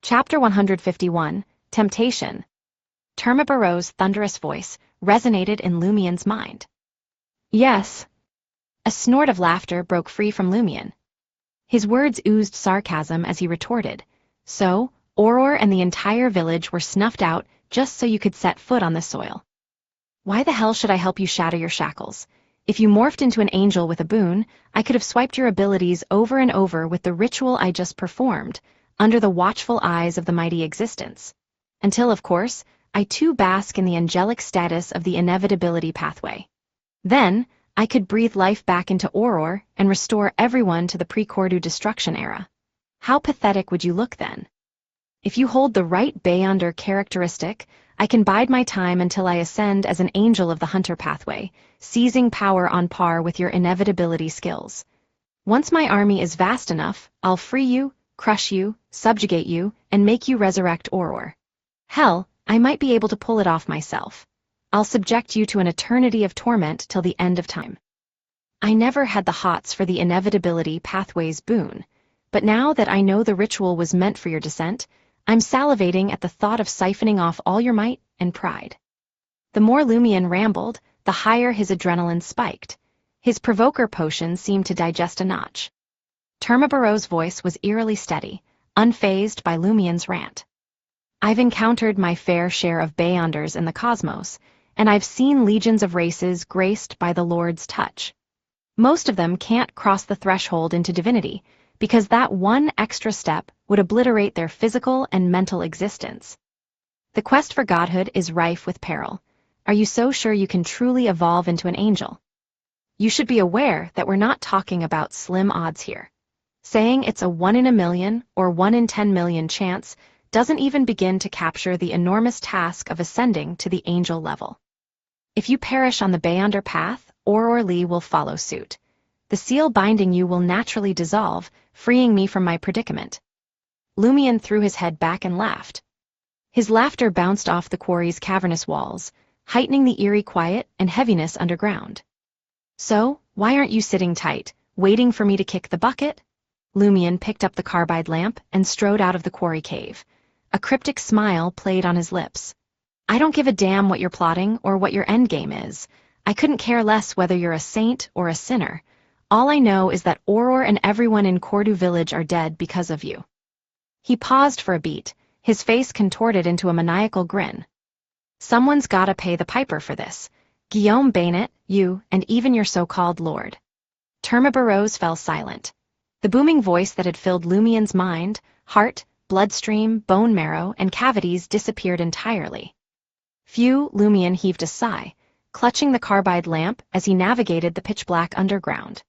Chapter 151, Temptation. Termabaro's thunderous voice resonated in Lumien's mind. Yes. A snort of laughter broke free from Lumien. His words oozed sarcasm as he retorted, so, Auror and the entire village were snuffed out just so you could set foot on the soil. Why the hell should I help you shatter your shackles? If you morphed into an angel with a boon, I could have swiped your abilities over and over with the ritual I just performed, under the watchful eyes of the mighty existence. Until, of course, I too bask in the angelic status of the inevitability pathway. Then, I could breathe life back into Auror and restore everyone to the pre-Cordu destruction era. How pathetic would you look then? If you hold the right Beyonder characteristic, I can bide my time until I ascend as an angel of the hunter pathway, seizing power on par with your inevitability skills. Once my army is vast enough, I'll free you, crush you, subjugate you, and make you resurrect Auror. Hell, I might be able to pull it off myself. I'll subject you to an eternity of torment till the end of time. I never had the hots for the inevitability pathway's boon, but now that I know the ritual was meant for your descent, I'm salivating at the thought of siphoning off all your might and pride. The more Lumien rambled, the higher his adrenaline spiked. His provoker potion seemed to digest a notch. Termabaro's voice was eerily steady, unfazed by Lumien's rant. I've encountered my fair share of Beyonders in the cosmos, and I've seen legions of races graced by the Lord's touch. Most of them can't cross the threshold into divinity, because that one extra step would obliterate their physical and mental existence. The quest for godhood is rife with peril. Are you so sure you can truly evolve into an angel? You should be aware that we're not talking about slim odds here. Saying it's a 1 in a million or 1 in 10 million chance doesn't even begin to capture the enormous task of ascending to the angel level. If you perish on the Beyonder path, Auror will follow suit. The seal binding you will naturally dissolve, freeing me from my predicament. Lumien threw his head back and laughed. His laughter bounced off the quarry's cavernous walls, heightening the eerie quiet and heaviness underground. So, why aren't you sitting tight, waiting for me to kick the bucket? Lumien picked up the carbide lamp and strode out of the quarry cave. A cryptic smile played on his lips. I don't give a damn what you're plotting or what your endgame is. I couldn't care less whether you're a saint or a sinner. All I know is that Auror and everyone in Cordu village are dead because of you. He paused for a beat, his face contorted into a maniacal grin. Someone's gotta pay the piper for this. Guillaume Bainet, you, and even your so-called lord. Termabaro's fell silent. The booming voice that had filled Lumien's mind, heart, bloodstream, bone marrow, and cavities disappeared entirely. Phew, Lumien heaved a sigh, clutching the carbide lamp as he navigated the pitch-black underground.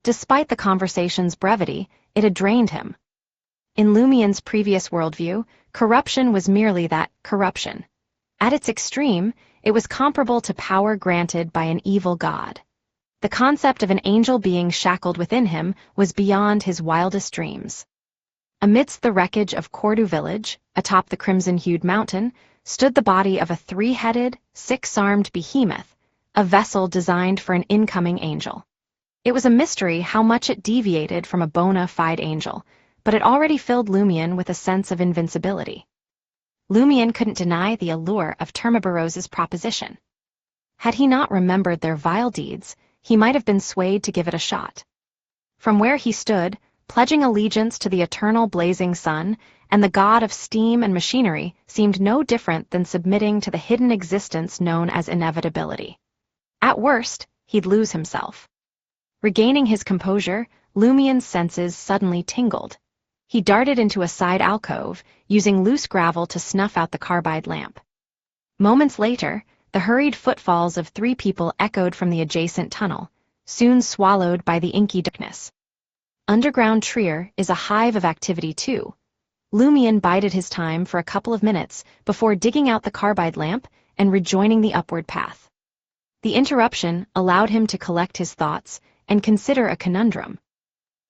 Despite the conversation's brevity, it had drained him. In Lumien's previous worldview, corruption was merely that, corruption. At its extreme, it was comparable to power granted by an evil god. The concept of an angel being shackled within him was beyond his wildest dreams. Amidst the wreckage of Cordu village, atop the crimson-hued mountain, stood the body of a 3-headed, 6-armed behemoth, a vessel designed for an incoming angel. It was a mystery how much it deviated from a bona fide angel, but it already filled Lumien with a sense of invincibility. Lumien couldn't deny the allure of Termabaro's proposition. Had he not remembered their vile deeds, he might have been swayed to give it a shot. From where he stood, pledging allegiance to the eternal blazing sun, and the god of steam and machinery seemed no different than submitting to the hidden existence known as inevitability. At worst, he'd lose himself. Regaining his composure, Lumien's senses suddenly tingled. He darted into a side alcove, using loose gravel to snuff out the carbide lamp. Moments later, the hurried footfalls of 3 people echoed from the adjacent tunnel, soon swallowed by the inky darkness. Underground Trier is a hive of activity too. Lumien bided his time for a couple of minutes before digging out the carbide lamp and rejoining the upward path. The interruption allowed him to collect his thoughts and consider a conundrum.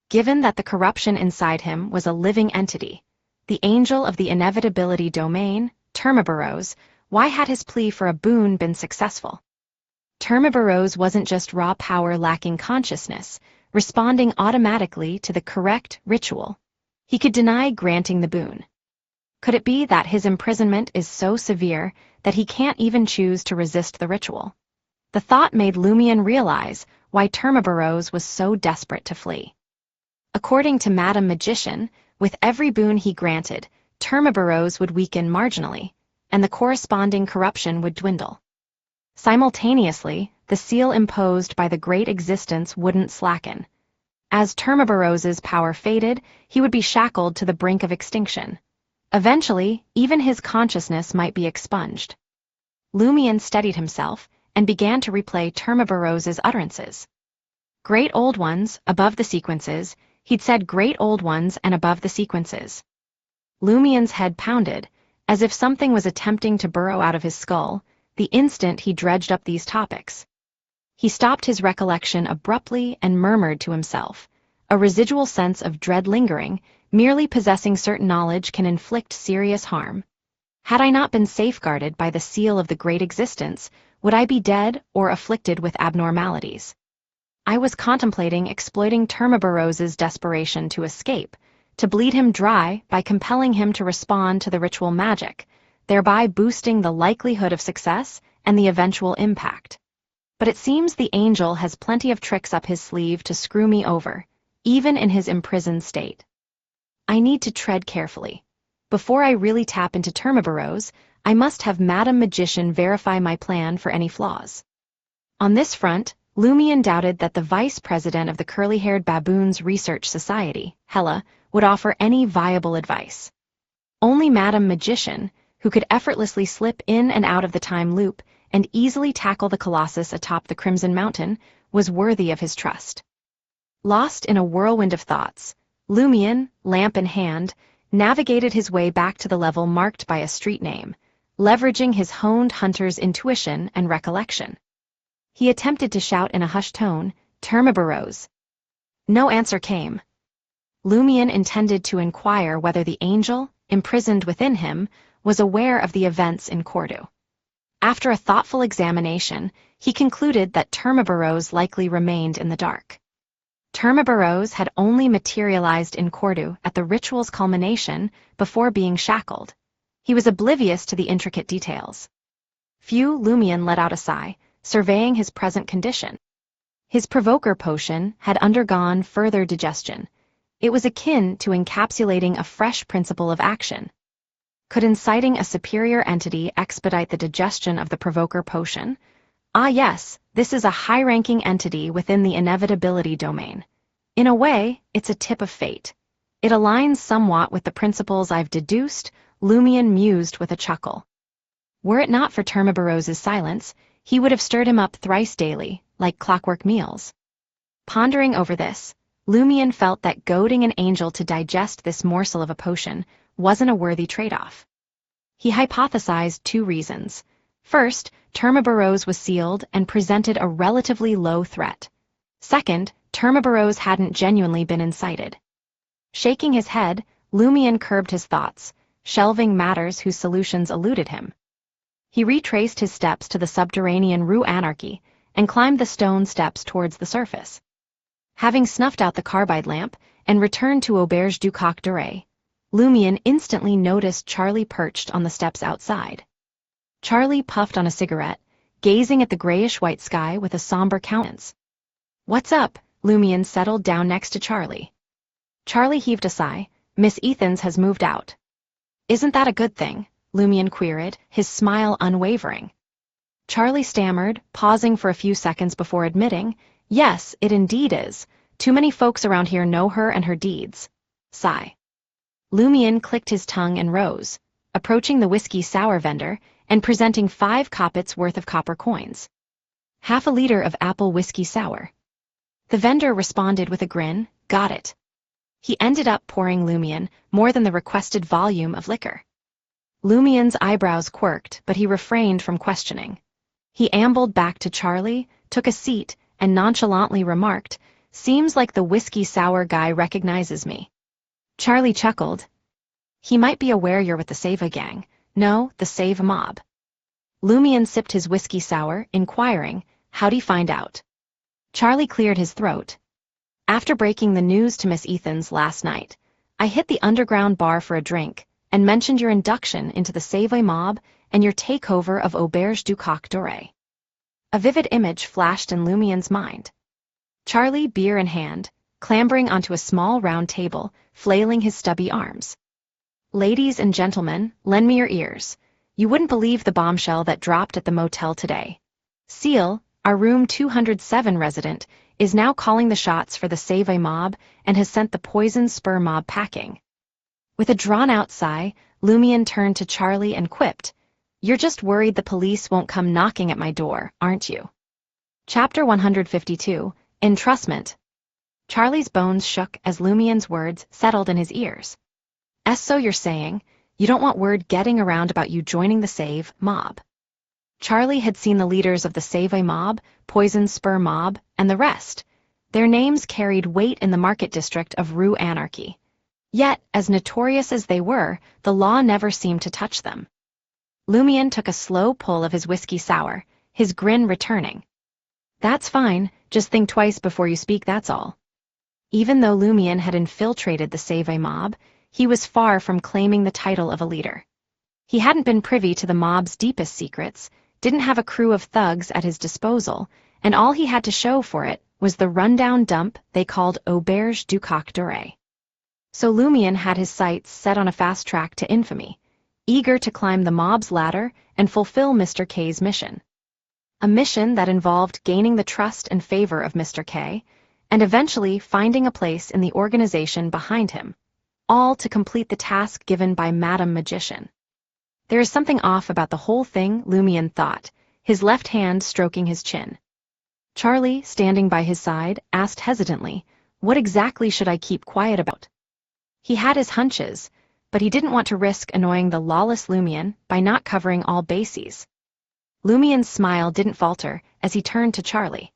Given that the corruption inside him was a living entity, the angel of the inevitability domain, Termabaro's, why had his plea for a boon been successful? Termabaro's wasn't just raw power lacking consciousness, responding automatically to the correct ritual. He could deny granting the boon. Could it be that his imprisonment is so severe that he can't even choose to resist the ritual? The thought made Lumion realize why Termaburrows was so desperate to flee. According to Madame Magician, with every boon he granted, Termaburrows would weaken marginally, and the corresponding corruption would dwindle. Simultaneously, the seal imposed by the Great Existence wouldn't slacken. As Termaburrows's power faded, he would be shackled to the brink of extinction. Eventually, even his consciousness might be expunged. Lumion steadied himself and began to replay Termaburrows's utterances. Great old ones, above the sequences, he'd said great old ones and above the sequences. Lumion's head pounded, as if something was attempting to burrow out of his skull, the instant he dredged up these topics. He stopped his recollection abruptly and murmured to himself, a residual sense of dread lingering. Merely possessing certain knowledge can inflict serious harm. Had I not been safeguarded by the seal of the Great Existence, would I be dead or afflicted with abnormalities? I was contemplating exploiting Termaburrows's desperation to escape, to bleed him dry by compelling him to respond to the ritual magic, thereby boosting the likelihood of success and the eventual impact. But it seems the angel has plenty of tricks up his sleeve to screw me over, even in his imprisoned state. I need to tread carefully. Before I really tap into Termaburrows, I must have Madame Magician verify my plan for any flaws. On this front, Lumion doubted that the vice president of the Curly-Haired Baboons Research Society, Hella, would offer any viable advice. Only Madame Magician, who could effortlessly slip in and out of the time loop and easily tackle the colossus atop the Crimson Mountain, was worthy of his trust. Lost in a whirlwind of thoughts, Lumion, lamp in hand, navigated his way back to the level marked by a street name, leveraging his honed hunter's intuition and recollection. He attempted to shout in a hushed tone, "Termaburrows." No answer came. Lumion intended to inquire whether the angel, imprisoned within him, was aware of the events in Cordu. After a thoughtful examination, he concluded that Termaburrows likely remained in the dark. Termaburrows had only materialized in Cordu at the ritual's culmination before being shackled. He was oblivious to the intricate details. Lumion let out a sigh, surveying his present condition. His provoker potion had undergone further digestion. It was akin to encapsulating a fresh principle of action. Could inciting a superior entity expedite the digestion of the provoker potion? Ah yes, this is a high-ranking entity within the Inevitability domain. In a way, it's a tip of fate. It aligns somewhat with the principles I've deduced, Lumion mused with a chuckle. Were it not for Termaburrows's silence, he would have stirred him up thrice daily, like clockwork meals. Pondering over this, Lumion felt that goading an angel to digest this morsel of a potion wasn't a worthy trade-off. He hypothesized two reasons. First, Termaburrows was sealed and presented a relatively low threat. Second, Termaburrows hadn't genuinely been incited. Shaking his head, Lumion curbed his thoughts, shelving matters whose solutions eluded him. He retraced his steps to the subterranean Rue Anarchy and climbed the stone steps towards the surface. Having snuffed out the carbide lamp and returned to Auberge du Coq d'Oreille, Lumion instantly noticed Charlie perched on the steps outside. Charlie puffed on a cigarette, gazing at the grayish-white sky with a somber countenance. "What's up?" Lumion settled down next to Charlie. Charlie heaved a sigh. "Miss Ethans has moved out." "Isn't that a good thing?" Lumion queried, his smile unwavering. Charlie stammered, pausing for a few seconds before admitting, "Yes, it indeed is. Too many folks around here know her and her deeds." Sigh. Lumion clicked his tongue and rose, approaching the whiskey sour vendor and presenting 5 kopecks worth of copper coins. "Half a liter of apple whiskey sour." The vendor responded with a grin, "Got it." He ended up pouring Lumion more than the requested volume of liquor. Lumion's eyebrows quirked, but he refrained from questioning. He ambled back to Charlie, took a seat, and nonchalantly remarked, "Seems like the whiskey sour guy recognizes me." Charlie chuckled. "He might be aware you're with the Sava gang. No, the Save mob." Lumion sipped his whiskey sour, inquiring, "How'd he find out?" Charlie cleared his throat. "After breaking the news to Miss Ethans last night, I hit the underground bar for a drink, and mentioned your induction into the Savoy mob and your takeover of Auberge du Coq Doré. A vivid image flashed in Lumien's mind. Charlie, beer in hand, clambering onto a small round table, flailing his stubby arms. Ladies and gentlemen, lend me your ears. You wouldn't believe the bombshell that dropped at the motel today. Ciel, our room 207 resident, is now calling the shots for the Savoy mob and has sent the poison spur mob packing. With a drawn-out sigh, Lumien turned to Charlie and quipped, "You're just worried the police won't come knocking at my door, aren't you?" Chapter 152, Entrustment. Charlie's bones shook as Lumien's words settled in his ears. So you're saying, you don't want word getting around about you joining the Save mob. Charlie had seen the leaders of the Savoy mob, Poison Spur mob, and the rest. Their names carried weight in the market district of Rue Anarchy. Yet, as notorious as they were, the law never seemed to touch them. Lumien took a slow pull of his whiskey sour, his grin returning. "That's fine, just think twice before you speak, that's all." Even though Lumien had infiltrated the Savoy mob, he was far from claiming the title of a leader. He hadn't been privy to the mob's deepest secrets, didn't have a crew of thugs at his disposal, and all he had to show for it was the rundown dump they called Auberge du Coq Doré. So Lumien had his sights set on a fast track to infamy, eager to climb the mob's ladder and fulfill Mr. K's mission. A mission that involved gaining the trust and favor of Mr. K, and eventually finding a place in the organization behind him, all to complete the task given by Madame Magician. There is something off about the whole thing, Lumien thought, his left hand stroking his chin. Charlie, standing by his side, asked hesitantly, "What exactly should I keep quiet about?" He had his hunches, but he didn't want to risk annoying the lawless Lumien by not covering all bases. Lumien's smile didn't falter as he turned to Charlie.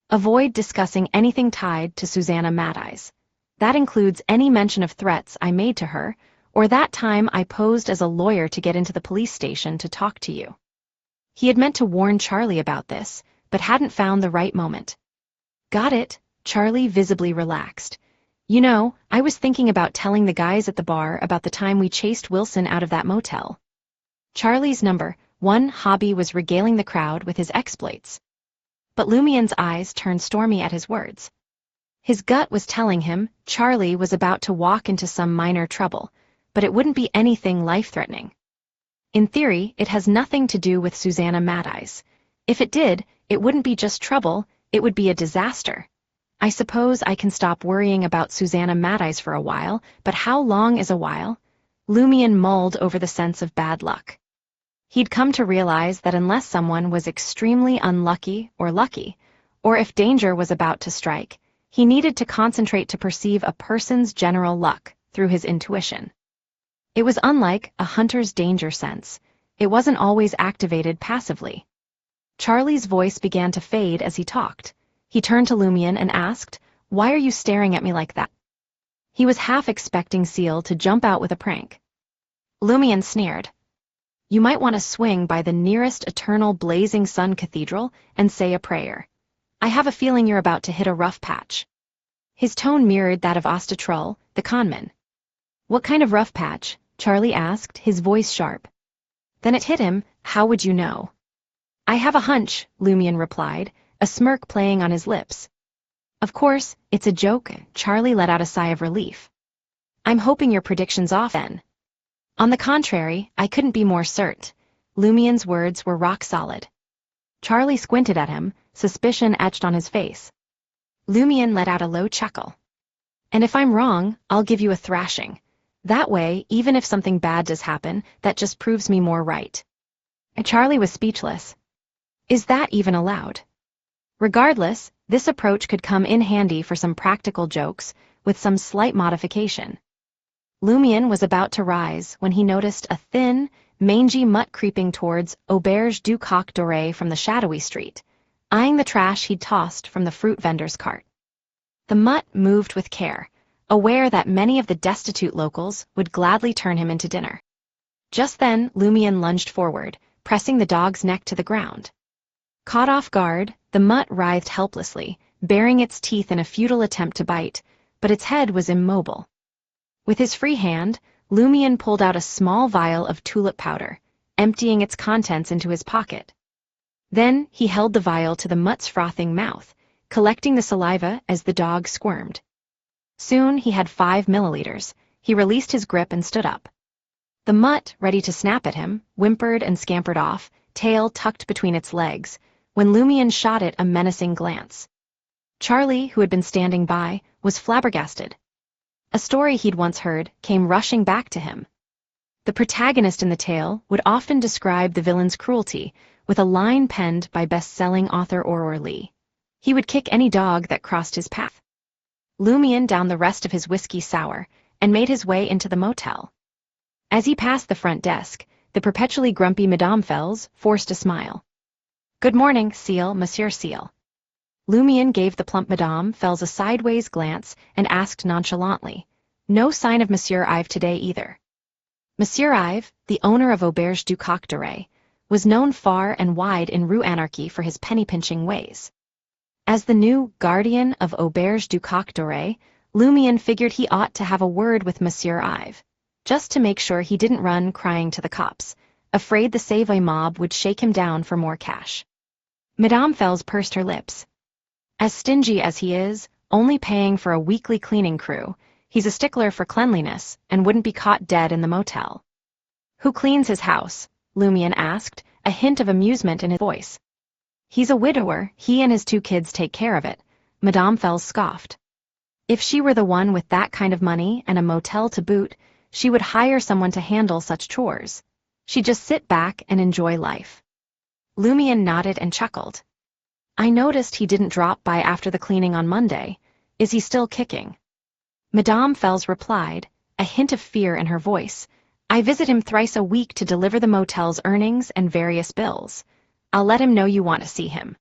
"Avoid discussing anything tied to Susanna Madeyes. That includes any mention of threats I made to her, or that time I posed as a lawyer to get into the police station to talk to you." He had meant to warn Charlie about this, but hadn't found the right moment. "Got it," Charlie visibly relaxed. "You know, I was thinking about telling the guys at the bar about the time we chased Wilson out of that motel." Charlie's number one hobby was regaling the crowd with his exploits. But Lumien's eyes turned stormy at his words. His gut was telling him Charlie was about to walk into some minor trouble, but it wouldn't be anything life-threatening. In theory, it has nothing to do with Susanna Madeyes. If it did, it wouldn't be just trouble, it would be a disaster. I suppose I can stop worrying about Susanna Madeyes for a while, but how long is a while? Lumien mulled over the sense of bad luck. He'd come to realize that unless someone was extremely unlucky or lucky, or if danger was about to strike, he needed to concentrate to perceive a person's general luck through his intuition. It was unlike a hunter's danger sense. It wasn't always activated passively. Charlie's voice began to fade as he talked. He turned to Lumien and asked, "Why are you staring at me like that?" He was half expecting Ciel to jump out with a prank. Lumien sneered. "You might want to swing by the nearest eternal blazing sun cathedral and say a prayer. I have a feeling you're about to hit a rough patch." His tone mirrored that of Ostatrull, the conman. "What kind of rough patch?" Charlie asked, his voice sharp. Then it hit him, "How would you know?" "I have a hunch," Lumien replied, a smirk playing on his lips. "Of course, it's a joke," Charlie let out a sigh of relief. "I'm hoping your prediction's off then." "On the contrary, I couldn't be more cert." Lumien's words were rock solid. Charlie squinted at him, suspicion etched on his face. Lumien let out a low chuckle. "And if I'm wrong, I'll give you a thrashing. That way, even if something bad does happen, that just proves me more right." And Charlie was speechless. Is that even allowed? Regardless, this approach could come in handy for some practical jokes, with some slight modification. Lumien was about to rise when he noticed a thin, mangy mutt creeping towards Auberge du Coq Doré from the shadowy street, eyeing the trash he'd tossed from the fruit vendor's cart. The mutt moved with care, aware that many of the destitute locals would gladly turn him into dinner. Just then, Lumien lunged forward, pressing the dog's neck to the ground. Caught off guard, the mutt writhed helplessly, baring its teeth in a futile attempt to bite, but its head was immobile. With his free hand, Lumion pulled out a small vial of tulip powder, emptying its contents into his pocket. Then he held the vial to the mutt's frothing mouth, collecting the saliva as the dog squirmed. Soon he had 5 milliliters. He released his grip and stood up. The mutt, ready to snap at him, whimpered and scampered off, tail tucked between its legs, when Lumion shot it a menacing glance. Charlie, who had been standing by, was flabbergasted. A story he'd once heard came rushing back to him. The protagonist in the tale would often describe the villain's cruelty with a line penned by best-selling author Unruly. He would kick any dog that crossed his path. Lumion downed the rest of his whiskey sour and made his way into the motel. As he passed the front desk, the perpetually grumpy Madame Fels forced a smile. "Good morning, Ciel, Monsieur Ciel." Lumion gave the plump Madame Fels a sideways glance and asked nonchalantly, "No sign of Monsieur Ive today either." Monsieur Ive, the owner of Auberge du Coq d'Oreille, was known far and wide in Rue Anarchy for his penny-pinching ways. As the new guardian of Auberge du Coq d'Oreille, Lumion figured he ought to have a word with Monsieur Ive, just to make sure he didn't run crying to the cops, afraid the Savoy mob would shake him down for more cash. Madame Fels pursed her lips. As stingy as he is, only paying for a weekly cleaning crew, he's a stickler for cleanliness and wouldn't be caught dead in the motel. "Who cleans his house?" Lumion asked, a hint of amusement in his voice. "He's a widower, he and his 2 kids take care of it," Madame Fels scoffed. If she were the one with that kind of money and a motel to boot, she would hire someone to handle such chores. She'd just sit back and enjoy life. Lumion nodded and chuckled. "I noticed he didn't drop by after the cleaning on Monday. Is he still kicking?" Madame Fels replied, a hint of fear in her voice, "I visit him thrice a week to deliver the motel's earnings and various bills. I'll let him know you want to see him."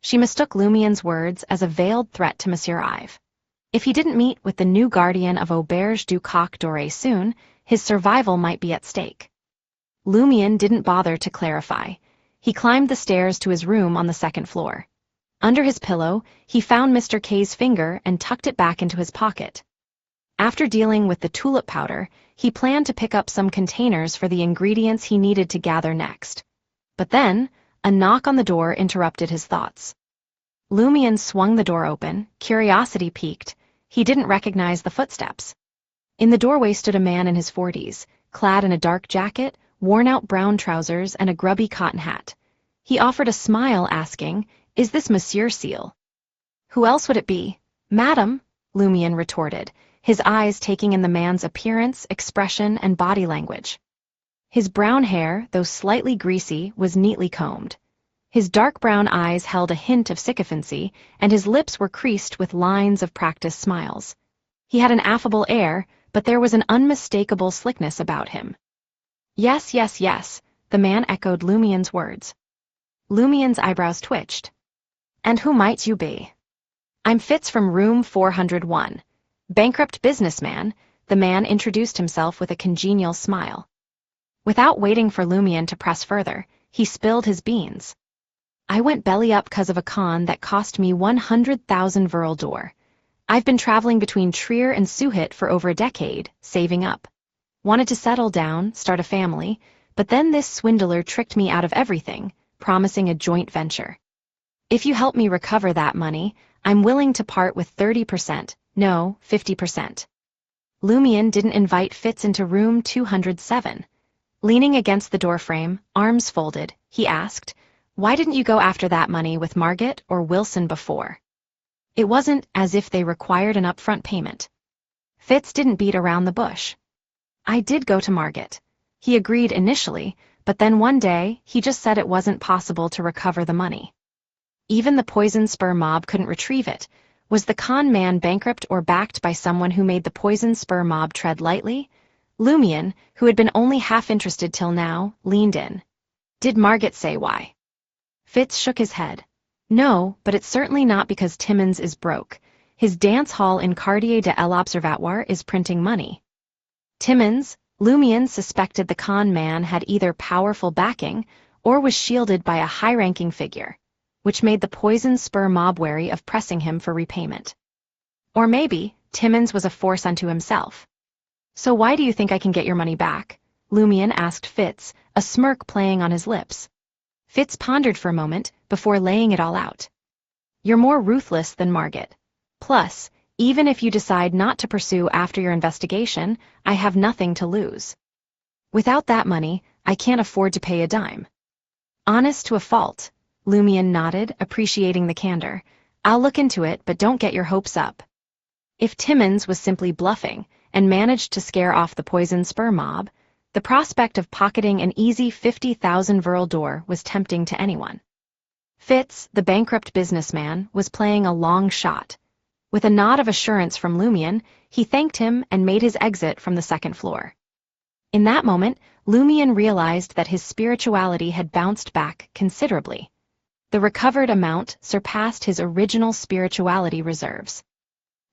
She mistook Lumion's words as a veiled threat to Monsieur Ive. If he didn't meet with the new guardian of Auberge du Coq d'Oreille soon, his survival might be at stake. Lumion didn't bother to clarify. He climbed the stairs to his room on the 2nd floor. Under his pillow, he found Mr. K's finger and tucked it back into his pocket. After dealing with the tulip powder, he planned to pick up some containers for the ingredients he needed to gather next. But then, a knock on the door interrupted his thoughts. Lumion swung the door open, curiosity piqued. He didn't recognize the footsteps. In the doorway stood a man in his 40s, clad in a dark jacket, worn-out brown trousers, and a grubby cotton hat. He offered a smile, asking, "Is this Monsieur Ciel?" "Who else would it be?" "Madam," Lumion retorted, his eyes taking in the man's appearance, expression, and body language. His brown hair, though slightly greasy, was neatly combed. His dark brown eyes held a hint of sycophancy, and his lips were creased with lines of practiced smiles. He had an affable air, but there was an unmistakable slickness about him. "Yes, yes, yes," the man echoed Lumion's words. Lumion's eyebrows twitched. "And who might you be?" "I'm Fitz from room 401. Bankrupt businessman," the man introduced himself with a congenial smile. Without waiting for Lumion to press further, he spilled his beans. "I went belly up 'cause of a con that cost me 100,000 Verl d'Or. I've been traveling between Trier and Suhit for over a decade, saving up. Wanted to settle down, start a family, but then this swindler tricked me out of everything, promising a joint venture. If you help me recover that money, I'm willing to part with 30%, no, 50%. Lumion didn't invite Fitz into room 207. Leaning against the doorframe, arms folded, he asked, "Why didn't you go after that money with Margit or Wilson before?" It wasn't as if they required an upfront payment. Fitz didn't beat around the bush. "I did go to Margit." He agreed initially, but then one day, he just said it wasn't possible to recover the money. Even the Poison Spur mob couldn't retrieve it. Was the con man bankrupt or backed by someone who made the Poison Spur mob tread lightly? Lumion, who had been only half interested till now, leaned in. "Did Margit say why?" Fitz shook his head. "No, but it's certainly not because Timmins is broke. His dance hall in Quartier de l'Observatoire is printing money." Timmins, Lumion suspected the con man had either powerful backing or was shielded by a high-ranking figure, which made the Poison Spur mob wary of pressing him for repayment. Or maybe Timmins was a force unto himself. So why do you think I can get your money back? Lumion asked Fitz, a smirk playing on his lips. Fitz pondered for a moment before laying it all out. You're more ruthless than Margit. Plus, even if you decide not to pursue after your investigation, I have nothing to lose. Without that money, I can't afford to pay a dime. Honest to a fault, Lumion nodded, appreciating the candor. I'll look into it, but don't get your hopes up. If Timmons was simply bluffing and managed to scare off the poison spur mob, the prospect of pocketing an easy 50,000 Vril d'Or was tempting to anyone. Fitz, the bankrupt businessman, was playing a long shot. With a nod of assurance from Lumion, he thanked him and made his exit from the second floor. In that moment, Lumion realized that his spirituality had bounced back considerably. The recovered amount surpassed his original spirituality reserves.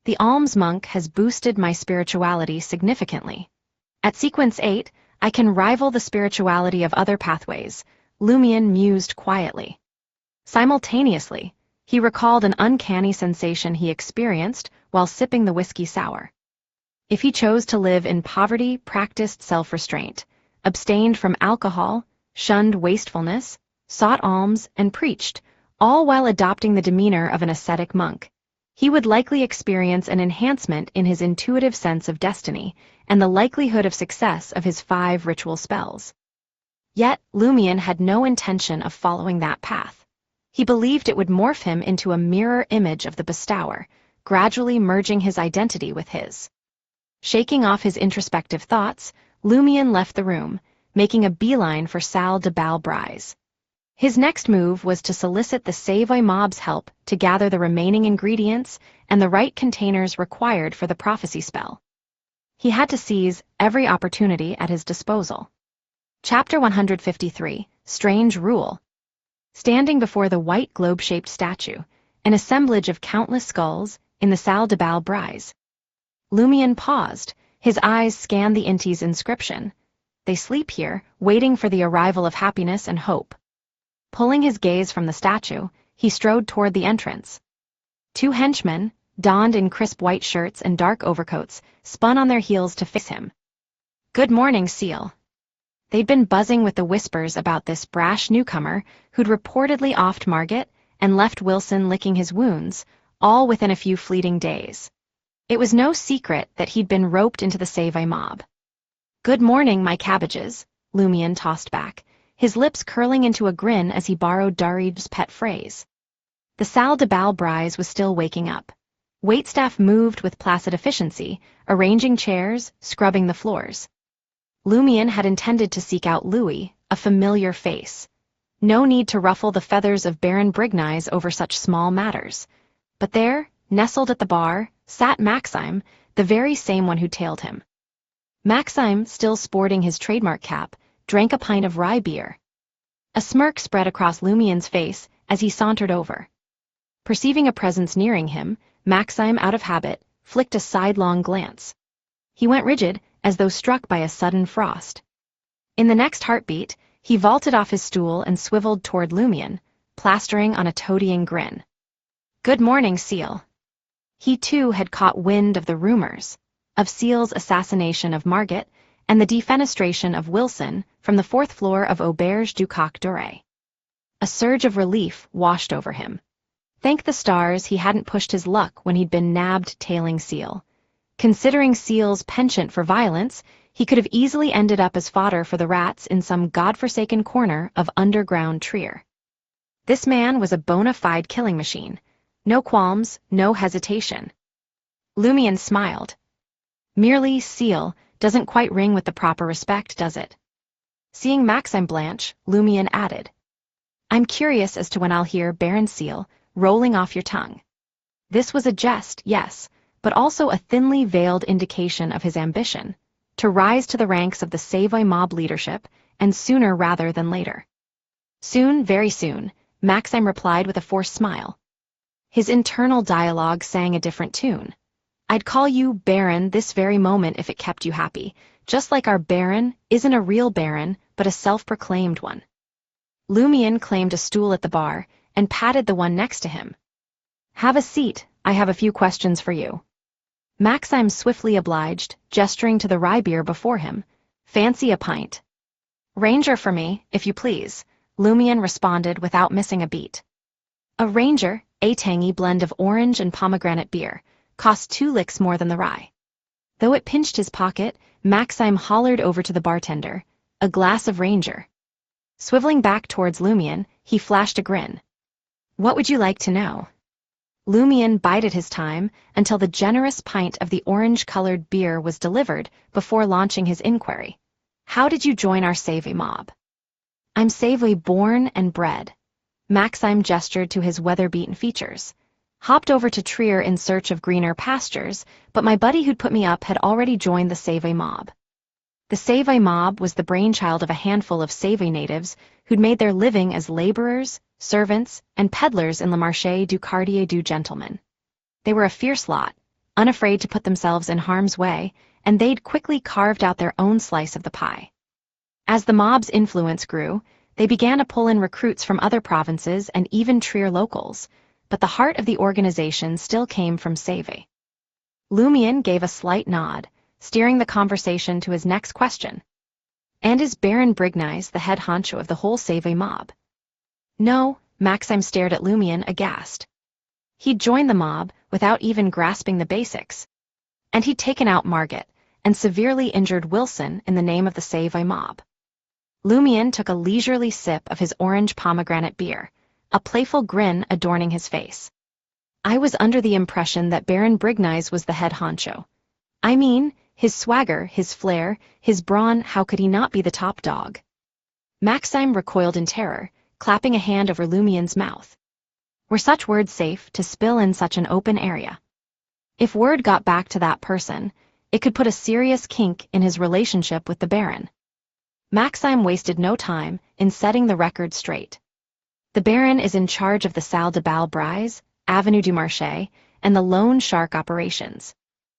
The alms monk has boosted my spirituality significantly. At sequence 8, I can rival the spirituality of other pathways, Lumion mused quietly. Simultaneously, he recalled an uncanny sensation he experienced while sipping the whiskey sour. If he chose to live in poverty, practiced self-restraint, abstained from alcohol, shunned wastefulness, sought alms, and preached, all while adopting the demeanor of an ascetic monk, he would likely experience an enhancement in his intuitive sense of destiny and the likelihood of success of his 5 ritual spells. Yet, Lumion had no intention of following that path. He believed it would morph him into a mirror image of the bestower, gradually merging his identity with his. Shaking off his introspective thoughts, Lumion left the room, making a beeline for Salle de Balbrise. His next move was to solicit the Savoy mob's help to gather the remaining ingredients and the right containers required for the prophecy spell. He had to seize every opportunity at his disposal. Chapter 153, Strange Rule. Standing before the white globe-shaped statue, an assemblage of countless skulls, in the Salle de Balbrise, Lumion paused, his eyes scanned the Inti's inscription. They sleep here, waiting for the arrival of happiness and hope. Pulling his gaze from the statue, he strode toward the entrance. 2 henchmen, donned in crisp white shirts and dark overcoats, spun on their heels to face him. Good morning, Ciel. They'd been buzzing with the whispers about this brash newcomer who'd reportedly offed Margit and left Wilson licking his wounds, all within a few fleeting days. It was no secret that he'd been roped into the Savoy mob. Good morning, my cabbages, Lumion tossed back, his lips curling into a grin as he borrowed Darid's pet phrase. The Salle de Balbrise was still waking up. Waitstaff moved with placid efficiency, arranging chairs, scrubbing the floors. Lumion had intended to seek out Louis, a familiar face. No need to ruffle the feathers of Baron Brignize over such small matters. But there, nestled at the bar, sat Maxime, the very same one who tailed him. Maxime, still sporting his trademark cap, drank a pint of rye beer. A smirk spread across Lumion's face as he sauntered over. Perceiving a presence nearing him, Maxime, out of habit, flicked a sidelong glance. He went rigid, as though struck by a sudden frost. In the next heartbeat, he vaulted off his stool and swiveled toward Lumion, plastering on a toadying grin. Good morning, Ciel. He too had caught wind of the rumors, of Ciel's assassination of Margit and the defenestration of Wilson from the 4th floor of Auberge du Coq Doré. A surge of relief washed over him. Thank the stars he hadn't pushed his luck when he'd been nabbed tailing Ciel. Considering Ciel's penchant for violence, he could have easily ended up as fodder for the rats in some godforsaken corner of underground Trier. This man was a bona fide killing machine. No qualms, no hesitation. Lumion smiled. Merely Ciel doesn't quite ring with the proper respect, does it? Seeing Maxime blanch, Lumion added. I'm curious as to when I'll hear Baron Ciel rolling off your tongue. This was a jest, yes, but also a thinly veiled indication of his ambition, to rise to the ranks of the Savoy mob leadership, and sooner rather than later. Soon, very soon, Maxime replied with a forced smile. His internal dialogue sang a different tune. I'd call you Baron this very moment if it kept you happy, just like our Baron isn't a real Baron, but a self-proclaimed one. Lumion claimed a stool at the bar and patted the one next to him. Have a seat, I have a few questions for you. Maxime swiftly obliged, gesturing to the rye beer before him. Fancy a pint. Ranger for me, if you please, Lumion responded without missing a beat. A Ranger, a tangy blend of orange and pomegranate beer, cost 2 licks more than the rye. Though it pinched his pocket, Maxime hollered over to the bartender, a glass of Ranger. Swiveling back towards Lumion, he flashed a grin. What would you like to know? Lumion bided his time until the generous pint of the orange-colored beer was delivered before launching his inquiry. How did you join our savvy mob? I'm savvy born and bred. Maxime gestured to his weather-beaten features. Hopped over to Trier in search of greener pastures, but my buddy who'd put me up had already joined the savvy mob. The savvy mob was the brainchild of a handful of savvy natives who'd made their living as laborers, servants, and peddlers in Le Marché du Quartier du Gentleman. They were a fierce lot, unafraid to put themselves in harm's way, and they'd quickly carved out their own slice of the pie. As the mob's influence grew, they began to pull in recruits from other provinces and even Trier locals, but the heart of the organization still came from savvy. Lumion gave a slight nod, steering the conversation to his next question. And is Baron Brignies the head honcho of the whole savvy mob? No, Maxime stared at Lumion aghast. He'd joined the mob without even grasping the basics. And he'd taken out Margit and severely injured Wilson in the name of the savvy mob. Lumion took a leisurely sip of his orange pomegranate beer, a playful grin adorning his face. I was under the impression that Baron Brignies was the head honcho. I mean, his swagger, his flair, his brawn, how could he not be the top dog? Maxime recoiled in terror, clapping a hand over Lumion's mouth. Were such words safe to spill in such an open area? If word got back to that person, it could put a serious kink in his relationship with the Baron. Maxime wasted no time in setting the record straight. The Baron is in charge of the Salle de Bal Brise, Avenue du Marché, and the Loan Shark operations.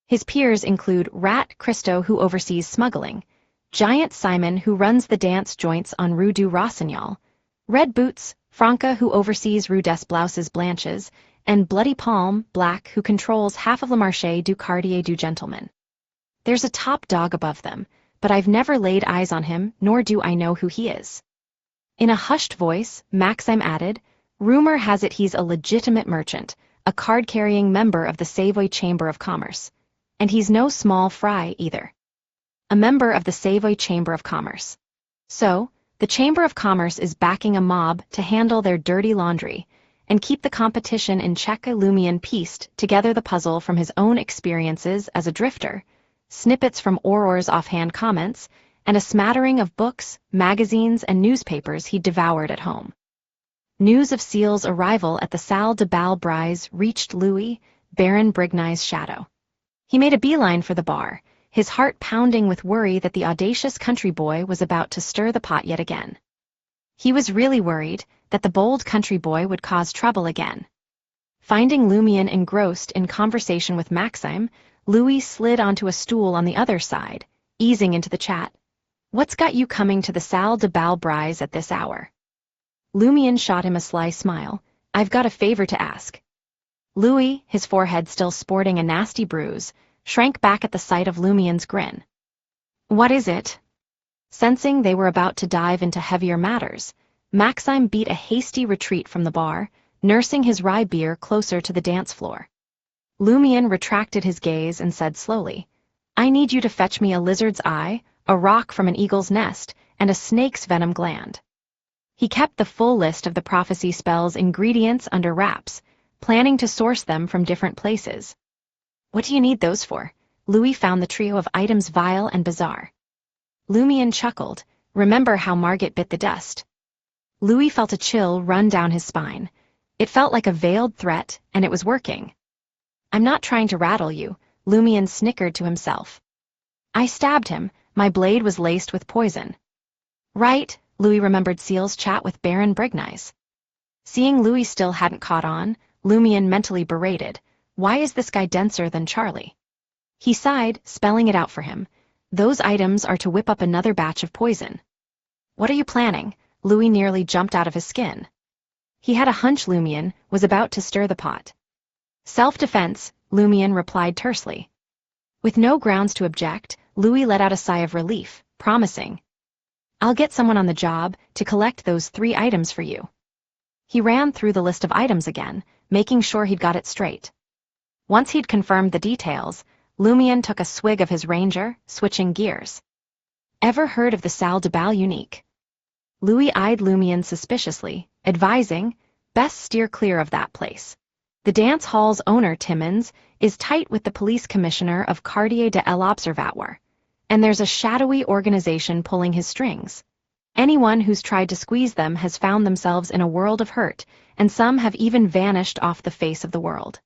His peers include Rat Christo, who oversees smuggling, Giant Simon, who runs the dance joints on Rue du Rossignol, Red Boots, Franca, who oversees Rue des Blouses Blanches, and Bloody Palm, Black, who controls half of Le Marché du Quartier du Gentleman. There's a top dog above them, but I've never laid eyes on him, nor do I know who he is. In a hushed voice, Maxime added, rumor has it he's a legitimate merchant, a card-carrying member of the Savoy Chamber of Commerce. And he's no small fry, either. A member of the Savoy Chamber of Commerce. So, the Chamber of Commerce is backing a mob to handle their dirty laundry and keep the competition in check. Lumion pieced together the puzzle from his own experiences as a drifter, snippets from Auror's offhand comments, and a smattering of books, magazines, and newspapers he devoured at home. News of Ciel's arrival at the Salle de Bal Brise reached Louis, Baron Brignies' shadow. He made a beeline for the bar, his heart pounding with worry that the audacious country boy was about to stir the pot yet again. He was really worried that the bold country boy would cause trouble again. Finding Lumion engrossed in conversation with Maxime, Louis slid onto a stool on the other side, easing into the chat. What's got you coming to the Salle de Bal Brise at this hour? Lumion shot him a sly smile. I've got a favor to ask. Louis, his forehead still sporting a nasty bruise, shrank back at the sight of Lumion's grin. What is it? Sensing they were about to dive into heavier matters, Maxime beat a hasty retreat from the bar, nursing his rye beer closer to the dance floor. Lumion retracted his gaze and said slowly, I need you to fetch me a lizard's eye, a rock from an eagle's nest, and a snake's venom gland. He kept the full list of the prophecy spell's ingredients under wraps, planning to source them from different places. What do you need those for? Louis found the trio of items vile and bizarre. Lumion chuckled. Remember how Margit bit the dust? Louis felt a chill run down his spine. It felt like a veiled threat, and it was working. I'm not trying to rattle you, Lumion snickered to himself. I stabbed him. My blade was laced with poison. Right, Louis remembered Ciel's chat with Baron Brignies. Seeing Louis still hadn't caught on, Lumion mentally berated, why is this guy denser than Charlie? He sighed, spelling it out for him. Those items are to whip up another batch of poison. What are you planning? Louis nearly jumped out of his skin. He had a hunch Lumion was about to stir the pot. Self-defense, Lumion replied tersely. With no grounds to object, Louis let out a sigh of relief, promising, "I'll get someone on the job to collect those 3 items for you." He ran through the list of items again, making sure he'd got it straight. Once he'd confirmed the details, Lumion took a swig of his Ranger, switching gears. "Ever heard of the Salle de Bal Unique?" Louis eyed Lumion suspiciously, advising, "Best steer clear of that place. The dance hall's owner, Timmons, is tight with the police commissioner of Quartier de l'Observatoire, and there's a shadowy organization pulling his strings. Anyone who's tried to squeeze them has found themselves in a world of hurt, and some have even vanished off the face of the world."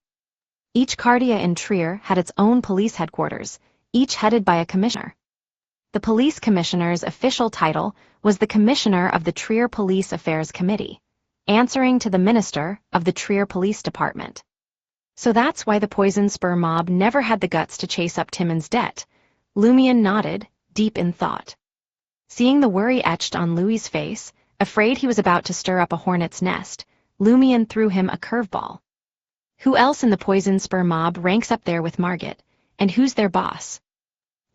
Each quartier in Trier had its own police headquarters, each headed by a commissioner. The police commissioner's official title was the Commissioner of the Trier Police Affairs Committee, answering to the Minister of the Trier Police Department. So that's why the Poison Spur mob never had the guts to chase up Timmons' debt. Lumion nodded, deep in thought. Seeing the worry etched on Louis's face, afraid he was about to stir up a hornet's nest, Lumion threw him a curveball. "Who else in the Poison Spur mob ranks up there with Margit, and who's their boss?"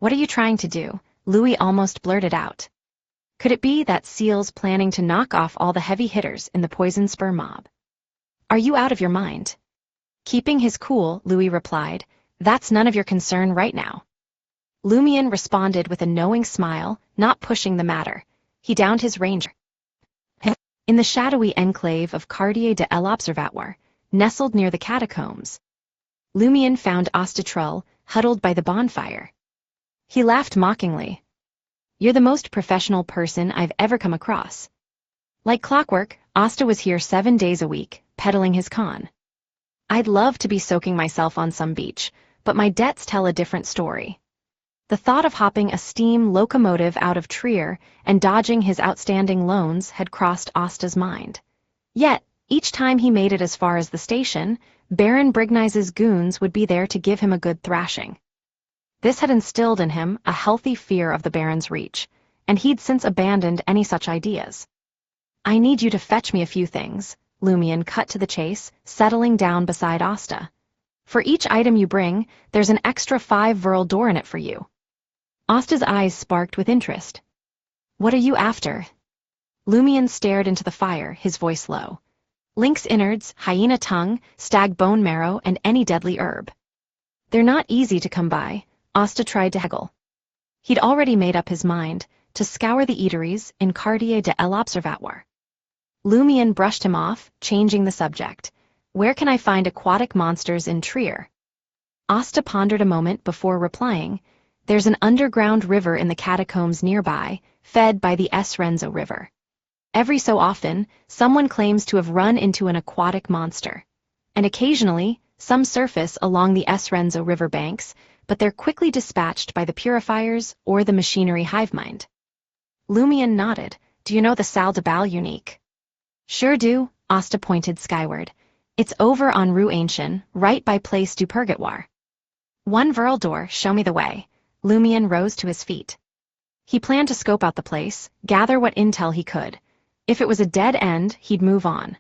"What are you trying to do?" Louis almost blurted out. Could it be that Ciel's planning to knock off all the heavy hitters in the Poison Spur mob? "Are you out of your mind?" Keeping his cool, Louis replied, "That's none of your concern right now." Lumion responded with a knowing smile, not pushing the matter. He downed his Ranger. In the shadowy enclave of Quartier de l'Observatoire, nestled near the catacombs, Lumion found Ostatrull huddled by the bonfire. He laughed mockingly. "You're the most professional person I've ever come across." Like clockwork, Asta was here 7 days a week, peddling his con. "I'd love to be soaking myself on some beach, but my debts tell a different story." The thought of hopping a steam locomotive out of Trier and dodging his outstanding loans had crossed Asta's mind. Yet, each time he made it as far as the station, Baron Brignice's goons would be there to give him a good thrashing. This had instilled in him a healthy fear of the Baron's reach, and he'd since abandoned any such ideas. "I need you to fetch me a few things," Lumion cut to the chase, settling down beside Asta. "For each item you bring, there's an extra 5 Verl d'Or in it for you." Asta's eyes sparked with interest. "What are you after?" Lumion stared into the fire, his voice low. "Lynx innards, hyena tongue, stag bone marrow, and any deadly herb." "They're not easy to come by," Asta tried to haggle. He'd already made up his mind to scour the eateries in Quartier de l'Observatoire. Lumion brushed him off, changing the subject. "Where can I find aquatic monsters in Trier?" Asta pondered a moment before replying, "There's an underground river in the catacombs nearby, fed by the Esrenzo River. Every so often, someone claims to have run into an aquatic monster. And occasionally, some surface along the Esrenzo River banks, but they're quickly dispatched by the purifiers or the machinery hivemind." Lumion nodded. "Do you know the Salle de Bal Unique?" "Sure do," Asta pointed skyward. "It's over on Rue Ancienne, right by Place du Purgatoire." "1 Verl d'Or, show me the way." Lumion rose to his feet. He planned to scope out the place, gather what intel he could. If it was a dead end, he'd move on.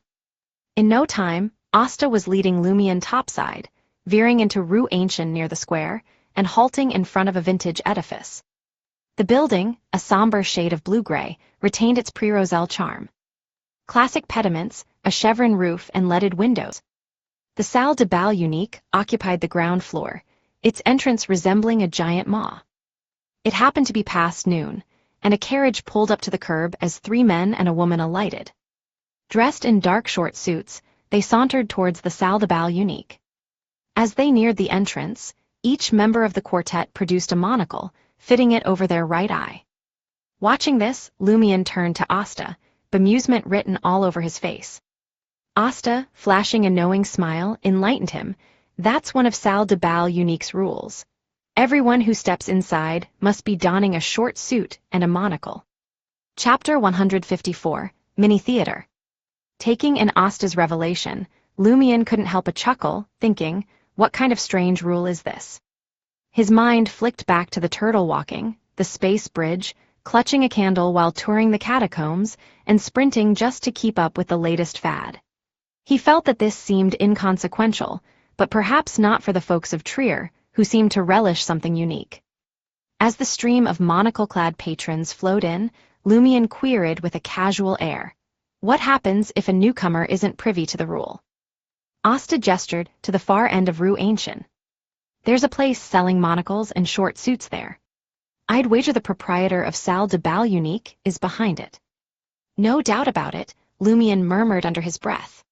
In no time, Asta was leading Lumion topside, veering into Rue Ancienne near the square, and halting in front of a vintage edifice. The building, a somber shade of blue-gray, retained its pre-Roselle charm. Classic pediments, a chevron roof, and leaded windows. The Salle de Bal Unique occupied the ground floor, its entrance resembling a giant maw. It happened to be past noon, and a carriage pulled up to the curb as 3 men and a woman alighted. Dressed in dark short suits, they sauntered towards the Salle de Bal Unique. As they neared the entrance, each member of the quartet produced a monocle, fitting it over their right eye. Watching this, Lumion turned to Asta, bemusement written all over his face. Asta, flashing a knowing smile, enlightened him. That's one of Salle de Bal Unique's rules. Everyone who steps inside must be donning a short suit and a monocle. Chapter 154, Mini Theater. Taking in Asta's revelation, Lumion couldn't help but chuckle, thinking, what kind of strange rule is this? His mind flicked back to the turtle walking, the space bridge, clutching a candle while touring the catacombs, and sprinting just to keep up with the latest fad. He felt that this seemed inconsequential, but perhaps not for the folks of Trier, who seemed to relish something unique. As the stream of monocle-clad patrons flowed in, Lumion queried with a casual air, "What happens if a newcomer isn't privy to the rule?" Asta gestured to the far end of Rue Ancienne. "There's a place selling monocles and short suits there. I'd wager the proprietor of Salle de Bal Unique is behind it." "No doubt about it," Lumion murmured under his breath.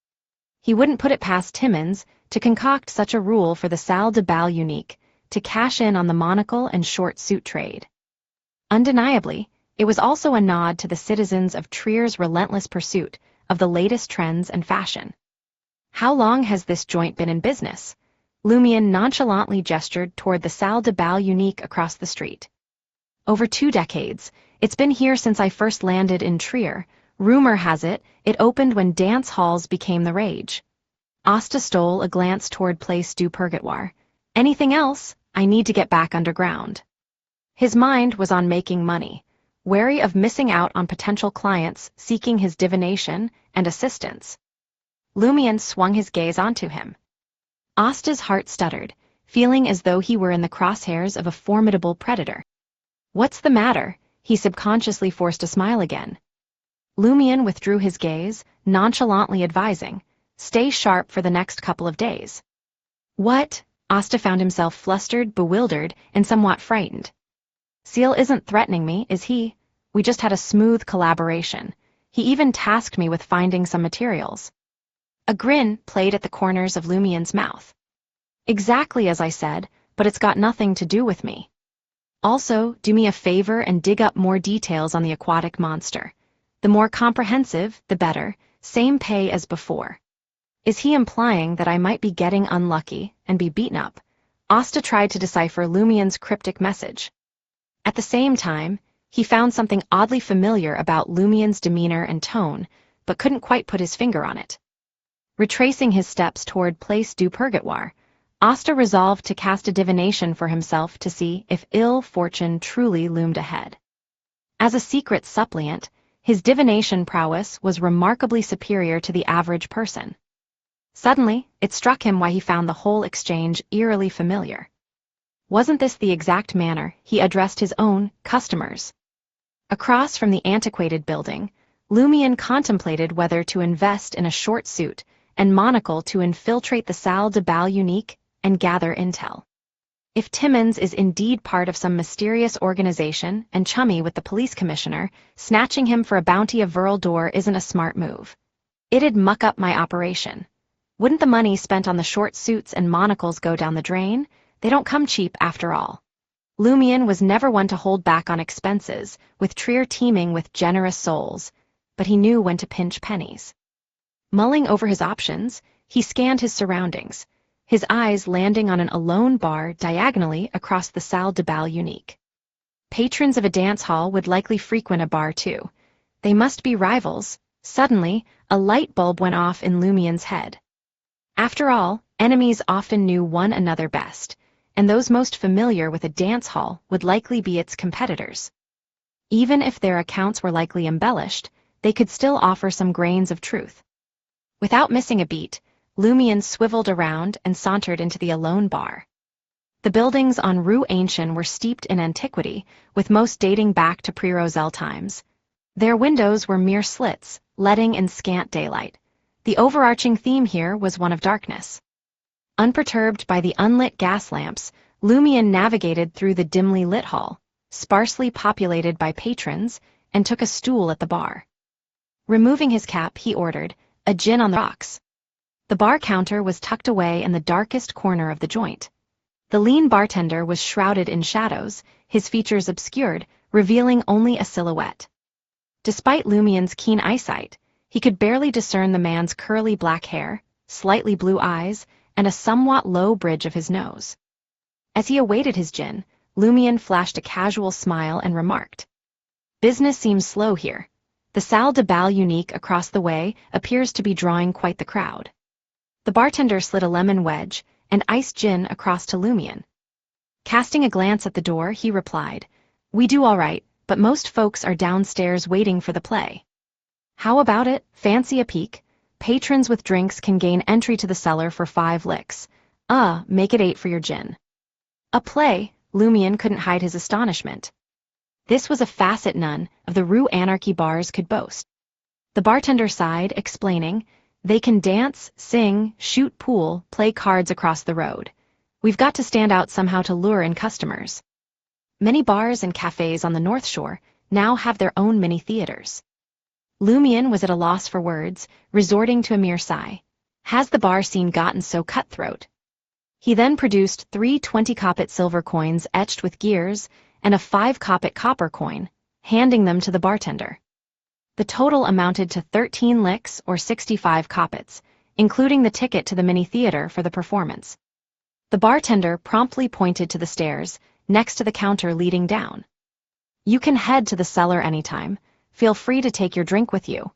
He wouldn't put it past Timmins to concoct such a rule for the Salle de Bal Unique, to cash in on the monocle and short suit trade. Undeniably, it was also a nod to the citizens of Trier's relentless pursuit of the latest trends and fashion. "How long has this joint been in business?" Lumion nonchalantly gestured toward the Salle de Bal Unique across the street. "Over 2 decades. It's been here since I first landed in Trier. Rumor has it, it opened when dance halls became the rage." Asta stole a glance toward Place du Purgatoire. "Anything else? I need to get back underground." His mind was on making money, wary of missing out on potential clients seeking his divination and assistance. Lumion swung his gaze onto him. Asta's heart stuttered, feeling as though he were in the crosshairs of a formidable predator. "What's the matter?" He subconsciously forced a smile again. Lumion withdrew his gaze, nonchalantly advising, "Stay sharp for the next couple of days." "What?" Asta found himself flustered, bewildered, and somewhat frightened. "Ciel isn't threatening me, is he? We just had a smooth collaboration. He even tasked me with finding some materials." A grin played at the corners of Lumion's mouth. "Exactly as I said, but it's got nothing to do with me. Also, do me a favor and dig up more details on the aquatic monster. The more comprehensive, the better, same pay as before." Is he implying that I might be getting unlucky and be beaten up? Asta tried to decipher Lumion's cryptic message. At the same time, he found something oddly familiar about Lumion's demeanor and tone, but couldn't quite put his finger on it. Retracing his steps toward Place du Purgatoire, Asta resolved to cast a divination for himself to see if ill fortune truly loomed ahead. As a secret suppliant, his divination prowess was remarkably superior to the average person. Suddenly, it struck him why he found the whole exchange eerily familiar. Wasn't this the exact manner he addressed his own customers? Across from the antiquated building, Lumion contemplated whether to invest in a short suit and monocle to infiltrate the Salle de Bal Unique and gather intel. If Timmins is indeed part of some mysterious organization and chummy with the police commissioner, snatching him for a bounty of Verle d'Or isn't a smart move. It'd muck up my operation. Wouldn't the money spent on the short suits and monocles go down the drain? They don't come cheap after all. Lumion was never one to hold back on expenses, with Trier teeming with generous souls, but he knew when to pinch pennies. Mulling over his options, he scanned his surroundings, his eyes landing on an alone bar diagonally across the Salle de Bal Unique. Patrons of a dance hall would likely frequent a bar too. They must be rivals. Suddenly, a light bulb went off in Lumion's head. After all, enemies often knew one another best, and those most familiar with a dance hall would likely be its competitors. Even if their accounts were likely embellished, they could still offer some grains of truth. Without missing a beat, Lumion swiveled around and sauntered into the alone bar. The buildings on Rue Ancienne were steeped in antiquity, with most dating back to pre-Roselle times. Their windows were mere slits, letting in scant daylight. The overarching theme here was one of darkness. Unperturbed by the unlit gas lamps, Lumion navigated through the dimly lit hall, sparsely populated by patrons, and took a stool at the bar. Removing his cap, he ordered, "A gin on the rocks." The bar counter was tucked away in the darkest corner of the joint. The lean bartender was shrouded in shadows, his features obscured, revealing only a silhouette. Despite Lumion's keen eyesight, he could barely discern the man's curly black hair, slightly blue eyes, and a somewhat low bridge of his nose. As he awaited his gin, Lumion flashed a casual smile and remarked, "Business seems slow here. The Salle de Bal Unique across the way appears to be drawing quite the crowd." The bartender slid a lemon wedge and iced gin across to Lumion. Casting a glance at the door, he replied, "We do all right, but most folks are downstairs waiting for the play." "How about it? Fancy a peek? Patrons with drinks can gain entry to the cellar for 5 licks. Make it 8 for your gin." A play, Lumion couldn't hide his astonishment. This was a facet none of the Rue Anarchy bars could boast. The bartender sighed, explaining, "They can dance, sing, shoot pool, play cards across the road. We've got to stand out somehow to lure in customers." Many bars and cafes on the North Shore now have their own mini theaters. Lumion was at a loss for words, resorting to a mere sigh. Has the bar scene gotten so cutthroat? He then produced 3 20-kopek silver coins etched with gears and a 5-kopek copper coin, handing them to the bartender. The total amounted to 13 licks or 65 kopecks, including the ticket to the mini theater for the performance. The bartender promptly pointed to the stairs, next to the counter leading down. "You can head to the cellar anytime. Feel free to take your drink with you."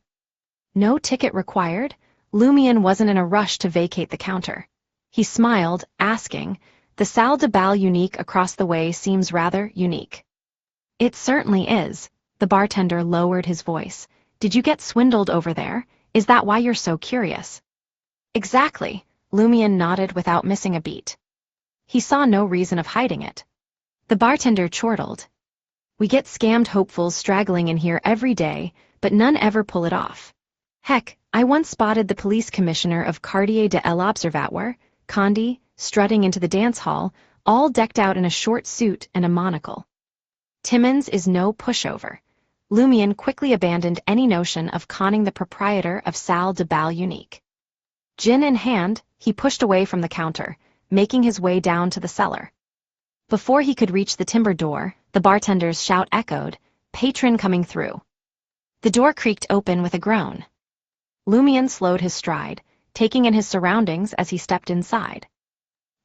No ticket required? Lumion wasn't in a rush to vacate the counter. He smiled, asking, "The Salle de Bal Unique across the way seems rather unique." "It certainly is." The bartender lowered his voice. "Did you get swindled over there? Is that why you're so curious?" "Exactly," Lumion nodded without missing a beat. He saw no reason of hiding it. The bartender chortled. "We get scammed hopefuls straggling in here every day, but none ever pull it off. Heck, I once spotted the police commissioner of Quartier de l'Observatoire, Condi, strutting into the dance hall, all decked out in a short suit and a monocle." Timmins is no pushover. Lumion quickly abandoned any notion of conning the proprietor of Salle de Bal Unique. Gin in hand, he pushed away from the counter, making his way down to the cellar. Before he could reach the timber door, the bartender's shout echoed, "Patron coming through." The door creaked open with a groan. Lumion slowed his stride, taking in his surroundings as he stepped inside.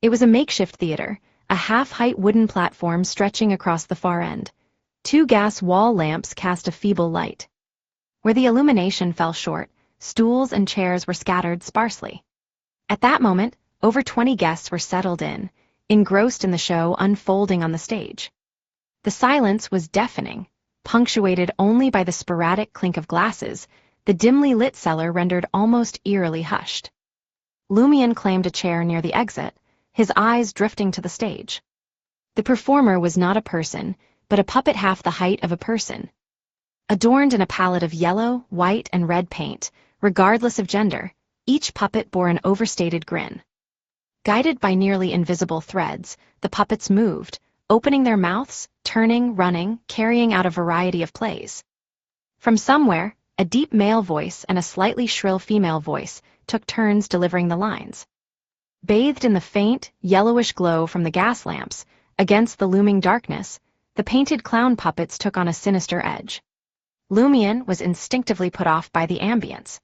It was a makeshift theater, a half-height wooden platform stretching across the far end. 2 gas wall lamps cast a feeble light. Where the illumination fell short, stools and chairs were scattered sparsely. At that moment, over 20 guests were settled in, engrossed in the show unfolding on the stage. The silence was deafening, punctuated only by the sporadic clink of glasses. The dimly lit cellar rendered almost eerily hushed. Lumion claimed a chair near the exit, his eyes drifting to the stage. The performer was not a person, but a puppet half the height of a person. Adorned in a palette of yellow, white, and red paint, regardless of gender, each puppet bore an overstated grin. Guided by nearly invisible threads, the puppets moved, opening their mouths, turning, running, carrying out a variety of plays. From somewhere, a deep male voice and a slightly shrill female voice took turns delivering the lines. Bathed in the faint, yellowish glow from the gas lamps, against the looming darkness, the painted clown puppets took on a sinister edge. Lumion was instinctively put off by the ambience.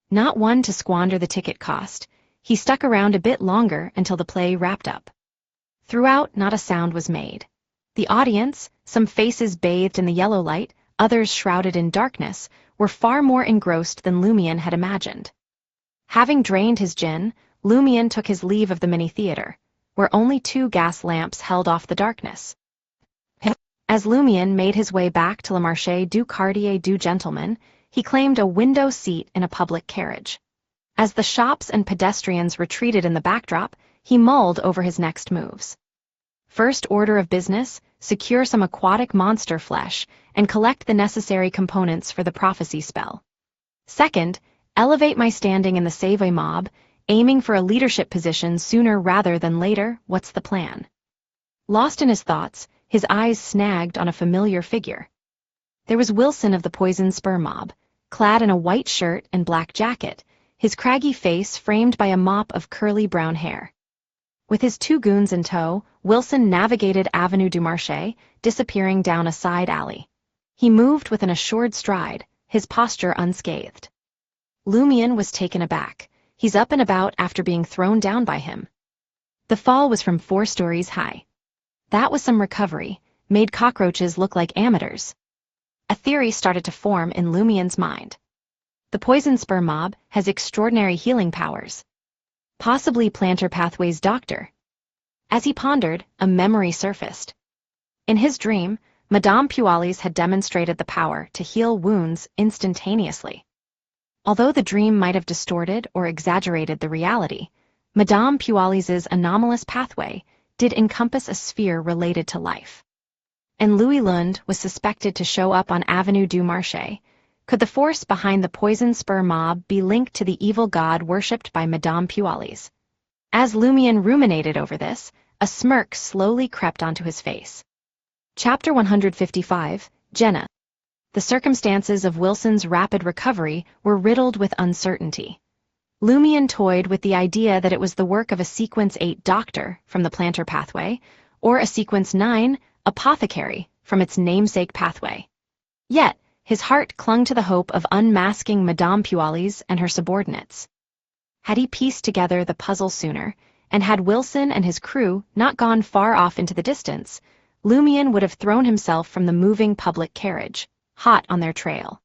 Not one to squander the ticket cost, he stuck around a bit longer until the play wrapped up. Throughout, not a sound was made. The audience, some faces bathed in the yellow light, others shrouded in darkness, were far more engrossed than Lumion had imagined. Having drained his gin, Lumion took his leave of the mini theater, where only 2 gas lamps held off the darkness. As Lumion made his way back to Le Marché du Quartier du Gentleman, he claimed a window seat in a public carriage. As the shops and pedestrians retreated in the backdrop, he mulled over his next moves. First order of business, secure some aquatic monster flesh, and collect the necessary components for the prophecy spell. Second, elevate my standing in the Savoy mob, aiming for a leadership position sooner rather than later. What's the plan? Lost in his thoughts, his eyes snagged on a familiar figure. There was Wilson of the Poison Spur mob, clad in a white shirt and black jacket, his craggy face framed by a mop of curly brown hair. With his 2 goons in tow, Wilson navigated Avenue du Marché, disappearing down a side alley. He moved with an assured stride, his posture unscathed. Lumion was taken aback. He's up and about after being thrown down by him. The fall was from 4 stories high. That was some recovery, made cockroaches look like amateurs. A theory started to form in Lumion's mind. The Poison Spur mob has extraordinary healing powers. Possibly Plantar Pathway's doctor. As he pondered, a memory surfaced. In his dream, Madame Pualis had demonstrated the power to heal wounds instantaneously. Although the dream might have distorted or exaggerated the reality, Madame Pualis's anomalous pathway, did encompass a sphere related to life. And Louis Lund was suspected to show up on Avenue du Marché. Could the force behind the poison spur mob be linked to the evil god worshipped by Madame Pualis? As Lumion ruminated over this, a smirk slowly crept onto his face. Chapter 155, Jenna. The circumstances of Wilson's rapid recovery were riddled with uncertainty. Lumion toyed with the idea that it was the work of a Sequence 8 doctor from the plantar pathway, or a Sequence 9 apothecary from its namesake pathway. Yet, his heart clung to the hope of unmasking Madame Pualis and her subordinates. Had he pieced together the puzzle sooner, and had Wilson and his crew not gone far off into the distance, Lumion would have thrown himself from the moving public carriage, hot on their trail.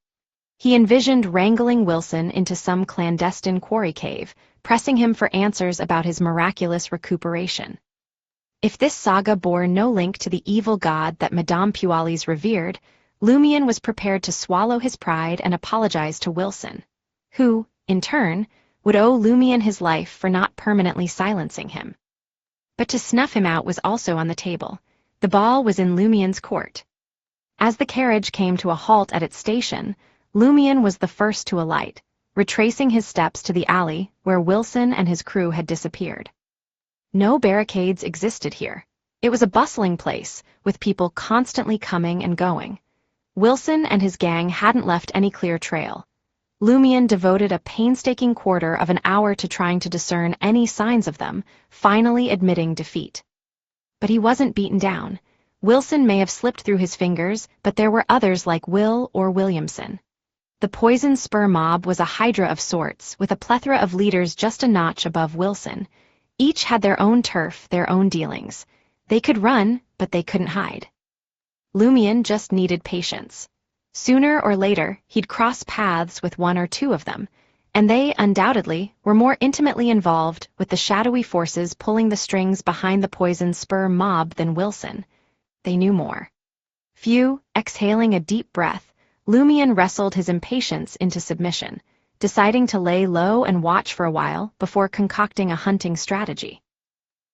He envisioned wrangling Wilson into some clandestine quarry cave, pressing him for answers about his miraculous recuperation. If this saga bore no link to the evil god that Madame Pualis revered, Lumion was prepared to swallow his pride and apologize to Wilson, who, in turn, would owe Lumion his life for not permanently silencing him. But to snuff him out was also on the table. The ball was in Lumion's court. As the carriage came to a halt at its station, Lumion was the first to alight, retracing his steps to the alley where Wilson and his crew had disappeared. No barricades existed here. It was a bustling place, with people constantly coming and going. Wilson and his gang hadn't left any clear trail. Lumion devoted a painstaking quarter of an hour to trying to discern any signs of them, finally admitting defeat. But he wasn't beaten down. Wilson may have slipped through his fingers, but there were others like Will or Williamson. The poison spur mob was a hydra of sorts, with a plethora of leaders just a notch above Wilson. Each had their own turf, their own dealings. They could run, but they couldn't hide. Lumion just needed patience. Sooner or later, he'd cross paths with one or two of them, and they, undoubtedly, were more intimately involved with the shadowy forces pulling the strings behind the poison spur mob than Wilson. They knew more. Exhaling a deep breath, Lumion wrestled his impatience into submission, deciding to lay low and watch for a while before concocting a hunting strategy.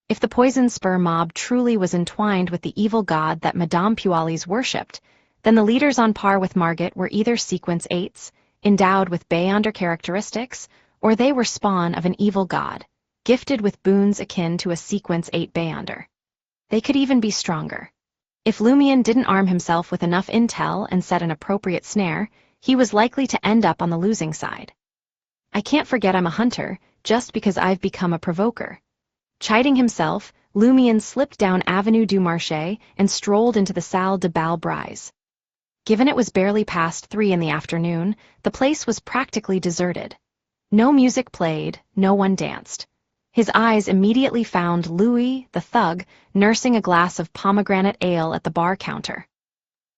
If the poison spur mob truly was entwined with the evil god that Madame Pualis worshipped, then the leaders on par with Margit were either Sequence 8s, endowed with Beyonder characteristics, or they were spawn of an evil god, gifted with boons akin to a Sequence 8 Beyonder. They could even be stronger. If Lumion didn't arm himself with enough intel and set an appropriate snare, he was likely to end up on the losing side. I can't forget I'm a hunter, just because I've become a provoker. Chiding himself, Lumion slipped down Avenue du Marché and strolled into the Salle de Bal Brise. Given it was barely past 3 in the afternoon, the place was practically deserted. No music played, no one danced. His eyes immediately found Louis, the thug, nursing a glass of pomegranate ale at the bar counter.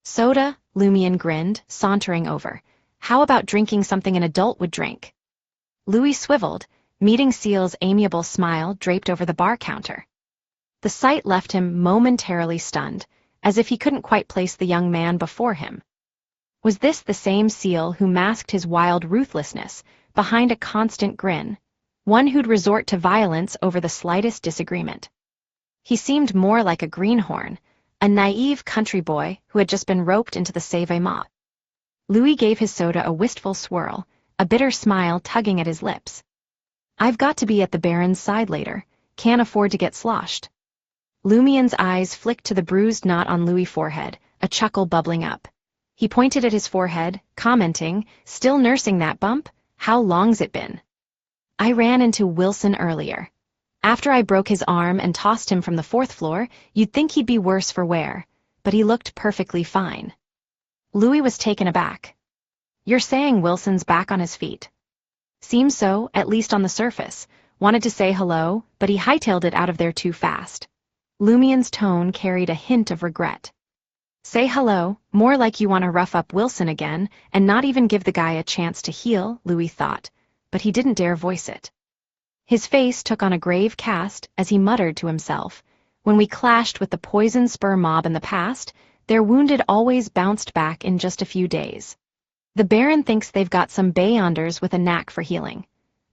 Soda, Lumion grinned, sauntering over. How about drinking something an adult would drink? Louis swiveled, meeting Ciel's amiable smile draped over the bar counter. The sight left him momentarily stunned, as if he couldn't quite place the young man before him. Was this the same Ciel who masked his wild ruthlessness behind a constant grin, one who'd resort to violence over the slightest disagreement? He seemed more like a greenhorn, a naive country boy who had just been roped into the Save-A-Ma. Louis gave his soda a wistful swirl, a bitter smile tugging at his lips. I've got to be at the Baron's side later, can't afford to get sloshed. Lumion's eyes flicked to the bruised knot on Louis' forehead, a chuckle bubbling up. He pointed at his forehead, commenting, "Still nursing that bump? How long's it been?" "I ran into Wilson earlier. After I broke his arm and tossed him from the 4th floor, you'd think he'd be worse for wear, but he looked perfectly fine." Louis was taken aback. "You're saying Wilson's back on his feet?" "Seems so, at least on the surface. Wanted to say hello, but he hightailed it out of there too fast." Lumion's tone carried a hint of regret. "Say hello, more like you want to rough up Wilson again and not even give the guy a chance to heal," Louis thought, but he didn't dare voice it. His face took on a grave cast as he muttered to himself, "When we clashed with the poison spur mob in the past, their wounded always bounced back in just a few days. The Baron thinks they've got some Beyonders with a knack for healing.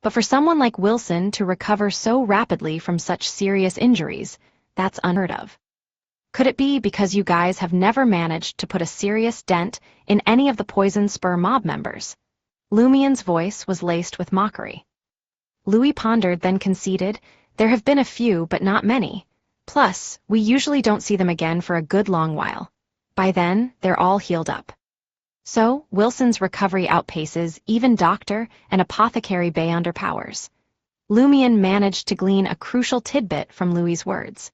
But for someone like Wilson to recover so rapidly from such serious injuries, That's unheard of. Could it be because you guys have never managed to put a serious dent in any of the Poison Spur mob members? Lumien's voice was laced with mockery. Louis pondered, then conceded, there have been a few, but not many. Plus, we usually don't see them again for a good long while. By then, they're all healed up. So, Wilson's recovery outpaces even Doctor and Apothecary Beyonder powers. Lumien managed to glean a crucial tidbit from Louis's words.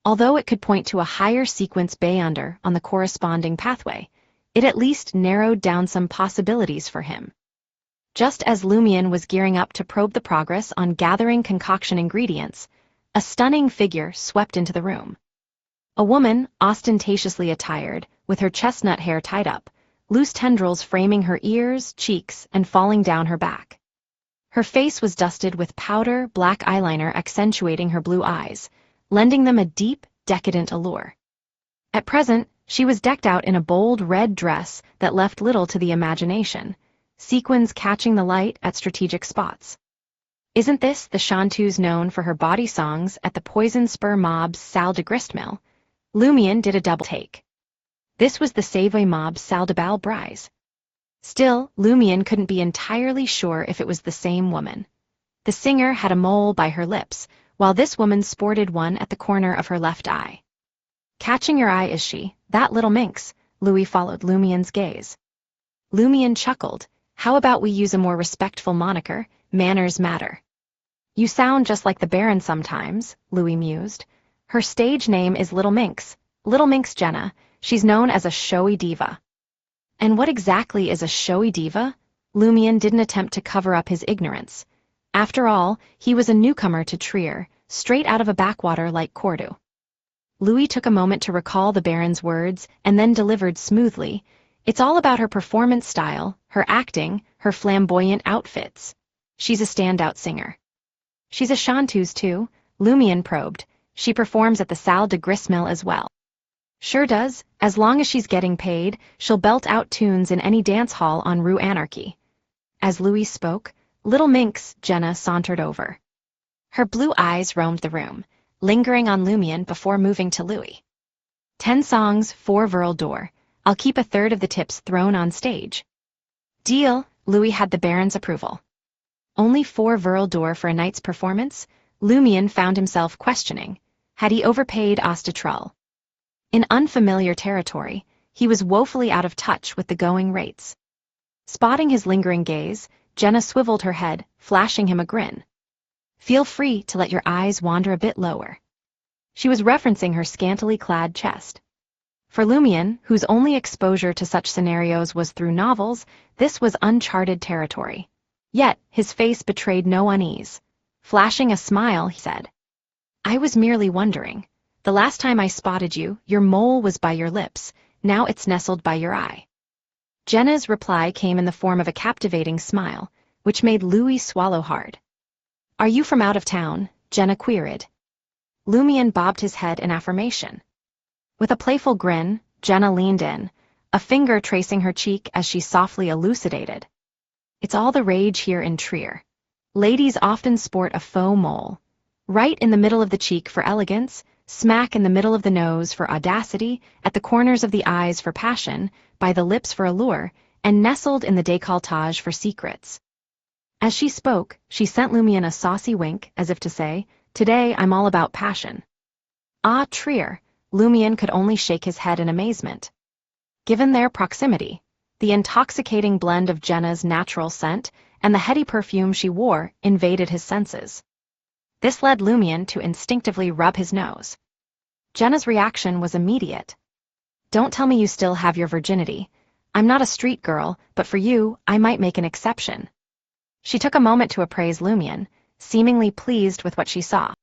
Although it could point to a higher sequence Beyonder on the corresponding pathway, it at least narrowed down some possibilities for him. Just as Lumien was gearing up to probe the progress on gathering concoction ingredients, a stunning figure swept into the room. A woman, ostentatiously attired, with her chestnut hair tied up, loose tendrils framing her ears, cheeks, and falling down her back. Her face was dusted with powder, black eyeliner accentuating her blue eyes, lending them a deep, decadent allure. At present, she was decked out in a bold red dress that left little to the imagination, sequins catching the light at strategic spots. Isn't this the chanteuse known for her bawdy songs at the Poison Spur mob's salle de gristmill? Lumien did a double take. This was the Savoy mob's salle de bal brise. Still, Lumien couldn't be entirely sure if it was the same woman. The singer had a mole by her lips, while this woman sported one at the corner of her left eye. Catching your eye, is she, that little minx? Louis followed Lumien's gaze. Lumien chuckled. How about we use a more respectful moniker? Manners matter. You sound just like the Baron sometimes, Louis mused. Her stage name is Little Minx Jenna. She's known as a showy diva. And what exactly is a showy diva? Lumien didn't attempt to cover up his ignorance. After all, he was a newcomer to Trier, straight out of a backwater like Cordoue. Louis took a moment to recall the Baron's words and then delivered smoothly. It's all about her performance style, her acting, her flamboyant outfits. She's a standout singer. She's a chanteuse too, Lumien probed. She performs at the salle de gristmill as well. Sure does. As long as she's getting paid, she'll belt out tunes in any dance hall on Rue Anarchy. As Louis spoke, Little Minx Jenna sauntered over. Her blue eyes roamed the room, lingering on Lumien before moving to Louis. 10 songs, 4 Verle d'Or. I'll keep a third of the tips thrown on stage. Deal, Louis had the Baron's approval. Only 4 Verle d'Or for a night's performance? Lumien found himself questioning. Had he overpaid Ostatrull? In unfamiliar territory, he was woefully out of touch with the going rates. Spotting his lingering gaze, Jenna swiveled her head, flashing him a grin. Feel free to let your eyes wander a bit lower. She was referencing her scantily clad chest. For Lumien, whose only exposure to such scenarios was through novels, this was uncharted territory. Yet, his face betrayed no unease. Flashing a smile, he said, I was merely wondering. The last time I spotted you, your mole was by your lips, now it's nestled by your eye. Jenna's reply came in the form of a captivating smile, which made Louis swallow hard. Are you from out of town? Jenna queried. Lumien bobbed his head in affirmation. With a playful grin, Jenna leaned in, a finger tracing her cheek as she softly elucidated. It's all the rage here in Trier. Ladies often sport a faux mole. Right in the middle of the cheek for elegance, smack in the middle of the nose for audacity, at the corners of the eyes for passion, by the lips for allure, and nestled in the décolletage for secrets. As she spoke, she sent Lumien a saucy wink, as if to say, Today I'm all about passion. Ah, Trier! Lumien could only shake his head in amazement. Given their proximity, the intoxicating blend of Jenna's natural scent and the heady perfume she wore invaded his senses. This led Lumien to instinctively rub his nose. Jenna's reaction was immediate. Don't tell me you still have your virginity. I'm not a street girl, but for you, I might make an exception. She took a moment to appraise Lumien, seemingly pleased with what she saw.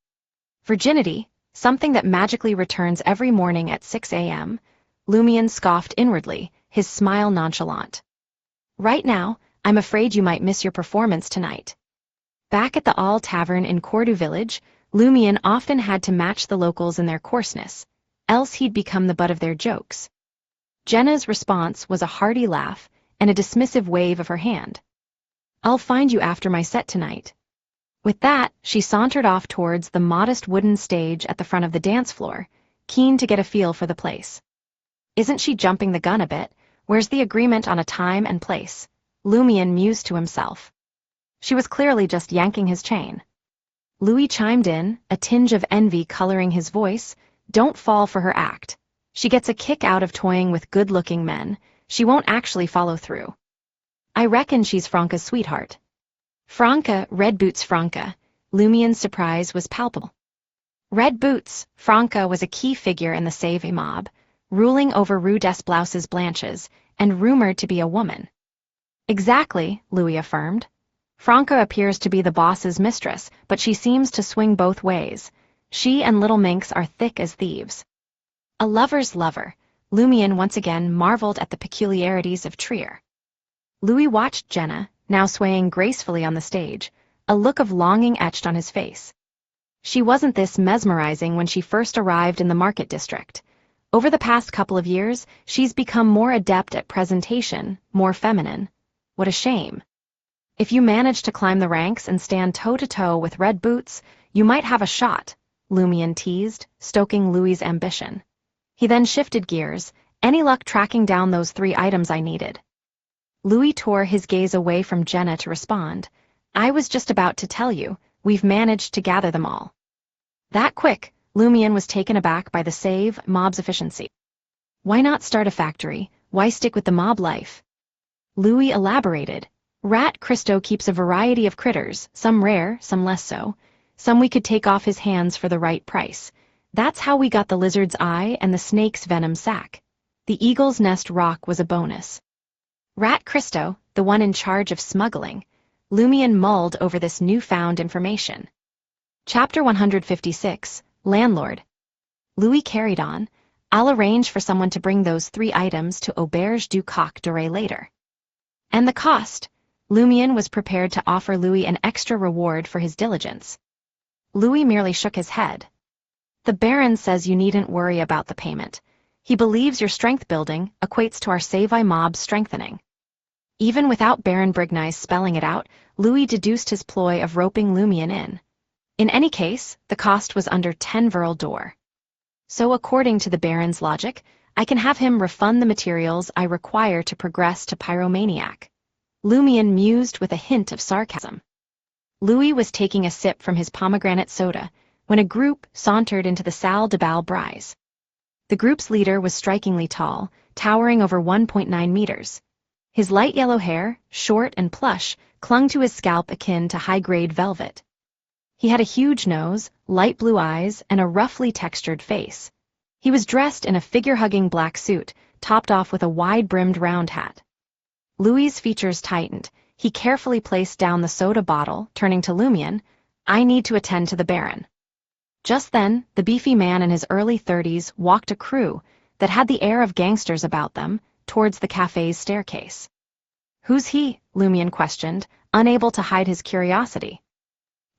Virginity, something that magically returns every morning at 6 a.m., Lumien scoffed inwardly, his smile nonchalant. Right now, I'm afraid you might miss your performance tonight. Back at the All Tavern in Cordoue Village, Lumien often had to match the locals in their coarseness, else he'd become the butt of their jokes. Jenna's response was a hearty laugh and a dismissive wave of her hand. I'll find you after my set tonight. With that, she sauntered off towards the modest wooden stage at the front of the dance floor, keen to get a feel for the place. Isn't she jumping the gun a bit? Where's the agreement on a time and place? Lumion mused to himself. She was clearly just yanking his chain. Louis chimed in, a tinge of envy coloring his voice. Don't fall for her act. She gets a kick out of toying with good-looking men. She won't actually follow through. I reckon she's Franca's sweetheart. Franca, Red Boots Franca. Lumion's surprise was palpable. Red Boots, Franca was a key figure in the Save mob, ruling over Rue des Blouses Blanches, and rumored to be a woman. Exactly, Louis affirmed. Franca appears to be the boss's mistress, but she seems to swing both ways. She and Little Minx are thick as thieves. A lover's lover. Lumion once again marveled at the peculiarities of Trier. Louis watched Jenna, now swaying gracefully on the stage, a look of longing etched on his face. She wasn't this mesmerizing when she first arrived in the market district. Over the past couple of years, she's become more adept at presentation, more feminine. What a shame. If you manage to climb the ranks and stand toe-to-toe with Red Boots, you might have a shot, Lumion teased, stoking Louis's ambition. He then shifted gears. Any luck tracking down those 3 items I needed? Louis tore his gaze away from Jenna to respond. I was just about to tell you, we've managed to gather them all. That quick, Lumion was taken aback by the Save mob's efficiency. Why not start a factory? Why stick with the mob life? Louis elaborated. Rat Christo keeps a variety of critters, some rare, some less so. Some we could take off his hands for the right price. That's how we got the lizard's eye and the snake's venom sac. The eagle's nest rock was a bonus. Rat Christo, the one in charge of smuggling. Lumion mulled over this newfound information. Chapter 156, Landlord. Louis carried on. I'll arrange for someone to bring those 3 items to Auberge du Coq d'Oreille later. And the cost? Lumion was prepared to offer Louis an extra reward for his diligence. Louis merely shook his head. The Baron says you needn't worry about the payment. He believes your strength building equates to our Save mob strengthening. Even without Baron Brigny's spelling it out, Louis deduced his ploy of roping Lumion in. In any case, the cost was under 10 Verl d'Or. So according to the Baron's logic, I can have him refund the materials I require to progress to Pyromaniac. Lumion mused with a hint of sarcasm. Louis was taking a sip from his pomegranate soda when a group sauntered into the Salle de Bal Brise. The group's leader was strikingly tall, towering over 1.9 meters. His light yellow hair, short and plush, clung to his scalp akin to high-grade velvet. He had a huge nose, light blue eyes, and a roughly textured face. He was dressed in a figure-hugging black suit, topped off with a wide-brimmed round hat. Louis's features tightened. He carefully placed down the soda bottle, turning to Lumion. I need to attend to the Baron. Just then, the beefy man in his early 30s walked a crew that had the air of gangsters about them towards the cafe's staircase. Who's he? Lumion questioned, unable to hide his curiosity.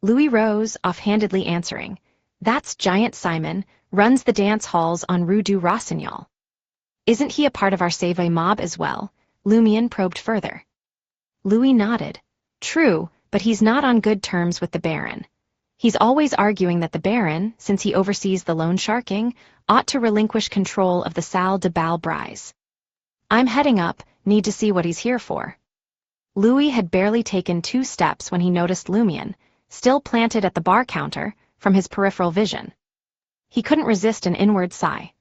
Louis rose, offhandedly answering. That's Giant Simon, runs the dance halls on Rue du Rossignol. Isn't he a part of our Save mob as well? Lumion probed further. Louis nodded. True, but he's not on good terms with the Baron. He's always arguing that the Baron, since he oversees the loan sharking, ought to relinquish control of the Salle de Bal Brise. I'm heading up, need to see what he's here for. Louis had barely taken 2 steps when he noticed Lumion, still planted at the bar counter, from his peripheral vision. He couldn't resist an inward sigh.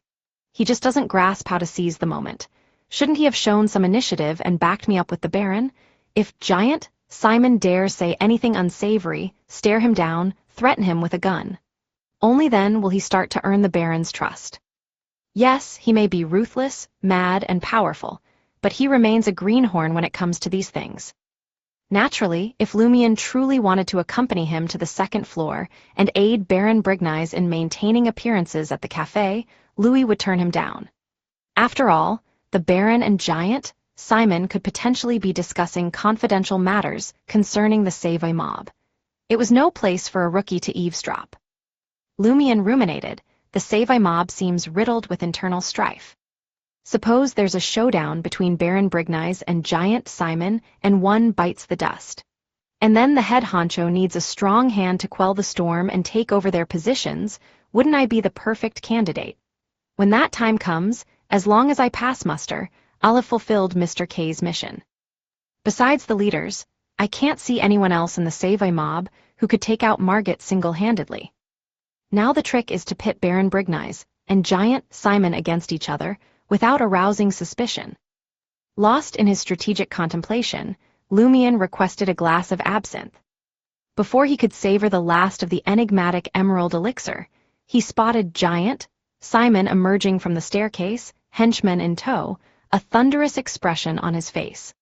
He just doesn't grasp how to seize the moment. Shouldn't he have shown some initiative and backed me up with the Baron? If Giant Simon dares say anything unsavory, stare him down, threaten him with a gun. Only then will he start to earn the Baron's trust. Yes, he may be ruthless, mad, and powerful, but he remains a greenhorn when it comes to these things. Naturally, if Lumion truly wanted to accompany him to the 2nd floor and aid Baron Brigny's in maintaining appearances at the cafe, Louis would turn him down. After all, the Baron and Giant Simon could potentially be discussing confidential matters concerning the Save mob. It was no place for a rookie to eavesdrop. Lumion ruminated. The Save mob seems riddled with internal strife. Suppose there's a showdown between Baron Brigny's and Giant Simon and one bites the dust. And then the head honcho needs a strong hand to quell the storm and take over their positions. Wouldn't I be the perfect candidate? When that time comes, as long as I pass muster, I'll have fulfilled Mr. K's mission. Besides the leaders, I can't see anyone else in the Save mob who could take out Margit single-handedly. Now the trick is to pit Baron Brignize and Giant Simon against each other without arousing suspicion. Lost in his strategic contemplation, Lumion requested a glass of absinthe. Before he could savor the last of the enigmatic emerald elixir, he spotted Giant Simon emerging from the staircase, henchmen in tow, a thunderous expression on his face.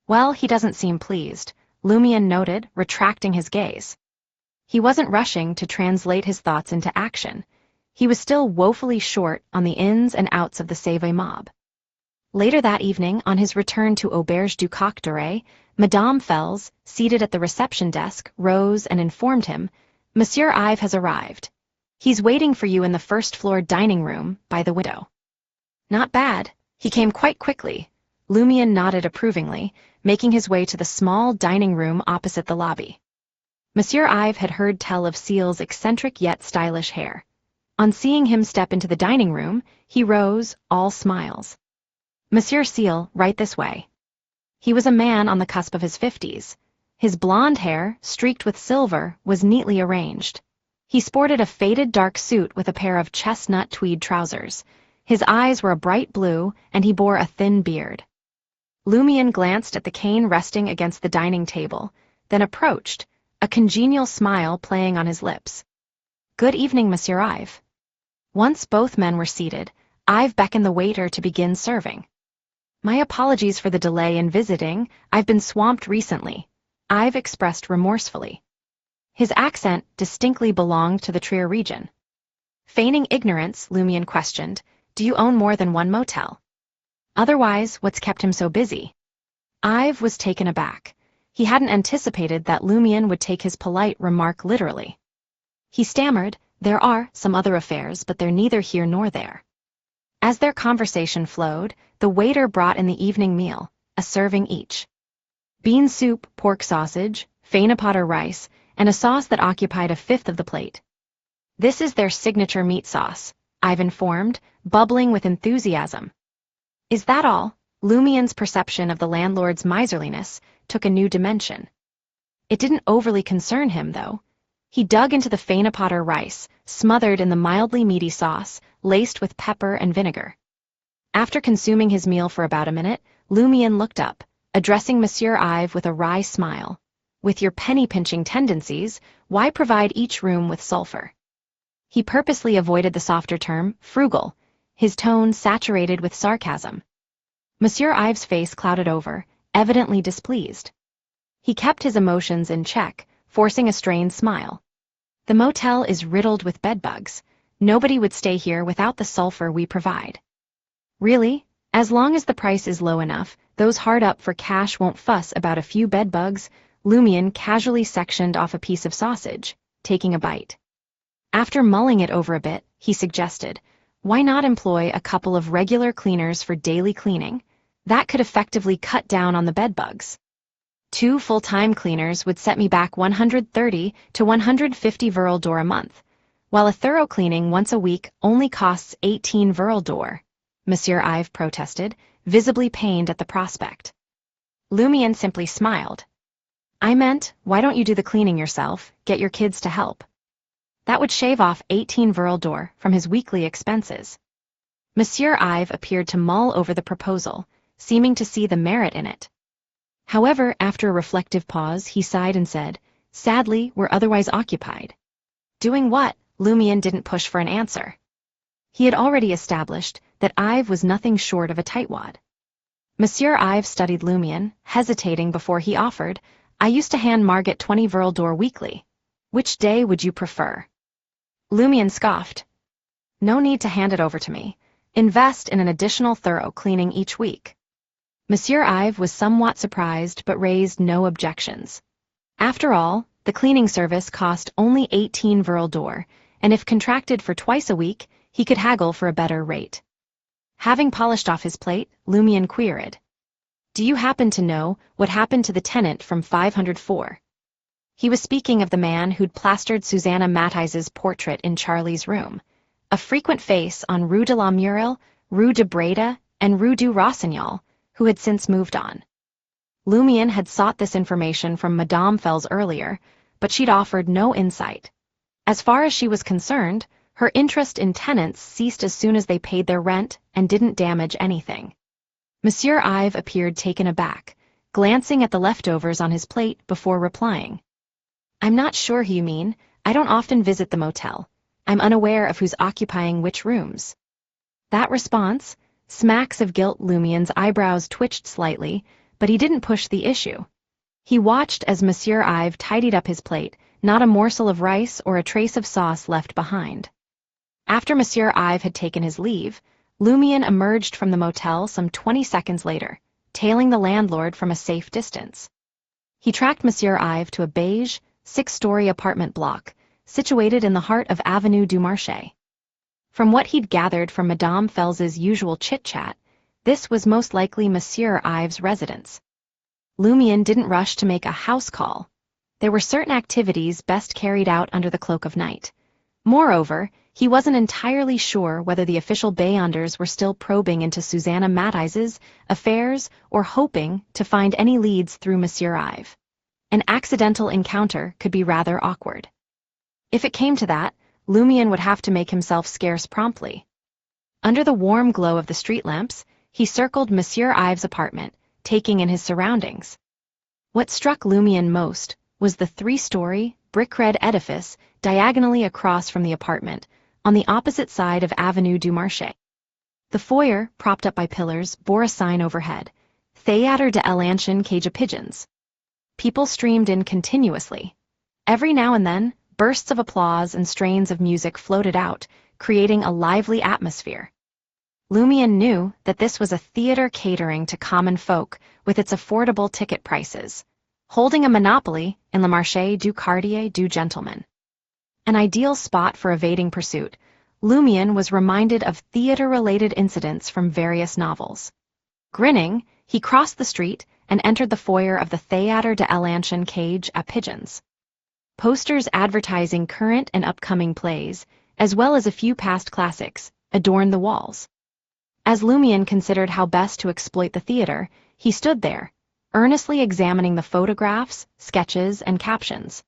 Well, he doesn't seem pleased, Lumion noted, retracting his gaze. He wasn't rushing to translate his thoughts into action. He was still woefully short on the ins and outs of the Save mob. Later that evening, on his return to Auberge du Coq d'Oreille, Madame Fels, seated at the reception desk, rose and informed him, "Monsieur Ives has arrived. He's waiting for you in the first-floor dining room, by the window." "Not bad. He came quite quickly." Lumion nodded approvingly, making his way to the small dining room opposite the lobby. Monsieur Ives had heard tell of Ciel's eccentric yet stylish hair. On seeing him step into the dining room, he rose, all smiles. "Monsieur Ciel, right this way." He was a man on the cusp of his 50s. His blonde hair, streaked with silver, was neatly arranged. He sported a faded dark suit with a pair of chestnut tweed trousers. His eyes were a bright blue, and he bore a thin beard. Lumion glanced at the cane resting against the dining table, then approached, a congenial smile playing on his lips. "Good evening, Monsieur Ives." Once both men were seated, Ives beckoned the waiter to begin serving. "My apologies for the delay in visiting. I've been swamped recently," Ives expressed remorsefully. His accent distinctly belonged to the Trier region. Feigning ignorance, Lumion questioned, "Do you own more than one motel? Otherwise, what's kept him so busy?" Ives was taken aback. He hadn't anticipated that Lumion would take his polite remark literally. He stammered, "There are some other affairs, but they're neither here nor there." As their conversation flowed, the waiter brought in the evening meal, a serving each. Bean soup, pork sausage, feinepotter rice, and a sauce that occupied a fifth of the plate. "This is their signature meat sauce," Ives informed, bubbling with enthusiasm. "Is that all?" Lumion's perception of the landlord's miserliness took a new dimension. It didn't overly concern him, though. He dug into the feinepotter rice, smothered in the mildly meaty sauce, laced with pepper and vinegar. After consuming his meal for about a minute, Lumion looked up, addressing Monsieur Ives with a wry smile. "With your penny-pinching tendencies, why provide each room with sulfur?" He purposely avoided the softer term, frugal, his tone saturated with sarcasm. Monsieur Ives' face clouded over, evidently displeased. He kept his emotions in check, forcing a strained smile. "The motel is riddled with bedbugs. Nobody would stay here without the sulfur we provide." "Really? As long as the price is low enough, those hard up for cash won't fuss about a few bedbugs." Lumion casually sectioned off a piece of sausage, taking a bite. After mulling it over a bit, he suggested, "Why not employ a couple of regular cleaners for daily cleaning? That could effectively cut down on the bedbugs. 2 full-time cleaners would set me back 130 to 150 Viril d'Or a month, while a thorough cleaning once a week only costs 18 Viril d'Or," Monsieur Ives protested, visibly pained at the prospect. Lumion simply smiled. "I meant, why don't you do the cleaning yourself, get your kids to help? That would shave off 18 Viril d'Or from his weekly expenses." Monsieur Ives appeared to mull over the proposal, seeming to see the merit in it. However, after a reflective pause, he sighed and said, "Sadly, we're otherwise occupied." "Doing what?" Lumion didn't push for an answer. He had already established that Ives was nothing short of a tightwad. Monsieur Ives studied Lumion, hesitating before he offered, "I used to hand Margit 20 Viril d'Or weekly. Which day would you prefer?" Lumion scoffed. "No need to hand it over to me. Invest in an additional thorough cleaning each week." Monsieur Ives was somewhat surprised but raised no objections. After all, the cleaning service cost only 18 Viril d'Or, and if contracted for twice a week, he could haggle for a better rate. Having polished off his plate, Lumion queried, "Do you happen to know what happened to the tenant from 504? He was speaking of the man who'd plastered Susanna Matthijs's portrait in Charlie's room, a frequent face on Rue de la Murille, Rue de Breda, and Rue du Rossignol, who had since moved on. Lumion had sought this information from Madame Fels earlier, but she'd offered no insight. As far as she was concerned, her interest in tenants ceased as soon as they paid their rent and didn't damage anything. Monsieur Ives appeared taken aback, glancing at the leftovers on his plate before replying. "I'm not sure who you mean. I don't often visit the motel. I'm unaware of who's occupying which rooms." That response, smacks of guilt. Lumion's eyebrows twitched slightly, but he didn't push the issue. He watched as Monsieur Ives tidied up his plate, not a morsel of rice or a trace of sauce left behind. After Monsieur Ives had taken his leave, Lumion emerged from the motel some 20 seconds later, tailing the landlord from a safe distance. He tracked Monsieur Ives to a beige, 6-story apartment block, situated in the heart of Avenue du Marché. From what he'd gathered from Madame Fels's usual chit-chat, this was most likely Monsieur Ives' residence. Lumion didn't rush to make a house call. There were certain activities best carried out under the cloak of night. Moreover, he wasn't entirely sure whether the official Beyonders were still probing into Susanna Matthijs's affairs or hoping to find any leads through Monsieur Ives. An accidental encounter could be rather awkward. If it came to that, Lumion would have to make himself scarce promptly. Under the warm glow of the street lamps, he circled Monsieur Ives' apartment, taking in his surroundings. What struck Lumion most was the 3-story, brick-red edifice diagonally across from the apartment, on the opposite side of Avenue du Marché. The foyer, propped up by pillars, bore a sign overhead, Théâtre de l'Ancienne Cage of Pigeons. People streamed in continuously. Every now and then, bursts of applause and strains of music floated out, creating a lively atmosphere. Lumion knew that this was a theater catering to common folk with its affordable ticket prices, holding a monopoly in Le Marché du Quartier du Gentleman. An ideal spot for evading pursuit, Lumion was reminded of theater-related incidents from various novels. Grinning, he crossed the street and entered the foyer of the Théâtre de l'Ancienne Cage à Pigeons. Posters advertising current and upcoming plays, as well as a few past classics, adorned the walls. As Lumion considered how best to exploit the theater, he stood there, earnestly examining the photographs, sketches, and captions.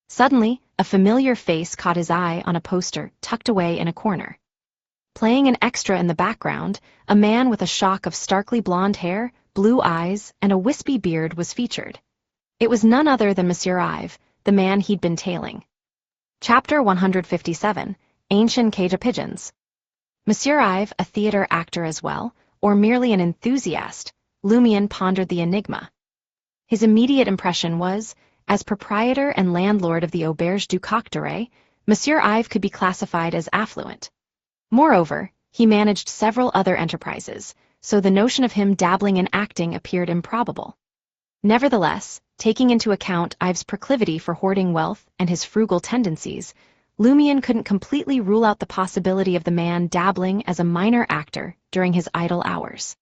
Suddenly, a familiar face caught his eye on a poster tucked away in a corner. Playing an extra in the background, a man with a shock of starkly blonde hair, blue eyes, and a wispy beard was featured. It was none other than Monsieur Ives, the man he'd been tailing. Chapter 157, Ancient Cage of Pigeons. Monsieur Ives, a theater actor as well, or merely an enthusiast, Lumion pondered the enigma. His immediate impression was, as proprietor and landlord of the Auberge du Coq d'Oreille, Monsieur Ives could be classified as affluent. Moreover, he managed several other enterprises, so the notion of him dabbling in acting appeared improbable. Nevertheless, taking into account Ives' proclivity for hoarding wealth and his frugal tendencies, Lumion couldn't completely rule out the possibility of the man dabbling as a minor actor during his idle hours.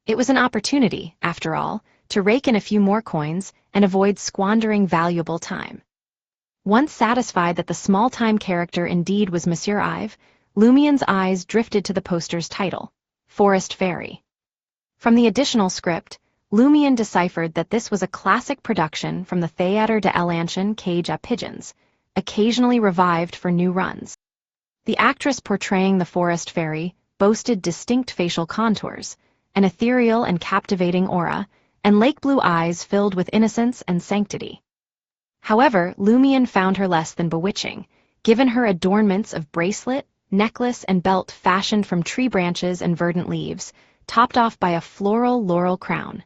It was an opportunity, after all, to rake in a few more coins and avoid squandering valuable time. Once satisfied that the small-time character indeed was Monsieur Ives, Lumion's eyes drifted to the poster's title, Forest Fairy. From the additional script, Lumion deciphered that this was a classic production from the Théâtre de l'Ancienne Cage à Pigeons, occasionally revived for new runs. The actress portraying the Forest Fairy boasted distinct facial contours, an ethereal and captivating aura, and lake-blue eyes filled with innocence and sanctity. However, Lumion found her less than bewitching, given her adornments of bracelet, necklace, and belt fashioned from tree branches and verdant leaves, topped off by a floral laurel crown.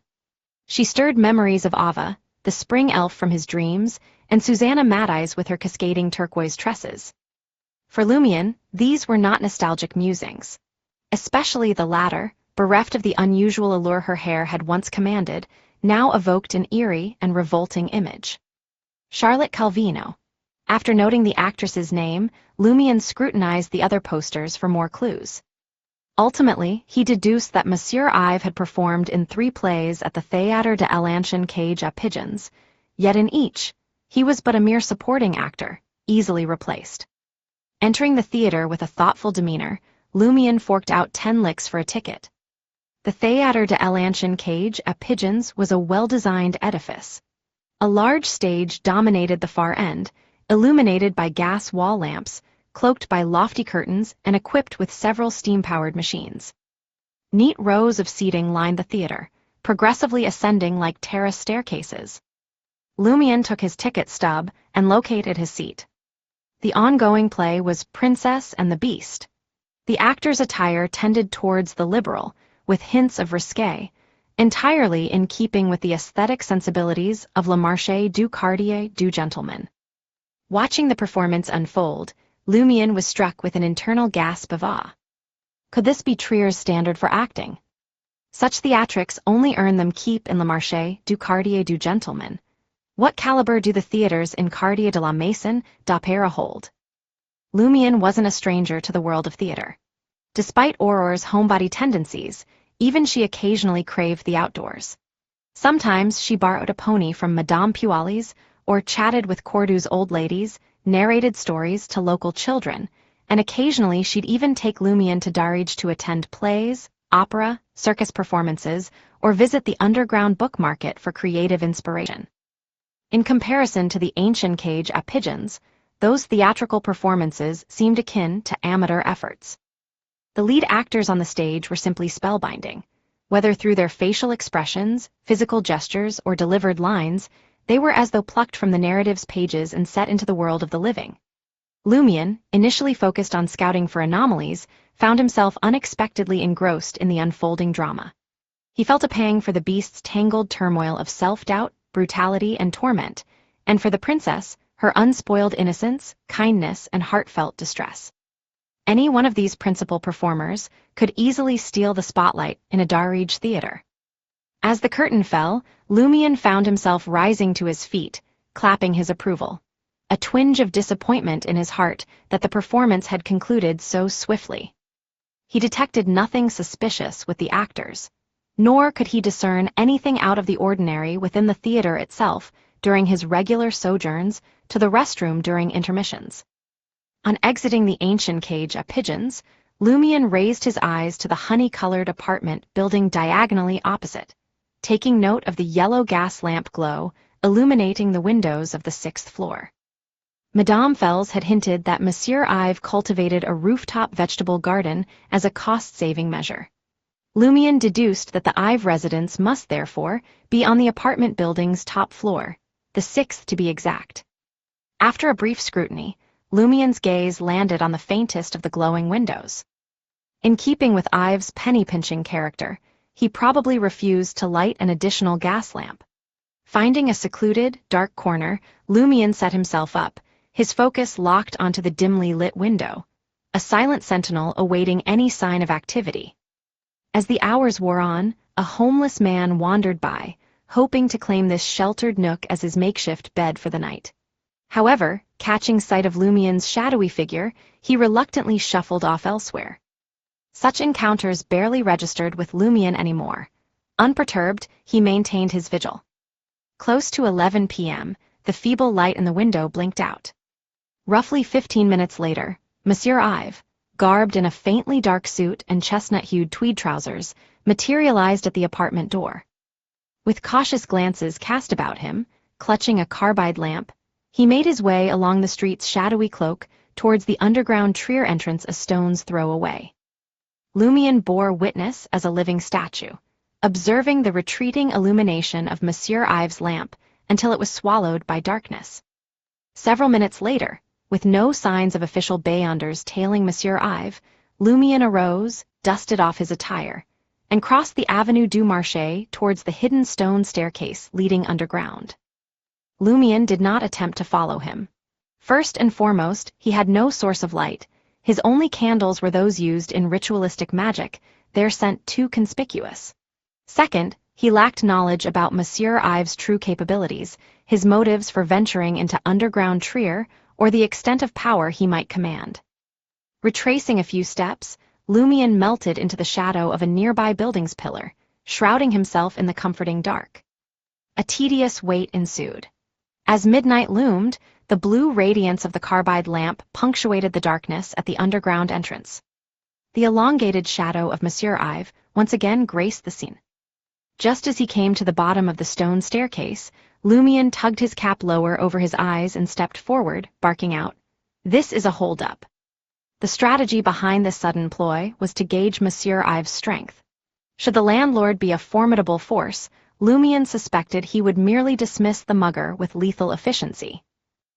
She stirred memories of Ava, the spring elf from his dreams, and Susanna Matthijs with her cascading turquoise tresses. For Lumion, these were not nostalgic musings. Especially the latter, bereft of the unusual allure her hair had once commanded, now evoked an eerie and revolting image. Charlotte Calvino. After noting the actress's name, Lumion scrutinized the other posters for more clues. Ultimately, he deduced that Monsieur Ives had performed in 3 plays at the Théâtre de l'Ancienne Cage à Pigeons, yet in each, He was but a mere supporting actor, easily replaced. Entering the theater with a thoughtful demeanor, Lumion forked out 10 licks for a ticket. The Théâtre de l'Ancienne cage at Pigeons was a well-designed edifice. A large stage dominated the far end, illuminated by gas wall lamps, cloaked by lofty curtains and equipped with several steam-powered machines. Neat rows of seating lined the theater, progressively ascending like terrace staircases. Lumion took his ticket stub and located his seat. The ongoing play was Princess and the Beast. The actor's attire tended towards the liberal, with hints of risque, entirely in keeping with the aesthetic sensibilities of Le Marché du Quartier du Gentleman. Watching the performance unfold, Lumion was struck with an internal gasp of awe. Could this be Trier's standard for acting? Such theatrics only earn them keep in Le Marché du Quartier du Gentleman. What caliber do the theaters in Quartier de la Maison d'Opéra hold? Lumion wasn't a stranger to the world of theater. Despite Auror's homebody tendencies, even she occasionally craved the outdoors. Sometimes she borrowed a pony from Madame Puali's or chatted with Cordoue old ladies, narrated stories to local children, and occasionally she'd even take Lumion to Darige to attend plays, opera, circus performances, or visit the underground book market for creative inspiration. In comparison to the Ancienne cage at Pigeons, those theatrical performances seemed akin to amateur efforts. The lead actors on the stage were simply spellbinding. Whether through their facial expressions, physical gestures, or delivered lines, they were as though plucked from the narrative's pages and set into the world of the living. Lumion, initially focused on scouting for anomalies, found himself unexpectedly engrossed in the unfolding drama. He felt a pang for the beast's tangled turmoil of self-doubt, brutality, and torment, and for the princess, her unspoiled innocence, kindness, and heartfelt distress. Any one of these principal performers could easily steal the spotlight in a Darige theater. As the curtain fell, Lumion found himself rising to his feet, clapping his approval. A twinge of disappointment in his heart that the performance had concluded so swiftly. He detected nothing suspicious with the actors, nor could he discern anything out of the ordinary within the theater itself during his regular sojourns to the restroom during intermissions. On exiting the Ancienne cage at Pigeons, Lumion raised his eyes to the honey-colored apartment building diagonally opposite, taking note of the yellow gas lamp glow illuminating the windows of the 6th floor. Madame Fels had hinted that Monsieur Ive cultivated a rooftop vegetable garden as a cost-saving measure. Lumion deduced that the Ive residence must therefore be on the apartment building's top floor, the 6th to be exact. After a brief scrutiny, Lumion's gaze landed on the faintest of the glowing windows. In keeping with Ive's penny-pinching character, he probably refused to light an additional gas lamp. Finding a secluded, dark corner, Lumion set himself up, his focus locked onto the dimly lit window, a silent sentinel awaiting any sign of activity. As the hours wore on, a homeless man wandered by, hoping to claim this sheltered nook as his makeshift bed for the night. However, catching sight of Lumion's shadowy figure, he reluctantly shuffled off elsewhere. Such encounters barely registered with Lumion anymore. Unperturbed, he maintained his vigil. Close to 11 p.m., the feeble light in the window blinked out. Roughly 15 minutes later, Monsieur Ive, garbed in a faintly dark suit and chestnut-hued tweed trousers, materialized at the apartment door. With cautious glances cast about him, clutching a carbide lamp, he made his way along the street's shadowy cloak towards the underground Trier entrance a stone's throw away. Lumion bore witness as a living statue, observing the retreating illumination of Monsieur Ive's lamp until it was swallowed by darkness. Several minutes later, with no signs of official bayonders tailing Monsieur Ive, Lumion arose, dusted off his attire, and crossed the Avenue du Marché towards the hidden stone staircase leading underground. Lumion did not attempt to follow him. First and foremost, he had no source of light. His only candles were those used in ritualistic magic, their scent too conspicuous. Second, he lacked knowledge about Monsieur Ive's true capabilities, his motives for venturing into underground Trier, or the extent of power he might command. Retracing a few steps, Lumion melted into the shadow of a nearby building's pillar, shrouding himself in the comforting dark. A tedious wait ensued. As midnight loomed, the blue radiance of the carbide lamp punctuated the darkness at the underground entrance. The elongated shadow of Monsieur Ive once again graced the scene. Just as he came to the bottom of the stone staircase, Lumion tugged his cap lower over his eyes and stepped forward, barking out, "This is a hold-up." The strategy behind this sudden ploy was to gauge Monsieur Ive's strength. Should the landlord be a formidable force, Lumion suspected he would merely dismiss the mugger with lethal efficiency.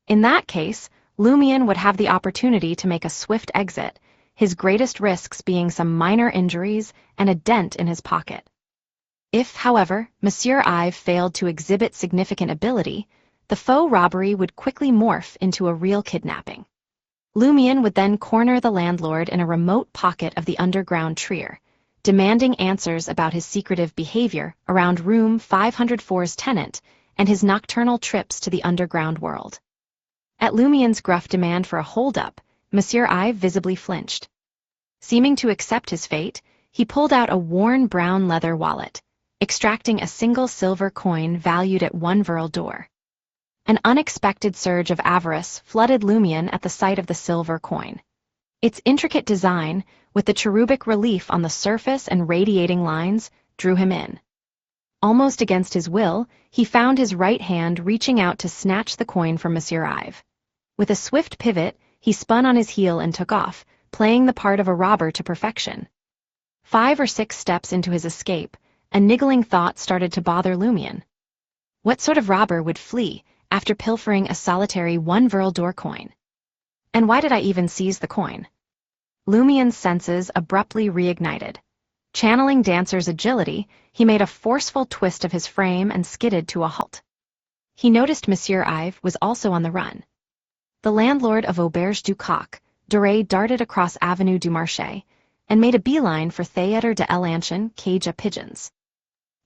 In that case, Lumion would have the opportunity to make a swift exit, his greatest risks being some minor injuries and a dent in his pocket. If, however, Monsieur Ive failed to exhibit significant ability, the faux robbery would quickly morph into a real kidnapping. Lumion would then corner the landlord in a remote pocket of the underground trier, demanding answers about his secretive behavior around room 504's tenant and his nocturnal trips to the underground world. At Lumion's gruff demand for a hold-up, Monsieur Ive visibly flinched. Seeming to accept his fate, he pulled out a worn brown leather wallet, extracting a single silver coin valued at 1 verl d'or. An unexpected surge of avarice flooded Lumion at the sight of the silver coin. Its intricate design, with the cherubic relief on the surface and radiating lines, drew him in. Almost against his will, he found his right hand reaching out to snatch the coin from Monsieur Ive. With a swift pivot, he spun on his heel and took off, playing the part of a robber to perfection. 5 or 6 steps into his escape, a niggling thought started to bother Lumion. What sort of robber would flee after pilfering a solitary 1 verl d'or coin? And why did I even seize the coin? Lumion's senses abruptly reignited. Channeling Dancer's agility, he made a forceful twist of his frame and skidded to a halt. He noticed Monsieur Ive was also on the run. The landlord of Auberge du Coq, Doré darted across Avenue du Marché and made a beeline for Theatre de l'Ancienne cage of Pigeons.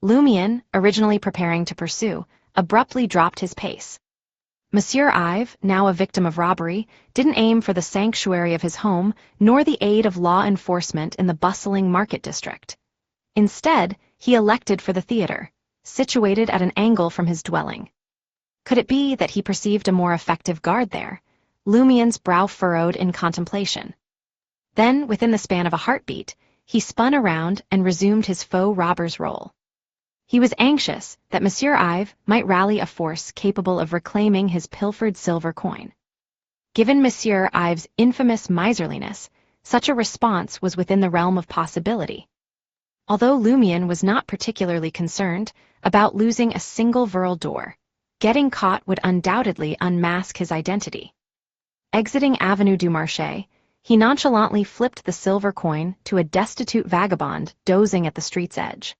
Lumion, originally preparing to pursue, abruptly dropped his pace. Monsieur Ive, now a victim of robbery, didn't aim for the sanctuary of his home, nor the aid of law enforcement in the bustling market district. Instead, he elected for the theater, situated at an angle from his dwelling. Could it be that he perceived a more effective guard there? Lumion's brow furrowed in contemplation. Then, within the span of a heartbeat, he spun around and resumed his faux robber's role. He was anxious that Monsieur Ive might rally a force capable of reclaiming his pilfered silver coin. Given Monsieur Ive's infamous miserliness, such a response was within the realm of possibility. Although Lumion was not particularly concerned about losing a single verl d'or, getting caught would undoubtedly unmask his identity. Exiting Avenue du Marché, he nonchalantly flipped the silver coin to a destitute vagabond dozing at the street's edge.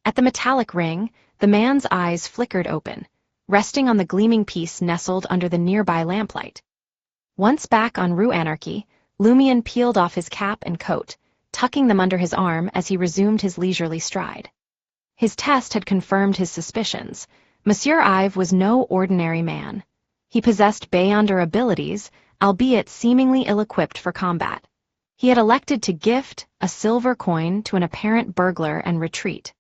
At the metallic ring, the man's eyes flickered open, resting on the gleaming piece nestled under the nearby lamplight. Once back on Rue Anarchy, Lumion peeled off his cap and coat, tucking them under his arm as he resumed his leisurely stride. His test had confirmed his suspicions. Monsieur Ive was no ordinary man. He possessed Beyonder abilities, albeit seemingly ill-equipped for combat. He had elected to gift a silver coin to an apparent burglar and retreat.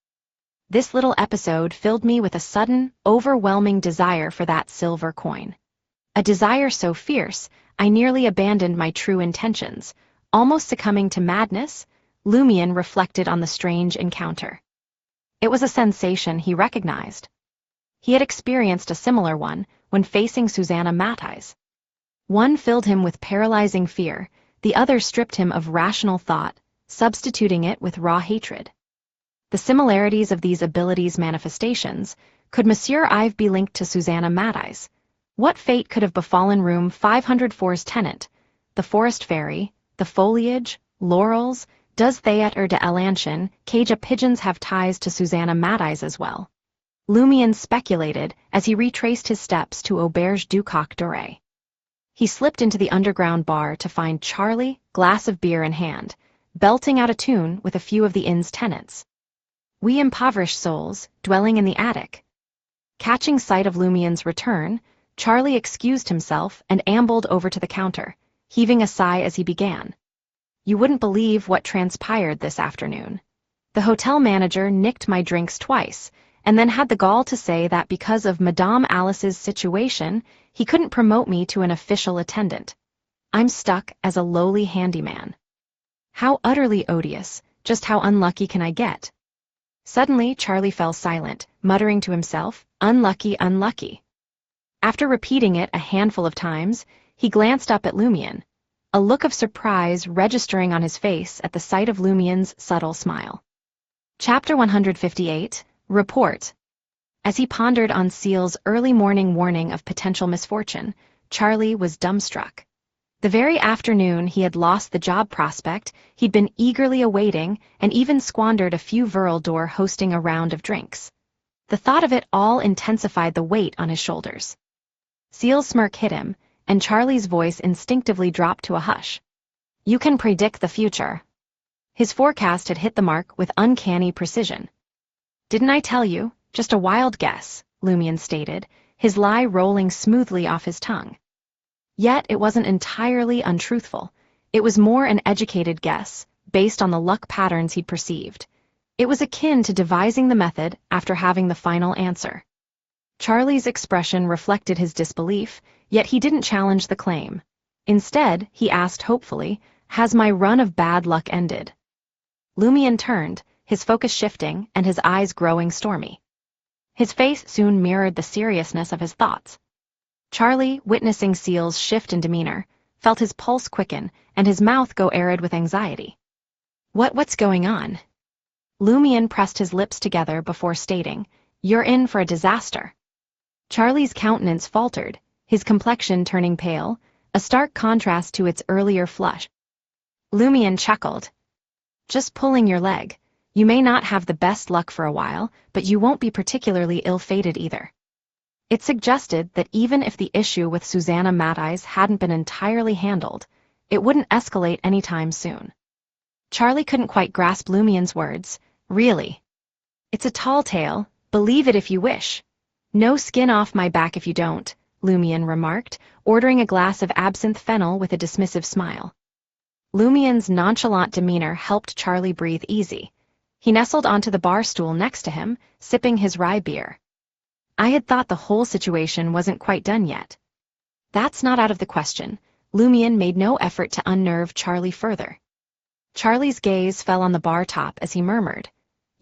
This little episode filled me with a sudden, overwhelming desire for that silver coin. A desire so fierce, I nearly abandoned my true intentions. Almost succumbing to madness, Lumion reflected on the strange encounter. It was a sensation he recognized. He had experienced a similar one when facing Susanna Matthijs. One filled him with paralyzing fear, the other stripped him of rational thought, substituting it with raw hatred. The similarities of these abilities' manifestations, could Monsieur Ive be linked to Susanna Matthijs? What fate could have befallen room 504's tenant? The forest fairy, the foliage, laurels, does Theatre de l'Ancienne cage of Pigeons have ties to Susanna Matthijs as well? Lumion speculated as he retraced his steps to Auberge du Coq Doré. He slipped into the underground bar to find Charlie, glass of beer in hand, belting out a tune with a few of the inn's tenants. We impoverished souls, dwelling in the attic. Catching sight of Lumion's return, Charlie excused himself and ambled over to the counter, heaving a sigh as he began. You wouldn't believe what transpired this afternoon. The hotel manager nicked my drinks twice, and then had the gall to say that because of Madame Alice's situation, he couldn't promote me to an official attendant. I'm stuck as a lowly handyman. How utterly odious, just how unlucky can I get? Suddenly, Charlie fell silent, muttering to himself, unlucky, unlucky. After repeating it a handful of times, he glanced up at Lumion, a look of surprise registering on his face at the sight of Lumion's subtle smile. Chapter 158, Report. As he pondered on Ciel's early morning warning of potential misfortune, Charlie was dumbstruck. The very afternoon he had lost the job prospect, he'd been eagerly awaiting and even squandered a few virile door hosting a round of drinks. The thought of it all intensified the weight on his shoulders. Ciel's smirk hit him, and Charlie's voice instinctively dropped to a hush. You can predict the future. His forecast had hit the mark with uncanny precision. Didn't I tell you? Just a wild guess, Lumion stated, his lie rolling smoothly off his tongue. Yet it wasn't entirely untruthful. It was more an educated guess, based on the luck patterns he'd perceived. It was akin to devising the method after having the final answer. Charlie's expression reflected his disbelief, yet he didn't challenge the claim. Instead, he asked hopefully, has my run of bad luck ended? Lumion turned, his focus shifting and his eyes growing stormy. His face soon mirrored the seriousness of his thoughts. Charlie, witnessing Ciel's shift in demeanor, felt his pulse quicken and his mouth go arid with anxiety. What's going on? Lumion pressed his lips together before stating, you're in for a disaster. Charlie's countenance faltered, his complexion turning pale, a stark contrast to its earlier flush. Lumion chuckled. Just pulling your leg. You may not have the best luck for a while, but you won't be particularly ill-fated either. It suggested that even if the issue with Susanna Matthijs hadn't been entirely handled, it wouldn't escalate anytime soon. Charlie couldn't quite grasp Lumion's words. Really? It's a tall tale, believe it if you wish. No skin off my back if you don't, Lumion remarked, ordering a glass of absinthe fennel with a dismissive smile. Lumion's nonchalant demeanor helped Charlie breathe easy. He nestled onto the bar stool next to him, sipping his rye beer. I had thought the whole situation wasn't quite done yet. That's not out of the question. Lumion made no effort to unnerve Charlie further. Charlie's gaze fell on the bar top as he murmured,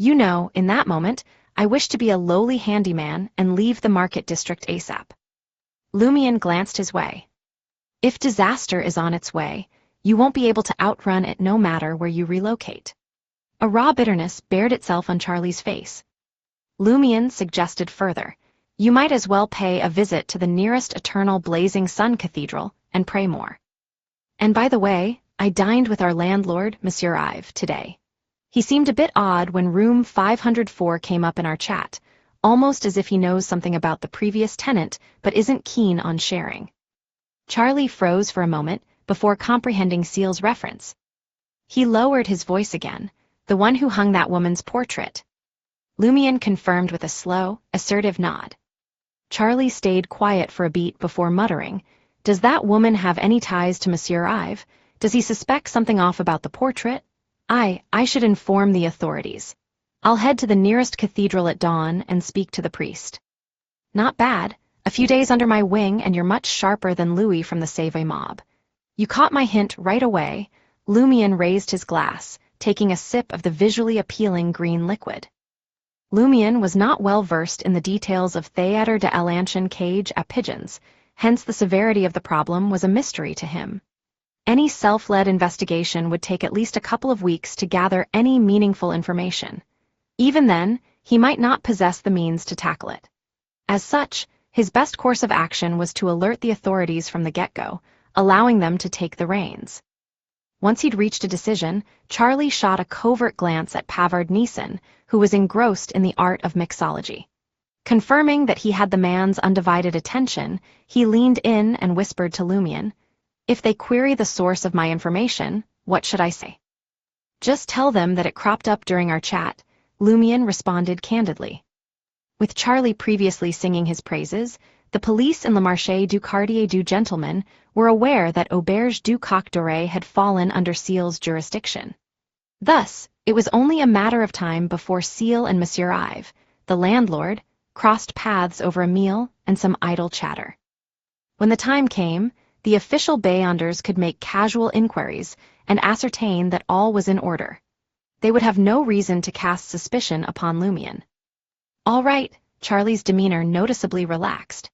you know, in that moment, I wish to be a lowly handyman and leave the market district ASAP. Lumion glanced his way. If disaster is on its way, you won't be able to outrun it no matter where you relocate. A raw bitterness bared itself on Charlie's face. Lumion suggested further, you might as well pay a visit to the nearest eternal blazing sun cathedral and pray more. And by the way, I dined with our landlord, Monsieur Ive, today. He seemed a bit odd when room 504 came up in our chat, almost as if he knows something about the previous tenant but isn't keen on sharing. Charlie froze for a moment before comprehending Ciel's reference. He lowered his voice again, the one who hung that woman's portrait. Lumion confirmed with a slow, assertive nod. Charlie stayed quiet for a beat before muttering, does that woman have any ties to Monsieur Ive? Does he suspect something off about the portrait? I should inform the authorities. I'll head to the nearest cathedral at dawn and speak to the priest. Not bad. A few days under my wing and you're much sharper than Louis from the Save mob. You caught my hint right away. Lumion raised his glass, taking a sip of the visually appealing green liquid. Lumion was not well versed in the details of Theater de l'Ancienne cage at Pigeons, hence the severity of the problem was a mystery to him. Any self-led investigation would take at least a couple of weeks to gather any meaningful information. Even then, he might not possess the means to tackle it. As such, his best course of action was to alert the authorities from the get-go, allowing them to take the reins. Once he'd reached a decision, Charlie shot a covert glance at Pavard Neeson, who was engrossed in the art of mixology. Confirming that he had the man's undivided attention, he leaned in and whispered to Lumion, if they query the source of my information, what should I say? Just tell them that it cropped up during our chat, Lumion responded candidly. With Charlie previously singing his praises, the police in Le Marché du Quartier du Gentleman were aware that Auberge du Coq Doré had fallen under Ciel's jurisdiction. Thus, it was only a matter of time before Ciel and Monsieur Ive, the landlord, crossed paths over a meal and some idle chatter. When the time came, the official Beyonders could make casual inquiries and ascertain that all was in order. They would have no reason to cast suspicion upon Lumion. All right, Charlie's demeanor noticeably relaxed.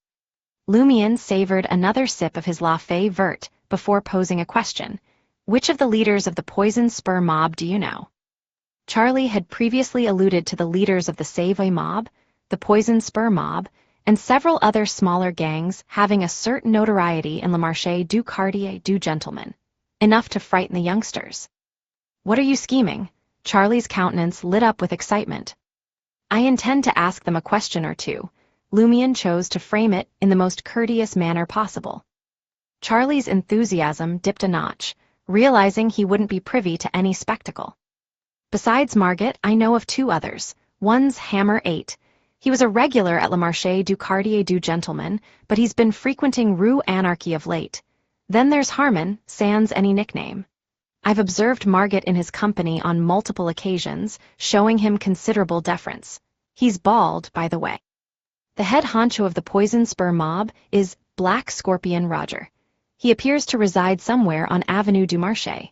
Lumion savored another sip of his La Fée Verte before posing a question. Which of the leaders of the Poison Spur mob do you know? Charlie had previously alluded to the leaders of the Savoy mob, the Poison Spur mob, and several other smaller gangs having a certain notoriety in Le Marché du Quartier du Gentleman, enough to frighten the youngsters. What are you scheming? Charlie's countenance lit up with excitement. I intend to ask them a question or two. Lumion chose to frame it in the most courteous manner possible. Charlie's enthusiasm dipped a notch, realizing he wouldn't be privy to any spectacle. Besides Margit, I know of two others. One's Hammer 8. He was a regular at Le Marché du Quartier du Gentleman, but he's been frequenting Rue Anarchy of late. Then there's Harmon, sans any nickname. I've observed Margit in his company on multiple occasions, showing him considerable deference. He's bald, by the way. The head honcho of the Poison Spur mob is Black Scorpion Roger. He appears to reside somewhere on Avenue du Marché.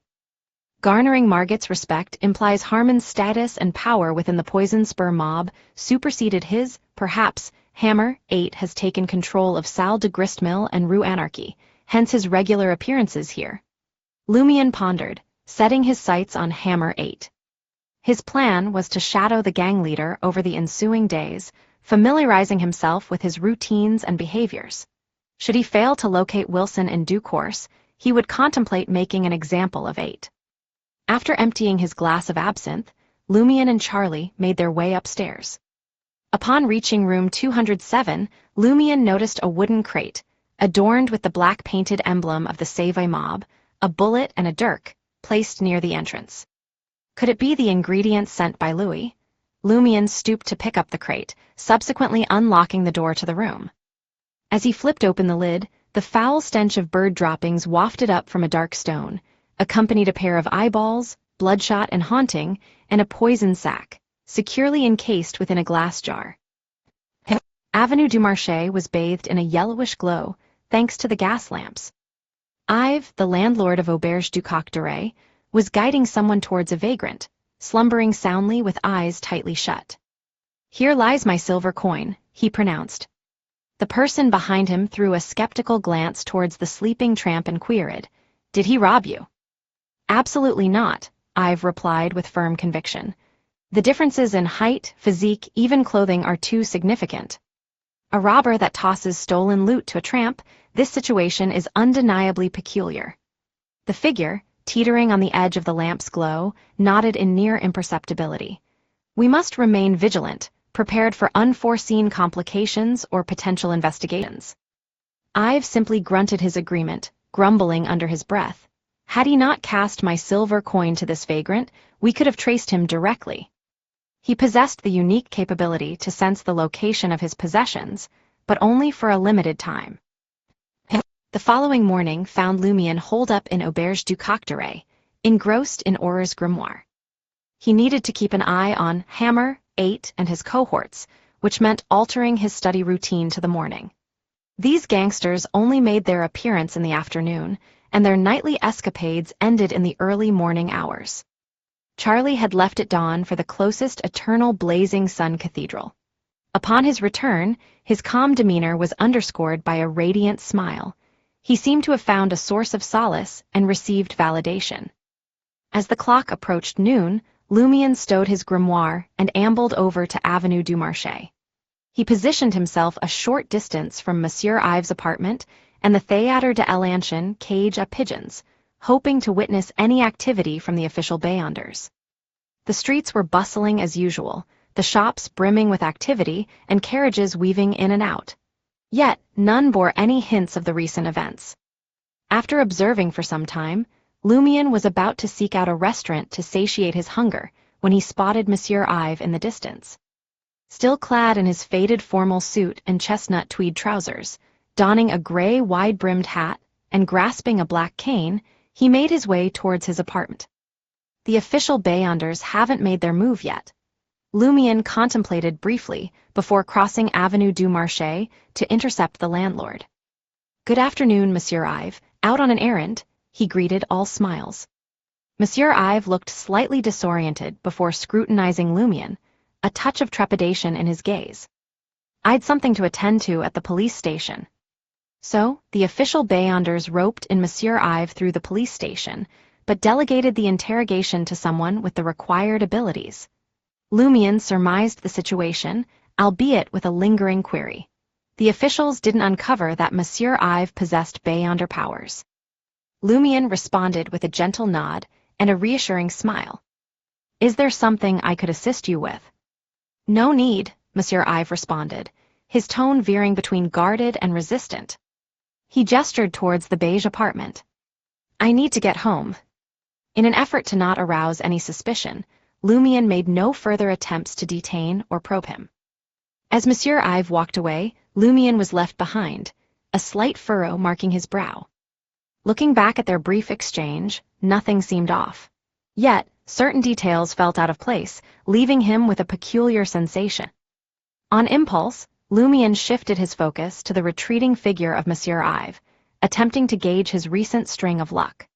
Garnering Margit's respect implies Harmon's status and power within the Poison Spur mob superseded his, perhaps. Hammer 8 has taken control of Salle de Gristmill and Rue Anarchy, hence his regular appearances here. Lumion pondered, setting his sights on Hammer 8. His plan was to shadow the gang leader over the ensuing days, familiarizing himself with his routines and behaviors. Should he fail to locate Wilson in due course, he would contemplate making an example of 8. After emptying his glass of absinthe, Lumion and Charlie made their way upstairs. Upon reaching room 207, Lumion noticed a wooden crate, adorned with the black-painted emblem of the Savoy mob, a bullet and a dirk, placed near the entrance. Could it be the ingredients sent by Louis? Lumion stooped to pick up the crate, subsequently unlocking the door to the room. As he flipped open the lid, the foul stench of bird droppings wafted up from a dark stone, accompanied a pair of eyeballs, bloodshot and haunting, and a poison sac, securely encased within a glass jar. Avenue du Marché was bathed in a yellowish glow, thanks to the gas lamps. Ives, the landlord of Auberge du Coq d'Oreille, was guiding someone towards a vagrant, slumbering soundly with eyes tightly shut. Here lies my silver coin, he pronounced. The person behind him threw a skeptical glance towards the sleeping tramp and queried, "Did he rob you?" "Absolutely not," Ives replied with firm conviction. "The differences in height, physique, even clothing are too significant. A robber that tosses stolen loot to a tramp, this situation is undeniably peculiar." The figure, teetering on the edge of the lamp's glow, nodded in near imperceptibility. "We must remain vigilant, prepared for unforeseen complications or potential investigations." Ives simply grunted his agreement, grumbling under his breath. Had he not cast my silver coin to this vagrant, we could have traced him directly. He possessed the unique capability to sense the location of his possessions, but only for a limited time. The following morning found Lumion holed up in Auberge du Coq d'Oreille, engrossed in Auror's grimoire. He needed to keep an eye on Hammer 8 and his cohorts, which meant altering his study routine to the morning. These gangsters only made their appearance in the afternoon, and their nightly escapades ended in the early morning hours. Charlie had left at dawn for the closest eternal blazing sun cathedral. Upon his return, his calm demeanor was underscored by a radiant smile. He seemed to have found a source of solace and received validation. As the clock approached noon, Lumion stowed his grimoire and ambled over to Avenue du Marché. He positioned himself a short distance from Monsieur Ives' apartment and the Théâtre de l'Ancienne cage à Pigeons, hoping to witness any activity from the official Beyonders. The streets were bustling as usual, the shops brimming with activity and carriages weaving in and out. Yet none bore any hints of the recent events. After observing for some time, Lumion was about to seek out a restaurant to satiate his hunger when he spotted Monsieur Ives in the distance. Still clad in his faded formal suit and chestnut tweed trousers, donning a gray wide-brimmed hat and grasping a black cane, he made his way towards his apartment. The official Beyonders haven't made their move yet. Lumion contemplated briefly before crossing Avenue du Marché to intercept the landlord. "Good afternoon, Monsieur Ive. Out on an errand?" he greeted, all smiles. Monsieur Ive looked slightly disoriented before scrutinizing Lumion, a touch of trepidation in his gaze. "I'd something to attend to at the police station." So, the official Beyonders roped in Monsieur Ive through the police station, but delegated the interrogation to someone with the required abilities. Lumion surmised the situation, albeit with a lingering query. The officials didn't uncover that Monsieur Ive possessed Beyonder powers. Lumion responded with a gentle nod and a reassuring smile. "Is there something I could assist you with?" "No need," Monsieur Ive responded, his tone veering between guarded and resistant. He gestured towards the beige apartment. "I need to get home." In an effort to not arouse any suspicion, Lumion made no further attempts to detain or probe him. As Monsieur Ive walked away, Lumion was left behind, a slight furrow marking his brow. Looking back at their brief exchange, nothing seemed off. Yet, certain details felt out of place, leaving him with a peculiar sensation. On impulse, Lumion shifted his focus to the retreating figure of Monsieur Ive, attempting to gauge his recent string of luck.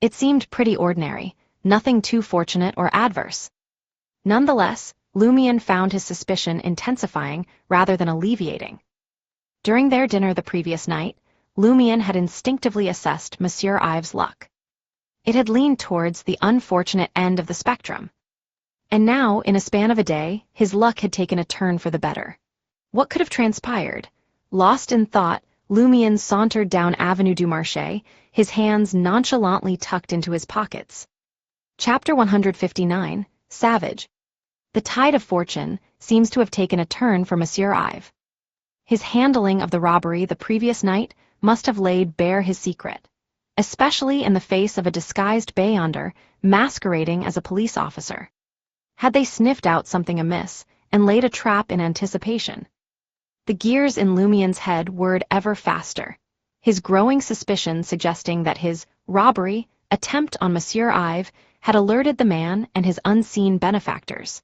It seemed pretty ordinary, nothing too fortunate or adverse. Nonetheless, Lumion found his suspicion intensifying rather than alleviating. During their dinner the previous night, Lumion had instinctively assessed Monsieur Ive's luck. It had leaned towards the unfortunate end of the spectrum. And now, in a span of a day, his luck had taken a turn for the better. What could have transpired? Lost in thought, Lumion sauntered down Avenue du Marché, his hands nonchalantly tucked into his pockets. Chapter 159, Savage. The tide of fortune seems to have taken a turn for Monsieur Ive. His handling of the robbery the previous night must have laid bare his secret, especially in the face of a disguised Beyonder masquerading as a police officer. Had they sniffed out something amiss and laid a trap in anticipation? The gears in Lumion's head whirred ever faster, his growing suspicion suggesting that his robbery attempt on Monsieur Ive had alerted the man and his unseen benefactors.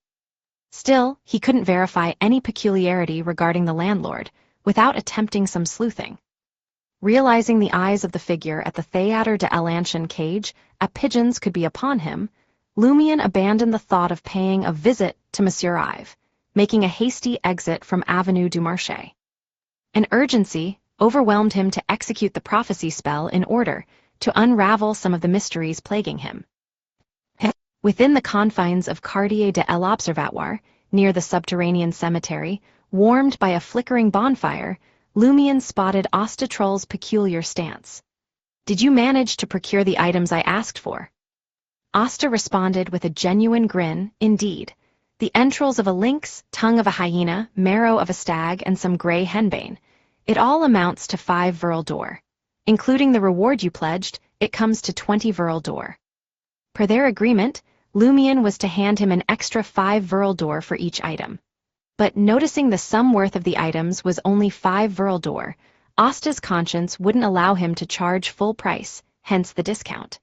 Still, he couldn't verify any peculiarity regarding the landlord without attempting some sleuthing. Realizing the eyes of the figure at the Théâtre de l'Ancienne cage at Pigeons could be upon him, Lumion abandoned the thought of paying a visit to Monsieur Ive, making a hasty exit from Avenue du Marché. An urgency overwhelmed him to execute the prophecy spell in order to unravel some of the mysteries plaguing him. Within the confines of Quartier de l'Observatoire, near the subterranean cemetery, warmed by a flickering bonfire, Lumion spotted Ostatroll's peculiar stance. "Did you manage to procure the items I asked for?" Asta responded with a genuine grin, indeed. The entrails of a lynx, tongue of a hyena, marrow of a stag, and some gray henbane. It all amounts to 5 Verle d'Or. Including the reward you pledged, it comes to 20 Verle d'Or. Per their agreement, Lumion was to hand him an extra 5 Verle d'Or for each item. But noticing the sum worth of the items was only 5 Verle d'Or, Asta's conscience wouldn't allow him to charge full price, hence the discount.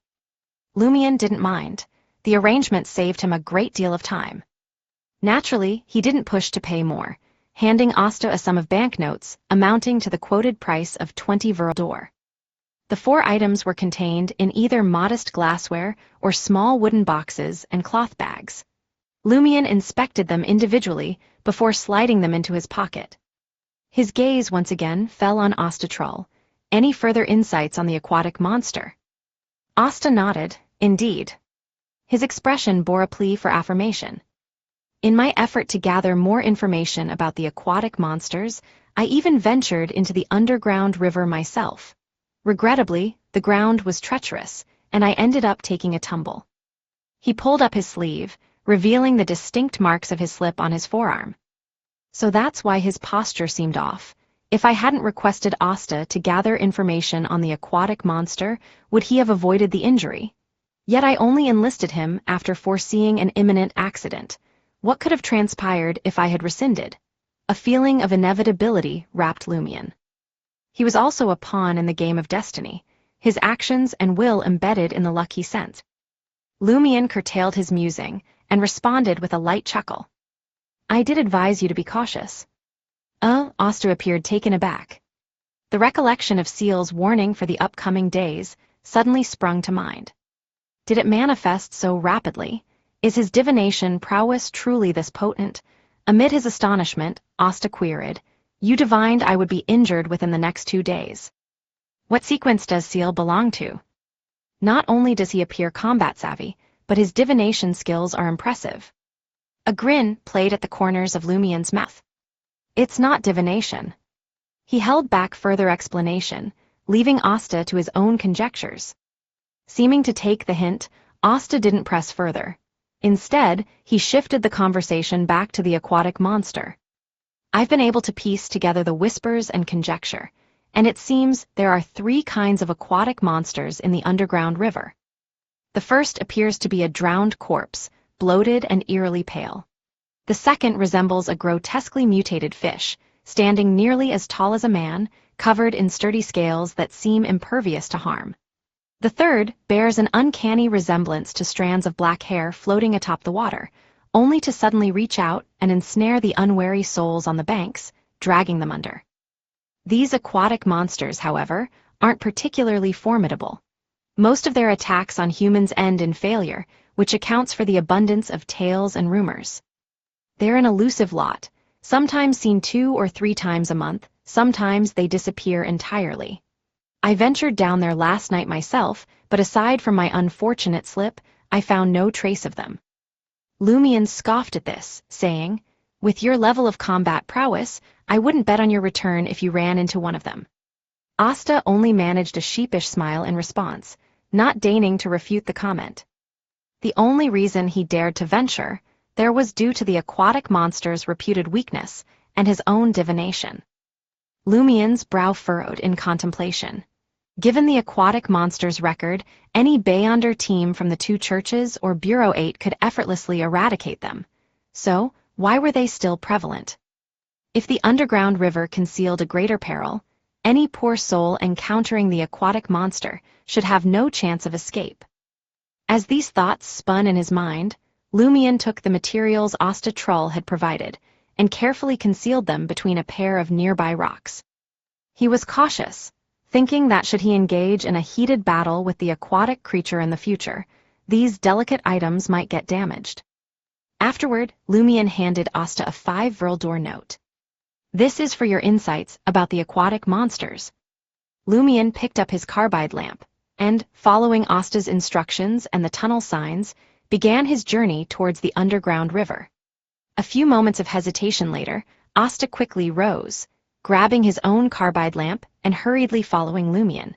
Lumion didn't mind. The arrangement saved him a great deal of time. Naturally, he didn't push to pay more, handing Asta a sum of banknotes amounting to the quoted price of 20 Verle d'Or. The 4 items were contained in either modest glassware or small wooden boxes and cloth bags. Lumion inspected them individually before sliding them into his pocket. His gaze once again fell on Ostatroll. Any further insights on the aquatic monster? Asta nodded, indeed. His expression bore a plea for affirmation. In my effort to gather more information about the aquatic monsters, I even ventured into the underground river myself. Regrettably, the ground was treacherous, and I ended up taking a tumble. He pulled up his sleeve, revealing the distinct marks of his slip on his forearm. So that's why his posture seemed off. If I hadn't requested Asta to gather information on the aquatic monster, would he have avoided the injury? Yet I only enlisted him after foreseeing an imminent accident. What could have transpired if I had rescinded? A feeling of inevitability wrapped Lumion. He was also a pawn in the game of destiny, his actions and will embedded in the luck he sent. Lumion curtailed his musing and responded with a light chuckle. I did advise you to be cautious. Asta appeared taken aback. The recollection of Ciel's warning for the upcoming days suddenly sprung to mind. Did it manifest so rapidly? Is his divination prowess truly this potent? Amid his astonishment, Asta queried, "You divined I would be injured within the next 2 days. What sequence does Ciel belong to? Not only does he appear combat savvy, but his divination skills are impressive." A grin played at the corners of Lumien's mouth. "It's not divination." He held back further explanation, leaving Asta to his own conjectures. Seeming to take the hint, Asta didn't press further. Instead, he shifted the conversation back to the aquatic monster. "I've been able to piece together the whispers and conjecture, and it seems there are 3 kinds of aquatic monsters in the underground river. The first appears to be a drowned corpse, bloated and eerily pale. The second resembles a grotesquely mutated fish, standing nearly as tall as a man, covered in sturdy scales that seem impervious to harm. The third bears an uncanny resemblance to strands of black hair floating atop the water, only to suddenly reach out and ensnare the unwary souls on the banks, dragging them under. These aquatic monsters, however, aren't particularly formidable. Most of their attacks on humans end in failure, which accounts for the abundance of tales and rumors. They're an elusive lot, sometimes seen 2 or 3 times a month, sometimes they disappear entirely. I ventured down there last night myself, but aside from my unfortunate slip, I found no trace of them." Lumien scoffed at this, saying, "With your level of combat prowess, I wouldn't bet on your return if you ran into one of them." Asta only managed a sheepish smile in response, not deigning to refute the comment. The only reason he dared to venture there was due to the aquatic monster's reputed weakness and his own divination. Lumien's brow furrowed in contemplation. Given the aquatic monster's record, any Beyonder team from the 2 churches or Bureau 8 could effortlessly eradicate them. So, why were they still prevalent? If the underground river concealed a greater peril, any poor soul encountering the aquatic monster should have no chance of escape. As these thoughts spun in his mind, Lumien took the materials Asta Trull had provided and carefully concealed them between a pair of nearby rocks. He was cautious, thinking that should he engage in a heated battle with the aquatic creature in the future, these delicate items might get damaged. Afterward, Lumien handed Asta a 5 Vrildor note. "This is for your insights about the aquatic monsters." Lumien picked up his carbide lamp, and, following Asta's instructions and the tunnel signs, began his journey towards the underground river. A few moments of hesitation later, Asta quickly rose, grabbing his own carbide lamp and hurriedly following Lumien.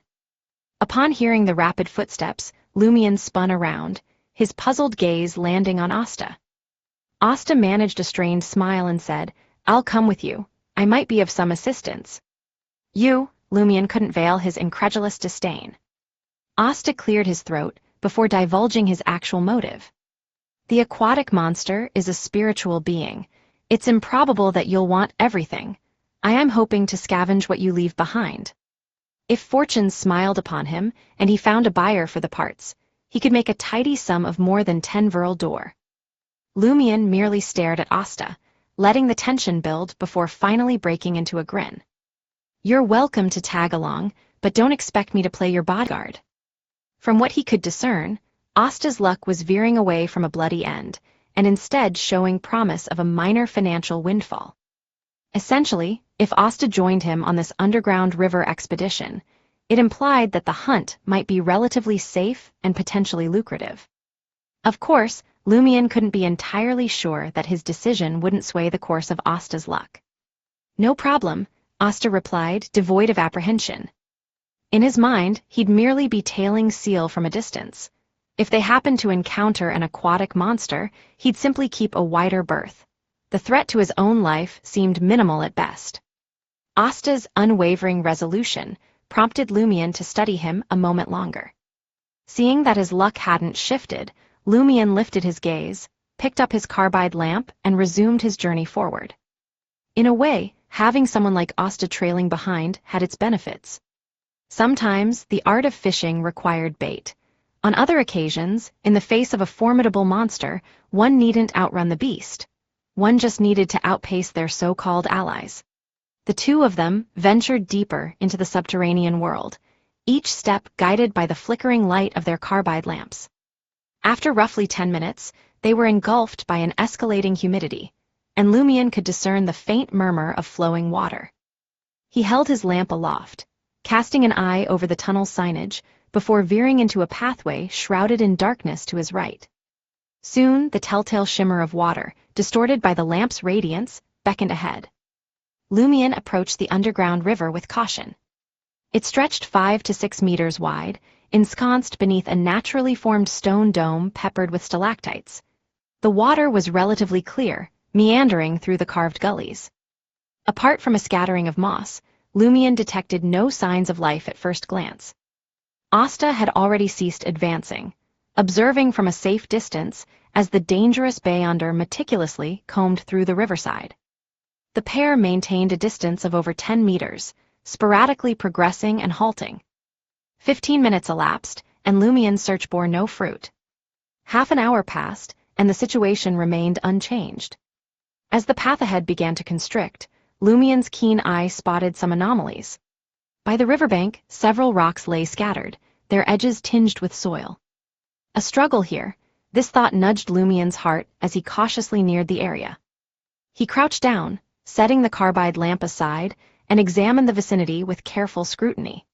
Upon hearing the rapid footsteps, Lumien spun around, his puzzled gaze landing on Asta. Asta managed a strained smile and said, "I'll come with you. I might be of some assistance." "You?" Lumien couldn't veil his incredulous disdain. Asta cleared his throat before divulging his actual motive. "The aquatic monster is a spiritual being. It's improbable that you'll want everything. I am hoping to scavenge what you leave behind." If fortune smiled upon him and he found a buyer for the parts, he could make a tidy sum of more than 10 Vrildor. Lumien merely stared at Asta, letting the tension build before finally breaking into a grin. "You're welcome to tag along, but don't expect me to play your bodyguard." From what he could discern, Asta's luck was veering away from a bloody end, and instead showing promise of a minor financial windfall. Essentially, if Asta joined him on this underground river expedition, it implied that the hunt might be relatively safe and potentially lucrative. Of course, Lumien couldn't be entirely sure that his decision wouldn't sway the course of Asta's luck. "No problem," Asta replied, devoid of apprehension. In his mind, he'd merely be tailing Ciel from a distance. If they happened to encounter an aquatic monster, he'd simply keep a wider berth. The threat to his own life seemed minimal at best. Asta's unwavering resolution prompted Lumien to study him a moment longer. Seeing that his luck hadn't shifted, Lumien lifted his gaze, picked up his carbide lamp, and resumed his journey forward. In a way, having someone like Asta trailing behind had its benefits. Sometimes, the art of fishing required bait. On other occasions, in the face of a formidable monster, one needn't outrun the beast. one just needed to outpace their so-called allies. The two of them ventured deeper into the subterranean world, each step guided by the flickering light of their carbide lamps. After roughly 10 minutes, they were engulfed by an escalating humidity, and Lumion could discern the faint murmur of flowing water. He held his lamp aloft, casting an eye over the tunnel signage, before veering into a pathway shrouded in darkness to his right. Soon, the telltale shimmer of water, distorted by the lamp's radiance, beckoned ahead. Lumion approached the underground river with caution. It stretched 5 to 6 meters wide, ensconced beneath a naturally formed stone dome peppered with stalactites. The water was relatively clear, meandering through the carved gullies. Apart from a scattering of moss, Lumion detected no signs of life at first glance. Asta had already ceased advancing, observing from a safe distance as the dangerous Beyonder meticulously combed through the riverside. The pair maintained a distance of over 10 meters, sporadically progressing and halting. 15 minutes elapsed, and Lumion's search bore no fruit. Half an hour passed, and the situation remained unchanged. As the path ahead began to constrict, Lumion's keen eye spotted some anomalies. By the riverbank, several rocks lay scattered, their edges tinged with soil. A struggle here, this thought nudged Lumion's heart as he cautiously neared the area. He crouched down, setting the carbide lamp aside, and examined the vicinity with careful scrutiny.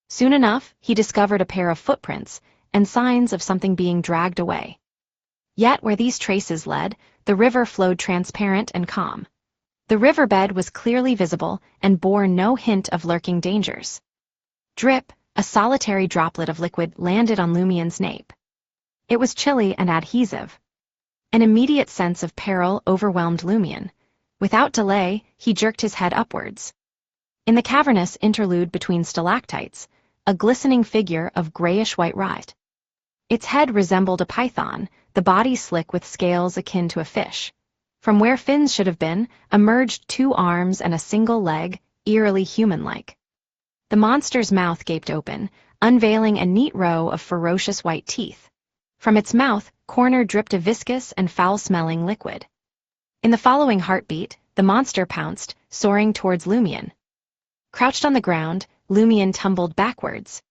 Soon enough, he discovered a pair of footprints and signs of something being dragged away. Yet where these traces led, the river flowed transparent and calm. The riverbed was clearly visible and bore no hint of lurking dangers. Drip, a solitary droplet of liquid landed on Lumion's nape. It was chilly and adhesive. An immediate sense of peril overwhelmed Lumion. Without delay, he jerked his head upwards. In the cavernous interlude between stalactites, a glistening figure of grayish-white rot. Its head resembled a python, the body slick with scales akin to a fish. From where fins should have been, emerged 2 arms and a single leg, eerily human-like. The monster's mouth gaped open, unveiling a neat row of ferocious white teeth. From its mouth, corner dripped a viscous and foul-smelling liquid. In the following heartbeat, the monster pounced, soaring towards Lumion. Crouched on the ground, Lumion tumbled backwards.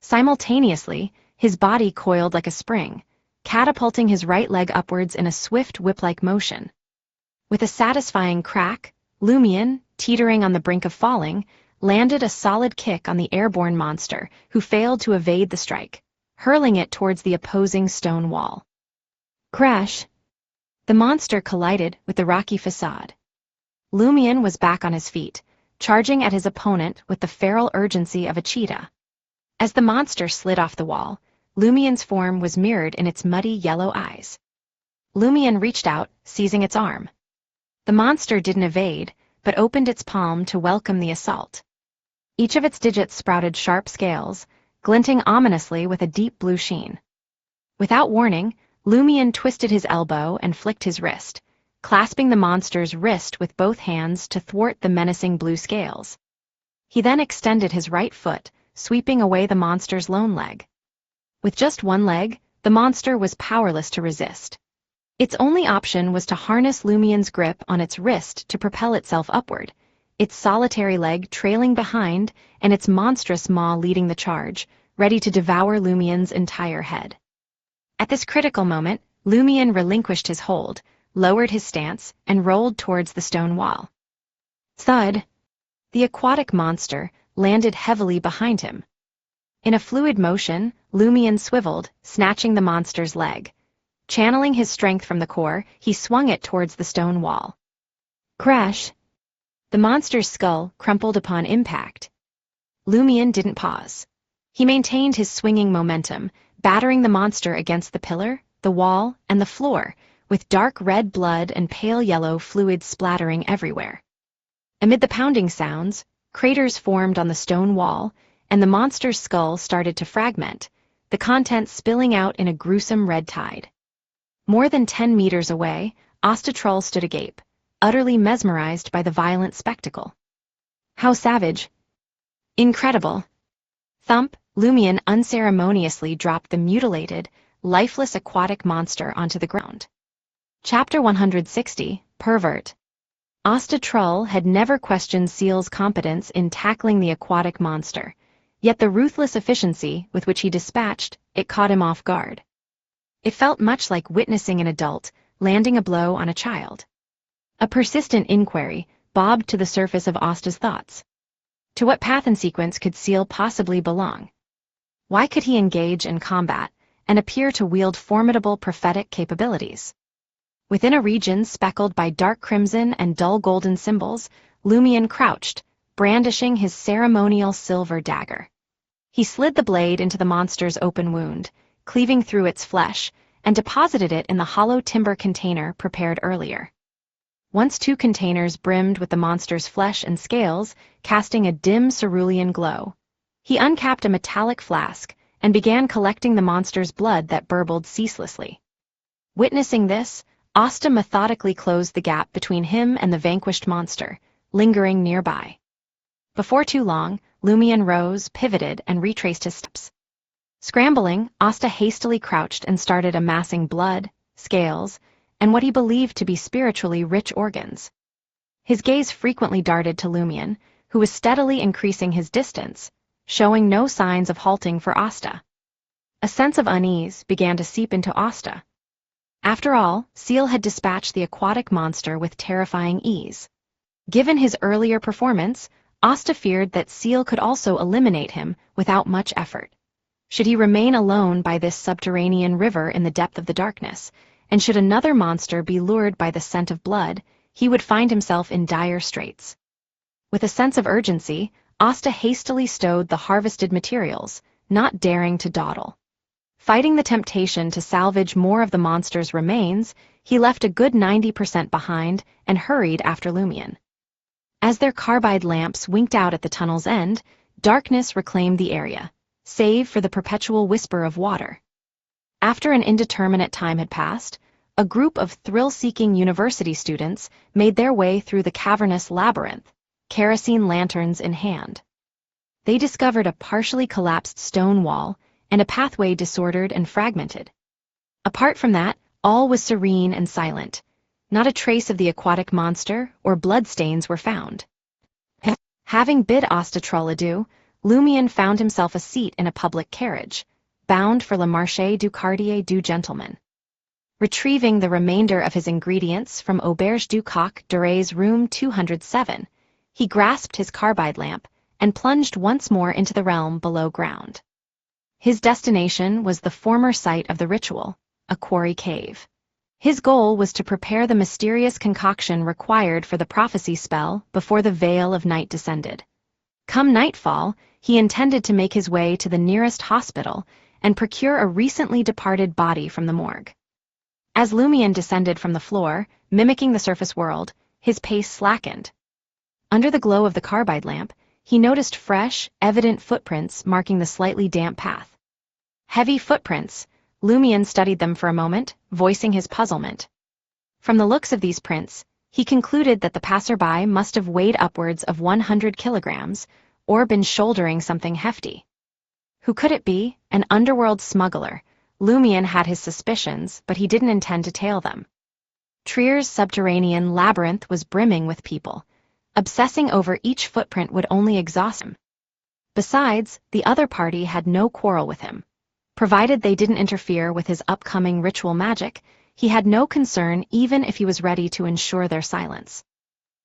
Simultaneously, his body coiled like a spring, catapulting his right leg upwards in a swift whip-like motion. With a satisfying crack, Lumion, teetering on the brink of falling, landed a solid kick on the airborne monster, who failed to evade the strike, hurling it towards the opposing stone wall. Crash! The monster collided with the rocky facade. Lumion was back on his feet, charging at his opponent with the feral urgency of a cheetah. As the monster slid off the wall, Lumion's form was mirrored in its muddy yellow eyes. Lumion reached out, seizing its arm. The monster didn't evade, but opened its palm to welcome the assault. Each of its digits sprouted sharp scales, glinting ominously with a deep blue sheen. Without warning, Lumion twisted his elbow and flicked his wrist, clasping the monster's wrist with both hands to thwart the menacing blue scales. He then extended his right foot, sweeping away the monster's lone leg. With just one leg, the monster was powerless to resist. Its only option was to harness Lumion's grip on its wrist to propel itself upward, its solitary leg trailing behind and its monstrous maw leading the charge, ready to devour Lumion's entire head. At this critical moment, Lumion relinquished his hold, lowered his stance, and rolled towards the stone wall. Thud! The aquatic monster landed heavily behind him. In a fluid motion, Lumion swiveled, snatching the monster's leg. Channeling his strength from the core, he swung it towards the stone wall. Crash! The monster's skull crumpled upon impact. Lumion didn't pause. He maintained his swinging momentum, battering the monster against the pillar, the wall, and the floor, with dark red blood and pale yellow fluid splattering everywhere. Amid the pounding sounds, craters formed on the stone wall, and the monster's skull started to fragment, the contents spilling out in a gruesome red tide. More than 10 meters away, Ostatroll stood agape, utterly mesmerized by the violent spectacle. How savage! Incredible! Thump! Lumion unceremoniously dropped the mutilated, lifeless aquatic monster onto the ground. Chapter 160, Pervert. Asta Trull had never questioned Ciel's competence in tackling the aquatic monster, yet the ruthless efficiency with which he dispatched it caught him off guard. It felt much like witnessing an adult landing a blow on a child. A persistent inquiry bobbed to the surface of Asta's thoughts. To what path and sequence could Ciel possibly belong? Why could he engage in combat and appear to wield formidable prophetic capabilities? Within a region speckled by dark crimson and dull golden symbols, Lumion crouched, brandishing his ceremonial silver dagger. He slid the blade into the monster's open wound, cleaving through its flesh, and deposited it in the hollow timber container prepared earlier. Once two containers brimmed with the monster's flesh and scales, casting a dim cerulean glow, he uncapped a metallic flask and began collecting the monster's blood that burbled ceaselessly. Witnessing this, Asta methodically closed the gap between him and the vanquished monster, lingering nearby. Before too long, Lumion rose, pivoted, and retraced his steps. Scrambling, Asta hastily crouched and started amassing blood, scales, and what he believed to be spiritually rich organs. His gaze frequently darted to Lumion, who was steadily increasing his distance, showing no signs of halting for Asta. A sense of unease began to seep into Asta. After all, Ciel had dispatched the aquatic monster with terrifying ease. Given his earlier performance, Asta feared that Ciel could also eliminate him without much effort. Should he remain alone by this subterranean river in the depth of the darkness, and should another monster be lured by the scent of blood, he would find himself in dire straits. With a sense of urgency, Asta hastily stowed the harvested materials, not daring to dawdle. Fighting the temptation to salvage more of the monster's remains, he left a good 90% behind and hurried after Lumion. As their carbide lamps winked out at the tunnel's end, darkness reclaimed the area, save for the perpetual whisper of water. After an indeterminate time had passed, a group of thrill-seeking university students made their way through the cavernous labyrinth, kerosene lanterns in hand. They discovered a partially collapsed stone wall and a pathway disordered and fragmented. Apart from that, all was serene and silent. Not a trace of the aquatic monster or bloodstains were found. Having bid Asta Trull adieu, Lumion found himself a seat in a public carriage, bound for Le Marché du Quartier du Gentleman. Retrieving the remainder of his ingredients from Auberge du Coq Duret's room 207, he grasped his carbide lamp and plunged once more into the realm below ground. His destination was the former site of the ritual, a quarry cave. His goal was to prepare the mysterious concoction required for the prophecy spell before the veil of night descended. Come nightfall, he intended to make his way to the nearest hospital and procure a recently departed body from the morgue. As Lumion descended from the floor, mimicking the surface world, his pace slackened. Under the glow of the carbide lamp, he noticed fresh, evident footprints marking the slightly damp path. Heavy footprints. Lumion studied them for a moment, voicing his puzzlement. From the looks of these prints, he concluded that the passerby must have weighed upwards of 100 kilograms, or been shouldering something hefty. Who could it be? An underworld smuggler. Lumion had his suspicions, but he didn't intend to tail them. Trier's subterranean labyrinth was brimming with people. Obsessing over each footprint would only exhaust him. Besides, the other party had no quarrel with him. Provided they didn't interfere with his upcoming ritual magic, he had no concern even if he was ready to ensure their silence.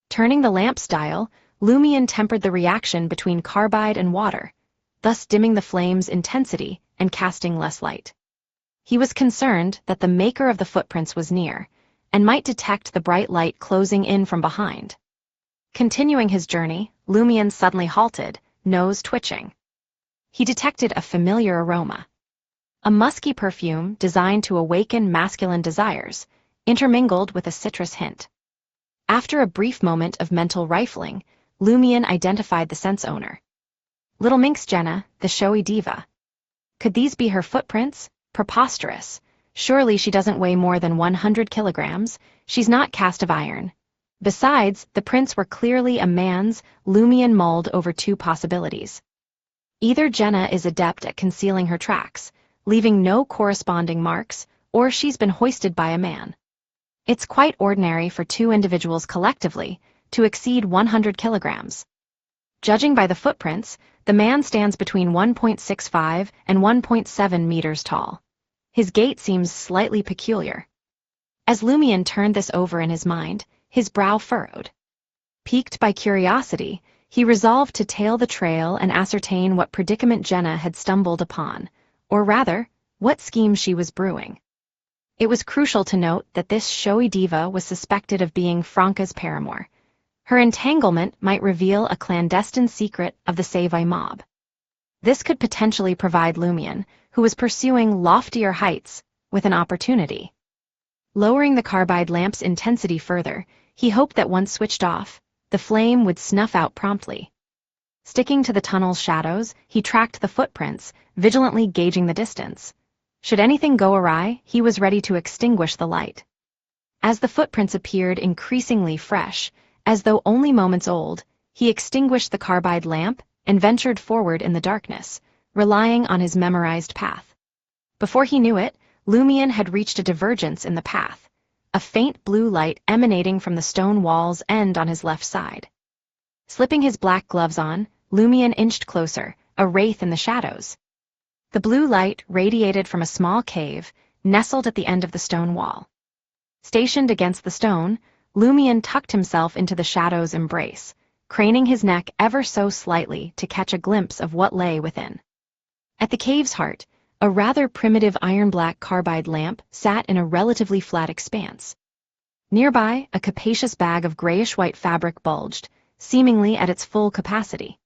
Turning the lamp's dial, Lumion tempered the reaction between carbide and water, thus dimming the flame's intensity and casting less light. He was concerned that the maker of the footprints was near, and might detect the bright light closing in from behind. Continuing his journey, Lumion suddenly halted, nose twitching. He detected a familiar aroma. A musky perfume designed to awaken masculine desires, intermingled with a citrus hint. After a brief moment of mental rifling, Lumion identified the scent's owner. Little minx Jenna, the showy diva. Could these be her footprints? Preposterous. Surely she doesn't weigh more than 100 kilograms. She's not cast of iron. Besides, the prints were clearly a man's. Lumion mulled over two possibilities. Either Jenna is adept at concealing her tracks, leaving no corresponding marks, or she's been hoisted by a man. It's quite ordinary for two individuals collectively to exceed 100 kilograms. Judging by the footprints, the man stands between 1.65 and 1.7 meters tall. His gait seems slightly peculiar. As Lumion turned this over in his mind, his brow furrowed. Piqued by curiosity, he resolved to tail the trail and ascertain what predicament Jenna had stumbled upon, or rather, what scheme she was brewing. It was crucial to note that this showy diva was suspected of being Franca's paramour. Her entanglement might reveal a clandestine secret of the Savoy mob. This could potentially provide Lumion, who was pursuing loftier heights, with an opportunity. Lowering the carbide lamp's intensity further, he hoped that once switched off, the flame would snuff out promptly. Sticking to the tunnel's shadows, he tracked the footprints, vigilantly gauging the distance. Should anything go awry, he was ready to extinguish the light. As the footprints appeared increasingly fresh, as though only moments old, he extinguished the carbide lamp and ventured forward in the darkness, relying on his memorized path. Before he knew it, Lumion had reached a divergence in the path, a faint blue light emanating from the stone wall's end on his left side. Slipping his black gloves on, Lumion inched closer, a wraith in the shadows. The blue light radiated from a small cave, nestled at the end of the stone wall. Stationed against the stone, Lumion tucked himself into the shadow's embrace, craning his neck ever so slightly to catch a glimpse of what lay within. At the cave's heart, a rather primitive iron-black carbide lamp sat in a relatively flat expanse. Nearby, a capacious bag of grayish-white fabric bulged, seemingly at its full capacity.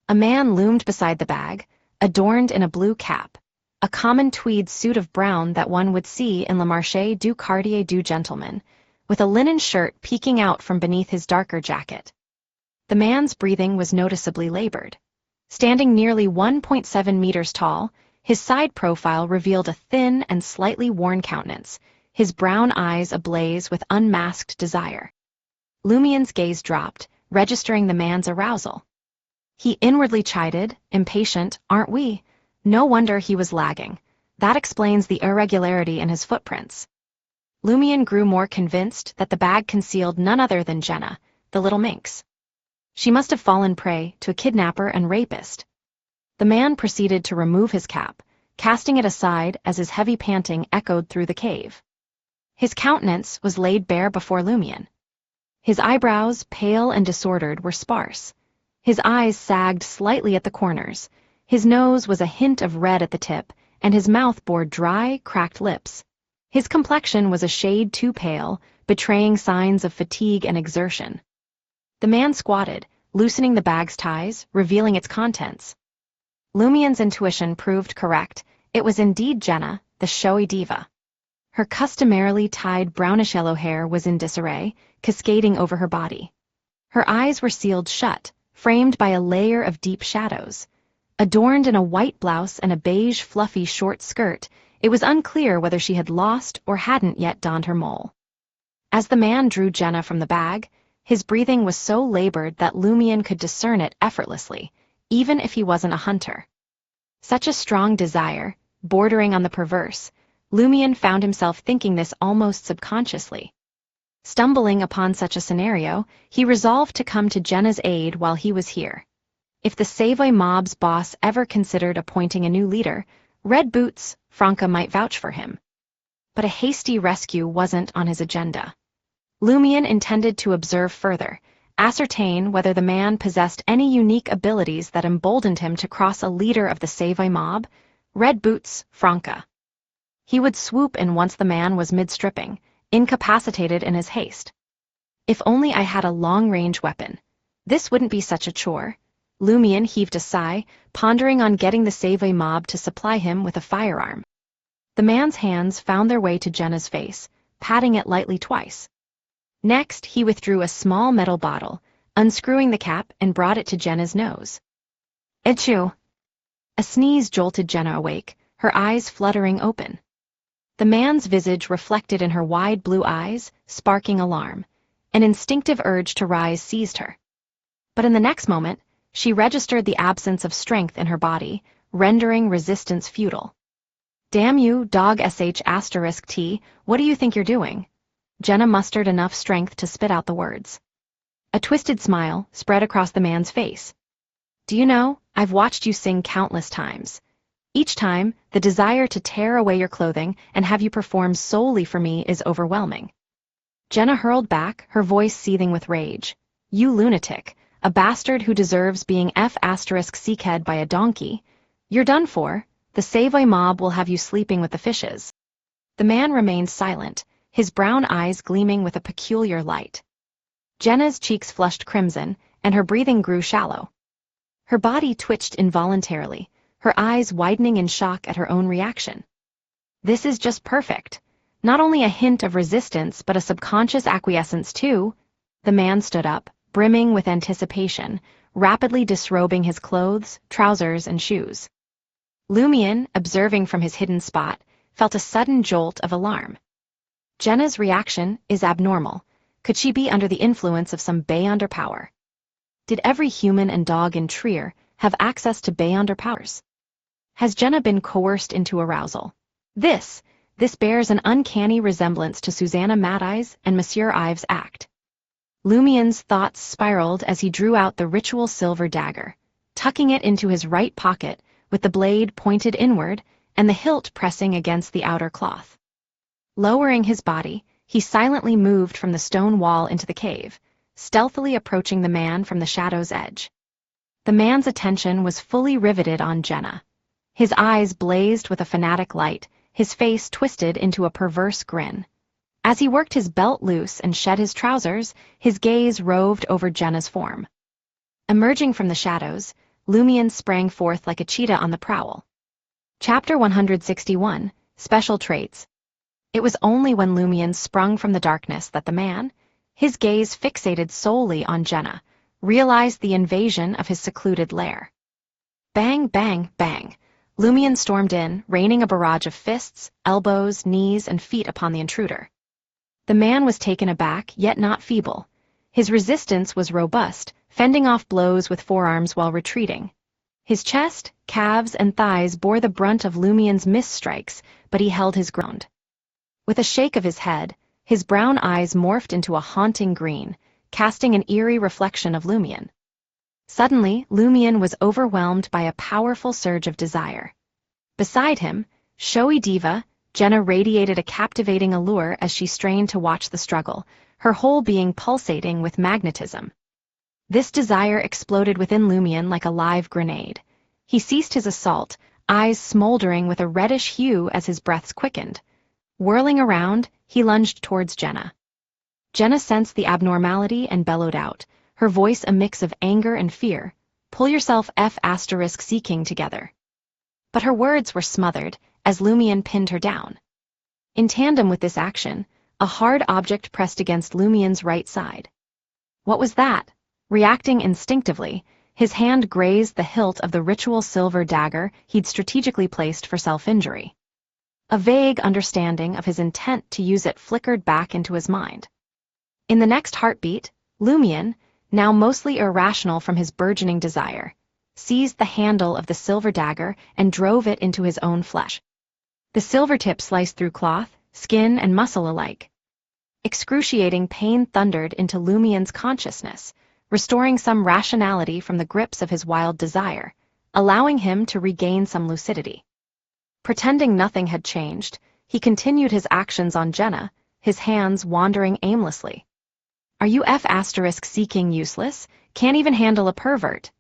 A man loomed beside the bag, adorned in a blue cap, a common tweed suit of brown that one would see in Le Marché du Quartier du Gentleman, with a linen shirt peeking out from beneath his darker jacket. The man's breathing was noticeably labored. Standing nearly 1.7 meters tall, his side profile revealed a thin and slightly worn countenance, his brown eyes ablaze with unmasked desire. Lumion's gaze dropped, registering the man's arousal. He inwardly chided, impatient, "Aren't we? No wonder he was lagging. That explains the irregularity in his footprints." Lumion grew more convinced that the bag concealed none other than Jenna, the little minx. She must have fallen prey to a kidnapper and rapist. The man proceeded to remove his cap, casting it aside as his heavy panting echoed through the cave. His countenance was laid bare before Lumion. His eyebrows, pale and disordered, were sparse. His eyes sagged slightly at the corners. His nose was a hint of red at the tip, and his mouth bore dry, cracked lips. His complexion was a shade too pale, betraying signs of fatigue and exertion. The man squatted, loosening the bag's ties, revealing its contents. Lumion's intuition proved correct. It was indeed Jenna, the showy diva. Her customarily tied brownish-yellow hair was in disarray, cascading over her body. Her eyes were sealed shut, framed by a layer of deep shadows. Adorned in a white blouse and a beige, fluffy short skirt, it was unclear whether she had lost or hadn't yet donned her mole. As the man drew Jenna from the bag, his breathing was so labored that Lumion could discern it effortlessly, even if he wasn't a hunter. Such a strong desire, bordering on the perverse, Lumion found himself thinking this almost subconsciously. Stumbling upon such a scenario, he resolved to come to Jenna's aid while he was here. If the Savoy mob's boss ever considered appointing a new leader, Red Boots, Franca might vouch for him. But a hasty rescue wasn't on his agenda. Lumion intended to observe further, ascertain whether the man possessed any unique abilities that emboldened him to cross a leader of the Savoy mob, Red Boots, Franca. He would swoop in once the man was mid-stripping, incapacitated in his haste. If only I had a long-range weapon. This wouldn't be such a chore. Lumion heaved a sigh, pondering on getting the Savoy mob to supply him with a firearm. The man's hands found their way to Jenna's face, patting it lightly twice. Next, he withdrew a small metal bottle, unscrewing the cap and brought it to Jenna's nose. Achoo! A sneeze jolted Jenna awake, her eyes fluttering open. The man's visage reflected in her wide blue eyes, sparking alarm. An instinctive urge to rise seized her. But in the next moment, she registered the absence of strength in her body, rendering resistance futile. Damn you, dog sh*t, what do you think you're doing? Jenna mustered enough strength to spit out the words. A twisted smile spread across the man's face. Do you know, I've watched you sing countless times. Each time, the desire to tear away your clothing and have you perform solely for me is overwhelming. Jenna hurled back, her voice seething with rage. You lunatic, a bastard who deserves being F***seeked by a donkey. You're done for. The Savoy mob will have you sleeping with the fishes. The man remained silent, his brown eyes gleaming with a peculiar light. Jenna's cheeks flushed crimson, and her breathing grew shallow. Her body twitched involuntarily, her eyes widening in shock at her own reaction. This is just perfect. Not only a hint of resistance, but a subconscious acquiescence too. The man stood up, brimming with anticipation, rapidly disrobing his clothes, trousers, and shoes. Lumion, observing from his hidden spot, felt a sudden jolt of alarm. Jenna's reaction is abnormal. Could she be under the influence of some Beyonder power? Did every human and dog in Trier have access to Beyonder powers? Has Jenna been coerced into arousal? This bears an uncanny resemblance to Susanna Mad-Eyes and Monsieur Ives' act. Lumion's thoughts spiraled as he drew out the ritual silver dagger, tucking it into his right pocket with the blade pointed inward and the hilt pressing against the outer cloth. Lowering his body, he silently moved from the stone wall into the cave, stealthily approaching the man from the shadow's edge. The man's attention was fully riveted on Jenna. His eyes blazed with a fanatic light, his face twisted into a perverse grin. As he worked his belt loose and shed his trousers, his gaze roved over Jenna's form. Emerging from the shadows, Lumion sprang forth like a cheetah on the prowl. Chapter 161, Special Traits. It was only when Lumion sprung from the darkness that the man, his gaze fixated solely on Jenna, realized the invasion of his secluded lair. Bang, bang, bang. Lumion stormed in, raining a barrage of fists, elbows, knees, and feet upon the intruder. The man was taken aback, yet not feeble. His resistance was robust, fending off blows with forearms while retreating. His chest, calves, and thighs bore the brunt of Lumion's misstrikes, but he held his ground. With a shake of his head, his brown eyes morphed into a haunting green, casting an eerie reflection of Lumion. Suddenly, Lumion was overwhelmed by a powerful surge of desire. Beside him, showy diva, Jenna radiated a captivating allure as she strained to watch the struggle, her whole being pulsating with magnetism. This desire exploded within Lumion like a live grenade. He ceased his assault, eyes smoldering with a reddish hue as his breaths quickened. Whirling around, he lunged towards Jenna. Jenna sensed the abnormality and bellowed out, her voice a mix of anger and fear. Pull yourself F***seeking together. But her words were smothered as Lumion pinned her down. In tandem with this action, a hard object pressed against Lumion's right side. What was that? Reacting instinctively, his hand grazed the hilt of the ritual silver dagger he'd strategically placed for self-injury. A vague understanding of his intent to use it flickered back into his mind. In the next heartbeat, Lumion, now mostly irrational from his burgeoning desire, seized the handle of the silver dagger and drove it into his own flesh. The silver tip sliced through cloth, skin, and muscle alike. Excruciating pain thundered into Lumion's consciousness, restoring some rationality from the grips of his wild desire, allowing him to regain some lucidity. Pretending nothing had changed, he continued his actions on Jenna, his hands wandering aimlessly. Are you F***seeking useless? Can't even handle a pervert?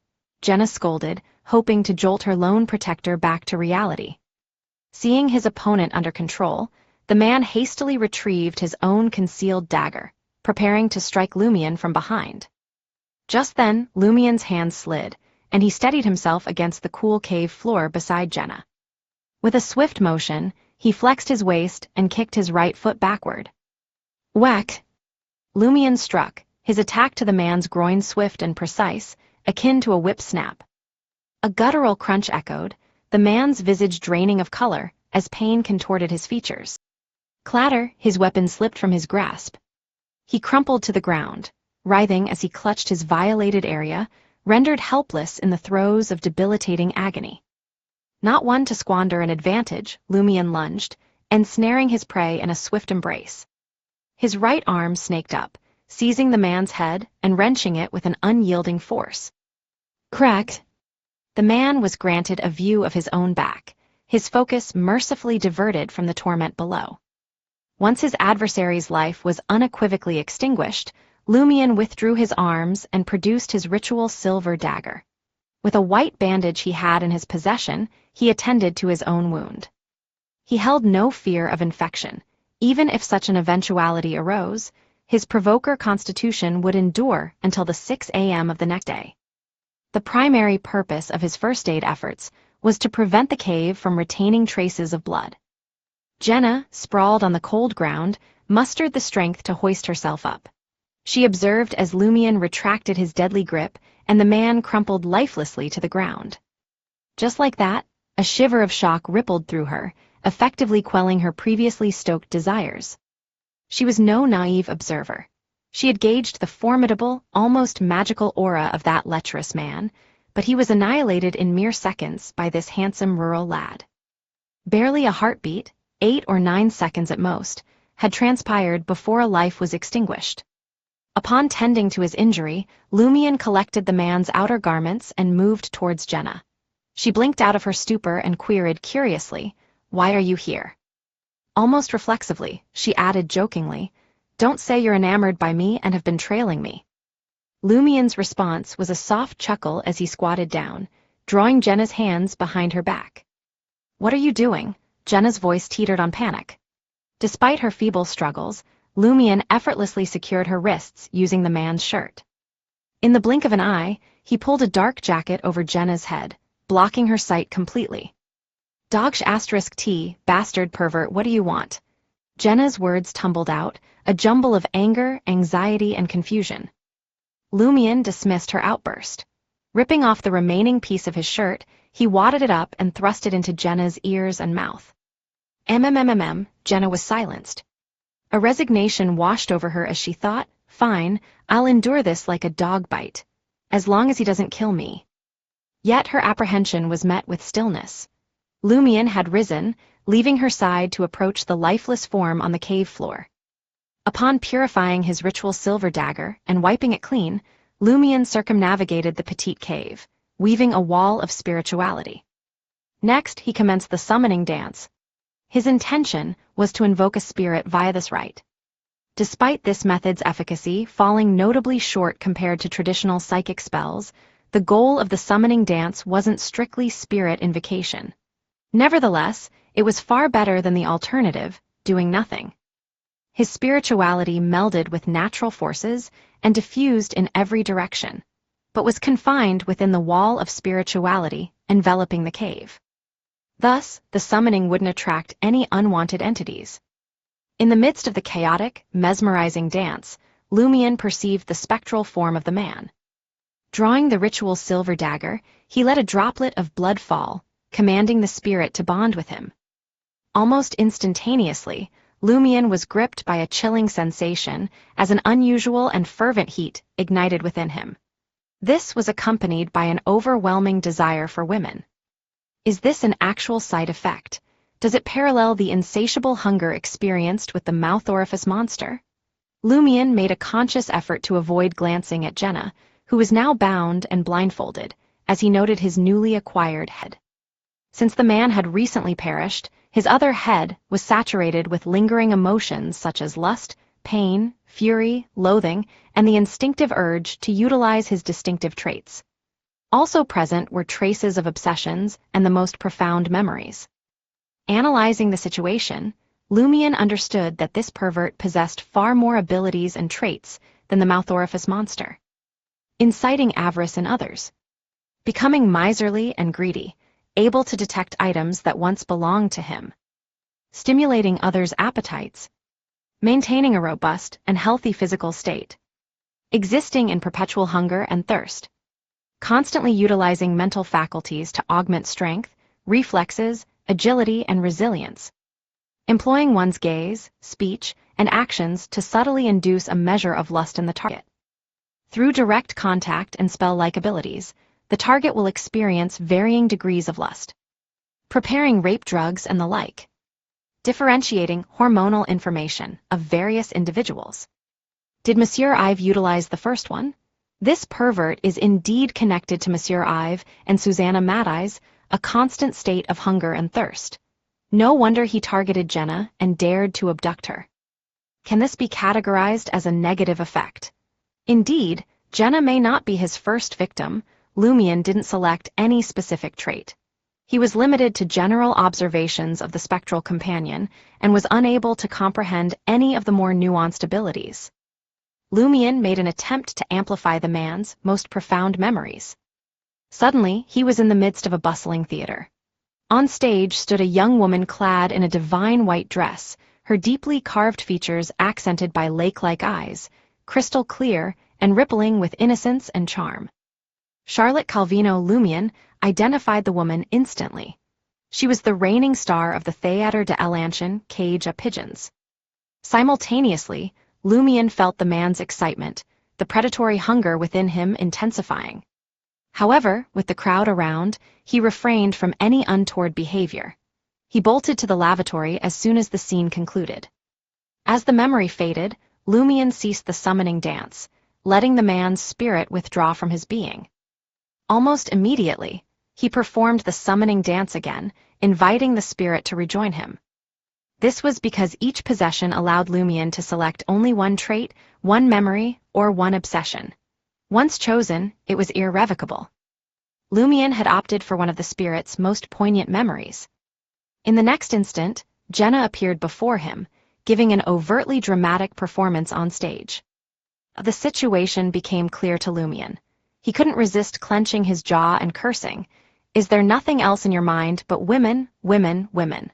Jenna scolded, hoping to jolt her lone protector back to reality. Seeing his opponent under control, the man hastily retrieved his own concealed dagger, preparing to strike Lumion from behind. Just then, Lumion's hand slid, and he steadied himself against the cool cave floor beside Jenna. With a swift motion, he flexed his waist and kicked his right foot backward. Whack! Lumion struck, his attack to the man's groin swift and precise, akin to a whip snap. A guttural crunch echoed, the man's visage draining of color as pain contorted his features. Clatter, his weapon slipped from his grasp. He crumpled to the ground, writhing as he clutched his violated area, rendered helpless in the throes of debilitating agony. Not one to squander an advantage, Lumion lunged, ensnaring his prey in a swift embrace. His right arm snaked up, seizing the man's head and wrenching it with an unyielding force. Crack! The man was granted a view of his own back, his focus mercifully diverted from the torment below. Once his adversary's life was unequivocally extinguished, Lumion withdrew his arms and produced his ritual silver dagger. With a white bandage he had in his possession, he attended to his own wound. He held no fear of infection. Even if such an eventuality arose, his provoker constitution would endure until the 6 a.m. of the next day. The primary purpose of his first aid efforts was to prevent the cave from retaining traces of blood. Jenna, sprawled on the cold ground, mustered the strength to hoist herself up. She observed as Lumion retracted his deadly grip and the man crumpled lifelessly to the ground. Just like that, a shiver of shock rippled through her, effectively quelling her previously stoked desires. She was no naive observer. She had gauged the formidable, almost magical aura of that lecherous man, but he was annihilated in mere seconds by this handsome rural lad. Barely a heartbeat, 8 or 9 seconds at most, had transpired before a life was extinguished. Upon tending to his injury, Lumion collected the man's outer garments and moved towards Jenna. She blinked out of her stupor and queried curiously, "Why are you here?" Almost reflexively, she added jokingly, "Don't say you're enamored by me and have been trailing me." Lumion's response was a soft chuckle as he squatted down, drawing Jenna's hands behind her back. "What are you doing?" Jenna's voice teetered on panic. Despite her feeble struggles, Lumion effortlessly secured her wrists using the man's shirt. In the blink of an eye, he pulled a dark jacket over Jenna's head, blocking her sight completely. "Dogsh*T, bastard pervert, what do you want?" Jenna's words tumbled out, a jumble of anger, anxiety, and confusion. Lumion dismissed her outburst. Ripping off the remaining piece of his shirt, he wadded it up and thrust it into Jenna's ears and mouth. Jenna was silenced. A resignation washed over her as she thought, "Fine, I'll endure this like a dog bite, as long as he doesn't kill me." Yet her apprehension was met with stillness. Lumion had risen, leaving her side to approach the lifeless form on the cave floor. Upon purifying his ritual silver dagger and wiping it clean, Lumion circumnavigated the petite cave, weaving a wall of spirituality. Next, he commenced the summoning dance. His intention was to invoke a spirit via this rite. Despite this method's efficacy falling notably short compared to traditional psychic spells, the goal of the summoning dance wasn't strictly spirit invocation. Nevertheless, it was far better than the alternative, doing nothing. His spirituality melded with natural forces and diffused in every direction, but was confined within the wall of spirituality enveloping the cave. Thus, the summoning wouldn't attract any unwanted entities. In the midst of the chaotic, mesmerizing dance, Lumion perceived the spectral form of the man. Drawing the ritual silver dagger, he let a droplet of blood fall, commanding the spirit to bond with him. Almost instantaneously, Lumion was gripped by a chilling sensation as an unusual and fervent heat ignited within him. This was accompanied by an overwhelming desire for women. Is this an actual side effect? Does it parallel the insatiable hunger experienced with the mouth orifice monster? Lumion made a conscious effort to avoid glancing at Jenna, who was now bound and blindfolded, as he noted his newly acquired head. Since the man had recently perished, his other head was saturated with lingering emotions such as lust, pain, fury, loathing, and the instinctive urge to utilize his distinctive traits. Also present were traces of obsessions and the most profound memories. Analyzing the situation, Lumion understood that this pervert possessed far more abilities and traits than the mouth orifice monster. Inciting avarice in others. Becoming miserly and greedy, able to detect items that once belonged to him. Stimulating others' appetites. Maintaining a robust and healthy physical state. Existing in perpetual hunger and thirst. Constantly utilizing mental faculties to augment strength, reflexes, agility, and resilience. Employing one's gaze, speech, and actions to subtly induce a measure of lust in the target. Through direct contact and spell-like abilities, the target will experience varying degrees of lust. Preparing rape drugs and the like. differentiating hormonal information of various individuals. Did Monsieur Ive utilize the first one? This pervert is indeed connected to Monsieur Ive and Susanna Madeyes, a constant state of hunger and thirst. No wonder he targeted Jenna and dared to abduct her. Can this be categorized as a negative effect? Indeed, Jenna may not be his first victim. Lumion didn't select any specific trait. He was limited to general observations of the spectral companion and was unable to comprehend any of the more nuanced abilities. Lumion made an attempt to amplify the man's most profound memories. Suddenly, he was in the midst of a bustling theater. On stage stood a young woman clad in a divine white dress, her deeply carved features accented by lake-like eyes, crystal clear and rippling with innocence and charm. Charlotte Calvino Lumion identified the woman instantly. She was the reigning star of the Théâtre de l'Ancienne cage à Pigeons. Simultaneously, Lumion felt the man's excitement, the predatory hunger within him intensifying. However, with the crowd around, he refrained from any untoward behavior. He bolted to the lavatory as soon as the scene concluded. As the memory faded, Lumion ceased the summoning dance, letting the man's spirit withdraw from his being. Almost immediately, he performed the summoning dance again, inviting the spirit to rejoin him. This was because each possession allowed Lumion to select only one trait, one memory, or one obsession. Once chosen, it was irrevocable. Lumion had opted for one of the spirit's most poignant memories. In the next instant, Jenna appeared before him, giving an overtly dramatic performance on stage. The situation became clear to Lumion. He couldn't resist clenching his jaw and cursing. Is there nothing else in your mind but women, women, women?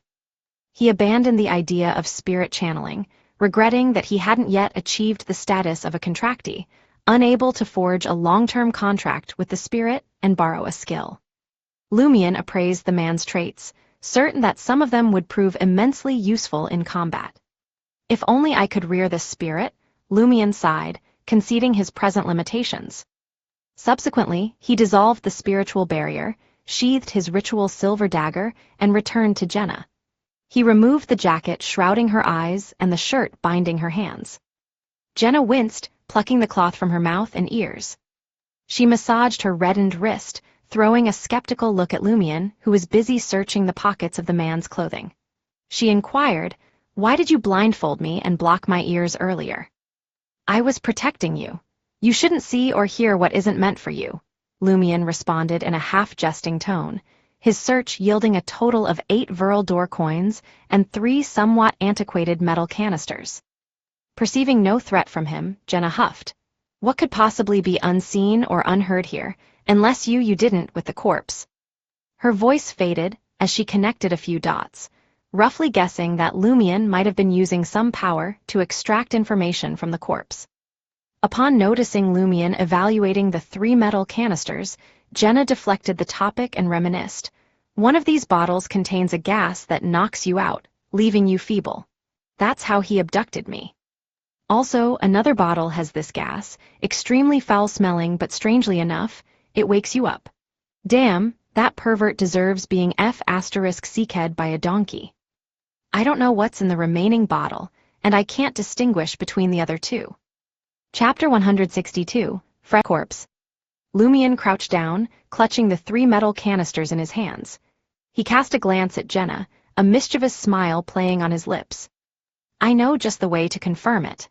He abandoned the idea of spirit channeling, regretting that he hadn't yet achieved the status of a contractee, unable to forge a long-term contract with the spirit and borrow a skill. Lumion appraised the man's traits, certain that some of them would prove immensely useful in combat. If only I could rear this spirit, Lumion sighed, conceding his present limitations. Subsequently, he dissolved the spiritual barrier, sheathed his ritual silver dagger, and returned to Jenna. He removed the jacket shrouding her eyes and the shirt binding her hands. Jenna winced, plucking the cloth from her mouth and ears. She massaged her reddened wrist, throwing a skeptical look at Lumion, who was busy searching the pockets of the man's clothing. She inquired, "Why did you blindfold me and block my ears earlier?" "I was protecting you. You shouldn't see or hear what isn't meant for you," Lumion responded in a half-jesting tone, his search yielding a total of 8 virile door coins and 3 somewhat antiquated metal canisters. Perceiving no threat from him, Jenna huffed. What could possibly be unseen or unheard here, unless you didn't with the corpse? Her voice faded as she connected a few dots, roughly guessing that Lumion might have been using some power to extract information from the corpse. Upon noticing Lumion evaluating the 3 metal canisters, Jenna deflected the topic and reminisced. "One of these bottles contains a gas that knocks you out, leaving you feeble. That's how he abducted me. Also, another bottle has this gas, extremely foul-smelling, but strangely enough, it wakes you up. Damn, that pervert deserves being f***ed by a donkey. I don't know what's in the remaining bottle, and I can't distinguish between the other 2. Chapter 162, Fresh Corpse. Lumion crouched down, clutching the 3 metal canisters in his hands. He cast a glance at Jenna, a mischievous smile playing on his lips. "I know just the way to confirm it."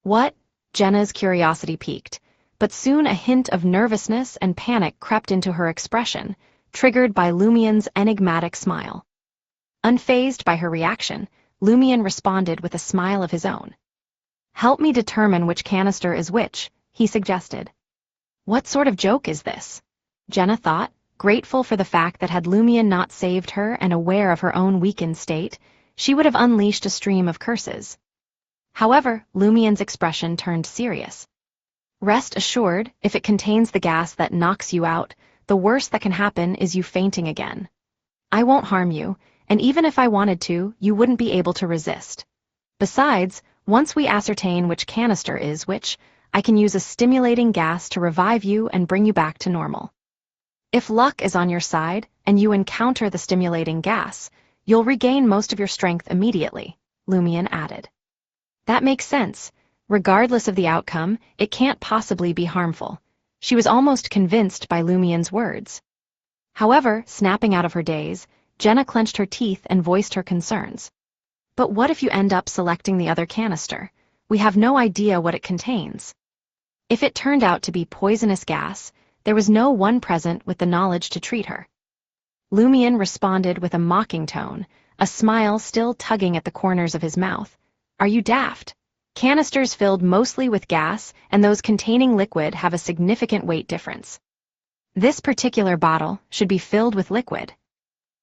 "What?" Jenna's curiosity piqued, but soon a hint of nervousness and panic crept into her expression, triggered by Lumion's enigmatic smile. Unfazed by her reaction, Lumion responded with a smile of his own. "Help me determine which canister is which," he suggested. What sort of joke is this? Jenna thought, grateful for the fact that had Lumion not saved her and aware of her own weakened state, she would have unleashed a stream of curses. However, Lumion's expression turned serious. "Rest assured, if it contains the gas that knocks you out, the worst that can happen is you fainting again. I won't harm you, and even if I wanted to, you wouldn't be able to resist. Besides, once we ascertain which canister is which, I can use a stimulating gas to revive you and bring you back to normal. If luck is on your side, and you encounter the stimulating gas, You'll regain most of your strength immediately, Lumion added. That makes sense. Regardless of the outcome, it can't possibly be harmful. She was almost convinced by Lumion's words. However, snapping out of her daze, Jenna clenched her teeth and voiced her concerns. But what if you end up selecting the other canister? We have no idea what it contains. If it turned out to be poisonous gas, there was no one present with the knowledge to treat her. Lumion responded with a mocking tone, a smile still tugging at the corners of his mouth. Are you daft? Canisters filled mostly with gas and those containing liquid have a significant weight difference. This particular bottle should be filled with liquid.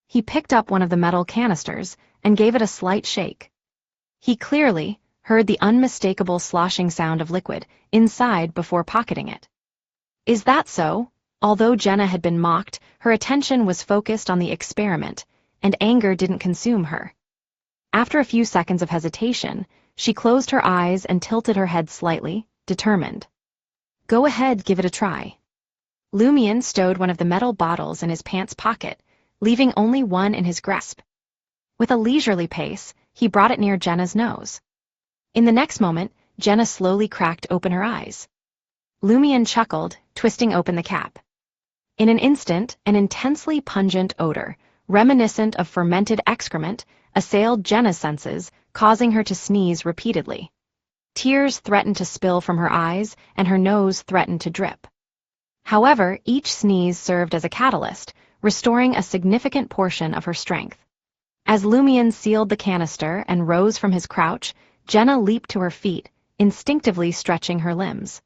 He picked up one of the metal canisters and gave it a slight shake. He clearly heard the unmistakable sloshing sound of liquid inside before pocketing it. Is that so? Although Jenna had been mocked, her attention was focused on the experiment, and anger didn't consume her. After a few seconds of hesitation, she closed her eyes and tilted her head slightly, determined. Go ahead, give it a try. Lumion stowed one of the metal bottles in his pants pocket, leaving only one in his grasp. With a leisurely pace, he brought it near Jenna's nose. In the next moment, Jenna slowly cracked open her eyes. Lumion chuckled, twisting open the cap. In an instant, an intensely pungent odor, reminiscent of fermented excrement, assailed Jenna's senses, causing her to sneeze repeatedly. Tears threatened to spill from her eyes, and her nose threatened to drip. However, each sneeze served as a catalyst, restoring a significant portion of her strength. As Lumion sealed the canister and rose from his crouch, Jenna leaped to her feet, instinctively stretching her limbs.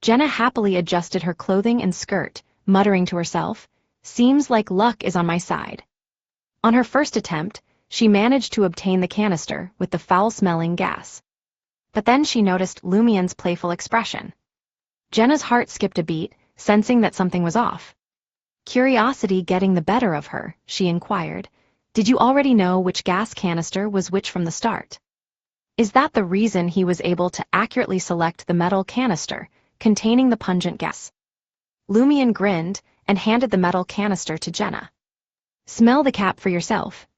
Jenna happily adjusted her clothing and skirt, muttering to herself, "Seems like luck is on my side." On her first attempt, she managed to obtain the canister with the foul-smelling gas. But then she noticed Lumion's playful expression. Jenna's heart skipped a beat, sensing that something was off. Curiosity getting the better of her, she inquired, "Did you already know which gas canister was which from the start? Is that the reason he was able to accurately select the metal canister containing the pungent gas?" Lumion grinned and handed the metal canister to Jenna. "Smell the cap for yourself."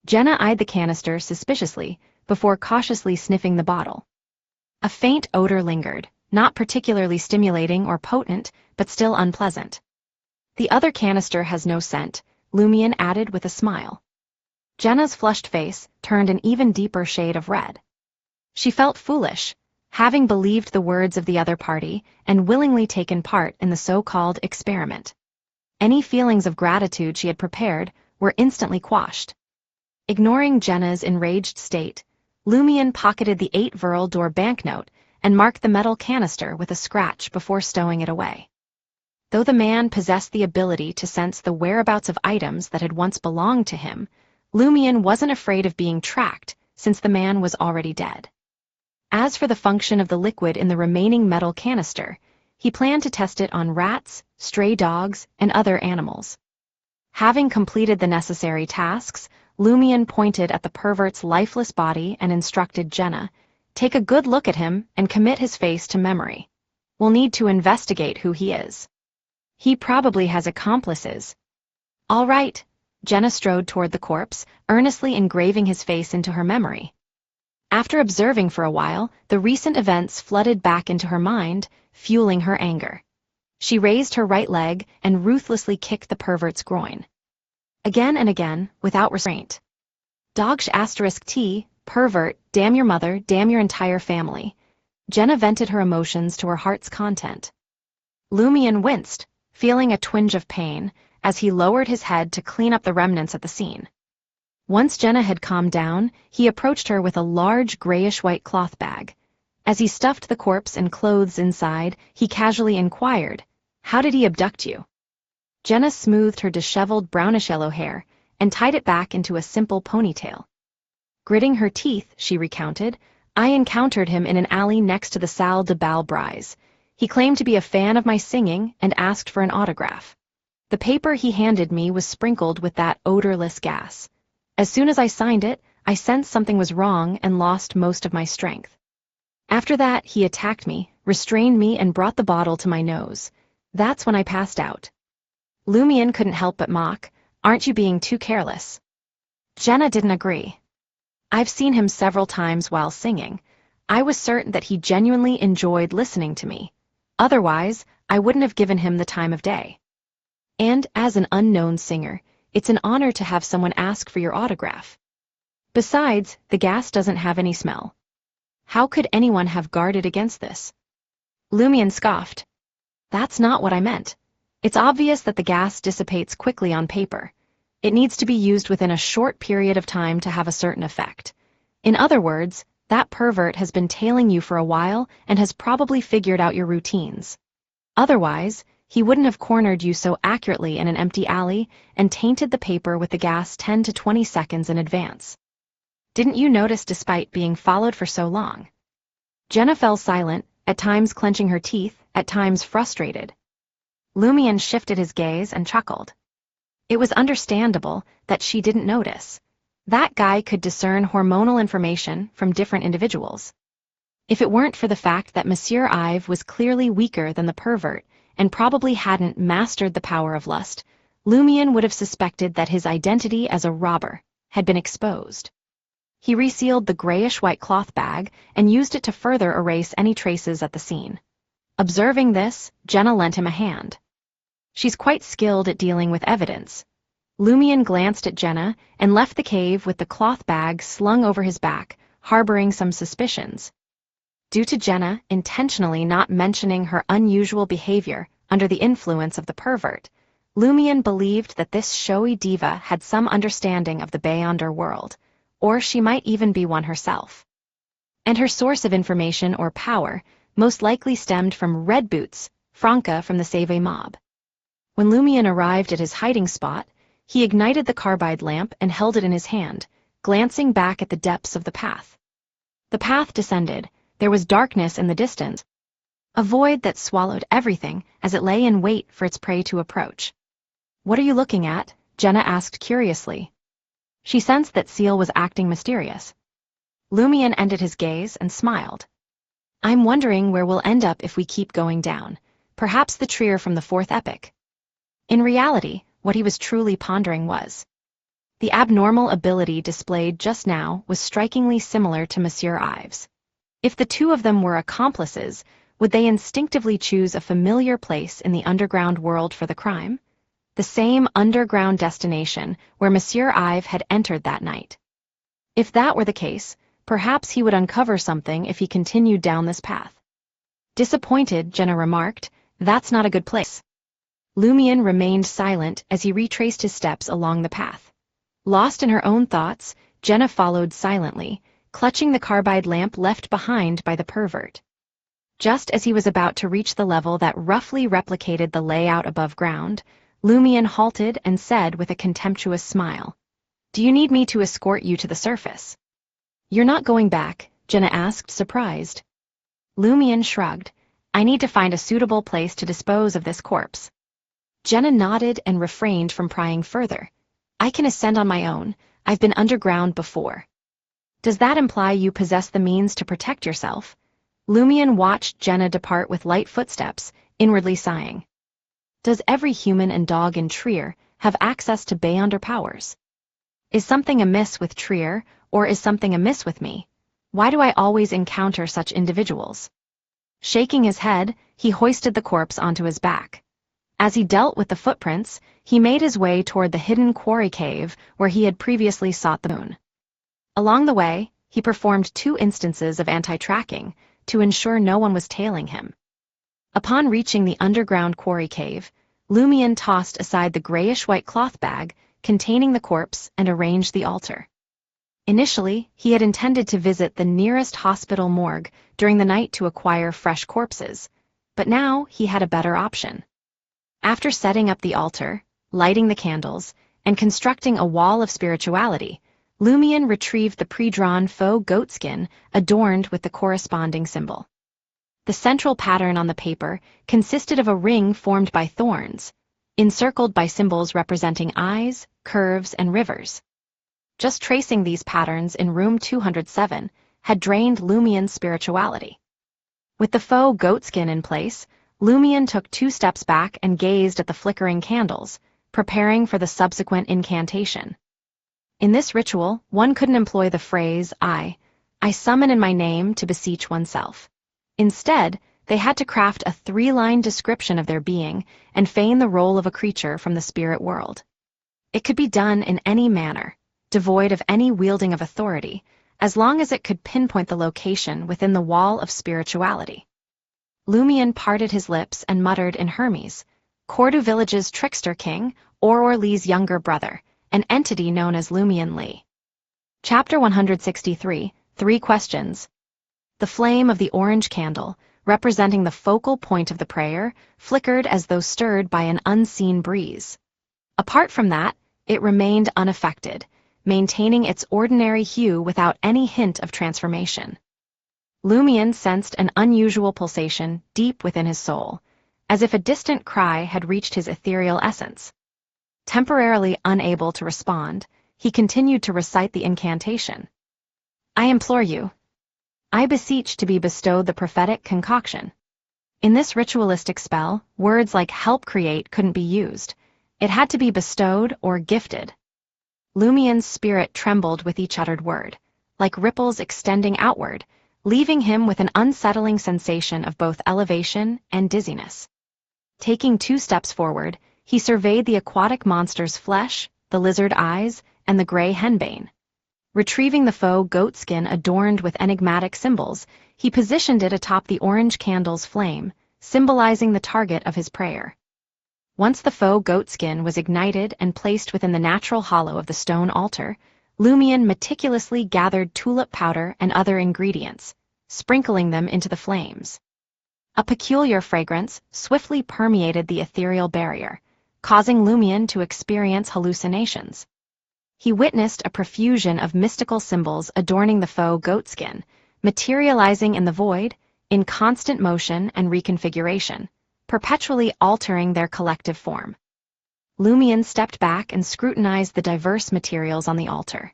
Jenna eyed the canister suspiciously before cautiously sniffing the bottle. A faint odor lingered, not particularly stimulating or potent, but still unpleasant. "The other canister has no scent," Lumion added with a smile. Jenna's flushed face turned an even deeper shade of red. She felt foolish, having believed the words of the other party and willingly taken part in the so-called experiment. Any feelings of gratitude she had prepared were instantly quashed. Ignoring Jenna's enraged state, Lumion pocketed the 8 Verl d'Or banknote and marked the metal canister with a scratch before stowing it away. Though the man possessed the ability to sense the whereabouts of items that had once belonged to him, Lumion wasn't afraid of being tracked since the man was already dead. As for the function of the liquid in the remaining metal canister, he planned to test it on rats, stray dogs, and other animals. Having completed the necessary tasks, Lumion pointed at the pervert's lifeless body and instructed Jenna, "Take a good look at him and commit his face to memory. We'll need to investigate who he is. He probably has accomplices." "All right." Jenna strode toward the corpse, earnestly engraving his face into her memory. After observing for a while, the recent events flooded back into her mind, fueling her anger. She raised her right leg and ruthlessly kicked the pervert's groin. Again and again, without restraint. Dogsh *T, pervert, damn your mother, damn your entire family. Jenna vented her emotions to her heart's content. Lumion winced, feeling a twinge of pain, as he lowered his head to clean up the remnants at the scene. Once Jenna had calmed down, he approached her with a large grayish-white cloth bag. As he stuffed the corpse and clothes inside, he casually inquired, "How did he abduct you?" Jenna smoothed her disheveled brownish-yellow hair and tied it back into a simple ponytail. Gritting her teeth, she recounted, "I encountered him in an alley next to the Salle de Bal Brise. He claimed to be a fan of my singing and asked for an autograph. The paper he handed me was sprinkled with that odorless gas. As soon as I signed it, I sensed something was wrong and lost most of my strength. After that, he attacked me, restrained me, and brought the bottle to my nose. That's when I passed out." Lumion couldn't help but mock, "Aren't you being too careless?" Jenna didn't agree. I've seen him several times while singing. I was certain that he genuinely enjoyed listening to me. Otherwise, I wouldn't have given him the time of day. And as an unknown singer, it's an honor to have someone ask for your autograph. Besides, the gas doesn't have any smell. How could anyone have guarded against this? Lumion scoffed. That's not what I meant. It's obvious that the gas dissipates quickly on paper. It needs to be used within a short period of time to have a certain effect. In other words, that pervert has been tailing you for a while and has probably figured out your routines. Otherwise, he wouldn't have cornered you so accurately in an empty alley and tainted the paper with the gas 10 to 20 seconds in advance. Didn't you notice despite being followed for so long? Jenna fell silent, at times clenching her teeth, at times frustrated. Lumion shifted his gaze and chuckled. It was understandable that she didn't notice. That guy could discern hormonal information from different individuals. If it weren't for the fact that Monsieur Ive was clearly weaker than the pervert and probably hadn't mastered the power of lust, Lumion would have suspected that his identity as a robber had been exposed. He resealed the grayish-white cloth bag and used it to further erase any traces at the scene. Observing this, Jenna lent him a hand. She's quite skilled at dealing with evidence. Lumion glanced at Jenna and left the cave with the cloth bag slung over his back, harboring some suspicions. Due to Jenna intentionally not mentioning her unusual behavior under the influence of the pervert, Lumion believed that this showy diva had some understanding of the Beyonder world, or she might even be one herself. And her source of information or power most likely stemmed from Red Boots, Franca from the Save mob. When Lumion arrived at his hiding spot, he ignited the carbide lamp and held it in his hand, glancing back at the depths of the path. The path descended. There was darkness in the distance, a void that swallowed everything as it lay in wait for its prey to approach. "What are you looking at?" Jenna asked curiously. She sensed that Ciel was acting mysterious. Lumion ended his gaze and smiled. "I'm wondering where we'll end up if we keep going down. Perhaps the trio from the fourth epic." In reality, what he was truly pondering was, the abnormal ability displayed just now was strikingly similar to Monsieur Ives. If the two of them were accomplices, would they instinctively choose a familiar place in the underground world for the crime? The same underground destination where Monsieur Ive had entered that night. If that were the case, perhaps he would uncover something if he continued down this path. Disappointed, Jenna remarked, "That's not a good place." Lumion remained silent as he retraced his steps along the path. Lost in her own thoughts, Jenna followed silently, clutching the carbide lamp left behind by the pervert. Just as he was about to reach the level that roughly replicated the layout above ground, Lumion halted and said with a contemptuous smile, "Do you need me to escort you to the surface?" "You're not going back?" Jenna asked, surprised. Lumion shrugged. "I need to find a suitable place to dispose of this corpse." Jenna nodded and refrained from prying further. "I can ascend on my own. I've been underground before." "Does that imply you possess the means to protect yourself?" Lumion watched Jenna depart with light footsteps, inwardly sighing. Does every human and dog in Trier have access to Beyonder powers? Is something amiss with Trier, or is something amiss with me? Why do I always encounter such individuals? Shaking his head, he hoisted the corpse onto his back. As he dealt with the footprints, he made his way toward the hidden quarry cave where he had previously sought the moon. Along the way, he performed 2 instances of anti-tracking to ensure no one was tailing him. Upon reaching the underground quarry cave, Lumion tossed aside the grayish-white cloth bag containing the corpse and arranged the altar. Initially, he had intended to visit the nearest hospital morgue during the night to acquire fresh corpses, but now he had a better option. After setting up the altar, lighting the candles, and constructing a wall of spirituality, Lumion retrieved the pre-drawn faux goatskin adorned with the corresponding symbol. The central pattern on the paper consisted of a ring formed by thorns, encircled by symbols representing eyes, curves, and rivers. Just tracing these patterns in room 207 had drained Lumion's spirituality. With the faux goatskin in place, Lumion took 2 steps back and gazed at the flickering candles, preparing for the subsequent incantation. In this ritual, one couldn't employ the phrase, I summon in my name to beseech oneself. Instead, they had to craft a 3-line description of their being and feign the role of a creature from the spirit world. It could be done in any manner, devoid of any wielding of authority, as long as it could pinpoint the location within the wall of spirituality. Lumion parted his lips and muttered in Hermes, Cordu Village's trickster king, Ororlee's younger brother, an entity known as Lumion Lee. Chapter 163, 3 Questions. The flame of the orange candle, representing the focal point of the prayer, flickered as though stirred by an unseen breeze. Apart from that, it remained unaffected, maintaining its ordinary hue without any hint of transformation. Lumion sensed an unusual pulsation deep within his soul, as if a distant cry had reached his ethereal essence. Temporarily unable to respond, he continued to recite the incantation. I implore you. I beseech to be bestowed the prophetic concoction. In this ritualistic spell, words like help create couldn't be used. It had to be bestowed or gifted. Lumion's spirit trembled with each uttered word, like ripples extending outward, leaving him with an unsettling sensation of both elevation and dizziness. Taking 2 steps forward, he surveyed the aquatic monster's flesh, the lizard eyes, and the gray henbane. Retrieving the faux goat skin adorned with enigmatic symbols, he positioned it atop the orange candle's flame, symbolizing the target of his prayer. Once the faux goat skin was ignited and placed within the natural hollow of the stone altar, Lumion meticulously gathered tulip powder and other ingredients, sprinkling them into the flames. A peculiar fragrance swiftly permeated the ethereal barrier, causing Lumion to experience hallucinations. He witnessed a profusion of mystical symbols adorning the faux goatskin, materializing in the void, in constant motion and reconfiguration, perpetually altering their collective form. Lumion stepped back and scrutinized the diverse materials on the altar.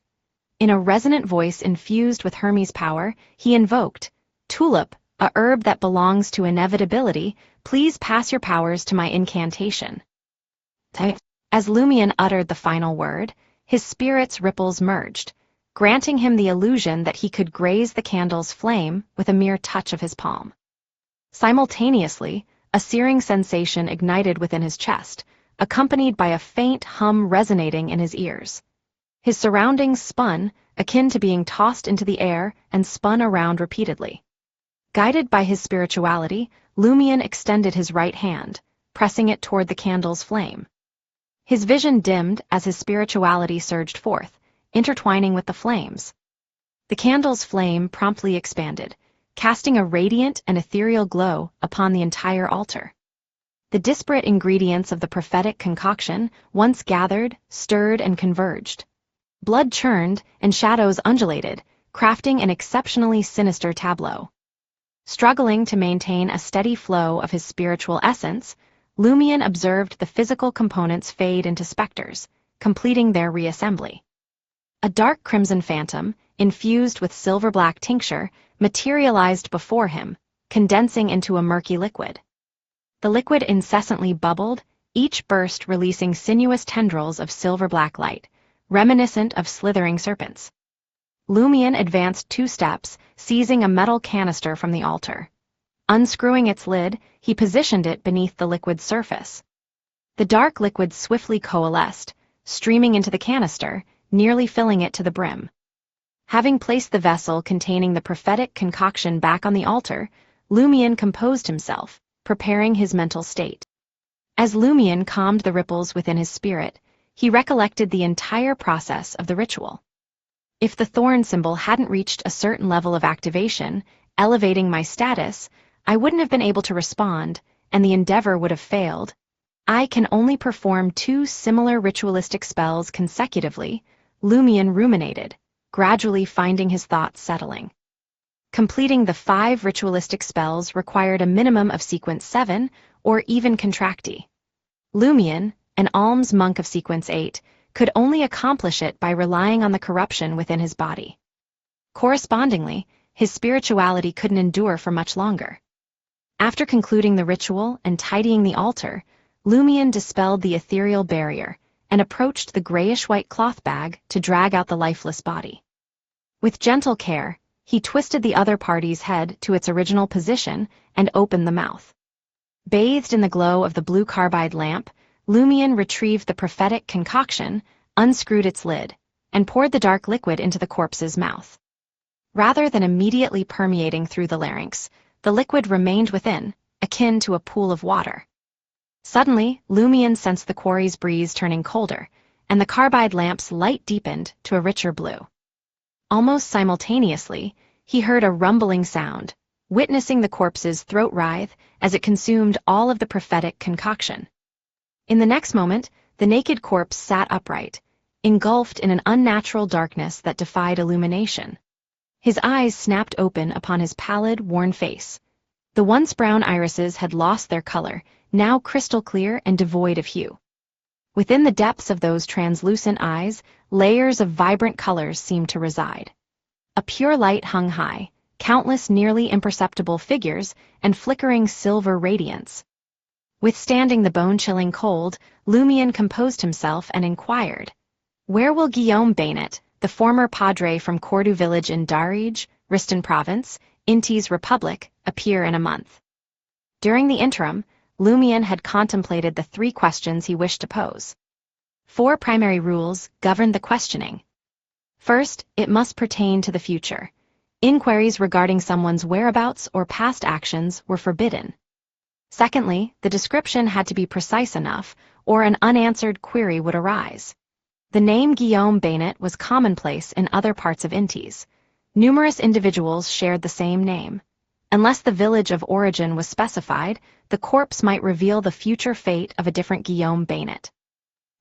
In a resonant voice infused with Hermes' power, he invoked, Tulip, a herb that belongs to Inevitability, please pass your powers to my incantation. As Lumion uttered the final word, his spirit's ripples merged, granting him the illusion that he could graze the candle's flame with a mere touch of his palm. Simultaneously, a searing sensation ignited within his chest, accompanied by a faint hum resonating in his ears. His surroundings spun, akin to being tossed into the air and spun around repeatedly. Guided by his spirituality, Lumion extended his right hand, pressing it toward the candle's flame. His vision dimmed as his spirituality surged forth, intertwining with the flames. The candle's flame promptly expanded, casting a radiant and ethereal glow upon the entire altar. The disparate ingredients of the prophetic concoction once gathered, stirred, and converged. Blood churned and shadows undulated, crafting an exceptionally sinister tableau. Struggling to maintain a steady flow of his spiritual essence, Lumion observed the physical components fade into specters, completing their reassembly. A dark crimson phantom, infused with silver-black tincture, materialized before him, condensing into a murky liquid. The liquid incessantly bubbled, each burst releasing sinuous tendrils of silver-black light, reminiscent of slithering serpents. Lumion advanced 2 steps, seizing a metal canister from the altar. Unscrewing its lid, he positioned it beneath the liquid's surface. The dark liquid swiftly coalesced, streaming into the canister, nearly filling it to the brim. Having placed the vessel containing the prophetic concoction back on the altar, Lumion composed himself, preparing his mental state. As Lumion calmed the ripples within his spirit, he recollected the entire process of the ritual. If the thorn symbol hadn't reached a certain level of activation, elevating my status, I wouldn't have been able to respond, and the endeavor would have failed. I can only perform 2 similar ritualistic spells consecutively, Lumion ruminated, gradually finding his thoughts settling. Completing the 5 ritualistic spells required a minimum of sequence 7, or even contracti. Lumion, an alms monk of sequence 8, could only accomplish it by relying on the corruption within his body. Correspondingly, his spirituality couldn't endure for much longer. After concluding the ritual and tidying the altar, Lumion dispelled the ethereal barrier, and approached the grayish-white cloth bag to drag out the lifeless body. With gentle care, he twisted the other party's head to its original position and opened the mouth. Bathed in the glow of the blue carbide lamp, Lumion retrieved the prophetic concoction, unscrewed its lid, and poured the dark liquid into the corpse's mouth. Rather than immediately permeating through the larynx, the liquid remained within, akin to a pool of water. Suddenly, Lumion sensed the quarry's breeze turning colder, and the carbide lamp's light deepened to a richer blue. Almost simultaneously, he heard a rumbling sound, witnessing the corpse's throat writhe as it consumed all of the prophetic concoction. In the next moment, the naked corpse sat upright, engulfed in an unnatural darkness that defied illumination. His eyes snapped open upon his pallid, worn face. The once brown irises had lost their color, now crystal clear and devoid of hue. Within the depths of those translucent eyes, layers of vibrant colors seemed to reside. A pure light hung high, countless nearly imperceptible figures, and flickering silver radiance. Withstanding the bone-chilling cold, Lumion composed himself and inquired, "Where will Guillaume Bainet, the former padre from Cordoue village in Darij, Riston province, Inti's Republic, appear in a month?" During the interim, Lumion had contemplated the 3 questions he wished to pose. 4 primary rules governed the questioning. First, it must pertain to the future. Inquiries regarding someone's whereabouts or past actions were forbidden. Secondly, the description had to be precise enough, or an unanswered query would arise. The name Guillaume Bainet was commonplace in other parts of Intis. Numerous individuals shared the same name. Unless the village of origin was specified, the corpse might reveal the future fate of a different Guillaume Bainet.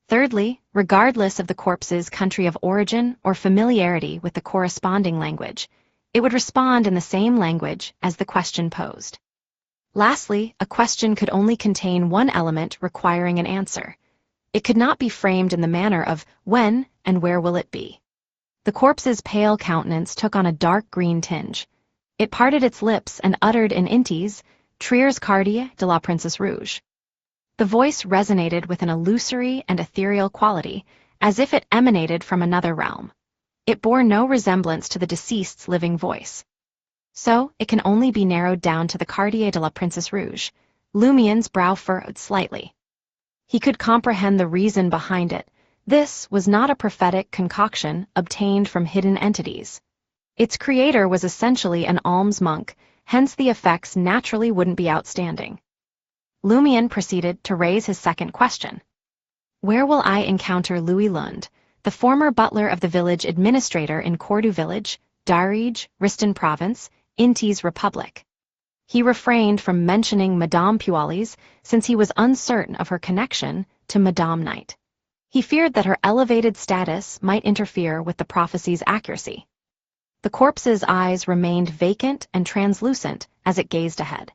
Thirdly, regardless of the corpse's country of origin or familiarity with the corresponding language, it would respond in the same language as the question posed. Lastly, a question could only contain one element requiring an answer. It could not be framed in the manner of when and where will it be. The corpse's pale countenance took on a dark green tinge. It parted its lips and uttered in Intis, "Triers Cartier de la Princesse Rouge." The voice resonated with an illusory and ethereal quality, as if it emanated from another realm. It bore no resemblance to the deceased's living voice. So, it can only be narrowed down to the Cartier de la Princesse Rouge. Lumion's brow furrowed slightly. He could comprehend the reason behind it. This was not a prophetic concoction obtained from hidden entities. Its creator was essentially an alms monk, hence the effects naturally wouldn't be outstanding. Lumion proceeded to raise his second question. "Where will I encounter Louis Lund, the former butler of the village administrator in Cordoue village, Darij, Riston province, Inti's Republic?" He refrained from mentioning Madame Pualis since he was uncertain of her connection to Madame Knight. He feared that her elevated status might interfere with the prophecy's accuracy. The corpse's eyes remained vacant and translucent as it gazed ahead.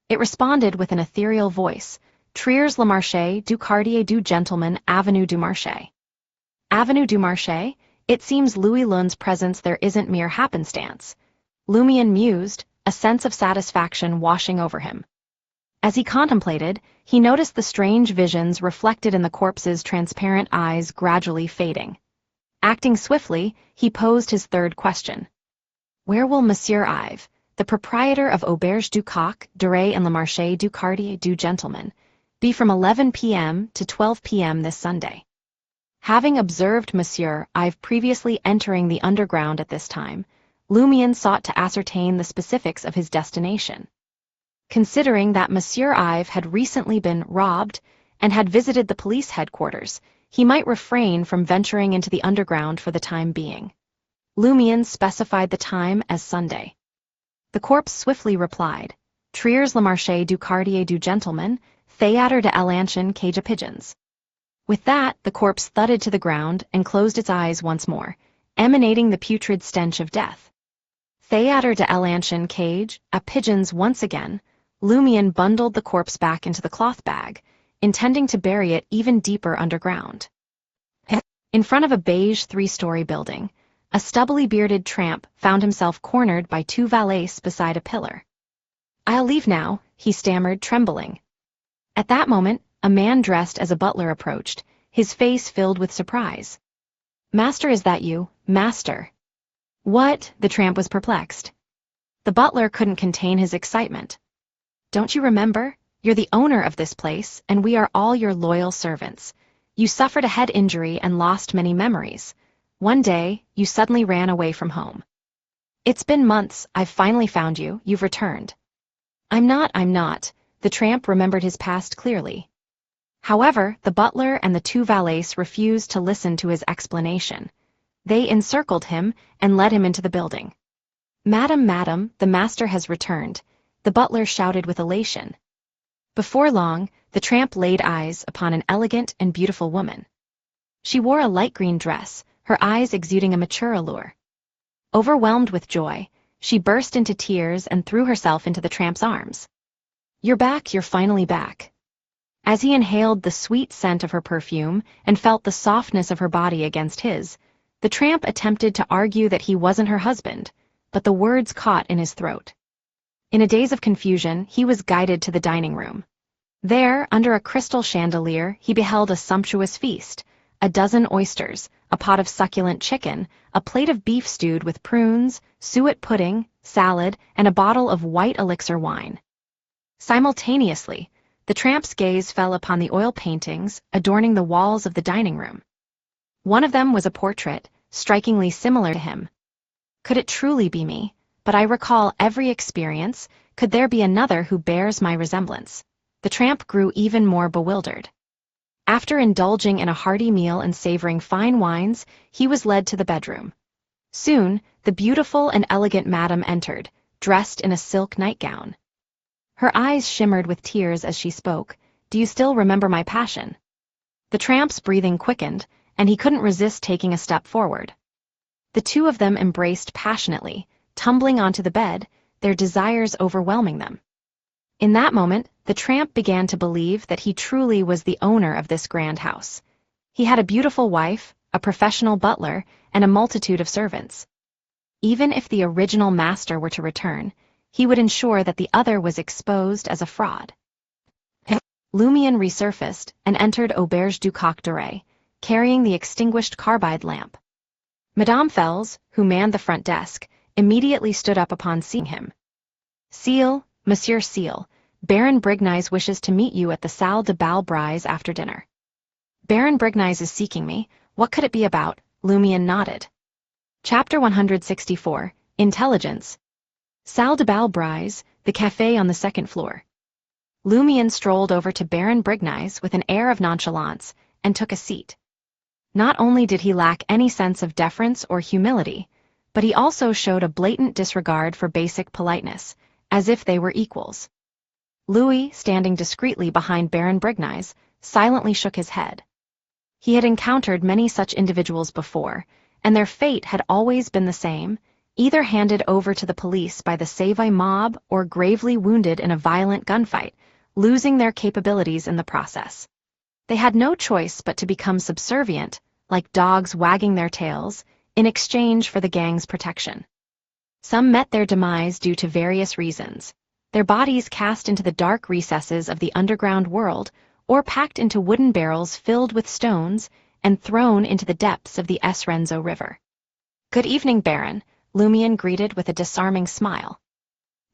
It responded with an ethereal voice, "Triers le Marché du Quartier du Gentleman, Avenue du Marché." Avenue du Marché? It seems Louis Lund's presence there isn't mere happenstance. Lumion mused, a sense of satisfaction washing over him. As he contemplated, he noticed the strange visions reflected in the corpse's transparent eyes gradually fading. Acting swiftly, he posed his third question. "Where will Monsieur Ives, the proprietor of Auberge du Coq, Duret and Le Marché du Quartier du Gentleman, be from 11 p.m. to 12 p.m. this Sunday?" Having observed Monsieur Ives previously entering the underground at this time, Lumion sought to ascertain the specifics of his destination. Considering that Monsieur Ives had recently been robbed and had visited the police headquarters, he might refrain from venturing into the underground for the time being. Lumion specified the time as Sunday. The corpse swiftly replied, "Triers le Marché du Quartier du Gentleman, Théâtre de l'Ancienne cage of Pigeons." With that, the corpse thudded to the ground and closed its eyes once more, emanating the putrid stench of death. Théâtre de l'Ancienne cage, a Pigeons once again, Lumion bundled the corpse back into the cloth bag, intending to bury it even deeper underground. In front of a beige 3-story building, a stubbly bearded tramp found himself cornered by 2 valets beside a pillar. "I'll leave now," he stammered, trembling. At that moment, a man dressed as a butler approached, his face filled with surprise. "Master, is that you, Master?" "What?" The tramp was perplexed. The butler couldn't contain his excitement. "Don't you remember? You're the owner of this place, and we are all your loyal servants. You suffered a head injury and lost many memories. One day, you suddenly ran away from home. It's been months, I've finally found you, you've returned." I'm not. The tramp remembered his past clearly. However, the butler and the two valets refused to listen to his explanation. They encircled him and led him into the building. Madam, the master has returned," the butler shouted with elation. Before long, the tramp laid eyes upon an elegant and beautiful woman. She wore a light green dress, her eyes exuding a mature allure. Overwhelmed with joy, she burst into tears and threw herself into the tramp's arms. "You're back, you're finally back." As he inhaled the sweet scent of her perfume and felt the softness of her body against his, the tramp attempted to argue that he wasn't her husband, but the words caught in his throat. In a daze of confusion, he was guided to the dining room. There, under a crystal chandelier, he beheld a sumptuous feast: a dozen oysters, a pot of succulent chicken, a plate of beef stewed with prunes, suet pudding, salad, and a bottle of white elixir wine. Simultaneously, the tramp's gaze fell upon the oil paintings adorning the walls of the dining room. One of them was a portrait, strikingly similar to him. Could it truly be me? But I recall every experience. Could there be another who bears my resemblance? The tramp grew even more bewildered. After indulging in a hearty meal and savoring fine wines, he was led to the bedroom. Soon, the beautiful and elegant madam entered, dressed in a silk nightgown. Her eyes shimmered with tears as she spoke. "Do you still remember my passion?" The tramp's breathing quickened, and he couldn't resist taking a step forward. The two of them embraced passionately, tumbling onto the bed, their desires overwhelming them. In that moment, the tramp began to believe that he truly was the owner of this grand house. He had a beautiful wife, a professional butler, and a multitude of servants. Even if the original master were to return, he would ensure that the other was exposed as a fraud. Lumion resurfaced and entered Auberge du Coq d'Oreille, carrying the extinguished carbide lamp. Madame Fels, who manned the front desk, immediately stood up upon seeing him. "Ciel, Monsieur Ciel, Baron Brignies wishes to meet you at the Salle de Bal Brise after dinner." "Baron Brignies is seeking me. What could it be about?" Lumion nodded. Chapter 164, Intelligence. Salle de Bal Brise, the café on the second floor. Lumion strolled over to Baron Brignies with an air of nonchalance and took a seat. Not only did he lack any sense of deference or humility, but he also showed a blatant disregard for basic politeness, as if they were equals. Louis, standing discreetly behind Baron Brignies, silently shook his head. He had encountered many such individuals before, and their fate had always been the same: either handed over to the police by the Save mob or gravely wounded in a violent gunfight, losing their capabilities in the process. They had no choice but to become subservient, like dogs wagging their tails, in exchange for the gang's protection. Some met their demise due to various reasons: their bodies cast into the dark recesses of the underground world, or packed into wooden barrels filled with stones and thrown into the depths of the Esrenzo River. "Good evening, Baron," Lumion greeted with a disarming smile.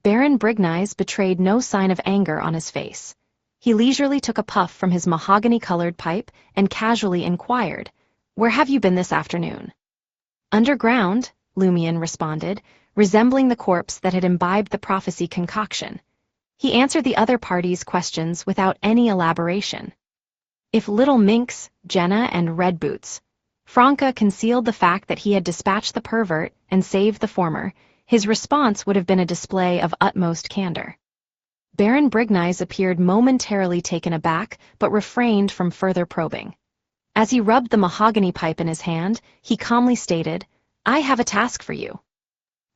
Baron Brignies betrayed no sign of anger on his face. He leisurely took a puff from his mahogany-colored pipe and casually inquired, "Where have you been this afternoon?" "Underground," Lumion responded, resembling the corpse that had imbibed the prophecy concoction. He answered the other party's questions without any elaboration. If Little Minx, Jenna, and Red Boots, Franca concealed the fact that he had dispatched the pervert and saved the former, his response would have been a display of utmost candor. Baron Brignies appeared momentarily taken aback, but refrained from further probing. As he rubbed the mahogany pipe in his hand, he calmly stated, "I have a task for you."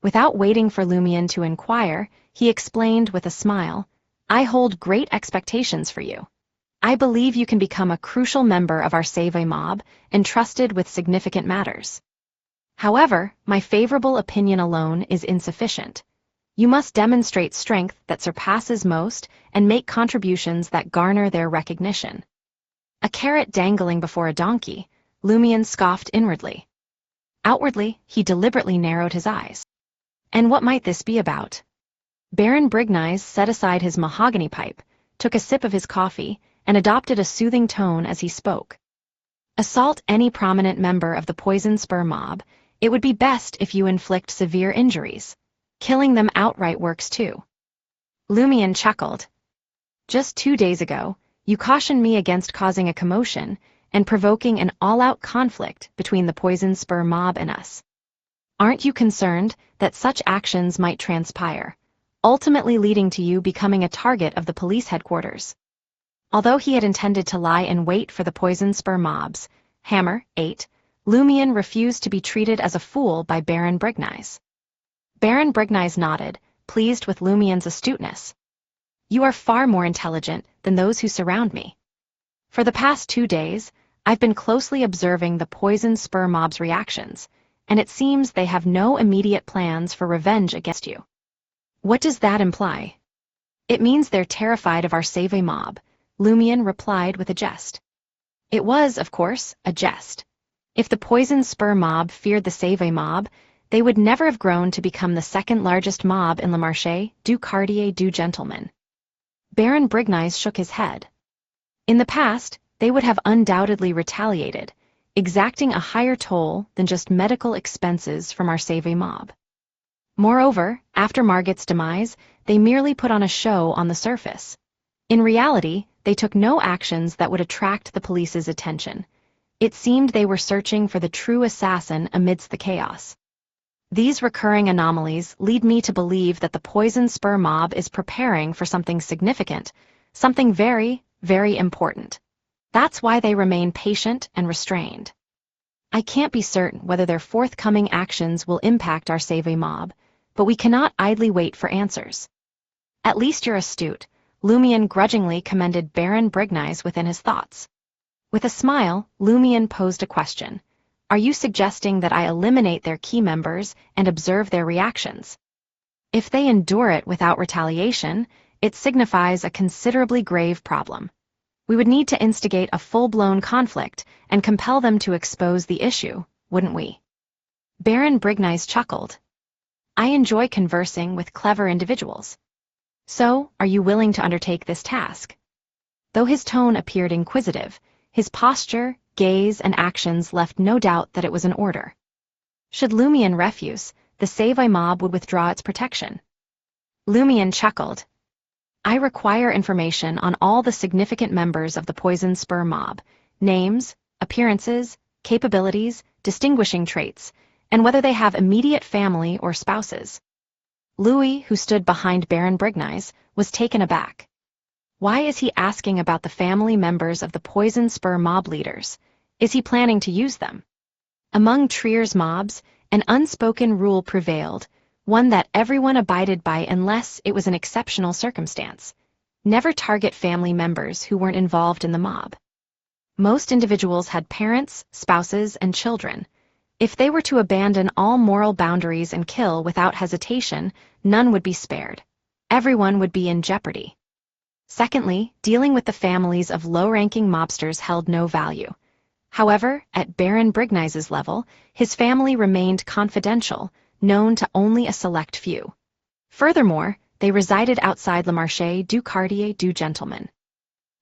Without waiting for Lumion to inquire, he explained with a smile, "I hold great expectations for you. I believe you can become a crucial member of our Save mob, entrusted with significant matters. However, my favorable opinion alone is insufficient. You must demonstrate strength that surpasses most and make contributions that garner their recognition." A carrot dangling before a donkey, Lumian scoffed inwardly. Outwardly, he deliberately narrowed his eyes. And what might this be about? Baron Brignize set aside his mahogany pipe, took a sip of his coffee, and adopted a soothing tone as he spoke. Assault any prominent member of the poison spur mob. It would be best if you inflict severe injuries. Killing them outright works too. Lumian chuckled. Just 2 days ago, you cautioned me against causing a commotion and provoking an all-out conflict between the poison spur mob and us. Aren't you concerned that such actions might transpire, ultimately leading to you becoming a target of the police headquarters? Although he had intended to lie in wait for the poison spur mob's hammer, 8, Lumian refused to be treated as a fool by Baron Brignize. Baron Brignize nodded, pleased with Lumian's astuteness. You are far more intelligent than those who surround me. For the past 2 days, I've been closely observing the poison spur mob's reactions, and it seems they have no immediate plans for revenge against you. What does that imply? It means they're terrified of our Save mob, Lumian replied with a jest. It was, of course, a jest. If the poison spur mob feared the Save mob, they would never have grown to become the second largest mob in Le Marché du Quartier du Gentleman. Baron Brignize shook his head. In the past, they would have undoubtedly retaliated, exacting a higher toll than just medical expenses from our Save mob. Moreover, after Margit's demise, they merely put on a show on the surface. In reality, they took no actions that would attract the police's attention. It seemed they were searching for the true assassin amidst the chaos. These recurring anomalies lead me to believe that the poison spur mob is preparing for something significant, something very, very important. That's why they remain patient and restrained. I can't be certain whether their forthcoming actions will impact our Save mob, but we cannot idly wait for answers. At least you're astute, Lumian grudgingly commended Baron Brignize within his thoughts. With a smile, Lumian posed a question. Are you suggesting that I eliminate their key members and observe their reactions? If they endure it without retaliation, it signifies a considerably grave problem. We would need to instigate a full-blown conflict and compel them to expose the issue, wouldn't we? Baron Brignize chuckled. I enjoy conversing with clever individuals. So, are you willing to undertake this task? Though his tone appeared inquisitive, his posture, gaze, and actions left no doubt that it was in order. Should Lumian refuse, the Save mob would withdraw its protection. Lumian chuckled. I require information on all the significant members of the poison spur mob, names, appearances, capabilities, distinguishing traits, and whether they have immediate family or spouses. Louis, who stood behind Baron Brignize, was taken aback. Why is he asking about the family members of the poison spur mob leaders? Is he planning to use them? Among Trier's mobs, an unspoken rule prevailed, one that everyone abided by unless it was an exceptional circumstance. Never target family members who weren't involved in the mob. Most individuals had parents, spouses, and children. If they were to abandon all moral boundaries and kill without hesitation, none would be spared. Everyone would be in jeopardy. Secondly, dealing with the families of low-ranking mobsters held no value. However, at Baron Brignize's level, his family remained confidential, known to only a select few. Furthermore, they resided outside Le Marché du Quartier du Gentleman.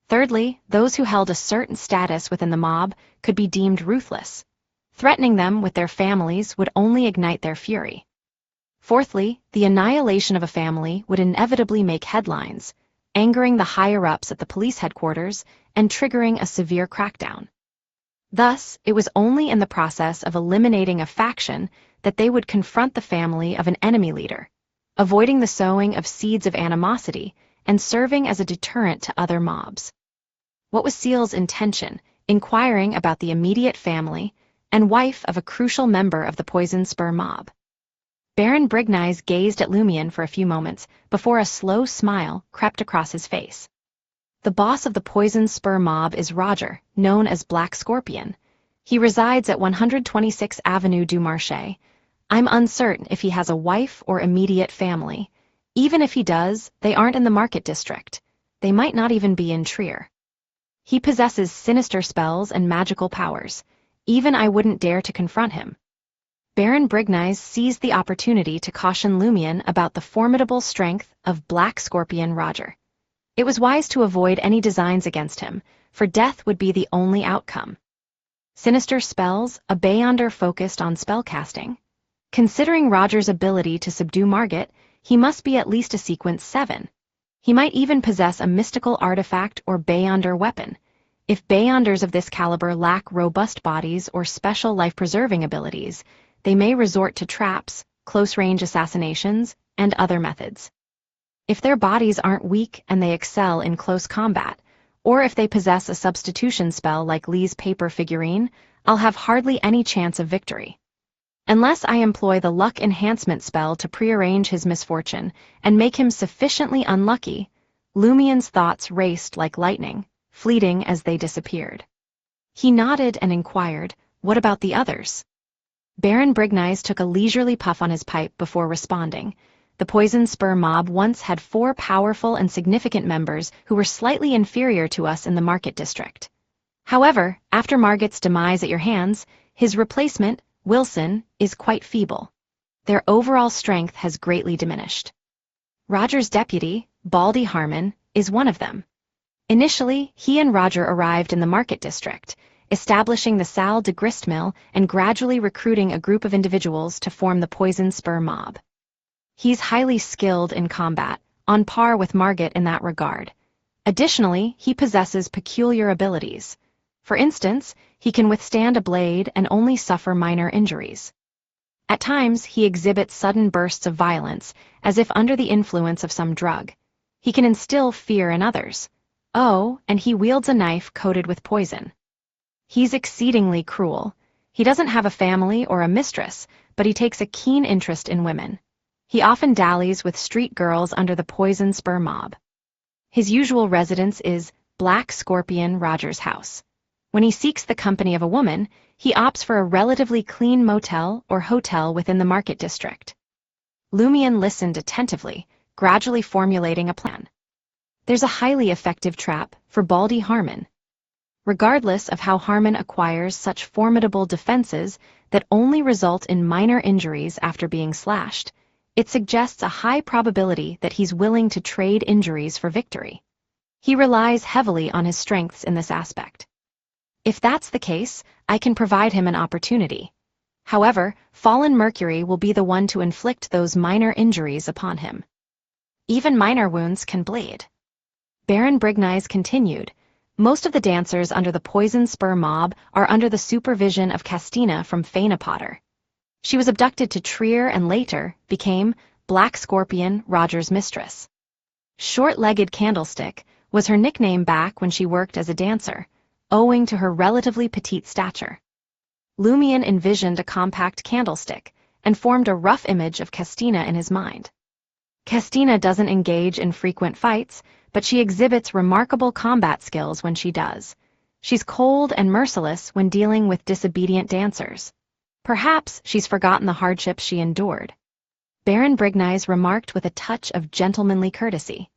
Thirdly, those who held a certain status within the mob could be deemed ruthless. Threatening them with their families would only ignite their fury. Fourthly, the annihilation of a family would inevitably make headlines, angering the higher-ups at the police headquarters and triggering a severe crackdown. Thus, it was only in the process of eliminating a faction that they would confront the family of an enemy leader, avoiding the sowing of seeds of animosity and serving as a deterrent to other mobs. What was Ciel's intention, inquiring about the immediate family and wife of a crucial member of the poison spur mob? Baron Brignize gazed at Lumian for a few moments before a slow smile crept across his face. The boss of the poison spur mob is Roger, known as Black Scorpion. He resides at 126 Avenue du Marché. I'm uncertain if he has a wife or immediate family. Even if he does, they aren't in the market district. They might not even be in Trier. He possesses sinister spells and magical powers. Even I wouldn't dare to confront him. Baron Brignize seized the opportunity to caution Lumion about the formidable strength of Black Scorpion Roger. It was wise to avoid any designs against him, for death would be the only outcome. Sinister spells, a Beyonder focused on spellcasting. Considering Roger's ability to subdue Margit, he must be at least a sequence 7. He might even possess a mystical artifact or Beyonder weapon. If Beyonders of this caliber lack robust bodies or special life-preserving abilities, they may resort to traps, close-range assassinations, and other methods. If their bodies aren't weak and they excel in close combat, or if they possess a substitution spell like Lee's paper figurine, I'll have hardly any chance of victory. Unless I employ the luck enhancement spell to prearrange his misfortune and make him sufficiently unlucky, Lumion's thoughts raced like lightning, fleeting as they disappeared. He nodded and inquired, "What about the others?" Baron Brignize took a leisurely puff on his pipe before responding. The Poison Spur mob once had 4 powerful and significant members who were slightly inferior to us in the Market District. However, after Margit's demise at your hands, his replacement, Wilson, is quite feeble. Their overall strength has greatly diminished. Roger's deputy, Baldy Harmon, is one of them. Initially, he and Roger arrived in the Market District, establishing the Salle de Gristmill and gradually recruiting a group of individuals to form the Poison Spur mob. He's highly skilled in combat, on par with Margit in that regard. Additionally, he possesses peculiar abilities. For instance, he can withstand a blade and only suffer minor injuries. At times, he exhibits sudden bursts of violence, as if under the influence of some drug. He can instill fear in others. Oh, and he wields a knife coated with poison. He's exceedingly cruel. He doesn't have a family or a mistress, but he takes a keen interest in women. He often dallies with street girls under the Poison Spur mob. His usual residence is Black Scorpion Roger's house. When he seeks the company of a woman, he opts for a relatively clean motel or hotel within the Market District. Lumion listened attentively, gradually formulating a plan. There's a highly effective trap for Baldy Harmon. Regardless of how Harmon acquires such formidable defenses that only result in minor injuries after being slashed, it suggests a high probability that he's willing to trade injuries for victory. He relies heavily on his strengths in this aspect. If that's the case, I can provide him an opportunity. However, Fallen Mercury will be the one to inflict those minor injuries upon him. Even minor wounds can bleed. Baron Brignize continued, "Most of the dancers under the Poison Spur mob are under the supervision of Castina from Fainapotter. She was abducted to Trier and later became Black Scorpion Roger's mistress. Short-legged Candlestick was her nickname back when she worked as a dancer, owing to her relatively petite stature." Lumion envisioned a compact Candlestick and formed a rough image of Castina in his mind. Castina doesn't engage in frequent fights, but she exhibits remarkable combat skills when she does. She's cold and merciless when dealing with disobedient dancers. Perhaps she's forgotten the hardships she endured. Baron Brignize remarked with a touch of gentlemanly courtesy.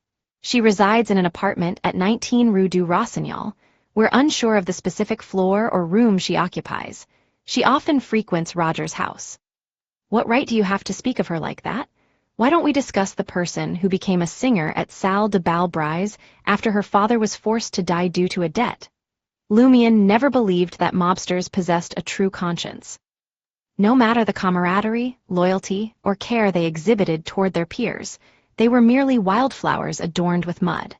She resides in an apartment at 19 Rue du Rossignol. We're unsure of the specific floor or room she occupies. She often frequents Roger's house. What right do you have to speak of her like that? Why don't we discuss the person who became a singer at Salle de Balbrise after her father was forced to die due to a debt? Lumion never believed that mobsters possessed a true conscience. No matter the camaraderie, loyalty, or care they exhibited toward their peers, they were merely wildflowers adorned with mud.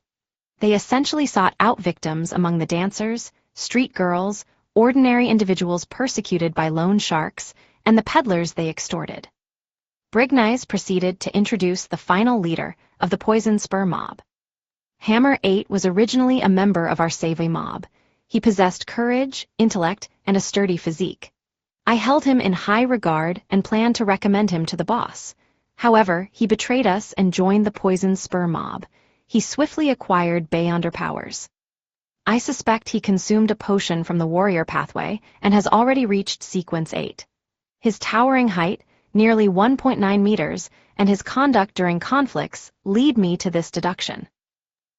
They essentially sought out victims among the dancers, street girls, ordinary individuals persecuted by loan sharks, and the peddlers they extorted. Brignize proceeded to introduce the final leader of the Poison Spur mob. Hammer 8 was originally a member of our Savvy mob. He possessed courage, intellect, and a sturdy physique. I held him in high regard and planned to recommend him to the boss. However, he betrayed us and joined the Poison Spur mob. He swiftly acquired Beyonder powers. I suspect he consumed a potion from the warrior pathway and has already reached sequence 8. His towering height, nearly 1.9 meters, and his conduct during conflicts lead me to this deduction.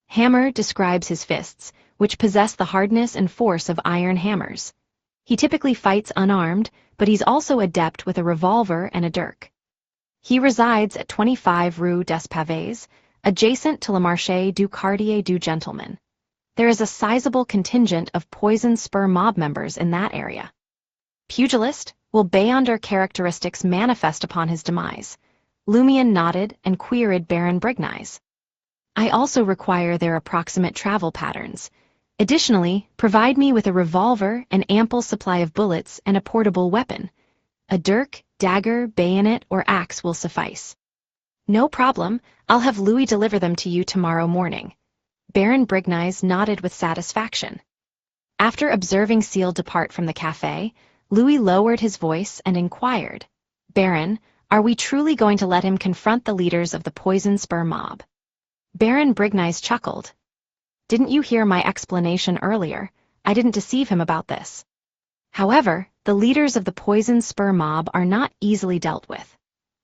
Hammer describes his fists, which possess the hardness and force of iron hammers. He typically fights unarmed, but he's also adept with a revolver and a dirk. He resides at 25 Rue des Pavés, adjacent to Le Marché du Quartier du Gentleman. There is a sizable contingent of poison spur mob members in that area. Pugilist, will Beyonder characteristics manifest upon his demise? Lumion nodded and queried Baron Brignize. I also require their approximate travel patterns. Additionally, provide me with a revolver, an ample supply of bullets, and a portable weapon. A dirk, dagger, bayonet, or axe will suffice. No problem, I'll have Louis deliver them to you tomorrow morning. Baron Brignize nodded with satisfaction. After observing Ciel depart from the café, Louis lowered his voice and inquired, Baron, are we truly going to let him confront the leaders of the poison spur mob? Baron Brignize chuckled. Didn't you hear my explanation earlier? I didn't deceive him about this. However, the leaders of the poison spur mob are not easily dealt with.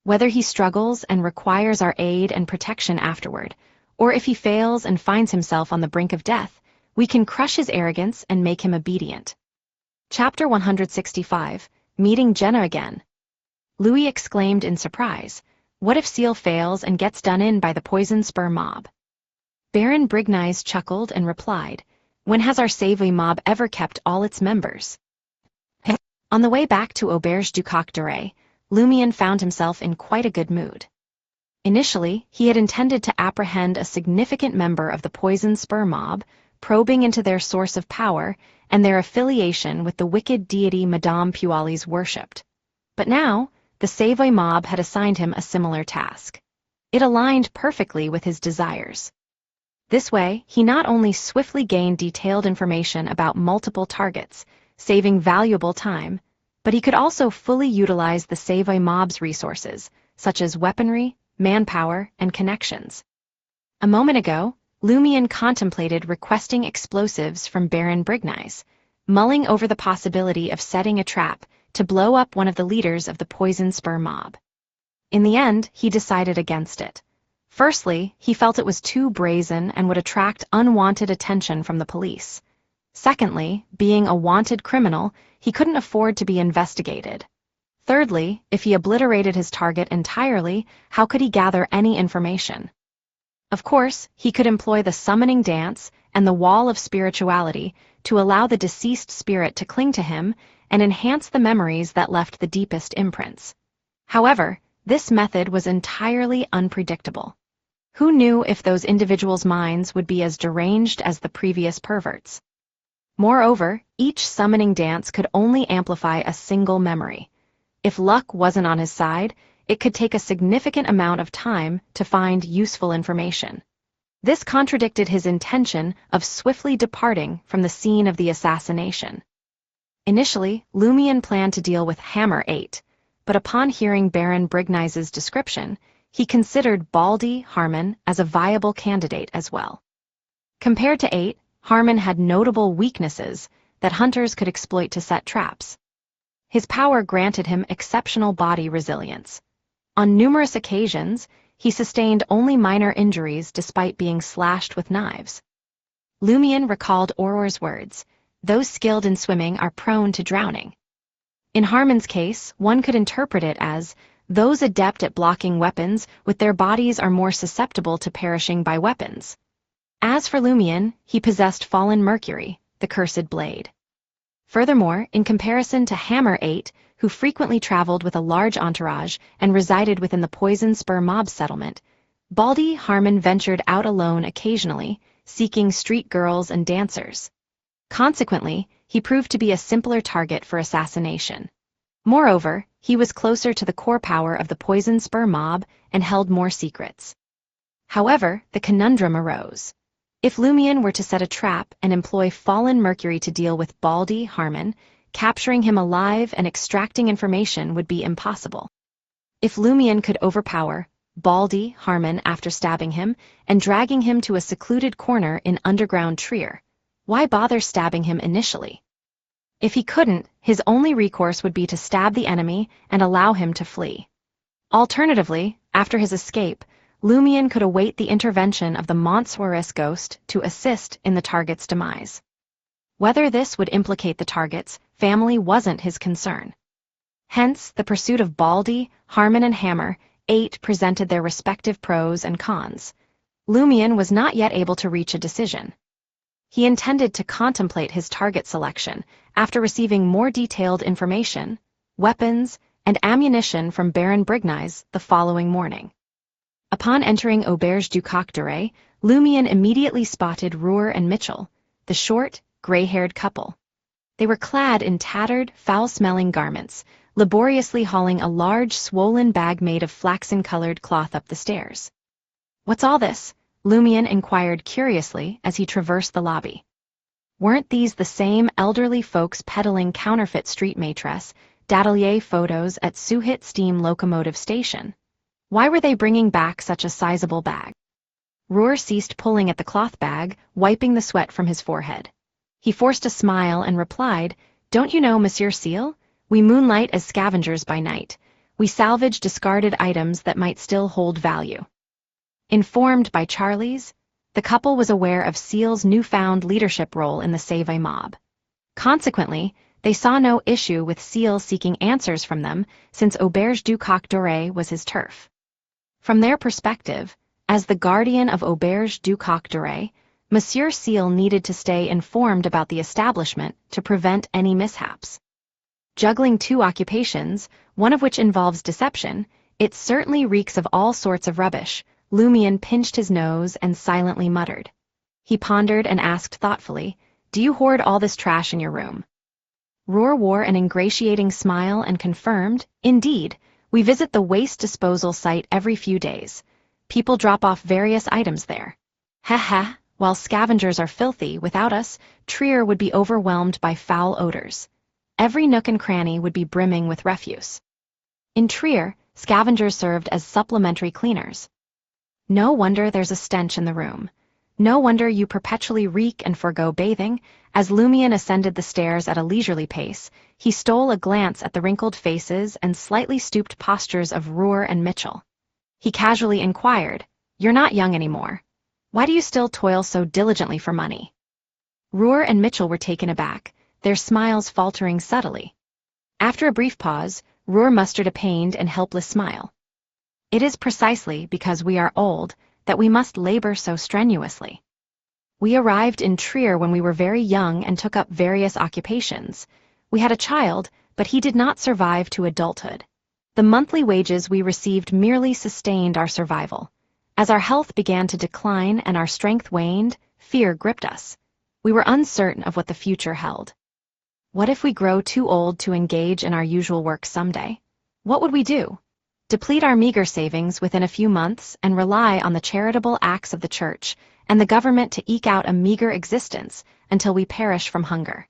Whether he struggles and requires our aid and protection afterward, or if he fails and finds himself on the brink of death, we can crush his arrogance and make him obedient. Chapter 165, Meeting Jenna Again. Louis exclaimed in surprise, what if Ciel fails and gets done in by the poison spur mob? Baron Brignize chuckled and replied, when has our Savoy mob ever kept all its members? On the way back to Auberge du Coq d'Oreille, Lumion found himself in quite a good mood. Initially, he had intended to apprehend a significant member of the poison spur mob, probing into their source of power and their affiliation with the wicked deity Madame Pualis worshipped. But now, the Savoy mob had assigned him a similar task. It aligned perfectly with his desires. This way, he not only swiftly gained detailed information about multiple targets, saving valuable time, but he could also fully utilize the Savoy mob's resources, such as weaponry, manpower, and connections. A moment ago, Lumion contemplated requesting explosives from Baron Brignize, mulling over the possibility of setting a trap to blow up one of the leaders of the poison spur mob. In the end, he decided against it. Firstly, he felt it was too brazen and would attract unwanted attention from the police. Secondly, being a wanted criminal, he couldn't afford to be investigated. Thirdly, if he obliterated his target entirely, how could he gather any information? Of course, he could employ the summoning dance and the wall of spirituality to allow the deceased spirit to cling to him and enhance the memories that left the deepest imprints. However, this method was entirely unpredictable. Who knew if those individuals' minds would be as deranged as the previous perverts? Moreover, each summoning dance could only amplify a single memory. If luck wasn't on his side, it could take a significant amount of time to find useful information. This contradicted his intention of swiftly departing from the scene of the assassination. Initially, Lumion planned to deal with Hammer 8, but upon hearing Baron Brignize's description, he considered Baldy Harmon as a viable candidate as well. Compared to 8, Harmon had notable weaknesses that hunters could exploit to set traps. His power granted him exceptional body resilience. On numerous occasions, he sustained only minor injuries despite being slashed with knives. Lumion recalled Auror's words, those skilled in swimming are prone to drowning. In Harmon's case, one could interpret it as, those adept at blocking weapons with their bodies are more susceptible to perishing by weapons. As for Lumion, he possessed fallen Mercury, the cursed blade. Furthermore, in comparison to Hammer 8, who frequently traveled with a large entourage and resided within the poison spur mob settlement, Baldy Harmon ventured out alone occasionally, seeking street girls and dancers. Consequently, he proved to be a simpler target for assassination. Moreover, he was closer to the core power of the poison spur mob and held more secrets. However, the conundrum arose. If Lumion were to set a trap and employ fallen Mercury to deal with Baldy Harmon, capturing him alive and extracting information would be impossible. If Lumion could overpower Baldy Harmon after stabbing him and dragging him to a secluded corner in underground Trier, why bother stabbing him initially? If he couldn't, his only recourse would be to stab the enemy and allow him to flee. Alternatively, after his escape, Lumion could await the intervention of the Montsoirus ghost to assist in the target's demise. Whether this would implicate the target's family wasn't his concern. Hence, the pursuit of Baldy, Harmon and Hammer, 8 presented their respective pros and cons. Lumion was not yet able to reach a decision. He intended to contemplate his target selection after receiving more detailed information, weapons, and ammunition from Baron Brignize the following morning. Upon entering Auberge du Coq d'Oreille, Lumion immediately spotted Roer and Mitchell, the short, gray-haired couple. They were clad in tattered, foul-smelling garments, laboriously hauling a large, swollen bag made of flaxen-colored cloth up the stairs. "What's all this?" Lumion inquired curiously as he traversed the lobby. Weren't these the same elderly folks peddling counterfeit street maitresse, Datelier photos at Suhit Steam Locomotive Station? Why were they bringing back such a sizable bag? Roer ceased pulling at the cloth bag, wiping the sweat from his forehead. He forced a smile and replied, "Don't you know Monsieur Ciel? We moonlight as scavengers by night. We salvage discarded items that might still hold value." Informed by Charlie's, the couple was aware of Ciel's newfound leadership role in the Save mob. Consequently, they saw no issue with Ciel seeking answers from them, since Auberge du Coq d'Oreille was his turf. From their perspective, as the guardian of Auberge du Coq d'Oreille, Monsieur Ciel needed to stay informed about the establishment to prevent any mishaps. Juggling 2 occupations, one of which involves deception, it certainly reeks of all sorts of rubbish. Lumion pinched his nose and silently muttered. He pondered and asked thoughtfully, "Do you hoard all this trash in your room?" Roer wore an ingratiating smile and confirmed, "Indeed, we visit the waste disposal site every few days. People drop off various items there. Ha ha, while scavengers are filthy, without us, Trier would be overwhelmed by foul odors. Every nook and cranny would be brimming with refuse. In Trier, scavengers served as supplementary cleaners. No wonder there's a stench in the room. No wonder you perpetually reek and forego bathing." As Lumion ascended the stairs at a leisurely pace, he stole a glance at the wrinkled faces and slightly stooped postures of Roer and Mitchell. He casually inquired, "You're not young anymore. Why do you still toil so diligently for money?" Roer and Mitchell were taken aback, their smiles faltering subtly. After a brief pause, Roer mustered a pained and helpless smile. "It is precisely because we are old that we must labor so strenuously. We arrived in Trier when we were very young and took up various occupations. We had a child, but he did not survive to adulthood. The monthly wages we received merely sustained our survival. As our health began to decline and our strength waned, fear gripped us. We were uncertain of what the future held. What if we grow too old to engage in our usual work someday? What would we do? Deplete our meager savings within a few months and rely on the charitable acts of the church and the government to eke out a meager existence until we perish from hunger?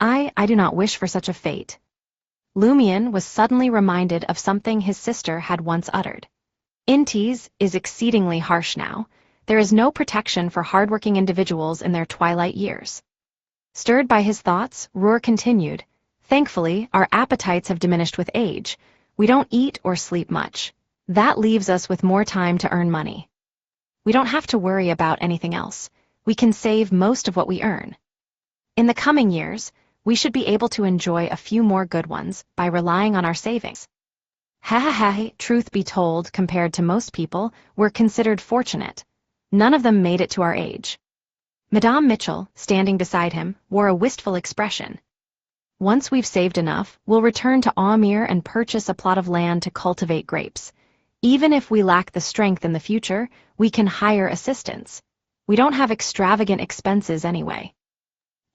I do not wish for such a fate." Lumion was suddenly reminded of something his sister had once uttered. "Intis is exceedingly harsh now. There is no protection for hardworking individuals in their twilight years." Stirred by his thoughts, Roer continued, "Thankfully, our appetites have diminished with age. We don't eat or sleep much. That leaves us with more time to earn money. We don't have to worry about anything else. We can save most of what we earn. In the coming years, we should be able to enjoy a few more good ones by relying on our savings." Ha ha ha, truth be told, compared to most people, we're considered fortunate. None of them made it to our age. Madame Mitchell, standing beside him, wore a wistful expression. "Once we've saved enough, we'll return to Amir and purchase a plot of land to cultivate grapes. Even if we lack the strength in the future, we can hire assistants. We don't have extravagant expenses anyway."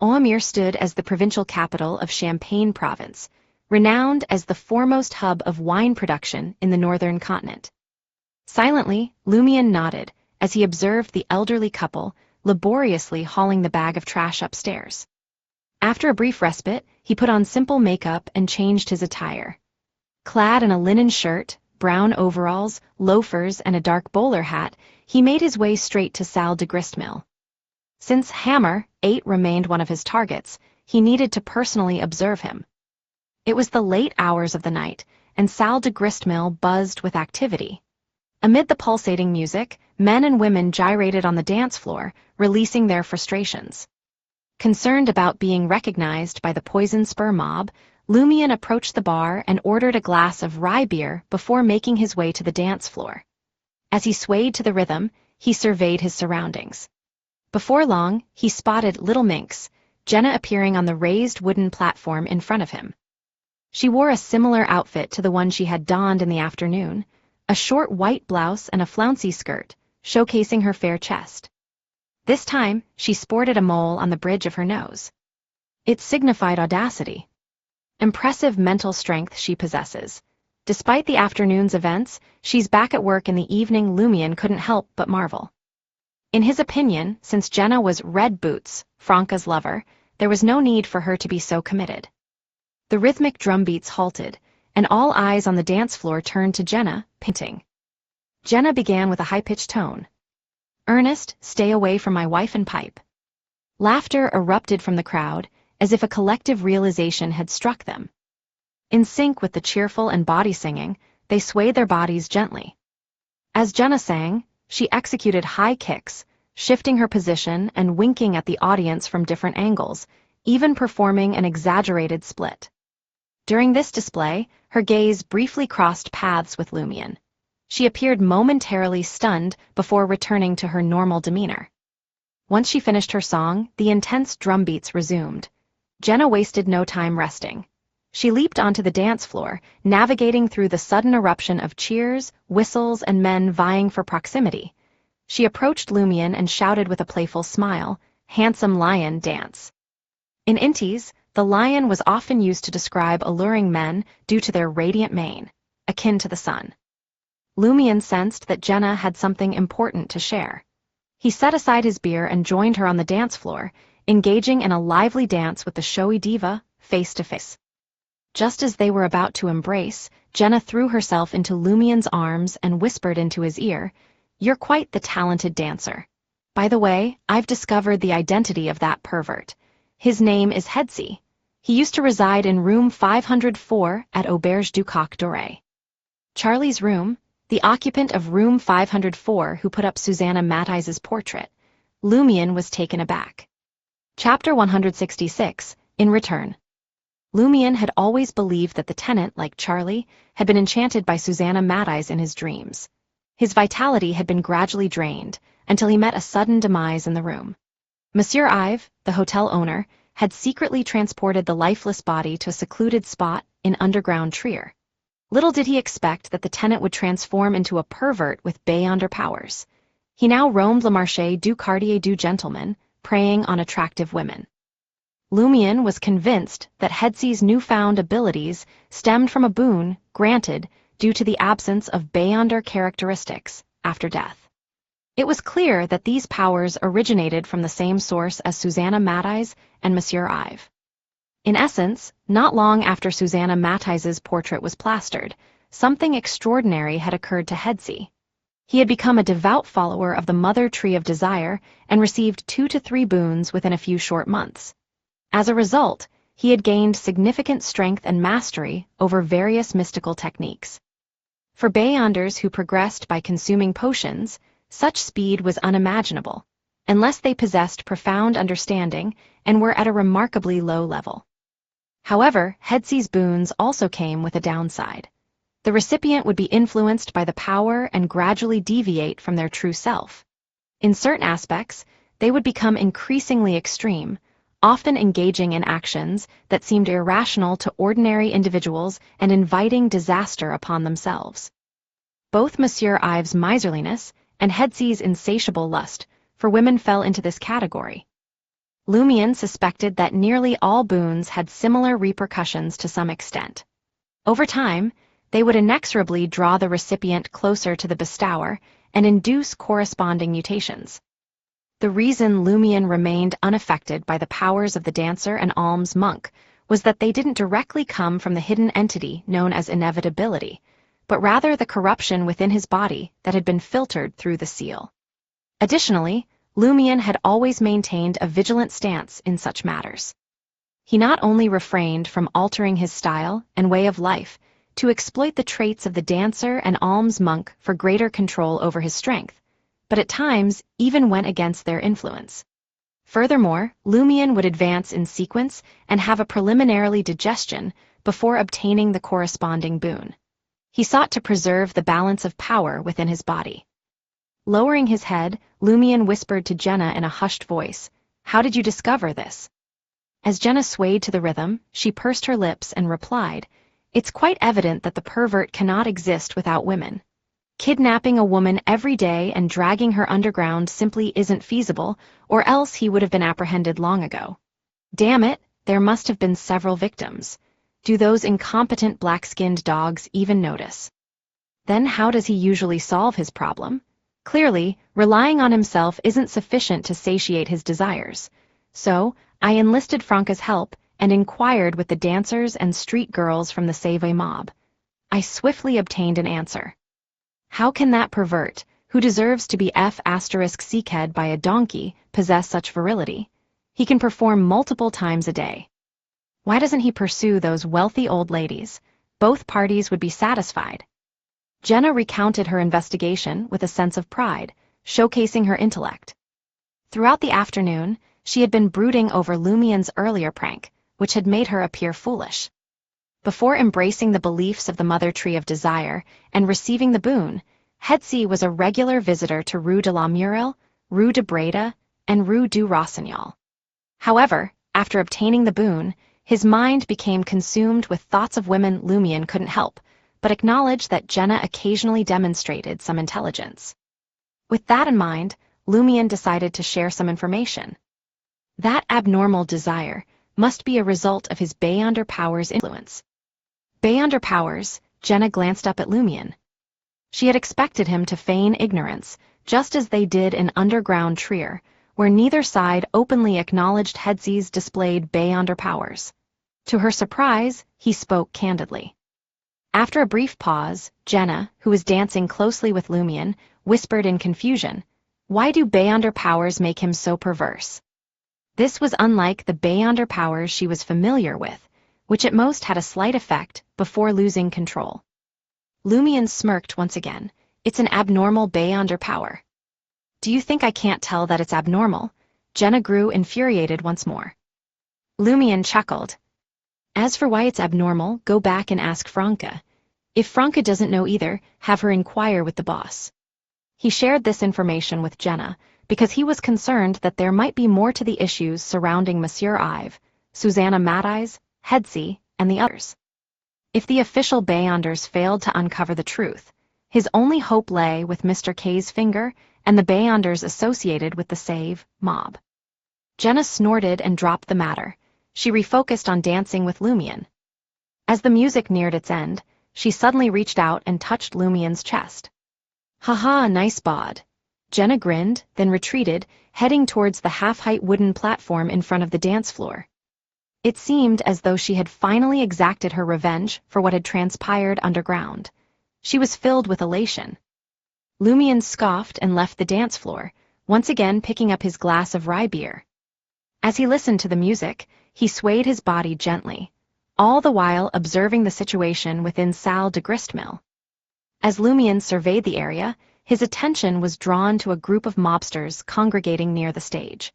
Amir stood as the provincial capital of Champagne province, renowned as the foremost hub of wine production in the northern continent. Silently, Lumion nodded as he observed the elderly couple laboriously hauling the bag of trash upstairs. After a brief respite, he put on simple makeup and changed his attire. Clad in a linen shirt, brown overalls, loafers, and a dark bowler hat, he made his way straight to Salle de Gristmill. Since Hammer, 8, remained one of his targets, he needed to personally observe him. It was the late hours of the night, and Salle de Gristmill buzzed with activity. Amid the pulsating music, men and women gyrated on the dance floor, releasing their frustrations. Concerned about being recognized by the poison spur mob, Lumion approached the bar and ordered a glass of rye beer before making his way to the dance floor. As he swayed to the rhythm, he surveyed his surroundings. Before long, he spotted Little Minx, Jenna appearing on the raised wooden platform in front of him. She wore a similar outfit to the one she had donned in the afternoon, a short white blouse and a flouncy skirt, showcasing her fair chest. This time, she sported a mole on the bridge of her nose. It signified audacity. Impressive mental strength she possesses. Despite the afternoon's events, she's back at work in the evening. Lumion couldn't help but marvel. In his opinion, since Jenna was Red Boots, Franca's lover, there was no need for her to be so committed. The rhythmic drum beats halted, and all eyes on the dance floor turned to Jenna, panting. Jenna began with a high-pitched tone. "Ernest, stay away from my wife and pipe." Laughter erupted from the crowd, as if a collective realization had struck them. In sync with the cheerful and body singing, they swayed their bodies gently. As Jenna sang, she executed high kicks, shifting her position and winking at the audience from different angles, even performing an exaggerated split. During this display, her gaze briefly crossed paths with Lumion. She appeared momentarily stunned before returning to her normal demeanor. Once she finished her song, the intense drum beats resumed. Jenna wasted no time resting. She leaped onto the dance floor, navigating through the sudden eruption of cheers, whistles, and men vying for proximity. She approached Lumion and shouted with a playful smile, "Handsome lion, dance." In Inties, the lion was often used to describe alluring men due to their radiant mane, akin to the sun. Lumion sensed that Jenna had something important to share. He set aside his beer and joined her on the dance floor, engaging in a lively dance with the showy diva, face to face. Just as they were about to embrace, Jenna threw herself into Lumion's arms and whispered into his ear, "You're quite the talented dancer. By the way, I've discovered the identity of that pervert. His name is Hedsey. He used to reside in room 504 at Auberge du Coq Doré." Charlie's room, the occupant of room 504 who put up Susanna Matthijs's portrait. Lumion was taken aback. Chapter 166, In Return. Lumion had always believed that the tenant, like Charlie, had been enchanted by Susanna Matthijs in his dreams. His vitality had been gradually drained, until he met a sudden demise in the room. Monsieur Ives, the hotel owner, had secretly transported the lifeless body to a secluded spot in underground Trier. Little did he expect that the tenant would transform into a pervert with beyonder powers. He now roamed le marché du quartier du gentleman, preying on attractive women. Lumion was convinced that Hedsey's newfound abilities stemmed from a boon granted due to the absence of beyonder characteristics after death. It was clear that these powers originated from the same source as Susanna Matthijs and Monsieur Ives. In essence, not long after Susanna Matthijs's portrait was plastered, something extraordinary had occurred to Hedsey. He had become a devout follower of the Mother Tree of Desire and received 2 to 3 boons within a few short months. As a result, he had gained significant strength and mastery over various mystical techniques. For beyonders who progressed by consuming potions, such speed was unimaginable, unless they possessed profound understanding and were at a remarkably low level. However, Hedsey's boons also came with a downside. The recipient would be influenced by the power and gradually deviate from their true self. In certain aspects, they would become increasingly extreme, often engaging in actions that seemed irrational to ordinary individuals and inviting disaster upon themselves. Both Monsieur Ives' miserliness and Hedsey's insatiable lust for women fell into this category. Lumion suspected that nearly all boons had similar repercussions to some extent. Over time, they would inexorably draw the recipient closer to the bestower and induce corresponding mutations. The reason Lumion remained unaffected by the powers of the dancer and alms monk was that they didn't directly come from the hidden entity known as Inevitability, but rather the corruption within his body that had been filtered through the seal. Additionally, Lumion had always maintained a vigilant stance in such matters. He not only refrained from altering his style and way of life to exploit the traits of the dancer and alms monk for greater control over his strength, but at times even went against their influence. Furthermore, Lumion would advance in sequence and have a preliminary digestion before obtaining the corresponding boon. He sought to preserve the balance of power within his body. Lowering his head, Lumion whispered to Jenna in a hushed voice, "How did you discover this?" As Jenna swayed to the rhythm, she pursed her lips and replied, "It's quite evident that the pervert cannot exist without women. Kidnapping a woman every day and dragging her underground simply isn't feasible, or else he would have been apprehended long ago. Damn it, there must have been several victims. Do those incompetent black-skinned dogs even notice? Then how does he usually solve his problem? Clearly, relying on himself isn't sufficient to satiate his desires. So, I enlisted Franca's help and inquired with the dancers and street girls from the Save mob. I swiftly obtained an answer. How can that pervert, who deserves to be F***seeked by a donkey, possess such virility? He can perform multiple times a day. Why doesn't he pursue those wealthy old ladies? Both parties would be satisfied." Jenna recounted her investigation with a sense of pride, showcasing her intellect. Throughout the afternoon, she had been brooding over Lumion's earlier prank, which had made her appear foolish. Before embracing the beliefs of the Mother Tree of Desire and receiving the boon, Hetzi was a regular visitor to Rue de la Murille, Rue de Breda, and Rue du Rossignol. However, after obtaining the boon, his mind became consumed with thoughts of women Lumion couldn't help, but acknowledged that Jenna occasionally demonstrated some intelligence. With that in mind, Lumion decided to share some information. That abnormal desire must be a result of his Beyonder Powers influence. Beyonder Powers, Jenna glanced up at Lumion. She had expected him to feign ignorance, just as they did in Underground Trier, where neither side openly acknowledged Hetzi's displayed Beyonder Powers. To her surprise, he spoke candidly. After a brief pause, Jenna, who was dancing closely with Lumion, whispered in confusion, "Why do Beyonder Powers make him so perverse?" This was unlike the Beyonder Powers she was familiar with, which at most had a slight effect before losing control. Lumion smirked once again. "It's an abnormal Beyonder power." "Do you think I can't tell that it's abnormal?" Jenna grew infuriated once more. Lumion chuckled. "As for why it's abnormal, go back and ask Franca. If Franca doesn't know either, have her inquire with the boss." He shared this information with Jenna because he was concerned that there might be more to the issues surrounding Monsieur Ive, Susanna Madeyes, Hetzi, and the others. If the official Beyonders failed to uncover the truth, his only hope lay with Mr. K's finger and the Beyonders associated with the Save mob. Jenna snorted and dropped the matter. She refocused on dancing with Lumion. As the music neared its end, she suddenly reached out and touched Lumion's chest. "Haha, nice bod." Jenna grinned, then retreated, heading towards the half-height wooden platform in front of the dance floor. It seemed as though she had finally exacted her revenge for what had transpired underground. She was filled with elation. Lumion scoffed and left the dance floor, once again picking up his glass of rye beer. As he listened to the music, he swayed his body gently, all the while observing the situation within Salle de Gristmill. As Lumion surveyed the area, his attention was drawn to a group of mobsters congregating near the stage.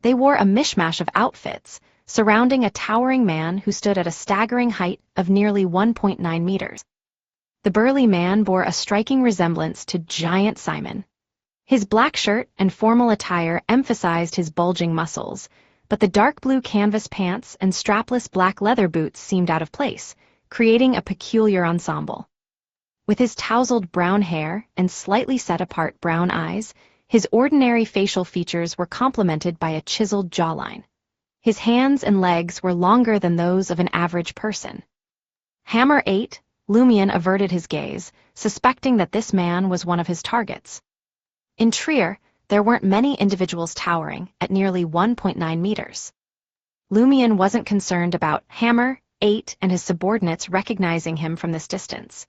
They wore a mishmash of outfits, surrounding a towering man who stood at a staggering height of nearly 1.9 meters. The burly man bore a striking resemblance to Giant Simon. His black shirt and formal attire emphasized his bulging muscles, but the dark blue canvas pants and strapless black leather boots seemed out of place, creating a peculiar ensemble. With his tousled brown hair and slightly set-apart brown eyes, his ordinary facial features were complemented by a chiseled jawline. His hands and legs were longer than those of an average person. Hammer 8, Lumion averted his gaze, suspecting that this man was one of his targets. In Trier, there weren't many individuals towering at nearly 1.9 meters. Lumion wasn't concerned about Hammer 8 and his subordinates recognizing him from this distance.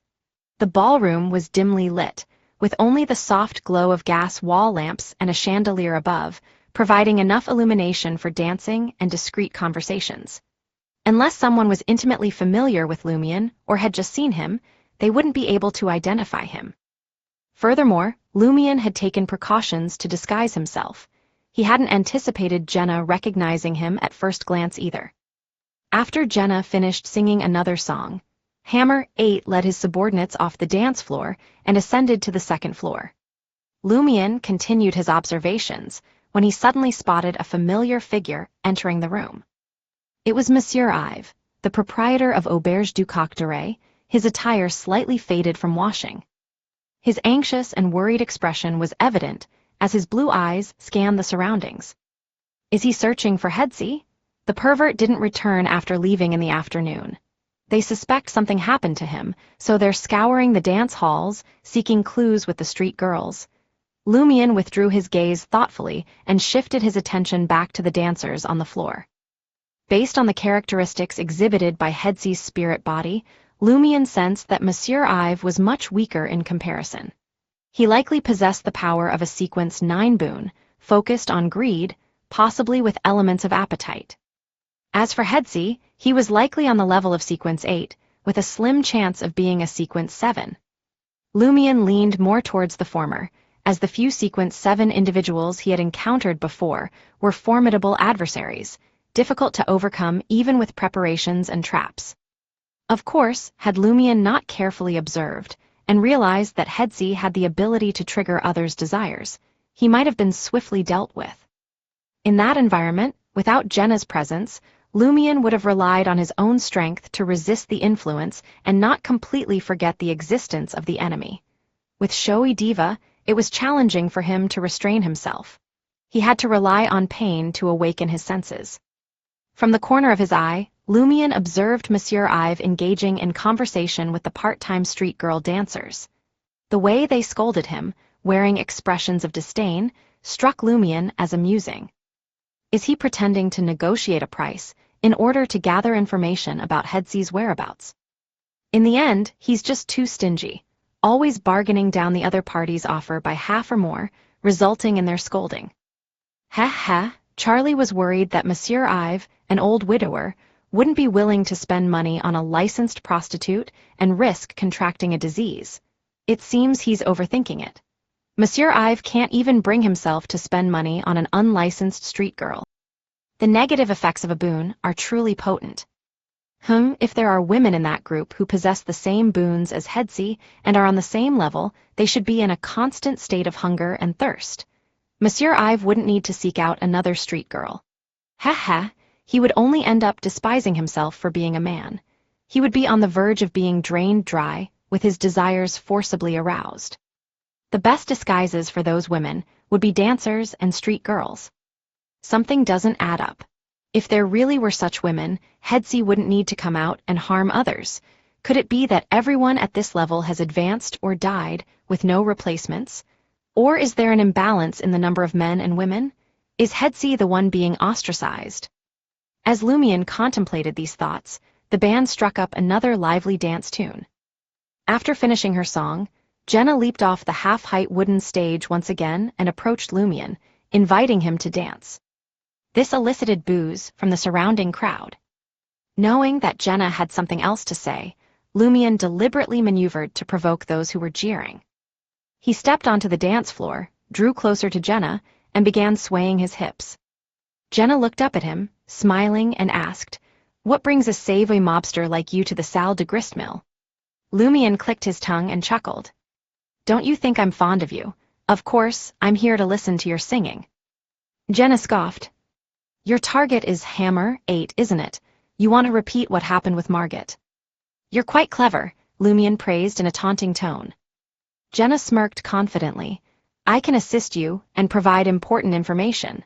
The ballroom was dimly lit, with only the soft glow of gas wall lamps and a chandelier above, providing enough illumination for dancing and discreet conversations. Unless someone was intimately familiar with Lumion or had just seen him, they wouldn't be able to identify him. Furthermore, Lumion had taken precautions to disguise himself. He hadn't anticipated Jenna recognizing him at first glance either. After Jenna finished singing another song, Hammer 8 led his subordinates off the dance floor and ascended to the second floor. Lumion continued his observations when he suddenly spotted a familiar figure entering the room. It was Monsieur Ive, the proprietor of Auberge du Coq d'Oreille, his attire slightly faded from washing. His anxious and worried expression was evident as his blue eyes scanned the surroundings. Is he searching for Hedsey? The pervert didn't return after leaving in the afternoon. They suspect something happened to him, so they're scouring the dance halls, seeking clues with the street girls. Lumion withdrew his gaze thoughtfully and shifted his attention back to the dancers on the floor. Based on the characteristics exhibited by Hedsey's spirit body, Lumion sensed that Monsieur Ive was much weaker in comparison. He likely possessed the power of a sequence 9 boon, focused on greed, possibly with elements of appetite. As for Hedsey, he was likely on the level of sequence 8, with a slim chance of being a sequence 7. Lumion leaned more towards the former, as the few sequence 7 individuals he had encountered before were formidable adversaries, difficult to overcome even with preparations and traps. Of course, had Lumion not carefully observed and realized that Hedsey had the ability to trigger others' desires, he might have been swiftly dealt with. In that environment, without Jenna's presence, Lumion would have relied on his own strength to resist the influence and not completely forget the existence of the enemy. With showy diva, it was challenging for him to restrain himself. He had to rely on pain to awaken his senses. From the corner of his eye, Lumion observed Monsieur Ive engaging in conversation with the part-time street girl dancers. The way they scolded him, wearing expressions of disdain, struck Lumion as amusing. Is he pretending to negotiate a price in order to gather information about Hedsey's whereabouts? In the end, he's just too stingy, always bargaining down the other party's offer by half or more, resulting in their scolding. Charlie was worried that Monsieur Ive, an old widower, wouldn't be willing to spend money on a licensed prostitute and risk contracting a disease. It seems he's overthinking it. Monsieur Ive can't even bring himself to spend money on an unlicensed street girl. The negative effects of a boon are truly potent. If there are women in that group who possess the same boons as Hedsey and are on the same level, they should be in a constant state of hunger and thirst. Monsieur Ive wouldn't need to seek out another street girl. He would only end up despising himself for being a man. He would be on the verge of being drained dry, with his desires forcibly aroused. The best disguises for those women would be dancers and street girls. Something doesn't add up. If there really were such women, Hedsey wouldn't need to come out and harm others. Could it be that everyone at this level has advanced or died with no replacements? Or is there an imbalance in the number of men and women? Is Hedsey the one being ostracized? As Lumion contemplated these thoughts, the band struck up another lively dance tune. After finishing her song, Jenna leaped off the half-height wooden stage once again and approached Lumion, inviting him to dance. This elicited boos from the surrounding crowd. Knowing that Jenna had something else to say, Lumion deliberately maneuvered to provoke those who were jeering. He stepped onto the dance floor, drew closer to Jenna, and began swaying his hips. Jenna looked up at him, smiling, and asked, "What brings a savvy mobster like you to the Salle de Gristmill?" Lumion clicked his tongue and chuckled. "Don't you think I'm fond of you? Of course, I'm here to listen to your singing." Jenna scoffed. "Your target is Hammer 8, isn't it? You want to repeat what happened with Margit." "You're quite clever," Lumion praised in a taunting tone. Jenna smirked confidently. "I can assist you and provide important information."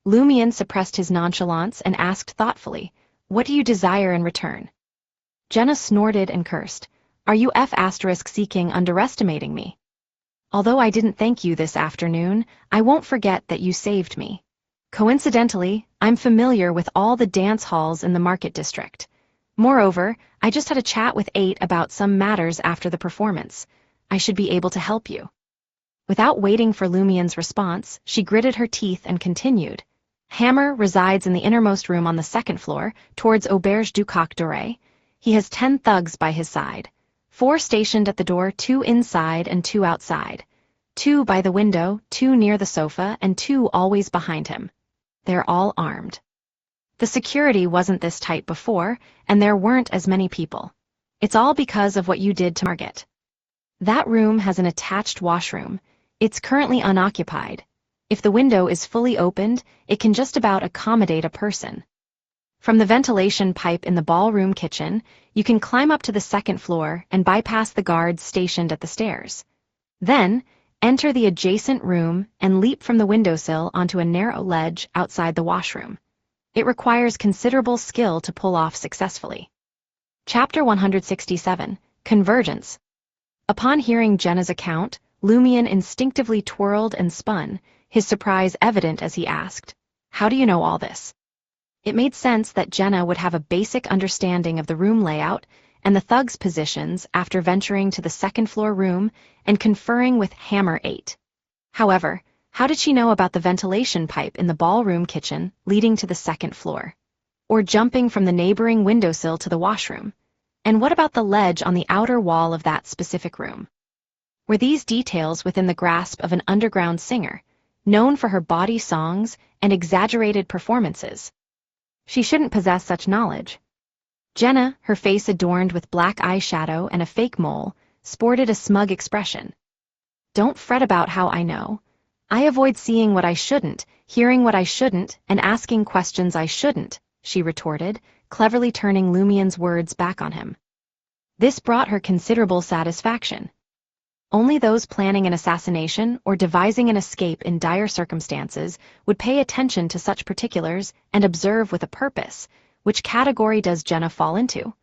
Lumion suppressed his nonchalance and asked thoughtfully, "What do you desire in return?" Jenna snorted and cursed. "Are you seeking underestimating me? Although I didn't thank you this afternoon, I won't forget that you saved me. Coincidentally, I'm familiar with all the dance halls in the market district. Moreover, I just had a chat with 8 about some matters after the performance. I should be able to help you." Without waiting for Lumion's response, she gritted her teeth and continued, Hammer resides in the innermost room on the second floor, towards Auberge du Coq Doré. He has 10 thugs by his side. 4 stationed at the door, 2 inside and 2 outside. 2 by the window, 2 near the sofa, and 2 always behind him. They're all armed. The security wasn't this tight before, and there weren't as many people. It's all because of what you did to Margit. That room has an attached washroom. It's currently unoccupied. If the window is fully opened, it can just about accommodate a person. From the ventilation pipe in the ballroom kitchen, you can climb up to the second floor and bypass the guards stationed at the stairs. Then, enter the adjacent room and leap from the windowsill onto a narrow ledge outside the washroom. It requires considerable skill to pull off successfully. Chapter 167, Convergence. Upon hearing Jenna's account, Lumion instinctively twirled and spun, his surprise evident as he asked, "How do you know all this?" It made sense that Jenna would have a basic understanding of the room layout and the thugs' positions after venturing to the second-floor room and conferring with Hammer 8. However, how did she know about the ventilation pipe in the ballroom kitchen leading to the second floor? Or jumping from the neighboring windowsill to the washroom? And what about the ledge on the outer wall of that specific room? Were these details within the grasp of an underground singer, known for her bawdy songs and exaggerated performances? She shouldn't possess such knowledge. Jenna, her face adorned with black eyeshadow and a fake mole, sported a smug expression. "Don't fret about how I know. I avoid seeing what I shouldn't, hearing what I shouldn't, and asking questions I shouldn't," she retorted, cleverly turning Lumion's words back on him. This brought her considerable satisfaction. Only those planning an assassination or devising an escape in dire circumstances would pay attention to such particulars and observe with a purpose. Which category does Jenna fall into?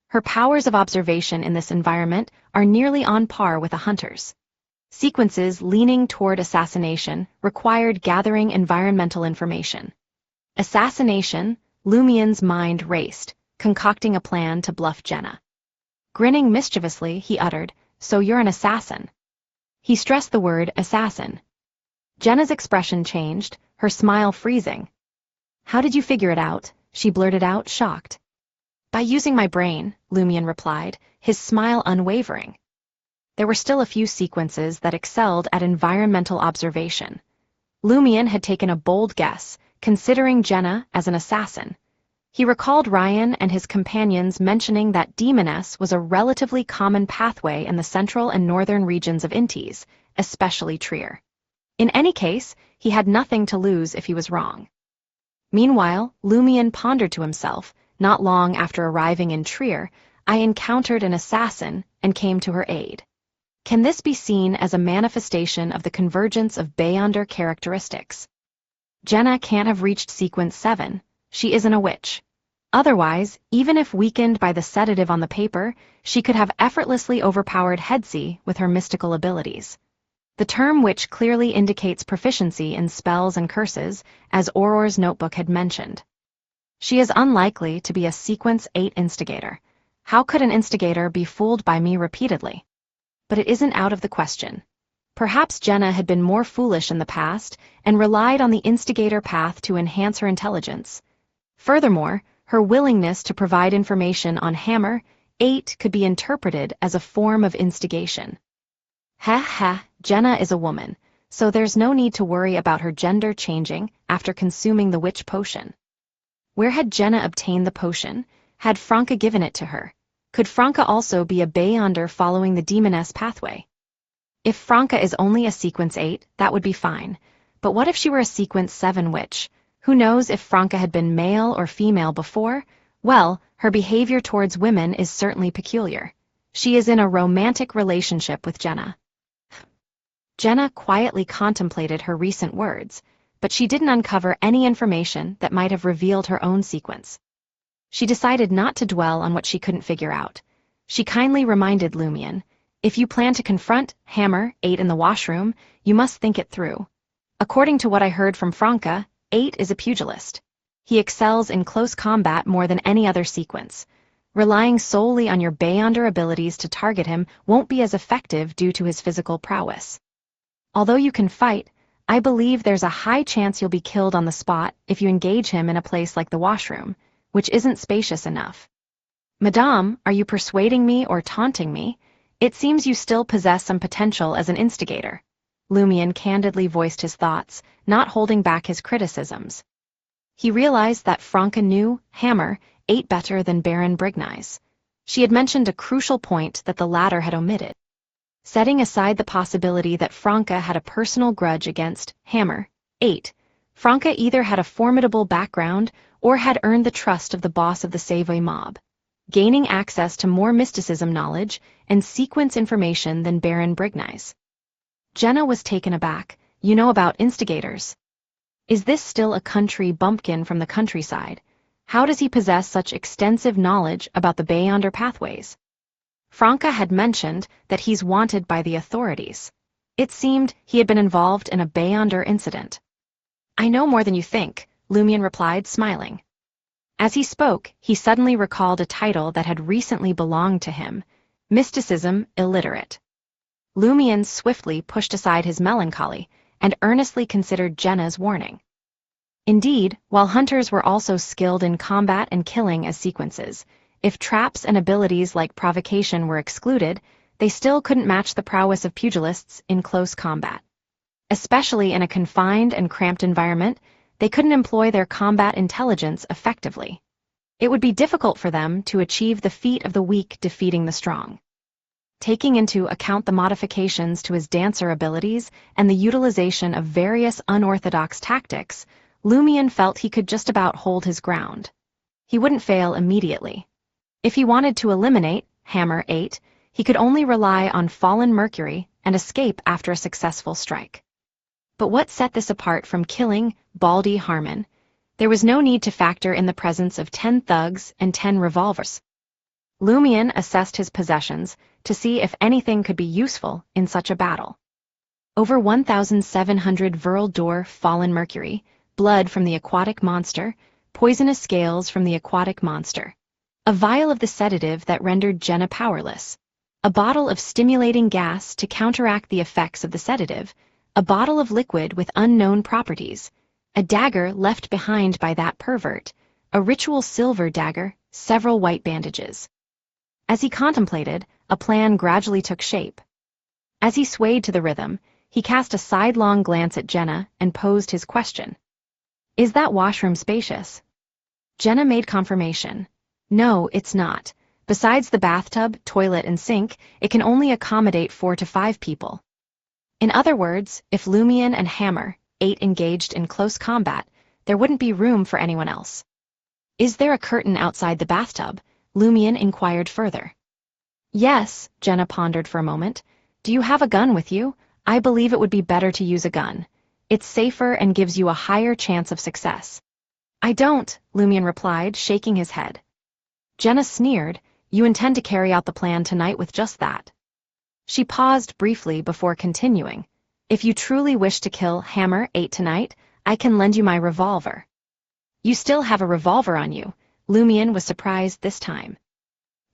Her powers of observation in this environment are nearly on par with a hunter's. Sequences leaning toward assassination required gathering environmental information. Assassination, Lumion's mind raced, concocting a plan to bluff Jenna. Grinning mischievously, he uttered, "So you're an assassin." He stressed the word assassin. Jenna's expression changed, her smile freezing. "How did you figure it out?" she blurted out, shocked. "By using my brain," Lumion replied, his smile unwavering. There were still a few sequences that excelled at environmental observation. Lumion had taken a bold guess, considering Jenna as an assassin. He recalled Ryan and his companions mentioning that demoness was a relatively common pathway in the central and northern regions of Intes, especially Trier. In any case, he had nothing to lose if he was wrong. Meanwhile, Lumion pondered to himself, not long after arriving in Trier, I encountered an assassin and came to her aid. Can this be seen as a manifestation of the convergence of Beyonder characteristics? Jenna can't have reached sequence 7. She isn't a witch. Otherwise, even if weakened by the sedative on the paper, she could have effortlessly overpowered Headsey with her mystical abilities. The term witch clearly indicates proficiency in spells and curses, as Auror's notebook had mentioned. She is unlikely to be a sequence 8 instigator. How could an instigator be fooled by me repeatedly? But it isn't out of the question. Perhaps Jenna had been more foolish in the past and relied on the instigator path to enhance her intelligence. Furthermore, her willingness to provide information on Hammer 8 could be interpreted as a form of instigation. Jenna is a woman, so there's no need to worry about her gender changing after consuming the witch potion. Where had Jenna obtained the potion? Had Franca given it to her? Could Franca also be a Beyonder following the demoness pathway? If Franca is only a sequence 8, that would be fine. But what if she were a sequence 7 witch? Who knows if Franca had been male or female before? Well, her behavior towards women is certainly peculiar. She is in a romantic relationship with Jenna. Jenna quietly contemplated her recent words, but she didn't uncover any information that might have revealed her own sequence. She decided not to dwell on what she couldn't figure out. She kindly reminded Lumion, "If you plan to confront Hammer 8 in the washroom, you must think it through. According to what I heard from Franca, 8 is a pugilist. He excels in close combat more than any other sequence. Relying solely on your Beyonder abilities to target him won't be as effective due to his physical prowess. Although you can fight, I believe there's a high chance you'll be killed on the spot if you engage him in a place like the washroom, which isn't spacious enough. Madame, are you persuading me or taunting me? It seems you still possess some potential as an instigator. Lumion candidly voiced his thoughts, not holding back his criticisms. He realized that Franca knew Hammer ate better than Baron Brignize. She had mentioned a crucial point that the latter had omitted. Setting aside the possibility that Franca had a personal grudge against Hammer 8, Franca either had a formidable background or had earned the trust of the boss of the Savoy mob, gaining access to more mysticism knowledge and sequence information than Baron Brignize. Jenna was taken aback. You know about instigators? Is this still a country bumpkin from the countryside? How does he possess such extensive knowledge about the Beyonder pathways? Franca had mentioned that he's wanted by the authorities. It seemed he had been involved in a Beyonder incident. I know more than you think, Lumion replied, smiling. As he spoke, he suddenly recalled a title that had recently belonged to him, Mysticism Illiterate. Lumion swiftly pushed aside his melancholy and earnestly considered Jenna's warning. Indeed, while hunters were also skilled in combat and killing as sequences, if traps and abilities like provocation were excluded, they still couldn't match the prowess of pugilists in close combat. Especially in a confined and cramped environment, they couldn't employ their combat intelligence effectively. It would be difficult for them to achieve the feat of the weak defeating the strong. Taking into account the modifications to his dancer abilities and the utilization of various unorthodox tactics, Lumion felt he could just about hold his ground. He wouldn't fail immediately. If he wanted to eliminate Hammer 8, he could only rely on fallen Mercury and escape after a successful strike. But what set this apart from killing Baldy Harmon? There was no need to factor in the presence of 10 thugs and 10 revolvers. Lumion assessed his possessions to see if anything could be useful in such a battle. Over 1,700 virile d'or fallen Mercury, blood from the aquatic monster, poisonous scales from the aquatic monster. A vial of the sedative that rendered Jenna powerless. A bottle of stimulating gas to counteract the effects of the sedative. A bottle of liquid with unknown properties. A dagger left behind by that pervert. A ritual silver dagger, several white bandages. As he contemplated, a plan gradually took shape. As he swayed to the rhythm, he cast a sidelong glance at Jenna and posed his question. Is that washroom spacious? Jenna made confirmation. No, it's not. Besides the bathtub, toilet, and sink, it can only accommodate 4 to 5 people. In other words, if Lumion and Hammer 8 engaged in close combat, there wouldn't be room for anyone else. Is there a curtain outside the bathtub? Lumion inquired further. Yes, Jenna pondered for a moment. Do you have a gun with you? I believe it would be better to use a gun. It's safer and gives you a higher chance of success. I don't, Lumion replied, shaking his head. Jenna sneered. You intend to carry out the plan tonight with just that. She paused briefly before continuing. If you truly wish to kill Hammer 8 tonight, I can lend you my revolver. You still have a revolver on you. Lumion was surprised this time.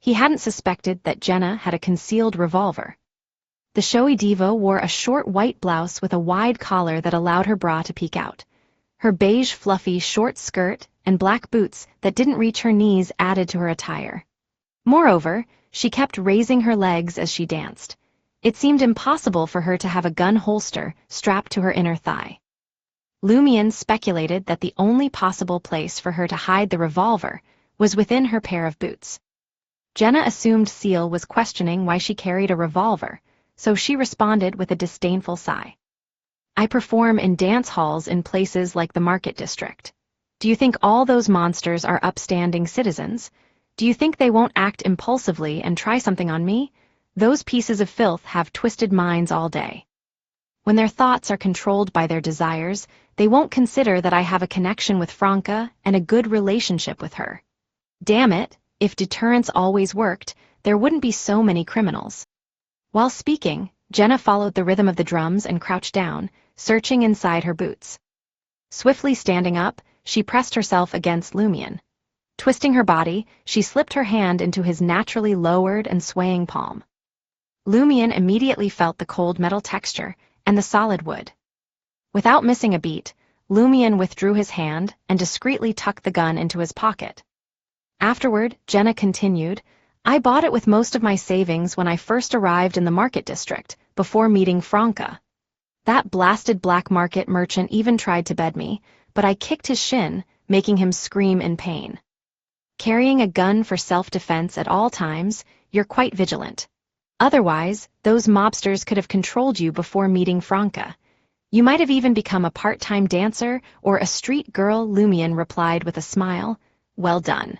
He hadn't suspected that Jenna had a concealed revolver. The showy diva wore a short white blouse with a wide collar that allowed her bra to peek out. Her beige fluffy short skirt and black boots that didn't reach her knees added to her attire. Moreover, she kept raising her legs as she danced. It seemed impossible for her to have a gun holster strapped to her inner thigh. Lumion speculated that the only possible place for her to hide the revolver was within her pair of boots. Jenna assumed Ciel was questioning why she carried a revolver, so she responded with a disdainful sigh. I perform in dance halls in places like the Market District. Do you think all those monsters are upstanding citizens? Do you think they won't act impulsively and try something on me? Those pieces of filth have twisted minds all day. When their thoughts are controlled by their desires, they won't consider that I have a connection with Franca and a good relationship with her. Damn it, if deterrence always worked, there wouldn't be so many criminals. While speaking, Jenna followed the rhythm of the drums and crouched down, searching inside her boots. Swiftly standing up, she pressed herself against Lumion. Twisting her body, she slipped her hand into his naturally lowered and swaying palm. Lumion immediately felt the cold metal texture and the solid wood. Without missing a beat, Lumion withdrew his hand and discreetly tucked the gun into his pocket. Afterward, Jenna continued, I bought it with most of my savings when I first arrived in the market district, before meeting Franca. That blasted black market merchant even tried to bed me, but I kicked his shin, making him scream in pain. Carrying a gun for self-defense at all times, you're quite vigilant. Otherwise, those mobsters could have controlled you before meeting Franca. You might have even become a part-time dancer or a street girl, Lumion replied with a smile. Well done.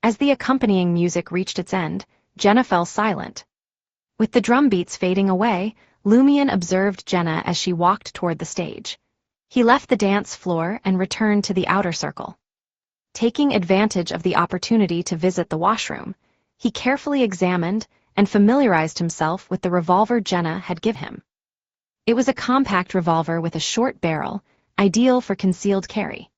As the accompanying music reached its end, Jenna fell silent. With the drum beats fading away, Lumion observed Jenna as she walked toward the stage. He left the dance floor and returned to the outer circle. Taking advantage of the opportunity to visit the washroom, he carefully examined and familiarized himself with the revolver Jenna had given him. It was a compact revolver with a short barrel, ideal for concealed carry.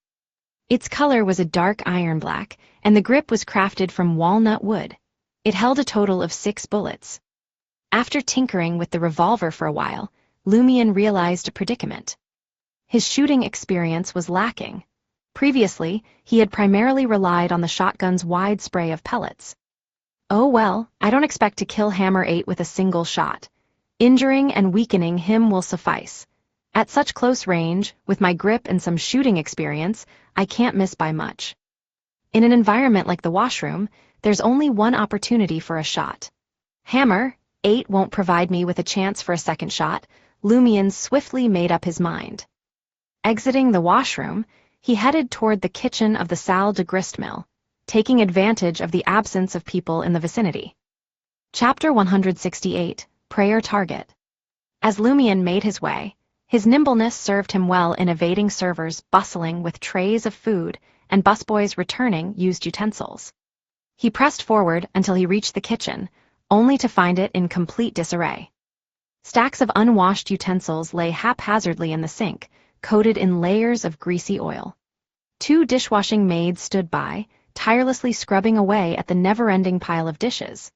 Its color was a dark iron black, and the grip was crafted from walnut wood. It held a total of 6 bullets. After tinkering with the revolver for a while, Lumion realized a predicament. His shooting experience was lacking. Previously, he had primarily relied on the shotgun's wide spray of pellets. Oh well, I don't expect to kill Hammer 8 with a single shot. Injuring and weakening him will suffice. At such close range, with my grip and some shooting experience, I can't miss by much. In an environment like the washroom, there's only one opportunity for a shot. Hammer 8 won't provide me with a chance for a second shot. Lumion swiftly made up his mind. Exiting the washroom, he headed toward the kitchen of the Salle de Grist mill, taking advantage of the absence of people in the vicinity. Chapter 168, Prayer Target. As Lumion made his way, his nimbleness served him well in evading servers bustling with trays of food and busboys returning used utensils. He pressed forward until he reached the kitchen, only to find it in complete disarray. Stacks of unwashed utensils lay haphazardly in the sink, coated in layers of greasy oil. 2 dishwashing maids stood by, tirelessly scrubbing away at the never-ending pile of dishes.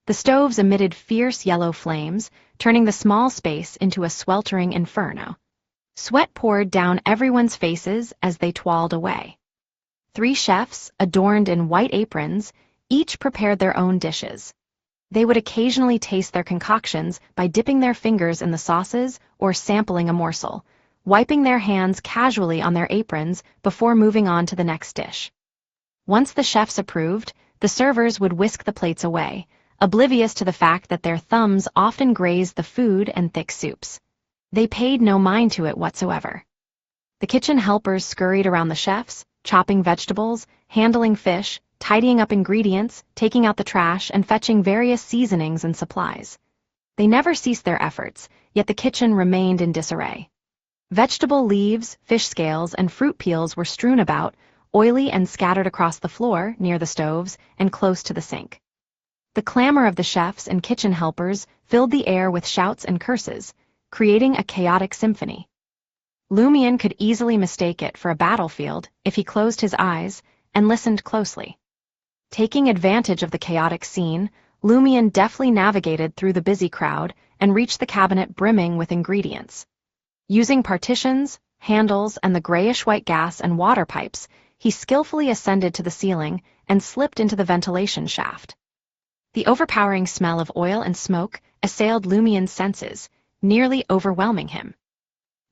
The stoves emitted fierce yellow flames, turning the small space into a sweltering inferno. Sweat poured down everyone's faces as they toiled away. 3 chefs, adorned in white aprons, each prepared their own dishes. They would occasionally taste their concoctions by dipping their fingers in the sauces or sampling a morsel, wiping their hands casually on their aprons before moving on to the next dish. Once the chefs approved, the servers would whisk the plates away, oblivious to the fact that their thumbs often grazed the food and thick soups. They paid no mind to it whatsoever. The kitchen helpers scurried around the chefs, chopping vegetables, handling fish, tidying up ingredients, taking out the trash, and fetching various seasonings and supplies. They never ceased their efforts, yet the kitchen remained in disarray. Vegetable leaves, fish scales, and fruit peels were strewn about, oily and scattered across the floor, near the stoves, and close to the sink. The clamor of the chefs and kitchen helpers filled the air with shouts and curses, creating a chaotic symphony. Lumion could easily mistake it for a battlefield if he closed his eyes and listened closely. Taking advantage of the chaotic scene, Lumion deftly navigated through the busy crowd and reached the cabinet brimming with ingredients. Using partitions, handles, and the grayish-white gas and water pipes, he skillfully ascended to the ceiling and slipped into the ventilation shaft. The overpowering smell of oil and smoke assailed Lumion's senses, nearly overwhelming him.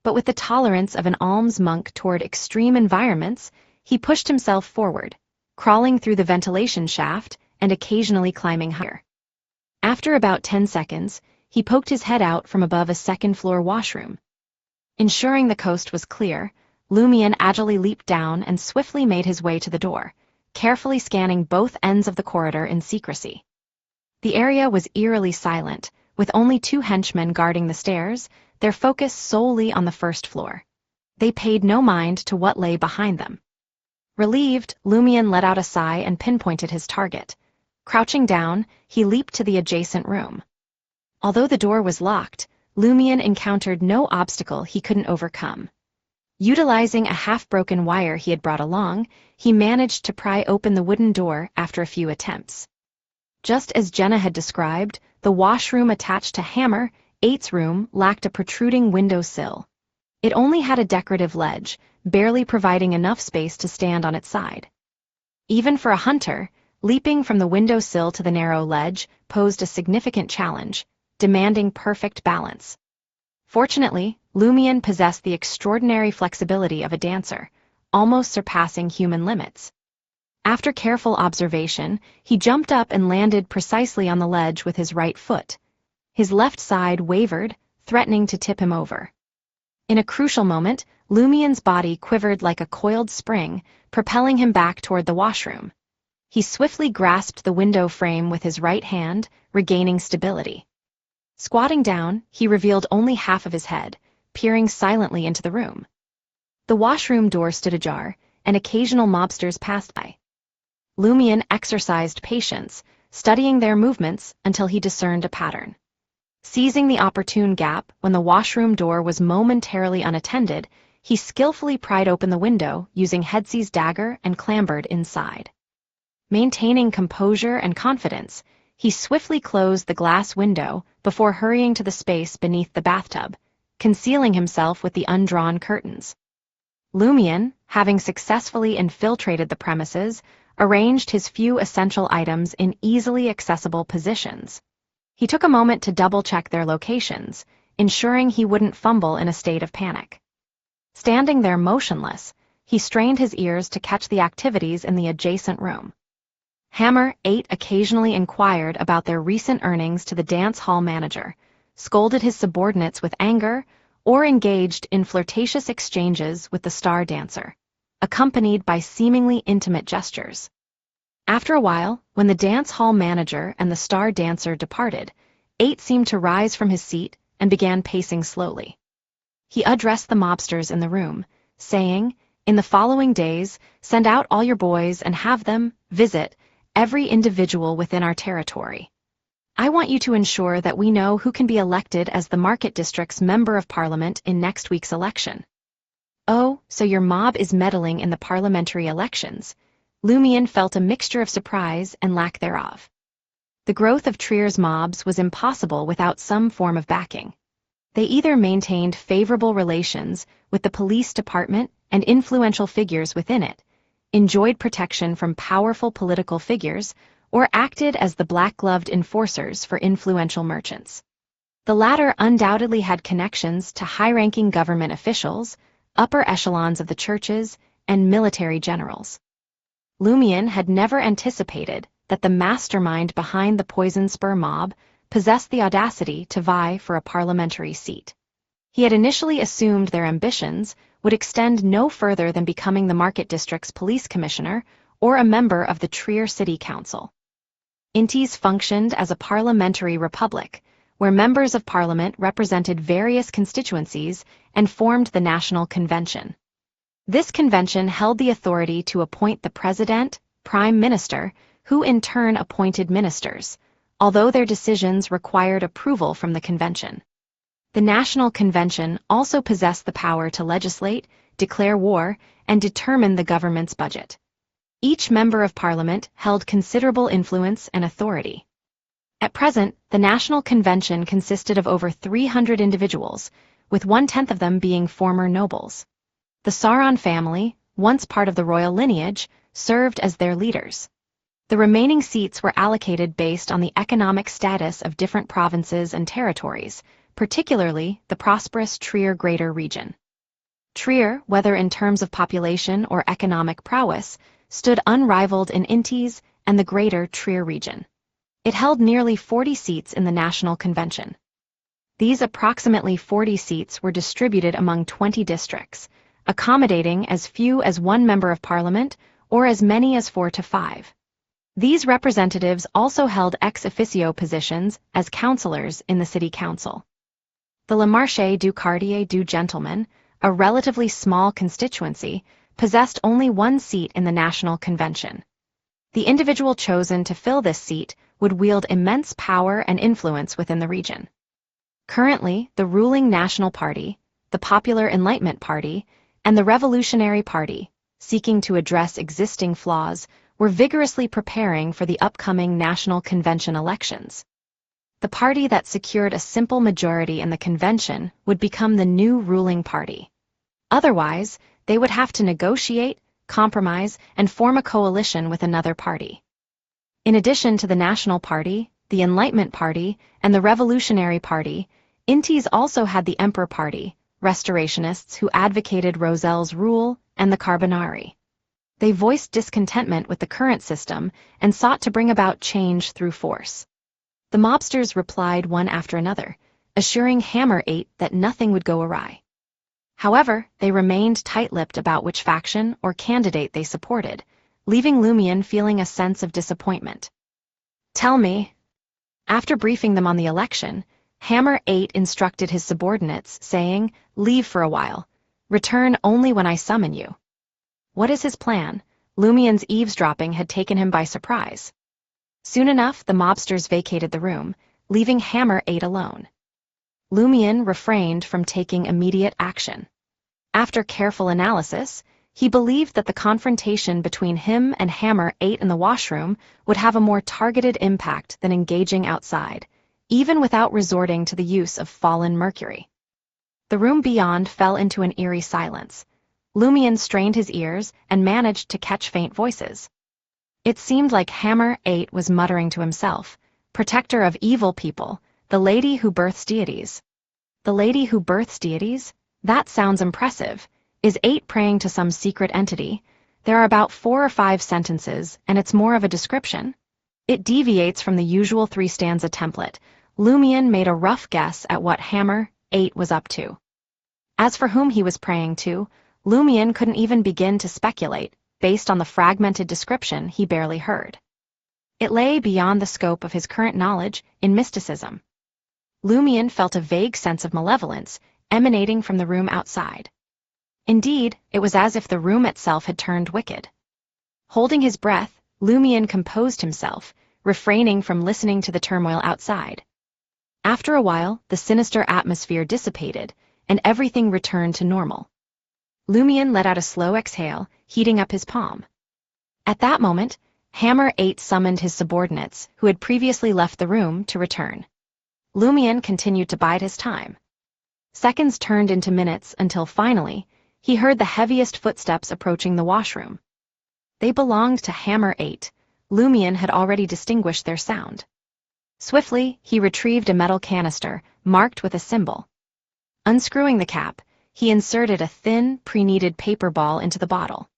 But with the tolerance of an alms monk toward extreme environments, he pushed himself forward, crawling through the ventilation shaft and occasionally climbing higher. After about 10 seconds, he poked his head out from above a second-floor washroom. Ensuring the coast was clear, Lumion agilely leaped down and swiftly made his way to the door, carefully scanning both ends of the corridor in secrecy. The area was eerily silent, with only 2 henchmen guarding the stairs, their focus solely on the first floor. They paid no mind to what lay behind them. Relieved, Lumion let out a sigh and pinpointed his target. Crouching down, he leaped to the adjacent room. Although the door was locked, Lumion encountered no obstacle he couldn't overcome. Utilizing a half-broken wire he had brought along, he managed to pry open the wooden door after a few attempts. Just as Jenna had described, the washroom attached to Hammer 8's room lacked a protruding window sill. It only had a decorative ledge, barely providing enough space to stand on its side. Even for a hunter, leaping from the windowsill to the narrow ledge posed a significant challenge, demanding perfect balance. Fortunately, Lumion possessed the extraordinary flexibility of a dancer, almost surpassing human limits. After careful observation, he jumped up and landed precisely on the ledge with his right foot. His left side wavered, threatening to tip him over. In a crucial moment, Lumion's body quivered like a coiled spring, propelling him back toward the washroom. He swiftly grasped the window frame with his right hand, regaining stability. Squatting down, he revealed only half of his head, peering silently into the room. The washroom door stood ajar, and occasional mobsters passed by. Lumion exercised patience, studying their movements until he discerned a pattern. Seizing the opportune gap when the washroom door was momentarily unattended, he skillfully pried open the window using Hedsey's dagger and clambered inside. Maintaining composure and confidence, he swiftly closed the glass window before hurrying to the space beneath the bathtub, concealing himself with the undrawn curtains. Lumion, having successfully infiltrated the premises, arranged his few essential items in easily accessible positions. He took a moment to double-check their locations, ensuring he wouldn't fumble in a state of panic. Standing there motionless, he strained his ears to catch the activities in the adjacent room. Hammer 8 occasionally inquired about their recent earnings to the dance hall manager, scolded his subordinates with anger, or engaged in flirtatious exchanges with the star dancer, accompanied by seemingly intimate gestures. After a while, when the dance hall manager and the star dancer departed, 8 seemed to rise from his seat and began pacing slowly. He addressed the mobsters in the room, saying, "In the following days, send out all your boys and have them visit every individual within our territory. I want you to ensure that we know who can be elected as the Market District's Member of Parliament in next week's election." "Oh, so your mob is meddling in the parliamentary elections." Lumion felt a mixture of surprise and lack thereof. The growth of Trier's mobs was impossible without some form of backing. They either maintained favorable relations with the police department and influential figures within it, enjoyed protection from powerful political figures, or acted as the black-gloved enforcers for influential merchants. The latter undoubtedly had connections to high-ranking government officials, upper echelons of the churches, and military generals. Lumion had never anticipated that the mastermind behind the Poison Spur mob possessed the audacity to vie for a parliamentary seat. He had initially assumed their ambitions would extend no further than becoming the Market District's police commissioner or a member of the Trier City Council. Intes functioned as a parliamentary republic, where members of parliament represented various constituencies and formed the National Convention. This convention held the authority to appoint the president, prime minister, who in turn appointed ministers, although their decisions required approval from the convention. The National Convention also possessed the power to legislate, declare war, and determine the government's budget. Each member of parliament held considerable influence and authority. At present, the National Convention consisted of over 300 individuals, with 1/10 of them being former nobles. The Sauron family, once part of the royal lineage, served as their leaders. The remaining seats were allocated based on the economic status of different provinces and territories, particularly the prosperous Trier Greater region. Trier, whether in terms of population or economic prowess, stood unrivaled in Intes and the Greater Trier region. It held nearly 40 seats in the National Convention. These approximately 40 seats were distributed among 20 districts, accommodating as few as one member of parliament or as many as 4 to 5. These representatives also held ex officio positions as councillors in the city council. The Le Marché du Quartier du Gentleman, a relatively small constituency, possessed only one seat in the National Convention. The individual chosen to fill this seat would wield immense power and influence within the region. Currently, the ruling National Party, the Popular Enlightenment Party, and the Revolutionary Party, seeking to address existing flaws, were vigorously preparing for the upcoming National Convention elections. The party that secured a simple majority in the convention would become the new ruling party. Otherwise, they would have to negotiate, compromise, and form a coalition with another party. In addition to the National Party, the Enlightenment Party, and the Revolutionary Party, Intis also had the Emperor Party, restorationists who advocated Roselle's rule, and the Carbonari. They voiced discontentment with the current system and sought to bring about change through force. The mobsters replied one after another, assuring Hammer 8 that nothing would go awry. However, they remained tight-lipped about which faction or candidate they supported, leaving Lumion feeling a sense of disappointment. "Tell me." After briefing them on the election, Hammer 8 instructed his subordinates, saying, "Leave for a while. Return only when I summon you." What is his plan? Lumion's eavesdropping had taken him by surprise. Soon enough, the mobsters vacated the room, leaving Hammer 8 alone. Lumion refrained from taking immediate action. After careful analysis, he believed that the confrontation between him and Hammer 8 in the washroom would have a more targeted impact than engaging outside, even without resorting to the use of fallen mercury. The room beyond fell into an eerie silence. Lumion strained his ears and managed to catch faint voices. It seemed like Hammer 8 was muttering to himself, "Protector of evil people, the lady who births deities." The lady who births deities? That sounds impressive. Is 8 praying to some secret entity? There are about 4 or 5 sentences, and it's more of a description. It deviates from the usual 3-stanza template. Lumion made a rough guess at what Hammer 8 was up to. As for whom he was praying to, Lumion couldn't even begin to speculate, based on the fragmented description he barely heard. It lay beyond the scope of his current knowledge in mysticism. Lumion felt a vague sense of malevolence emanating from the room outside. Indeed, it was as if the room itself had turned wicked. Holding his breath, Lumion composed himself, refraining from listening to the turmoil outside. After a while, the sinister atmosphere dissipated, and everything returned to normal. Lumion let out a slow exhale, heating up his palm. At that moment, Hammer 8 summoned his subordinates, who had previously left the room, to return. Lumion continued to bide his time. Seconds turned into minutes until finally, he heard the heaviest footsteps approaching the washroom. They belonged to Hammer 8. Lumion had already distinguished their sound. Swiftly, he retrieved a metal canister, marked with a symbol. Unscrewing the cap, he inserted a thin, pre-kneaded paper ball into the bottle.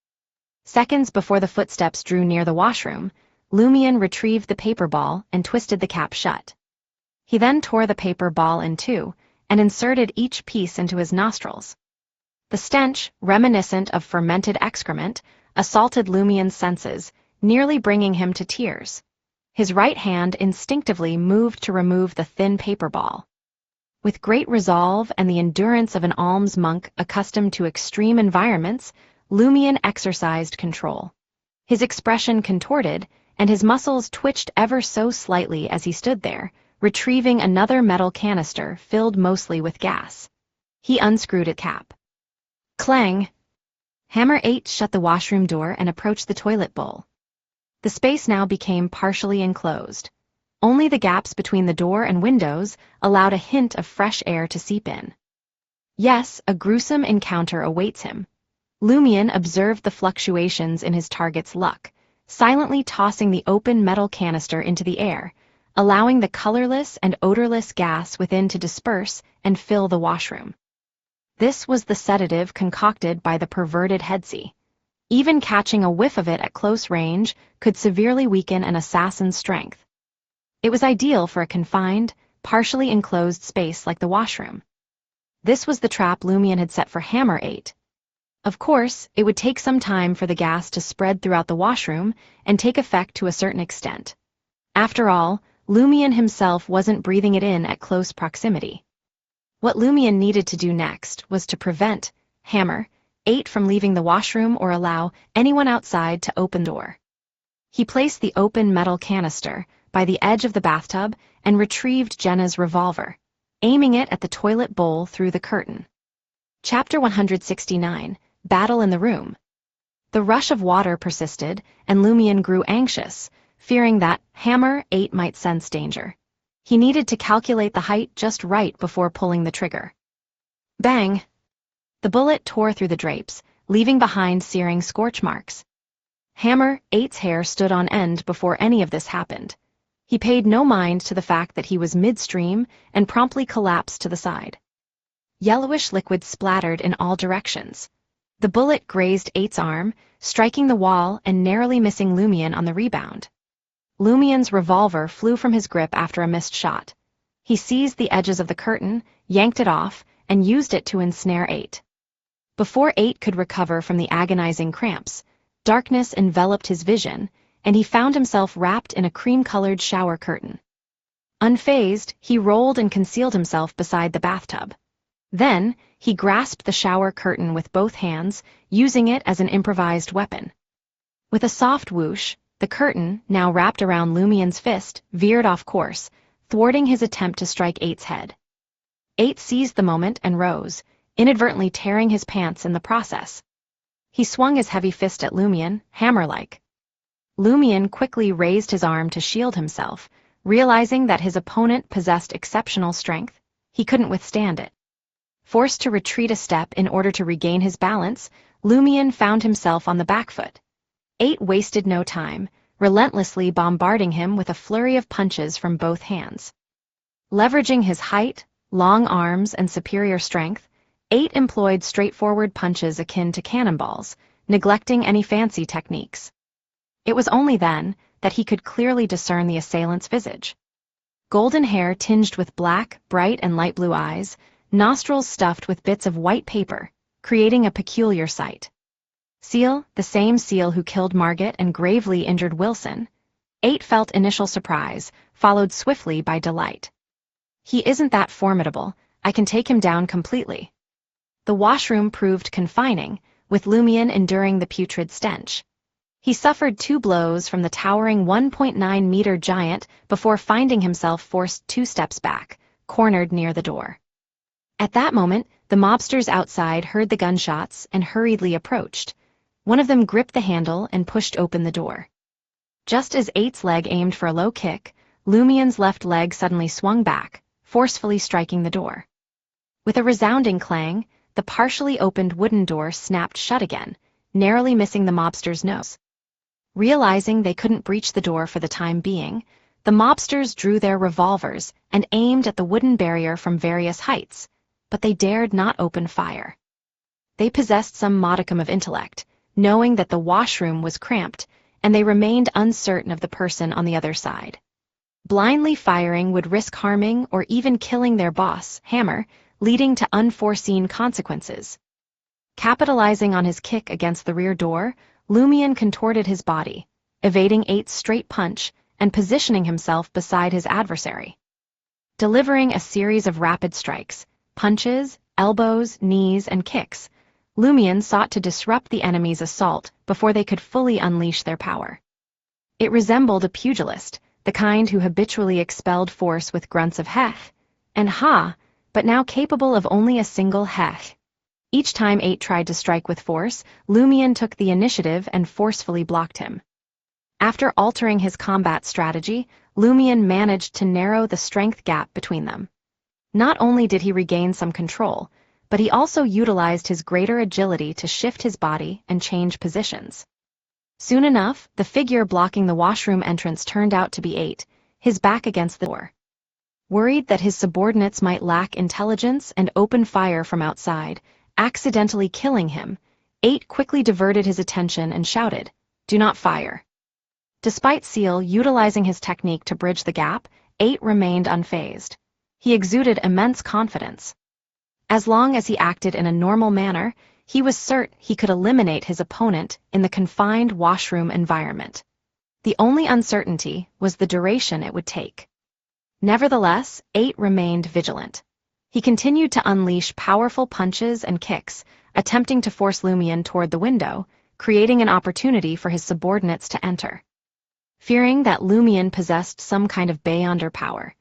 Seconds before the footsteps drew near the washroom, Lumion retrieved the paper ball and twisted the cap shut. He then tore the paper ball in two and inserted each piece into his nostrils. The stench, reminiscent of fermented excrement, assaulted Lumion's senses, nearly bringing him to tears. His right hand instinctively moved to remove the thin paper ball. With great resolve and the endurance of an alms monk accustomed to extreme environments, Lumion exercised control. His expression contorted, and his muscles twitched ever so slightly as he stood there, retrieving another metal canister filled mostly with gas. He unscrewed its cap. Clang! Hammer 8 shut the washroom door and approached the toilet bowl. The space now became partially enclosed. Only the gaps between the door and windows allowed a hint of fresh air to seep in. Yes, a gruesome encounter awaits him. Lumion observed the fluctuations in his target's luck, silently tossing the open metal canister into the air, allowing the colorless and odorless gas within to disperse and fill the washroom. This was the sedative concocted by the perverted headsie. Even catching a whiff of it at close range could severely weaken an assassin's strength. It was ideal for a confined, partially enclosed space like the washroom. This was the trap Lumion had set for Hammer 8. Of course, it would take some time for the gas to spread throughout the washroom and take effect to a certain extent. After all, Lumion himself wasn't breathing it in at close proximity. What Lumion needed to do next was to prevent Hammer 8 from leaving the washroom or allow anyone outside to open the door. He placed the open metal canister by the edge of the bathtub and retrieved Jenna's revolver, aiming it at the toilet bowl through the curtain. Chapter 169, Battle in the Room. The rush of water persisted, and Lumion grew anxious, fearing that Hammer 8 might sense danger. He needed to calculate the height just right before pulling the trigger. Bang! The bullet tore through the drapes, leaving behind searing scorch marks. Hammer, 8's hair stood on end before any of this happened. He paid no mind to the fact that he was midstream and promptly collapsed to the side. Yellowish liquid splattered in all directions. The bullet grazed 8's arm, striking the wall and narrowly missing Lumion on the rebound. Lumion's revolver flew from his grip after a missed shot. He seized the edges of the curtain, yanked it off, and used it to ensnare 8. Before 8 could recover from the agonizing cramps, darkness enveloped his vision, and he found himself wrapped in a cream-colored shower curtain. Unfazed, he rolled and concealed himself beside the bathtub. Then, he grasped the shower curtain with both hands, using it as an improvised weapon. With a soft whoosh, the curtain, now wrapped around Lumion's fist, veered off course, thwarting his attempt to strike 8's head. 8 seized the moment and rose, inadvertently tearing his pants in the process. He swung his heavy fist at Lumion, hammer-like. Lumion quickly raised his arm to shield himself, realizing that his opponent possessed exceptional strength. He couldn't withstand it. Forced to retreat a step in order to regain his balance, Lumion found himself on the back foot. 8 wasted no time, relentlessly bombarding him with a flurry of punches from both hands. Leveraging his height, long arms, and superior strength, 8 employed straightforward punches akin to cannonballs, neglecting any fancy techniques. It was only then that he could clearly discern the assailant's visage. Golden hair tinged with black, bright and light blue eyes, nostrils stuffed with bits of white paper, creating a peculiar sight. Ciel, the same Ciel who killed Margit and gravely injured Wilson. 8 felt initial surprise, followed swiftly by delight. He isn't that formidable, I can take him down completely. The washroom proved confining, with Lumion enduring the putrid stench. He suffered 2 blows from the towering 1.9-meter giant before finding himself forced 2 steps back, cornered near the door. At that moment, the mobsters outside heard the gunshots and hurriedly approached. One of them gripped the handle and pushed open the door. Just as 8's leg aimed for a low kick, Lumion's left leg suddenly swung back, forcefully striking the door. With a resounding clang, the partially opened wooden door snapped shut again, narrowly missing the mobster's nose. Realizing they couldn't breach the door for the time being, the mobsters drew their revolvers and aimed at the wooden barrier from various heights, but they dared not open fire. They possessed some modicum of intellect, knowing that the washroom was cramped, and they remained uncertain of the person on the other side. Blindly firing would risk harming or even killing their boss, Hammer, leading to unforeseen consequences. Capitalizing on his kick against the rear door, Lumion contorted his body, evading 8's straight punch and positioning himself beside his adversary. Delivering a series of rapid strikes, punches, elbows, knees, and kicks, Lumion sought to disrupt the enemy's assault before they could fully unleash their power. It resembled a pugilist, the kind who habitually expelled force with grunts of hech and ha, but now capable of only a single hech. Each time 8 tried to strike with force, Lumion took the initiative and forcefully blocked him. After altering his combat strategy, Lumion managed to narrow the strength gap between them. Not only did he regain some control, but he also utilized his greater agility to shift his body and change positions. Soon enough, the figure blocking the washroom entrance turned out to be 8, his back against the door. Worried that his subordinates might lack intelligence and open fire from outside, accidentally killing him, 8 quickly diverted his attention and shouted, "Do not fire." Despite Ciel utilizing his technique to bridge the gap, 8 remained unfazed. He exuded immense confidence. As long as he acted in a normal manner, he was certain he could eliminate his opponent in the confined washroom environment. The only uncertainty was the duration it would take. Nevertheless, 8 remained vigilant. He continued to unleash powerful punches and kicks, attempting to force Lumion toward the window, creating an opportunity for his subordinates to enter. Fearing that Lumion possessed some kind of beyonder power,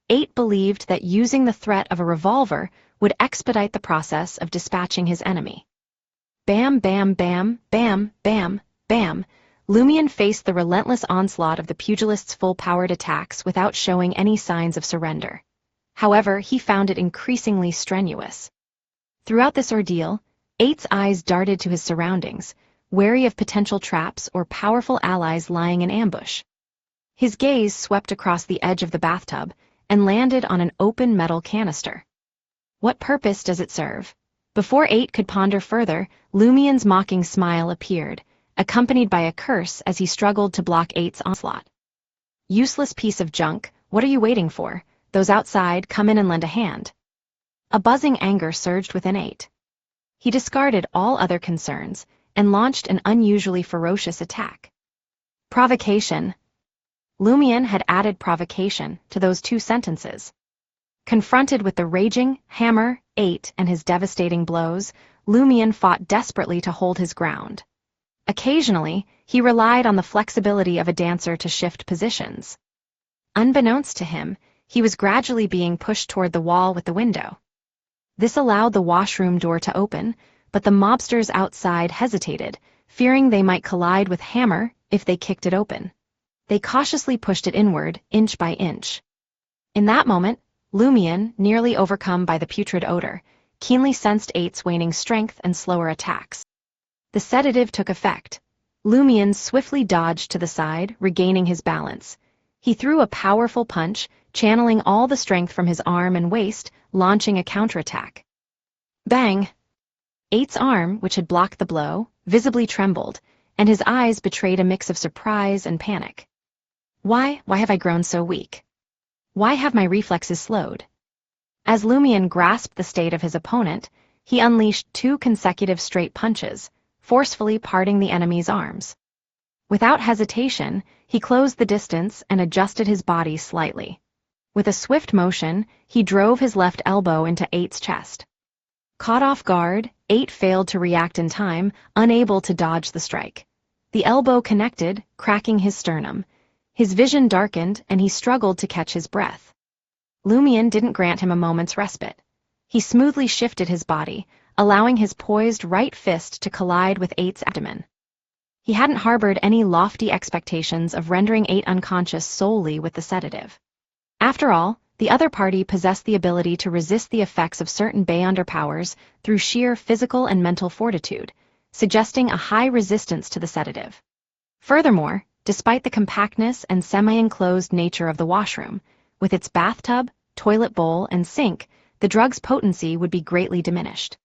8 believed that using the threat of a revolver would expedite the process of dispatching his enemy. Bam, bam, bam, bam, bam, bam, Lumion faced the relentless onslaught of the pugilist's full-powered attacks without showing any signs of surrender. However, he found it increasingly strenuous. Throughout this ordeal, Eight's eyes darted to his surroundings, wary of potential traps or powerful allies lying in ambush. His gaze swept across the edge of the bathtub and landed on an open metal canister. What purpose does it serve? Before Eight could ponder further, Lumien's mocking smile appeared, accompanied by a curse as he struggled to block Eight's onslaught. Useless piece of junk, what are you waiting for? Those outside, come in and lend a hand. A buzzing anger surged within Eight. He discarded all other concerns and launched an unusually ferocious attack. Provocation. Lumien had added provocation to those two sentences. Confronted with the raging hammer, Eight, and his devastating blows, Lumien fought desperately to hold his ground. Occasionally, he relied on the flexibility of a dancer to shift positions. Unbeknownst to him, he was gradually being pushed toward the wall with the window. This allowed the washroom door to open, but the mobsters outside hesitated, fearing they might collide with Hammer if they kicked it open. They cautiously pushed it inward, inch by inch. In that moment, Lumien, nearly overcome by the putrid odor, keenly sensed Eight's waning strength and slower attacks. The sedative took effect. Lumien swiftly dodged to the side, regaining his balance. He threw a powerful punch, channeling all the strength from his arm and waist, launching a counterattack. Bang! Eight's arm, which had blocked the blow, visibly trembled, and his eyes betrayed a mix of surprise and panic. Why have I grown so weak? Why have my reflexes slowed? As Lumien grasped the state of his opponent, he unleashed 2 consecutive straight punches, forcefully parting the enemy's arms. Without hesitation, he closed the distance and adjusted his body slightly. With a swift motion, he drove his left elbow into Eight's chest. Caught off guard, Eight failed to react in time, unable to dodge the strike. The elbow connected, cracking his sternum. His vision darkened, and he struggled to catch his breath. Lumien didn't grant him a moment's respite. He smoothly shifted his body, allowing his poised right fist to collide with Eight's abdomen. He hadn't harbored any lofty expectations of rendering Eight unconscious solely with the sedative. After all, the other party possessed the ability to resist the effects of certain Beyonder powers through sheer physical and mental fortitude, suggesting a high resistance to the sedative. Furthermore, despite the compactness and semi-enclosed nature of the washroom, with its bathtub, toilet bowl, and sink, the drug's potency would be greatly diminished.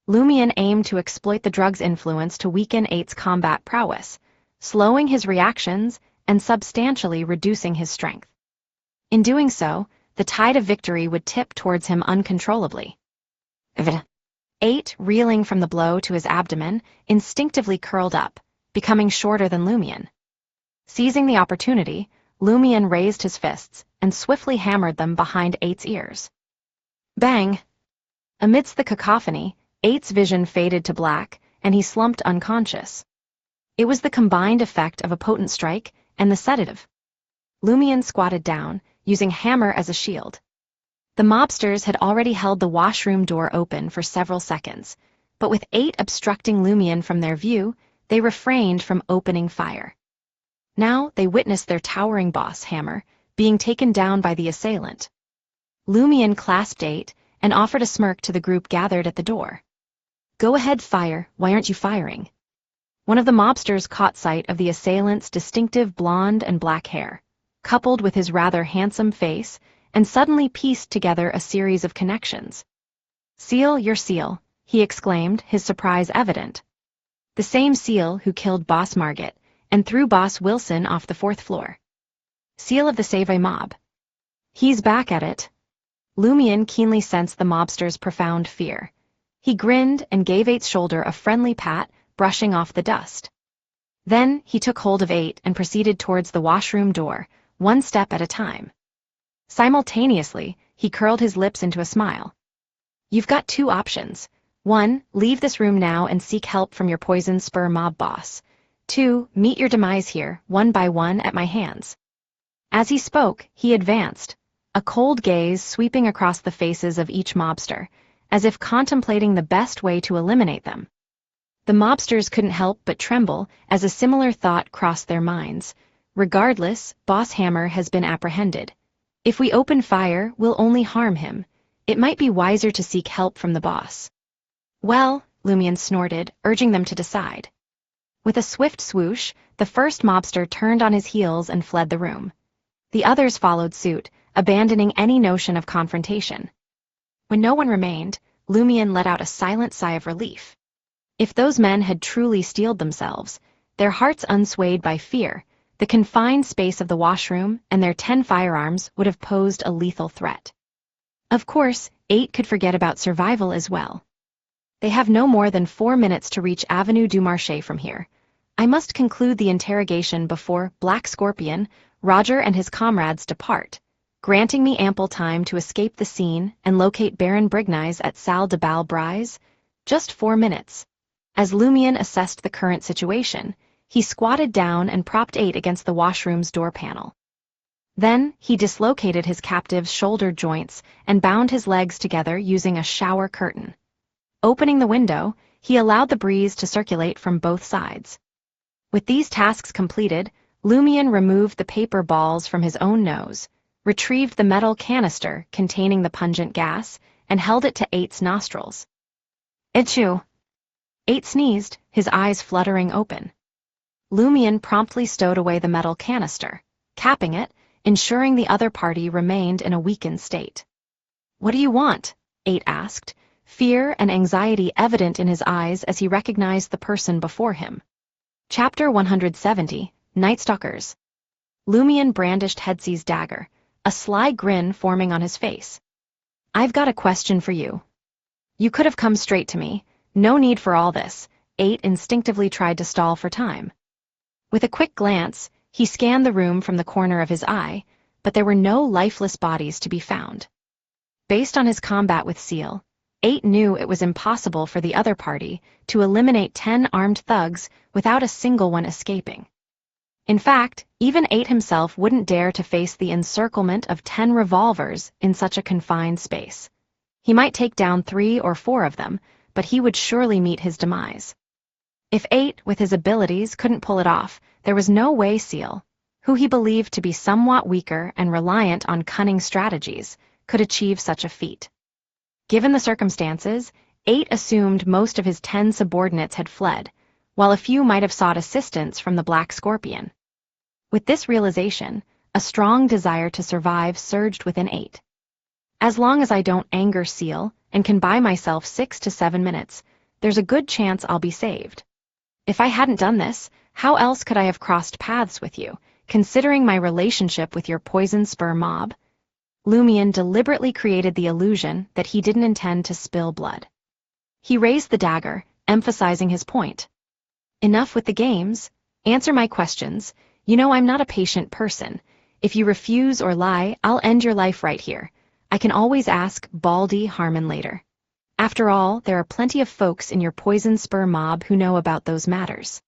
Lumien aimed to exploit the drug's influence to weaken Eight's combat prowess, slowing his reactions and substantially reducing his strength. In doing so, the tide of victory would tip towards him uncontrollably. Eight, reeling from the blow to his abdomen, instinctively curled up, becoming shorter than Lumien. Seizing the opportunity, Lumien raised his fists and swiftly hammered them behind Eight's ears. Bang! Amidst the cacophony, Eight's vision faded to black, and he slumped unconscious. It was the combined effect of a potent strike and the sedative. Lumien squatted down, using Hammer as a shield. The mobsters had already held the washroom door open for several seconds, but with Eight obstructing Lumien from their view, they refrained from opening fire. Now they witnessed their towering boss, Hammer, being taken down by the assailant. Lumien clasped Eight and offered a smirk to the group gathered at the door. Go ahead, fire, why aren't you firing? One of the mobsters caught sight of the assailant's distinctive blonde and black hair, coupled with his rather handsome face, and suddenly pieced together a series of connections. Ciel, you're Ciel, he exclaimed, his surprise evident. The same Ciel who killed Boss Margit and threw Boss Wilson off the 4th floor. Ciel of the Save Mob. He's back at it. Lumien keenly sensed the mobster's profound fear. He grinned and gave Eight's shoulder a friendly pat, brushing off the dust. Then he took hold of Eight and proceeded towards the washroom door, one step at a time. Simultaneously, he curled his lips into a smile. You've got 2 options. 1, leave this room now and seek help from your poison spur mob boss. 2, meet your demise here, one by one, at my hands. As he spoke, he advanced, a cold gaze sweeping across the faces of each mobster, as if contemplating the best way to eliminate them. The mobsters couldn't help but tremble as a similar thought crossed their minds. Regardless, Boss Hammer has been apprehended. If we open fire, we'll only harm him. It might be wiser to seek help from the boss. Well, Lumion snorted, urging them to decide. With a swift swoosh, the first mobster turned on his heels and fled the room. The others followed suit, abandoning any notion of confrontation. When no one remained, Lumion let out a silent sigh of relief. If those men had truly steeled themselves, their hearts unswayed by fear, the confined space of the washroom and their 10 firearms would have posed a lethal threat. Of course, 8 could forget about survival as well. They have no more than 4 minutes to reach Avenue du Marché from here. I must conclude the interrogation before Black Scorpion, Roger and his comrades depart, granting me ample time to escape the scene and locate Baron Brignies at Salle de Bal Brise. Just 4 minutes. As Lumion assessed the current situation, he squatted down and propped 8 against the washroom's door panel. Then, he dislocated his captive's shoulder joints and bound his legs together using a shower curtain. Opening the window, he allowed the breeze to circulate from both sides. With these tasks completed, Lumion removed the paper balls from his own nose, retrieved the metal canister containing the pungent gas, and held it to 8's nostrils. Achoo! 8 sneezed, his eyes fluttering open. Lumion promptly stowed away the metal canister, capping it, ensuring the other party remained in a weakened state. What do you want? 8 asked, fear and anxiety evident in his eyes as he recognized the person before him. Chapter 170, Nightstalkers. Lumion brandished Headsea's dagger, a sly grin forming on his face. I've got a question for you. You could have come straight to me. No need for all this. 8 instinctively tried to stall for time. With a quick glance, he scanned the room from the corner of his eye, but there were no lifeless bodies to be found. Based on his combat with Ciel, 8 knew it was impossible for the other party to eliminate 10 armed thugs without a single one escaping. In fact, even 8 himself wouldn't dare to face the encirclement of 10 revolvers in such a confined space. He might take down 3 or 4 of them, but he would surely meet his demise. If 8, with his abilities, couldn't pull it off, there was no way Ciel, who he believed to be somewhat weaker and reliant on cunning strategies, could achieve such a feat. Given the circumstances, 8 assumed most of his 10 subordinates had fled, while a few might have sought assistance from the Black Scorpion. With this realization, a strong desire to survive surged within 8. As long as I don't anger Ciel and can buy myself 6 to 7 minutes, there's a good chance I'll be saved. If I hadn't done this, how else could I have crossed paths with you, considering my relationship with your poison spur mob? Lumion deliberately created the illusion that he didn't intend to spill blood. He raised the dagger, emphasizing his point. Enough with the games. Answer my questions. You know I'm not a patient person. If you refuse or lie, I'll end your life right here. I can always ask Baldy Harmon later. After all, there are plenty of folks in your poison spur mob who know about those matters.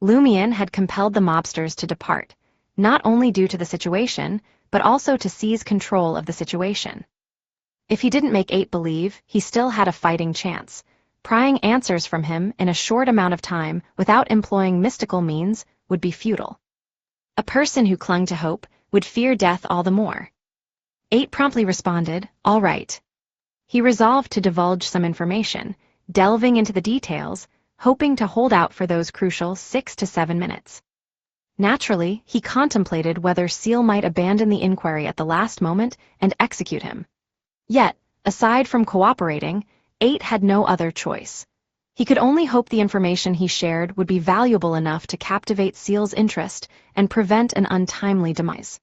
Lumion had compelled the mobsters to depart, not only due to the situation, but also to seize control of the situation. If he didn't make 8 believe, he still had a fighting chance. Prying answers from him in a short amount of time without employing mystical means would be futile. A person who clung to hope would fear death all the more. 8 promptly responded, all right. He resolved to divulge some information, delving into the details, hoping to hold out for those crucial 6 to 7 minutes. Naturally, he contemplated whether Ciel might abandon the inquiry at the last moment and execute him. Yet, aside from cooperating, 8 had no other choice. He could only hope the information he shared would be valuable enough to captivate Ciel's interest and prevent an untimely demise.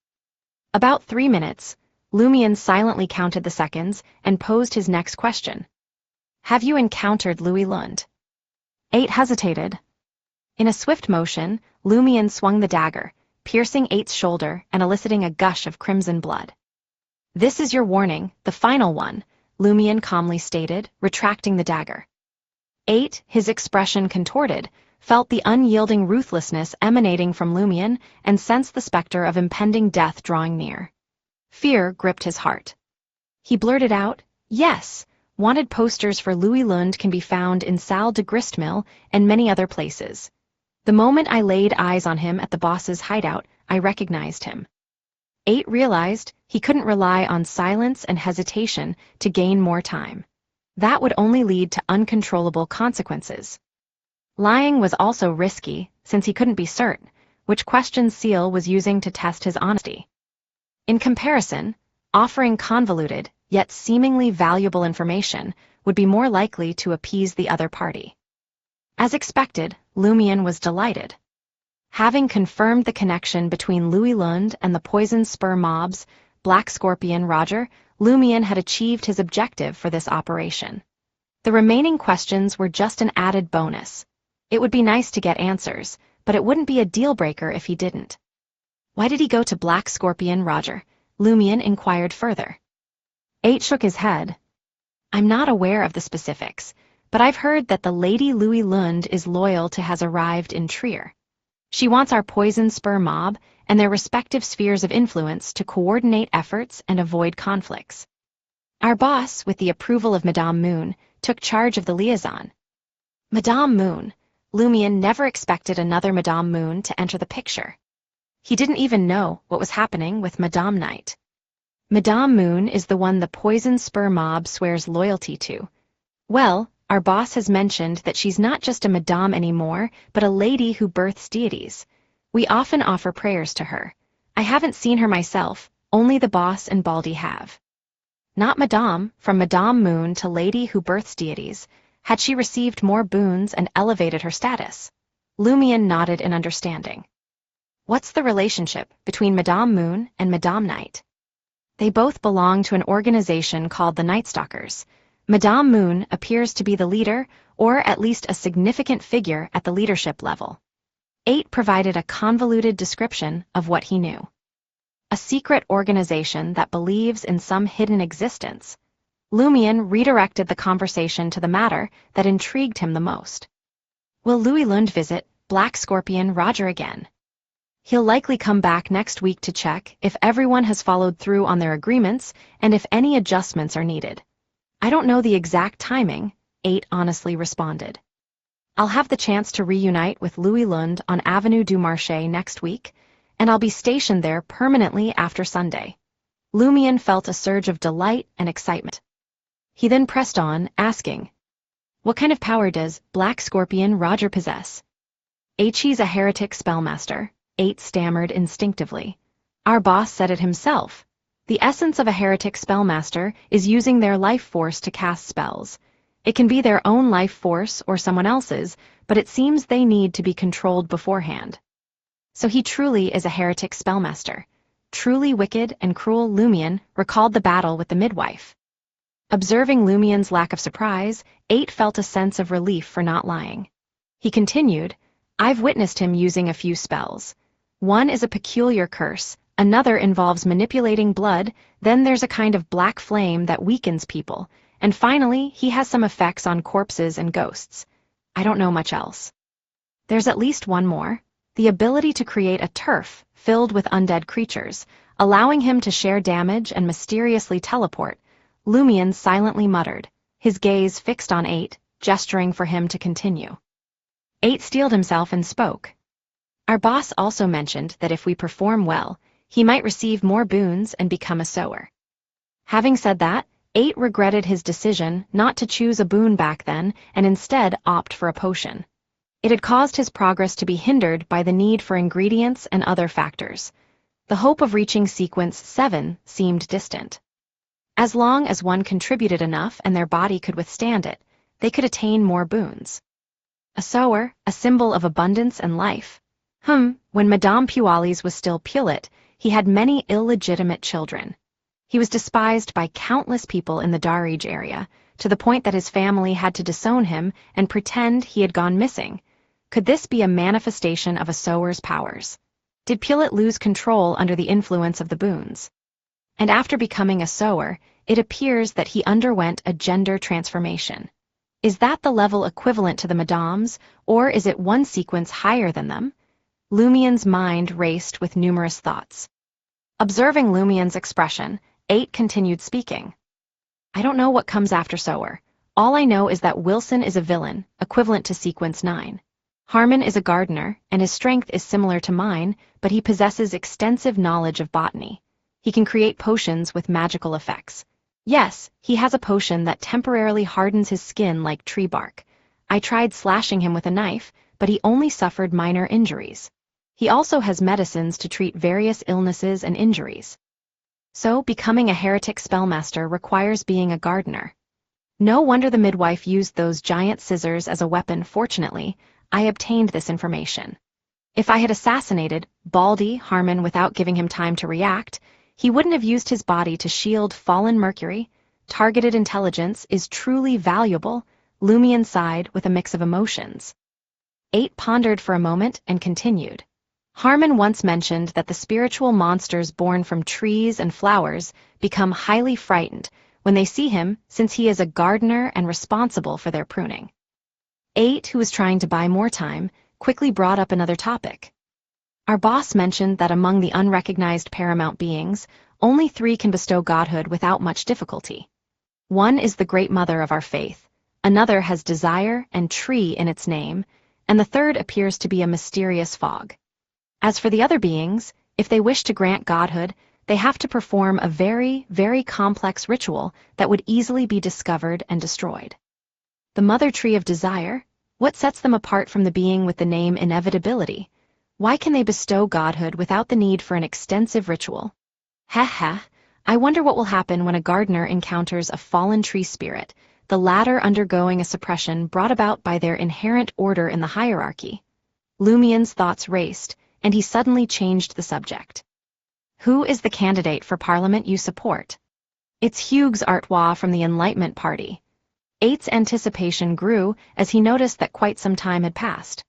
About 3 minutes, Lumion silently counted the seconds and posed his next question. Have you encountered Louis Lund? 8 hesitated. In a swift motion, Lumion swung the dagger, piercing 8's shoulder and eliciting a gush of crimson blood. This is your warning, the final one, Lumion calmly stated, retracting the dagger. 8, his expression contorted, felt the unyielding ruthlessness emanating from Lumion and sensed the specter of impending death drawing near. Fear gripped his heart. He blurted out, yes, wanted posters for Louis Lund can be found in Salle de Gristmill and many other places. The moment I laid eyes on him at the boss's hideout, I recognized him. 8 realized he couldn't rely on silence and hesitation to gain more time. That would only lead to uncontrollable consequences. Lying was also risky, since he couldn't be certain, which questions Ciel was using to test his honesty. In comparison, offering convoluted, yet seemingly valuable information would be more likely to appease the other party. As expected, Lumion was delighted. Having confirmed the connection between Louis Lund and the poison spur mobs, Black Scorpion Roger, Lumion had achieved his objective for this operation. The remaining questions were just an added bonus. It would be nice to get answers, but it wouldn't be a deal-breaker if he didn't. Why did he go to Black Scorpion Roger? Lumion inquired further. 8 shook his head. I'm not aware of the specifics, but I've heard that the Lady Louis Lund is loyal to has arrived in Trier. She wants our poison spur mob and their respective spheres of influence to coordinate efforts and avoid conflicts. Our boss, with the approval of Madame Moon, took charge of the liaison. Madame Moon. Lumion never expected another Madame Moon to enter the picture. He didn't even know what was happening with Madame Night. Madame Moon is the one the poison spur mob swears loyalty to. Well, our boss has mentioned that she's not just a madame anymore, but a lady who births deities. We often offer prayers to her. I haven't seen her myself, only the boss and Baldy have. Not Madame, from Madame Moon to lady who births deities. Had she received more boons and elevated her status? Lumion nodded in understanding. What's the relationship between Madame Moon and Madame Night? They both belong to an organization called the Nightstalkers. Madame Moon appears to be the leader, or at least a significant figure at the leadership level. 8 provided a convoluted description of what he knew. A secret organization that believes in some hidden existence. Lumion redirected the conversation to the matter that intrigued him the most. Will Louis Lund visit Black Scorpion Roger again? He'll likely come back next week to check if everyone has followed through on their agreements and if any adjustments are needed. I don't know the exact timing, 8 honestly responded. I'll have the chance to reunite with Louis Lund on Avenue du Marché next week, and I'll be stationed there permanently after Sunday. Lumion felt a surge of delight and excitement. He then pressed on, asking, what kind of power does Black Scorpion Roger possess? He's a heretic spellmaster, 8 stammered instinctively. Our boss said it himself. The essence of a heretic spellmaster is using their life force to cast spells. It can be their own life force or someone else's, but it seems they need to be controlled beforehand. So he truly is a heretic spellmaster. Truly wicked and cruel. Lumion recalled the battle with the midwife. Observing Lumion's lack of surprise, 8 felt a sense of relief for not lying. He continued, I've witnessed him using a few spells. One is a peculiar curse, another involves manipulating blood, then there's a kind of black flame that weakens people, and finally he has some effects on corpses and ghosts. I don't know much else. There's at least one more, the ability to create a turf filled with undead creatures, allowing him to share damage and mysteriously teleport. Lumion silently muttered, his gaze fixed on 8, gesturing for him to continue. 8 steeled himself and spoke. Our boss also mentioned that if we perform well, he might receive more boons and become a sower. Having said that, 8 regretted his decision not to choose a boon back then and instead opt for a potion. It had caused his progress to be hindered by the need for ingredients and other factors. The hope of reaching sequence 7 seemed distant. As long as one contributed enough and their body could withstand it, they could attain more boons. A sower, a symbol of abundance and life. When Madame Pualis was still Pulit, he had many illegitimate children. He was despised by countless people in the Darige area, to the point that his family had to disown him and pretend he had gone missing. Could this be a manifestation of a sower's powers? Did Pulit lose control under the influence of the boons? And after becoming a sower, it appears that he underwent a gender transformation. Is that the level equivalent to the Madames, or is it one sequence higher than them? Lumion's mind raced with numerous thoughts. Observing Lumion's expression, 8 continued speaking. I don't know what comes after sower. All I know is that Wilson is a villain, equivalent to sequence 9. Harmon is a gardener, and his strength is similar to mine, but he possesses extensive knowledge of botany. He can create potions with magical effects. Yes, he has a potion that temporarily hardens his skin like tree bark. I tried slashing him with a knife, but he only suffered minor injuries. He also has medicines to treat various illnesses and injuries. So, becoming a heretic spellmaster requires being a gardener. No wonder the midwife used those giant scissors as a weapon. Fortunately, I obtained this information. If I had assassinated Baldy Harmon without giving him time to react, he wouldn't have used his body to shield fallen Mercury. Targeted intelligence is truly valuable, Lumion sighed with a mix of emotions. 8 pondered for a moment and continued. Harmon once mentioned that the spiritual monsters born from trees and flowers become highly frightened when they see him, since he is a gardener and responsible for their pruning. 8, who was trying to buy more time, quickly brought up another topic. Our boss mentioned that among the unrecognized paramount beings, only 3 can bestow godhood without much difficulty. One is the Great Mother of our faith, another has desire and tree in its name, and the third appears to be a mysterious fog. As for the other beings, if they wish to grant godhood, they have to perform a very, very complex ritual that would easily be discovered and destroyed. The Mother Tree of Desire? What sets them apart from the being with the name Inevitability? Why can they bestow godhood without the need for an extensive ritual? I wonder what will happen when a gardener encounters a fallen tree spirit, the latter undergoing a suppression brought about by their inherent order in the hierarchy. Lumion's thoughts raced, and he suddenly changed the subject. Who is the candidate for Parliament you support? It's Hugues Artois from the Enlightenment Party. 8's anticipation grew as he noticed that quite some time had passed.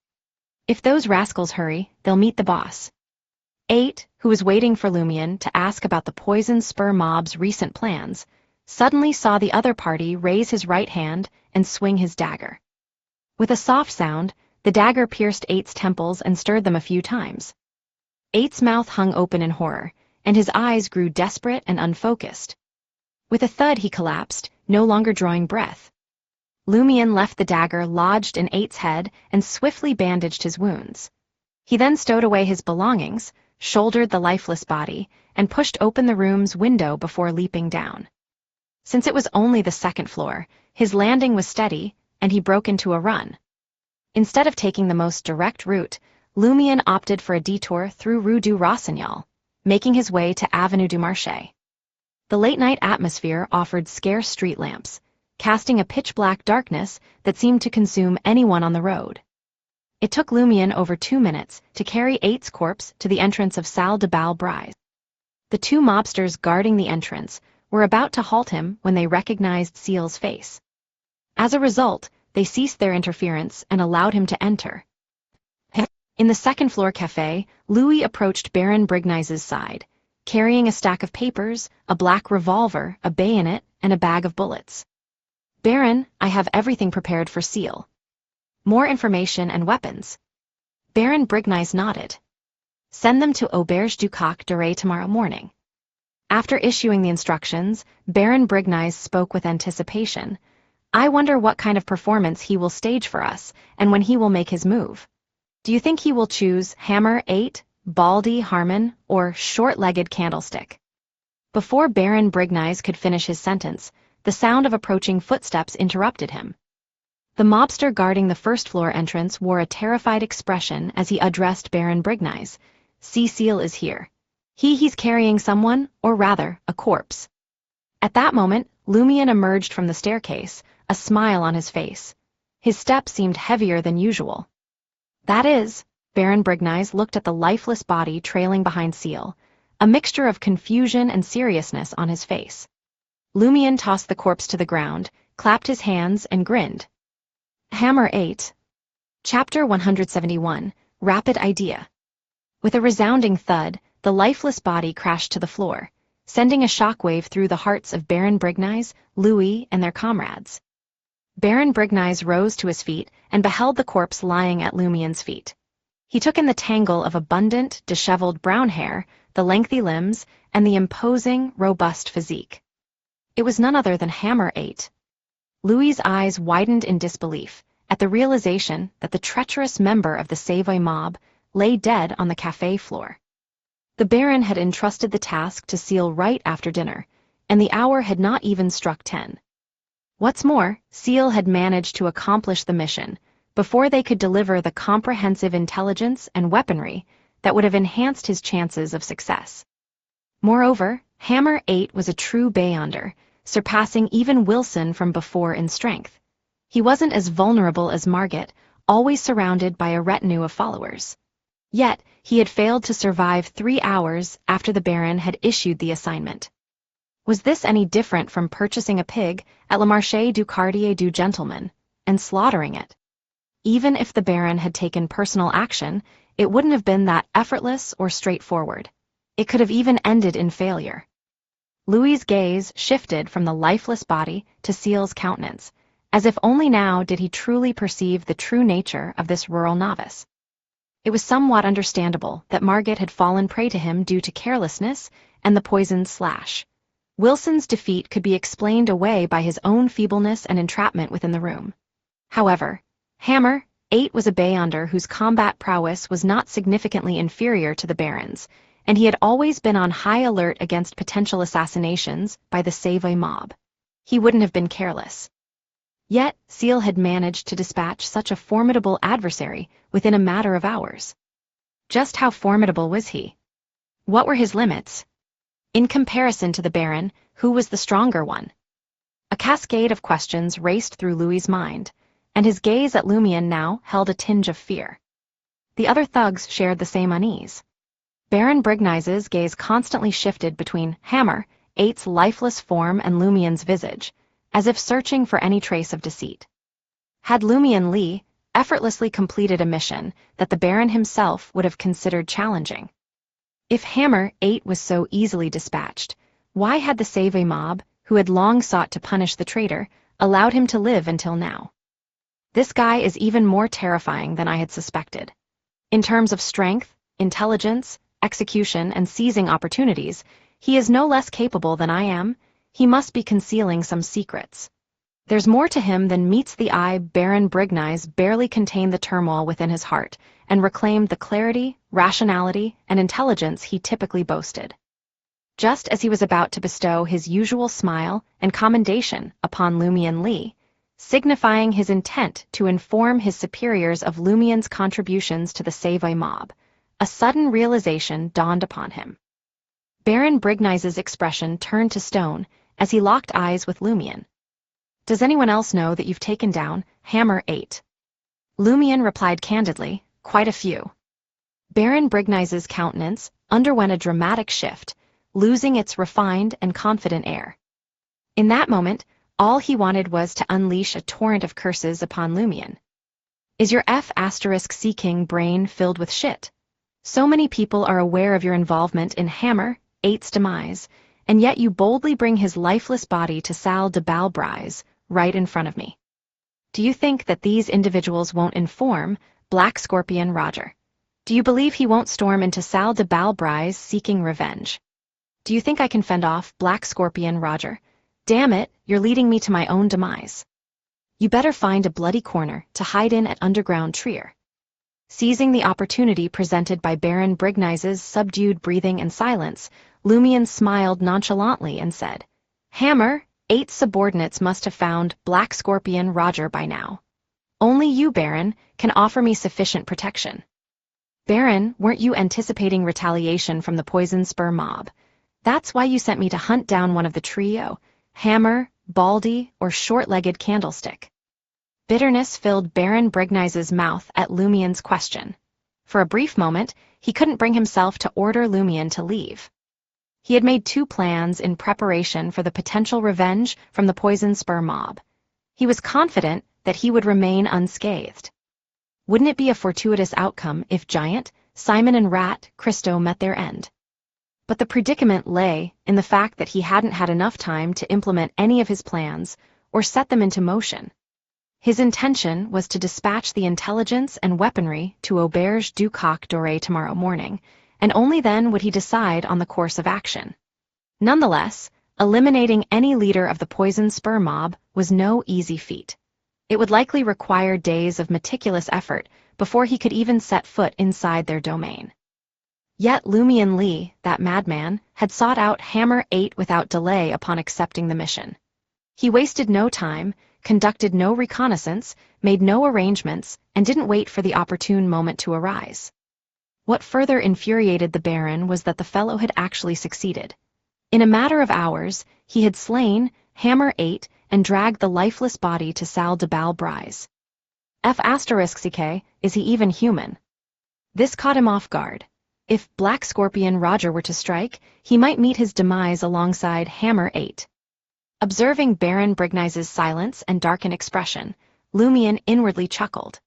If those rascals hurry, they'll meet the boss. 8, who was waiting for Lumion to ask about the poison spur mob's recent plans, suddenly saw the other party raise his right hand and swing his dagger. With a soft sound, the dagger pierced 8's temples and stirred them a few times. 8's mouth hung open in horror, and his eyes grew desperate and unfocused. With a thud he collapsed, no longer drawing breath. Lumion left the dagger lodged in 8's head and swiftly bandaged his wounds. He then stowed away his belongings, shouldered the lifeless body, and pushed open the room's window before leaping down. Since it was only the 2nd floor, his landing was steady, and he broke into a run. Instead of taking the most direct route, Lumion opted for a detour through Rue du Rossignol, making his way to Avenue du Marché. The late-night atmosphere offered scarce street lamps, casting a pitch-black darkness that seemed to consume anyone on the road. It took Lumion over 2 minutes to carry 8's corpse to the entrance of Salle de Bal Brise. The 2 mobsters guarding the entrance were about to halt him when they recognized Ciel's face. As a result, they ceased their interference and allowed him to enter. In the 2nd-floor café, Louis approached Baron Brignize's side, carrying a stack of papers, a black revolver, a bayonet, and a bag of bullets. Baron, I have everything prepared for Ciel. More information and weapons. Baron Brignize nodded. Send them to Auberge du Coq d'Oreille tomorrow morning. After issuing the instructions, Baron Brignize spoke with anticipation. I wonder what kind of performance he will stage for us, and when he will make his move. Do you think he will choose Hammer 8, Baldy Harmon, or Short-Legged Candlestick? Before Baron Brignize could finish his sentence, the sound of approaching footsteps interrupted him. The mobster guarding the 1st-floor entrance wore a terrified expression as he addressed Baron Brignize. Ciel is here. He's carrying someone, or rather, a corpse. At that moment, Lumion emerged from the staircase, a smile on his face. His step seemed heavier than usual. That is, Baron Brignize looked at the lifeless body trailing behind Ciel, a mixture of confusion and seriousness on his face. Lumion tossed the corpse to the ground, clapped his hands, and grinned. Hammer 8. Chapter 171, Rapid Idea. With a resounding thud, the lifeless body crashed to the floor, sending a shockwave through the hearts of Baron Brignize, Louis, and their comrades. Baron Brignize rose to his feet and beheld the corpse lying at Lumion's feet. He took in the tangle of abundant, disheveled brown hair, the lengthy limbs, and the imposing, robust physique. It was none other than Hammer 8. Louis's eyes widened in disbelief at the realization that the treacherous member of the Savoy mob lay dead on the café floor. The Baron had entrusted the task to Ciel right after dinner, and the hour had not even struck 10. What's more, Ciel had managed to accomplish the mission before they could deliver the comprehensive intelligence and weaponry that would have enhanced his chances of success. Moreover, Hammer 8 was a true Beyonder, surpassing even Wilson from before in strength. He wasn't as vulnerable as Margit, always surrounded by a retinue of followers. Yet, he had failed to survive 3 hours after the Baron had issued the assignment. Was this any different from purchasing a pig at Le Marché du Quartier du Gentleman and slaughtering it? Even if the Baron had taken personal action, it wouldn't have been that effortless or straightforward. It could have even ended in failure. Louis's gaze shifted from the lifeless body to Ciel's countenance, as if only now did he truly perceive the true nature of this rural novice. It was somewhat understandable that Margit had fallen prey to him due to carelessness and the poisoned slash. Wilson's defeat could be explained away by his own feebleness and entrapment within the room. However, Hammer 8 was a Beyonder whose combat prowess was not significantly inferior to the Baron's, and he had always been on high alert against potential assassinations by the Save mob. He wouldn't have been careless. Yet, Ciel had managed to dispatch such a formidable adversary within a matter of hours. Just how formidable was he? What were his limits? In comparison to the Baron, who was the stronger one? A cascade of questions raced through Louis's mind, and his gaze at Lumion now held a tinge of fear. The other thugs shared the same unease. Baron Brignise's gaze constantly shifted between Hammer 8's lifeless form and Lumion's visage, as if searching for any trace of deceit. Had Lumion Lee effortlessly completed a mission that the Baron himself would have considered challenging? If Hammer 8 was so easily dispatched, why had the Save mob, who had long sought to punish the traitor, allowed him to live until now? This guy is even more terrifying than I had suspected. In terms of strength, intelligence, execution, and seizing opportunities, he is no less capable than I am. He must be concealing some secrets. There's more to him than meets the eye. Baron Brignise barely contained the turmoil within his heart and reclaimed the clarity, rationality, and intelligence he typically boasted. Just as he was about to bestow his usual smile and commendation upon Lumion Lee, signifying his intent to inform his superiors of Lumion's contributions to the Save mob, a sudden realization dawned upon him. Baron Brignise's expression turned to stone as he locked eyes with Lumion. "Does anyone else know that you've taken down Hammer 8? Lumion replied candidly, "Quite a few." Baron Brignise's countenance underwent a dramatic shift, losing its refined and confident air. In that moment, all he wanted was to unleash a torrent of curses upon Lumion. Is your F***-seeking brain filled with shit? So many people are aware of your involvement in Hammer 8's demise, and yet you boldly bring his lifeless body to Salle de Balbrise, right in front of me. Do you think that these individuals won't inform Black Scorpion Roger? Do you believe he won't storm into Salle de Balbrise seeking revenge? Do you think I can fend off Black Scorpion Roger? Damn it, you're leading me to my own demise. You better find a bloody corner to hide in at Underground Trier." Seizing the opportunity presented by Baron Brignise's subdued breathing and silence, Lumion smiled nonchalantly and said, "Hammer 8's subordinates must have found Black Scorpion Roger by now. Only you, Baron, can offer me sufficient protection." "Baron, weren't you anticipating retaliation from the Poison Spur mob? That's why you sent me to hunt down one of the trio, Hammer, Baldy, or Short-Legged Candlestick." Bitterness filled Baron Brignise's mouth at Lumion's question. For a brief moment, he couldn't bring himself to order Lumion to leave. He had made 2 plans in preparation for the potential revenge from the Poison Spur mob. He was confident that he would remain unscathed. Wouldn't it be a fortuitous outcome if Giant, Simon, and Rat Christo met their end? But the predicament lay in the fact that he hadn't had enough time to implement any of his plans or set them into motion. His intention was to dispatch the intelligence and weaponry to Auberge du Coq Doré tomorrow morning, and only then would he decide on the course of action. Nonetheless, eliminating any leader of the Poison Spur mob was no easy feat. It would likely require days of meticulous effort before he could even set foot inside their domain. Yet Lumian Lee, that madman, had sought out Hammer 8 without delay upon accepting the mission. He wasted no time, conducted no reconnaissance, made no arrangements, and didn't wait for the opportune moment to arise. What further infuriated the Baron was that the fellow had actually succeeded. In a matter of hours, he had slain Hammer 8 and dragged the lifeless body to Ciel de Balbrise. Is he even human? This caught him off guard. If Black Scorpion Roger were to strike, he might meet his demise alongside Hammer 8. Observing Baron Brignice's silence and darkened expression, Lumian inwardly chuckled.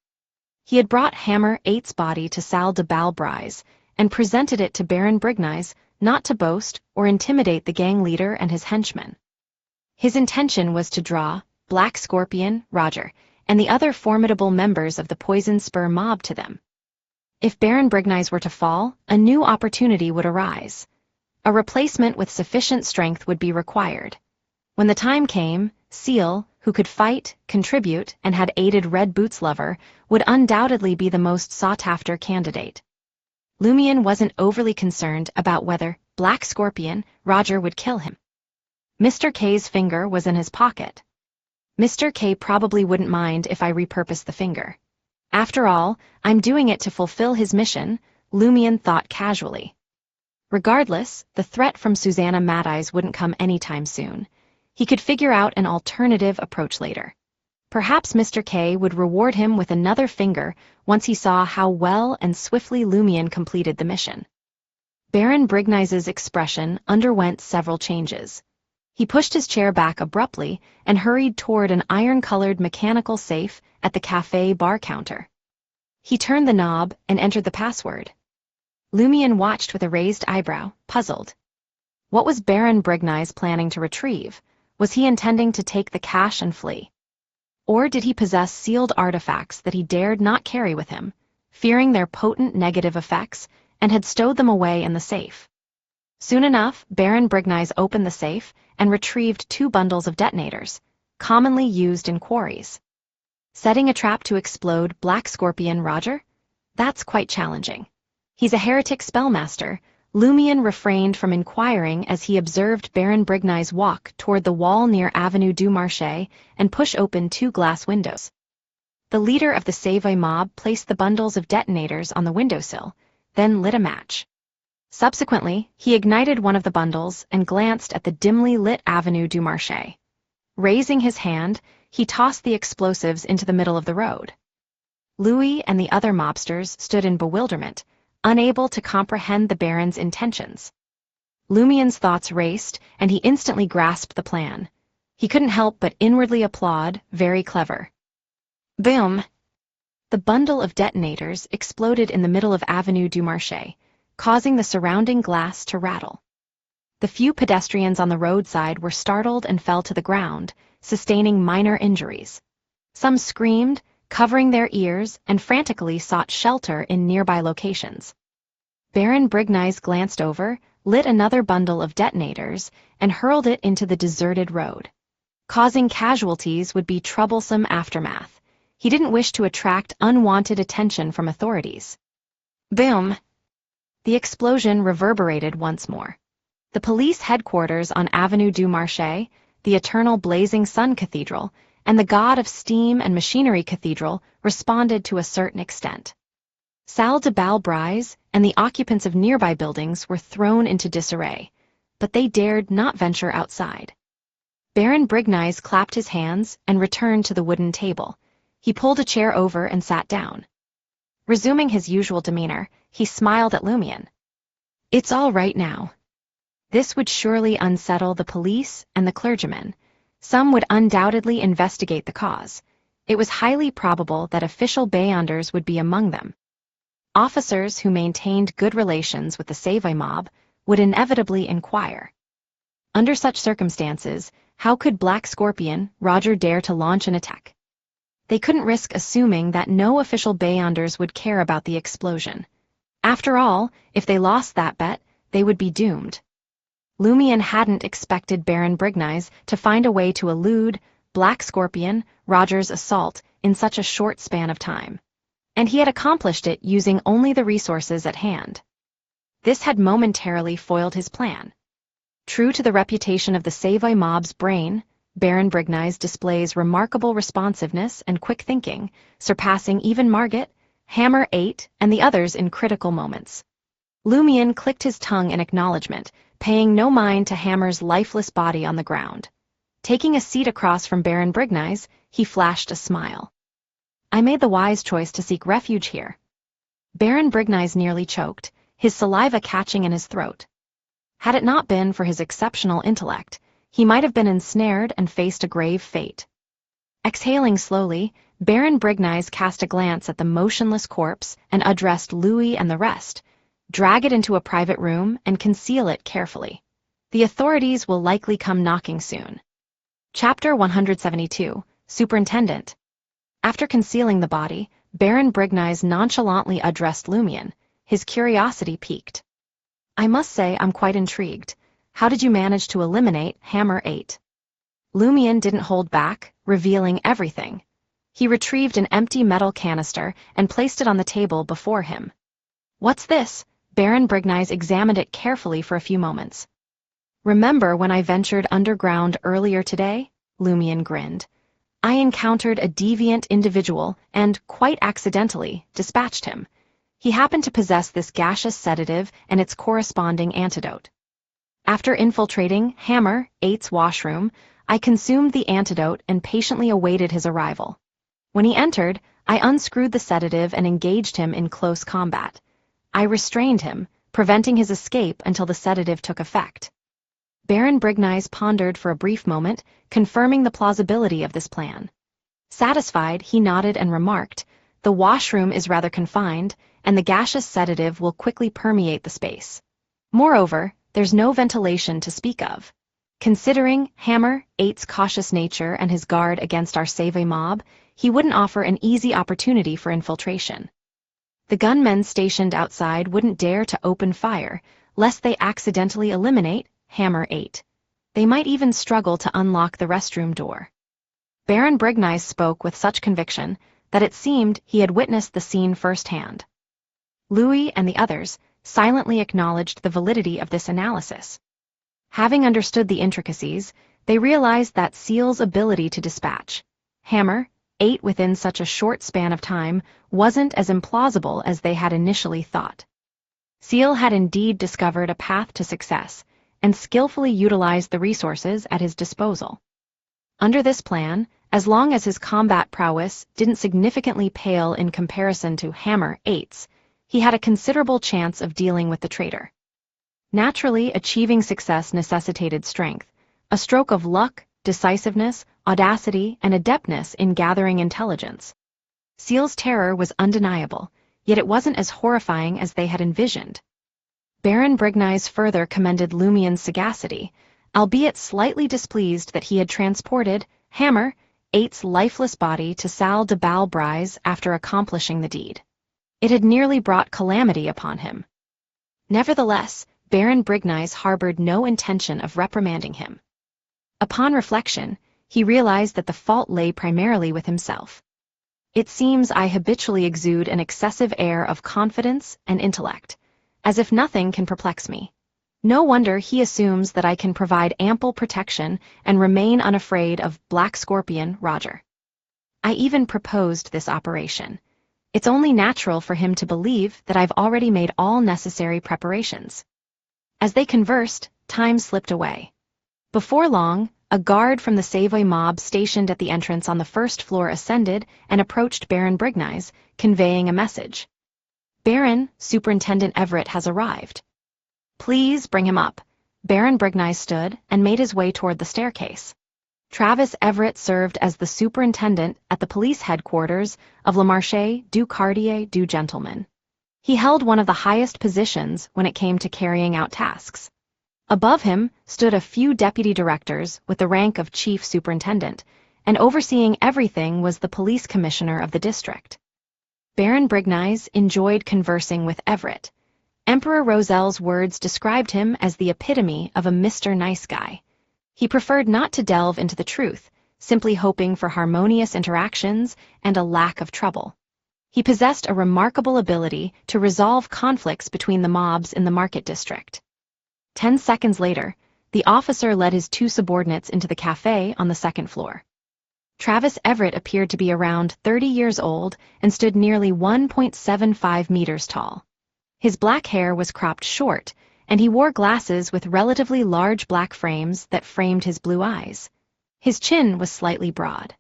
He had brought Hammer 8's body to Ciel de Balbrise and presented it to Baron Brignice, not to boast or intimidate the gang leader and his henchmen. His intention was to draw Black Scorpion Roger and the other formidable members of the Poison Spur mob to them. If Baron Brignice were to fall, a new opportunity would arise. A replacement with sufficient strength would be required. When the time came, Ciel, who could fight, contribute, and had aided Red Boots' lover, would undoubtedly be the most sought-after candidate. Lumian wasn't overly concerned about whether Black Scorpion Roger would kill him. Mr. K's finger was in his pocket. Mr. K probably wouldn't mind if I repurposed the finger. After all, I'm doing it to fulfill his mission, Lumian thought casually. Regardless, the threat from Susanna Mad-Eyes wouldn't come anytime soon. He could figure out an alternative approach later. Perhaps Mr. K would reward him with another finger once he saw how well and swiftly Lumian completed the mission. Baron Brignice's expression underwent several changes. He pushed his chair back abruptly and hurried toward an iron-colored mechanical safe at the cafe bar counter. He turned the knob and entered the password. Lumian watched with a raised eyebrow, puzzled. What was Baron Brignice planning to retrieve? Was he intending to take the cash and flee? Or did he possess sealed artifacts that he dared not carry with him, fearing their potent negative effects, and had stowed them away in the safe? Soon enough, Baron Brignice opened the safe and retrieved 2 bundles of detonators, commonly used in quarries. Setting a trap to explode Black Scorpion Roger? That's quite challenging. He's a heretic spellmaster. Lumian refrained from inquiring as he observed Baron Brignice walk toward the wall near Avenue du Marché and push open 2 glass windows. The leader of the Savoy mob placed the bundles of detonators on the windowsill, then lit a match. Subsequently, he ignited one of the bundles and glanced at the dimly lit Avenue du Marché. Raising his hand, he tossed the explosives into the middle of the road. Louis and the other mobsters stood in bewilderment, unable to comprehend the Baron's intentions. Lumian's thoughts raced, and he instantly grasped the plan. He couldn't help but inwardly applaud, very clever. Boom! The bundle of detonators exploded in the middle of Avenue du Marché, causing the surrounding glass to rattle. The few pedestrians on the roadside were startled and fell to the ground, sustaining minor injuries. Some screamed, covering their ears, and frantically sought shelter in nearby locations. Baron Brignice glanced over, lit another bundle of detonators, and hurled it into the deserted road. Causing casualties would be troublesome aftermath. He didn't wish to attract unwanted attention from authorities. Boom! The explosion reverberated once more. The police headquarters on Avenue du Marché, the Eternal Blazing Sun Cathedral, and the God of Steam and Machinery Cathedral responded to a certain extent. Ciel de Balbrise and the occupants of nearby buildings were thrown into disarray, but they dared not venture outside. Baron Brignice clapped his hands and returned to the wooden table. He pulled a chair over and sat down. Resuming his usual demeanor, he smiled at Lumian. It's all right now. This would surely unsettle the police and the clergymen. Some would undoubtedly investigate the cause. It was highly probable that official Beyonders would be among them. Officers who maintained good relations with the Savoy mob would inevitably inquire. Under such circumstances, how could Black Scorpion Roger dare to launch an attack? They couldn't risk assuming that no official Beyonders would care about the explosion. After all, if they lost that bet, they would be doomed. Lumian hadn't expected Baron Brignice to find a way to elude Black Scorpion Roger's assault in such a short span of time. And he had accomplished it using only the resources at hand. This had momentarily foiled his plan. True to the reputation of the Savoy mob's brain, Baron Brignize displays remarkable responsiveness and quick thinking, surpassing even Margit, Hammer 8, and the others in critical moments. Lumion clicked his tongue in acknowledgement, paying no mind to Hammer's lifeless body on the ground. Taking a seat across from Baron Brignize, he flashed a smile. I made the wise choice to seek refuge here. Baron Brignize nearly choked, his saliva catching in his throat. Had it not been for his exceptional intellect, he might have been ensnared and faced a grave fate. Exhaling slowly, Baron Brignize cast a glance at the motionless corpse and addressed Louis and the rest. Drag it into a private room and conceal it carefully. The authorities will likely come knocking soon. Chapter 172, Superintendent. After concealing the body, Baron Brignize nonchalantly addressed Lumion, his curiosity piqued. I must say I'm quite intrigued. How did you manage to eliminate Hammer 8? Lumion didn't hold back, revealing everything. He retrieved an empty metal canister and placed it on the table before him. What's this? Baron Brignize examined it carefully for a few moments. Remember when I ventured underground earlier today? Lumion grinned. I encountered a deviant individual and, quite accidentally, dispatched him. He happened to possess this gaseous sedative and its corresponding antidote. After infiltrating Hammer 8's washroom, I consumed the antidote and patiently awaited his arrival. When he entered, I unscrewed the sedative and engaged him in close combat. I restrained him, preventing his escape until the sedative took effect. Baron Brignize pondered for a brief moment, confirming the plausibility of this plan. Satisfied, he nodded and remarked, the washroom is rather confined, and the gaseous sedative will quickly permeate the space. Moreover, there's no ventilation to speak of. Considering Hammer 8's cautious nature and his guard against our Savoy mob, he wouldn't offer an easy opportunity for infiltration. The gunmen stationed outside wouldn't dare to open fire, lest they accidentally eliminate Hammer 8. They might even struggle to unlock the restroom door. Baron Brignize spoke with such conviction that it seemed he had witnessed the scene firsthand. Louis and the others silently acknowledged the validity of this analysis. Having understood the intricacies, they realized that Ciel's ability to dispatch Hammer 8 within such a short span of time wasn't as implausible as they had initially thought. Ciel had indeed discovered a path to success and skillfully utilized the resources at his disposal. Under this plan, as long as his combat prowess didn't significantly pale in comparison to Hammer 8's, he had a considerable chance of dealing with the traitor. Naturally, achieving success necessitated strength, a stroke of luck, decisiveness, audacity, and adeptness in gathering intelligence. Ciel's terror was undeniable, yet it wasn't as horrifying as they had envisioned. Baron Brignize further commended Lumion's sagacity, albeit slightly displeased that he had transported Hammer 8's lifeless body to Salle de Balbrise after accomplishing the deed. It had nearly brought calamity upon him. Nevertheless, Baron Brignize harbored no intention of reprimanding him. Upon reflection, he realized that the fault lay primarily with himself. It seems I habitually exude an excessive air of confidence and intellect, as if nothing can perplex me. No wonder he assumes that I can provide ample protection and remain unafraid of Black Scorpion Roger. I even proposed this operation. It's only natural for him to believe that I've already made all necessary preparations. As they conversed, time slipped away. Before long, a guard from the Savoy mob stationed at the entrance on the first floor ascended and approached Baron Brignize, conveying a message. Baron, Superintendent Everett has arrived. Please bring him up. Baron Brignize stood and made his way toward the staircase. Travis Everett served as the superintendent at the police headquarters of Le Marché du Quartier du Gentleman. He held one of the highest positions when it came to carrying out tasks. Above him stood a few deputy directors with the rank of chief superintendent, and overseeing everything was the police commissioner of the district. Baron Brignize enjoyed conversing with Everett. Emperor Roselle's words described him as the epitome of a Mr. Nice Guy. He preferred not to delve into the truth, simply hoping for harmonious interactions and a lack of trouble. He possessed a remarkable ability to resolve conflicts between the mobs in the market district. 10 seconds later, the officer led his two subordinates into the cafe on the second floor. Travis Everett appeared to be around 30 years old and stood nearly 1.75 meters tall. His black hair was cropped short, and he wore glasses with relatively large black frames that framed his blue eyes. His chin was slightly broad.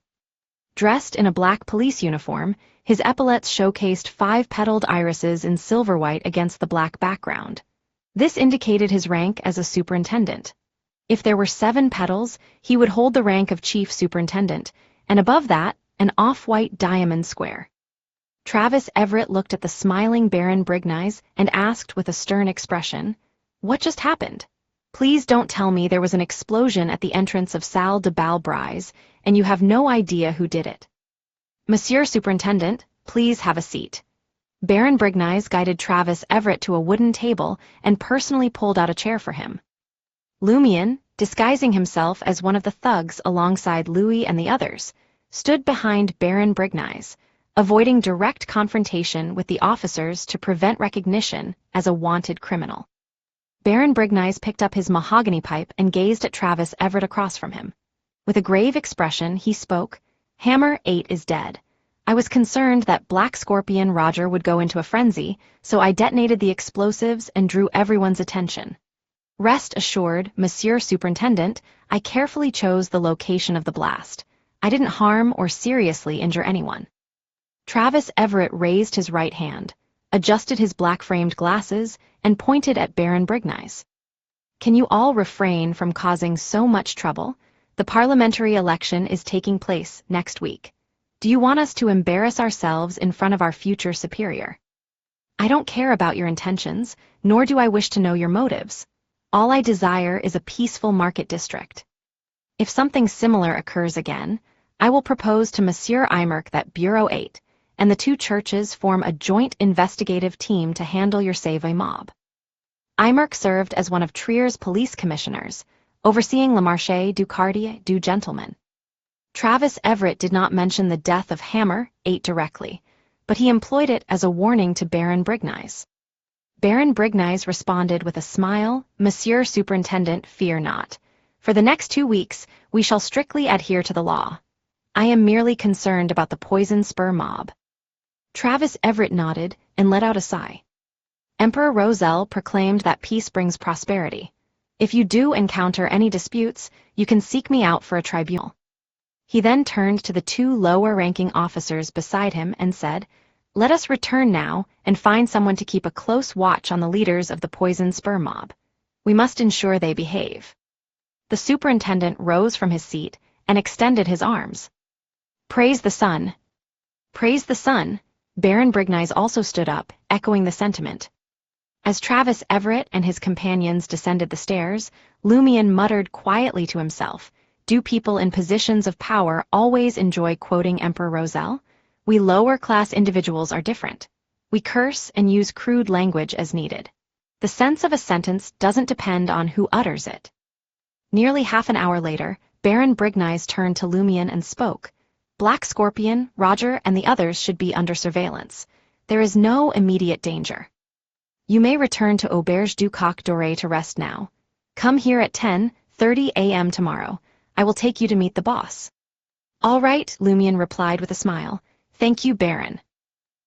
Dressed in a black police uniform, his epaulets showcased 5-petaled irises in silver white against the black background. This indicated his rank as a superintendent. If there were 7 petals, he would hold the rank of chief superintendent, and above that, an off-white diamond square. Travis Everett looked at the smiling Baron Brignies and asked with a stern expression, "What just happened? Please don't tell me there was an explosion at the entrance of Salle de Balbrise, and you have no idea who did it." "Monsieur Superintendent, please have a seat." Baron Brignies guided Travis Everett to a wooden table and personally pulled out a chair for him. Lumion, disguising himself as one of the thugs alongside Louis and the others, stood behind Baron Brignies, avoiding direct confrontation with the officers to prevent recognition as a wanted criminal. Baron Brignies picked up his mahogany pipe and gazed at Travis Everett across from him. With a grave expression, he spoke, "Hammer 8 is dead. I was concerned that Black Scorpion Roger would go into a frenzy, so I detonated the explosives and drew everyone's attention. Rest assured, Monsieur Superintendent, I carefully chose the location of the blast. I didn't harm or seriously injure anyone." Travis Everett raised his right hand, adjusted his black-framed glasses, and pointed at Baron Brignies. "Can you all refrain from causing so much trouble? The parliamentary election is taking place next week. Do you want us to embarrass ourselves in front of our future superior? I don't care about your intentions, nor do I wish to know your motives. All I desire is a peaceful market district. If something similar occurs again, I will propose to Monsieur Eimerk that Bureau 8 and the 2 churches form a joint investigative team to handle your Save mob." Eimerk served as one of Trier's police commissioners, overseeing Le Marché du Quartier du Gentleman. Travis Everett did not mention the death of Hammer 8 directly, but he employed it as a warning to Baron Brignies. Baron Brignies responded with a smile, "Monsieur Superintendent, fear not. For the next 2 weeks, we shall strictly adhere to the law. I am merely concerned about the poison spur mob." Travis Everett nodded and let out a sigh. Emperor Roselle proclaimed that peace brings prosperity. If you do encounter any disputes, you can seek me out for a tribunal. He then turned to the 2 lower-ranking officers beside him and said, "Let us return now and find someone to keep a close watch on the leaders of the poison spur mob. We must ensure they behave." The superintendent rose from his seat and extended his arms. "Praise the sun." "Praise the sun." Baron Brignies also stood up, echoing the sentiment. As Travis Everett and his companions descended the stairs, Lumion muttered quietly to himself, "Do people in positions of power always enjoy quoting Emperor Roselle? We lower-class individuals are different. We curse and use crude language as needed. The sense of a sentence doesn't depend on who utters it." Nearly half an hour later, Baron Brignies turned to Lumion and spoke, "Black Scorpion, Roger, and the others should be under surveillance. There is no immediate danger. You may return to Auberge du Coq Doré to rest now. Come here at 10:30 a.m. tomorrow. I will take you to meet the boss." "All right," Lumion replied with a smile. "Thank you, Baron."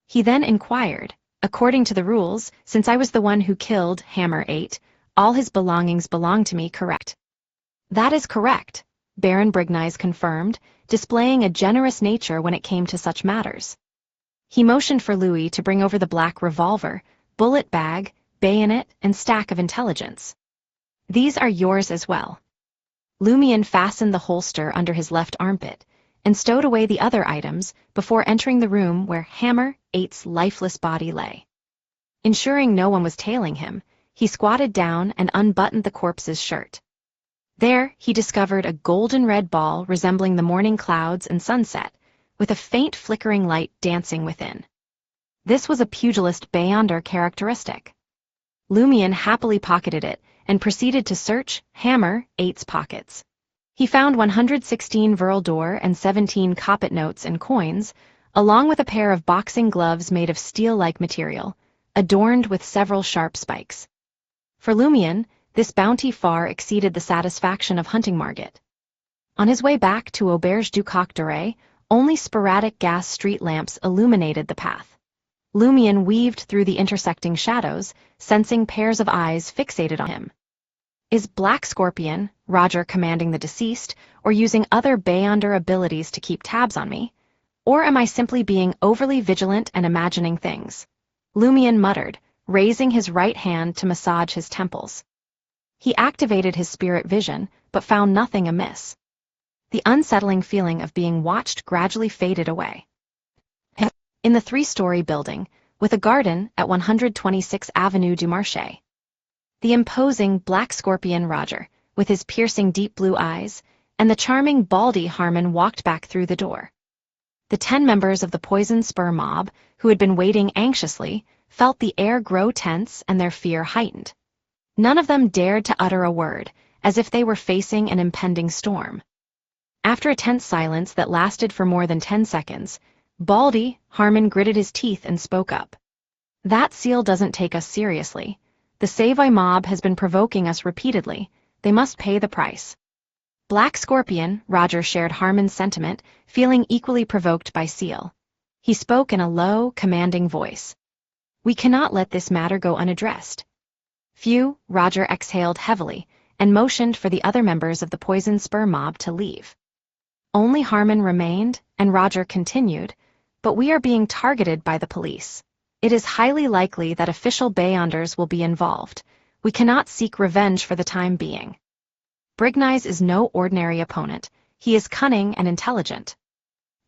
He then inquired, "According to the rules, since I was the one who killed Hammer 8, all his belongings belong to me, correct?" "That is correct," Baron Brignies confirmed, displaying a generous nature when it came to such matters. He motioned for Louis to bring over the black revolver, bullet bag, bayonet, and stack of intelligence. "These are yours as well." Lumion fastened the holster under his left armpit and stowed away the other items before entering the room where Hammer 8's lifeless body lay. Ensuring no one was tailing him, he squatted down and unbuttoned the corpse's shirt. There, he discovered a golden-red ball resembling the morning clouds and sunset, with a faint flickering light dancing within. This was a pugilist Beyonder characteristic. Lumion happily pocketed it and proceeded to search Hammer 8's pockets. He found 116 Verle d'Or and 17 Coppet notes and coins, along with a pair of boxing gloves made of steel-like material, adorned with several sharp spikes. For Lumion, this bounty far exceeded the satisfaction of hunting Margit. On his way back to Auberge du Coq d'Oreille, only sporadic gas street lamps illuminated the path. Lumion weaved through the intersecting shadows, sensing pairs of eyes fixated on him. Is Black Scorpion, Roger commanding the deceased, or using other Beyonder abilities to keep tabs on me? Or am I simply being overly vigilant and imagining things? Lumion muttered, raising his right hand to massage his temples. He activated his spirit vision, but found nothing amiss. The unsettling feeling of being watched gradually faded away. In the 3-story building, with a garden at 126 Avenue du Marché. The imposing Black Scorpion Roger, with his piercing deep blue eyes, and the charming Baldy Harmon walked back through the door. The 10 members of the Poison Spur mob, who had been waiting anxiously, felt the air grow tense and their fear heightened. None of them dared to utter a word, as if they were facing an impending storm. After a tense silence that lasted for more than 10 seconds, Baldy Harmon gritted his teeth and spoke up. That Ciel doesn't take us seriously. The Savoy mob has been provoking us repeatedly. They must pay the price. Black Scorpion, Roger shared Harmon's sentiment, feeling equally provoked by Ciel. He spoke in a low, commanding voice. We cannot let this matter go unaddressed. Phew, Roger exhaled heavily, and motioned for the other members of the Poison Spur mob to leave. Only Harmon remained, and Roger continued, but we are being targeted by the police. It is highly likely that official Beyonders will be involved. We cannot seek revenge for the time being. Brignize is no ordinary opponent. He is cunning and intelligent.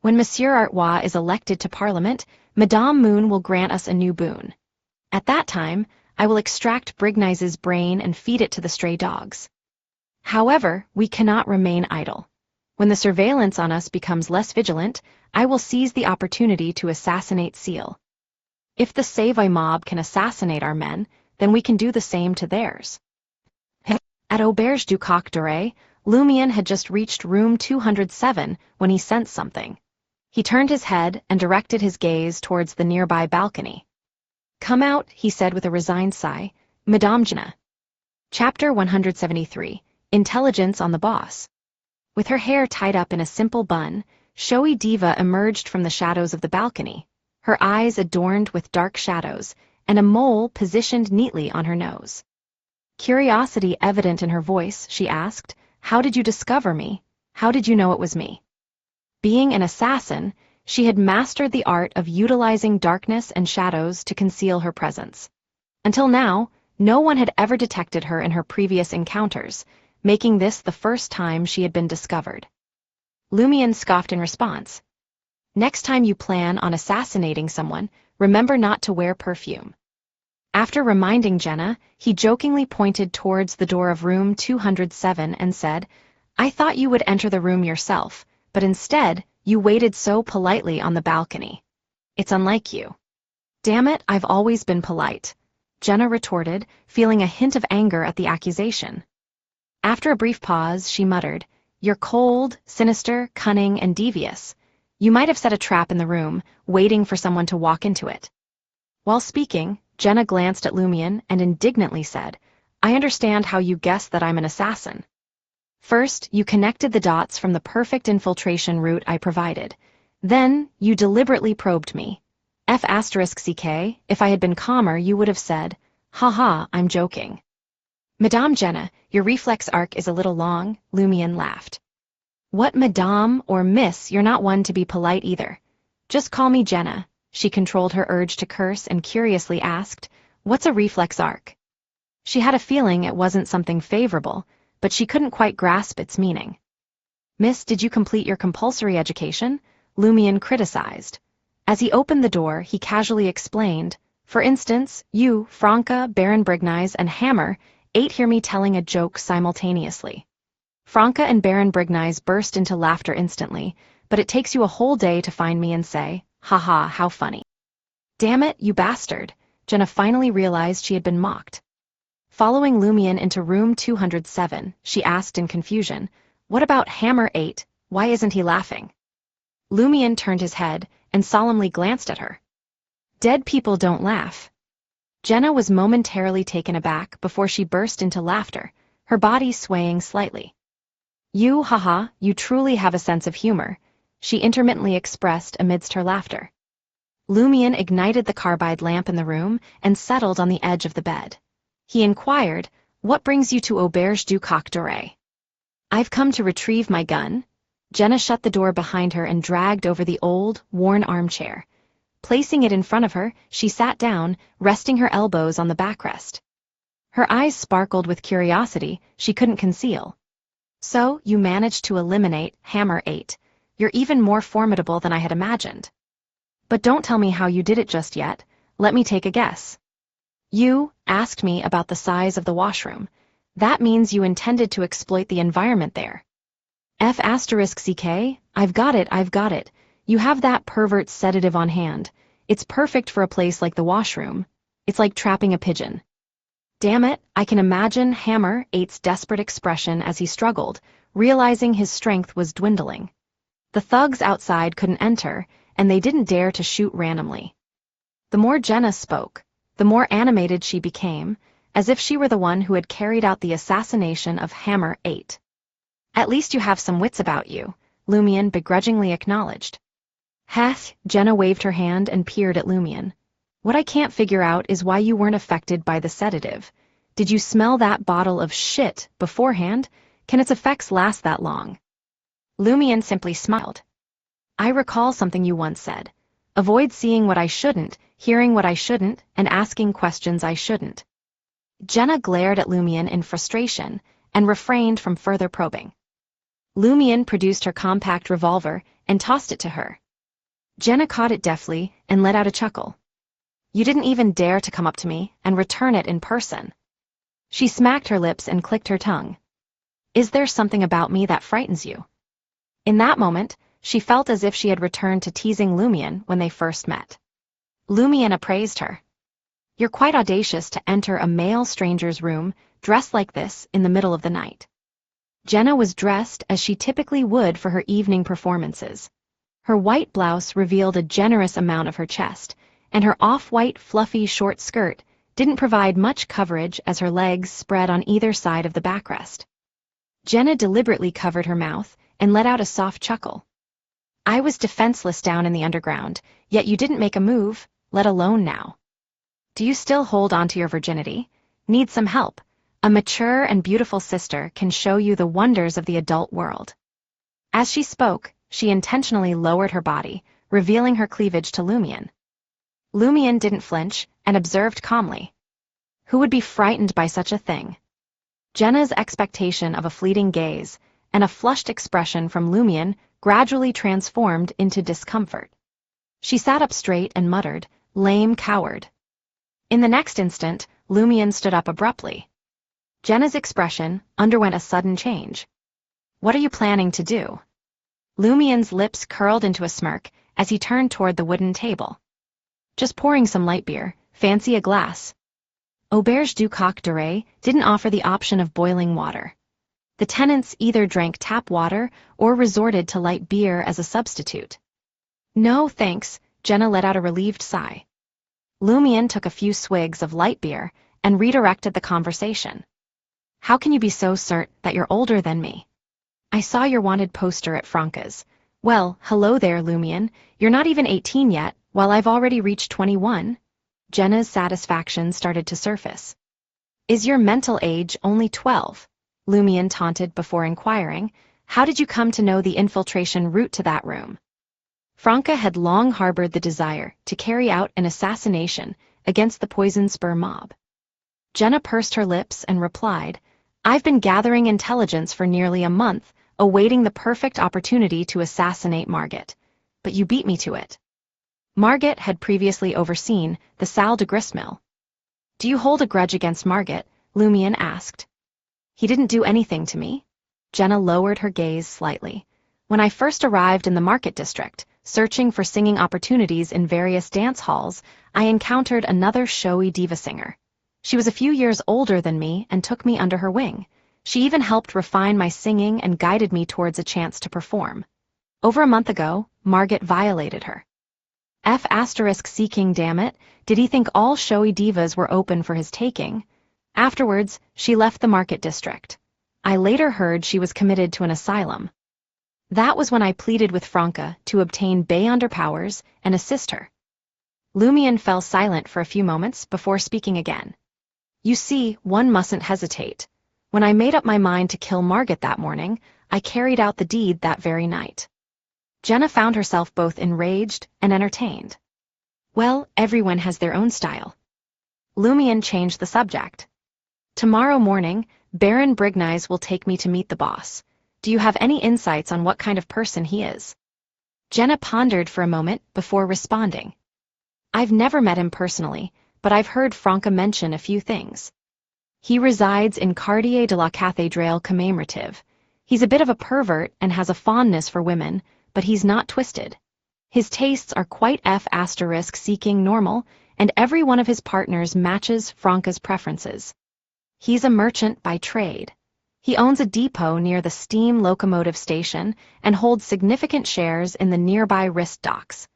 When Monsieur Artois is elected to Parliament, Madame Moon will grant us a new boon. At that time, I will extract Brignize's brain and feed it to the stray dogs. However, we cannot remain idle. When the surveillance on us becomes less vigilant, I will seize the opportunity to assassinate Ciel. If the Savoy mob can assassinate our men, then we can do the same to theirs. At Auberge du Coq d'Oreille, Lumion had just reached room 207 when he sensed something. He turned his head and directed his gaze towards the nearby balcony. Come out, he said with a resigned sigh, Madame Jenna. Chapter 173, Intelligence on the Boss. With her hair tied up in a simple bun, showy diva emerged from the shadows of the balcony, her eyes adorned with dark shadows, and a mole positioned neatly on her nose. Curiosity evident in her voice, she asked, How did you discover me? How did you know it was me? Being an assassin, she had mastered the art of utilizing darkness and shadows to conceal her presence. Until now, no one had ever detected her in her previous encounters, making this the first time she had been discovered. Lumion scoffed in response. Next time you plan on assassinating someone, remember not to wear perfume. After reminding Jenna, he jokingly pointed towards the door of room 207 and said, I thought you would enter the room yourself, but instead, you waited so politely on the balcony. It's unlike you. Damn it, I've always been polite, Jenna retorted, feeling a hint of anger at the accusation. After a brief pause, she muttered, You're cold, sinister, cunning, and devious. You might have set a trap in the room, waiting for someone to walk into it. While speaking, Jenna glanced at Lumion and indignantly said, I understand how you guessed that I'm an assassin. First, you connected the dots from the perfect infiltration route I provided. Then, you deliberately probed me. F*CK, if I had been calmer, you would have said, Haha, I'm joking. Madame Jenna, your reflex arc is a little long, Lumion laughed. What Madame or Miss, you're not one to be polite either. Just call me Jenna. She controlled her urge to curse and curiously asked, What's a reflex arc? She had a feeling it wasn't something favorable, but she couldn't quite grasp its meaning. Miss, did you complete your compulsory education? Lumion criticized. As he opened the door, he casually explained, For instance, you, Franca, Baron Brignize, and Hammer, 8 hear me telling a joke simultaneously. Franca and Baron Brignize burst into laughter instantly, but it takes you a whole day to find me and say, Haha, how funny. Damn it, you bastard, Jenna finally realized she had been mocked. Following Lumion into room 207, she asked in confusion, What about Hammer 8, why isn't he laughing? Lumion turned his head, and solemnly glanced at her. Dead people don't laugh. Jenna was momentarily taken aback before she burst into laughter, her body swaying slightly. You, haha, you truly have a sense of humor, she intermittently expressed amidst her laughter. Lumion ignited the carbide lamp in the room and settled on the edge of the bed. He inquired, "What brings you to Auberge du Coq Doré?" "I've come to retrieve my gun." Jenna shut the door behind her and dragged over the old, worn armchair. Placing it in front of her, she sat down, resting her elbows on the backrest. Her eyes sparkled with curiosity she couldn't conceal. "So, you managed to eliminate Hammer 8. You're even more formidable than I had imagined. But don't tell me how you did it just yet. Let me take a guess. You asked me about the size of the washroom. That means you intended to exploit the environment there." F***CK, I've got it. You have that pervert sedative on hand. It's perfect for a place like the washroom. It's like trapping a pigeon. Damn it, I can imagine Hammer 8's desperate expression as he struggled, realizing his strength was dwindling. The thugs outside couldn't enter, and they didn't dare to shoot randomly. The more Jenna spoke, the more animated she became, as if she were the one who had carried out the assassination of Hammer 8. "At least you have some wits about you," Lumion begrudgingly acknowledged. "Heth," Jenna waved her hand and peered at Lumion. "What I can't figure out is why you weren't affected by the sedative. Did you smell that bottle of shit beforehand? Can its effects last that long?" Lumion simply smiled. "I recall something you once said. Avoid seeing what I shouldn't, hearing what I shouldn't, and asking questions I shouldn't." Jenna glared at Lumion in frustration and refrained from further probing. Lumion produced her compact revolver and tossed it to her. Jenna caught it deftly and let out a chuckle. "You didn't even dare to come up to me and return it in person." She smacked her lips and clicked her tongue. "Is there something about me that frightens you?" In that moment, she felt as if she had returned to teasing Lumion when they first met. Lumion appraised her. "You're quite audacious to enter a male stranger's room dressed like this in the middle of the night." Jenna was dressed as she typically would for her evening performances. Her white blouse revealed a generous amount of her chest, and her off-white fluffy short skirt didn't provide much coverage as her legs spread on either side of the backrest. Jenna deliberately covered her mouth and let out a soft chuckle. "I was defenseless down in the underground, yet you didn't make a move, let alone now. Do you still hold on to your virginity? Need some help? A mature and beautiful sister can show you the wonders of the adult world." As she spoke, she intentionally lowered her body, revealing her cleavage to Lumion. Lumion didn't flinch and observed calmly. Who would be frightened by such a thing? Jenna's expectation of a fleeting gaze and a flushed expression from Lumion gradually transformed into discomfort. She sat up straight and muttered, "Lame coward." In the next instant, Lumion stood up abruptly. Jenna's expression underwent a sudden change. "What are you planning to do?" Lumion's lips curled into a smirk as he turned toward the wooden table. "Just pouring some light beer, fancy a glass." Auberge du Coq Doré didn't offer the option of boiling water. The tenants either drank tap water or resorted to light beer as a substitute. "No, thanks," Jenna let out a relieved sigh. Lumion took a few swigs of light beer and redirected the conversation. "How can you be so certain that you're older than me? I saw your wanted poster at Franca's. Well, hello there, Lumion. You're not even 18 yet, while I've already reached 21. Jenna's satisfaction started to surface. "Is your mental age only 12? Lumion taunted before inquiring, "How did you come to know the infiltration route to that room?" Franca had long harbored the desire to carry out an assassination against the Poison Spur mob. Jenna pursed her lips and replied, "I've been gathering intelligence for nearly a month, awaiting the perfect opportunity to assassinate Margit. But you beat me to it." Margit had previously overseen the Salle de Gristmill. "Do you hold a grudge against Margit?" Lumion asked. "He didn't do anything to me." Jenna lowered her gaze slightly. "When I first arrived in the Market District, searching for singing opportunities in various dance halls, I encountered another showy diva singer. She was a few years older than me and took me under her wing. She even helped refine my singing and guided me towards a chance to perform. Over a month ago, Margit violated her." F***seeking, damn it, did he think all showy divas were open for his taking? Afterwards, she left the market district. I later heard she was committed to an asylum. That was when I pleaded with Franca to obtain Beyonder powers and assist her. Lumion fell silent for a few moments before speaking again. You see, one mustn't hesitate. When I made up my mind to kill Margit that morning, I carried out the deed that very night. Jenna found herself both enraged and entertained. Well, everyone has their own style. Lumion changed the subject. Tomorrow morning, Baron Brignies will take me to meet the boss. Do you have any insights on what kind of person he is? Jenna pondered for a moment before responding. I've never met him personally, but I've heard Franca mention a few things. He resides in Quartier de la Cathédrale commémorative. He's a bit of a pervert and has a fondness for women, but he's not twisted. His tastes are quite F***seeking normal, and every one of his partners matches Franca's preferences. He's a merchant by trade. He owns a depot near the steam locomotive station and holds significant shares in the nearby wrist docks.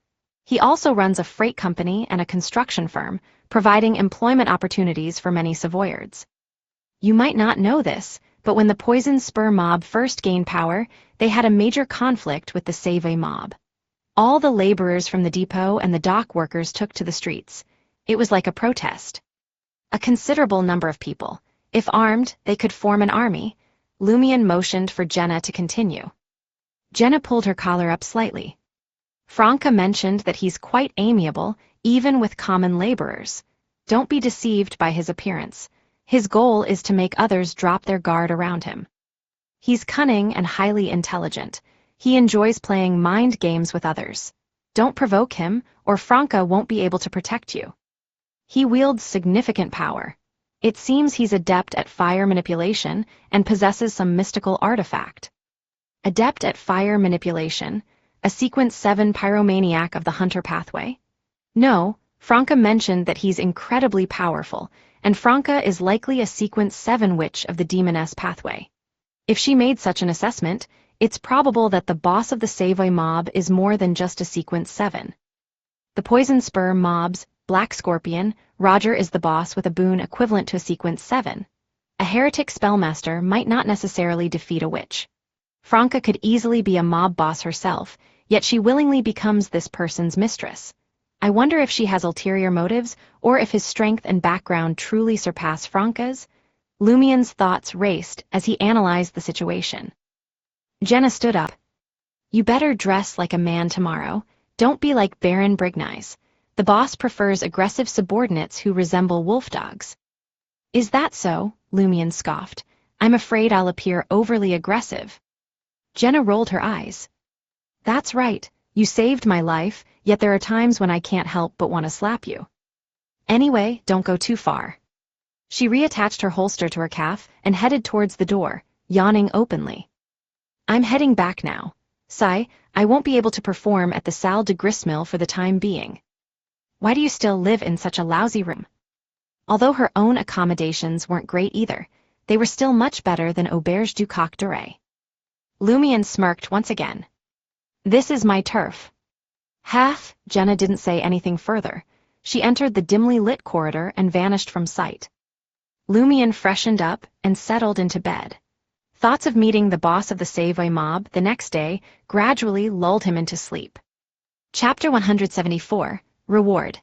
He also runs a freight company and a construction firm, providing employment opportunities for many Savoyards. You might not know this, but when the Poison Spur mob first gained power, they had a major conflict with the Save mob. All the laborers from the depot and the dock workers took to the streets. It was like a protest. A considerable number of people. If armed, they could form an army. Lumion motioned for Jenna to continue. Jenna pulled her collar up slightly. Franca mentioned that he's quite amiable, even with common laborers. Don't be deceived by his appearance. His goal is to make others drop their guard around him. He's cunning and highly intelligent. He enjoys playing mind games with others. Don't provoke him, or Franca won't be able to protect you. He wields significant power. It seems he's adept at fire manipulation and possesses some mystical artifact. Adept at fire manipulation, a Sequence 7 pyromaniac of the Hunter pathway? No, Franca mentioned that he's incredibly powerful, and Franca is likely a Sequence 7 witch of the Demoness pathway. If she made such an assessment, it's probable that the boss of the Savoy mob is more than just a Sequence 7. The Poison Spur mob's Black Scorpion, Roger is the boss with a boon equivalent to a Sequence 7. A heretic spellmaster might not necessarily defeat a witch. Franca could easily be a mob boss herself, yet she willingly becomes this person's mistress. I wonder if she has ulterior motives, or if his strength and background truly surpass Franca's. Lumion's thoughts raced as he analyzed the situation. Jenna stood up. You better dress like a man tomorrow. Don't be like Baron Brignies. The boss prefers aggressive subordinates who resemble wolf dogs. Is that so? Lumion scoffed. I'm afraid I'll appear overly aggressive. Jenna rolled her eyes. That's right. You saved my life, yet there are times when I can't help but want to slap you. Anyway, don't go too far. She reattached her holster to her calf and headed towards the door, yawning openly. I'm heading back now. Sigh, I won't be able to perform at the Salle de Gristmill for the time being. Why do you still live in such a lousy room? Although her own accommodations weren't great either, they were still much better than Auberge du Coq d'Oreille. Lumion smirked once again. This is my turf. Half, Jenna didn't say anything further. She entered the dimly lit corridor and vanished from sight. Lumion freshened up and settled into bed. Thoughts of meeting the boss of the Savoy mob the next day gradually lulled him into sleep. Chapter 174, Reward.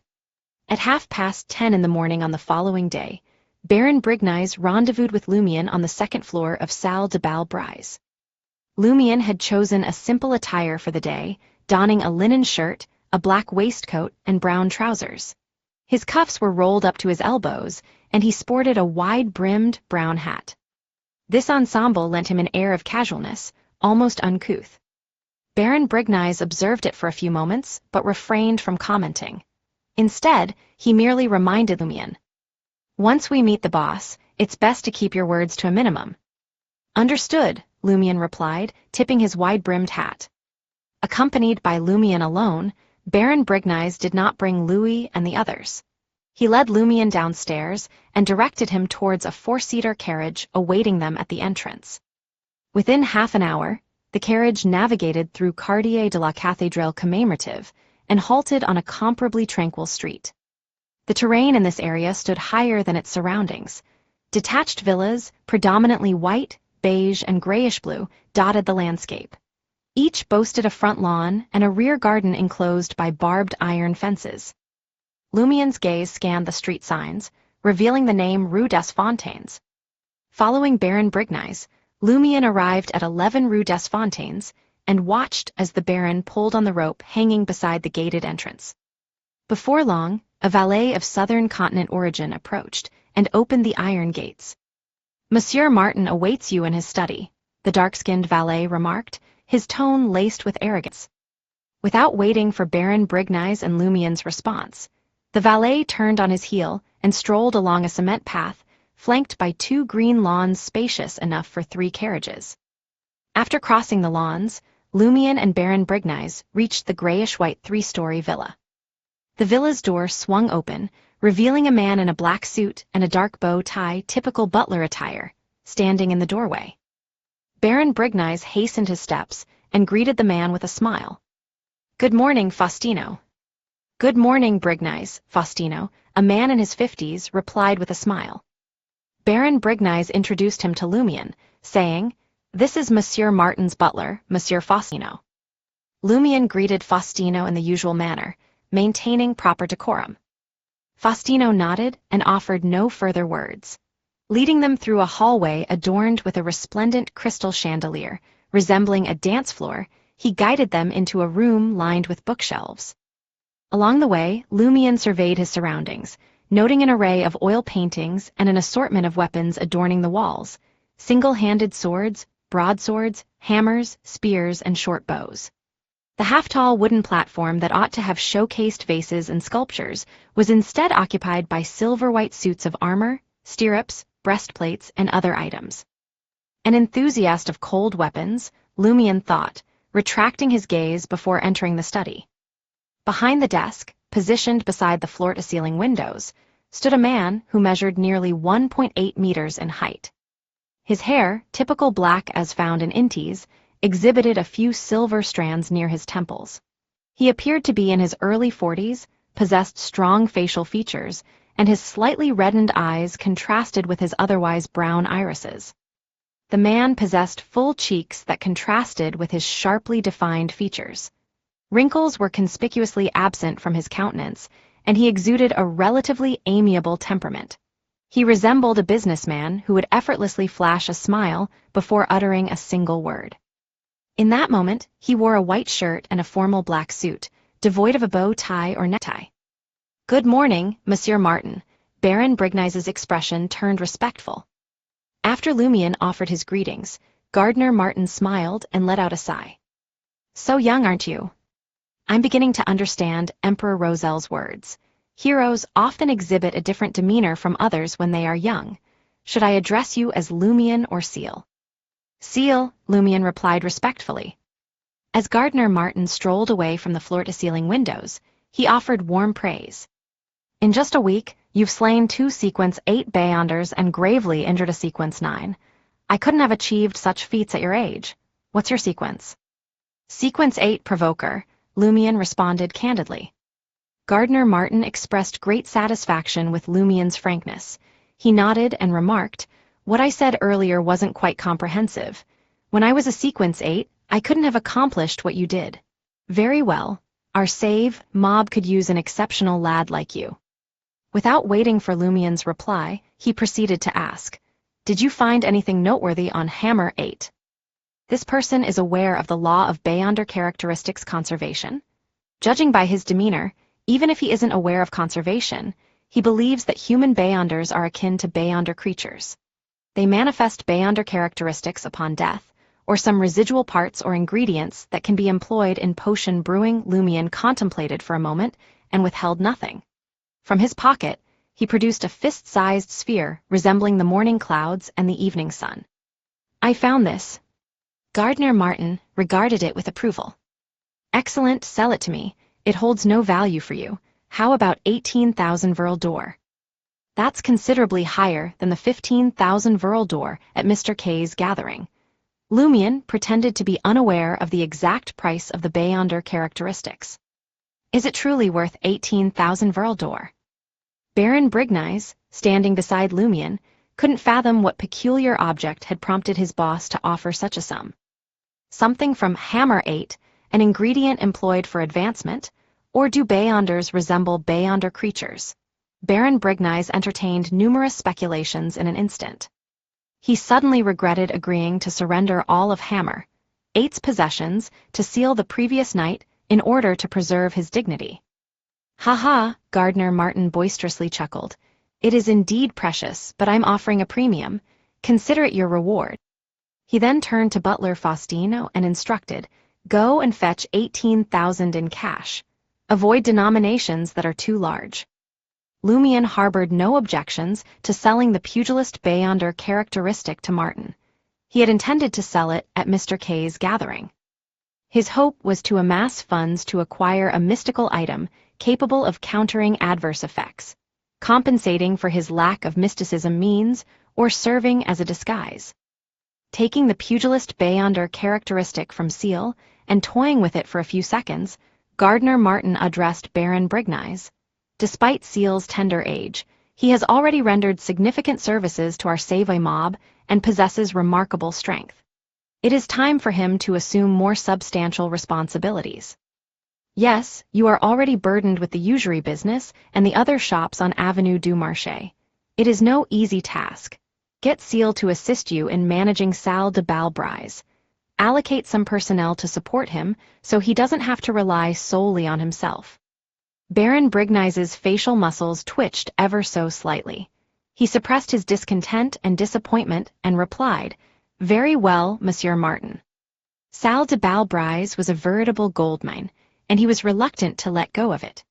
At 10:30 in the morning on the following day, Baron Brignies rendezvoused with Lumion on the second floor of Salle de Bal Brise. Lumion had chosen a simple attire for the day, donning a linen shirt, a black waistcoat, and brown trousers. His cuffs were rolled up to his elbows, and he sported a wide-brimmed brown hat. This ensemble lent him an air of casualness, almost uncouth. Baron Brignies observed it for a few moments, but refrained from commenting. Instead, he merely reminded Lumion. Once we meet the boss, it's best to keep your words to a minimum. Understood, Lumion replied, tipping his wide-brimmed hat. Accompanied by Lumion alone, Baron Brignies did not bring Louis and the others. He led Lumion downstairs and directed him towards a four-seater carriage awaiting them at the entrance. Within half an hour, the carriage navigated through Quartier de la Cathédrale commémorative and halted on a comparably tranquil street. The terrain in this area stood higher than its surroundings. Detached villas, predominantly white, beige, and grayish-blue, dotted the landscape. Each boasted a front lawn and a rear garden enclosed by barbed iron fences. Lumien's gaze scanned the street signs, revealing the name Rue des Fontaines. Following Baron Brigny's, Lumien arrived at 11 Rue des Fontaines and watched as the Baron pulled on the rope hanging beside the gated entrance. Before long, a valet of southern continent origin approached and opened the iron gates. "Monsieur Martin awaits you in his study," the dark-skinned valet remarked, his tone laced with arrogance. Without waiting for Baron Brigny's and Lumien's response, the valet turned on his heel and strolled along a cement path, flanked by 2 green lawns spacious enough for 3 carriages. After crossing the lawns, Lumien and Baron Brigny's reached the grayish-white 3-story villa. The villa's door swung open, revealing a man in a black suit and a dark bow tie typical butler attire, standing in the doorway. Baron Brigny's hastened his steps and greeted the man with a smile. "Good morning, Faustino." "Good morning, Brigny's, Faustino," a man in his 50s replied with a smile. Baron Brigny's introduced him to Lumien, saying, "This is Monsieur Martin's butler, Monsieur Faustino." Lumien greeted Faustino in the usual manner, maintaining proper decorum. Faustino nodded and offered no further words. Leading them through a hallway adorned with a resplendent crystal chandelier, resembling a dance floor, he guided them into a room lined with bookshelves. Along the way, Lumien surveyed his surroundings, noting an array of oil paintings and an assortment of weapons adorning the walls: single-handed swords, broadswords, hammers, spears, and short bows. The half-tall wooden platform that ought to have showcased vases and sculptures was instead occupied by silver-white suits of armor, stirrups, breastplates, and other items. An enthusiast of cold weapons, Lumien thought, retracting his gaze before entering the study. Behind the desk, positioned beside the floor-to-ceiling windows, stood a man who measured nearly 1.8 meters in height. His hair, typical black as found in Intis, exhibited a few silver strands near his temples. He appeared to be in his early 40s, possessed strong facial features, and his slightly reddened eyes contrasted with his otherwise brown irises. The man possessed full cheeks that contrasted with his sharply defined features. Wrinkles were conspicuously absent from his countenance, and he exuded a relatively amiable temperament. He resembled a businessman who would effortlessly flash a smile before uttering a single word. In that moment, he wore a white shirt and a formal black suit, devoid of a bow tie or necktie. "Good morning, Monsieur Martin." Baron Brigny's expression turned respectful. After Lumien offered his greetings, Gardener Martin smiled and let out a sigh. "So young, aren't you?" "I'm beginning to understand Emperor Rosel's words. Heroes often exhibit a different demeanor from others when they are young. Should I address you as Lumien or Ciel?" "Ciel," Lumien replied respectfully. As Gardener Martin strolled away from the floor-to-ceiling windows, he offered warm praise. "In just a week, you've slain 2 Sequence 8 Beyonders and gravely injured a Sequence 9. I couldn't have achieved such feats at your age. What's your sequence?" "Sequence 8 Provoker," Lumien responded candidly. Gardener Martin expressed great satisfaction with Lumien's frankness. He nodded and remarked, "What I said earlier wasn't quite comprehensive. When I was a Sequence 8, I couldn't have accomplished what you did." "Very well. Our save mob could use an exceptional lad like you." Without waiting for Lumien's reply, he proceeded to ask, "Did you find anything noteworthy on Hammer 8? This person is aware of the law of Beyonder characteristics conservation. Judging by his demeanor, even if he isn't aware of conservation, he believes that human Beyonders are akin to Beyonder creatures. They manifest Beyonder characteristics upon death, or some residual parts or ingredients that can be employed in potion brewing." Lumien contemplated for a moment and withheld nothing. From his pocket, he produced a fist-sized sphere resembling the morning clouds and the evening sun. "I found this." Gardener Martin regarded it with approval. "Excellent, sell it to me. It holds no value for you. How about 18,000 Verl d'Or?" "That's considerably higher than the 15,000 Verl d'Or at Mr. K's gathering." Lumien pretended to be unaware of the exact price of the Beyonder characteristics. Is it truly worth 18,000 d'or? Baron Brignize, standing beside Lumion, couldn't fathom what peculiar object had prompted his boss to offer such a sum. Something from Hammer 8, an ingredient employed for advancement, or do Beyonders resemble Beyonder creatures? Baron Brignize entertained numerous speculations in an instant. He suddenly regretted agreeing to surrender all of Hammer 8's possessions to Ciel the previous night in order to preserve his dignity. "Ha ha," Gardner Martin boisterously chuckled. "It is indeed precious, but I'm offering a premium. Consider it your reward." He then turned to butler Faustino and instructed, "Go and fetch 18,000 in cash. Avoid denominations that are too large." Lumion harbored no objections to selling the pugilist Beyonder characteristic to Martin. He had intended to sell it at Mr. K's gathering. His hope was to amass funds to acquire a mystical item capable of countering adverse effects, compensating for his lack of mysticism means, or serving as a disguise. Taking the pugilist Beyonder characteristic from Ciel and toying with it for a few seconds, Gardner Martin addressed Baron Brignize. "Despite Ciel's tender age, he has already rendered significant services to our Savoy mob and possesses remarkable strength. It is time for him to assume more substantial responsibilities. Yes, you are already burdened with the usury business and the other shops on Avenue du Marché. It is no easy task. Get Ciel to assist you in managing Salle de Balbrise. Allocate some personnel to support him so he doesn't have to rely solely on himself." Baron Brignize's facial muscles twitched ever so slightly. He suppressed his discontent and disappointment and replied, "Very well, Monsieur Martin." Salle de Balbrise was a veritable gold mine, and he was reluctant to let go of it.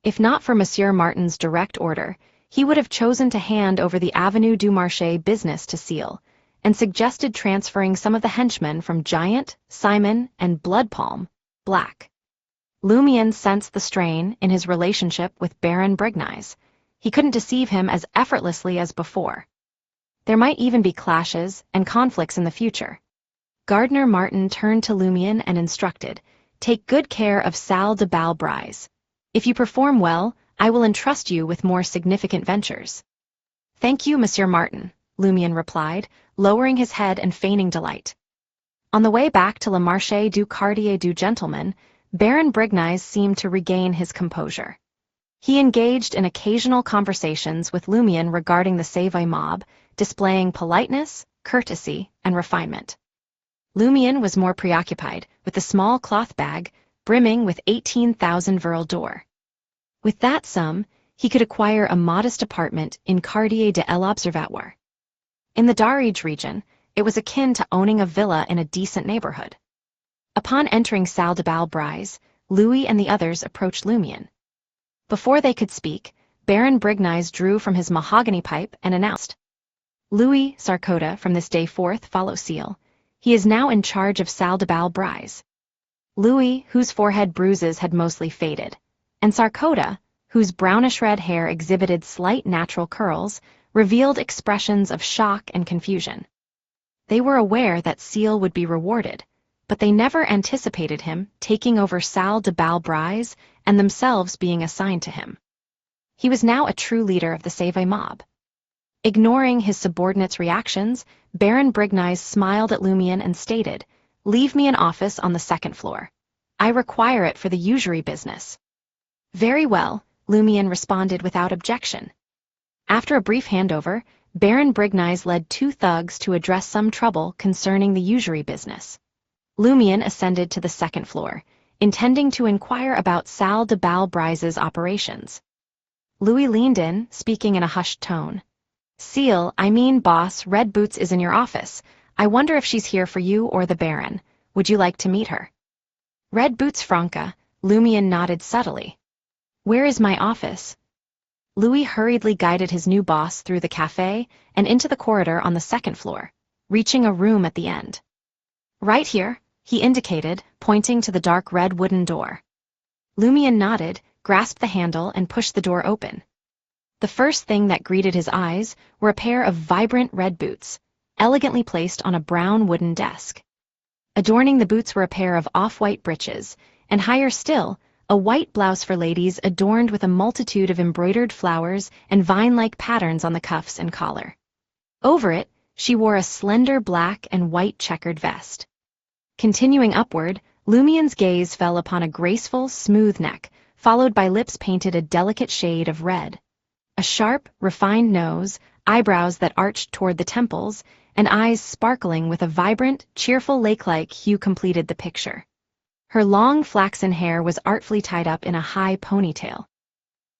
If not for Monsieur Martin's direct order, he would have chosen to hand over the Avenue du Marché business to Ciel, and suggested transferring some of the henchmen from Giant, Simon, and Bloodpalm, Black. Lumion sensed the strain in his relationship with Baron Brignize. He couldn't deceive him as effortlessly as before. There might even be clashes and conflicts in the future. Gardner Martin turned to Lumion and instructed, "Take good care of Salle de Balbrise. If you perform well, I will entrust you with more significant ventures." "Thank you, Monsieur Martin," Lumion replied, lowering his head and feigning delight. On the way back to Le Marché du Quartier du Gentleman, Baron Brignize seemed to regain his composure. He engaged in occasional conversations with Lumion regarding the Savoy mob, displaying politeness, courtesy, and refinement. Lumion was more preoccupied with the small cloth bag brimming with 18,000 d'or. With that sum, he could acquire a modest apartment in Quartier de l'Observatoire. In the Darige region, it was akin to owning a villa in a decent neighborhood. Upon entering Salle de Balbrise, Louis and the others approached Lumion. Before they could speak, Baron Brignize drew from his mahogany pipe and announced, "Louis Sarkoda from this day forth follow Ciel. He is now in charge of Salle de Balbrise." Louis, whose forehead bruises had mostly faded, and Sarkoda, whose brownish-red hair exhibited slight natural curls, revealed expressions of shock and confusion. They were aware that Ciel would be rewarded, but they never anticipated him taking over Salle de Balbrise and themselves being assigned to him. He was now a true leader of the Savoy mob. Ignoring his subordinates' reactions, Baron Brignize smiled at Lumion and stated, "Leave me an office on the second floor. I require it for the usury business." "Very well," Lumion responded without objection. After a brief handover, Baron Brignize led 2 thugs to address some trouble concerning the usury business. Lumion ascended to the second floor, intending to inquire about Salle de Balbrise's operations. Louis leaned in, speaking in a hushed tone. "Ciel, I mean boss, Red Boots is in your office. I wonder if she's here for you or the Baron. Would you like to meet her?" "Red Boots Franca," Lumion nodded subtly. "Where is my office?" Louis hurriedly guided his new boss through the café and into the corridor on the second floor, reaching a room at the end. "Right here," he indicated, pointing to the dark red wooden door. Lumion nodded, grasped the handle, and pushed the door open. The first thing that greeted his eyes were a pair of vibrant red boots, elegantly placed on a brown wooden desk. Adorning the boots were a pair of off-white breeches, and higher still, a white blouse for ladies adorned with a multitude of embroidered flowers and vine-like patterns on the cuffs and collar. Over it, she wore a slender black and white checkered vest. Continuing upward, Lumien's gaze fell upon a graceful, smooth neck, followed by lips painted a delicate shade of red. A sharp, refined nose, eyebrows that arched toward the temples, and eyes sparkling with a vibrant, cheerful lake-like hue completed the picture. Her long flaxen hair was artfully tied up in a high ponytail.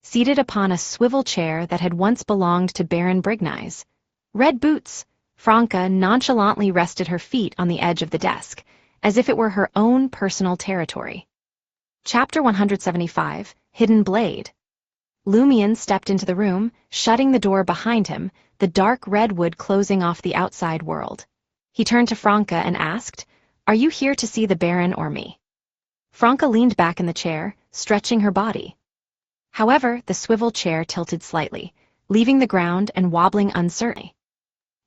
Seated upon a swivel chair that had once belonged to Baron Brigny's red boots, Franca nonchalantly rested her feet on the edge of the desk, as if it were her own personal territory. Chapter 175, Hidden Blade. Lumien stepped into the room, shutting the door behind him, the dark redwood closing off the outside world. He turned to Franca and asked, "Are you here to see the Baron or me?" Franca leaned back in the chair, stretching her body. However, the swivel chair tilted slightly, leaving the ground and wobbling uncertainly.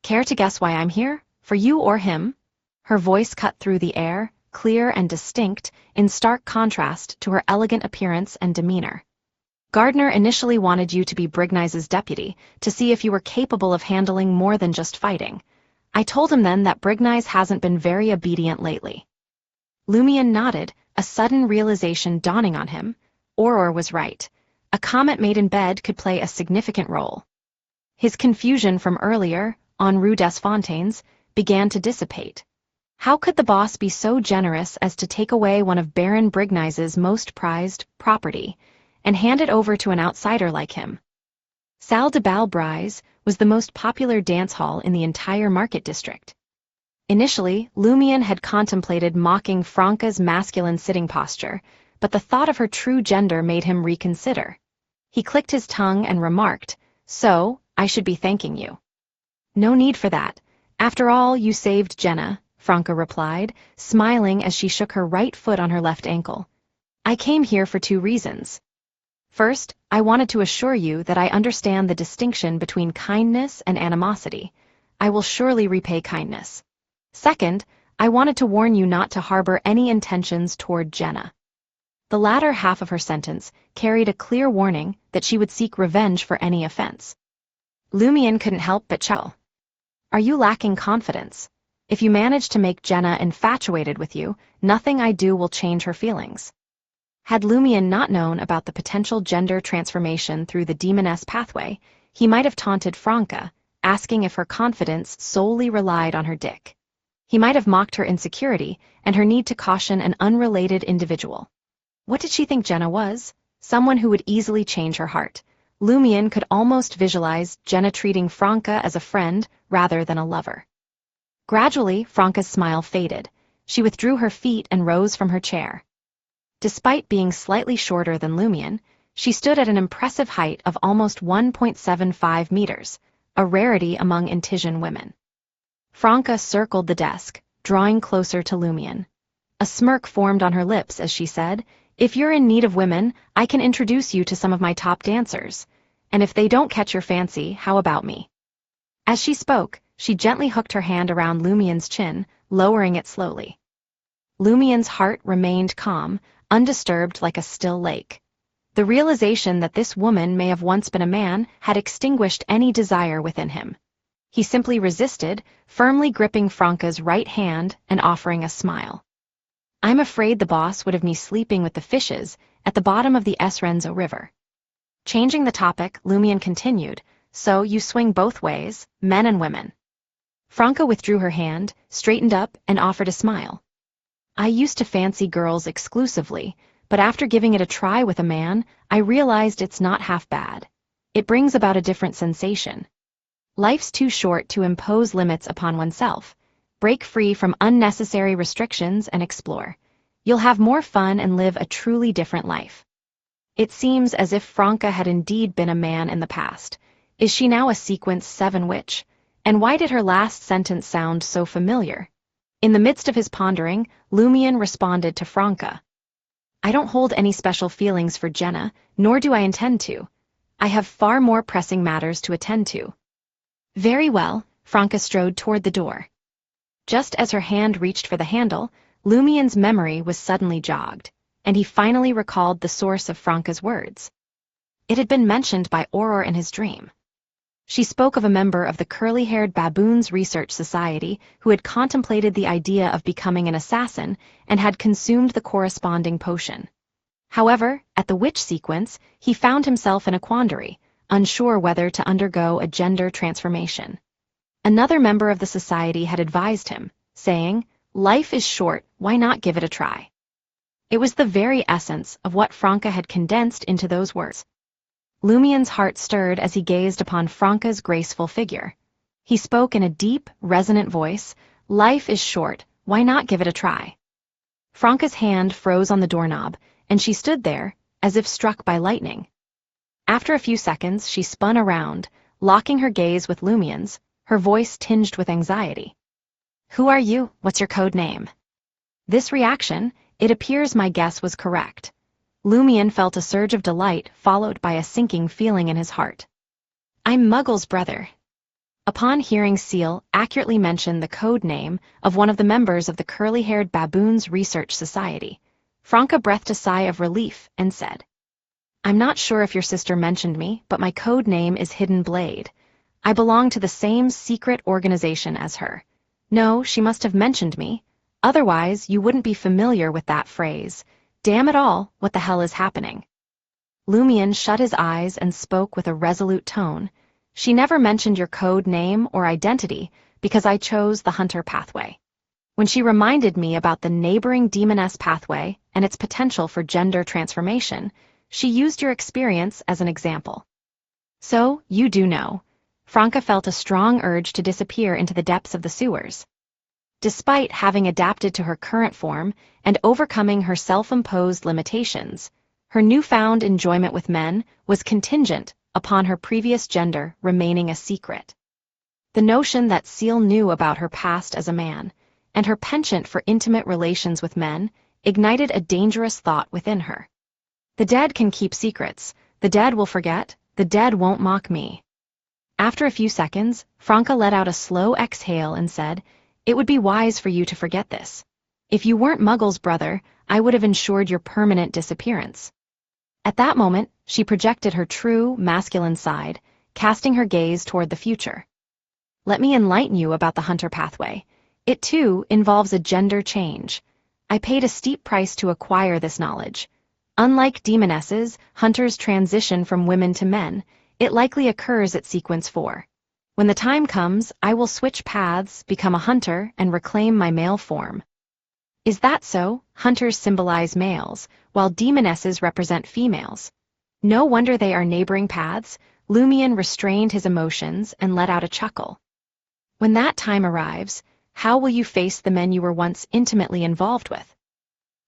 "Care to guess why I'm here? For you or him?" Her voice cut through the air, clear and distinct, in stark contrast to her elegant appearance and demeanor. "Gardner initially wanted you to be Brigny's deputy, to see if you were capable of handling more than just fighting. I told him then that Brigny's hasn't been very obedient lately." Lumien nodded, a sudden realization dawning on him. Auror was right. A comment made in bed could play a significant role. His confusion from earlier, on Rue des Fontaines, began to dissipate. How could the boss be so generous as to take away one of Baron Brigny's most prized property and hand it over to an outsider like him? Salle de Bal Brise was the most popular dance hall in the entire market district. Initially, Lumien had contemplated mocking Franca's masculine sitting posture, but the thought of her true gender made him reconsider. He clicked his tongue and remarked, "So, I should be thanking you." "No need for that. After all, you saved Jenna," Franca replied, smiling as she shook her right foot on her left ankle. "I came here for two reasons. First, I wanted to assure you that I understand the distinction between kindness and animosity. I will surely repay kindness. Second, I wanted to warn you not to harbor any intentions toward Jenna." The latter half of her sentence carried a clear warning that she would seek revenge for any offense. Lumien couldn't help but chuckle. "Are you lacking confidence? If you manage to make Jenna infatuated with you, nothing I do will change her feelings." Had Lumien not known about the potential gender transformation through the demoness pathway, he might have taunted Franca, asking if her confidence solely relied on her dick. He might have mocked her insecurity and her need to caution an unrelated individual. What did she think Jenna was? Someone who would easily change her heart. Lumien could almost visualize Jenna treating Franca as a friend rather than a lover. Gradually, Franca's smile faded. She withdrew her feet and rose from her chair. Despite being slightly shorter than Lumien, she stood at an impressive height of almost 1.75 meters, a rarity among Intisian women. Franca circled the desk, drawing closer to Lumien. A smirk formed on her lips as she said, "If you're in need of women, I can introduce you to some of my top dancers. And if they don't catch your fancy, how about me?" As she spoke, she gently hooked her hand around Lumien's chin, lowering it slowly. Lumien's heart remained calm, undisturbed like a still lake. The realization that this woman may have once been a man had extinguished any desire within him. He simply resisted, firmly gripping Franca's right hand and offering a smile. "I'm afraid the boss would have me sleeping with the fishes at the bottom of the Esrenzo River." Changing the topic, Lumien continued, "So you swing both ways, men and women." Franca withdrew her hand, straightened up, and offered a smile. "I used to fancy girls exclusively, but after giving it a try with a man, I realized it's not half bad. It brings about a different sensation. Life's too short to impose limits upon oneself. Break free from unnecessary restrictions and explore. You'll have more fun and live a truly different life." It seems as if Franca had indeed been a man in the past. Is she now a Sequence 7 witch? And why did her last sentence sound so familiar? In the midst of his pondering, Lumien responded to Franca. "I don't hold any special feelings for Jenna, nor do I intend to. I have far more pressing matters to attend to." "Very well," Franca strode toward the door. Just as her hand reached for the handle, Lumien's memory was suddenly jogged. and he finally recalled the source of Franca's words. It had been mentioned by Auror in his dream. She spoke of a member of the curly-haired Baboons Research Society who had contemplated the idea of becoming an assassin and had consumed the corresponding potion. However, at the witch sequence, he found himself in a quandary, unsure whether to undergo a gender transformation. Another member of the society had advised him, saying, "Life is short, why not give it a try?" It was the very essence of what Franca had condensed into those words. Lumien's heart stirred as he gazed upon Franca's graceful figure. He spoke in a deep, resonant voice, "Life is short, why not give it a try?" Franca's hand froze on the doorknob, and she stood there, as if struck by lightning. After a few seconds, she spun around, locking her gaze with Lumien's, her voice tinged with anxiety. "Who are you? What's your code name?" This reaction, it appears my guess was correct. Lumien felt a surge of delight followed by a sinking feeling in his heart. "I'm Muggle's brother." Upon hearing Ciel accurately mention the code name of one of the members of the curly-haired Baboons Research Society, Franca breathed a sigh of relief and said, "I'm not sure if your sister mentioned me, but my code name is Hidden Blade. I belong to the same secret organization as her. No, she must have mentioned me. Otherwise, you wouldn't be familiar with that phrase. Damn it all, what the hell is happening?" Lumien shut his eyes and spoke with a resolute tone. "She never mentioned your code name or identity because I chose the Hunter pathway. When she reminded me about the neighboring Demoness pathway and its potential for gender transformation, she used your experience as an example. So, you do know." Franca felt a strong urge to disappear into the depths of the sewers. Despite having adapted to her current form and overcoming her self-imposed limitations, her newfound enjoyment with men was contingent upon her previous gender remaining a secret. The notion that Ciel knew about her past as a man, and her penchant for intimate relations with men, ignited a dangerous thought within her. The dead can keep secrets, the dead will forget, the dead won't mock me. After a few seconds, Franca let out a slow exhale and said, "It would be wise for you to forget this. If you weren't Muggle's brother, I would have ensured your permanent disappearance." At that moment, she projected her true, masculine side, casting her gaze toward the future. "Let me enlighten you about the Hunter pathway. It, too, involves a gender change. I paid a steep price to acquire this knowledge. Unlike demonesses, hunters transition from women to men. It likely occurs at sequence 4. When the time comes, I will switch paths, become a hunter, and reclaim my male form." "Is that so? Hunters symbolize males, while demonesses represent females. No wonder they are neighboring paths." Lumien restrained his emotions and let out a chuckle. "When that time arrives, how will you face the men you were once intimately involved with?"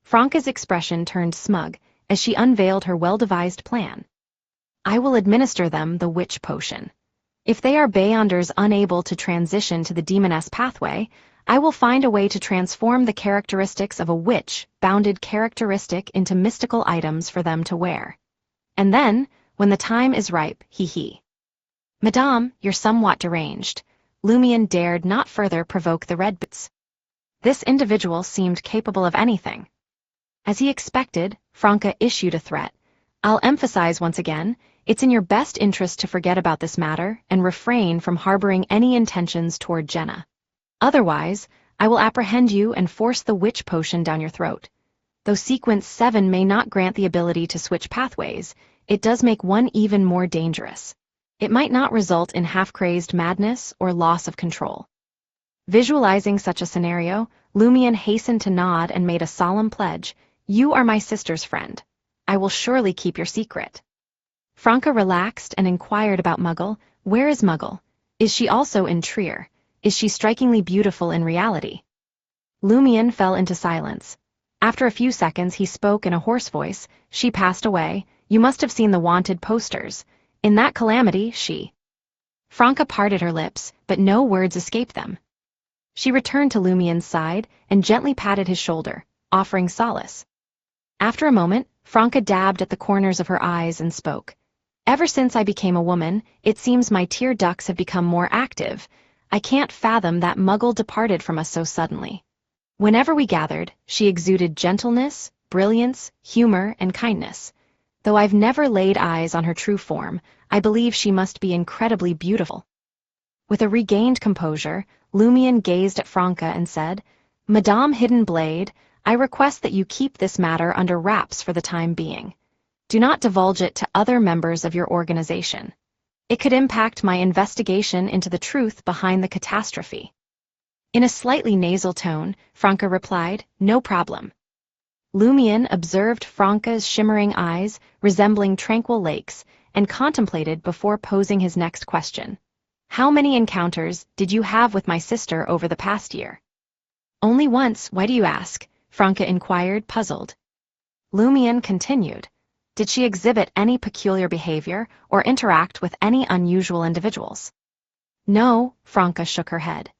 Franca's expression turned smug as she unveiled her well-devised plan. "I will administer them the witch potion. If they are Beyonders unable to transition to the demoness pathway, I will find a way to transform the characteristics of a witch-bounded characteristic into mystical items for them to wear. And then, when the time is ripe, hee." "Madame, you're somewhat deranged." Lumien dared not further provoke the Red Boots. This individual seemed capable of anything. As he expected, Franca issued a threat. "I'll emphasize once again, it's in your best interest to forget about this matter and refrain from harboring any intentions toward Jenna. Otherwise, I will apprehend you and force the witch potion down your throat. Though sequence 7 may not grant the ability to switch pathways, it does make one even more dangerous. It might not result in half-crazed madness or loss of control." Visualizing such a scenario, Lumien hastened to nod and made a solemn pledge. "You are my sister's friend. I will surely keep your secret." Franca relaxed and inquired about Muggle. "Where is Muggle? Is she also in Trier? Is she strikingly beautiful in reality?" Lumien fell into silence. After a few seconds he spoke in a hoarse voice. "She passed away. You must have seen the wanted posters. In that calamity, she—" Franca parted her lips, but no words escaped them. She returned to Lumien's side and gently patted his shoulder, offering solace. After a moment, Franca dabbed at the corners of her eyes and spoke. "Ever since I became a woman, it seems my tear ducts have become more active. I can't fathom that Muggle departed from us so suddenly. Whenever we gathered, she exuded gentleness, brilliance, humor, and kindness. Though I've never laid eyes on her true form, I believe she must be incredibly beautiful. With a regained composure, Lumion gazed at Franca and said, Madame Hidden Blade, I request that you keep this matter under wraps for the time being. Do not divulge it to other members of your organization. It could impact my investigation into the truth behind the catastrophe. In a slightly nasal tone, Franca replied, No problem. Lumion observed Franca's shimmering eyes, resembling tranquil lakes, and contemplated before posing his next question. How many encounters did you have with my sister over the past year? Only once, why do you ask? Franca inquired, puzzled. Lumion continued. Did she exhibit any peculiar behavior or interact with any unusual individuals? No, Franca shook her head.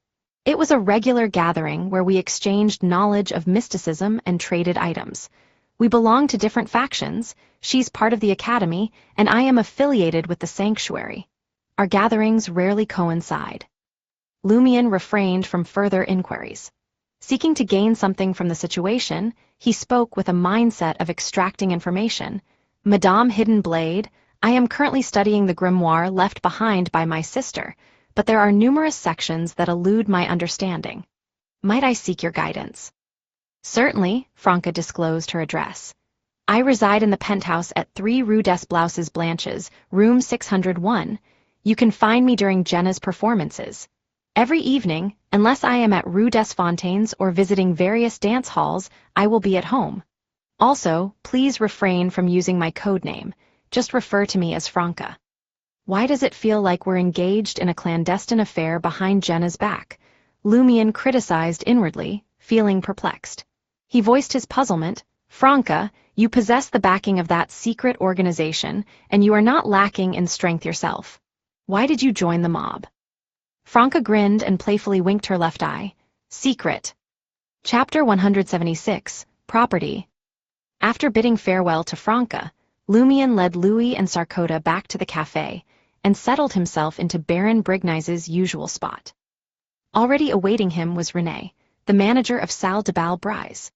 It was a regular gathering where we exchanged knowledge of mysticism and traded items. We belong to different factions. She's part of the Academy, and I am affiliated with the Sanctuary. Our gatherings rarely coincide. Lumion refrained from further inquiries. Seeking to gain something from the situation, he spoke with a mindset of extracting information. Madame Hidden Blade, I am currently studying the grimoire left behind by my sister, but there are numerous sections that elude my understanding. Might I seek your guidance? Certainly, Franca disclosed her address. I reside in the penthouse at 3 Rue des Blouses Blanches, room 601. You can find me during Jenna's performances. Every evening, unless I am at Rue des Fontaines or visiting various dance halls, I will be at home. Also, please refrain from using my code name. Just refer to me as Franca. Why does it feel like we're engaged in a clandestine affair behind Jenna's back? Lumion criticized inwardly, feeling perplexed. He voiced his puzzlement. Franca, you possess the backing of that secret organization, and you are not lacking in strength yourself. Why did you join the mob? Franca grinned and playfully winked her left eye. Secret. Chapter 176, Property. After bidding farewell to Franca, Lumion led Louis and Sarkota back to the café and settled himself into Baron Brignise's usual spot. Already awaiting him was René, the manager of Salle de Bal Brise.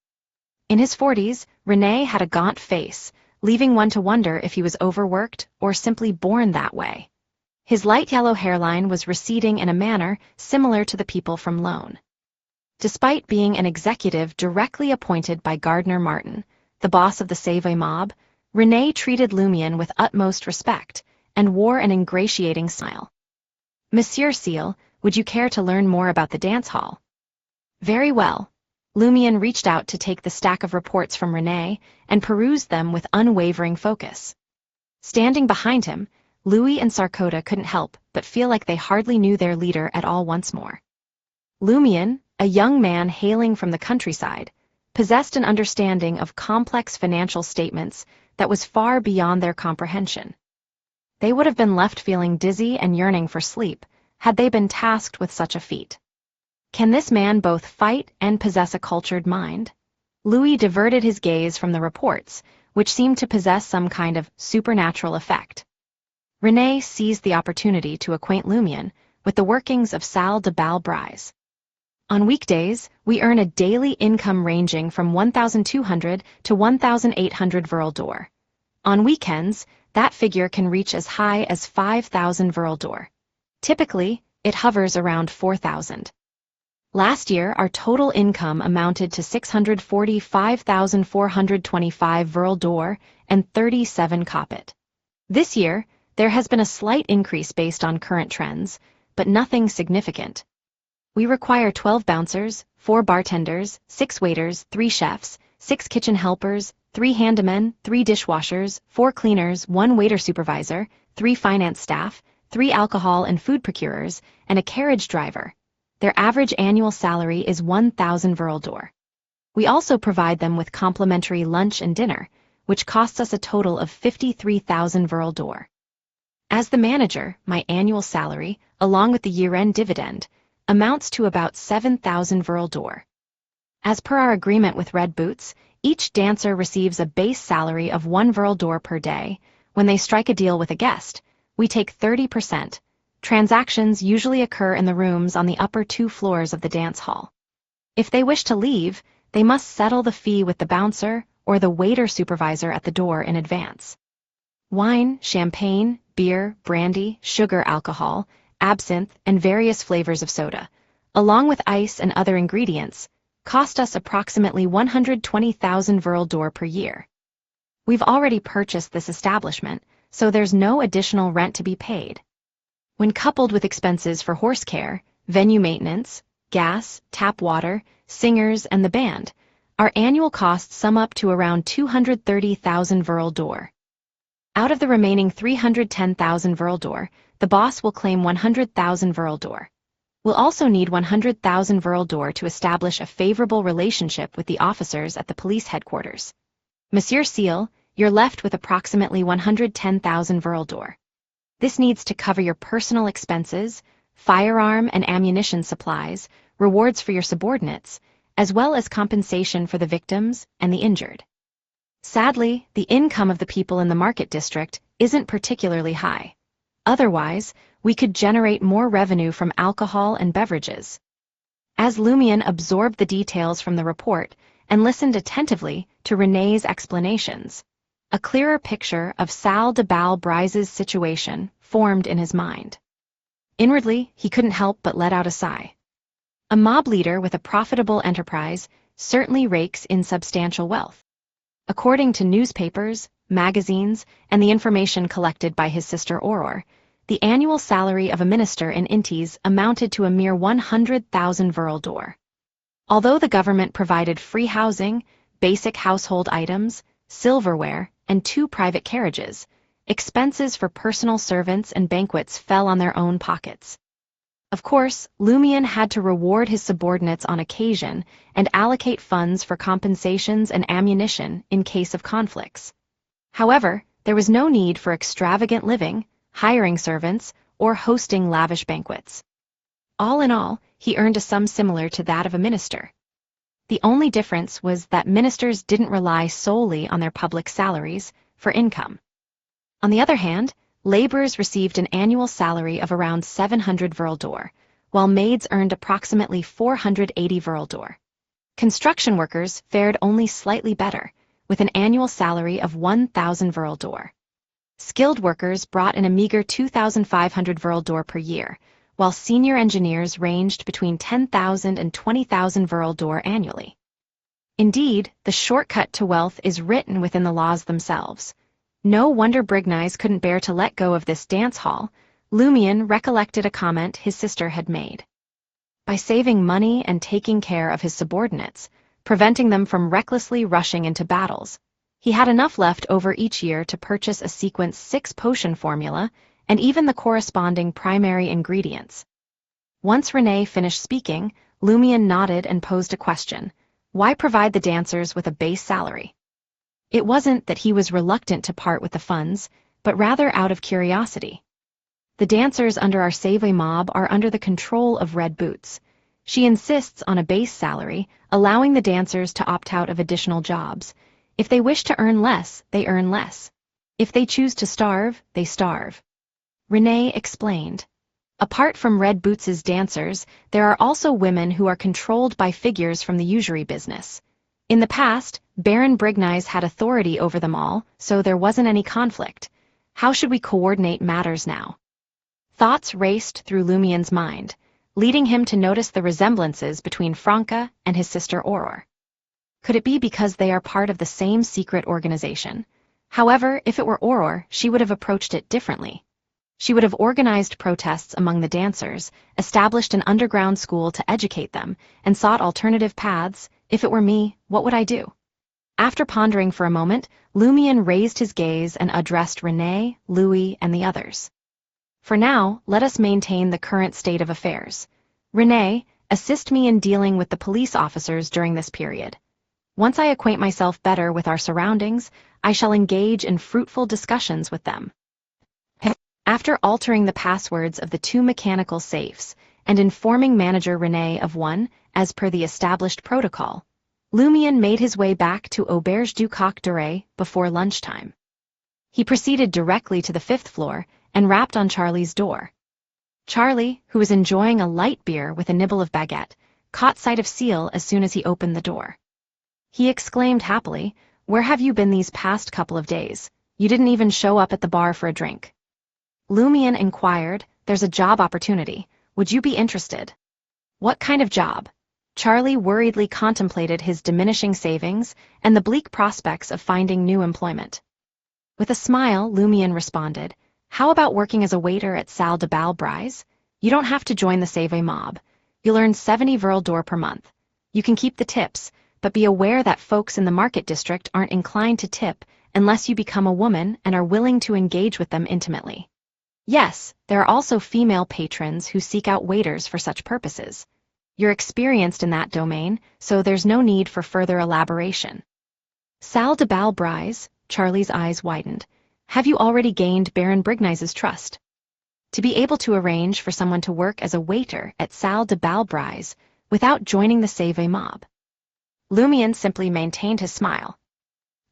In his 40s, René had a gaunt face, leaving one to wonder if he was overworked or simply born that way. His light yellow hairline was receding in a manner similar to the people from Loan. Despite being an executive directly appointed by Gardner Martin, the boss of the Savoy mob, René treated Lumion with utmost respect and wore an ingratiating smile. Monsieur Ciel, would you care to learn more about the dance hall? Very well. Lumion reached out to take the stack of reports from René and perused them with unwavering focus. Standing behind him, Louis and Sarkota couldn't help but feel like they hardly knew their leader at all once more. Lumion, a young man hailing from the countryside, possessed an understanding of complex financial statements that was far beyond their comprehension. They would have been left feeling dizzy and yearning for sleep had they been tasked with such a feat. Can this man both fight and possess a cultured mind? Louis diverted his gaze from the reports, which seemed to possess some kind of supernatural effect. René seized the opportunity to acquaint Lumion with the workings of Salle de Bal Brise. On weekdays, we earn a daily income ranging from 1,200 to 1,800 Verle d'Or. On weekends, that figure can reach as high as 5,000 Verle d'Or. Typically, it hovers around 4,000. Last year, our total income amounted to 645,425 Verle d'Or and 37 Capit. This year, there has been a slight increase based on current trends, but nothing significant. We require 12 bouncers, 4 bartenders, 6 waiters, 3 chefs, 6 kitchen helpers, 3 handymen, 3 dishwashers, 4 cleaners, 1 waiter supervisor, 3 finance staff, 3 alcohol and food procurers, and a carriage driver. Their average annual salary is 1,000 Verle d'Or. We also provide them with complimentary lunch and dinner, which costs us a total of 53,000 Verle d'Or. As the manager, my annual salary, along with the year-end dividend, amounts to about 7,000 Verle d'Or. As per our agreement with Red Boots, each dancer receives a base salary of 1 Verle d'Or per day. When they strike a deal with a guest, we take 30%. Transactions usually occur in the rooms on the upper 2 floors of the dance hall. If they wish to leave, they must settle the fee with the bouncer or the waiter supervisor at the door in advance. Wine, champagne, beer, brandy, sugar alcohol, absinthe, and various flavors of soda, along with ice and other ingredients, cost us approximately 120,000 vril d'or per year. We've already purchased this establishment, so there's no additional rent to be paid. When coupled with expenses for horse care, venue maintenance, gas, tap water, singers, and the band, our annual costs sum up to around 230,000 vril d'or. Out of the remaining 310,000 vril d'or, the boss will claim 100,000 vril d'or. We'll also need 100,000 vril d'or to establish a favorable relationship with the officers at the police headquarters. Monsieur Ciel, you're left with approximately 110,000 vril d'or. This needs to cover your personal expenses, firearm and ammunition supplies, rewards for your subordinates, as well as compensation for the victims and the injured. Sadly, the income of the people in the market district isn't particularly high. Otherwise, we could generate more revenue from alcohol and beverages. As Lumion absorbed the details from the report and listened attentively to René's explanations, a clearer picture of Salle de Balbrise's situation formed in his mind. Inwardly, he couldn't help but let out a sigh. A mob leader with a profitable enterprise certainly rakes in substantial wealth. According to newspapers, magazines, and the information collected by his sister Aurore, the annual salary of a minister in Intes amounted to a mere 100,000 vril d'or. Although the government provided free housing, basic household items, silverware, and 2 private carriages, expenses for personal servants and banquets fell on their own pockets. Of course, Lumion had to reward his subordinates on occasion and allocate funds for compensations and ammunition in case of conflicts. However, there was no need for extravagant living, hiring servants, or hosting lavish banquets. All in all, he earned a sum similar to that of a minister. The only difference was that ministers didn't rely solely on their public salaries for income. On the other hand, laborers received an annual salary of around 700 vril d'or, while maids earned approximately 480 vril d'or. Construction workers fared only slightly better, with an annual salary of 1,000 vril d'or. Skilled workers brought in a meager 2,500 vril d'or per year, while senior engineers ranged between 10,000 and 20,000 vril d'or annually. Indeed, the shortcut to wealth is written within the laws themselves. No wonder Brignies couldn't bear to let go of this dance hall. Lumion recollected a comment his sister had made. By saving money and taking care of his subordinates, preventing them from recklessly rushing into battles, he had enough left over each year to purchase a sequence 6 potion formula and even the corresponding primary ingredients. Once René finished speaking, Lumion nodded and posed a question. Why provide the dancers with a base salary? It wasn't that he was reluctant to part with the funds, but rather out of curiosity. The dancers under our Savoy mob are under the control of Red Boots. She insists on a base salary, allowing the dancers to opt out of additional jobs. If they wish to earn less, they earn less. If they choose to starve, they starve. René explained. Apart from Red Boots's dancers, there are also women who are controlled by figures from the usury business. In the past, Baron Brignies had authority over them all, so there wasn't any conflict. How should we coordinate matters now? Thoughts raced through Lumion's mind, leading him to notice the resemblances between Franca and his sister Aurore. Could it be because they are part of the same secret organization? However, if it were Aurore, she would have approached it differently. She would have organized protests among the dancers, established an underground school to educate them, and sought alternative paths. If it were me, what would I do? After pondering for a moment, Lumion raised his gaze and addressed René, Louis, and the others. For now, let us maintain the current state of affairs. René, assist me in dealing with the police officers during this period. Once I acquaint myself better with our surroundings, I shall engage in fruitful discussions with them. After altering the passwords of the 2 mechanical safes and informing Manager René of one, as per the established protocol, Lumion made his way back to Auberge du Coq d'Oreille before lunchtime. He proceeded directly to the 5th floor and rapped on Charlie's door. Charlie, who was enjoying a light beer with a nibble of baguette, caught sight of Ciel as soon as he opened the door. He exclaimed happily, Where have you been these past couple of days? You didn't even show up at the bar for a drink. Lumion inquired, there's a job opportunity. Would you be interested? What kind of job? Charlie worriedly contemplated his diminishing savings and the bleak prospects of finding new employment. With a smile, Lumion responded, how about working as a waiter at Salle de Bal Brise? You don't have to join the Save Mob. You'll earn 70 Vril d'Or per month. You can keep the tips, but be aware that folks in the market district aren't inclined to tip unless you become a woman and are willing to engage with them intimately. Yes, there are also female patrons who seek out waiters for such purposes. You're experienced in that domain, so there's no need for further elaboration. Salle de Bal Brise, Charlie's eyes widened. Have you already gained Baron Brignise's trust? To be able to arrange for someone to work as a waiter at Salle de Bal Brise without joining the Save Mob. Lumion simply maintained his smile.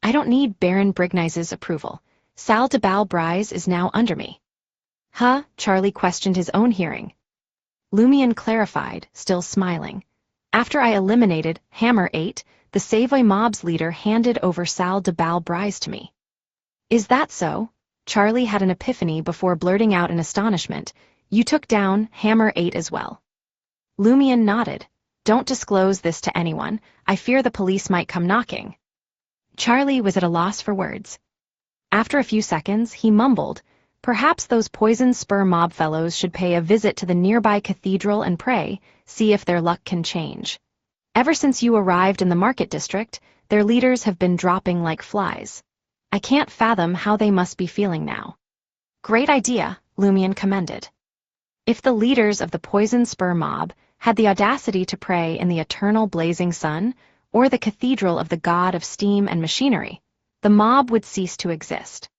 I don't need Baron Brignise's approval. Salle de Bal Brise is now under me. Huh? Charlie questioned his own hearing. Lumion clarified, still smiling. After I eliminated Hammer 8, the Save Mob's leader handed over Salle de Bal Brise to me. Is that so? Charlie had an epiphany before blurting out in astonishment. You took down Hammer 8 as well. Lumion nodded. Don't disclose this to anyone. I fear the police might come knocking. Charlie was at a loss for words. After a few seconds, he mumbled, perhaps those poison spur mob fellows should pay a visit to the nearby cathedral and pray, see if their luck can change. Ever since you arrived in the market district, their leaders have been dropping like flies. I can't fathom how they must be feeling now. Great idea, Lumion commended. If the leaders of the poison spur mob had the audacity to pray in the eternal blazing sun, or the cathedral of the god of steam and machinery, the mob would cease to exist.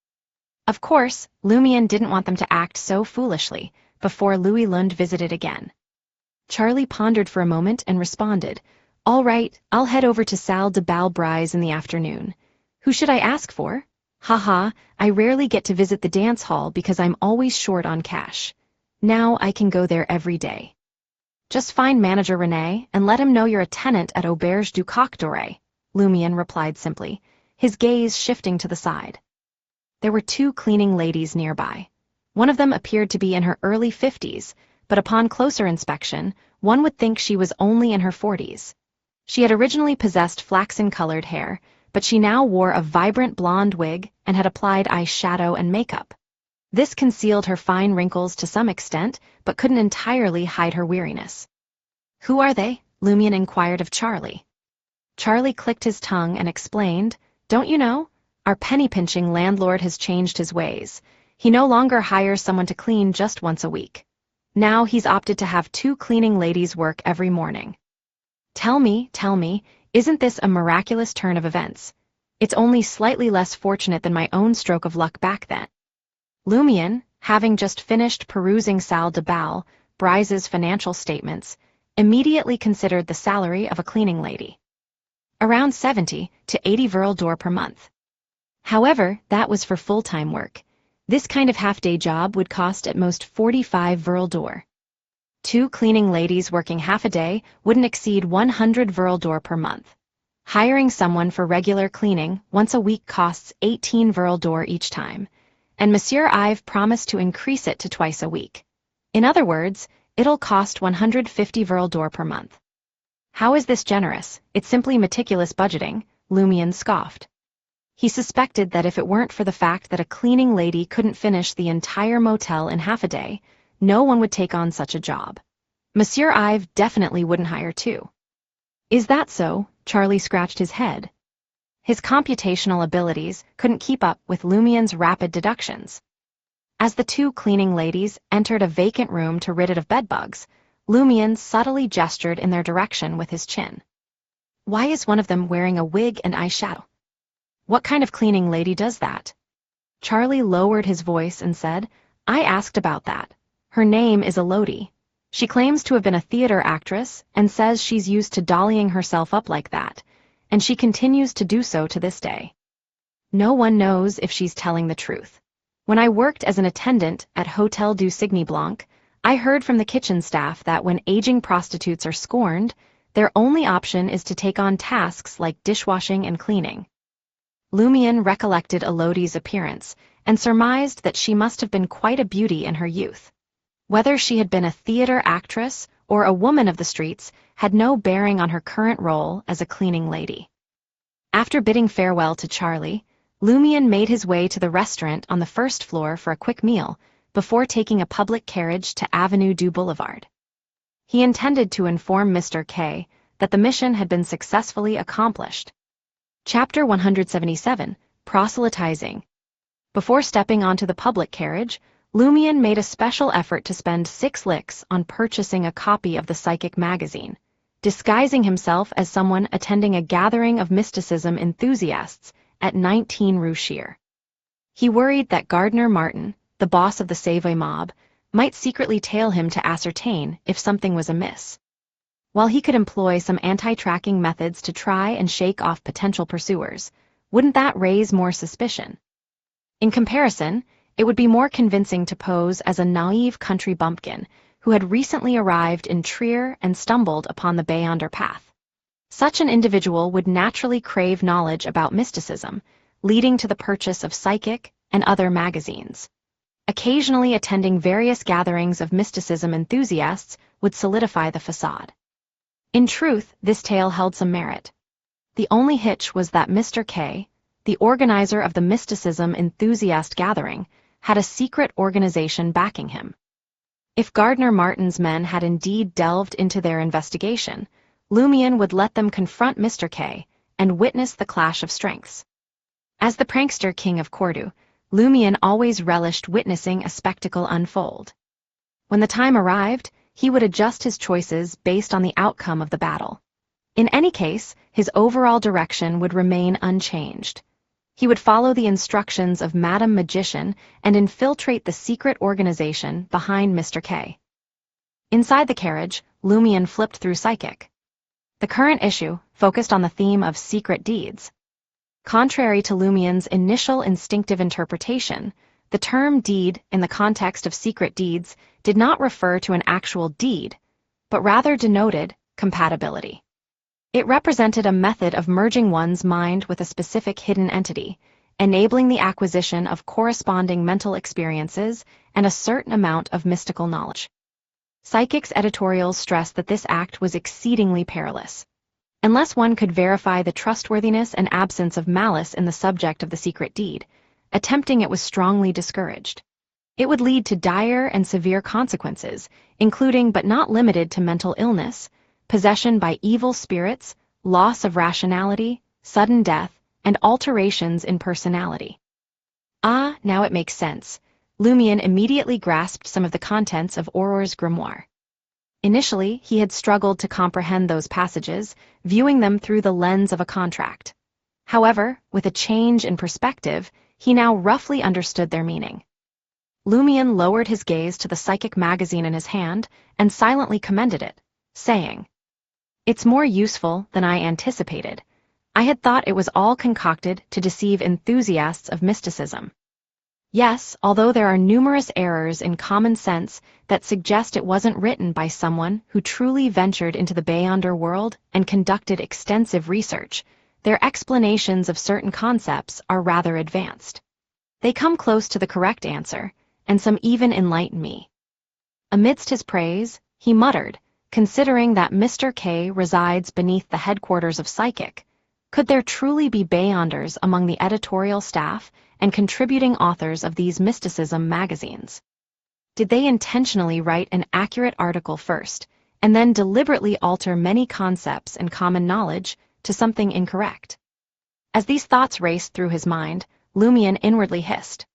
Of course, Lumion didn't want them to act so foolishly before Louis Lund visited again. Charlie pondered for a moment and responded, all right, I'll head over to Salle de Bal Brise in the afternoon. Who should I ask for? Haha, I rarely get to visit the dance hall because I'm always short on cash. Now I can go there every day. Just find Manager René and let him know you're a tenant at Auberge du Coq Doré, Lumion replied simply, his gaze shifting to the side. There were two cleaning ladies nearby. One of them appeared to be in her early 50s, but upon closer inspection, one would think she was only in her 40s. She had originally possessed flaxen-colored hair, but she now wore a vibrant blonde wig and had applied eyeshadow and makeup. This concealed her fine wrinkles to some extent, but couldn't entirely hide her weariness. Who are they? Lumion inquired of Charlie. Charlie clicked his tongue and explained, don't you know? Our penny-pinching landlord has changed his ways. He no longer hires someone to clean just once a week. Now he's opted to have two cleaning ladies work every morning. Tell me, isn't this a miraculous turn of events? It's only slightly less fortunate than my own stroke of luck back then. Lumion, having just finished perusing Salle de Bal Brise's financial statements, immediately considered the salary of a cleaning lady. Around 70 to 80 Vril d'Or per month. However, that was for full-time work. This kind of half-day job would cost at most 45 Vril d'Or. Two cleaning ladies working half a day wouldn't exceed 100 Vril d'Or per month. Hiring someone for regular cleaning once a week costs 18 Vril d'Or each time, and Monsieur Ive promised to increase it to twice a week. In other words, it'll cost 150 Vril d'Or per month. How is this generous? It's simply meticulous budgeting, Lumion scoffed. He suspected that if it weren't for the fact that a cleaning lady couldn't finish the entire motel in half a day, no one would take on such a job. Monsieur Ive definitely wouldn't hire two. Is that so? Charlie scratched his head. His computational abilities couldn't keep up with Lumion's rapid deductions. As the two cleaning ladies entered a vacant room to rid it of bedbugs, Lumion subtly gestured in their direction with his chin. Why is one of them wearing a wig and eyeshadow? What kind of cleaning lady does that? Charlie lowered his voice and said, I asked about that. Her name is Elodie. She claims to have been a theater actress and says she's used to dollying herself up like that, and she continues to do so to this day. No one knows if she's telling the truth. When I worked as an attendant at Hotel du Cygne Blanc, I heard from the kitchen staff that when aging prostitutes are scorned, their only option is to take on tasks like dishwashing and cleaning. Lumion recollected Elodie's appearance and surmised that she must have been quite a beauty in her youth. Whether she had been a theater actress or a woman of the streets had no bearing on her current role as a cleaning lady. After bidding farewell to Charlie, Lumion made his way to the restaurant on the first floor for a quick meal before taking a public carriage to Avenue du Boulevard. He intended to inform Mr. K that the mission had been successfully accomplished. Chapter 177, Proselytizing. Before stepping onto the public carriage, Lumion made a special effort to spend 6 licks on purchasing a copy of the Psychic magazine, disguising himself as someone attending a gathering of mysticism enthusiasts at 19 Rue Shear. He worried that Gardner Martin, the boss of the Savoy mob, might secretly tail him to ascertain if something was amiss. While he could employ some anti-tracking methods to try and shake off potential pursuers, wouldn't that raise more suspicion? In comparison, it would be more convincing to pose as a naive country bumpkin who had recently arrived in Trier and stumbled upon the Beyonder path. Such an individual would naturally crave knowledge about mysticism, leading to the purchase of Psychic and other magazines. Occasionally attending various gatherings of mysticism enthusiasts would solidify the facade. In truth, this tale held some merit. The only hitch was that Mr. K, the organizer of the mysticism enthusiast gathering, had a secret organization backing him. If Gardner Martin's men had indeed delved into their investigation, Lumion would let them confront Mr. K and witness the clash of strengths. As the prankster king of Cordu, Lumion always relished witnessing a spectacle unfold. When the time arrived, he would adjust his choices based on the outcome of the battle. In any case, his overall direction would remain unchanged. He would follow the instructions of Madame Magician and infiltrate the secret organization behind Mr. K. Inside the carriage, Lumion flipped through Psychic. The current issue focused on the theme of secret deeds. Contrary to Lumion's initial instinctive interpretation, the term deed in the context of secret deeds did not refer to an actual deed, but rather denoted compatibility. It represented a method of merging one's mind with a specific hidden entity, enabling the acquisition of corresponding mental experiences and a certain amount of mystical knowledge. Psychic's editorials stressed that this act was exceedingly perilous. Unless one could verify the trustworthiness and absence of malice in the subject of the secret deed, attempting it was strongly discouraged. It would lead to dire and severe consequences, including but not limited to mental illness, possession by evil spirits, loss of rationality, sudden death, and alterations in personality. Ah, now it makes sense. Lumion immediately grasped some of the contents of Auror's grimoire. Initially, he had struggled to comprehend those passages, viewing them through the lens of a contract. However, with a change in perspective, he now roughly understood their meaning. Lumion lowered his gaze to the Psychic magazine in his hand and silently commended it, saying, "It's more useful than I anticipated. I had thought it was all concocted to deceive enthusiasts of mysticism. Yes, although there are numerous errors in common sense that suggest it wasn't written by someone who truly ventured into the Beyonder world and conducted extensive research, their explanations of certain concepts are rather advanced. They come close to the correct answer, and some even enlighten me." Amidst his praise, he muttered, considering that Mr. K resides beneath the headquarters of Psychic, could there truly be Beyonders among the editorial staff and contributing authors of these mysticism magazines? Did they intentionally write an accurate article first, and then deliberately alter many concepts and common knowledge to something incorrect? As these thoughts raced through his mind, Lumion inwardly hissed.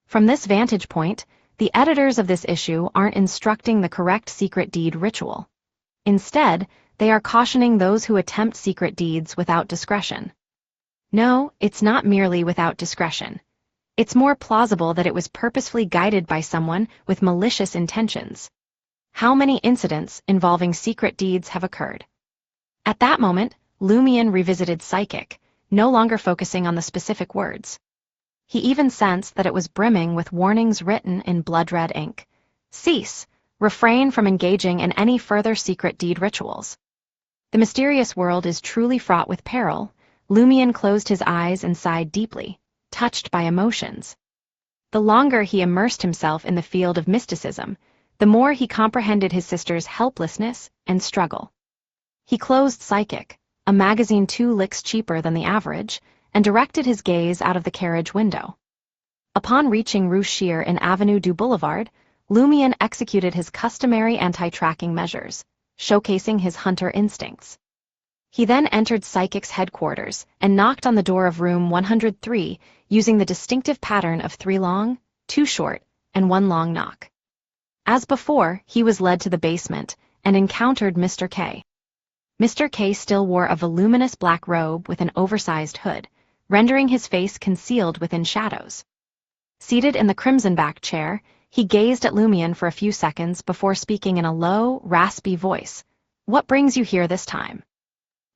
From this vantage point, the editors of this issue aren't instructing the correct secret deed ritual. Instead, they are cautioning those who attempt secret deeds without discretion. No, it's not merely without discretion. It's more plausible that it was purposefully guided by someone with malicious intentions. How many incidents involving secret deeds have occurred? At that moment, Lumion revisited Psychic, no longer focusing on the specific words. He even sensed that it was brimming with warnings written in blood-red ink. Cease! Refrain from engaging in any further secret deed rituals. The mysterious world is truly fraught with peril, Lumion closed his eyes and sighed deeply, touched by emotions. The longer he immersed himself in the field of mysticism, the more he comprehended his sister's helplessness and struggle. He closed Psychic, a magazine 2 licks cheaper than the average, and directed his gaze out of the carriage window. Upon reaching Rue Shear in Avenue du Boulevard, Lumion executed his customary anti-tracking measures, showcasing his hunter instincts. He then entered Psychic's headquarters and knocked on the door of room 103 using the distinctive pattern of 3 long, 2 short, and 1 long knock. As before, he was led to the basement and encountered Mr. K. Mr. K still wore a voluminous black robe with an oversized hood, rendering his face concealed within shadows. Seated in the crimson-backed chair, he gazed at Lumion for a few seconds before speaking in a low, raspy voice. "What brings you here this time?"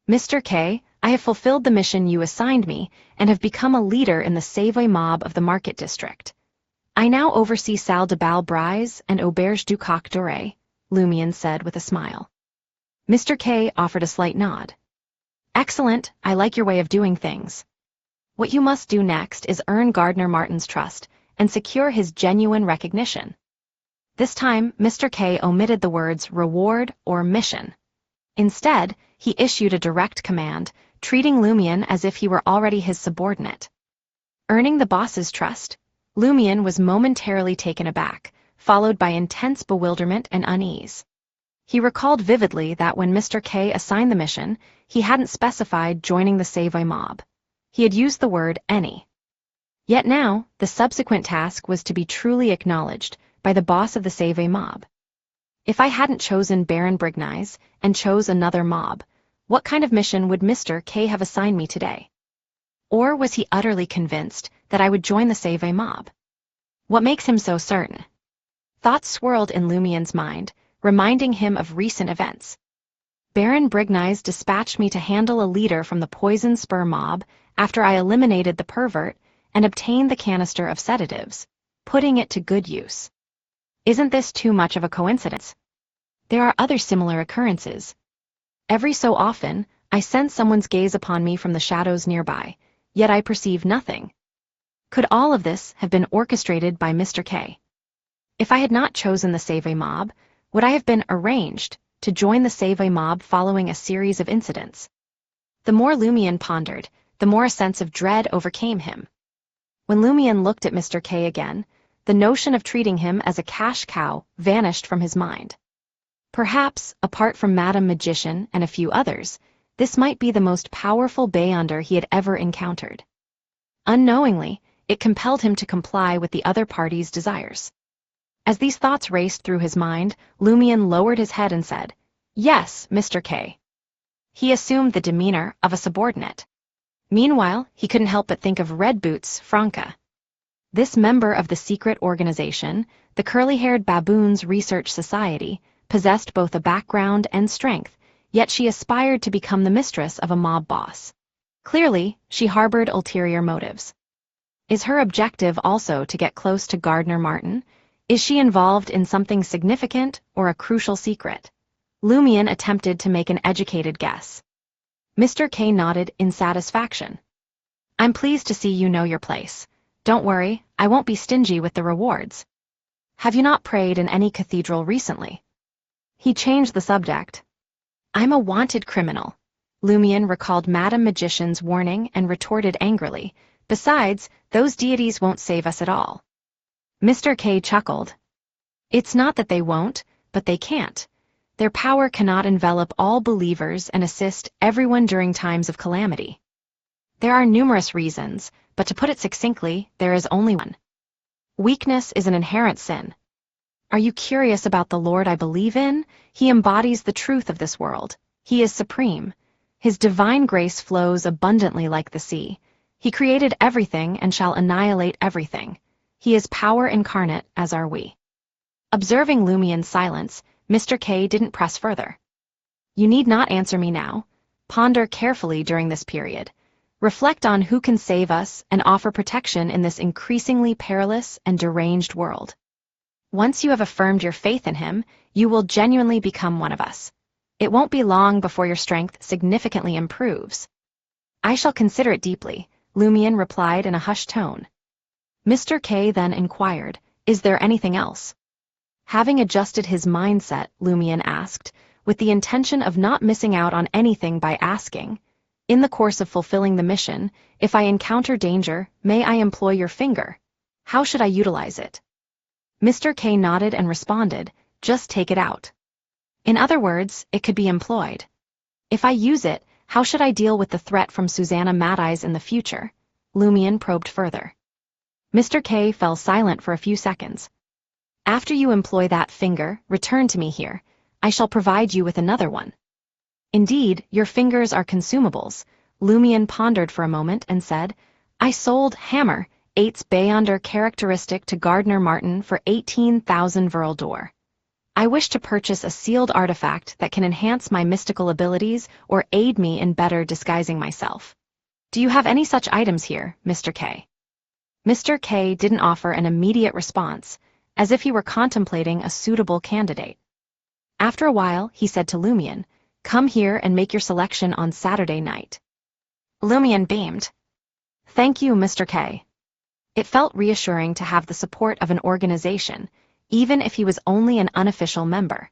"Mr. K, I have fulfilled the mission you assigned me and have become a leader in the Savoy mob of the Market District. I now oversee Salle de Bal Brise and Auberge du Coq Doré," Lumion said with a smile. Mr. K offered a slight nod. "Excellent, I like your way of doing things. What you must do next is earn Gardner Martin's trust and secure his genuine recognition." This time, Mr. K omitted the words reward or mission. Instead, he issued a direct command, treating Lumion as if he were already his subordinate. Earning the boss's trust, Lumion was momentarily taken aback, followed by intense bewilderment and unease. He recalled vividly that when Mr. K assigned the mission, he hadn't specified joining the Savoy mob. He had used the word any. Yet now, the subsequent task was to be truly acknowledged by the boss of the Savoy mob. If I hadn't chosen Baron Brignize and chose another mob, what kind of mission would Mr. K have assigned me today? Or was he utterly convinced that I would join the Savoy mob? What makes him so certain? Thoughts swirled in Lumion's mind, reminding him of recent events. Baron Brignize dispatched me to handle a leader from the Poison Spur mob after I eliminated the Pervert and obtained the canister of sedatives, putting it to good use. Isn't this too much of a coincidence? There are other similar occurrences. Every so often, I sense someone's gaze upon me from the shadows nearby, yet I perceive nothing. Could all of this have been orchestrated by Mr. K? If I had not chosen the Savoy mob, would I have been arranged to join the Savoy mob following a series of incidents? The more Lumion pondered, the more a sense of dread overcame him. When Lumion looked at Mr. K again, the notion of treating him as a cash cow vanished from his mind. Perhaps, apart from Madame Magician and a few others, this might be the most powerful Beyonder he had ever encountered. Unknowingly, it compelled him to comply with the other party's desires. As these thoughts raced through his mind, Lumion lowered his head and said, "Yes, Mr. K." He assumed the demeanor of a subordinate. Meanwhile, he couldn't help but think of Red Boots Franca. This member of the secret organization, the Curly-Haired Baboons Research Society, possessed both a background and strength, yet she aspired to become the mistress of a mob boss. Clearly, she harbored ulterior motives. Is her objective also to get close to Gardner Martin? Is she involved in something significant or a crucial secret? Lumion attempted to make an educated guess. Mr. K nodded in satisfaction. "I'm pleased to see you know your place. Don't worry, I won't be stingy with the rewards. Have you not prayed in any cathedral recently?" He changed the subject. "I'm a wanted criminal." Lumion recalled Madame Magician's warning and retorted angrily, "Besides, those deities won't save us at all." Mr. K chuckled. "It's not that they won't, but they can't. Their power cannot envelop all believers and assist everyone during times of calamity. There are numerous reasons, but to put it succinctly, there is only one. Weakness is an inherent sin. Are you curious about the Lord I believe in? He embodies the truth of this world. He is supreme. His divine grace flows abundantly like the sea. He created everything and shall annihilate everything. He is power incarnate, as are we." Observing Lumion's silence, Mr. K didn't press further. "You need not answer me now. Ponder carefully during this period. Reflect on who can save us and offer protection in this increasingly perilous and deranged world. Once you have affirmed your faith in him, you will genuinely become one of us. It won't be long before your strength significantly improves." I shall consider it deeply, Lumion replied in a hushed tone. Mr. K then inquired, is there anything else? Having adjusted his mindset, Lumion asked, with the intention of not missing out on anything by asking, in the course of fulfilling the mission, if I encounter danger, may I employ your finger? How should I utilize it? Mr. K nodded and responded, just take it out. In other words, it could be employed. If I use it, how should I deal with the threat from Susanna Mad-Eyes in the future? Lumion probed further. Mr. K fell silent for a few seconds. After you employ that finger, return to me here. I shall provide you with another one. Indeed, your fingers are consumables. Lumion pondered for a moment and said, I sold hammer, 8's Beyonder characteristic to Gardner Martin for 18,000 Verl d'Or. I wish to purchase a sealed artifact that can enhance my mystical abilities or aid me in better disguising myself. Do you have any such items here, Mr. K? Mr. K didn't offer an immediate response, as if he were contemplating a suitable candidate. After a while, he said to Lumion, come here and make your selection on Saturday night. Lumion beamed. Thank you, Mr. K. It felt reassuring to have the support of an organization, even if he was only an unofficial member.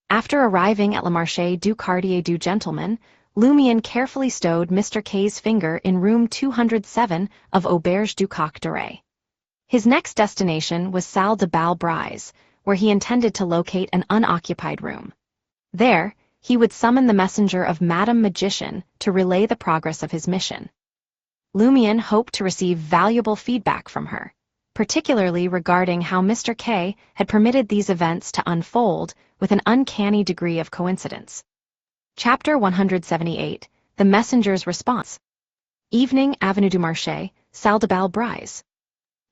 After arriving at Le Marché du Quartier du Gentleman, Lumion carefully stowed Mr. K's finger in room 207 of Auberge du Coq d'Oreille. His next destination was Salle de Bal Brise, where he intended to locate an unoccupied room. There, he would summon the messenger of Madame Magician to relay the progress of his mission. Lumion hoped to receive valuable feedback from her, particularly regarding how Mr. K had permitted these events to unfold with an uncanny degree of coincidence. Chapter 178, The Messenger's Response. Evening, Avenue du Marché, Salle de Bal Brise.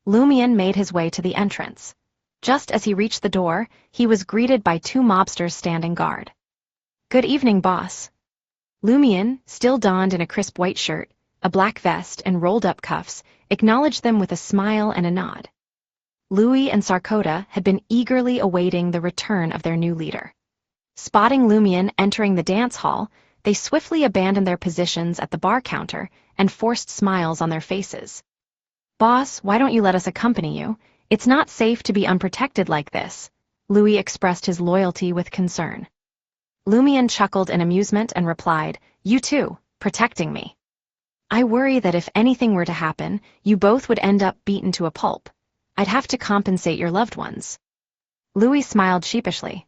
Lumion made his way to the entrance. Just as he reached the door, he was greeted by two mobsters standing guard. Good evening, boss. Lumion, still donned in a crisp white shirt, a black vest, and rolled-up cuffs, acknowledged them with a smile and a nod. Louis and Sarkota had been eagerly awaiting the return of their new leader. Spotting Lumion entering the dance hall, they swiftly abandoned their positions at the bar counter and forced smiles on their faces. Boss, why don't you let us accompany you? It's not safe to be unprotected like this. Louis expressed his loyalty with concern. Lumion chuckled in amusement and replied, you too, protecting me. I worry that if anything were to happen, you both would end up beaten to a pulp. I'd have to compensate your loved ones. Louis smiled sheepishly.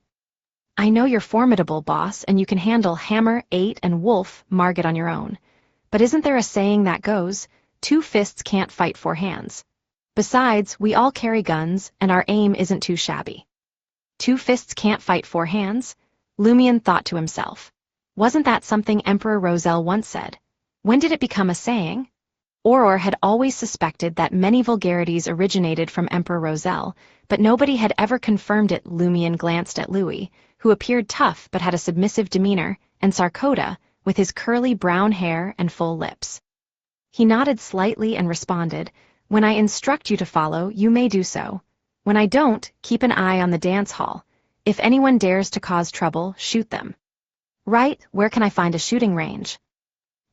I know you're formidable, boss, and you can handle Hammer, 8, and Wolf, Margit on your own. But isn't there a saying that goes, 2 fists can't fight 4 hands? Besides, we all carry guns, and our aim isn't too shabby. 2 fists can't fight 4 hands? Lumion thought to himself. Wasn't that something Emperor Roselle once said? When did it become a saying? Auror had always suspected that many vulgarities originated from Emperor Roselle, but nobody had ever confirmed it. Lumion glanced at Louis, who appeared tough but had a submissive demeanor, and Sarkota, with his curly brown hair and full lips. He nodded slightly and responded, when I instruct you to follow, you may do so. When I don't, keep an eye on the dance hall. If anyone dares to cause trouble, shoot them. Right, where can I find a shooting range?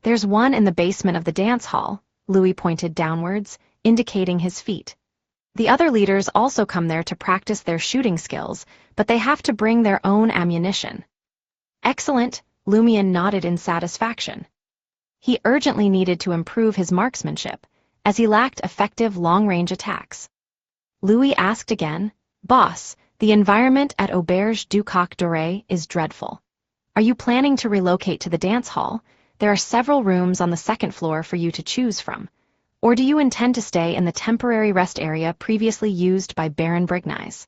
There's one in the basement of the dance hall, Louis pointed downwards, indicating his feet. The other leaders also come there to practice their shooting skills, but they have to bring their own ammunition. Excellent, Lumion nodded in satisfaction. He urgently needed to improve his marksmanship, as he lacked effective long-range attacks. Louis asked again, Boss, the environment at Auberge du Coq d'Oreille is dreadful. Are you planning to relocate to the dance hall? There are several rooms on the 2nd floor for you to choose from. Or do you intend to stay in the temporary rest area previously used by Baron Brignies?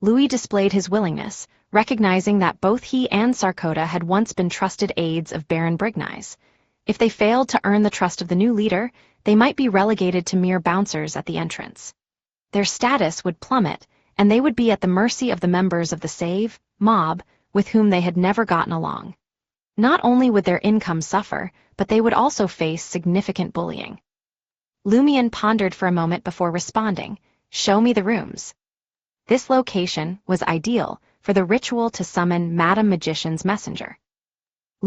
Louis displayed his willingness, recognizing that both he and Sarkota had once been trusted aides of Baron Brignies. If they failed to earn the trust of the new leader, they might be relegated to mere bouncers at the entrance. Their status would plummet, and they would be at the mercy of the members of the Save mob, with whom they had never gotten along. Not only would their income suffer, but they would also face significant bullying. Lumion pondered for a moment before responding, Show me the rooms. This location was ideal for the ritual to summon Madame Magician's messenger.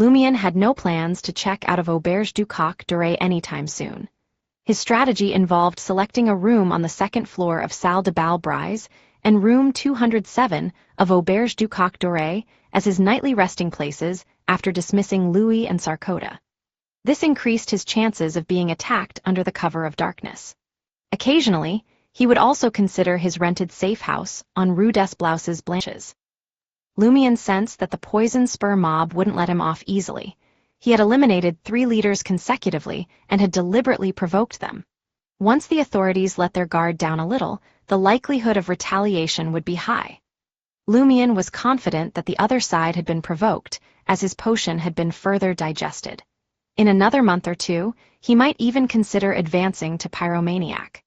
Lumion had no plans to check out of Auberge du Coq Doré anytime soon. His strategy involved selecting a room on the second floor of Salle de Bal Brise and room 207 of Auberge du Coq Doré as his nightly resting places after dismissing Louis and Sarkoda. This increased his chances of being attacked under the cover of darkness. Occasionally, he would also consider his rented safe house on Rue des Blouses Blanches. Lumion sensed that the poison spur mob wouldn't let him off easily. He had eliminated 3 leaders consecutively and had deliberately provoked them. Once the authorities let their guard down a little, the likelihood of retaliation would be high. Lumion was confident that the other side had been provoked, as his potion had been further digested. In another month or 2, he might even consider advancing to pyromaniac.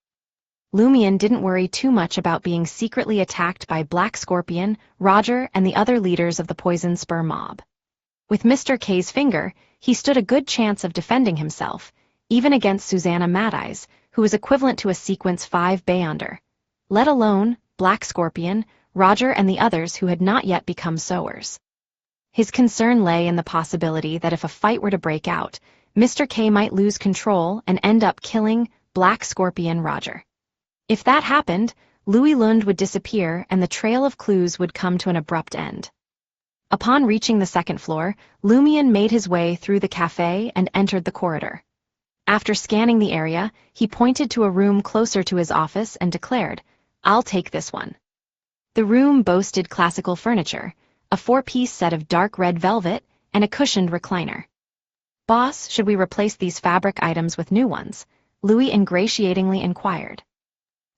Lumion didn't worry too much about being secretly attacked by Black Scorpion, Roger, and the other leaders of the Poison Spur mob. With Mr. K's finger, he stood a good chance of defending himself, even against Susanna Madeyes, who was equivalent to a sequence 5 Beyonder, let alone Black Scorpion, Roger, and the others who had not yet become sowers. His concern lay in the possibility that if a fight were to break out, Mr. K might lose control and end up killing Black Scorpion Roger. If that happened, Louis Lund would disappear and the trail of clues would come to an abrupt end. Upon reaching the second floor, Lumion made his way through the cafe and entered the corridor. After scanning the area, he pointed to a room closer to his office and declared, "I'll take this one." The room boasted classical furniture, a 4-piece set of dark red velvet, and a cushioned recliner. "Boss, should we replace these fabric items with new ones?" Louis ingratiatingly inquired.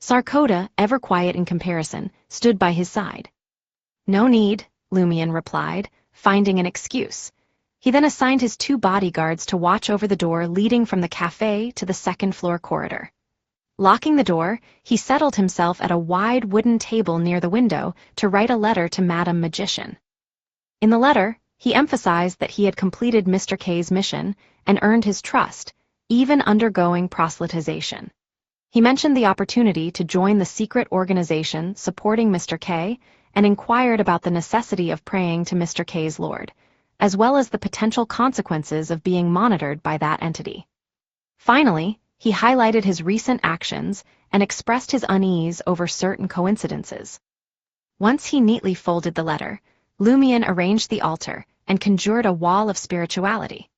Sarkoda, ever quiet in comparison, stood by his side. "No need," Lumion replied, finding an excuse. He then assigned his 2 bodyguards to watch over the door leading from the cafe to the second-floor corridor. Locking the door, he settled himself at a wide wooden table near the window to write a letter to Madame Magician. In the letter, he emphasized that he had completed Mr. K's mission and earned his trust, even undergoing proselytization. He mentioned the opportunity to join the secret organization supporting Mr. K and inquired about the necessity of praying to Mr. K's Lord, as well as the potential consequences of being monitored by that entity. Finally, he highlighted his recent actions and expressed his unease over certain coincidences. Once he neatly folded the letter, Lumion arranged the altar and conjured a wall of spirituality.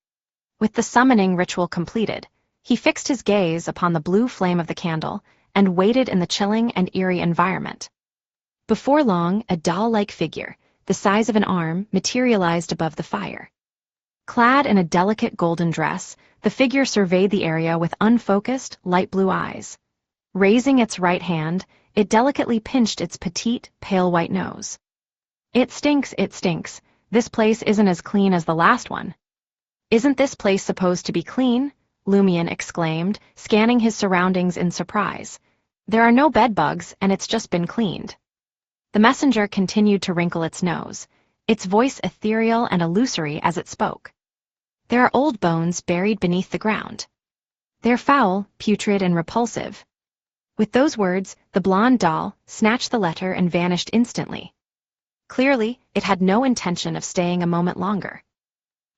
With the summoning ritual completed, he fixed his gaze upon the blue flame of the candle and waited in the chilling and eerie environment. Before long, a doll-like figure, the size of an arm, materialized above the fire. Clad in a delicate golden dress, the figure surveyed the area with unfocused, light blue eyes. Raising its right hand, it delicately pinched its petite, pale white nose. It stinks, this place isn't as clean as the last one." "Isn't this place supposed to be clean?" Lumion exclaimed, scanning his surroundings in surprise. "There are no bedbugs, and it's just been cleaned." The messenger continued to wrinkle its nose, its voice ethereal and illusory as it spoke. "There are old bones buried beneath the ground. They're foul, putrid, and repulsive." With those words, the blonde doll snatched the letter and vanished instantly. Clearly, it had no intention of staying a moment longer.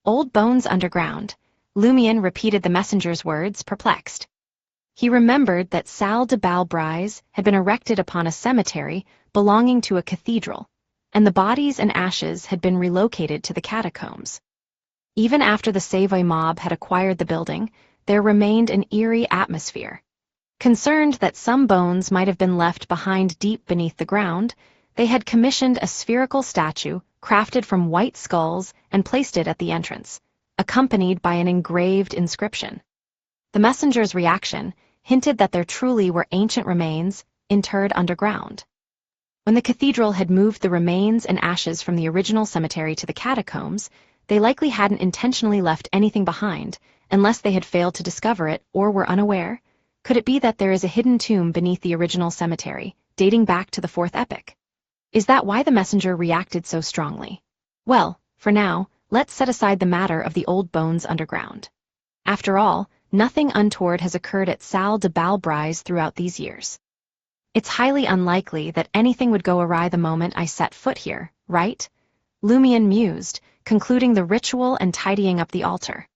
"Old bones underground," Lumion repeated the messenger's words, perplexed. He remembered that Salle de Bal Brise had been erected upon a cemetery belonging to a cathedral, and the bodies and ashes had been relocated to the catacombs. Even after the Savoy mob had acquired the building, there remained an eerie atmosphere. Concerned that some bones might have been left behind deep beneath the ground, they had commissioned a spherical statue crafted from white skulls and placed it at the entrance, accompanied by an engraved inscription. The messenger's reaction hinted that there truly were ancient remains interred underground. When the cathedral had moved the remains and ashes from the original cemetery to the catacombs, they likely hadn't intentionally left anything behind, unless they had failed to discover it or were unaware. Could it be that there is a hidden tomb beneath the original cemetery, dating back to the 4th epoch? Is that why the messenger reacted so strongly? Well, for now, let's set aside the matter of the old bones underground. After all, nothing untoward has occurred at Salle de Bal Brise throughout these years. It's highly unlikely that anything would go awry the moment I set foot here, right? Lumion mused, concluding the ritual and tidying up the altar.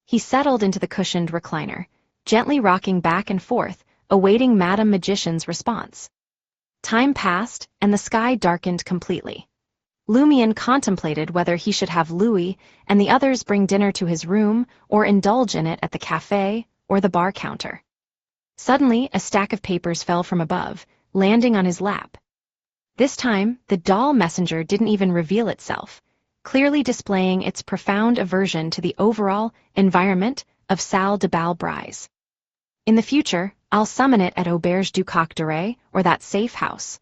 He settled into the cushioned recliner, gently rocking back and forth, awaiting Madame Magician's response. Time passed, and the sky darkened completely. Lumion contemplated whether he should have Louis and the others bring dinner to his room or indulge in it at the cafe or the bar counter. Suddenly, a stack of papers fell from above, landing on his lap. This time, the doll messenger didn't even reveal itself, clearly displaying its profound aversion to the overall environment of Salle de Bal Brise. In the future, I'll summon it at Auberge du Coq d'Oreille or that safe house.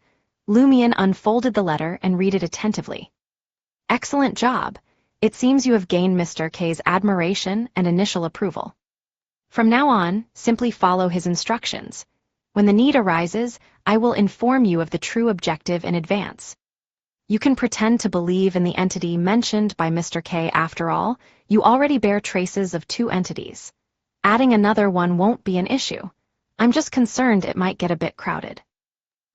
Lumion unfolded the letter and read it attentively. Excellent job. It seems you have gained Mr. K's admiration and initial approval. From now on, simply follow his instructions. When the need arises, I will inform you of the true objective in advance. You can pretend to believe in the entity mentioned by Mr. K. After all, you already bear traces of 2 entities. Adding another one won't be an issue. I'm just concerned it might get a bit crowded.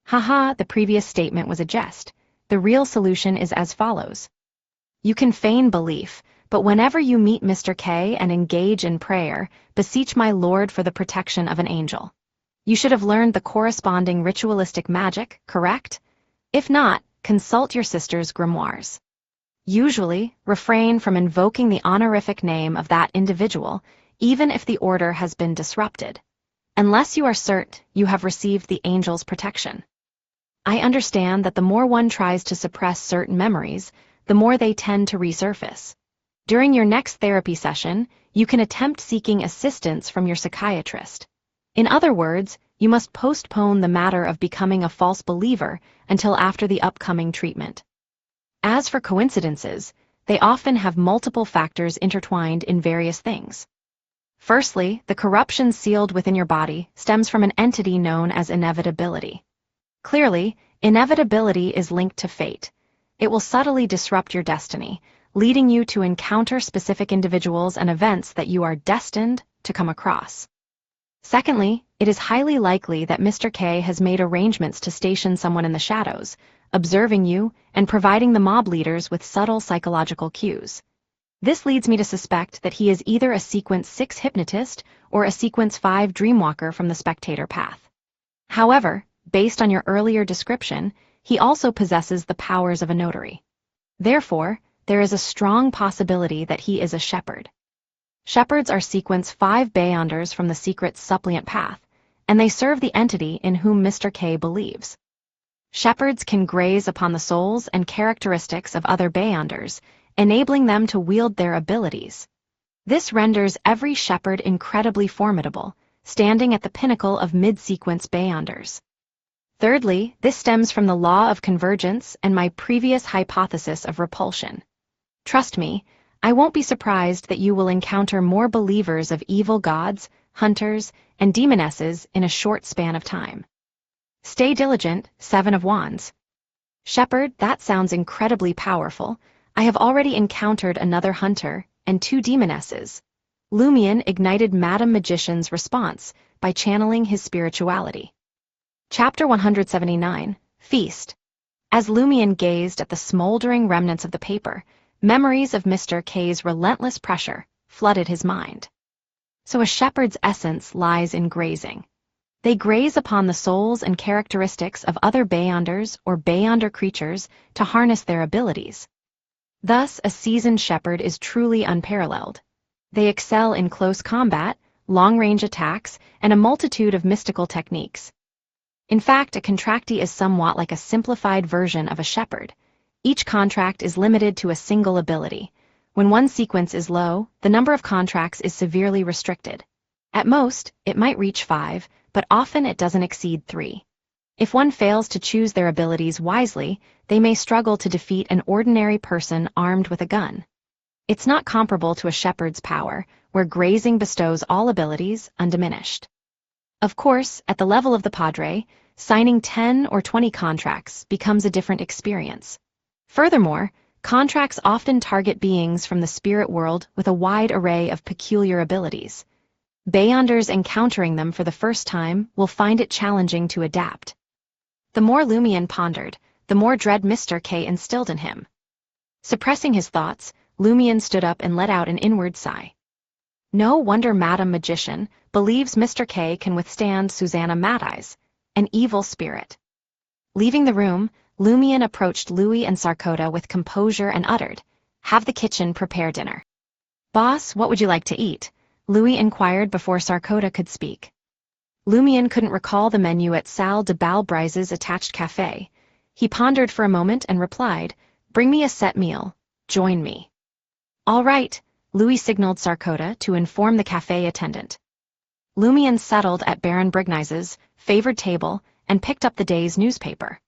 Haha, the previous statement was a jest. The real solution is as follows. You can feign belief, but whenever you meet Mr. K and engage in prayer, beseech my lord for the protection of an angel. You should have learned the corresponding ritualistic magic, correct? If not, consult your sister's grimoires. Usually, refrain from invoking the honorific name of that individual, even if the order has been disrupted, unless you are certain you have received the angel's protection. I understand that the more one tries to suppress certain memories, the more they tend to resurface. During your next therapy session, you can attempt seeking assistance from your psychiatrist. In other words, you must postpone the matter of becoming a false believer until after the upcoming treatment. As for coincidences, they often have multiple factors intertwined in various things. Firstly, the corruption sealed within your body stems from an entity known as Inevitability. Clearly, Inevitability is linked to fate. It will subtly disrupt your destiny, leading you to encounter specific individuals and events that you are destined to come across. Secondly, it is highly likely that Mr. K has made arrangements to station someone in the shadows, observing you and providing the mob leaders with subtle psychological cues. This leads me to suspect that he is either a Sequence 6 hypnotist or a Sequence 5 dreamwalker from the Spectator path. However, based on your earlier description, he also possesses the powers of a notary. Therefore, there is a strong possibility that he is a shepherd. Shepherds are Sequence 5 beyonders from the secret suppliant path, and they serve the entity in whom Mr. K believes. Shepherds can graze upon the souls and characteristics of other beyonders, enabling them to wield their abilities. This renders every shepherd incredibly formidable, standing at the pinnacle of mid-sequence beyonders. Thirdly, this stems from the law of convergence and my previous hypothesis of repulsion. Trust me, I won't be surprised that you will encounter more believers of evil gods, hunters, and demonesses in a short span of time. Stay diligent, 7 of Wands. Shepherd, that sounds incredibly powerful. I have already encountered another hunter and 2 demonesses. Lumion ignited Madame Magician's response by channeling his spirituality. Chapter 179, Feast. As Lumion gazed at the smoldering remnants of the paper, memories of Mr. K's relentless pressure flooded his mind. So a shepherd's essence lies in grazing. They graze upon the souls and characteristics of other beyonders or beyonder creatures to harness their abilities. Thus, a seasoned shepherd is truly unparalleled. They excel in close combat, long-range attacks, and a multitude of mystical techniques. In fact, a contractee is somewhat like a simplified version of a shepherd. Each contract is limited to a single ability. When one sequence is low, the number of contracts is severely restricted. At most, it might reach 5, but often it doesn't exceed 3. If one fails to choose their abilities wisely, they may struggle to defeat an ordinary person armed with a gun. It's not comparable to a shepherd's power, where grazing bestows all abilities undiminished. Of course, at the level of the Padre, signing 10 or 20 contracts becomes a different experience. Furthermore, contracts often target beings from the spirit world with a wide array of peculiar abilities. Beyonders encountering them for the first time will find it challenging to adapt. The more Lumion pondered, the more dread Mr. K instilled in him. Suppressing his thoughts, Lumion stood up and let out an inward sigh. No wonder Madame Magician believes Mr. K can withstand Susanna Mad-Eyes, an evil spirit. Leaving the room, Lumion approached Louis and Sarkota with composure and uttered, "Have the kitchen prepare dinner." "Boss, what would you like to eat?" Louis inquired before Sarkota could speak. Lumion couldn't recall the menu at Salle de Balbrise's attached café. He pondered for a moment and replied, "Bring me a set meal. Join me." "All right," Louis signaled Sarkota to inform the café attendant. Lumion settled at Baron Brignise's favored table and picked up the day's newspaper.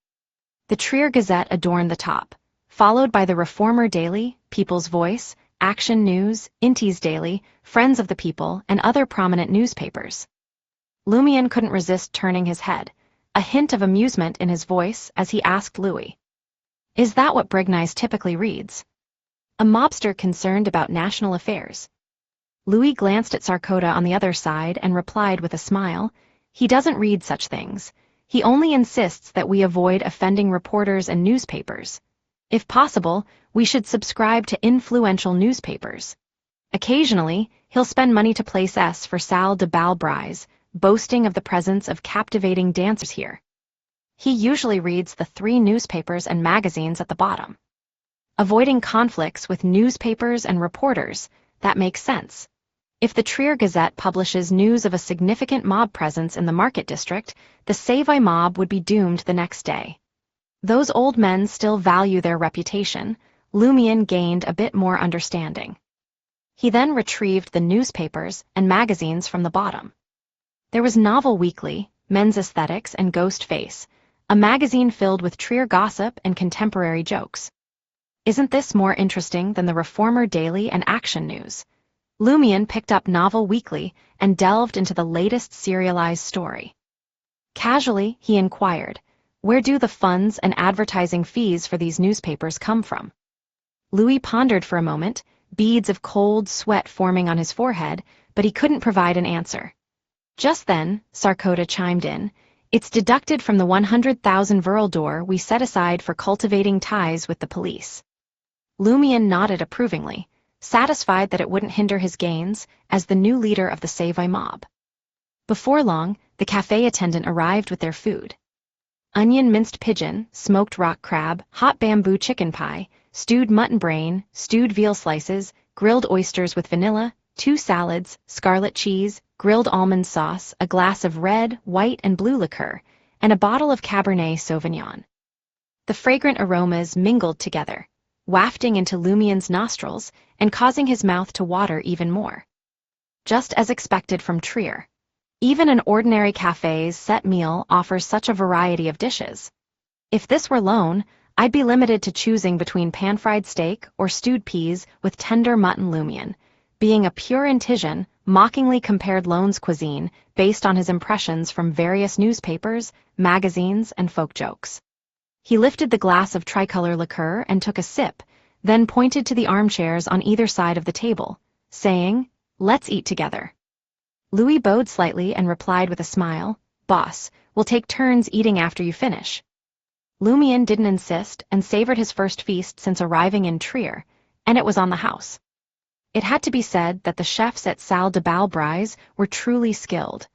The Trier Gazette adorned the top, followed by the Reformer Daily, People's Voice, Action News, Inti's Daily, Friends of the People, and other prominent newspapers. Lumion couldn't resist turning his head, a hint of amusement in his voice as he asked Louis, "Is that what Brignise typically reads? A mobster concerned about national affairs?" Louis glanced at Sarkota on the other side and replied with a smile, "He doesn't read such things. He only insists that we avoid offending reporters and newspapers. If possible, we should subscribe to influential newspapers. Occasionally, he'll spend money to place S for Salle de Balbrise, boasting of the presence of captivating dancers here. He usually reads the 3 newspapers and magazines at the bottom. Avoiding conflicts with newspapers and reporters, that makes sense. If the Trier Gazette publishes news of a significant mob presence in the market district, the Savoy mob would be doomed the next day. Those old men still value their reputation." Lumion gained a bit more understanding. He then retrieved the newspapers and magazines from the bottom. There was Novel Weekly, Men's Aesthetics, and Ghost Face, a magazine filled with Trier gossip and contemporary jokes. "Isn't this more interesting than the Reformer Daily and Action News?" Lumion picked up Novel Weekly and delved into the latest serialized story. Casually, he inquired, "Where do the funds and advertising fees for these newspapers come from?" Louis pondered for a moment, beads of cold sweat forming on his forehead, but he couldn't provide an answer. Just then, Sarkota chimed in, "It's deducted from the 100,000 Verldor we set aside for cultivating ties with the police." Lumion nodded approvingly, satisfied that it wouldn't hinder his gains as the new leader of the Savoy mob. Before long, the café attendant arrived with their food. Onion minced pigeon, smoked rock crab, hot bamboo chicken pie, stewed mutton brain, stewed veal slices, grilled oysters with vanilla, 2 salads, scarlet cheese, grilled almond sauce, a glass of red, white, and blue liqueur, and a bottle of Cabernet Sauvignon. The fragrant aromas mingled together, wafting into Lumion's nostrils and causing his mouth to water even more. Just as expected from Trier. Even an ordinary café's set meal offers such a variety of dishes. If this were Lone, I'd be limited to choosing between pan-fried steak or stewed peas with tender mutton. Lumion, being a pure Intijan, mockingly compared Lone's cuisine based on his impressions from various newspapers, magazines, and folk jokes. He lifted the glass of tricolor liqueur and took a sip, then pointed to the armchairs on either side of the table, saying, "Let's eat together." Louis bowed slightly and replied with a smile, "Boss, we'll take turns eating after you finish." Lumion didn't insist and savored his first feast since arriving in Trier, and it was on the house. It had to be said that the chefs at Salle de Balbrise were truly skilled.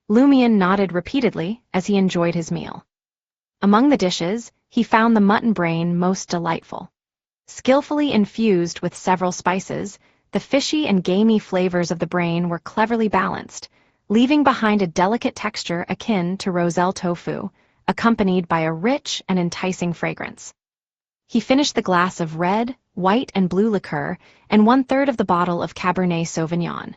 Lumion nodded repeatedly as he enjoyed his meal. Among the dishes, he found the mutton brain most delightful. Skillfully infused with several spices, the fishy and gamey flavors of the brain were cleverly balanced, leaving behind a delicate texture akin to roselle tofu, accompanied by a rich and enticing fragrance. He finished the glass of red, white, and blue liqueur and 1/3 of the bottle of Cabernet Sauvignon.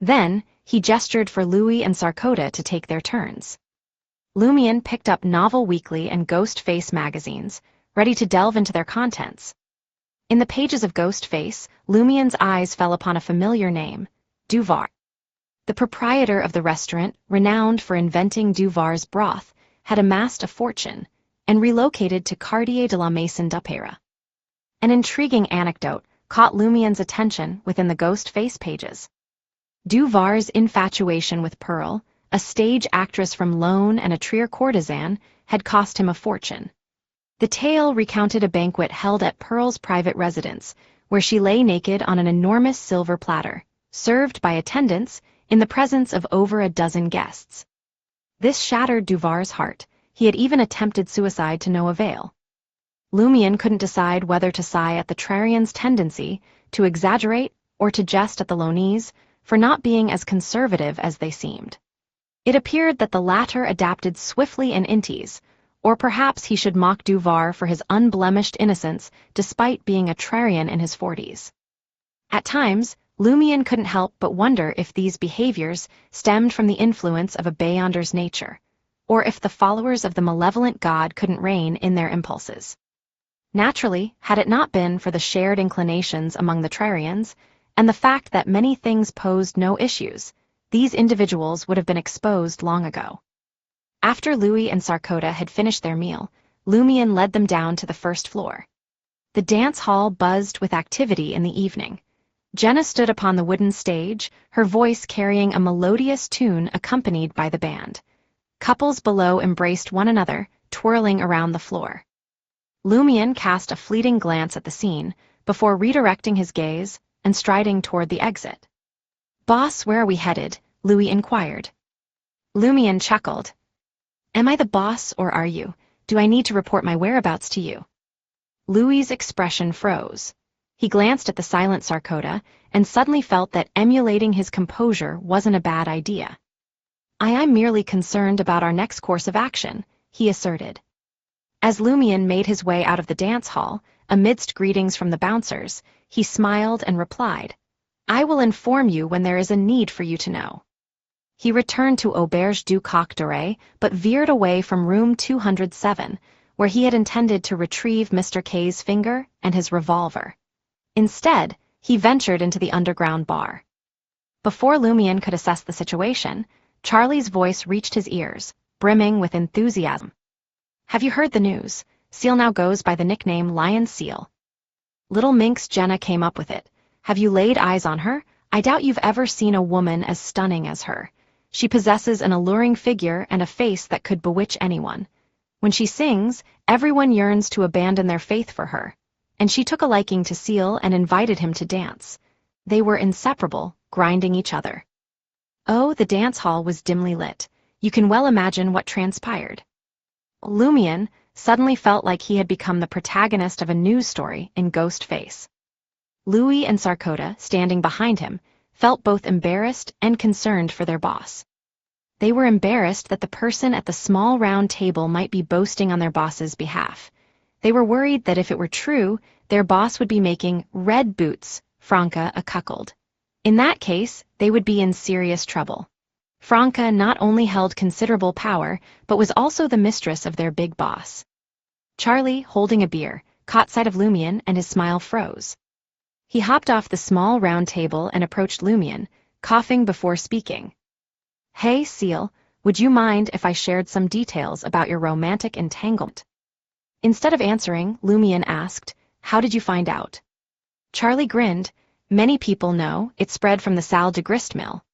Then, he gestured for Louis and Sarkota to take their turns. Lumion picked up Novel Weekly and Ghost Face magazines, ready to delve into their contents. In the pages of Ghost Face, Lumion's eyes fell upon a familiar name, Duvar. The proprietor of the restaurant, renowned for inventing Duvar's broth, had amassed a fortune and relocated to Quartier de la Maison d'Opéra. An intriguing anecdote caught Lumion's attention within the Ghost Face pages. Duvar's infatuation with Pearl, a stage actress from Lone and a Trier courtesan, had cost him a fortune. The tale recounted a banquet held at Pearl's private residence, where she lay naked on an enormous silver platter, served by attendants, in the presence of over a dozen guests. This shattered Duvar's heart. He had even attempted suicide to no avail. Lumion couldn't decide whether to sigh at the Trarian's tendency to exaggerate or to jest at the Lonese for not being as conservative as they seemed. It appeared that the latter adapted swiftly in Inties, or perhaps he should mock Duvar for his unblemished innocence despite being a Trarian in his 40s. At times, Lumion couldn't help but wonder if these behaviors stemmed from the influence of a Beyonder's nature, or if the followers of the malevolent god couldn't rein in their impulses. Naturally, had it not been for the shared inclinations among the Trarians, and the fact that many things posed no issues, these individuals would have been exposed long ago. After Louis and Sarkota had finished their meal, Lumion led them down to the first floor. The dance hall buzzed with activity in the evening. Jenna stood upon the wooden stage, her voice carrying a melodious tune accompanied by the band. Couples below embraced one another, twirling around the floor. Lumion cast a fleeting glance at the scene, before redirecting his gaze and striding toward the exit. "Boss, where are we headed?" Louis inquired. Lumion chuckled. "Am I the boss, or are you? Do I need to report my whereabouts to you?" Louis's expression froze. He glanced at the silent Sarkota, and suddenly felt that emulating his composure wasn't a bad idea. "I'm merely concerned about our next course of action," he asserted. As Lumion made his way out of the dance hall, amidst greetings from the bouncers, he smiled and replied, "I will inform you when there is a need for you to know." He returned to Auberge du Coq d'Oreille, but veered away from room 207, where he had intended to retrieve Mr. K's finger and his revolver. Instead, he ventured into the underground bar. Before Lumion could assess the situation, Charlie's voice reached his ears, brimming with enthusiasm. "Have you heard the news? Ciel now goes by the nickname Lion Ciel. Little minx Jenna came up with it. Have you laid eyes on her? I doubt you've ever seen a woman as stunning as her. She possesses an alluring figure and a face that could bewitch anyone. When she sings, everyone yearns to abandon their faith for her. And she took a liking to Ciel and invited him to dance. They were inseparable, grinding each other." Oh, the dance hall was dimly lit. You can well imagine what transpired. Lumion suddenly felt like he had become the protagonist of a news story in ghost face. Louis and Sarkota, standing behind him, felt both embarrassed and concerned for their boss. They were embarrassed that the person at the small round table might be boasting on their boss's behalf. They were worried that if it were true, their boss would be making red boots Franca a cuckold. In that case, they would be in serious trouble. Franca not only held considerable power, but was also the mistress of their big boss. Charlie, holding a beer, caught sight of Lumion and his smile froze. He hopped off the small round table and approached Lumion, coughing before speaking. "Hey, Ciel, would you mind if I shared some details about your romantic entanglement?" Instead of answering, Lumion asked, "How did you find out?" Charlie grinned. "Many people know. It spread from the Salle de Grist mill.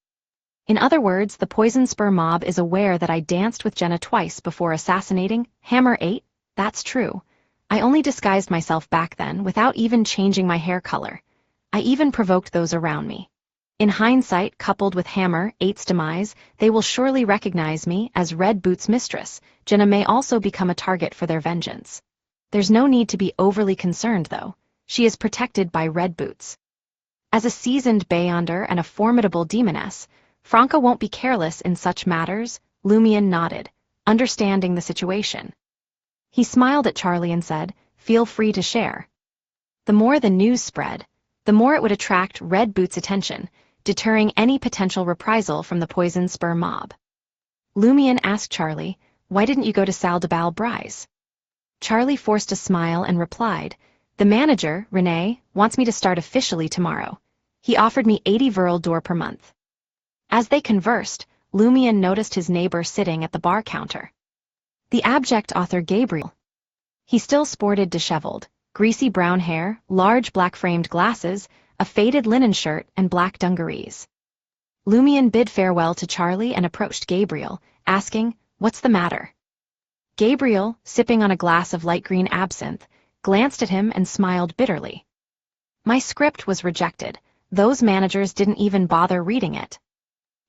In other words, the Poison Spur mob is aware that I danced with Jenna twice before assassinating Hammer 8. That's true. I only disguised myself back then without even changing my hair color. I even provoked those around me. In hindsight, coupled with Hammer 8's demise, they will surely recognize me as Red Boots' mistress. Jenna may also become a target for their vengeance. There's no need to be overly concerned, though. She is protected by Red Boots. As a seasoned Beyonder and a formidable demoness, Franca won't be careless in such matters." Lumion nodded, understanding the situation. He smiled at Charlie and said, "Feel free to share." The more the news spread, the more it would attract Red Boots' attention, deterring any potential reprisal from the Poison Spur mob. Lumion asked Charlie, "Why didn't you go to Salle de Bal Brise?" Charlie forced a smile and replied, "The manager, René, wants me to start officially tomorrow. He offered me 80 Verl d'Or per month." As they conversed, Lumion noticed his neighbor sitting at the bar counter. The abject author Gabriel. He still sported disheveled, greasy brown hair, large black-framed glasses, a faded linen shirt, and black dungarees. Lumion bid farewell to Charlie and approached Gabriel, asking, "What's the matter?" Gabriel, sipping on a glass of light green absinthe, glanced at him and smiled bitterly. My script was rejected. Those managers didn't even bother reading it.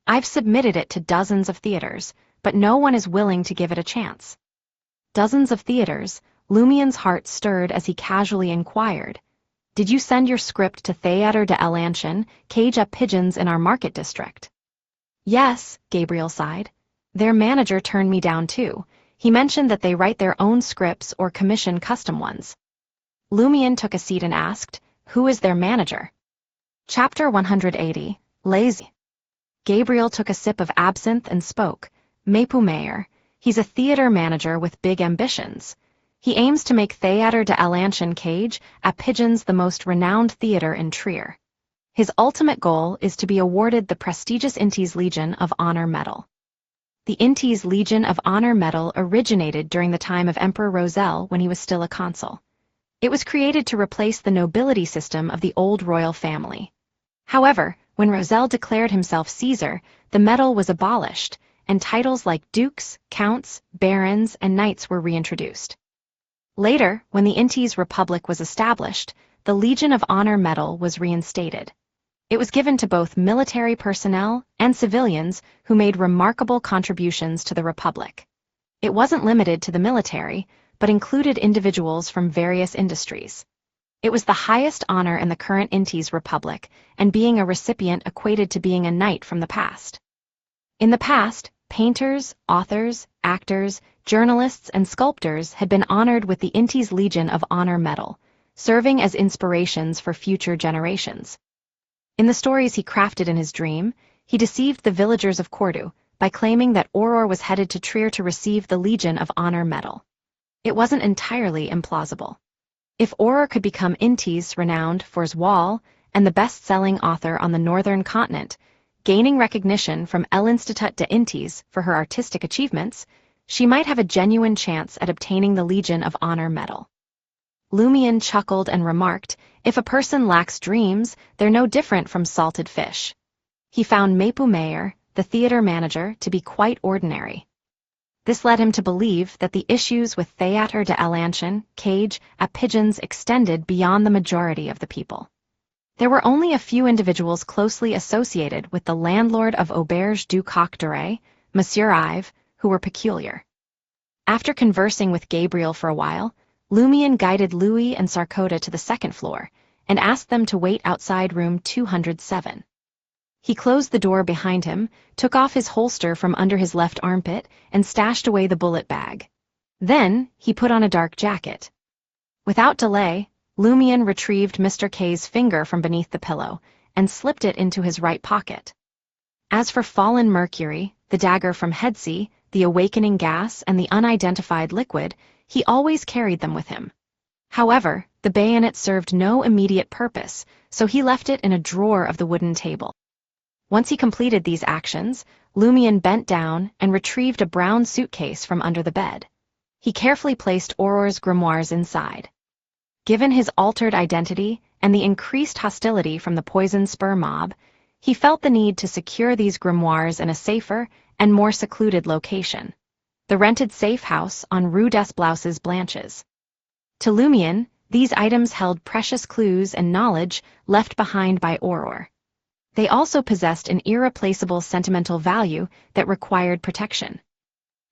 I've submitted it to dozens of theaters, but no one is willing to give it a chance. Dozens of theaters? Lumien's heart stirred as he casually inquired. Did you send your script to Theater de Ancienne, cage up Pigeons in our market district? Yes, Gabriel sighed. Their manager turned me down too. He mentioned that they write their own scripts or commission custom ones. Lumien took a seat and asked, who is their manager? Chapter 180, Lazy. Gabriel took a sip of absinthe and spoke. Mayer. He's a theater manager with big ambitions. He aims to make Theater de Ancienne cage at Pigeons the most renowned theater in Trier. His ultimate goal is to be awarded the prestigious Intes Legion of Honor Medal. The Intes Legion of Honor Medal originated during the time of Emperor Roselle when he was still a consul. It was created to replace the nobility system of the old royal family. However, when Roselle declared himself Caesar, the medal was abolished, and titles like dukes, counts, barons, and knights were reintroduced. Later, when the Intes Republic was established, the Legion of Honor Medal was reinstated. It was given to both military personnel and civilians who made remarkable contributions to the Republic. It wasn't limited to the military, but included individuals from various industries. It was the highest honor in the current Intes Republic, and being a recipient equated to being a knight from the past. In the past, painters, authors, actors, journalists, and sculptors had been honored with the Intes Legion of Honor Medal, serving as inspirations for future generations. In the stories he crafted in his dream, he deceived the villagers of Cordoue by claiming that Auror was headed to Trier to receive the Legion of Honor Medal. It wasn't entirely implausible. If Auror could become Intes renowned for his wall and the best-selling author on the northern continent, gaining recognition from L'Institut de Intes for her artistic achievements, she might have a genuine chance at obtaining the Legion of Honor Medal. Lumien chuckled and remarked, if a person lacks dreams, they're no different from salted fish. He found Mayer, the theater manager, to be quite ordinary. This led him to believe that the issues with Theater de Ancienne, cage, at Pigeons extended beyond the majority of the people. There were only a few individuals closely associated with the landlord of Auberge du Coq d'Oreille, Monsieur Ives, who were peculiar. After conversing with Gabriel for a while, Lumien guided Louis and Sarkota to the second floor, and asked them to wait outside room 207. He closed the door behind him, took off his holster from under his left armpit, and stashed away the bullet bag. Then, he put on a dark jacket. Without delay, Lumien retrieved Mr. K's finger from beneath the pillow, and slipped it into his right pocket. As for Fallen Mercury, the dagger from Headsea, the awakening gas, and the unidentified liquid, he always carried them with him. However, the bayonet served no immediate purpose, so he left it in a drawer of the wooden table. Once he completed these actions, Lumien bent down and retrieved a brown suitcase from under the bed. He carefully placed Auror's grimoires inside. Given his altered identity and the increased hostility from the Poison Spur mob, he felt the need to secure these grimoires in a safer and more secluded location, the rented safe house on Rue des Blouses Blanches. To Lumien, these items held precious clues and knowledge left behind by Auror. They also possessed an irreplaceable sentimental value that required protection.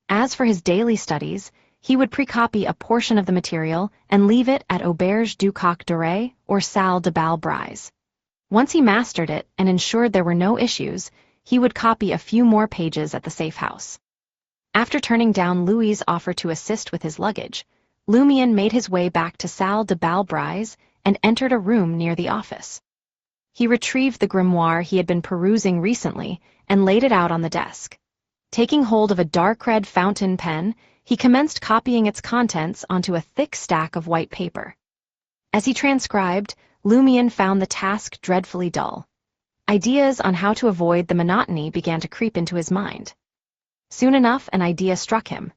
As for his daily studies, he would precopy a portion of the material and leave it at Auberge du Coq d'Oreille or Salle de Bal Brise. Once he mastered it and ensured there were no issues, he would copy a few more pages at the safe house. After turning down Louis' offer to assist with his luggage, Lumien made his way back to Salle de Bal Brise and entered a room near the office. He retrieved the grimoire he had been perusing recently and laid it out on the desk. Taking hold of a dark red fountain pen, he commenced copying its contents onto a thick stack of white paper. As he transcribed, Lumien found the task dreadfully dull. Ideas on how to avoid the monotony began to creep into his mind. Soon enough, an idea struck him.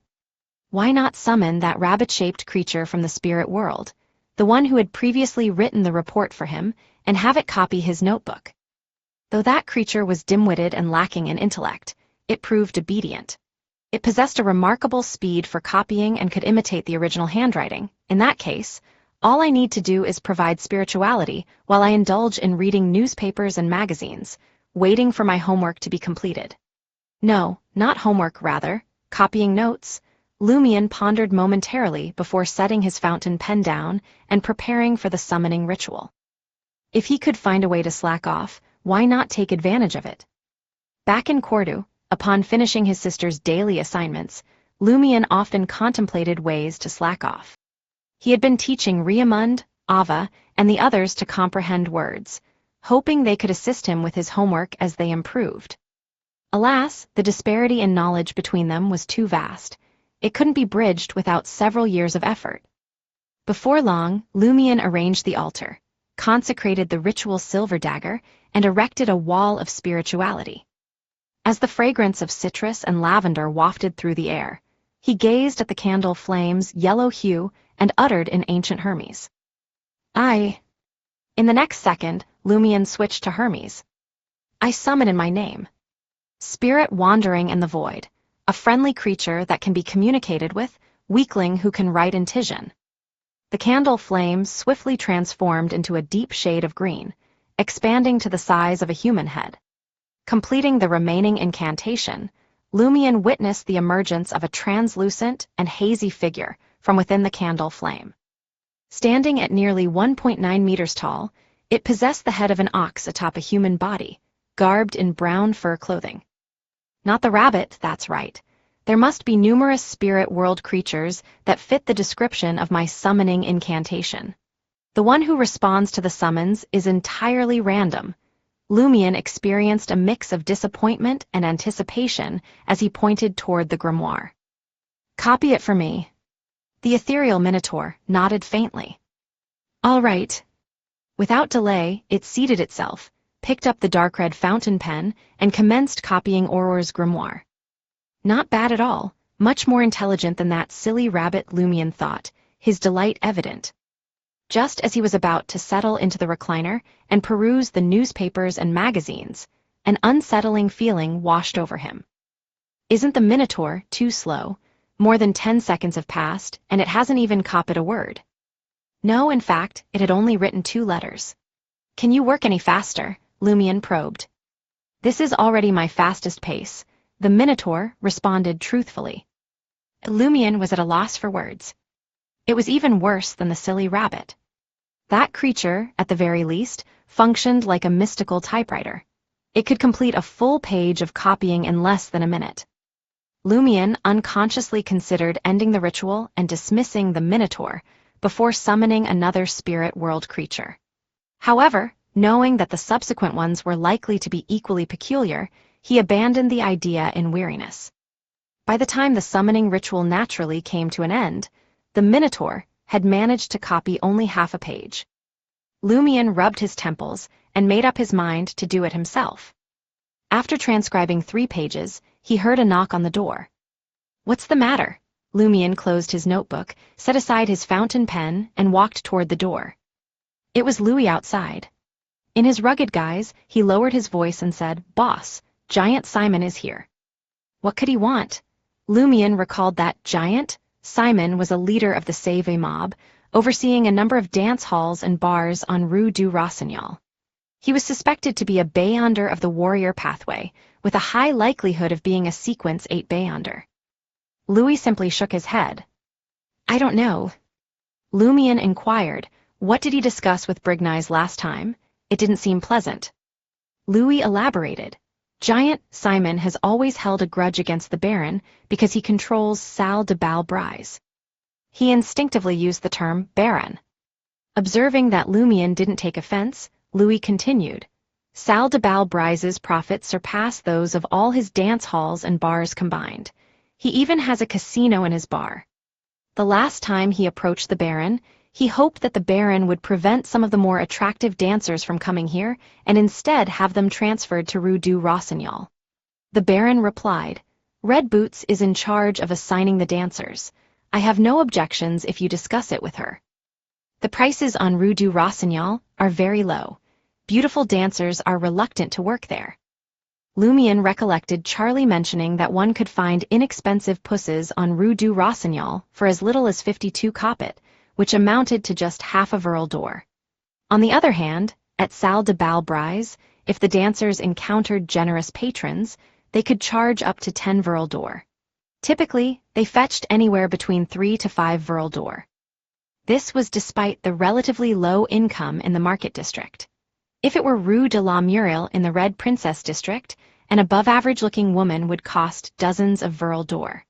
Why not summon that rabbit-shaped creature from the spirit world, the one who had previously written the report for him, and have it copy his notebook? Though that creature was dim-witted and lacking in intellect, it proved obedient. It possessed a remarkable speed for copying and could imitate the original handwriting. In that case, all I need to do is provide spirituality while I indulge in reading newspapers and magazines, waiting for my homework to be completed. No, not homework, rather, copying notes. Lumion pondered momentarily before setting his fountain pen down and preparing for the summoning ritual. If he could find a way to slack off, why not take advantage of it? Back in Cordu, upon finishing his sister's daily assignments, Lumion often contemplated ways to slack off. He had been teaching Riamund, Ava, and the others to comprehend words, hoping they could assist him with his homework as they improved. Alas, the disparity in knowledge between them was too vast. It couldn't be bridged without several years of effort. Before long, Lumion arranged the altar, consecrated the ritual silver dagger, and erected a wall of spirituality. As the fragrance of citrus and lavender wafted through the air, he gazed at the candle flame's yellow hue and uttered in ancient Hermes. I. In the next second, Lumion switched to Hermes. I summon in my name. Spirit wandering in the void, a friendly creature that can be communicated with, weakling who can write in Pigeon. The candle flame swiftly transformed into a deep shade of green, expanding to the size of a human head. Completing the remaining incantation, Lumion witnessed the emergence of a translucent and hazy figure from within the candle flame. Standing at nearly 1.9 meters tall, it possessed the head of an ox atop a human body, garbed in brown fur clothing. Not the rabbit, that's right. There must be numerous spirit world creatures that fit the description of my summoning incantation. The one who responds to the summons is entirely random. Lumion experienced a mix of disappointment and anticipation as he pointed toward the grimoire. Copy it for me. The ethereal minotaur nodded faintly. All right. Without delay, it seated itself, picked up the dark red fountain pen, and commenced copying Auror's grimoire. Not bad at all, much more intelligent than that silly rabbit, Lumion thought, his delight evident. Just as he was about to settle into the recliner and peruse the newspapers and magazines, an unsettling feeling washed over him. Isn't the Minotaur too slow? More than 10 seconds have passed, and it hasn't even copied a word. No, in fact, it had only written 2 letters. Can you work any faster? Lumion probed. This is already my fastest pace, the Minotaur responded truthfully. Lumion was at a loss for words. It was even worse than the silly rabbit. That creature, at the very least, functioned like a mystical typewriter. It could complete a full page of copying in less than a minute. Lumion unconsciously considered ending the ritual and dismissing the Minotaur before summoning another spirit world creature. However, knowing that the subsequent ones were likely to be equally peculiar, he abandoned the idea in weariness. By the time the summoning ritual naturally came to an end, the Minotaur had managed to copy only half a page. Lumion rubbed his temples and made up his mind to do it himself. After transcribing 3 pages, he heard a knock on the door. What's the matter? Lumion closed his notebook, set aside his fountain pen, and walked toward the door. It was Louis outside. In his rugged guise, he lowered his voice and said, "Boss, Giant Simon is here." What could he want? Lumion recalled that Giant Simon was a leader of the Save mob, overseeing a number of dance halls and bars on Rue du Rossignol. He was suspected to be a Beyonder of the warrior pathway, with a high likelihood of being a Sequence 8 Beyonder. Louis simply shook his head. I don't know. Lumion inquired, what did he discuss with Brignize last time? It didn't seem pleasant. Louis elaborated. Giant Simon has always held a grudge against the Baron because he controls Salle de Balbrise. He instinctively used the term Baron. Observing that Lumion didn't take offense, Louis continued. Salle de Balbrise's profits surpass those of all his dance halls and bars combined. He even has a casino in his bar. The last time he approached the Baron, he hoped that the Baron would prevent some of the more attractive dancers from coming here and instead have them transferred to Rue du Rossignol. The Baron replied, Red Boots is in charge of assigning the dancers. I have no objections if you discuss it with her. The prices on Rue du Rossignol are very low. Beautiful dancers are reluctant to work there. Lumian recollected Charlie mentioning that one could find inexpensive pusses on Rue du Rossignol for as little as 52 copit, which amounted to just half a verle d'or. On the other hand, at Salle de Bal Brise, if the dancers encountered generous patrons, they could charge up to 10 verle d'or. Typically, they fetched anywhere between 3 to 5 verle d'or. This was despite the relatively low income in the market district. If it were Rue de la Muriel in the Red Princess district, an above-average-looking woman would cost dozens of verle d'or.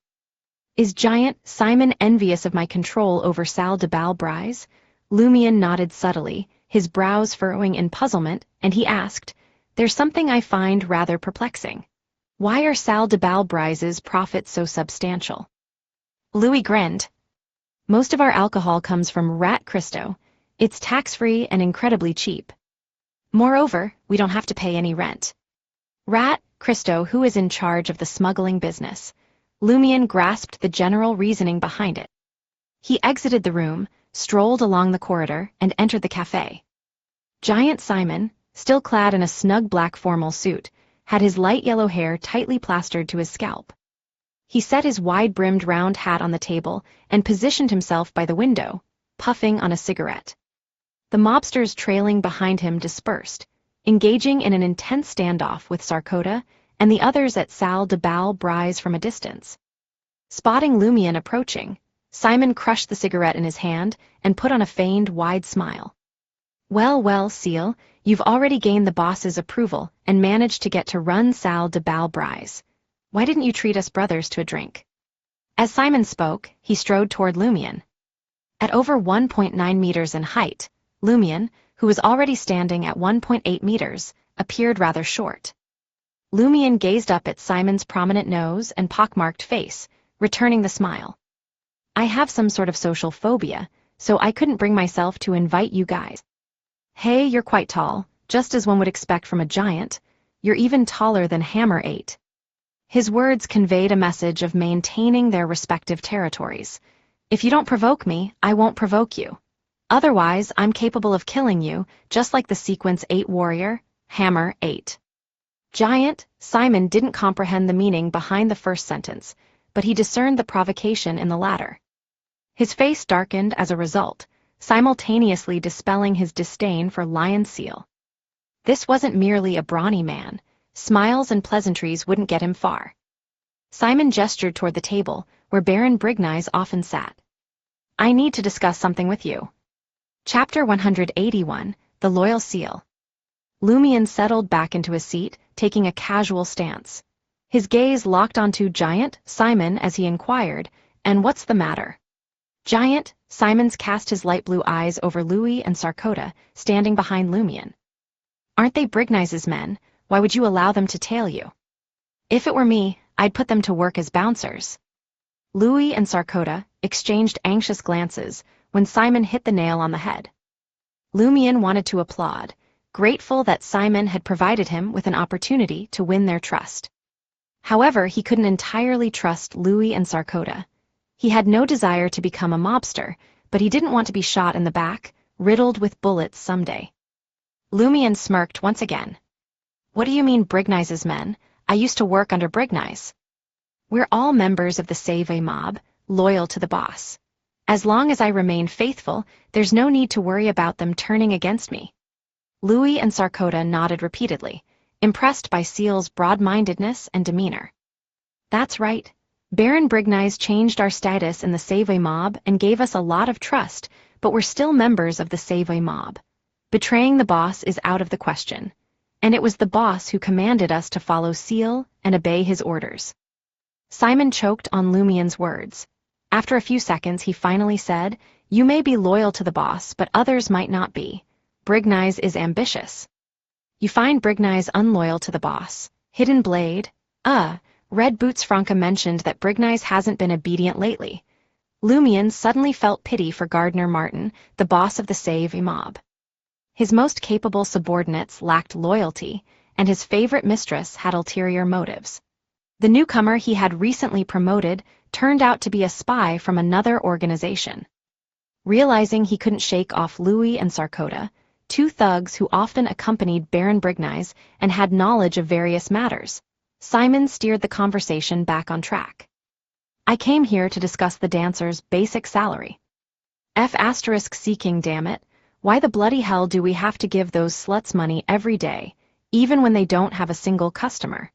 Is Giant Simon envious of my control over Salle de Bal Brise? Lumian nodded subtly, his brows furrowing in puzzlement, and he asked, "There's something I find rather perplexing. Why are Salle de Bal Brise's profits so substantial?" Louis grinned. "Most of our alcohol comes from Rat Cristo. It's tax-free and incredibly cheap. Moreover, we don't have to pay any rent." Rat Cristo, who is in charge of the smuggling business? Lumian grasped the general reasoning behind it. He exited the room, strolled along the corridor, and entered the cafe. Giant Simon, still clad in a snug black formal suit, had his light yellow hair tightly plastered to his scalp. He set his wide-brimmed round hat on the table and positioned himself by the window, puffing on a cigarette. The mobsters trailing behind him dispersed, engaging in an intense standoff with Sarkota and the others at Salle de Bal Brise from a distance. Spotting Lumian approaching, Simon crushed the cigarette in his hand and put on a feigned wide smile. "Well, well, Ciel, you've already gained the boss's approval and managed to get to run Salle de Bal Brise. Why didn't you treat us brothers to a drink?" As Simon spoke, he strode toward Lumian. At over 1.9 meters in height, Lumian, who was already standing at 1.8 meters, appeared rather short. Lumian gazed up at Simon's prominent nose and pockmarked face, returning the smile. "I have some sort of social phobia, so I couldn't bring myself to invite you guys." "Hey, you're quite tall, just as one would expect from a giant. You're even taller than Hammer 8. His words conveyed a message of maintaining their respective territories. "If you don't provoke me, I won't provoke you. Otherwise, I'm capable of killing you, just like the Sequence 8 warrior, Hammer 8. Giant Simon didn't comprehend the meaning behind the first sentence, but he discerned the provocation in the latter. His face darkened as a result, simultaneously dispelling his disdain for Lion Ciel. This wasn't merely a brawny man. Smiles and pleasantries wouldn't get him far. Simon gestured toward the table, where Baron Brignize often sat. "I need to discuss something with you." Chapter 181, The Loyal Ciel. Lumian settled back into his seat, taking a casual stance. His gaze locked onto Giant Simon as he inquired, "And what's the matter?" Giant Simon's cast his light blue eyes over Louis and Sarkota, standing behind Lumian. "Aren't they Brignize's men? Why would you allow them to tail you?" "If it were me, I'd put them to work as bouncers." Louis and Sarkota exchanged anxious glances when Simon hit the nail on the head. Lumian wanted to applaud, grateful that Simon had provided him with an opportunity to win their trust. However, he couldn't entirely trust Louis and Sarkota. He had no desire to become a mobster, but he didn't want to be shot in the back, riddled with bullets someday. Lumian smirked once again. "What do you mean Brignize's men? I used to work under Brignize. We're all members of the Save mob, loyal to the boss. As long as I remain faithful, there's no need to worry about them turning against me." Louis and Sarkota nodded repeatedly, impressed by Ciel's broad-mindedness and demeanor. "That's right. Baron Brignize changed our status in the Save mob and gave us a lot of trust, but we're still members of the Save mob. Betraying the boss is out of the question. And it was the boss who commanded us to follow Ciel and obey his orders." Simon choked on Lumian's words. After a few seconds, he finally said, "You may be loyal to the boss, but others might not be. Brignize is ambitious." "You find Brignize unloyal to the boss. Hidden Blade? Red Boots Franca mentioned that Brignize hasn't been obedient lately." Lumian suddenly felt pity for Gardner Martin, the boss of the Save mob. His most capable subordinates lacked loyalty, and his favorite mistress had ulterior motives. The newcomer he had recently promoted turned out to be a spy from another organization. Realizing he couldn't shake off Louis and Sarkota, two thugs who often accompanied Baron Brignies and had knowledge of various matters. Simon steered the conversation back on track. I came here to discuss the dancer's basic salary. Seeking, damn it. Why the bloody hell do we have to give those sluts money every day, even when they don't have a single customer?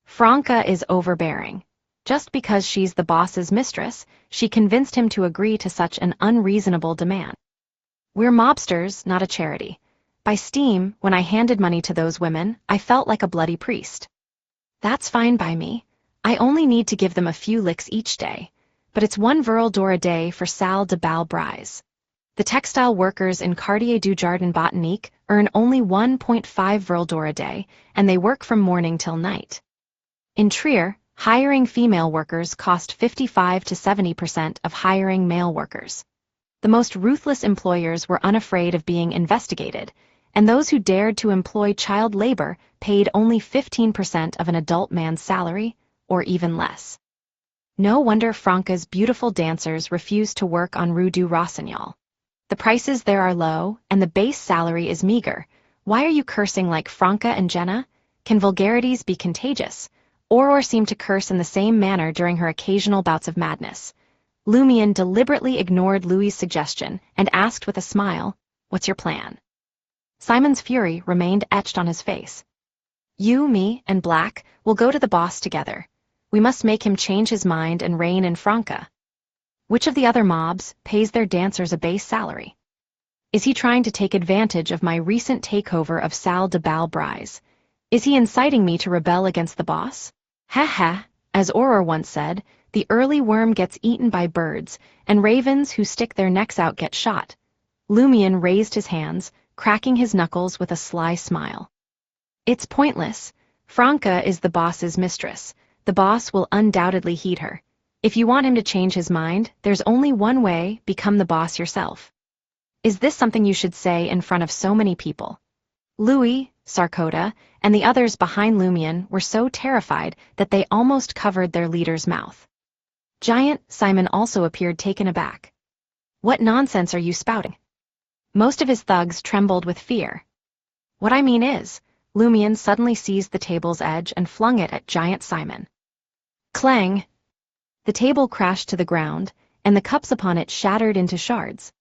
Franca is overbearing. Just because she's the boss's mistress, she convinced him to agree to such an unreasonable demand. We're mobsters, not a charity. By steam, when I handed money to those women, I felt like a bloody priest. That's fine by me. I only need to give them a few licks each day, but it's 1 Viril d'Or a day for Salle de Bal Brise. The textile workers in Quartier du Jardin Botanique earn only 1.5 Viril d'Or a day, and they work from morning till night. In Trier, hiring female workers cost 55 to 70% of hiring male workers. The most ruthless employers were unafraid of being investigated, and those who dared to employ child labor paid only 15% of an adult man's salary, or even less. No wonder Franca's beautiful dancers refuse to work on Rue du Rossignol. The prices there are low, and the base salary is meager. Why are you cursing like Franca and Jenna? Can vulgarities be contagious? Aurore seemed to curse in the same manner during her occasional bouts of madness. Lumion deliberately ignored Louis's suggestion and asked with a smile, "What's your plan?" Simon's fury remained etched on his face. "You, me, and Black will go to the boss together. We must make him change his mind and reign in Franca. Which of the other mobs pays their dancers a base salary? Is he trying to take advantage of my recent takeover of Salle de Bal Brise? Is he inciting me to rebel against the boss? Ha ha, as Aurore once said, the early worm gets eaten by birds, and ravens who stick their necks out get shot." Lumion raised his hands, cracking his knuckles with a sly smile. "It's pointless. Franca is the boss's mistress. The boss will undoubtedly heed her. If you want him to change his mind, there's only one way: become the boss yourself." Is this something you should say in front of so many people? Louis, Sarkoda, and the others behind Lumion were so terrified that they almost covered their leader's mouth. Giant Simon also appeared taken aback. "What nonsense are you spouting?" Most of his thugs trembled with fear. "What I mean is," Lumion suddenly seized the table's edge and flung it at Giant Simon. Clang! The table crashed to the ground, and the cups upon it shattered into shards.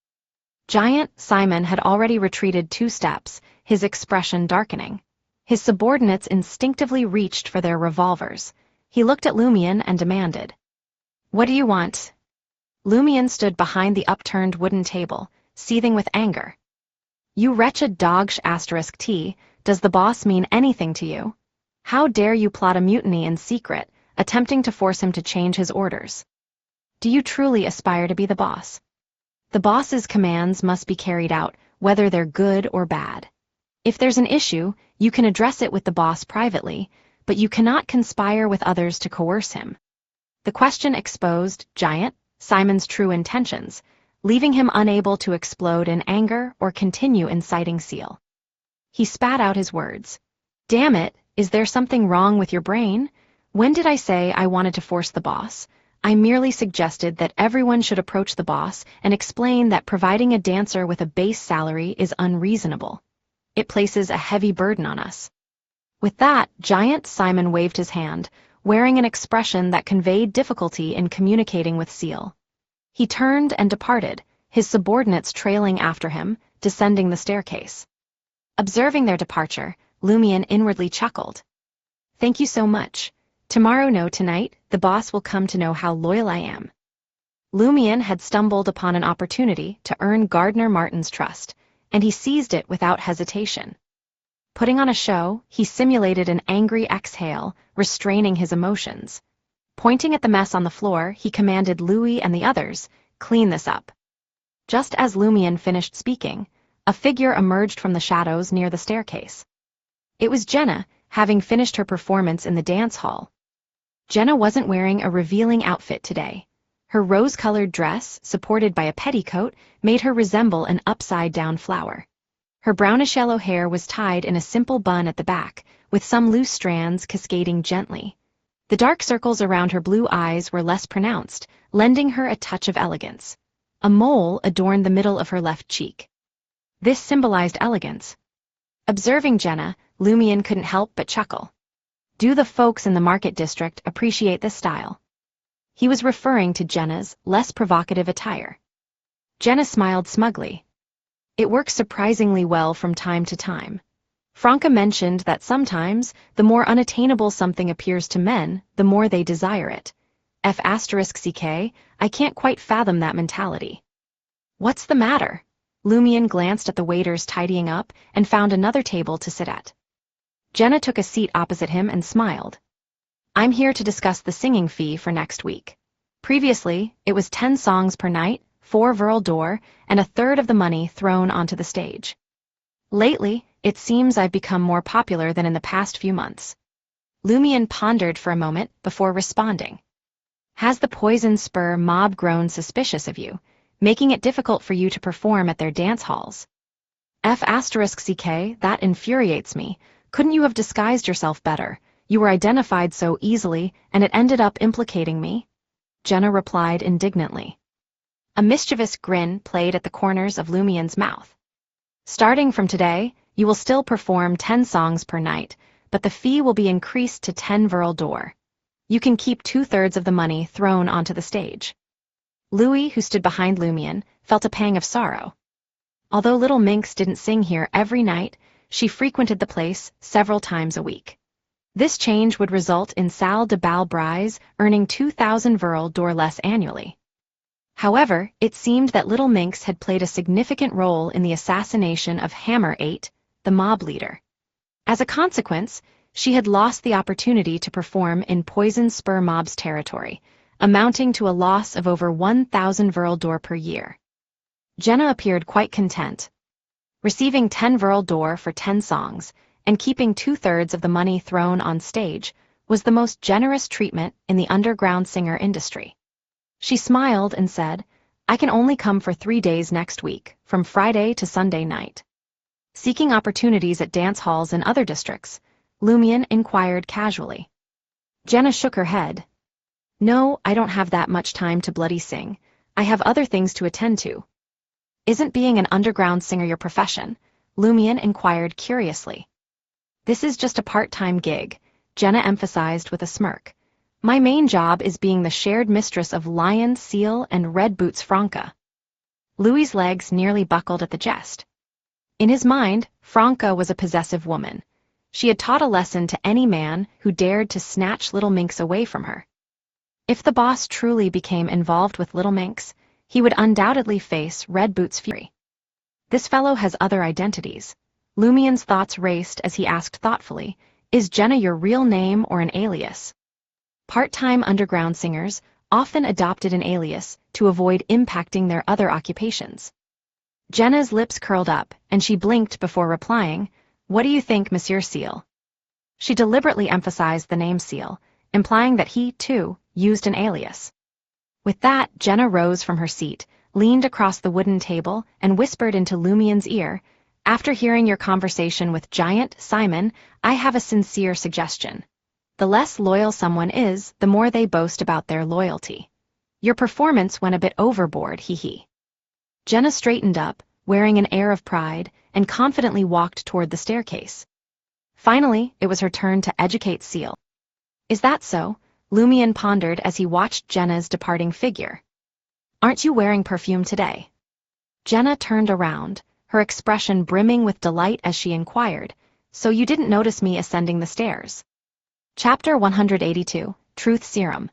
Giant Simon had already retreated 2 steps, his expression darkening. His subordinates instinctively reached for their revolvers. He looked at Lumion and demanded, "What do you want?" Lumion stood behind the upturned wooden table, seething with anger. "You wretched dog *T, does the boss mean anything to you? How dare you plot a mutiny in secret, attempting to force him to change his orders? Do you truly aspire to be the boss? The boss's commands must be carried out, whether they're good or bad. If there's an issue, you can address it with the boss privately, but you cannot conspire with others to coerce him." The question exposed Giant Simon's true intentions, leaving him unable to explode in anger or continue inciting Ciel. He spat out his words. "Damn it, is there something wrong with your brain? When did I say I wanted to force the boss? I merely suggested that everyone should approach the boss and explain that providing a dancer with a base salary is unreasonable. It places a heavy burden on us." With that, Giant Simon waved his hand, wearing an expression that conveyed difficulty in communicating with Ciel. He turned and departed, his subordinates trailing after him, descending the staircase. Observing their departure, Lumion inwardly chuckled. "Thank you so much. Tomorrow, no, tonight, the boss will come to know how loyal I am." Lumion had stumbled upon an opportunity to earn Gardner Martin's trust, and he seized it without hesitation. Putting on a show, he simulated an angry exhale, restraining his emotions. Pointing at the mess on the floor, he commanded Louis and the others, "Clean this up." Just as Lumion finished speaking, a figure emerged from the shadows near the staircase. It was Jenna, having finished her performance in the dance hall. Jenna wasn't wearing a revealing outfit today. Her rose-colored dress, supported by a petticoat, made her resemble an upside-down flower. Her brownish-yellow hair was tied in a simple bun at the back, with some loose strands cascading gently. The dark circles around her blue eyes were less pronounced, lending her a touch of elegance. A mole adorned the middle of her left cheek. This symbolized elegance. Observing Jenna, Lumion couldn't help but chuckle. Do the folks in the market district appreciate this style? He was referring to Jenna's less provocative attire. Jenna smiled smugly. It works surprisingly well from time to time. Franca mentioned that sometimes, the more unattainable something appears to men, the more they desire it. F***ck, I can't quite fathom that mentality. What's the matter? Lumion glanced at the waiters tidying up and found another table to sit at. Jenna took a seat opposite him and smiled. I'm here to discuss the singing fee for next week. Previously, it was 10 songs per night, 4 Verl d'Or, and a third of the money thrown onto the stage. Lately, it seems I've become more popular than in the past few months. Lumion pondered for a moment before responding. Has the Poison Spur mob grown suspicious of you, making it difficult for you to perform at their dance halls? F***ck, that infuriates me. Couldn't you have disguised yourself better? You were identified so easily, and it ended up implicating me. Jenna replied indignantly. A mischievous grin played at the corners of Lumion's mouth. Starting from today, you will still perform 10 songs per night, but the fee will be increased to 10 Verl d'Or. You can keep 2/3 of the money thrown onto the stage. Louis, who stood behind Lumion, felt a pang of sorrow. Although Little Minx didn't sing here every night, she frequented the place several times a week. This change would result in Ciel de Balbrise earning 2,000 Verl d'Or less annually. However, it seemed that Little Minx had played a significant role in the assassination of Hammer 8, the mob leader. As a consequence, she had lost the opportunity to perform in Poison Spur mob's territory, amounting to a loss of over 1,000 Verl d'Or per year. Jenna appeared quite content. Receiving 10 Verl d'Or for 10 songs, and keeping 2/3 of the money thrown on stage, was the most generous treatment in the underground singer industry. She smiled and said, I can only come for 3 days next week, from Friday to Sunday night. Seeking opportunities at dance halls in other districts, Lumion inquired casually. Jenna shook her head. No, I don't have that much time to bloody sing. I have other things to attend to. Isn't being an underground singer your profession? Lumion inquired curiously. This is just a part-time gig, Jenna emphasized with a smirk. My main job is being the shared mistress of Lion, Ciel, and Red Boots Franca. Louis's legs nearly buckled at the jest. In his mind, Franca was a possessive woman. She had taught a lesson to any man who dared to snatch Little Minx away from her. If the boss truly became involved with Little Minx, he would undoubtedly face Red Boots' fury. This fellow has other identities. Lumion's thoughts raced as he asked thoughtfully, Is Jenna your real name or an alias? Part-time underground singers often adopted an alias to avoid impacting their other occupations. Jenna's lips curled up, and she blinked before replying, What do you think, Monsieur Ciel? She deliberately emphasized the name Ciel, implying that he, too, used an alias. With that, Jenna rose from her seat, leaned across the wooden table, and whispered into Lumion's ear, After hearing your conversation with Giant Simon, I have a sincere suggestion. The less loyal someone is, the more they boast about their loyalty. Your performance went a bit overboard, hee. Jenna straightened up, wearing an air of pride, and confidently walked toward the staircase. Finally, it was her turn to educate Ciel. Is that so? Lumion pondered as he watched Jenna's departing figure. Aren't you wearing perfume today? Jenna turned around, her expression brimming with delight as she inquired, So you didn't notice me ascending the stairs? Chapter 182, Truth Serum.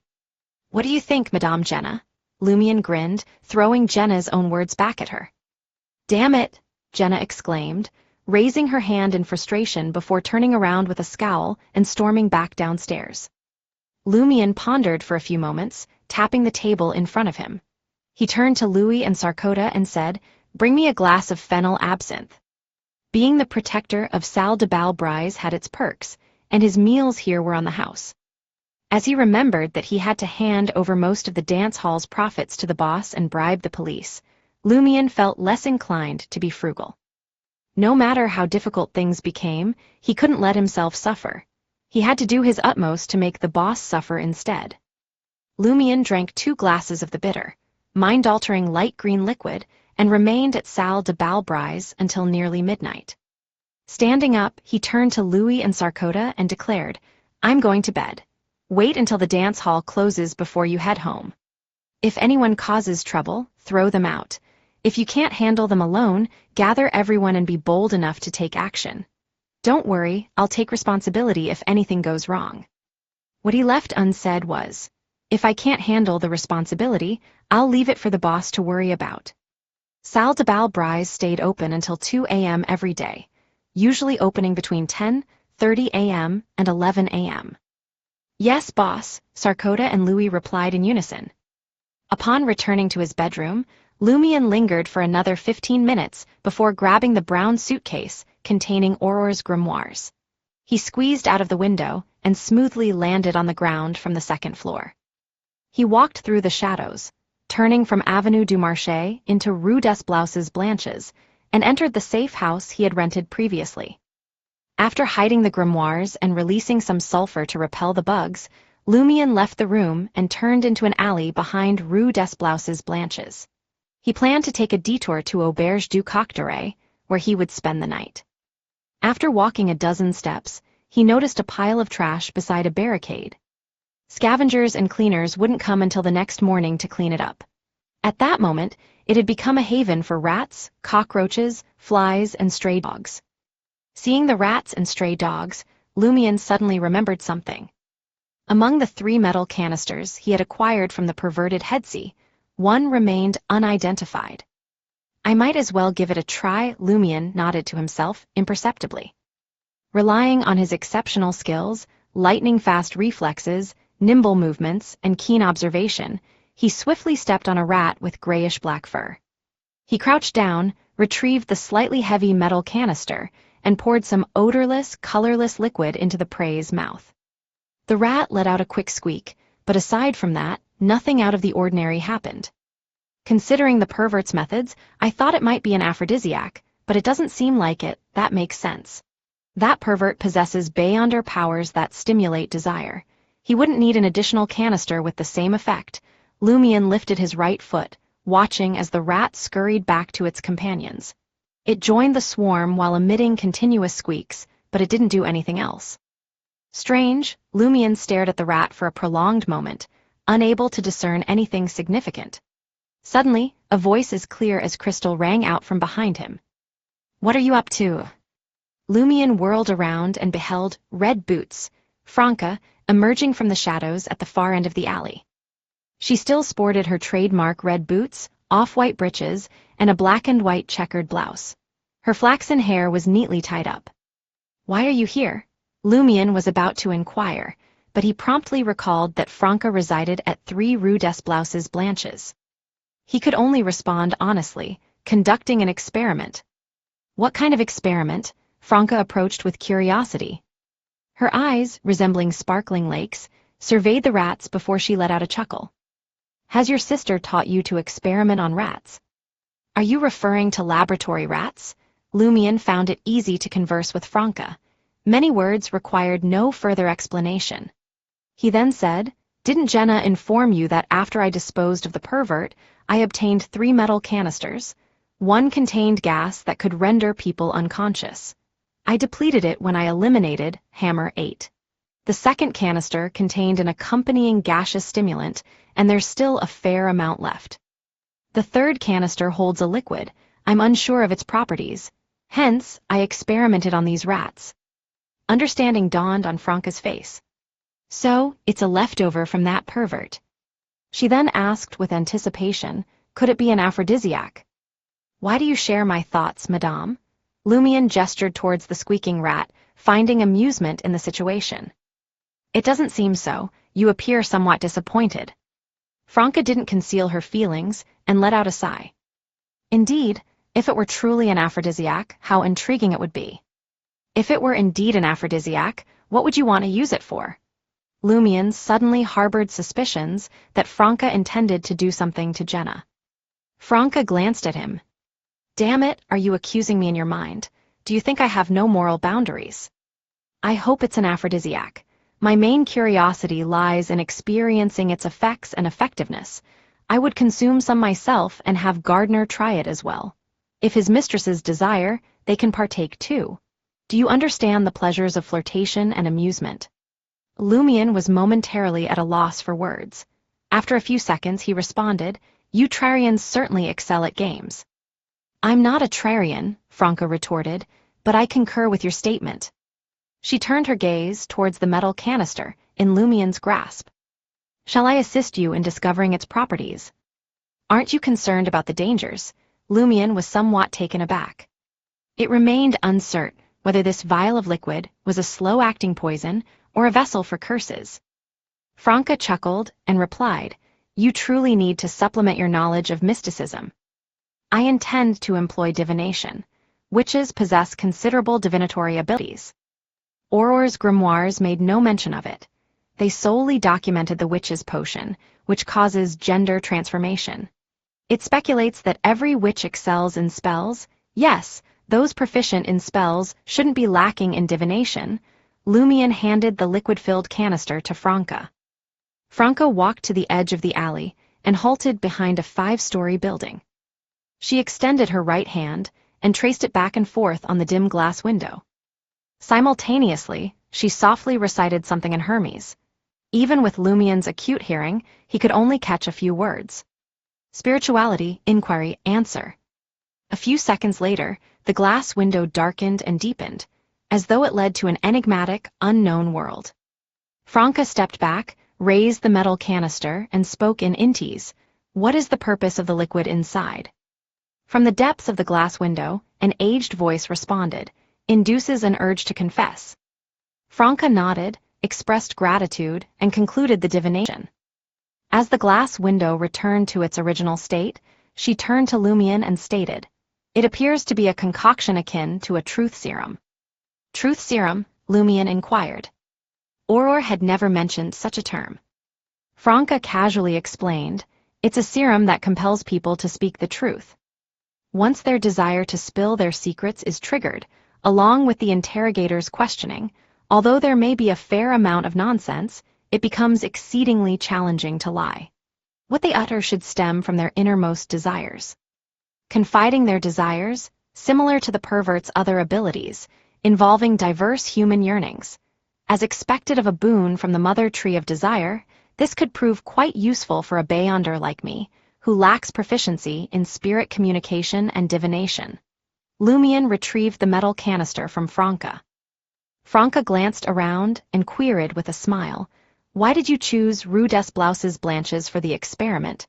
What do you think, Madame Jenna? Lumion grinned, throwing Jenna's own words back at her. Damn it, Jenna exclaimed, raising her hand in frustration before turning around with a scowl and storming back downstairs. Lumion pondered for a few moments, tapping the table in front of him. He turned to Louis and Sarkota and said, Bring me a glass of fennel absinthe. Being the protector of Ciel de Balbrise had its perks, and his meals here were on the house. As he remembered that he had to hand over most of the dance hall's profits to the boss and bribe the police, Lumion felt less inclined to be frugal. No matter how difficult things became, he couldn't let himself suffer. He had to do his utmost to make the boss suffer instead. Lumion drank 2 glasses of the bitter, mind-altering light green liquid, and remained at Salle de Balbrise until nearly midnight. Standing up, he turned to Louis and Sarkota and declared, "I'm going to bed. Wait until the dance hall closes before you head home. If anyone causes trouble, throw them out. If you can't handle them alone, gather everyone and be bold enough to take action. Don't worry, I'll take responsibility if anything goes wrong." What he left unsaid was, "If I can't handle the responsibility, I'll leave it for the boss to worry about." Salle de Balbrise stayed open until 2 a.m. every day, usually opening between 10:30 a.m. and 11 a.m. "Yes, boss," Sarkota and Louis replied in unison. Upon returning to his bedroom, Lumion lingered for another 15 minutes before grabbing the brown suitcase containing Auror's grimoires. He squeezed out of the window and smoothly landed on the ground from the second floor. He walked through the shadows, turning from Avenue du Marché into Rue des Blouses, and entered the safe house he had rented previously. After hiding the grimoires and releasing some sulfur to repel the bugs, Lumion left the room and turned into an alley behind Rue des Blouses. He planned to take a detour to Auberge du Coq d'Oreille, where he would spend the night. After walking a dozen steps, he noticed a pile of trash beside a barricade. Scavengers and cleaners wouldn't come until the next morning to clean it up. At that moment, it had become a haven for rats, cockroaches, flies, and stray dogs. Seeing the rats and stray dogs, Lumion suddenly remembered something. Among the 3 metal canisters he had acquired from the perverted Headsy, one remained unidentified. "I might as well give it a try," Lumion nodded to himself imperceptibly. Relying on his exceptional skills, lightning-fast reflexes, nimble movements, and keen observation, he swiftly stepped on a rat with grayish-black fur. He crouched down, retrieved the slightly heavy metal canister, and poured some odorless, colorless liquid into the prey's mouth. The rat let out a quick squeak, but aside from that, nothing out of the ordinary happened. "Considering the pervert's methods, I thought it might be an aphrodisiac, but it doesn't seem like it. That makes sense. That pervert possesses beyonder powers that stimulate desire. He wouldn't need an additional canister with the same effect." Lumion lifted his right foot, watching as the rat scurried back to its companions. It joined the swarm while emitting continuous squeaks, but it didn't do anything else. Strange, Lumion stared at the rat for a prolonged moment, unable to discern anything significant. Suddenly, a voice as clear as crystal rang out from behind him. "What are you up to?" Lumion whirled around and beheld Red Boots, Franca, emerging from the shadows at the far end of the alley. She still sported her trademark red boots, off-white breeches, and a black and white checkered blouse. Her flaxen hair was neatly tied up. "Why are you here?" Lumion was about to inquire, but he promptly recalled that Franca resided at 3 Rue des Blouses. He could only respond honestly, conducting an experiment. "What kind of experiment?" Franca approached with curiosity. Her eyes, resembling sparkling lakes, surveyed the rats before she let out a chuckle. "Has your sister taught you to experiment on rats?" "Are you referring to laboratory rats?" Lumion found it easy to converse with Franca. Many words required no further explanation. He then said, "Didn't Jenna inform you that after I disposed of the pervert, I obtained 3 metal canisters? One contained gas that could render people unconscious. I depleted it when I eliminated Hammer 8. The second canister contained an accompanying gaseous stimulant, and there's still a fair amount left. The third canister holds a liquid. I'm unsure of its properties. Hence, I experimented on these rats." Understanding dawned on Franca's face. "So, it's a leftover from that pervert." She then asked with anticipation, "Could it be an aphrodisiac?" "Why do you share my thoughts, madame?" Lumion gestured towards the squeaking rat, finding amusement in the situation. "It doesn't seem so. You appear somewhat disappointed." Franca didn't conceal her feelings and let out a sigh. Indeed, if it were truly an aphrodisiac, how intriguing it would be. "If it were indeed an aphrodisiac, what would you want to use it for?" Lumion suddenly harbored suspicions that Franca intended to do something to Jenna. Franca glanced at him. "Damn it, are you accusing me in your mind? Do you think I have no moral boundaries?" "I hope it's an aphrodisiac. My main curiosity lies in experiencing its effects and effectiveness. I would consume some myself and have Gardner try it as well. If his mistresses desire, they can partake too. Do you understand the pleasures of flirtation and amusement? Lumion was momentarily at a loss for words. After a few seconds, he responded, "You Trarians certainly excel at games." "I'm not a Trarian," Franca retorted, "but I concur with your statement." She turned her gaze towards the metal canister in Lumion's grasp. "Shall I assist you in discovering its properties?" "Aren't you concerned about the dangers?" Lumion was somewhat taken aback. It remained uncertain whether this vial of liquid was a slow-acting poison or a vessel for curses. Franca chuckled and replied, "You truly need to supplement your knowledge of mysticism. I intend to employ divination. Witches possess considerable divinatory abilities." Auror's grimoires made no mention of it. They solely documented the witch's potion, which causes gender transformation. It speculates that every witch excels in spells. Yes, those proficient in spells shouldn't be lacking in divination. Lumion handed the liquid-filled canister to Franca. Franca walked to the edge of the alley and halted behind a 5-story building. She extended her right hand and traced it back and forth on the dim glass window. Simultaneously, she softly recited something in Hermes. Even with Lumion's acute hearing, he could only catch a few words. Spirituality, inquiry, answer. A few seconds later, the glass window darkened and deepened, as though it led to an enigmatic, unknown world. Franca stepped back, raised the metal canister, and spoke in Intes. "What is the purpose of the liquid inside?" From the depths of the glass window, an aged voice responded, "Induces an urge to confess." Franca nodded, expressed gratitude, and concluded the divination. As the glass window returned to its original state, she turned to Lumion and stated, "It appears to be a concoction akin to a truth serum." "Truth serum?" Lumion inquired. Auror had never mentioned such a term. Franca casually explained, "It's a serum that compels people to speak the truth. Once their desire to spill their secrets is triggered, along with the interrogator's questioning, although there may be a fair amount of nonsense, it becomes exceedingly challenging to lie. What they utter should stem from their innermost desires. Confiding their desires, similar to the pervert's other abilities, involving diverse human yearnings. As expected of a boon from the mother tree of desire, this could prove quite useful for a Beyonder like me, who lacks proficiency in spirit communication and divination." Lumion retrieved the metal canister from Franca. Franca glanced around and queried with a smile, "Why did you choose Rue des Blouses Blanches for the experiment?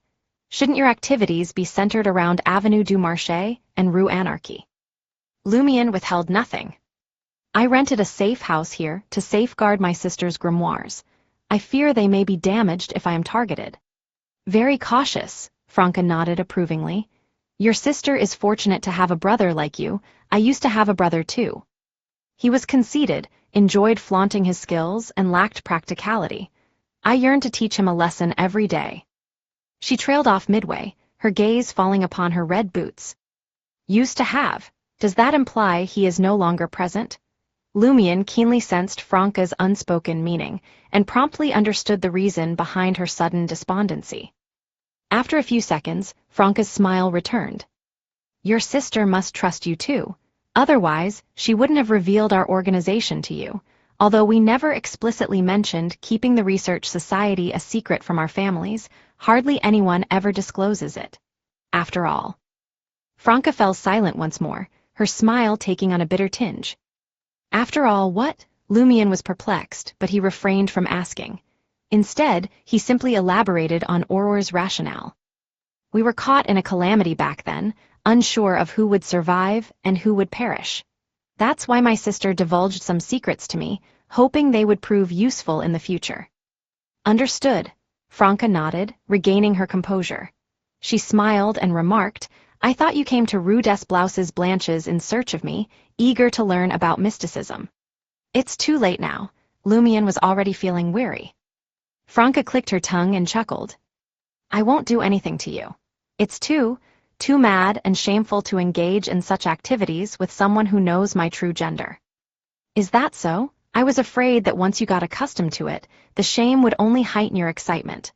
Shouldn't your activities be centered around Avenue du Marché and Rue Anarchy?" Lumion withheld nothing. "I rented a safe house here to safeguard my sister's grimoires. I fear they may be damaged if I am targeted." "Very cautious," Franca nodded approvingly. "Your sister is fortunate to have a brother like you. I used to have a brother too. He was conceited, enjoyed flaunting his skills, and lacked practicality. I yearned to teach him a lesson every day." She trailed off midway, her gaze falling upon her red boots. "Used to have. Does that imply he is no longer present?" Lumion keenly sensed Franca's unspoken meaning, and promptly understood the reason behind her sudden despondency. After a few seconds, Franca's smile returned. "Your sister must trust you too. Otherwise, she wouldn't have revealed our organization to you, although we never explicitly mentioned keeping the research society a secret from our families. Hardly anyone ever discloses it. After all." Franca fell silent once more, her smile taking on a bitter tinge. "After all what?" Lumion was perplexed, but he refrained from asking. Instead, he simply elaborated on Auror's rationale. "We were caught in a calamity back then, unsure of who would survive and who would perish. That's why my sister divulged some secrets to me, hoping they would prove useful in the future." "Understood." Franca nodded, regaining her composure. She smiled and remarked, "I thought you came to Rue des Blouses Blanches in search of me, eager to learn about mysticism." "It's too late now." Lumion was already feeling weary. Franca clicked her tongue and chuckled. "I won't do anything to you. It's too mad and shameful to engage in such activities with someone who knows my true gender." "Is that so? I was afraid that once you got accustomed to it, the shame would only heighten your excitement."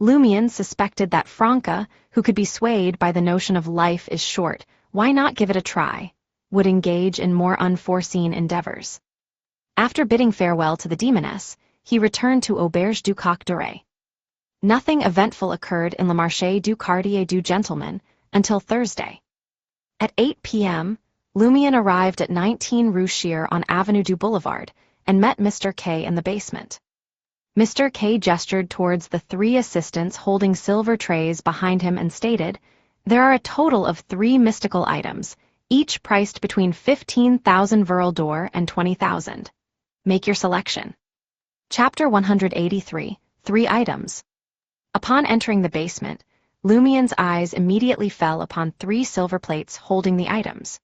Lumian suspected that Franca, who could be swayed by the notion of life is short, why not give it a try, would engage in more unforeseen endeavors. After bidding farewell to the demoness, he returned to Auberge du Coq d'Oreille. Nothing eventful occurred in Le Marché du Quartier du Gentleman until Thursday. At 8 p.m., Lumian arrived at 19 Rue Scheer on Avenue du Boulevard and met Mr. K in the basement. Mr. K gestured towards the 3 assistants holding silver trays behind him and stated, "There are a total of 3 mystical items, each priced between 15,000 Verle d'Or and 20,000. Make your selection." Chapter 183, 3 items. Upon entering the basement, Lumian's eyes immediately fell upon 3 silver plates holding the items.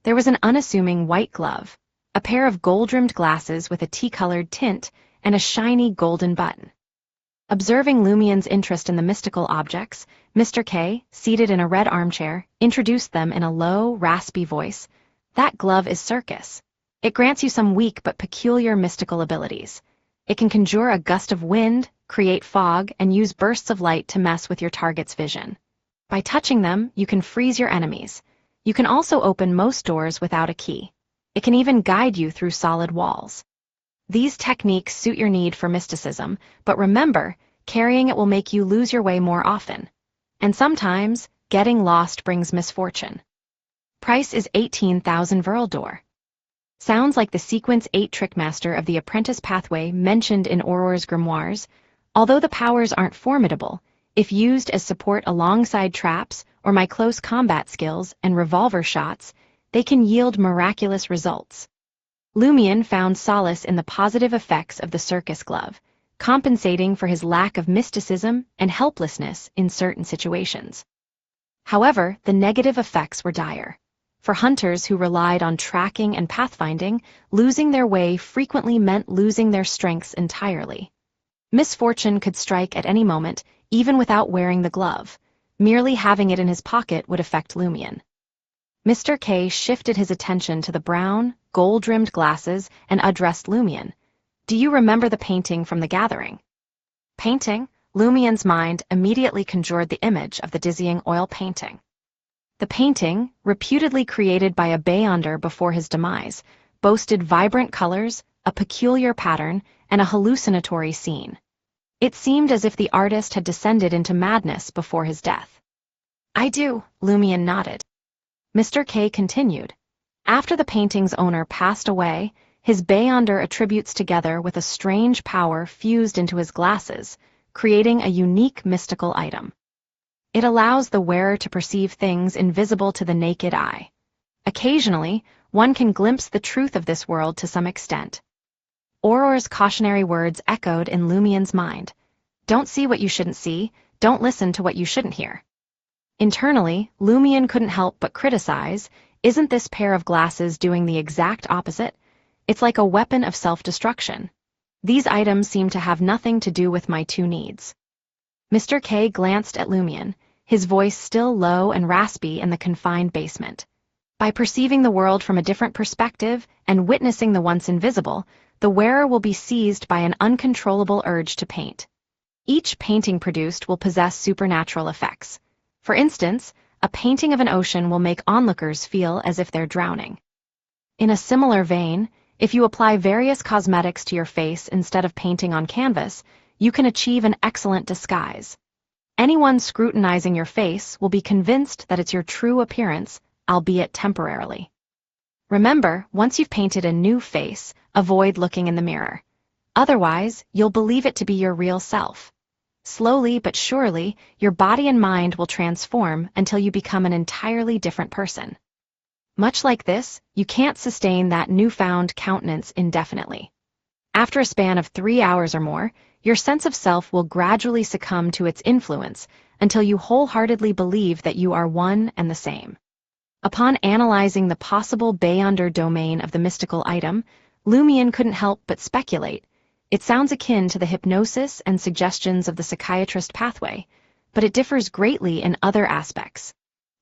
There was an unassuming white glove, a pair of gold-rimmed glasses with a tea-colored tint, and a shiny golden button. Observing Lumian's interest in the mystical objects, Mr. K, seated in a red armchair, introduced them in a low, raspy voice. "That glove is Circus. It grants you some weak but peculiar mystical abilities. It can conjure a gust of wind, create fog, and use bursts of light to mess with your target's vision. By touching them, you can freeze your enemies. You can also open most doors without a key. It can even guide you through solid walls. These techniques suit your need for mysticism, but remember, carrying it will make you lose your way more often. And sometimes, getting lost brings misfortune. Price is 18,000 Verle d'Or." Sounds like the Sequence 8 Trickmaster of the Apprentice Pathway mentioned in Auror's grimoires. Although the powers aren't formidable, if used as support alongside traps or my close combat skills and revolver shots, they can yield miraculous results. Lumian found solace in the positive effects of the circus glove, compensating for his lack of mysticism and helplessness in certain situations. However, the negative effects were dire. For hunters who relied on tracking and pathfinding, losing their way frequently meant losing their strengths entirely. Misfortune could strike at any moment, even without wearing the glove. Merely having it in his pocket would affect Lumian. Mr. K shifted his attention to the brown, gold-rimmed glasses and addressed Lumian. "Do you remember the painting from the gathering?" Painting? Lumian's mind immediately conjured the image of the dizzying oil painting. The painting, reputedly created by a Beyonder before his demise, boasted vibrant colors, a peculiar pattern, and a hallucinatory scene. It seemed as if the artist had descended into madness before his death. "I do," Lumian nodded. Mr. K continued. "After the painting's owner passed away, his Beyonder attributes together with a strange power fused into his glasses, creating a unique mystical item. It allows the wearer to perceive things invisible to the naked eye. Occasionally, one can glimpse the truth of this world to some extent." Auror's cautionary words echoed in Lumian's mind. Don't see what you shouldn't see, don't listen to what you shouldn't hear. Internally, Lumian couldn't help but criticize, isn't this pair of glasses doing the exact opposite? It's like a weapon of self-destruction. These items seem to have nothing to do with my 2 needs. Mr. K glanced at Lumian, his voice still low and raspy in the confined basement. By perceiving the world from a different perspective and witnessing the once invisible, the wearer will be seized by an uncontrollable urge to paint. Each painting produced will possess supernatural effects. For instance, a painting of an ocean will make onlookers feel as if they're drowning. In a similar vein, if you apply various cosmetics to your face instead of painting on canvas, you can achieve an excellent disguise. Anyone scrutinizing your face will be convinced that it's your true appearance, albeit temporarily. Remember, once you've painted a new face, avoid looking in the mirror. Otherwise, you'll believe it to be your real self. Slowly but surely, your body and mind will transform until you become an entirely different person. Much like this, you can't sustain that newfound countenance indefinitely. After a span of 3 hours or more, your sense of self will gradually succumb to its influence until you wholeheartedly believe that you are one and the same. Upon analyzing the possible Beyonder domain of the mystical item, Lumian couldn't help but speculate. It sounds akin to the hypnosis and suggestions of the psychiatrist pathway, but it differs greatly in other aspects.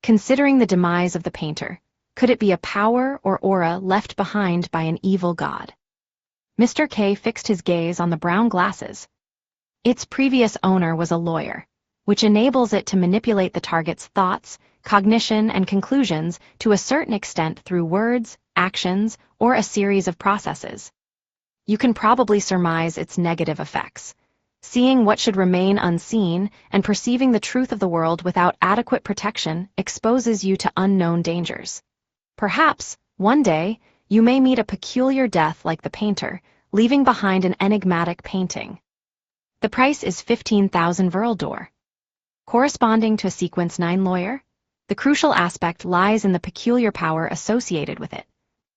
Considering the demise of the painter, could it be a power or aura left behind by an evil god? Mr. K fixed his gaze on the brown glasses. Its previous owner was a lawyer, which enables it to manipulate the target's thoughts, cognition, and conclusions to a certain extent through words, actions, or a series of processes. You can probably surmise its negative effects. Seeing what should remain unseen and perceiving the truth of the world without adequate protection exposes you to unknown dangers. Perhaps, one day, you may meet a peculiar death like the painter, leaving behind an enigmatic painting. The price is 15,000 Verldor. Corresponding to a Sequence 9 lawyer, the crucial aspect lies in the peculiar power associated with it.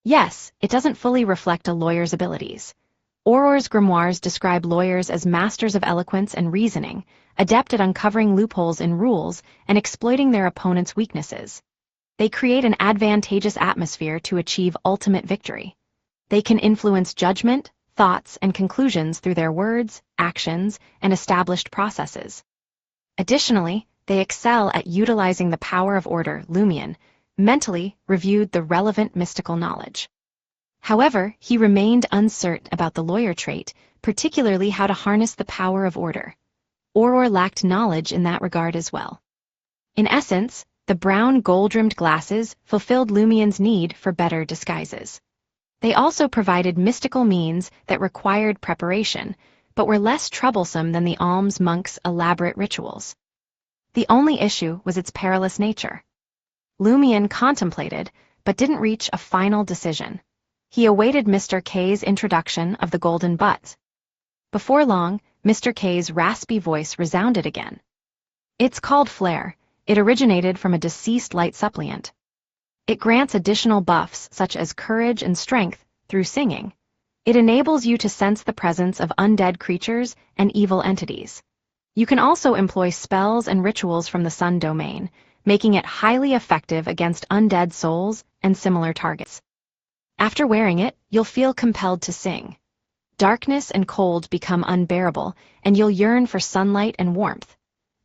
Yes, it doesn't fully reflect a lawyer's abilities. Auror's grimoires describe lawyers as masters of eloquence and reasoning, adept at uncovering loopholes in rules and exploiting their opponent's weaknesses. They create an advantageous atmosphere to achieve ultimate victory. They can influence judgment, thoughts, and conclusions through their words, actions, and established processes. Additionally, they excel at utilizing the power of order. Lumion mentally reviewed the relevant mystical knowledge. However, he remained uncertain about the lawyer trait, particularly how to harness the power of order. Auror lacked knowledge in that regard as well. In essence, the brown gold-rimmed glasses fulfilled Lumion's need for better disguises. They also provided mystical means that required preparation, but were less troublesome than the alms monk's elaborate rituals. The only issue was its perilous nature. Lumion contemplated, but didn't reach a final decision. He awaited Mr. K's introduction of the golden butt. Before long, Mr. K's raspy voice resounded again. It's called Flare. It originated from a deceased light suppliant. It grants additional buffs such as courage and strength through singing. It enables you to sense the presence of undead creatures and evil entities. You can also employ spells and rituals from the Sun domain, making it highly effective against undead souls and similar targets. After wearing it, you'll feel compelled to sing. Darkness and cold become unbearable, and you'll yearn for sunlight and warmth.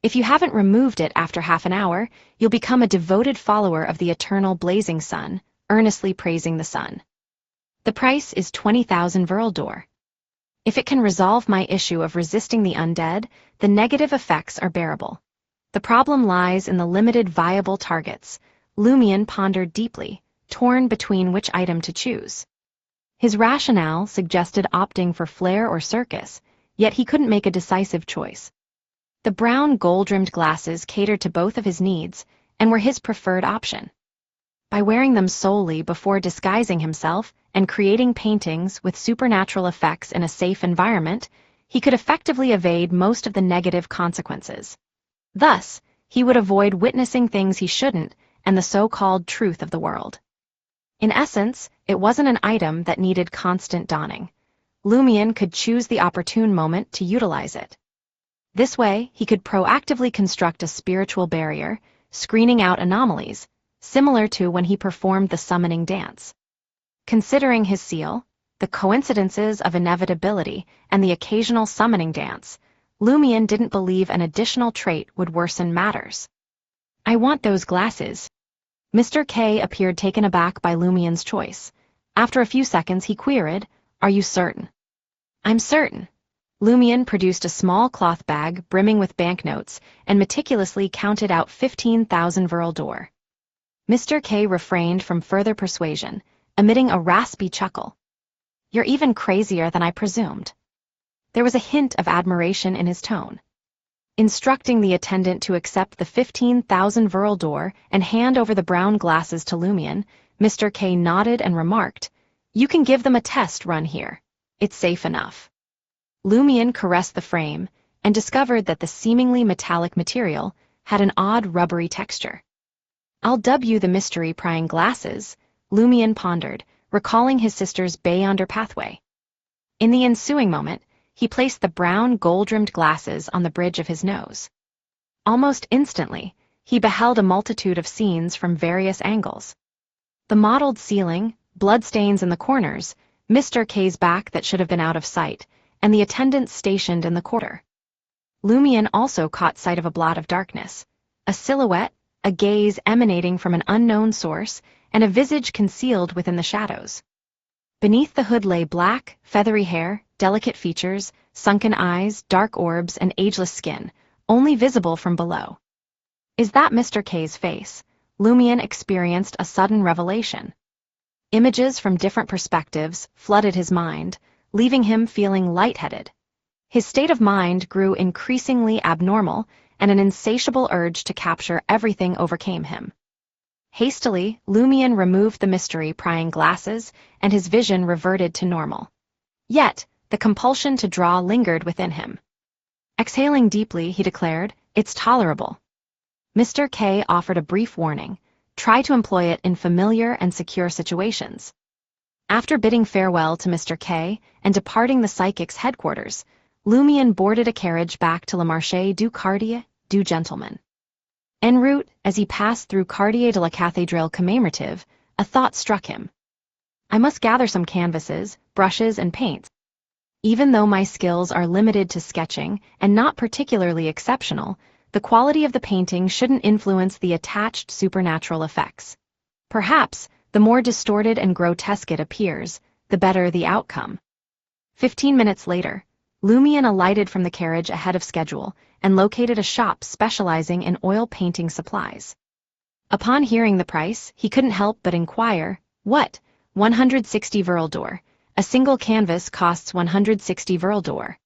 If you haven't removed it after half an hour, you'll become a devoted follower of the eternal blazing sun, earnestly praising the sun. The price is 20,000 Verldor. If it can resolve my issue of resisting the undead, the negative effects are bearable. The problem lies in the limited viable targets. Lumion pondered deeply, torn between which item to choose. His rationale suggested opting for Flare or Circus, yet he couldn't make a decisive choice. The brown gold-rimmed glasses catered to both of his needs and were his preferred option. By wearing them solely before disguising himself and creating paintings with supernatural effects in a safe environment, he could effectively evade most of the negative consequences. Thus, he would avoid witnessing things he shouldn't and the so-called truth of the world. In essence, it wasn't an item that needed constant donning. Lumion could choose the opportune moment to utilize it. This way, he could proactively construct a spiritual barrier, screening out anomalies, similar to when he performed the summoning dance. Considering his seal, the coincidences of Inevitability, and the occasional summoning dance, Lumion didn't believe an additional trait would worsen matters. I want those glasses. Mr. K appeared taken aback by Lumion's choice. After a few seconds, he queried, "Are you certain?" "I'm certain." Lumion produced a small cloth bag brimming with banknotes and meticulously counted out 15,000 Verldor. Mr. K refrained from further persuasion, emitting a raspy chuckle. "You're even crazier than I presumed." There was a hint of admiration in his tone. Instructing the attendant to accept the 15,000 Verldor and hand over the brown glasses to Lumion, Mr. K nodded and remarked, "You can give them a test run here. It's safe enough." Lumion caressed the frame and discovered that the seemingly metallic material had an odd rubbery texture. "I'll dub you the mystery-prying glasses," Lumion pondered, recalling his sister's Beyonder pathway. In the ensuing moment, he placed the brown gold-rimmed glasses on the bridge of his nose. Almost instantly, he beheld a multitude of scenes from various angles. The mottled ceiling, bloodstains in the corners, Mr. K's back that should have been out of sight, and the attendants stationed in the quarter. Lumion also caught sight of a blot of darkness, a silhouette, a gaze emanating from an unknown source, and a visage concealed within the shadows. Beneath the hood lay black, feathery hair, delicate features, sunken eyes, dark orbs, and ageless skin, only visible from below. Is that Mr. K's face? Lumion experienced a sudden revelation. Images from different perspectives flooded his mind, leaving him feeling lightheaded. His state of mind grew increasingly abnormal, and an insatiable urge to capture everything overcame him. Hastily, Lumion removed the mystery-prying glasses, and his vision reverted to normal. Yet, the compulsion to draw lingered within him. Exhaling deeply, he declared, "It's tolerable." Mr. K offered a brief warning: try to employ it in familiar and secure situations. After bidding farewell to Mr. K and departing the psychic's headquarters, Lumion boarded a carriage back to Le Marché du Quartier du Gentleman. En route, as he passed through Quartier de la Cathédrale commémorative, a thought struck him. I must gather some canvases, brushes, and paints. Even though my skills are limited to sketching and not particularly exceptional, the quality of the painting shouldn't influence the attached supernatural effects. Perhaps, the more distorted and grotesque it appears, the better the outcome. 15 minutes later, Lumion alighted from the carriage ahead of schedule and located a shop specializing in oil painting supplies. Upon hearing the price, he couldn't help but inquire, "What? 160 Verle d'Or. A single canvas costs 160 Verle d'Or."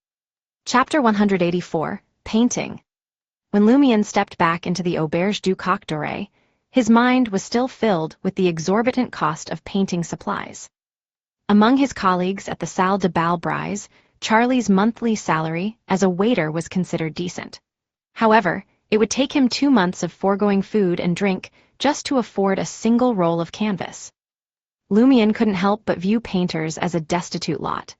Chapter 184, Painting. When Lumion stepped back into the Auberge du Coq Doré, his mind was still filled with the exorbitant cost of painting supplies. Among his colleagues at the Salle de Bal Brise, Charlie's monthly salary as a waiter was considered decent. However, it would take him 2 months of foregoing food and drink just to afford a single roll of canvas. Lumion couldn't help but view painters as a destitute lot.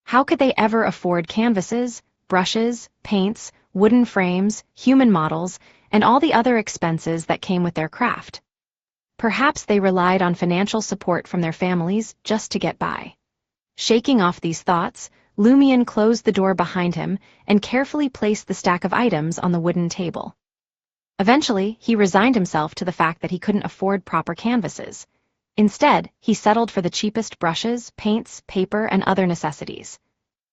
How could they ever afford canvases, brushes, paints, wooden frames, human models, and all the other expenses that came with their craft? Perhaps they relied on financial support from their families just to get by. Shaking off these thoughts, Lumion closed the door behind him and carefully placed the stack of items on the wooden table. Eventually, he resigned himself to the fact that he couldn't afford proper canvases. Instead, he settled for the cheapest brushes, paints, paper, and other necessities.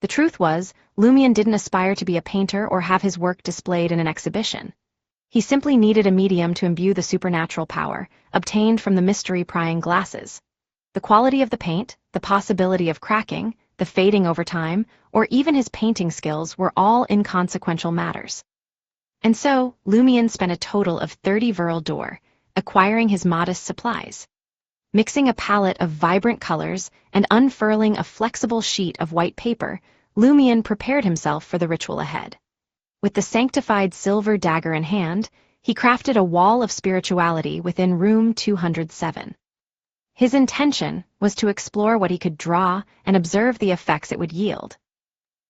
The truth was, Lumion didn't aspire to be a painter or have his work displayed in an exhibition. He simply needed a medium to imbue the supernatural power, obtained from the mystery-prying glasses. The quality of the paint, the possibility of cracking, the fading over time, or even his painting skills were all inconsequential matters. And so, Lumion spent a total of 30 Verle d'Or, acquiring his modest supplies. Mixing a palette of vibrant colors and unfurling a flexible sheet of white paper, Lumion prepared himself for the ritual ahead. With the sanctified silver dagger in hand, he crafted a wall of spirituality within room 207. His intention was to explore what he could draw and observe the effects it would yield.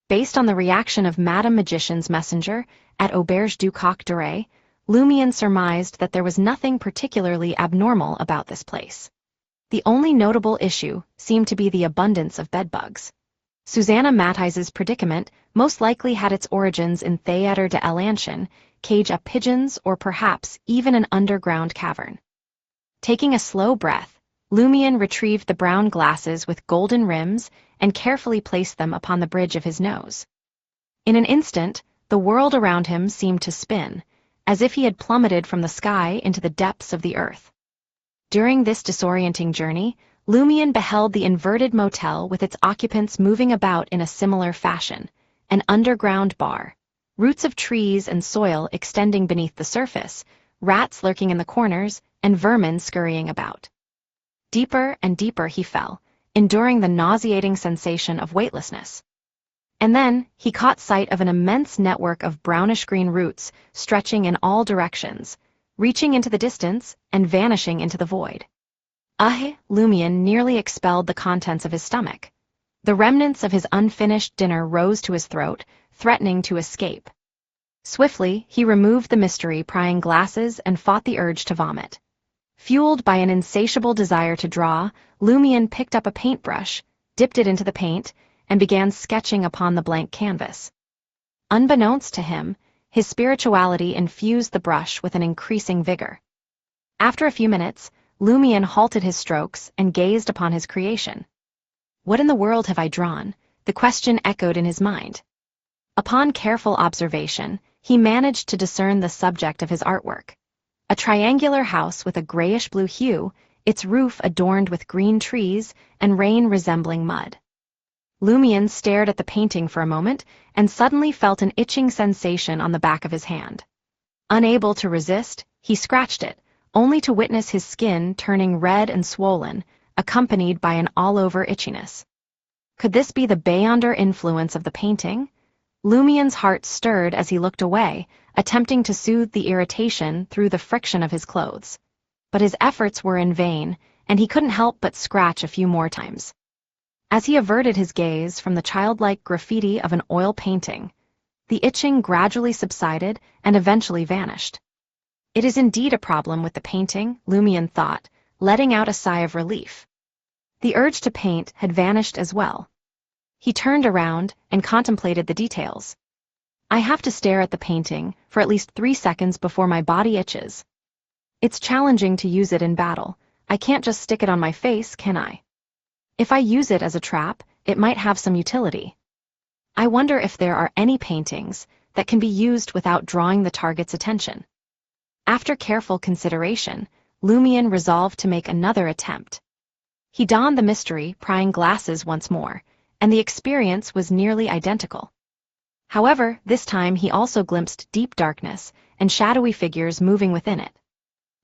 Based on the reaction of Madame Magician's messenger at Auberge du Coq Doré, Lumion surmised that there was nothing particularly abnormal about this place. The only notable issue seemed to be the abundance of bedbugs. Susanna Matthijs's predicament most likely had its origins in Théâtre de l'Ancienne, cage à pigeons, or perhaps even an underground cavern. Taking a slow breath, Lumion retrieved the brown glasses with golden rims and carefully placed them upon the bridge of his nose. In an instant, the world around him seemed to spin, as if he had plummeted from the sky into the depths of the earth. During this disorienting journey, Lumion beheld the inverted motel with its occupants moving about in a similar fashion, an underground bar, roots of trees and soil extending beneath the surface, rats lurking in the corners, and vermin scurrying about. Deeper and deeper he fell, enduring the nauseating sensation of weightlessness. And then, he caught sight of an immense network of brownish-green roots stretching in all directions, reaching into the distance and vanishing into the void. Lumion nearly expelled the contents of his stomach. The remnants of his unfinished dinner rose to his throat, threatening to escape. Swiftly, he removed the mystery-prying glasses and fought the urge to vomit. Fueled by an insatiable desire to draw, Lumion picked up a paintbrush, dipped it into the paint, and began sketching upon the blank canvas. Unbeknownst to him, his spirituality infused the brush with an increasing vigor. After a few minutes, Lumion halted his strokes and gazed upon his creation. What in the world have I drawn? The question echoed in his mind. Upon careful observation, he managed to discern the subject of his artwork. A triangular house with a grayish-blue hue, its roof adorned with green trees and rain resembling mud. Lumion stared at the painting for a moment and suddenly felt an itching sensation on the back of his hand. Unable to resist, he scratched it, only to witness his skin turning red and swollen, accompanied by an all-over itchiness. Could this be the beyonder influence of the painting? Lumion's heart stirred as he looked away, attempting to soothe the irritation through the friction of his clothes. But his efforts were in vain, and he couldn't help but scratch a few more times. As he averted his gaze from the childlike graffiti of an oil painting, the itching gradually subsided and eventually vanished. It is indeed a problem with the painting, Lumion thought, letting out a sigh of relief. The urge to paint had vanished as well. He turned around and contemplated the details. I have to stare at the painting for at least 3 seconds before my body itches. It's challenging to use it in battle. I can't just stick it on my face, can I? If I use it as a trap, it might have some utility. I wonder if there are any paintings that can be used without drawing the target's attention. After careful consideration, Lumion resolved to make another attempt. He donned the mystery prying glasses once more, and the experience was nearly identical. However, this time he also glimpsed deep darkness and shadowy figures moving within it.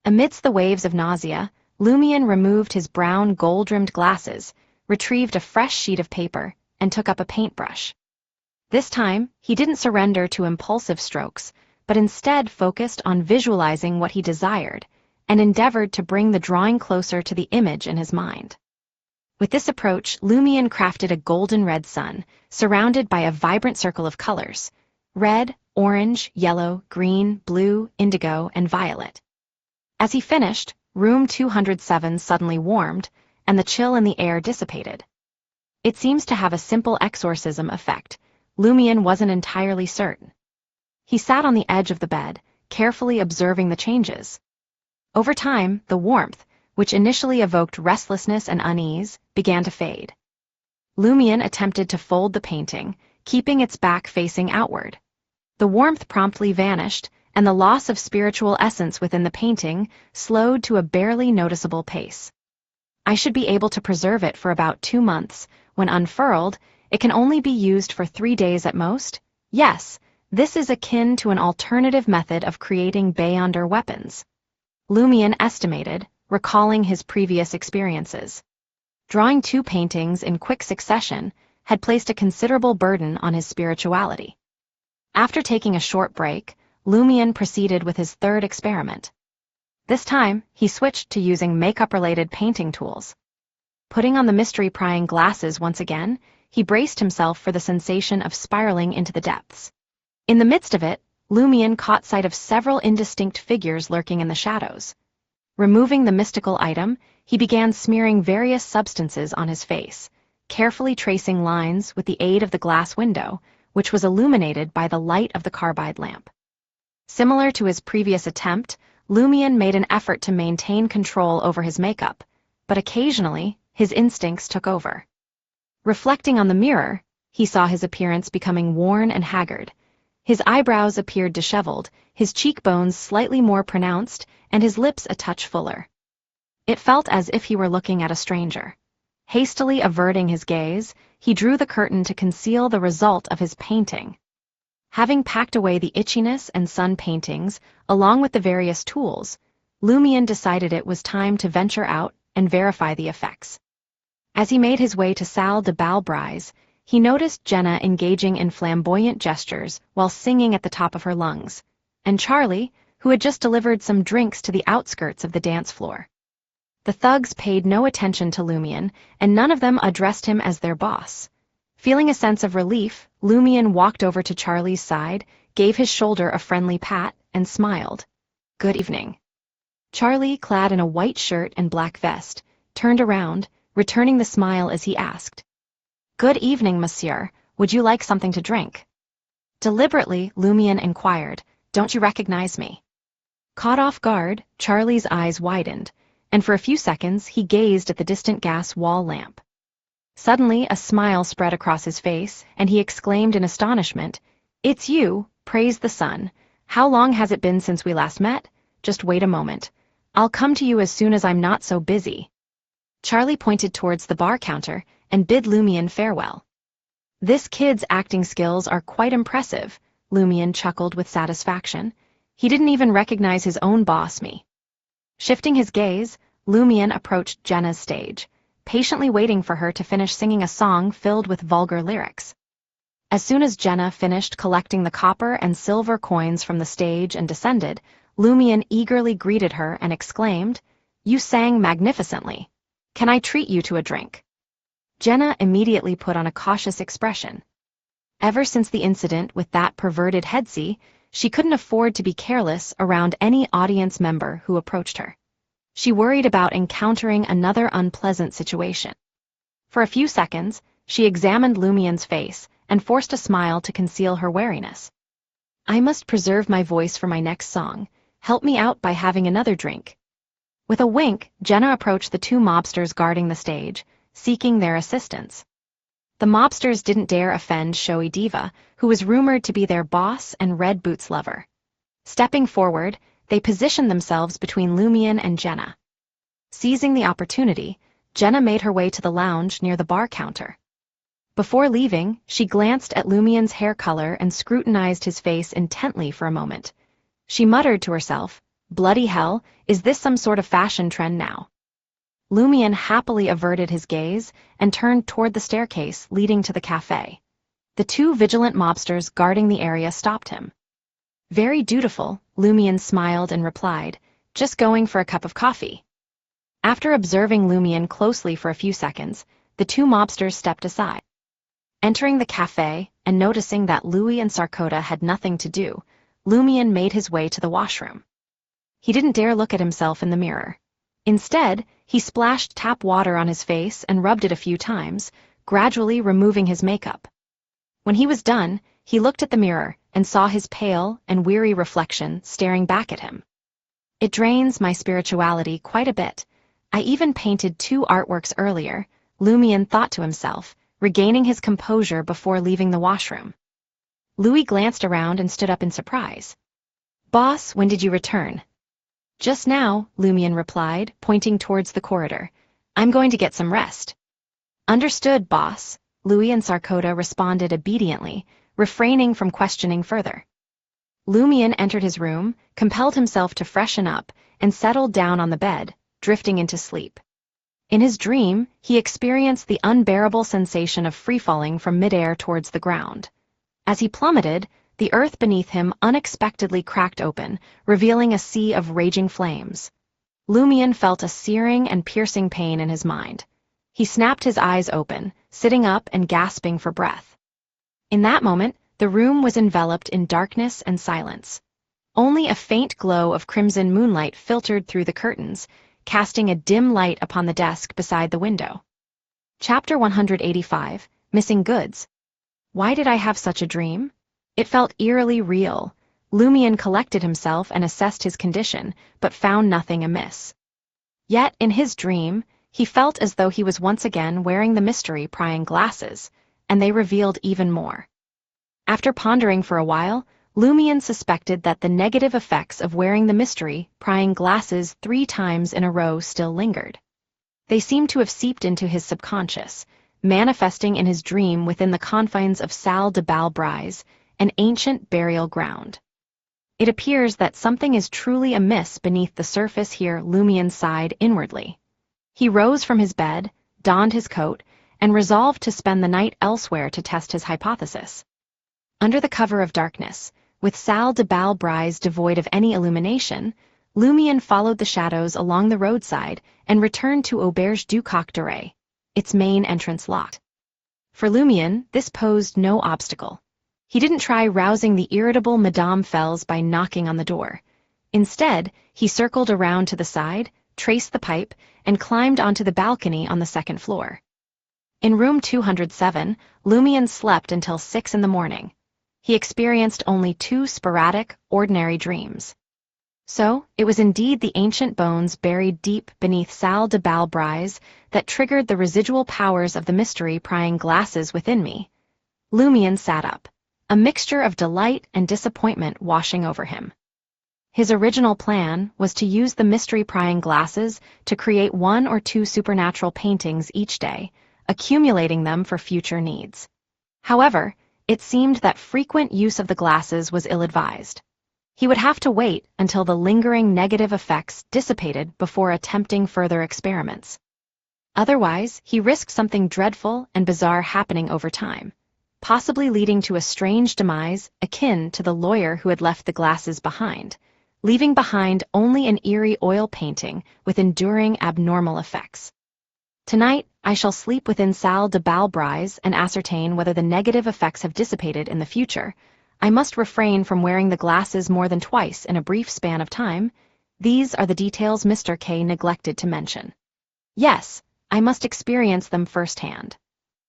Amidst the waves of nausea, Lumion removed his brown gold-rimmed glasses, retrieved a fresh sheet of paper, and took up a paintbrush. This time, he didn't surrender to impulsive strokes, but instead focused on visualizing what he desired, and endeavored to bring the drawing closer to the image in his mind. With this approach, Lumion crafted a golden-red sun, surrounded by a vibrant circle of colors: red, orange, yellow, green, blue, indigo, and violet. As he finished, room 207 suddenly warmed, and the chill in the air dissipated. It seems to have a simple exorcism effect. Lumion wasn't entirely certain. He sat on the edge of the bed, carefully observing the changes. Over time, the warmth, which initially evoked restlessness and unease, began to fade. Lumion attempted to fold the painting, keeping its back facing outward. The warmth promptly vanished, and the loss of spiritual essence within the painting slowed to a barely noticeable pace. I should be able to preserve it for about 2 months. When unfurled, it can only be used for 3 days at most. Yes, this is akin to an alternative method of creating beyonder weapons. Lumion estimated, recalling his previous experiences. Drawing 2 paintings in quick succession had placed a considerable burden on his spirituality. After taking a short break, Lumion proceeded with his 3rd experiment. This time, he switched to using makeup-related painting tools. Putting on the mystery-prying glasses once again, he braced himself for the sensation of spiraling into the depths. In the midst of it, Lumion caught sight of several indistinct figures lurking in the shadows. Removing the mystical item, he began smearing various substances on his face, carefully tracing lines with the aid of the glass window, which was illuminated by the light of the carbide lamp. Similar to his previous attempt, Lumion made an effort to maintain control over his makeup, but occasionally, his instincts took over. Reflecting on the mirror, he saw his appearance becoming worn and haggard. His eyebrows appeared disheveled, his cheekbones slightly more pronounced, and his lips a touch fuller. It felt as if he were looking at a stranger. Hastily averting his gaze, he drew the curtain to conceal the result of his painting. Having packed away the itchiness and sun paintings, along with the various tools, Lumion decided it was time to venture out and verify the effects. As he made his way to Salle de Balbrise, he noticed Jenna engaging in flamboyant gestures while singing at the top of her lungs, and Charlie, who had just delivered some drinks to the outskirts of the dance floor. The thugs paid no attention to Lumion, and none of them addressed him as their boss. Feeling a sense of relief, Lumion walked over to Charlie's side, gave his shoulder a friendly pat, and smiled. "Good evening." Charlie, clad in a white shirt and black vest, turned around, returning the smile as he asked, "Good evening, monsieur. Would you like something to drink?" Deliberately, Lumion inquired, "Don't you recognize me?" Caught off guard, Charlie's eyes widened, and for a few seconds he gazed at the distant gas wall lamp. Suddenly, a smile spread across his face, and he exclaimed in astonishment, It's you, praise the sun. How long has it been since we last met? Just wait a moment. I'll come to you as soon as I'm not so busy. Charlie pointed towards the bar counter and bid Lumion farewell. This kid's acting skills are quite impressive, Lumion chuckled with satisfaction. He didn't even recognize his own boss me. Shifting his gaze, Lumion approached Jenna's stage, patiently waiting for her to finish singing a song filled with vulgar lyrics. As soon as Jenna finished collecting the copper and silver coins from the stage and descended, Lumion eagerly greeted her and exclaimed, "You sang magnificently. Can I treat you to a drink?" Jenna immediately put on a cautious expression. Ever since the incident with that perverted headsie, she couldn't afford to be careless around any audience member who approached her. She worried about encountering another unpleasant situation. For a few seconds, she examined Lumion's face and forced a smile to conceal her wariness. "I must preserve my voice for my next song. Help me out by having another drink." With a wink, Jenna approached the two mobsters guarding the stage, seeking their assistance. The mobsters didn't dare offend showy diva, who was rumored to be their boss and Red Boots lover. Stepping forward, they positioned themselves between Lumion and Jenna. Seizing the opportunity, Jenna made her way to the lounge near the bar counter. Before leaving, she glanced at Lumion's hair color and scrutinized his face intently for a moment. She muttered to herself, "Bloody hell, is this some sort of fashion trend now?" Lumion happily averted his gaze and turned toward the staircase leading to the cafe. The two vigilant mobsters guarding the area stopped him. "Very dutiful," Lumion smiled and replied, "Just going for a cup of coffee." After observing Lumion closely for a few seconds, the two mobsters stepped aside. Entering the cafe and noticing that Louis and Sarkota had nothing to do, Lumion made his way to the washroom. He didn't dare look at himself in the mirror. Instead, he splashed tap water on his face and rubbed it a few times, gradually removing his makeup. When he was done, he looked at the mirror and saw his pale and weary reflection staring back at him. "It drains my spirituality quite a bit. I even painted 2 artworks earlier," Lumion thought to himself, regaining his composure before leaving the washroom. Louis glanced around and stood up in surprise. "Boss, when did you return?" "Just now," Lumion replied, pointing towards the corridor. "I'm going to get some rest." "Understood, boss," Louis and Sarkota responded obediently, refraining from questioning further. Lumion entered his room, compelled himself to freshen up, and settled down on the bed, drifting into sleep. In his dream, he experienced the unbearable sensation of free-falling from midair towards the ground. As he plummeted, the earth beneath him unexpectedly cracked open, revealing a sea of raging flames. Lumion felt a searing and piercing pain in his mind. He snapped his eyes open, sitting up and gasping for breath. In that moment, the room was enveloped in darkness and silence. Only a faint glow of crimson moonlight filtered through the curtains, casting a dim light upon the desk beside the window. Chapter 185, Missing Goods. Why did I have such a dream? It felt eerily real. Lumion collected himself and assessed his condition, but found nothing amiss. Yet, in his dream, he felt as though he was once again wearing the mystery-prying glasses, and they revealed even more. After pondering for a while, Lumion suspected that the negative effects of wearing the mystery-prying glasses 3 times in a row still lingered. They seemed to have seeped into his subconscious, manifesting in his dream within the confines of Salle de Balbrise, an ancient burial ground. It appears that something is truly amiss beneath the surface here. Lumion sighed inwardly. He rose from his bed, donned his coat, and resolved to spend the night elsewhere to test his hypothesis. Under the cover of darkness, with Salle de Balbrise devoid of any illumination, Lumion followed the shadows along the roadside and returned to Auberge du Coq d'Oreille, its main entrance locked. For Lumion, this posed no obstacle. He didn't try rousing the irritable Madame Fels by knocking on the door. Instead, he circled around to the side, traced the pipe, and climbed onto the balcony on the 2nd floor. In room 207, Lumion slept until 6 in the morning. He experienced only 2 sporadic, ordinary dreams. So, it was indeed the ancient bones buried deep beneath Salle de Balbrise that triggered the residual powers of the mystery-prying glasses within me. Lumion sat up. a mixture of delight and disappointment washing over him. His original plan was to use the mystery-prying glasses to create 1 or 2 supernatural paintings each day, accumulating them for future needs. However, it seemed that frequent use of the glasses was ill-advised. He would have to wait until the lingering negative effects dissipated before attempting further experiments. Otherwise, he risked something dreadful and bizarre happening over time, possibly leading to a strange demise akin to the lawyer who had left the glasses behind, leaving behind only an eerie oil painting with enduring abnormal effects. Tonight, I shall sleep within Salle de Balbrise and ascertain whether the negative effects have dissipated in the future. I must refrain from wearing the glasses more than twice in a brief span of time. These are the details Mr. K neglected to mention. Yes, I must experience them firsthand.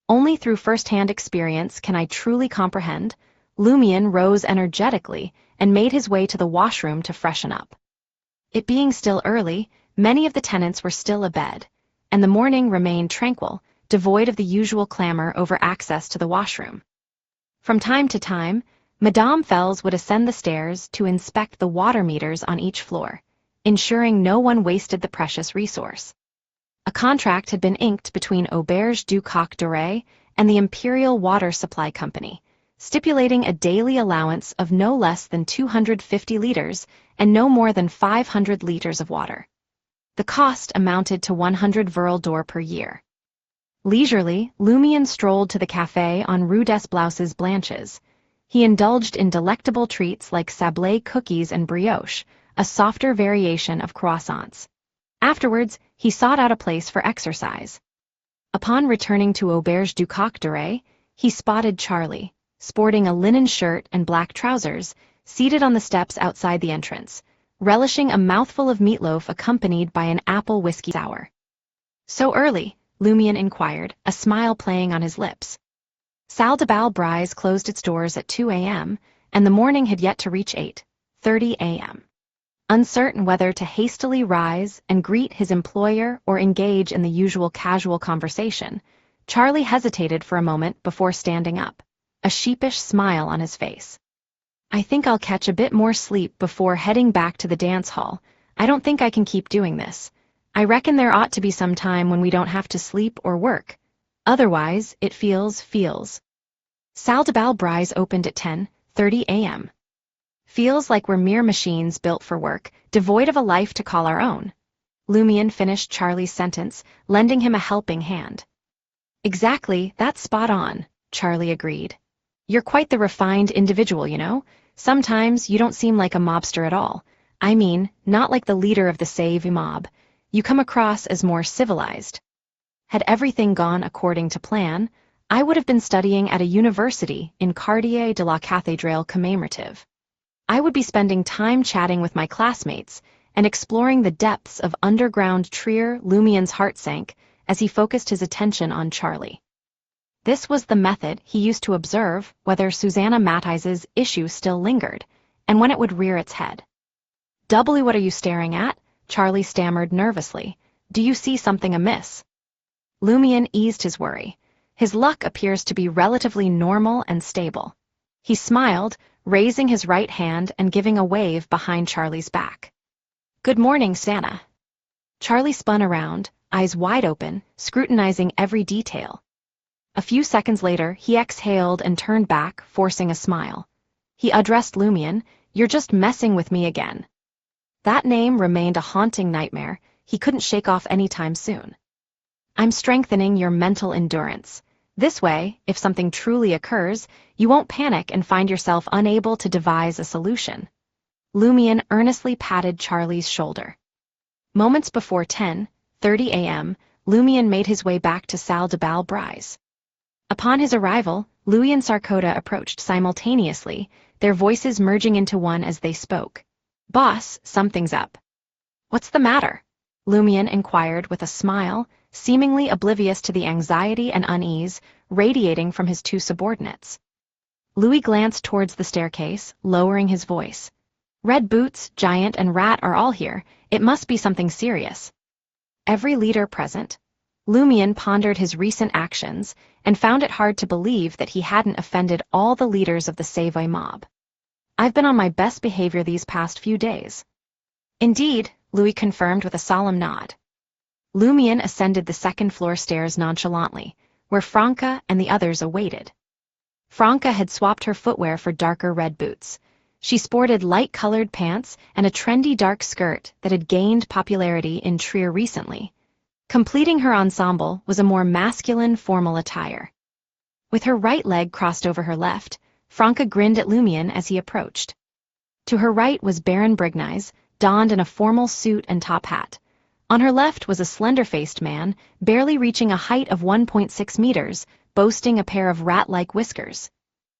Only through first-hand experience can I truly comprehend. Lumion rose energetically and made his way to the washroom to freshen up. It being still early, many of the tenants were still abed, and the morning remained tranquil, devoid of the usual clamor over access to the washroom. From time to time, Madame Fels would ascend the stairs to inspect the water meters on each floor, ensuring no one wasted the precious resource. A contract had been inked between Auberge du Coq d'Oreille and the Imperial Water Supply Company, stipulating a daily allowance of no less than 250 liters and no more than 500 liters of water. The cost amounted to 100 Verle d'Or per year. Leisurely, Lumion strolled to the café on Rue des Blouses Blanches. He indulged in delectable treats like sablé cookies and brioche, a softer variation of croissants. Afterwards, he sought out a place for exercise. Upon returning to Auberge du Coq d'Oreille, he spotted Charlie, sporting a linen shirt and black trousers, seated on the steps outside the entrance, relishing a mouthful of meatloaf accompanied by an apple whiskey sour. "So early?" Lumion inquired, a smile playing on his lips. Salle de Balbrise closed its doors at 2 a.m., and the morning had yet to reach 8:30 a.m. Uncertain whether to hastily rise and greet his employer or engage in the usual casual conversation, Charlie hesitated for a moment before standing up, a sheepish smile on his face. "I think I'll catch a bit more sleep before heading back to the dance hall. I don't think I can keep doing this. I reckon there ought to be some time when we don't have to sleep or work. Otherwise, it feels. Salle de Balbrise opened at 10:30 a.m. Feels like we're mere machines built for work, devoid of a life to call our own." Lumion finished Charlie's sentence, lending him a helping hand. "Exactly, that's spot on," Charlie agreed. "You're quite the refined individual, you know. Sometimes you don't seem like a mobster at all. I mean, not like the leader of the Save mob. You come across as more civilized. Had everything gone according to plan, I would have been studying at a university in Quartier de la Cathédrale commémorative. I would be spending time chatting with my classmates and exploring the depths of underground Trier." Lumion's heart sank as he focused his attention on Charlie. This was the method he used to observe whether Susanna Matthijs's issue still lingered, and when it would rear its head. What are you staring at?" Charlie stammered nervously. "Do you see something amiss?" Lumion eased his worry. His luck appears to be relatively normal and stable. He smiled, raising his right hand and giving a wave behind Charlie's back. "Good morning, Santa." Charlie spun around, eyes wide open, scrutinizing every detail. A few seconds later, he exhaled and turned back, forcing a smile. He addressed Lumion. "You're just messing with me again." That name remained a haunting nightmare he couldn't shake off anytime soon. "I'm strengthening your mental endurance. This way, if something truly occurs, you won't panic and find yourself unable to devise a solution." Lumion earnestly patted Charlie's shoulder. Moments before 10:30 a.m., Lumion made his way back to Salle de Balbrise. Upon his arrival, Louis and Sarkoda approached simultaneously, their voices merging into one as they spoke. "Boss, something's up." "What's the matter?" Lumion inquired with a smile, seemingly oblivious to the anxiety and unease radiating from his two subordinates. Louis glanced towards the staircase, lowering his voice. "Red Boots, Giant, and Rat are all here. It must be something serious." Every leader present, Lumion pondered his recent actions and found it hard to believe that he hadn't offended all the leaders of the Savoy mob. I've been on my best behavior these past few days. Indeed, Louis confirmed with a solemn nod. Lumion ascended the second-floor stairs nonchalantly, where Franca and the others awaited. Franca had swapped her footwear for darker red boots. She sported light-colored pants and a trendy dark skirt that had gained popularity in Trier recently. Completing her ensemble was a more masculine, formal attire. With her right leg crossed over her left, Franca grinned at Lumion as he approached. To her right was Baron Brignize, donned in a formal suit and top hat. On her left was a slender-faced man, barely reaching a height of 1.6 meters, boasting a pair of rat-like whiskers.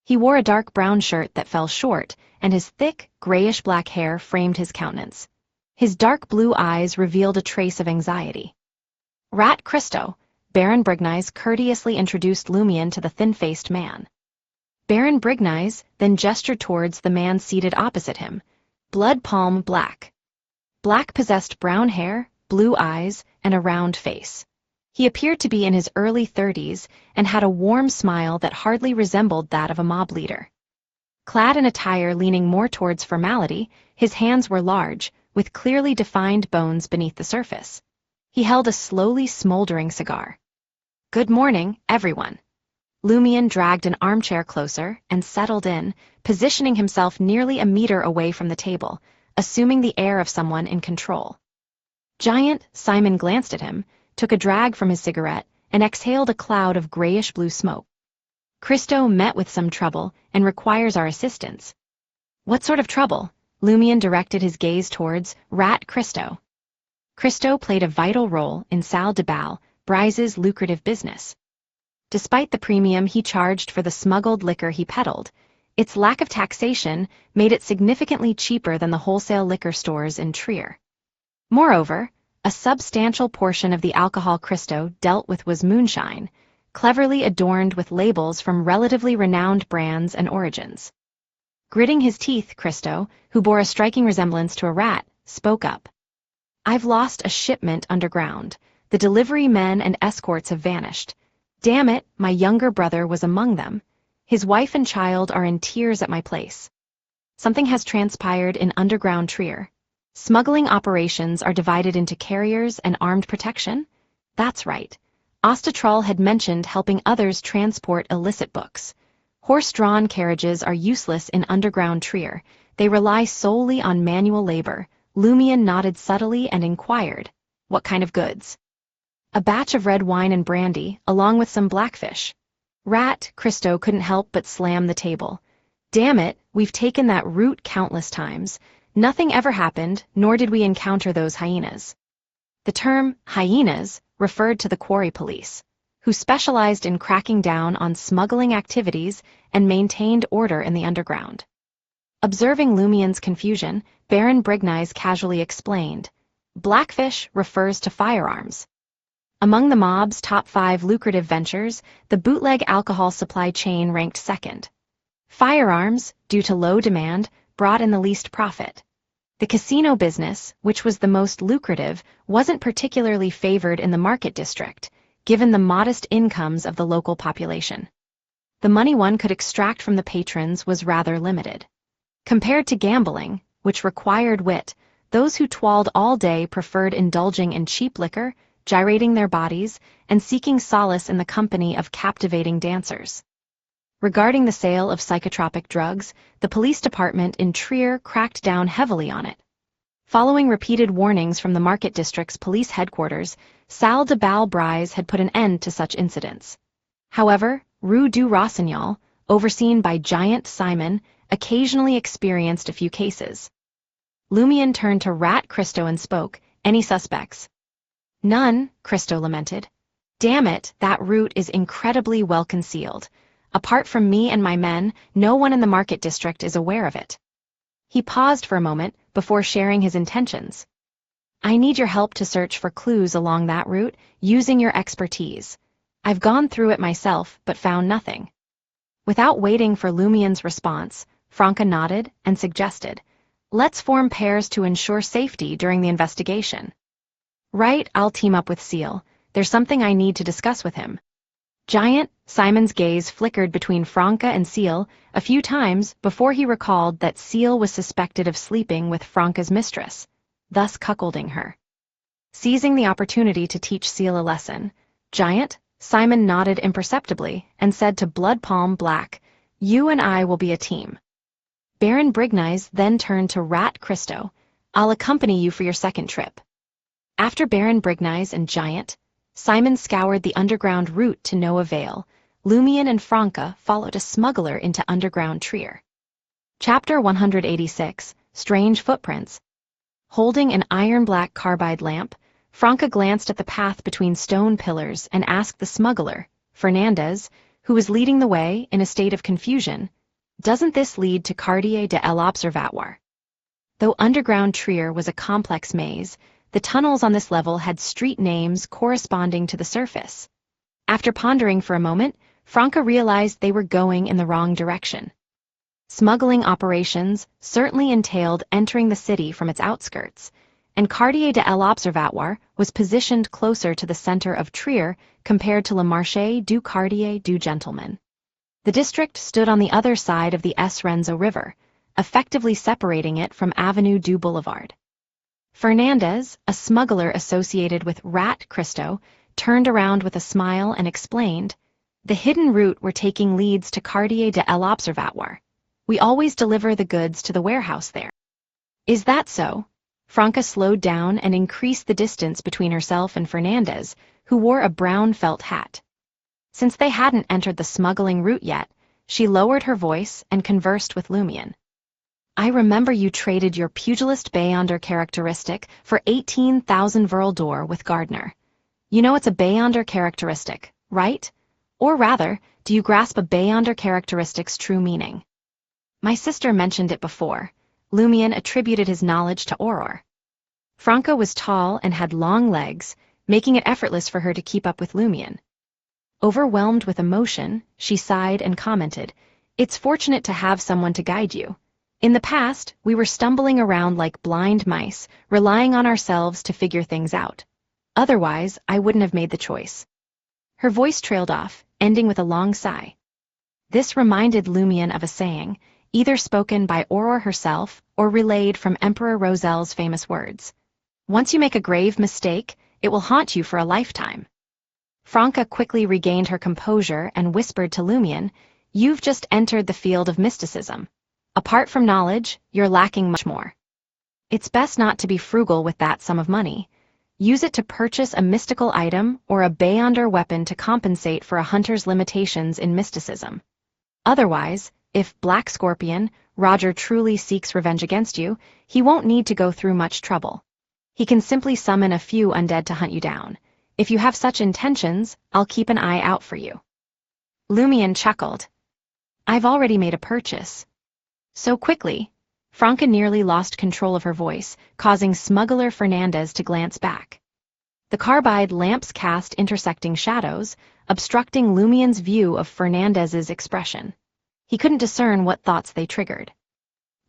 He wore a dark brown shirt that fell short, and his thick, grayish-black hair framed his countenance. His dark blue eyes revealed a trace of anxiety. Rat Christo, Baron Brignize courteously introduced Lumion to the thin-faced man. Baron Brignize then gestured towards the man seated opposite him. Blood Palm Black. Black possessed brown hair, blue eyes, and a round face. He appeared to be in his early 30s and had a warm smile that hardly resembled that of a mob leader. Clad in attire leaning more towards formality, his hands were large, with clearly defined bones beneath the surface. He held a slowly smoldering cigar. "Good morning, everyone." Lumion dragged an armchair closer and settled in, positioning himself nearly a meter away from the table, assuming the air of someone in control. Giant Simon glanced at him, took a drag from his cigarette, and exhaled a cloud of grayish-blue smoke. "Christo met with some trouble and requires our assistance." "What sort of trouble?" Lumion directed his gaze towards Rat Christo. Christo played a vital role in Salle de Bal, Brise's lucrative business. Despite the premium he charged for the smuggled liquor he peddled, its lack of taxation made it significantly cheaper than the wholesale liquor stores in Trier. Moreover, a substantial portion of the alcohol Christo dealt with was moonshine, cleverly adorned with labels from relatively renowned brands and origins. Gritting his teeth, Christo, who bore a striking resemblance to a rat, spoke up. "I've lost a shipment underground. The delivery men and escorts have vanished. Damn it, my younger brother was among them. His wife and child are in tears at my place. Something has transpired in underground Trier. Smuggling operations are divided into carriers and armed protection? That's right. Ostatral had mentioned helping others transport illicit books. Horse-drawn carriages are useless in underground Trier. They rely solely on manual labor." Lumion nodded subtly and inquired, "What kind of goods?" "A batch of red wine and brandy, along with some blackfish." Rat Christo couldn't help but slam the table. "Damn it, we've taken that route countless times. Nothing ever happened, nor did we encounter those hyenas." The term hyenas referred to the quarry police, who specialized in cracking down on smuggling activities and maintained order in the underground. Observing Lumion's confusion, Baron Brignize casually explained, "Blackfish refers to firearms. Among the mob's top 5 lucrative ventures, the bootleg alcohol supply chain ranked second. Firearms, due to low demand, brought in the least profit. The casino business, which was the most lucrative, wasn't particularly favored in the market district, given the modest incomes of the local population. The money one could extract from the patrons was rather limited. Compared to gambling, which required wit, those who twalled all day preferred indulging in cheap liquor, gyrating their bodies, and seeking solace in the company of captivating dancers. Regarding the sale of psychotropic drugs, the police department in Trier cracked down heavily on it. Following repeated warnings from the market district's police headquarters, Salle de Bal Brise had put an end to such incidents. However, Rue du Rossignol, overseen by Giant Simon, occasionally experienced a few cases. Lumion turned to Rat Christo and spoke, "Any suspects?" "None," Christo lamented. "Damn it, that route is incredibly well concealed. Apart from me and my men, no one in the market district is aware of it." He paused for a moment before sharing his intentions. "I need your help to search for clues along that route, using your expertise. I've gone through it myself, but found nothing." Without waiting for Lumion's response, Franca nodded and suggested, "Let's form pairs to ensure safety during the investigation." "Right, I'll team up with Ciel. There's something I need to discuss with him. Giant, Simon's gaze flickered between Franca and Ciel a few times before he recalled that Ciel was suspected of sleeping with Franca's mistress, thus cuckolding her. Seizing the opportunity to teach Ciel a lesson, Giant, Simon nodded imperceptibly and said to Blood Palm Black, "You and I will be a team." Baron Brignize then turned to Rat Christo, "I'll accompany you for your second trip." After Baron Brignize and Giant, Simon scoured the underground route to no avail. Lumion and Franca followed a smuggler into underground Trier. Chapter 186, Strange Footprints. Holding an iron-black carbide lamp, Franca glanced at the path between stone pillars and asked the smuggler, Fernandez, who was leading the way in a state of confusion, "Doesn't this lead to Quartier de l'Observatoire?" Though underground Trier was a complex maze, the tunnels on this level had street names corresponding to the surface. After pondering for a moment, Franca realized they were going in the wrong direction. Smuggling operations certainly entailed entering the city from its outskirts, and Quartier de l'Observatoire was positioned closer to the center of Trier compared to Le Marché du Quartier du Gentleman. The district stood on the other side of the S. Renzo River, effectively separating it from Avenue du Boulevard. Fernandez, a smuggler associated with Rat Christo, turned around with a smile and explained, "The hidden route we're taking leads to Quartier de l'Observatoire. We always deliver the goods to the warehouse there." "Is that so?" Franca slowed down and increased the distance between herself and Fernandez, who wore a brown felt hat. Since they hadn't entered the smuggling route yet, she lowered her voice and conversed with Lumion. "I remember you traded your pugilist Beyonder characteristic for 18,000 Verl d'Or with Gardner. You know it's a Beyonder characteristic, right? Or rather, do you grasp a Beyonder characteristic's true meaning?" "My sister mentioned it before." Lumion attributed his knowledge to Auror. Franca was tall and had long legs, making it effortless for her to keep up with Lumion. Overwhelmed with emotion, she sighed and commented, "It's fortunate to have someone to guide you. In the past, we were stumbling around like blind mice, relying on ourselves to figure things out. Otherwise, I wouldn't have made the choice." Her voice trailed off, ending with a long sigh. This reminded Lumion of a saying, either spoken by Auror herself or relayed from Emperor Rosel's famous words. "Once you make a grave mistake, it will haunt you for a lifetime." Franca quickly regained her composure and whispered to Lumion, "You've just entered the field of mysticism. Apart from knowledge, you're lacking much more. It's best not to be frugal with that sum of money. Use it to purchase a mystical item or a Beyonder weapon to compensate for a hunter's limitations in mysticism. Otherwise, if Black Scorpion, Roger truly seeks revenge against you, he won't need to go through much trouble. He can simply summon a few undead to hunt you down. If you have such intentions, I'll keep an eye out for you." Lumion chuckled. "I've already made a purchase." So quickly, Franca nearly lost control of her voice, causing smuggler Fernandez to glance back. The carbide lamps cast intersecting shadows, obstructing Lumion's view of Fernandez's expression. He couldn't discern what thoughts they triggered.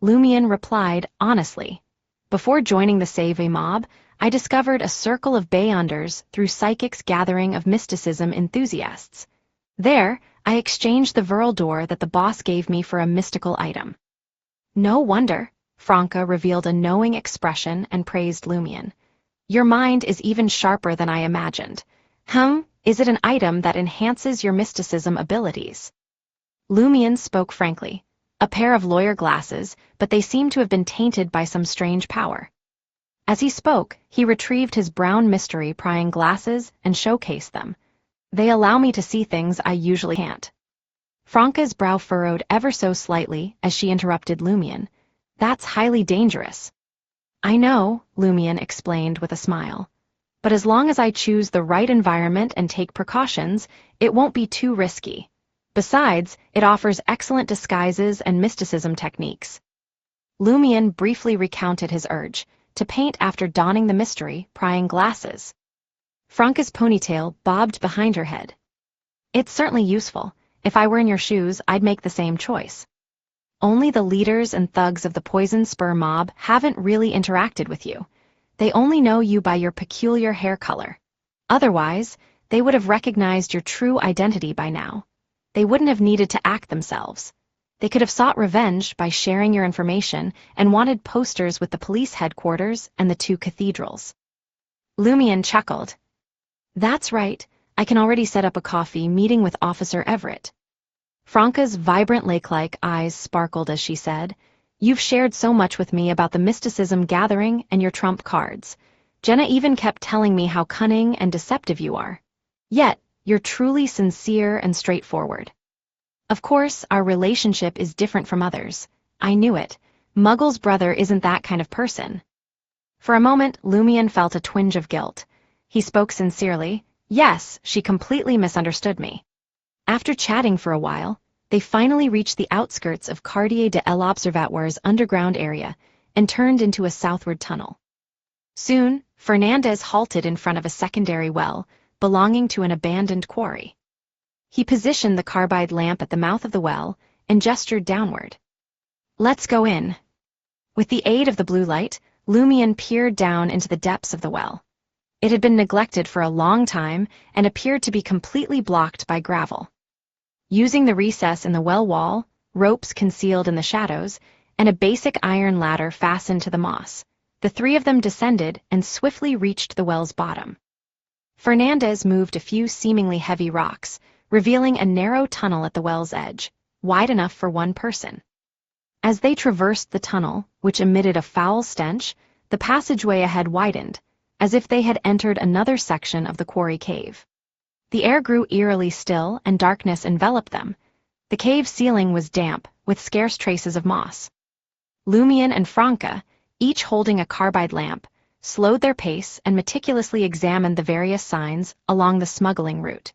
Lumion replied honestly, "Before joining the Save mob, I discovered a circle of Beyonders through Psychic's gathering of mysticism enthusiasts. There, I exchanged the Verl d'Or that the boss gave me for a mystical item." "No wonder," Franca revealed a knowing expression and praised Lumion. "Your mind is even sharper than I imagined. Is it an item that enhances your mysticism abilities?" Lumion spoke frankly. A pair of lawyer glasses, but they seemed to have been tainted by some strange power. As he spoke, he retrieved his brown mystery prying glasses and showcased them. "They allow me to see things I usually can't." Franca's brow furrowed ever so slightly as she interrupted Lumion. "That's highly dangerous." "I know," Lumion explained with a smile. "But as long as I choose the right environment and take precautions, it won't be too risky. Besides, it offers excellent disguises and mysticism techniques." Lumion briefly recounted his urge to paint after donning the mystery, prying glasses. Franca's ponytail bobbed behind her head. "It's certainly useful. If I were in your shoes, I'd make the same choice. Only the leaders and thugs of the Poison Spur mob haven't really interacted with you. They only know you by your peculiar hair color. Otherwise, they would have recognized your true identity by now. They wouldn't have needed to act themselves. They could have sought revenge by sharing your information and wanted posters with the police headquarters and the 2 cathedrals. Lumion chuckled. That's right, I can already set up a coffee meeting with Officer Everett. Franca's vibrant lake-like eyes sparkled as she said, You've shared so much with me about the mysticism gathering and your trump cards. Jenna even kept telling me how cunning and deceptive you are. Yet, you're truly sincere and straightforward. Of course, our relationship is different from others. I knew it. Muggle's brother isn't that kind of person. For a moment, Lumion felt a twinge of guilt. He spoke sincerely. Yes, she completely misunderstood me. After chatting for a while, they finally reached the outskirts of Quartier de l'Observatoire's underground area and turned into a southward tunnel. Soon, Fernandez halted in front of a secondary well belonging to an abandoned quarry. He positioned the carbide lamp at the mouth of the well and gestured downward. Let's go in. With the aid of the blue light, Lumion peered down into the depths of the well. It had been neglected for a long time and appeared to be completely blocked by gravel. Using the recess in the well wall, ropes concealed in the shadows, and a basic iron ladder fastened to the moss, the 3 of them descended and swiftly reached the well's bottom. Fernandez moved a few seemingly heavy rocks, revealing a narrow tunnel at the well's edge, wide enough for 1 person. As they traversed the tunnel, which emitted a foul stench, the passageway ahead widened, as if they had entered another section of the quarry cave. The air grew eerily still and darkness enveloped them. The cave ceiling was damp, with scarce traces of moss. Lumion and Franca, each holding a carbide lamp, slowed their pace and meticulously examined the various signs along the smuggling route.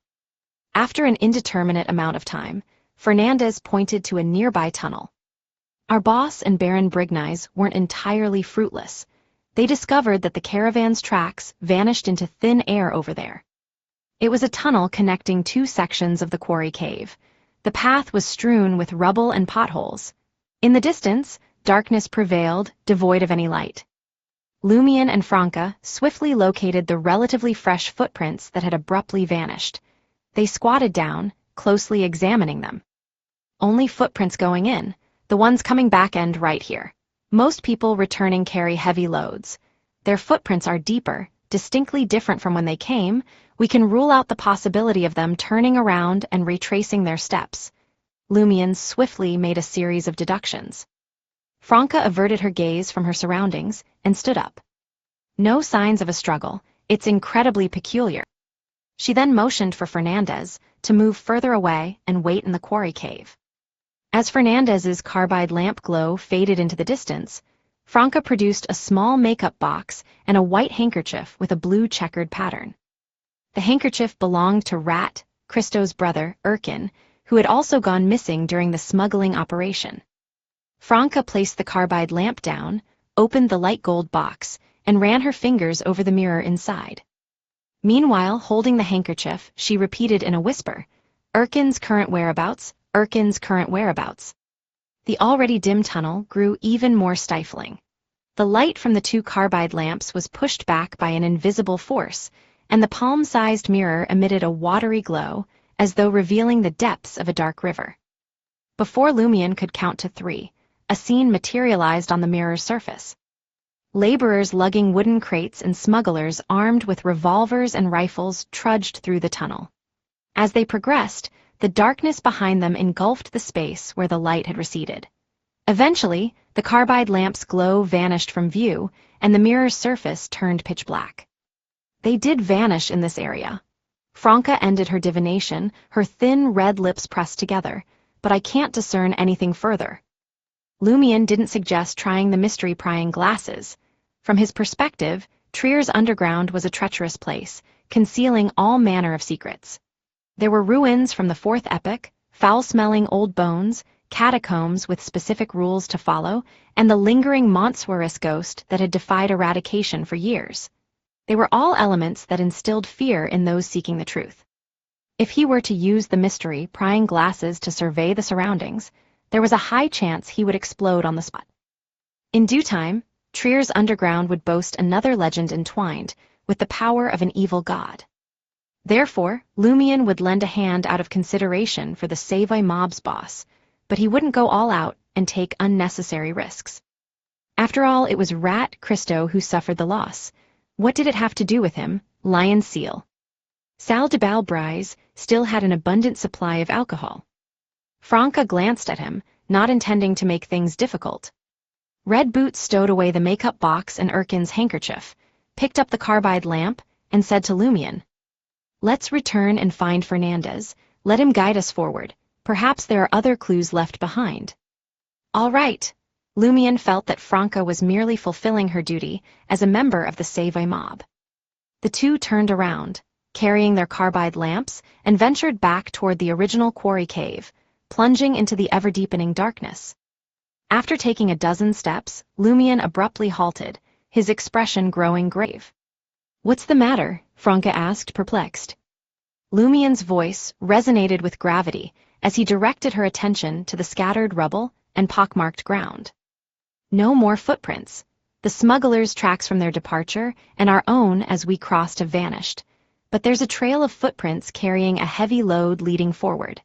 After an indeterminate amount of time, Fernandez pointed to a nearby tunnel. Our boss and Baron Brigny's weren't entirely fruitless. They discovered that the caravan's tracks vanished into thin air over there. It was a tunnel connecting 2 sections of the quarry cave. The path was strewn with rubble and potholes. In the distance, darkness prevailed, devoid of any light. Lumion and Franca swiftly located the relatively fresh footprints that had abruptly vanished. They squatted down, closely examining them. Only footprints going in, the ones coming back end right here. Most people returning carry heavy loads. Their footprints are deeper, distinctly different from when they came. We can rule out the possibility of them turning around and retracing their steps. Lumion swiftly made a series of deductions. Franca averted her gaze from her surroundings and stood up. No signs of a struggle. It's incredibly peculiar. She then motioned for Fernandez to move further away and wait in the quarry cave. As Fernandez's carbide lamp glow faded into the distance, Franca produced a small makeup box and a white handkerchief with a blue checkered pattern. The handkerchief belonged to Rat, Christo's brother, Erkin, who had also gone missing during the smuggling operation. Franca placed the carbide lamp down, opened the light gold box, and ran her fingers over the mirror inside. Meanwhile, holding the handkerchief, she repeated in a whisper, Erkin's current whereabouts, Erkin's current whereabouts. The already dim tunnel grew even more stifling. The light from the 2 carbide lamps was pushed back by an invisible force, and the palm-sized mirror emitted a watery glow, as though revealing the depths of a dark river. Before Lumion could count to 3, a scene materialized on the mirror's surface. Laborers lugging wooden crates and smugglers armed with revolvers and rifles trudged through the tunnel. As they progressed, the darkness behind them engulfed the space where the light had receded. Eventually, the carbide lamp's glow vanished from view, and the mirror's surface turned pitch black. They did vanish in this area. Franca ended her divination, her thin red lips pressed together, but I can't discern anything further. Lumion didn't suggest trying the mystery prying glasses. From his perspective, Trier's underground was a treacherous place, concealing all manner of secrets. There were ruins from the 4th epoch, foul-smelling old bones, catacombs with specific rules to follow, and the lingering Montsuarist ghost that had defied eradication for years. They were all elements that instilled fear in those seeking the truth. If he were to use the mystery prying glasses to survey the surroundings, there was a high chance he would explode on the spot. In due time, Trier's underground would boast another legend entwined with the power of an evil god. Therefore, Lumion would lend a hand out of consideration for the Savoy mob's boss, but he wouldn't go all out and take unnecessary risks. After all, it was Rat Christo who suffered the loss. What did it have to do with him, Lion Ciel? Sal de Balbrise still had an abundant supply of alcohol. Franca glanced at him, not intending to make things difficult. Red Boots stowed away the makeup box and Erkin's handkerchief, picked up the carbide lamp, and said to Lumion, "Let's return and find Fernandez. Let him guide us forward. Perhaps there are other clues left behind." All right. Lumion felt that Franca was merely fulfilling her duty as a member of the Savoy mob. The two turned around, carrying their carbide lamps, and ventured back toward the original quarry cave, plunging into the ever-deepening darkness. After taking a dozen steps, Lumion abruptly halted, his expression growing grave. "What's the matter?" Franca asked, perplexed. Lumion's voice resonated with gravity as he directed her attention to the scattered rubble and pockmarked ground. No more footprints. The smugglers' tracks from their departure and our own as we crossed have vanished, but there's a trail of footprints carrying a heavy load leading forward.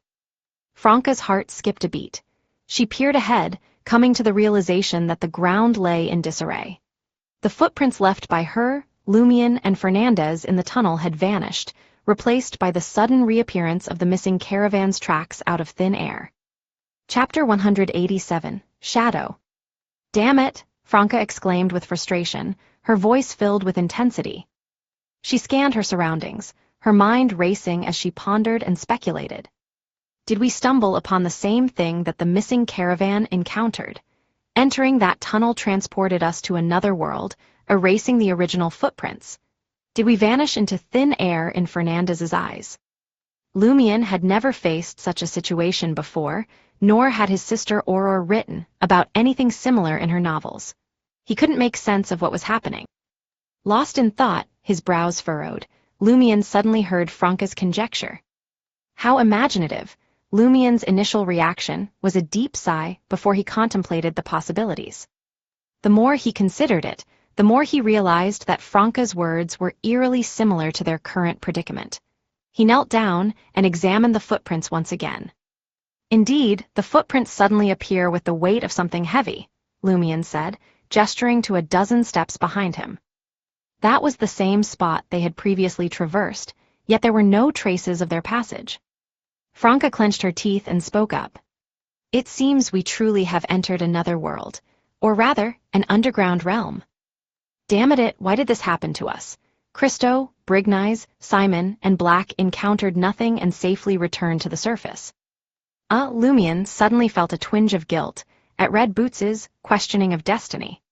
Franca's heart skipped a beat. She peered ahead, coming to the realization that the ground lay in disarray. The footprints left by her, Lumion, and Fernandez in the tunnel had vanished, replaced by the sudden reappearance of the missing caravan's tracks out of thin air. Chapter 187, Shadow. "Damn it!" Franca exclaimed with frustration, her voice filled with intensity. She scanned her surroundings, her mind racing as she pondered and speculated. Did we stumble upon the same thing that the missing caravan encountered? Entering that tunnel transported us to another world, erasing the original footprints. Did we vanish into thin air in Fernandez's eyes? Lumion had never faced such a situation before, nor had his sister Aurora written about anything similar in her novels. He couldn't make sense of what was happening. Lost in thought, his brows furrowed, Lumion suddenly heard Franca's conjecture. How imaginative! Lumion's initial reaction was a deep sigh before he contemplated the possibilities. The more he considered it, the more he realized that Franca's words were eerily similar to their current predicament. He knelt down and examined the footprints once again. Indeed, the footprints suddenly appear with the weight of something heavy, Lumion said, gesturing to a dozen steps behind him. That was the same spot they had previously traversed, yet there were no traces of their passage. Franca clenched her teeth and spoke up. "It seems we truly have entered another world, or rather, an underground realm. Damn it, why did this happen to us? Christo, Brignize, Simon, and Black encountered nothing and safely returned to the surface." Lumion suddenly felt a twinge of guilt at Red Boots's questioning of destiny.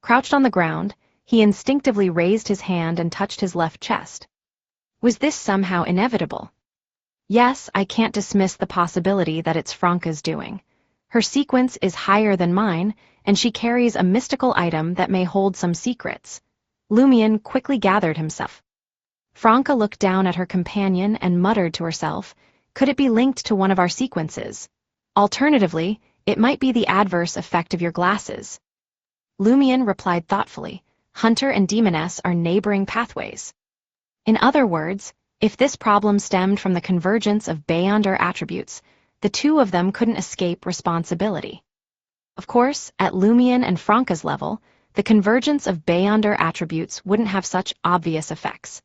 Crouched on the ground, he instinctively raised his hand and touched his left chest. Was this somehow inevitable? Yes, I can't dismiss the possibility that it's Franca's doing. Her sequence is higher than mine, and she carries a mystical item that may hold some secrets. Lumion quickly gathered himself. Franca looked down at her companion and muttered to herself, could it be linked to one of our sequences? Alternatively, it might be the adverse effect of your glasses. Lumion replied thoughtfully, Hunter and Demoness are neighboring pathways. In other words, if this problem stemmed from the convergence of Beyonder attributes, the two of them couldn't escape responsibility. Of course, at Lumion and Franca's level, the convergence of Beyonder attributes wouldn't have such obvious effects.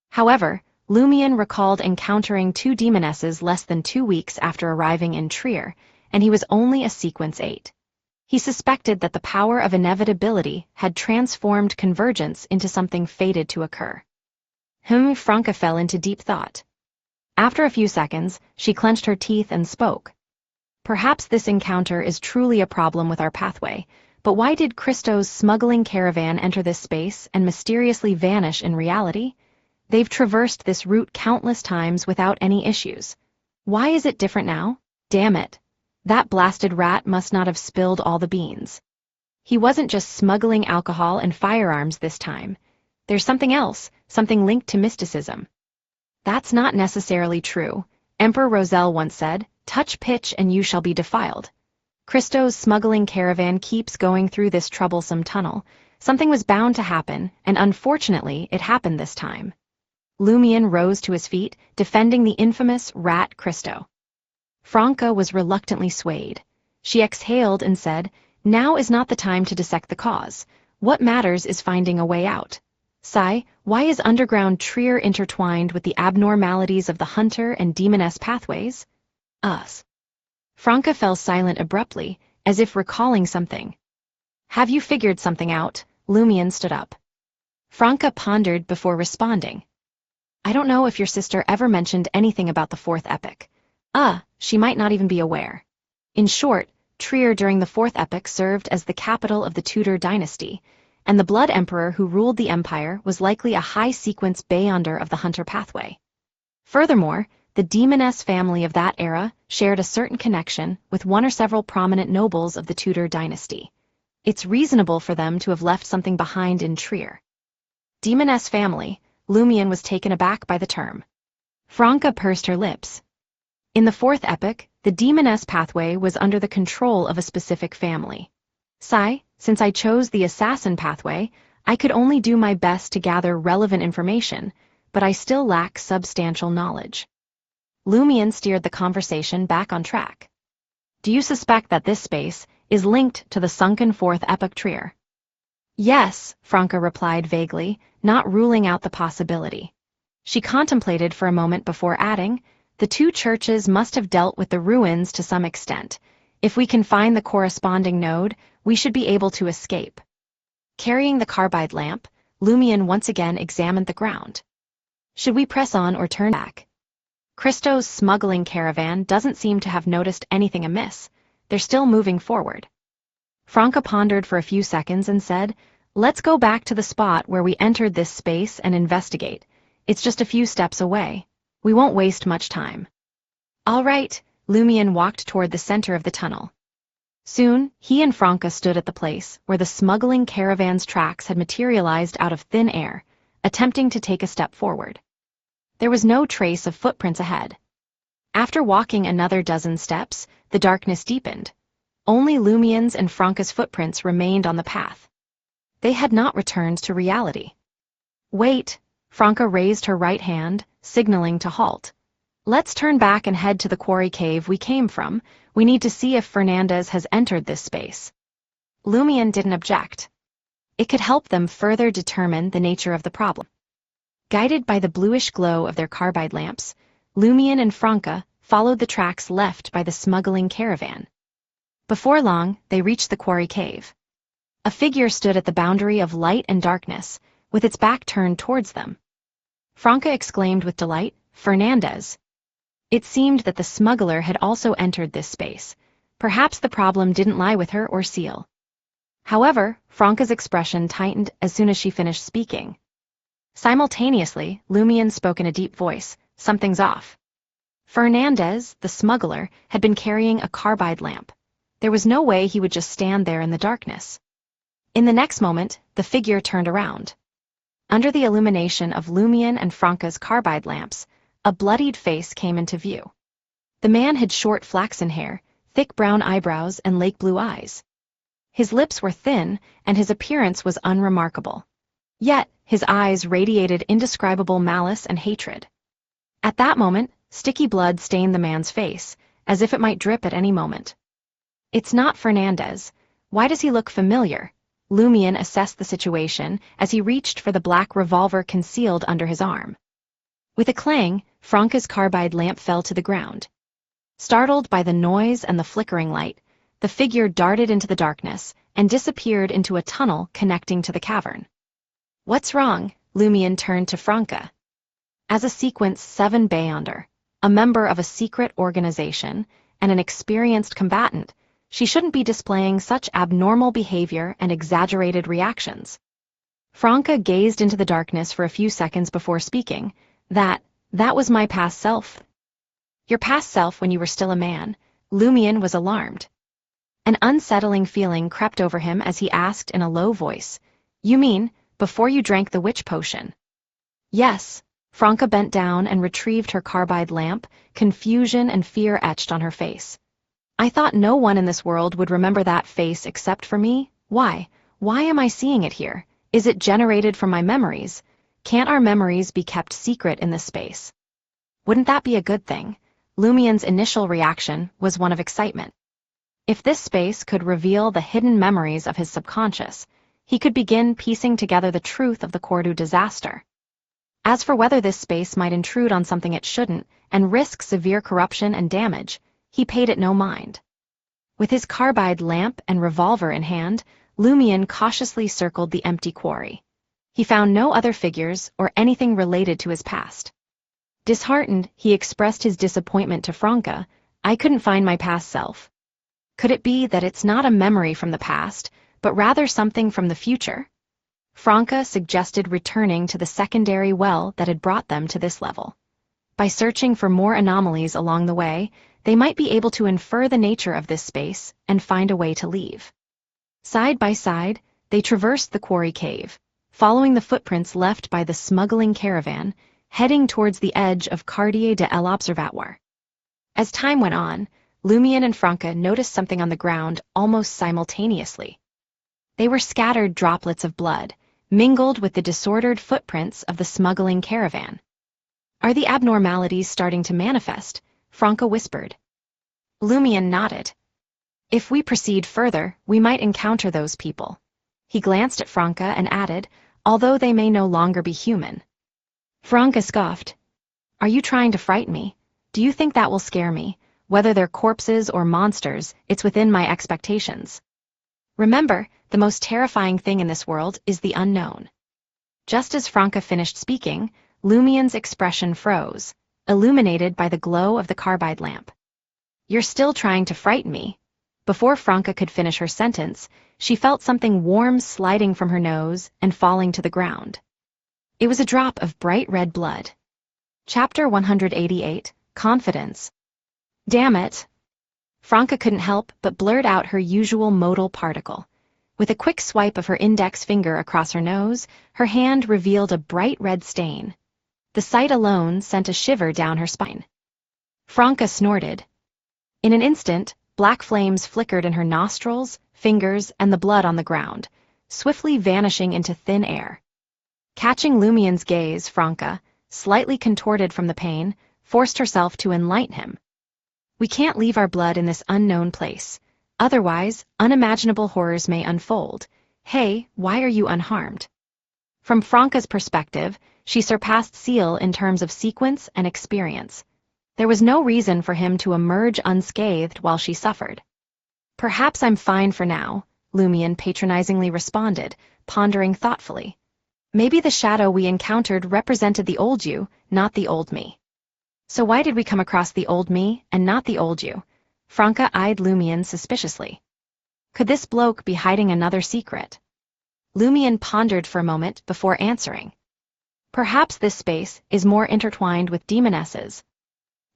However, Lumion recalled encountering two Demonesses less than 2 weeks after arriving in Trier, and he was only a Sequence 8. He suspected that the power of Inevitability had transformed Convergence into something fated to occur. Franca fell into deep thought. After a few seconds, she clenched her teeth and spoke. Perhaps this encounter is truly a problem with our pathway, but why did Christo's smuggling caravan enter this space and mysteriously vanish in reality? They've traversed this route countless times without any issues. Why is it different now? Damn it. That blasted rat must not have spilled all the beans. He wasn't just smuggling alcohol and firearms this time. There's something else, something linked to mysticism. That's not necessarily true. Emperor Roselle once said, touch pitch and you shall be defiled. Christo's smuggling caravan keeps going through this troublesome tunnel. Something was bound to happen, and unfortunately it happened this time. Lumion rose to his feet, defending the infamous rat Christo. Franca was reluctantly swayed. She exhaled and said, "Now is not the time to dissect the cause. What matters is finding a way out. Sai, why is underground Trier intertwined with the abnormalities of the hunter and demoness pathways?" Us. Franca fell silent abruptly, as if recalling something. "Have you figured something out?" Lumion stood up. Franca pondered before responding. "I don't know if your sister ever mentioned anything about the fourth epoch. She might not even be aware. In short, Trier during the fourth epoch served as the capital of the Tudor dynasty, and the Blood Emperor who ruled the empire was likely a high-sequence Beyonder of the hunter pathway. Furthermore, the demoness family of that era shared a certain connection with one or several prominent nobles of the Tudor dynasty. It's reasonable for them to have left something behind in Trier." Demoness family. Lumion was taken aback by the term. Franca pursed her lips. In the fourth epoch, the demoness pathway was under the control of a specific family. Sai, since I chose the assassin pathway, I could only do my best to gather relevant information, but I still lack substantial knowledge. Lumion steered the conversation back on track. "Do you suspect that this space is linked to the sunken fourth epoch Trier?" "Yes," Franca replied vaguely, not ruling out the possibility. She contemplated for a moment before adding, "The two churches must have dealt with the ruins to some extent. If we can find the corresponding node, we should be able to escape." Carrying the carbide lamp, Lumion once again examined the ground. "Should we press on or turn back?" Christo's smuggling caravan doesn't seem to have noticed anything amiss. They're still moving forward. Franca pondered for a few seconds and said, "Let's go back to the spot where we entered this space and investigate. It's just a few steps away. We won't waste much time." "All right," Lumion walked toward the center of the tunnel. Soon, he and Franca stood at the place where the smuggling caravan's tracks had materialized out of thin air, attempting to take a step forward. There was no trace of footprints ahead. After walking another dozen steps, the darkness deepened. Only Lumion's and Franca's footprints remained on the path. They had not returned to reality. "Wait," Franca raised her right hand, signaling to halt. "Let's turn back and head to the quarry cave we came from. We need to see if Fernandez has entered this space." Lumion didn't object. It could help them further determine the nature of the problem. Guided by the bluish glow of their carbide lamps, Lumion and Franca followed the tracks left by the smuggling caravan. Before long, they reached the quarry cave. A figure stood at the boundary of light and darkness, with its back turned towards them. Franca exclaimed with delight, "Fernandez!" It seemed that the smuggler had also entered this space. Perhaps the problem didn't lie with her or Ciel. However, Franca's expression tightened as soon as she finished speaking. Simultaneously, Lumion spoke in a deep voice, "Something's off." Fernandez, the smuggler, had been carrying a carbide lamp. There was no way he would just stand there in the darkness. In the next moment, the figure turned around. Under the illumination of Lumion and Franca's carbide lamps, a bloodied face came into view. The man had short flaxen hair, thick brown eyebrows, and lake blue eyes. His lips were thin, and his appearance was unremarkable. Yet, his eyes radiated indescribable malice and hatred. At that moment, sticky blood stained the man's face, as if it might drip at any moment. "It's not Fernandez. Why does he look familiar?" Lumion assessed the situation as he reached for the black revolver concealed under his arm. With a clang, Franca's carbide lamp fell to the ground. Startled by the noise and the flickering light, the figure darted into the darkness and disappeared into a tunnel connecting to the cavern. "What's wrong?" Lumion turned to Franca. As a Sequence 7 Beyonder, a member of a secret organization, and an experienced combatant, she shouldn't be displaying such abnormal behavior and exaggerated reactions. Franca gazed into the darkness for a few seconds before speaking. That was my past self." "Your past self when you were still a man." Lumion was alarmed. An unsettling feeling crept over him as he asked in a low voice, "You mean, before you drank the witch potion?" "Yes." Franca bent down and retrieved her carbide lamp, confusion and fear etched on her face. "I thought no one in this world would remember that face except for me. Why am I seeing it here? Is it generated from my memories? Can't our memories be kept secret in this space? Wouldn't that be a good thing? Lumien's initial reaction was one of excitement. If this space could reveal the hidden memories of his subconscious, he could begin piecing together the truth of the Cordu disaster. As for whether this space might intrude on something it shouldn't and risk severe corruption and damage, he paid it no mind. With his carbide lamp and revolver in hand, Lumien cautiously circled the empty quarry. He found no other figures or anything related to his past. Disheartened, he expressed his disappointment to Franca. I couldn't find my past self. Could it be that it's not a memory from the past, but rather something from the future? Franca suggested returning to the secondary well that had brought them to this level. By searching for more anomalies along the way, they might be able to infer the nature of this space and find a way to leave. Side by side, they traversed the quarry cave, following the footprints left by the smuggling caravan, heading towards the edge of Quartier de l'Observatoire. As time went on, Lumien and Franca noticed something on the ground almost simultaneously. They were scattered droplets of blood, mingled with the disordered footprints of the smuggling caravan. Are the abnormalities starting to manifest? Franca whispered. Lumien nodded. If we proceed further, we might encounter those people. He glanced at Franca and added, although they may no longer be human. Franca scoffed. Are you trying to frighten me? Do you think that will scare me? Whether they're corpses or monsters, it's within my expectations. Remember, the most terrifying thing in this world is the unknown. Just as Franca finished speaking, Lumien's expression froze, illuminated by the glow of the carbide lamp. You're still trying to frighten me. Before Franca could finish her sentence, she felt something warm sliding from her nose and falling to the ground. It was a drop of bright red blood. Chapter 188, Confidence. Damn it. Franca couldn't help but blurt out her usual modal particle. With a quick swipe of her index finger across her nose, her hand revealed a bright red stain. The sight alone sent a shiver down her spine. Franca snorted. In an instant, black flames flickered in her nostrils, fingers, and the blood on the ground, swiftly vanishing into thin air. Catching Lumien's gaze, Franca, slightly contorted from the pain, forced herself to enlighten him. We can't leave our blood in this unknown place. Otherwise, unimaginable horrors may unfold. Hey, why are you unharmed? From Franca's perspective, she surpassed Ciel in terms of sequence and experience. There was no reason for him to emerge unscathed while she suffered. Perhaps I'm fine for now, Lumien patronizingly responded, pondering thoughtfully. Maybe the shadow we encountered represented the old you, not the old me. So why did we come across the old me and not the old you? Franca eyed Lumien suspiciously. Could this bloke be hiding another secret? Lumien pondered for a moment before answering. Perhaps this space is more intertwined with demonesses.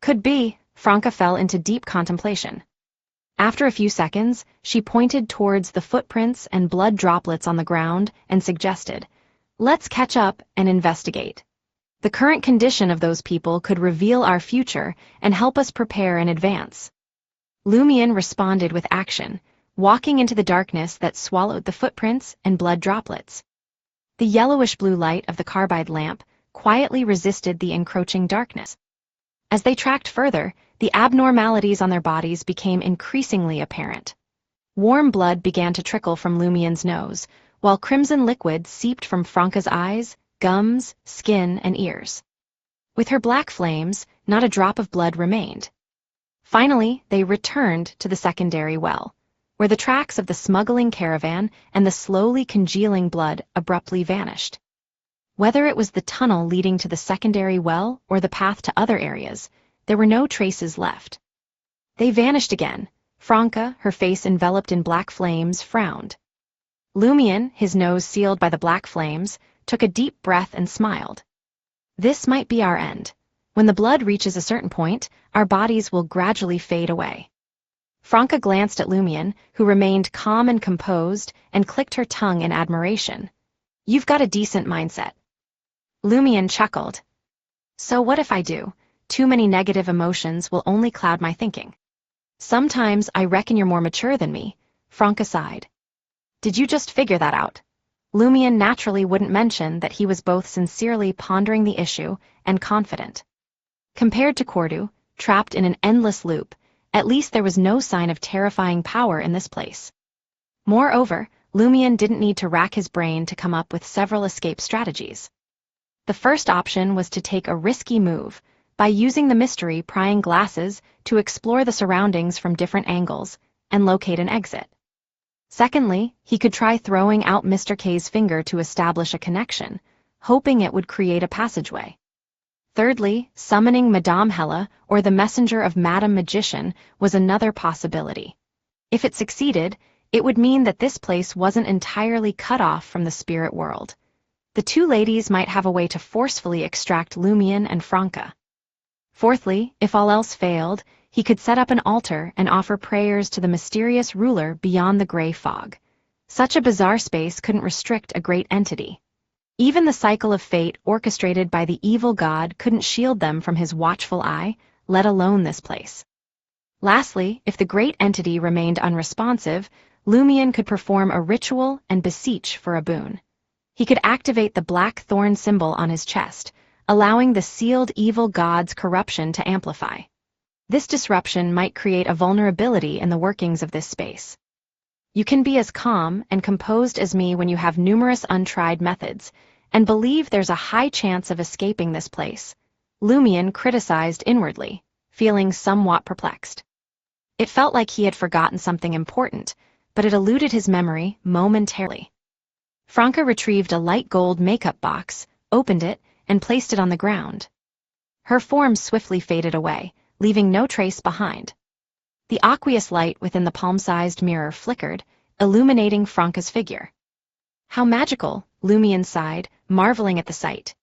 Could be, Franca fell into deep contemplation. After a few seconds, she pointed towards the footprints and blood droplets on the ground and suggested, let's catch up and investigate. The current condition of those people could reveal our future and help us prepare in advance. Lumien responded with action, walking into the darkness that swallowed the footprints and blood droplets. The yellowish-blue light of the carbide lamp quietly resisted the encroaching darkness. As they tracked further, the abnormalities on their bodies became increasingly apparent. Warm blood began to trickle from Lumien's nose, while crimson liquid seeped from Franca's eyes, gums, skin, and ears. With her black flames, not a drop of blood remained. Finally, they returned to the secondary well, where the tracks of the smuggling caravan and the slowly congealing blood abruptly vanished. Whether it was the tunnel leading to the secondary well or the path to other areas, there were no traces left. They vanished again. Franca, her face enveloped in black flames, frowned. Lumien, his nose sealed by the black flames, took a deep breath and smiled. This might be our end. When the blood reaches a certain point, our bodies will gradually fade away. Franca glanced at Lumien, who remained calm and composed, and clicked her tongue in admiration. You've got a decent mindset. Lumien chuckled. So what if I do? Too many negative emotions will only cloud my thinking. Sometimes I reckon you're more mature than me, Franca sighed. Did you just figure that out? Lumion naturally wouldn't mention that he was both sincerely pondering the issue and confident. Compared to Cordu, trapped in an endless loop, at least there was no sign of terrifying power in this place. Moreover, Lumion didn't need to rack his brain to come up with several escape strategies. The first option was to take a risky move, by using the mystery prying glasses to explore the surroundings from different angles and locate an exit. Secondly, he could try throwing out Mr. K's finger to establish a connection, hoping it would create a passageway. Thirdly, summoning Madame Hella or the messenger of Madame Magician was another possibility. If it succeeded, it would mean that this place wasn't entirely cut off from the spirit world. The two ladies might have a way to forcefully extract Lumion and Franca. Fourthly, if all else failed, he could set up an altar and offer prayers to the mysterious ruler beyond the gray fog. Such a bizarre space couldn't restrict a great entity. Even the cycle of fate orchestrated by the evil god couldn't shield them from his watchful eye, let alone this place. Lastly, if the great entity remained unresponsive, Lumion could perform a ritual and beseech for a boon. He could activate the black thorn symbol on his chest, allowing the sealed evil god's corruption to amplify. This disruption might create a vulnerability in the workings of this space. You can be as calm and composed as me when you have numerous untried methods, and believe there's a high chance of escaping this place, Lumion criticized inwardly, feeling somewhat perplexed. It felt like he had forgotten something important, but it eluded his memory momentarily. Franca retrieved a light gold makeup box, opened it, and placed it on the ground. Her form swiftly faded away, leaving no trace behind. The aqueous light within the palm-sized mirror flickered, illuminating Franca's figure. How magical, Lumion sighed, marveling at the sight.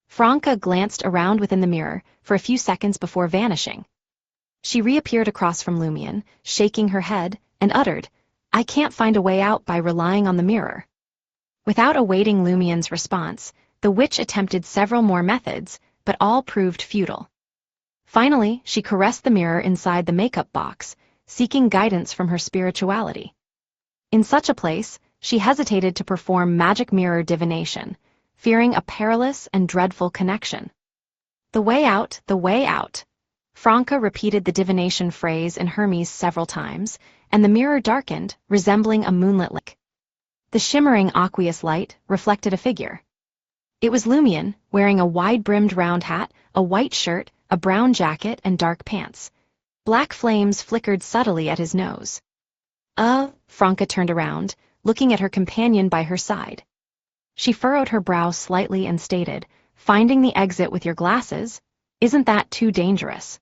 Franca glanced around within the mirror for a few seconds before vanishing. She reappeared across from Lumion, shaking her head, and uttered, "I can't find a way out by relying on the mirror." Without awaiting Lumion's response, the witch attempted several more methods, but all proved futile. Finally, she caressed the mirror inside the makeup box, seeking guidance from her spirituality. In such a place, she hesitated to perform magic mirror divination, fearing a perilous and dreadful connection. "The way out, the way out." Franca repeated the divination phrase in Hermes several times, and the mirror darkened, resembling a moonlit lake. The shimmering aqueous light reflected a figure. It was Lumion, wearing a wide-brimmed round hat, a white shirt, a brown jacket, and dark pants. Black flames flickered subtly at his nose. Franca turned around, looking at her companion by her side. She furrowed her brow slightly and stated, "Finding the exit with your glasses? Isn't that too dangerous?"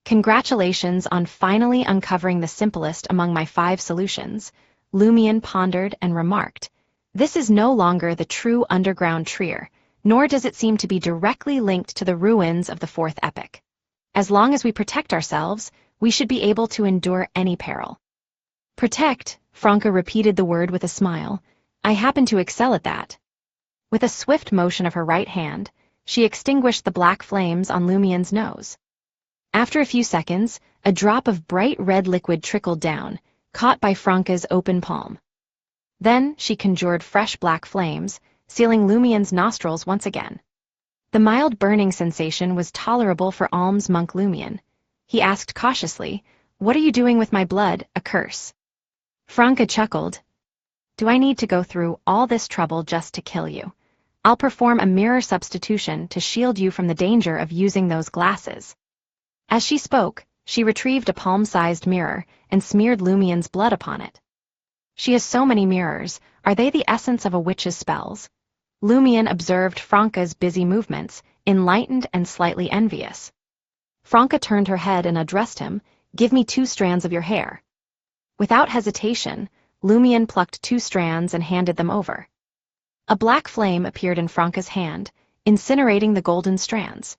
"Congratulations on finally uncovering the simplest among my 5 solutions," Lumion pondered and remarked. "This is no longer the true underground Trier, nor does it seem to be directly linked to the ruins of the 4th epoch. As long as we protect ourselves, we should be able to endure any peril." "Protect," Franca repeated the word with a smile. "I happen to excel at that." With a swift motion of her right hand, she extinguished the black flames on Lumion's nose. After a few seconds, a drop of bright red liquid trickled down, caught by Franca's open palm. Then she conjured fresh black flames, sealing Lumion's nostrils once again. The mild burning sensation was tolerable for alms monk Lumion. He asked cautiously, "What are you doing with my blood, a curse?" Franca chuckled. "Do I need to go through all this trouble just to kill you? I'll perform a mirror substitution to shield you from the danger of using those glasses." As she spoke, she retrieved a palm-sized mirror and smeared Lumion's blood upon it. "She has so many mirrors. Are they the essence of a witch's spells?" Lumion observed Franca's busy movements, enlightened and slightly envious. Franca turned her head and addressed him, "Give me 2 strands of your hair." Without hesitation, Lumion plucked 2 strands and handed them over. A black flame appeared in Franca's hand, incinerating the golden strands.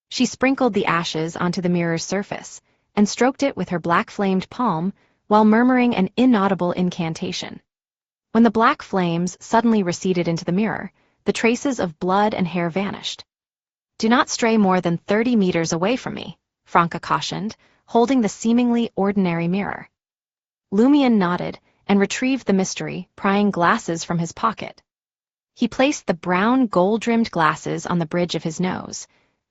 She sprinkled the ashes onto the mirror's surface, and stroked it with her black-flamed palm, while murmuring an inaudible incantation. When the black flames suddenly receded into the mirror, the traces of blood and hair vanished. "Do not stray more than 30 meters away from me," Franca cautioned, holding the seemingly ordinary mirror. Lumion nodded, and retrieved the mystery, prying glasses from his pocket. He placed the brown gold-rimmed glasses on the bridge of his nose,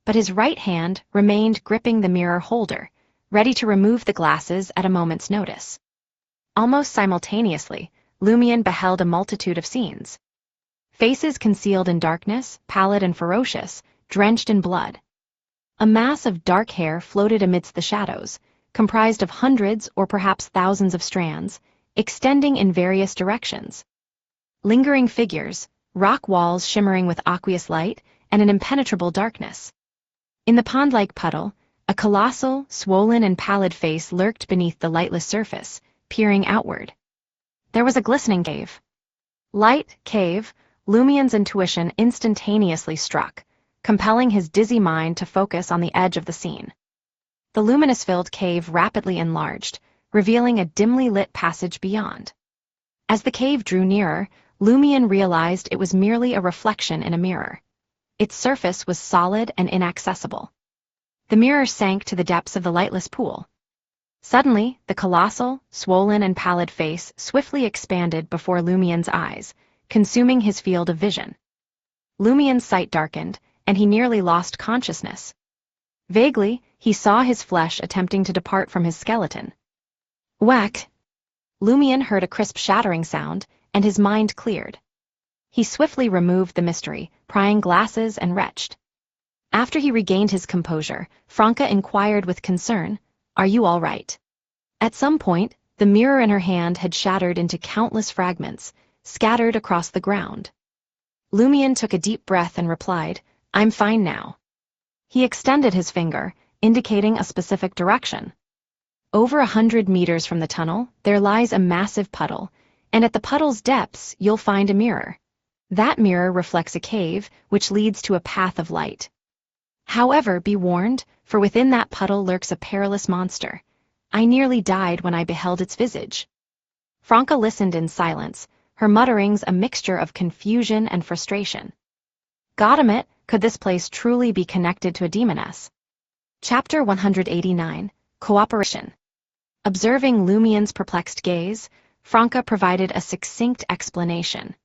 but his right hand remained gripping the mirror holder, ready to remove the glasses at a moment's notice. Almost simultaneously, Lumion beheld a multitude of scenes. Faces concealed in darkness, pallid and ferocious, drenched in blood. A mass of dark hair floated amidst the shadows, comprised of hundreds or perhaps thousands of strands, extending in various directions. Lingering figures, rock walls shimmering with aqueous light, and an impenetrable darkness. In the pond-like puddle, a colossal, swollen and pallid face lurked beneath the lightless surface, peering outward. There was a glistening cave. Light, cave, Lumion's intuition instantaneously struck, compelling his dizzy mind to focus on the edge of the scene. The luminous-filled cave rapidly enlarged, revealing a dimly lit passage beyond. As the cave drew nearer, Lumion realized it was merely a reflection in a mirror. Its surface was solid and inaccessible. The mirror sank to the depths of the lightless pool. Suddenly, the colossal, swollen and pallid face swiftly expanded before Lumion's eyes, consuming his field of vision. Lumion's sight darkened, and he nearly lost consciousness. Vaguely, he saw his flesh attempting to depart from his skeleton. Whack! Lumion heard a crisp shattering sound, and his mind cleared. He swiftly removed the mystery, prying glasses and retched. After he regained his composure, Franca inquired with concern, "Are you all right?" At some point, the mirror in her hand had shattered into countless fragments, scattered across the ground. Lumion took a deep breath and replied, "I'm fine now." He extended his finger, indicating a specific direction. Over 100 meters from the tunnel, there lies a massive puddle, and at the puddle's depths you'll find a mirror. That mirror reflects a cave, which leads to a path of light. However, be warned, for within that puddle lurks a perilous monster. I nearly died when I beheld its visage. Franca listened in silence, her mutterings a mixture of confusion and frustration. Goddammit, could this place truly be connected to a demoness? Chapter 189, Cooperation. Observing Lumion's perplexed gaze, Franca provided a succinct explanation.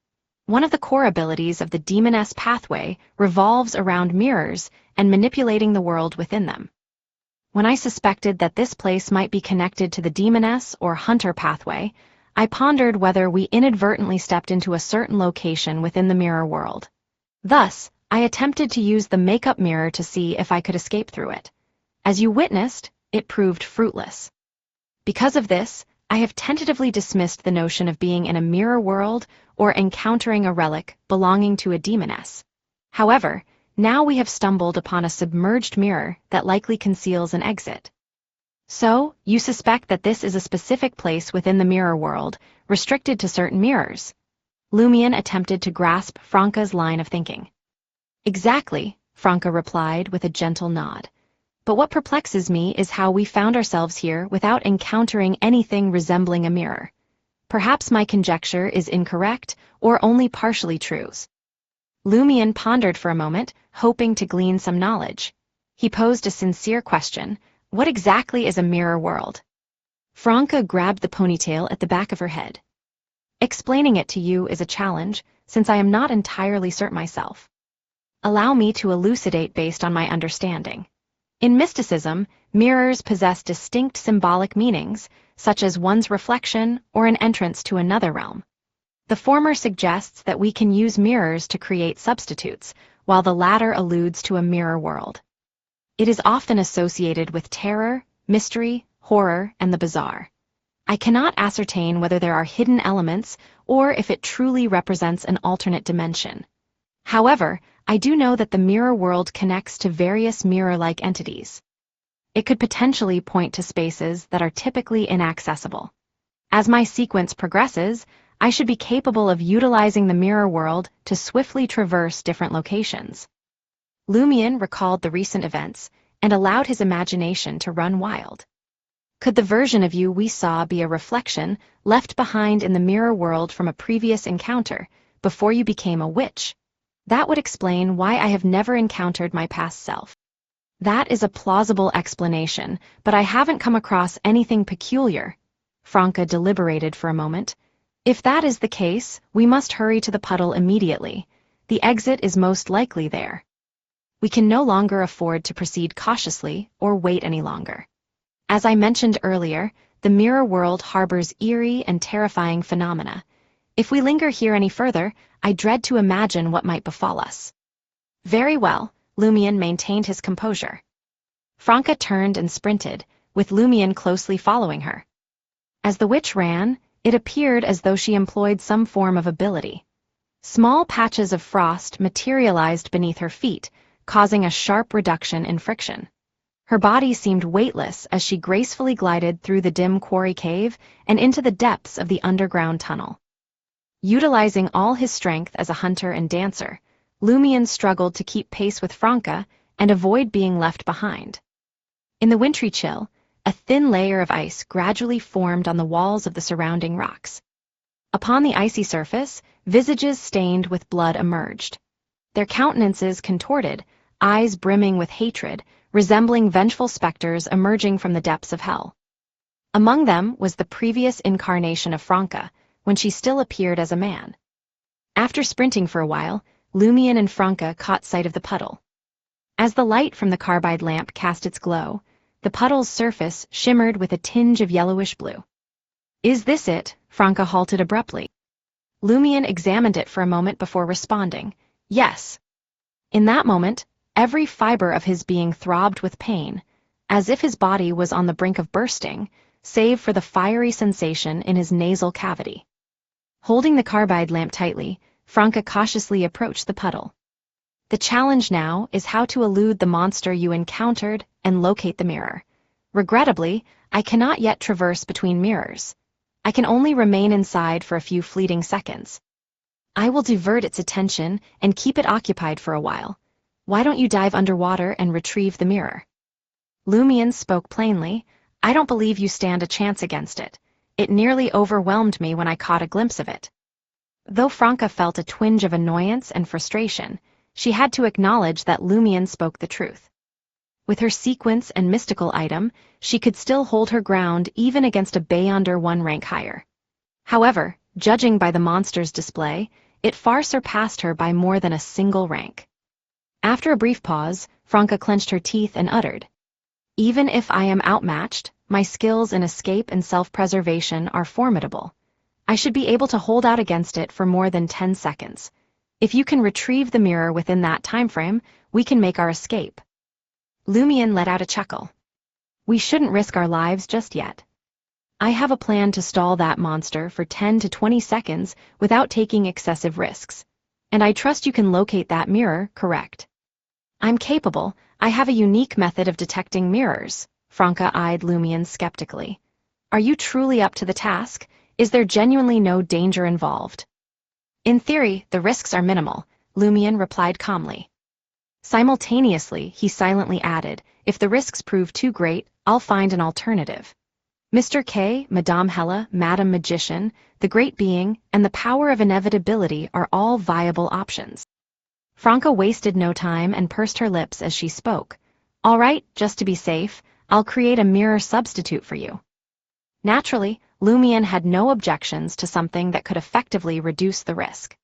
One of the core abilities of the demoness pathway revolves around mirrors and manipulating the world within them. When I suspected that this place might be connected to the demoness or hunter pathway, I pondered whether we inadvertently stepped into a certain location within the mirror world. Thus, I attempted to use the makeup mirror to see if I could escape through it. As you witnessed, it proved fruitless. Because of this, I have tentatively dismissed the notion of being in a mirror world or encountering a relic belonging to a demoness. However, now we have stumbled upon a submerged mirror that likely conceals an exit. So, you suspect that this is a specific place within the mirror world, restricted to certain mirrors. Lumion attempted to grasp Franca's line of thinking. Exactly, Franca replied with a gentle nod. But what perplexes me is how we found ourselves here without encountering anything resembling a mirror. Perhaps my conjecture is incorrect, or only partially true. Lumion pondered for a moment, hoping to glean some knowledge. He posed a sincere question: what exactly is a mirror world? Franca grabbed the ponytail at the back of her head. Explaining it to you is a challenge, since I am not entirely certain myself. Allow me to elucidate based on my understanding. In mysticism, mirrors possess distinct symbolic meanings, such as one's reflection or an entrance to another realm. The former suggests that we can use mirrors to create substitutes, while the latter alludes to a mirror world. It is often associated with terror, mystery, horror, and the bizarre. I cannot ascertain whether there are hidden elements or if it truly represents an alternate dimension. However, I do know that the mirror world connects to various mirror-like entities. It could potentially point to spaces that are typically inaccessible. As my sequence progresses, I should be capable of utilizing the mirror world to swiftly traverse different locations. Lumion recalled the recent events and allowed his imagination to run wild. Could the version of you we saw be a reflection left behind in the mirror world from a previous encounter, before you became a witch? That would explain why I have never encountered my past self. That is a plausible explanation, but I haven't come across anything peculiar. Franca deliberated for a moment. If that is the case, we must hurry to the puddle immediately. The exit is most likely there. We can no longer afford to proceed cautiously or wait any longer. As I mentioned earlier, the mirror world harbors eerie and terrifying phenomena. If we linger here any further, I dread to imagine what might befall us. Very well, Lumion maintained his composure. Franca turned and sprinted, with Lumion closely following her. As the witch ran, it appeared as though she employed some form of ability. Small patches of frost materialized beneath her feet, causing a sharp reduction in friction. Her body seemed weightless as she gracefully glided through the dim quarry cave and into the depths of the underground tunnel. Utilizing all his strength as a hunter and dancer, Lumion struggled to keep pace with Franca and avoid being left behind. In the wintry chill, a thin layer of ice gradually formed on the walls of the surrounding rocks. Upon the icy surface, visages stained with blood emerged. Their countenances contorted, eyes brimming with hatred, resembling vengeful specters emerging from the depths of hell. Among them was the previous incarnation of Franca, when she still appeared as a man. After sprinting for a while, Lumion and Franca caught sight of the puddle. As the light from the carbide lamp cast its glow, the puddle's surface shimmered with a tinge of yellowish blue. Is this it? Franca halted abruptly. Lumion examined it for a moment before responding, yes. In that moment, every fiber of his being throbbed with pain, as if his body was on the brink of bursting, save for the fiery sensation in his nasal cavity. Holding the carbide lamp tightly, Franca cautiously approached the puddle. The challenge now is how to elude the monster you encountered and locate the mirror. Regrettably, I cannot yet traverse between mirrors. I can only remain inside for a few fleeting seconds. I will divert its attention and keep it occupied for a while. Why don't you dive underwater and retrieve the mirror? Lumion spoke plainly. I don't believe you stand a chance against it. It nearly overwhelmed me when I caught a glimpse of it. Though Franca felt a twinge of annoyance and frustration, she had to acknowledge that Lumion spoke the truth. With her sequence and mystical item, she could still hold her ground even against a Beyonder one rank higher. However, judging by the monster's display, it far surpassed her by more than a single rank. After a brief pause, Franca clenched her teeth and uttered, even if I am outmatched, my skills in escape and self-preservation are formidable. I should be able to hold out against it for more than 10 seconds. If you can retrieve the mirror within that time frame, we can make our escape. Lumion let out a chuckle. We shouldn't risk our lives just yet. I have a plan to stall that monster for 10 to 20 seconds without taking excessive risks. And I trust you can locate that mirror, correct? I'm capable. I have a unique method of detecting mirrors. Franca eyed Lumion skeptically. Are you truly up to the task? Is there genuinely no danger involved? In theory, the risks are minimal, Lumion replied calmly. Simultaneously, he silently added, if the risks prove too great, I'll find an alternative. Mr. K, Madame Hella, Madam Magician, the Great Being, and the power of inevitability are all viable options. Franca wasted no time and pursed her lips as she spoke. All right, just to be safe, I'll create a mirror substitute for you. Naturally, Lumion had no objections to something that could effectively reduce the risk.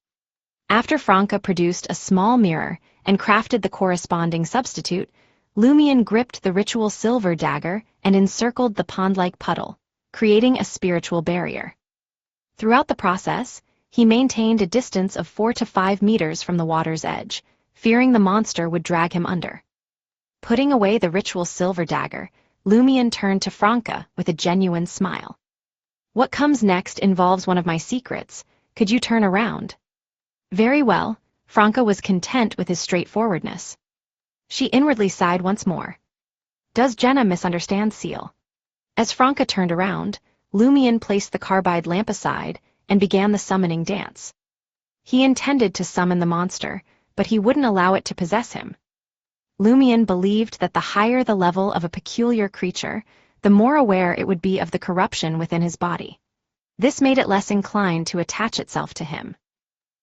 After Franca produced a small mirror and crafted the corresponding substitute, Lumion gripped the ritual silver dagger and encircled the pond-like puddle, creating a spiritual barrier. Throughout the process, he maintained a distance of 4 to 5 meters from the water's edge, fearing the monster would drag him under. Putting away the ritual silver dagger, Lumion turned to Franca with a genuine smile. What comes next involves one of my secrets. Could you turn around? Very well, Franca was content with his straightforwardness. She inwardly sighed once more. Does Jenna misunderstand Ciel? As Franca turned around, Lumion placed the carbide lamp aside and began the summoning dance. He intended to summon the monster, but he wouldn't allow it to possess him. Lumion believed that the higher the level of a peculiar creature, the more aware it would be of the corruption within his body. This made it less inclined to attach itself to him.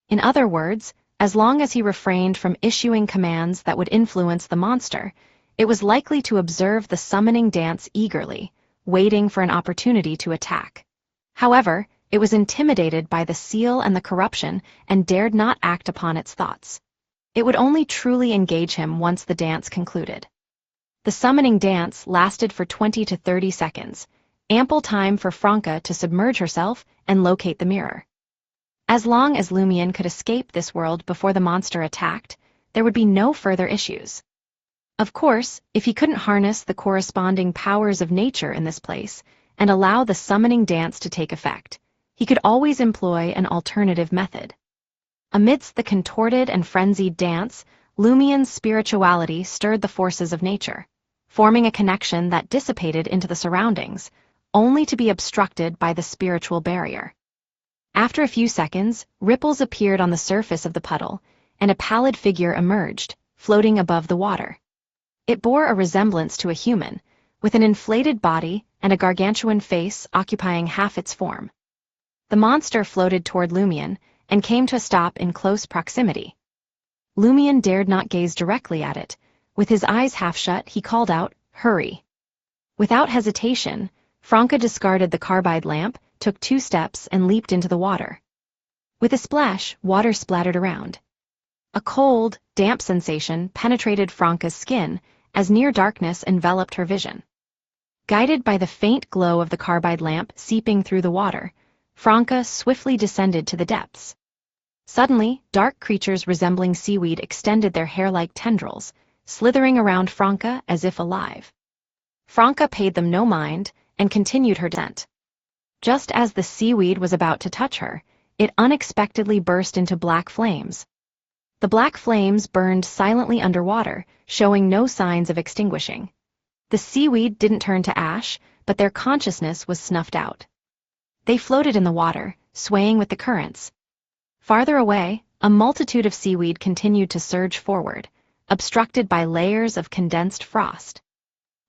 In other words, as long as he refrained from issuing commands that would influence the monster, it was likely to observe the summoning dance eagerly, waiting for an opportunity to attack. However, it was intimidated by the seal and the corruption and dared not act upon its thoughts. It would only truly engage him once the dance concluded. The summoning dance lasted for 20 to 30 seconds, ample time for Franca to submerge herself and locate the mirror. As long as Lumion could escape this world before the monster attacked, there would be no further issues. Of course, if he couldn't harness the corresponding powers of nature in this place and allow the summoning dance to take effect, he could always employ an alternative method. Amidst the contorted and frenzied dance, Lumion's spirituality stirred the forces of nature, forming a connection that dissipated into the surroundings, only to be obstructed by the spiritual barrier. After a few seconds, ripples appeared on the surface of the puddle, and a pallid figure emerged, floating above the water. It bore a resemblance to a human, with an inflated body and a gargantuan face occupying half its form. The monster floated toward Lumion and came to a stop in close proximity. Lumion dared not gaze directly at it. With his eyes half shut, he called out, "Hurry!" Without hesitation, Franca discarded the carbide lamp, took 2 steps, and leaped into the water. With a splash, water splattered around. A cold, damp sensation penetrated Franca's skin as near darkness enveloped her vision. Guided by the faint glow of the carbide lamp seeping through the water, Franca swiftly descended to the depths. Suddenly, dark creatures resembling seaweed extended their hair-like tendrils, slithering around Franca as if alive. Franca paid them no mind and continued her descent. Just as the seaweed was about to touch her, it unexpectedly burst into black flames. The black flames burned silently underwater, showing no signs of extinguishing. The seaweed didn't turn to ash, but their consciousness was snuffed out. They floated in the water, swaying with the currents. Farther away, a multitude of seaweed continued to surge forward, obstructed by layers of condensed frost.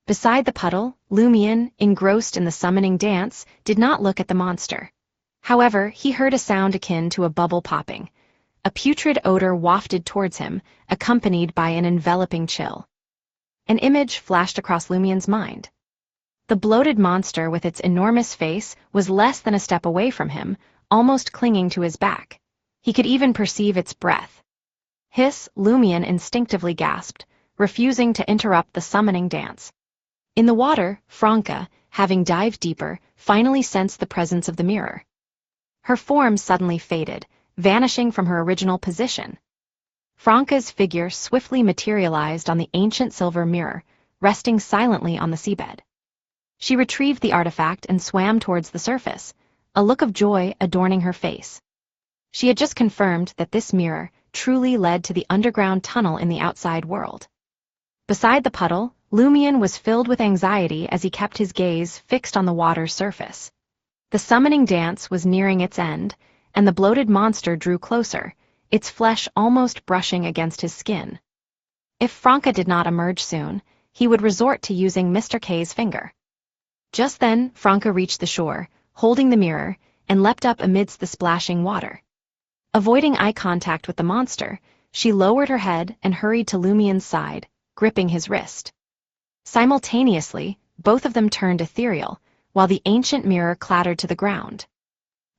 Beside the puddle, Lumion, engrossed in the summoning dance, did not look at the monster. However, he heard a sound akin to a bubble popping. A putrid odor wafted towards him, accompanied by an enveloping chill. An image flashed across Lumion's mind. The bloated monster with its enormous face was less than a step away from him, almost clinging to his back. He could even perceive its breath. Hiss, Lumion instinctively gasped, refusing to interrupt the summoning dance. In the water, Franca, having dived deeper, finally sensed the presence of the mirror. Her form suddenly faded, vanishing from her original position. Franca's figure swiftly materialized on the ancient silver mirror, resting silently on the seabed. She retrieved the artifact and swam towards the surface, a look of joy adorning her face. She had just confirmed that this mirror truly led to the underground tunnel in the outside world. Beside the puddle, Lumion was filled with anxiety as he kept his gaze fixed on the water's surface. The summoning dance was nearing its end, and the bloated monster drew closer, its flesh almost brushing against his skin. If Franca did not emerge soon, he would resort to using Mr. K's finger. Just then, Franca reached the shore, holding the mirror, and leapt up amidst the splashing water. Avoiding eye contact with the monster, she lowered her head and hurried to Lumion's side, gripping his wrist. Simultaneously, both of them turned ethereal, while the ancient mirror clattered to the ground.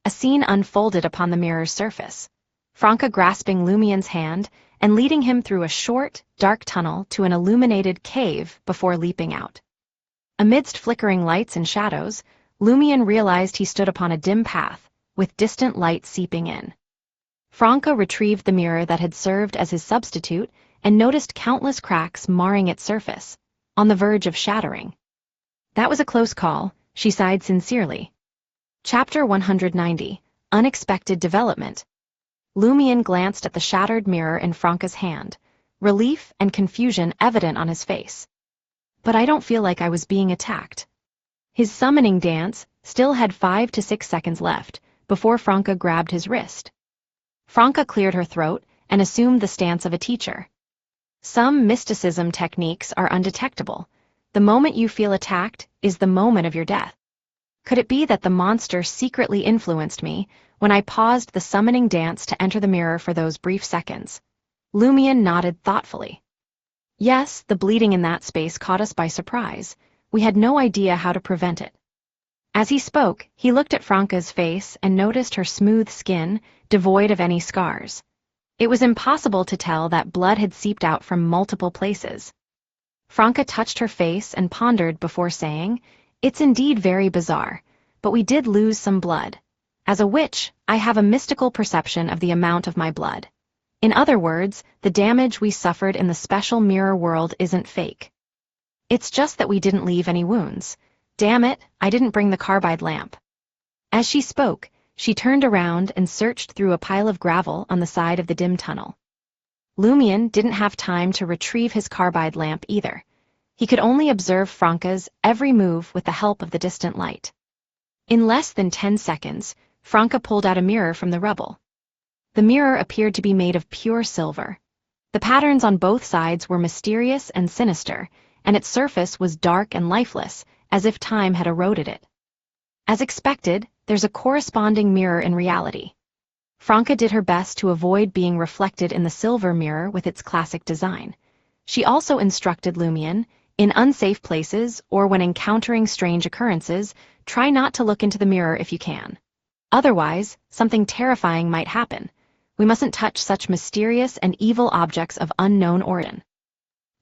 A scene unfolded upon the mirror's surface, Franca grasping Lumion's hand and leading him through a short, dark tunnel to an illuminated cave before leaping out. Amidst flickering lights and shadows, Lumion realized he stood upon a dim path, with distant light seeping in. Franca retrieved the mirror that had served as his substitute and noticed countless cracks marring its surface, on the verge of shattering. That was a close call, she sighed sincerely. Chapter 190, Unexpected Development. Lumion glanced at the shattered mirror in Franca's hand, relief and confusion evident on his face. But I don't feel like I was being attacked. His summoning dance still had 5 to 6 seconds left before Franca grabbed his wrist. Franca cleared her throat and assumed the stance of a teacher. Some mysticism techniques are undetectable. The moment you feel attacked is the moment of your death. Could it be that the monster secretly influenced me when I paused the summoning dance to enter the mirror for those brief seconds? Lumion nodded thoughtfully. Yes, the bleeding in that space caught us by surprise. we had no idea how to prevent it. As he spoke, he looked at Franca's face and noticed her smooth skin, devoid of any scars. It was impossible to tell that blood had seeped out from multiple places. Franca touched her face and pondered before saying, "It's indeed very bizarre, but we did lose some blood. As a witch, I have a mystical perception of the amount of my blood. In other words, the damage we suffered in the special mirror world isn't fake. It's just that we didn't leave any wounds. Damn it, I didn't bring the carbide lamp." As she spoke, she turned around and searched through a pile of gravel on the side of the dim tunnel. Lumion didn't have time to retrieve his carbide lamp either. He could only observe Franca's every move with the help of the distant light. In less than 10 seconds, Franca pulled out a mirror from the rubble. The mirror appeared to be made of pure silver. The patterns on both sides were mysterious and sinister, and its surface was dark and lifeless, as if time had eroded it. As expected, there's a corresponding mirror in reality. Franca did her best to avoid being reflected in the silver mirror with its classic design. She also instructed Lumion, in unsafe places or when encountering strange occurrences, try not to look into the mirror if you can. Otherwise, something terrifying might happen. We mustn't touch such mysterious and evil objects of unknown origin.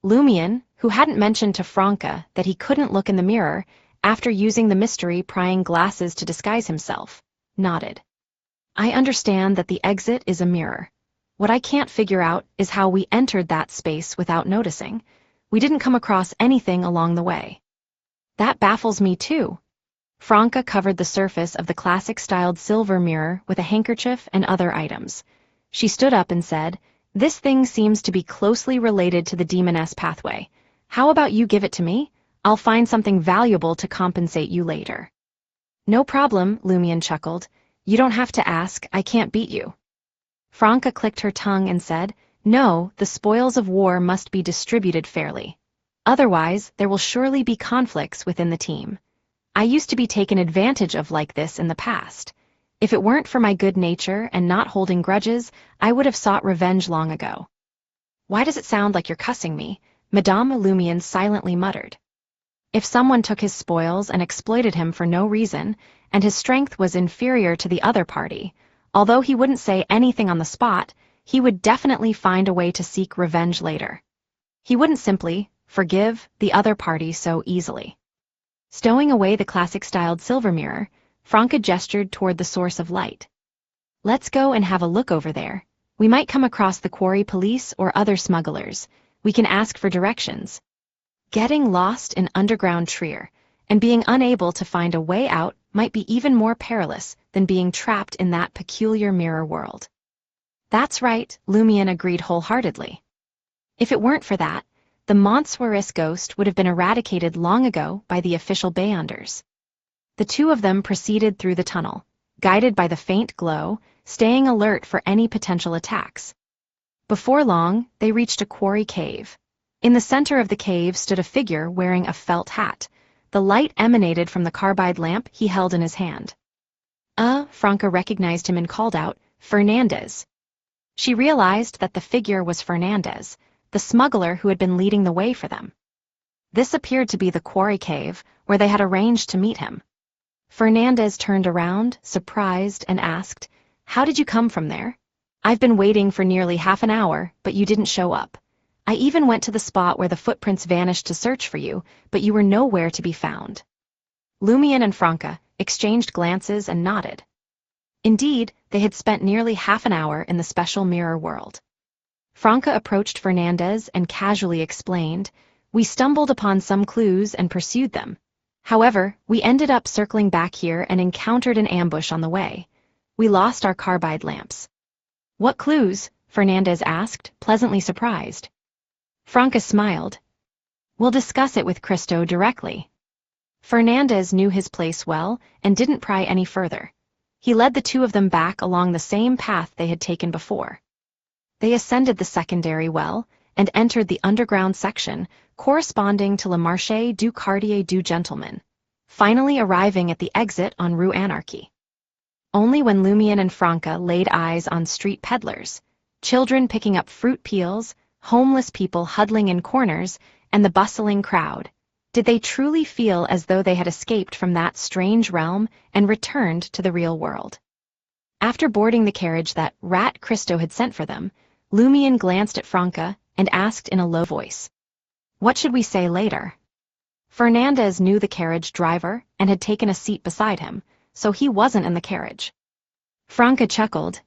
Lumion, who hadn't mentioned to Franca that he couldn't look in the mirror after using the mystery-prying glasses to disguise himself, nodded. "I understand that the exit is a mirror. What I can't figure out is how we entered that space without noticing. We didn't come across anything along the way." "That baffles me too." Franca covered the surface of the classic-styled silver mirror with a handkerchief and other items. She stood up and said, "This thing seems to be closely related to the demoness pathway. How about you give it to me? I'll find something valuable to compensate you later." "No problem," Lumion chuckled. "You don't have to ask, I can't beat you." Franca clicked her tongue and said, "No, the spoils of war must be distributed fairly. Otherwise, there will surely be conflicts within the team. I used to be taken advantage of like this in the past. If it weren't for my good nature and not holding grudges, I would have sought revenge long ago." "Why does it sound like you're cussing me?" Madame Lumion silently muttered. If someone took his spoils and exploited him for no reason, and his strength was inferior to the other party, although he wouldn't say anything on the spot, he would definitely find a way to seek revenge later. He wouldn't simply forgive the other party so easily. Stowing away the classic-styled silver mirror, Franca gestured toward the source of light. "Let's go and have a look over there. We might come across the quarry police or other smugglers. We can ask for directions." Getting lost in underground Trier and being unable to find a way out might be even more perilous than being trapped in that peculiar mirror world. "That's right," Lumion agreed wholeheartedly. If it weren't for that, the Montsouris ghost would have been eradicated long ago by the official Beyonders. The two of them proceeded through the tunnel, guided by the faint glow, staying alert for any potential attacks. Before long, they reached a quarry cave. In the center of the cave stood a figure wearing a felt hat. The light emanated from the carbide lamp he held in his hand. Franca recognized him and called out, "Fernandez." She realized that the figure was Fernandez, the smuggler who had been leading the way for them. This appeared to be the quarry cave, where they had arranged to meet him. Fernandez turned around, surprised, and asked, "How did you come from there? I've been waiting for nearly half an hour, but you didn't show up. I even went to the spot where the footprints vanished to search for you, but you were nowhere to be found." Lumion and Franca exchanged glances and nodded. Indeed, they had spent nearly half an hour in the special mirror world. Franca approached Fernandez and casually explained, "We stumbled upon some clues and pursued them. However, we ended up circling back here and encountered an ambush on the way. We lost our carbide lamps." "What clues?" Fernandez asked, pleasantly surprised. Franca smiled. "We'll discuss it with Cristo directly." Fernandez knew his place well and didn't pry any further. He led the two of them back along the same path they had taken before. They ascended the secondary well and entered the underground section corresponding to Le Marché du Quartier du Gentleman, finally arriving at the exit on Rue Anarchy. Only when Lumion and Franca laid eyes on street peddlers, children picking up fruit peels, homeless people huddling in corners, and the bustling crowd, Did they truly feel as though they had escaped from that strange realm and returned to the real world? After boarding the carriage that Rat Christo had sent for them, Lumion glanced at Franca and asked in a low voice, "What should we say later?" Fernandez knew the carriage driver and had taken a seat beside him, so he wasn't in the carriage. Franca chuckled.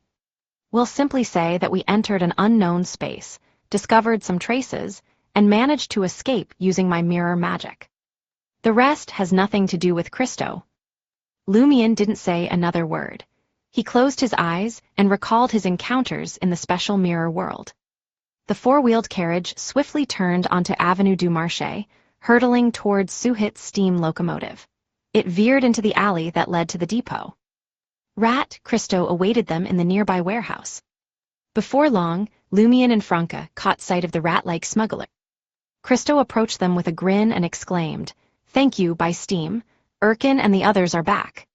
"We'll simply say that we entered an unknown space, discovered some traces, and managed to escape using my mirror magic. The rest has nothing to do with Christo." Lumion didn't say another word. He closed his eyes and recalled his encounters in the special mirror world. The four-wheeled carriage swiftly turned onto Avenue du Marché, hurtling towards Suhit's steam locomotive. It veered into the alley that led to the depot. Rat Christo awaited them in the nearby warehouse. Before long, Lumion and Franca caught sight of the rat-like smuggler. Christo approached them with a grin and exclaimed, "Thank you, by steam. Erkin and the others are back."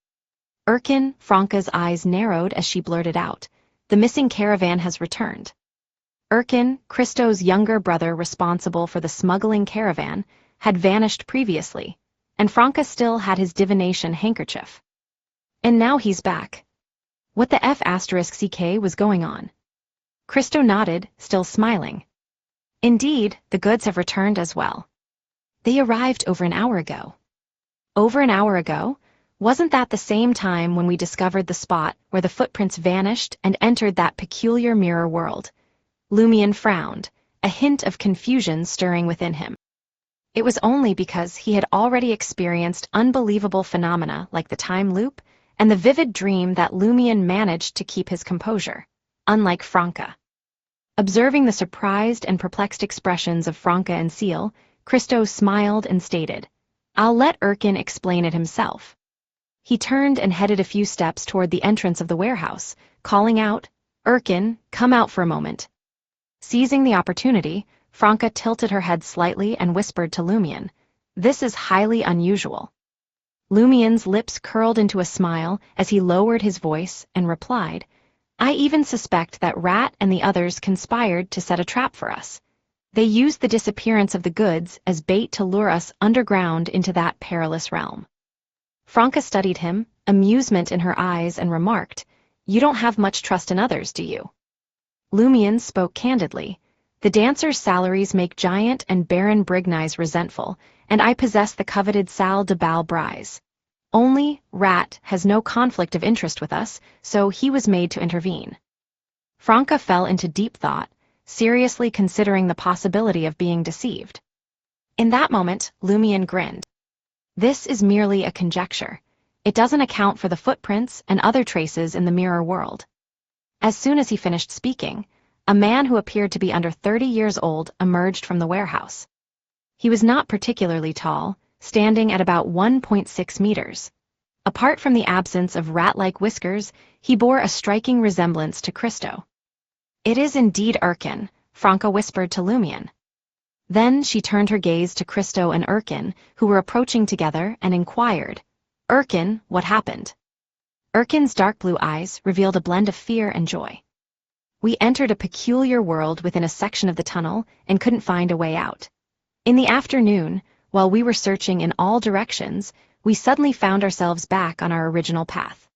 Erkin, Franca's eyes narrowed as she blurted out, "The missing caravan has returned." Erkin, Christo's younger brother responsible for the smuggling caravan, had vanished previously, and Franca still had his divination handkerchief. And now he's back. What the F***CK was going on? Christo nodded, still smiling. "Indeed, the goods have returned as well. They arrived over an hour ago." "Over an hour ago? Wasn't that the same time when we discovered the spot where the footprints vanished and entered that peculiar mirror world?" Lumion frowned, a hint of confusion stirring within him. It was only because he had already experienced unbelievable phenomena like the time loop and the vivid dream that Lumion managed to keep his composure, unlike Franca. Observing the surprised and perplexed expressions of Franca and Ciel, Christo smiled and stated, "I'll let Erkin explain it himself." He turned and headed a few steps toward the entrance of the warehouse, calling out, "Erkin, come out for a moment." Seizing the opportunity, Franca tilted her head slightly and whispered to Lumion, "This is highly unusual." Lumion's lips curled into a smile as he lowered his voice and replied, "I even suspect that Rat and the others conspired to set a trap for us. They used the disappearance of the goods as bait to lure us underground into that perilous realm." Franca studied him, amusement in her eyes, and remarked, "You don't have much trust in others, do you?" Lumion spoke candidly, "The dancers' salaries make Giant and Baron Brignies resentful, and I possess the coveted salle de bal brise. Only, Rat has no conflict of interest with us, so he was made to intervene." Franca fell into deep thought, seriously considering the possibility of being deceived. In that moment, Lumion grinned. "This is merely a conjecture. It doesn't account for the footprints and other traces in the mirror world." As soon as he finished speaking, a man who appeared to be under 30 years old emerged from the warehouse. He was not particularly tall, standing at about 1.6 meters. Apart from the absence of rat-like whiskers, he bore a striking resemblance to Christo. "It is indeed Erkin," Franca whispered to Lumion. Then she turned her gaze to Christo and Erkin, who were approaching together, and inquired, "Erkin, what happened?" Erkin's dark blue eyes revealed a blend of fear and joy. "We entered a peculiar world within a section of the tunnel and couldn't find a way out. In the afternoon, while we were searching in all directions, we suddenly found ourselves back on our original path."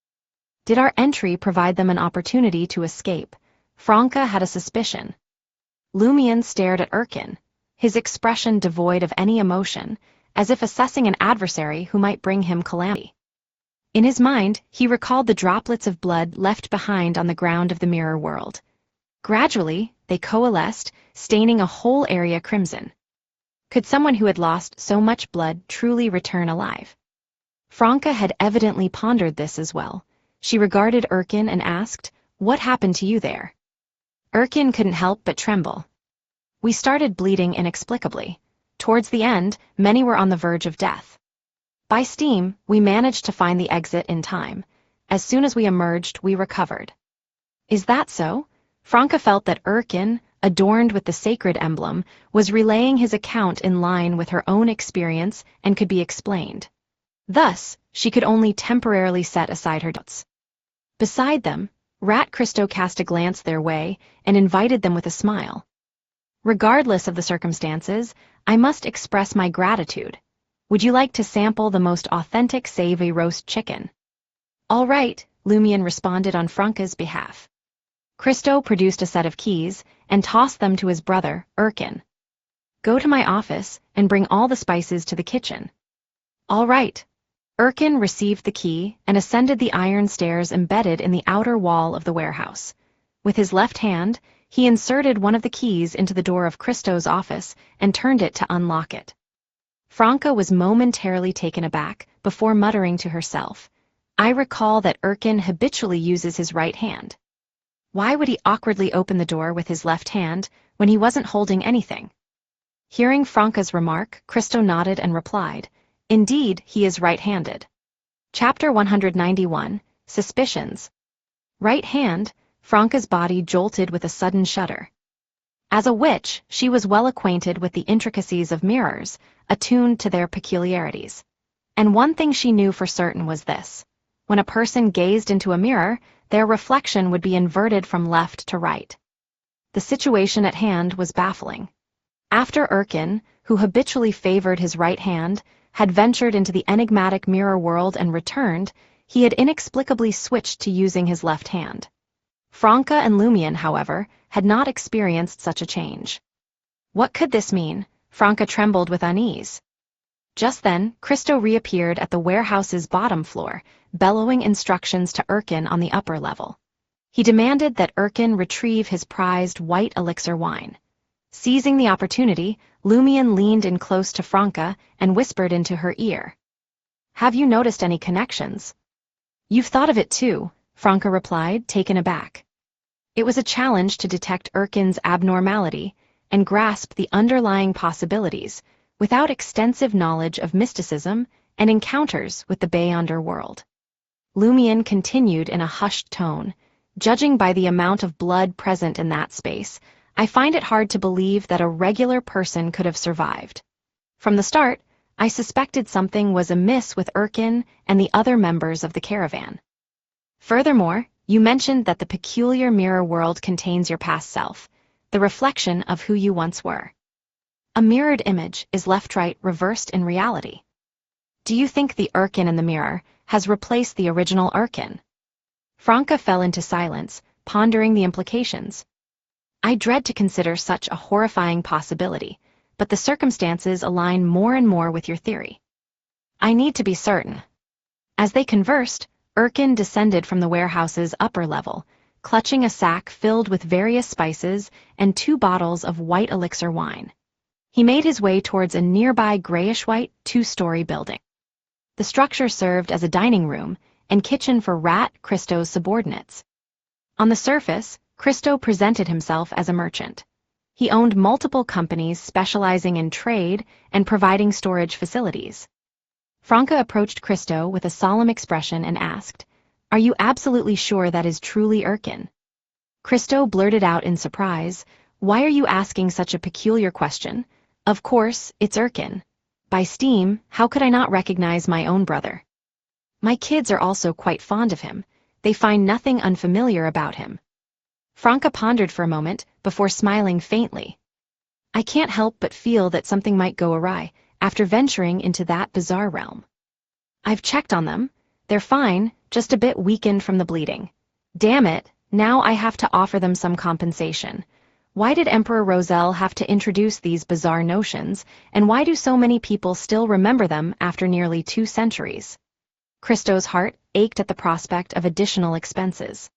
Did our entry provide them an opportunity to escape? Franca had a suspicion. Lumion stared at Erkin, his expression devoid of any emotion, as if assessing an adversary who might bring him calamity. In his mind, he recalled the droplets of blood left behind on the ground of the mirror world. Gradually, they coalesced, staining a whole area crimson. Could someone who had lost so much blood truly return alive? Franca had evidently pondered this as well. She regarded Erkin and asked, "What happened to you there?" Erkin couldn't help but tremble. "We started bleeding inexplicably. Towards the end, many were on the verge of death. By steam, we managed to find the exit in time. As soon as we emerged, we recovered." Is that so? Franca felt that Erkin, adorned with the sacred emblem, was relaying his account in line with her own experience and could be explained. Thus, she could only temporarily set aside her doubts. Beside them, Rat Christo cast a glance their way and invited them with a smile. "Regardless of the circumstances, I must express my gratitude. Would you like to sample the most authentic savory roast chicken? All right, Lumian responded on Franca's behalf. Christo produced a set of keys and tossed them to his brother, Erkin. Go to my office and bring all the spices to the kitchen. All right. Erkin received the key and ascended the iron stairs embedded in the outer wall of the warehouse. With his left hand, he inserted one of the keys into the door of Christo's office and turned it to unlock it. Franca was momentarily taken aback before muttering to herself, I recall that Erkin habitually uses his right hand. Why would he awkwardly open the door with his left hand when he wasn't holding anything? Hearing Franca's remark, Christo nodded and replied, Indeed, he is right-handed. Chapter 191, Suspicions. Right hand, Franca's body jolted with a sudden shudder. As a witch, she was well acquainted with the intricacies of mirrors, attuned to their peculiarities. And one thing she knew for certain was this. When a person gazed into a mirror, their reflection would be inverted from left to right. The situation at hand was baffling. After Erkin, who habitually favored his right hand, had ventured into the enigmatic mirror world and returned, he had inexplicably switched to using his left hand. Franca and Lumian, however, had not experienced such a change. What could this mean? Franca trembled with unease. Just then, Christo reappeared at the warehouse's bottom floor, bellowing instructions to Erkin on the upper level. He demanded that Erkin retrieve his prized white elixir wine. Seizing the opportunity, Lumian leaned in close to Franca and whispered into her ear. Have you noticed any connections? You've thought of it too, Franca replied, taken aback. It was a challenge to detect Erkin's abnormality and grasp the underlying possibilities without extensive knowledge of mysticism and encounters with the Beyonder world. Lumian continued in a hushed tone, judging by the amount of blood present in that space, I find it hard to believe that a regular person could have survived. From the start, I suspected something was amiss with Erkin and the other members of the caravan. Furthermore, you mentioned that the peculiar mirror world contains your past self, the reflection of who you once were. A mirrored image is left-right reversed in reality. Do you think the Erkin in the mirror has replaced the original Erkin? Franca fell into silence, pondering the implications. I dread to consider such a horrifying possibility, but the circumstances align more and more with your theory. I need to be certain. As they conversed, Erkin descended from the warehouse's upper level, clutching a sack filled with various spices and 2 bottles of white elixir wine. He made his way towards a nearby grayish-white 2-story building. The structure served as a dining room and kitchen for Christo's subordinates. On the surface, Christo presented himself as a merchant. He owned multiple companies specializing in trade and providing storage facilities. Franca approached Christo with a solemn expression and asked, Are you absolutely sure that is truly Erkin? Christo blurted out in surprise, Why are you asking such a peculiar question? Of course, it's Erkin. By steam, how could I not recognize my own brother? My kids are also quite fond of him. They find nothing unfamiliar about him. Franca pondered for a moment before smiling faintly. I can't help but feel that something might go awry after venturing into that bizarre realm. I've checked on them. They're fine, just a bit weakened from the bleeding. Damn it, now I have to offer them some compensation. Why did Emperor Roselle have to introduce these bizarre notions, and why do so many people still remember them after nearly 2 centuries? Christo's heart ached at the prospect of additional expenses.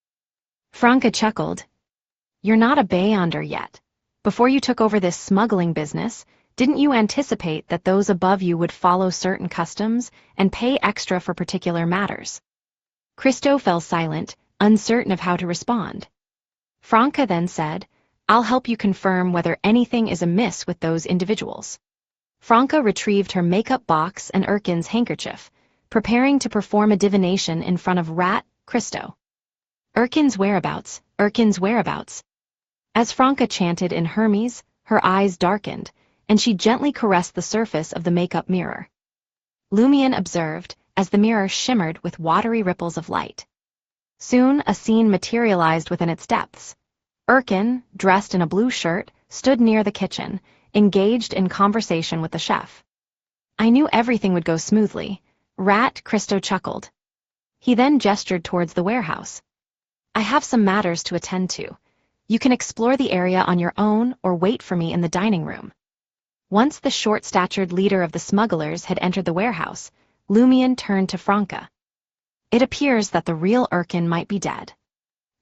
Franca chuckled. You're not a Beyonder yet. Before you took over this smuggling business, didn't you anticipate that those above you would follow certain customs and pay extra for particular matters? Christo fell silent, uncertain of how to respond. Franca then said, I'll help you confirm whether anything is amiss with those individuals. Franca retrieved her makeup box and Erkin's handkerchief, preparing to perform a divination in front of Christo. Erkin's whereabouts, Erkin's whereabouts. As Franca chanted in Hermes, her eyes darkened, and she gently caressed the surface of the makeup mirror. Lumian observed as the mirror shimmered with watery ripples of light. Soon a scene materialized within its depths. Erkin, dressed in a blue shirt, stood near the kitchen, engaged in conversation with the chef. I knew everything would go smoothly. Rat Christo chuckled. He then gestured towards the warehouse. I have some matters to attend to. You can explore the area on your own or wait for me in the dining room. Once the short-statured leader of the smugglers had entered the warehouse, Lumion turned to Franca. It appears that the real Erkin might be dead.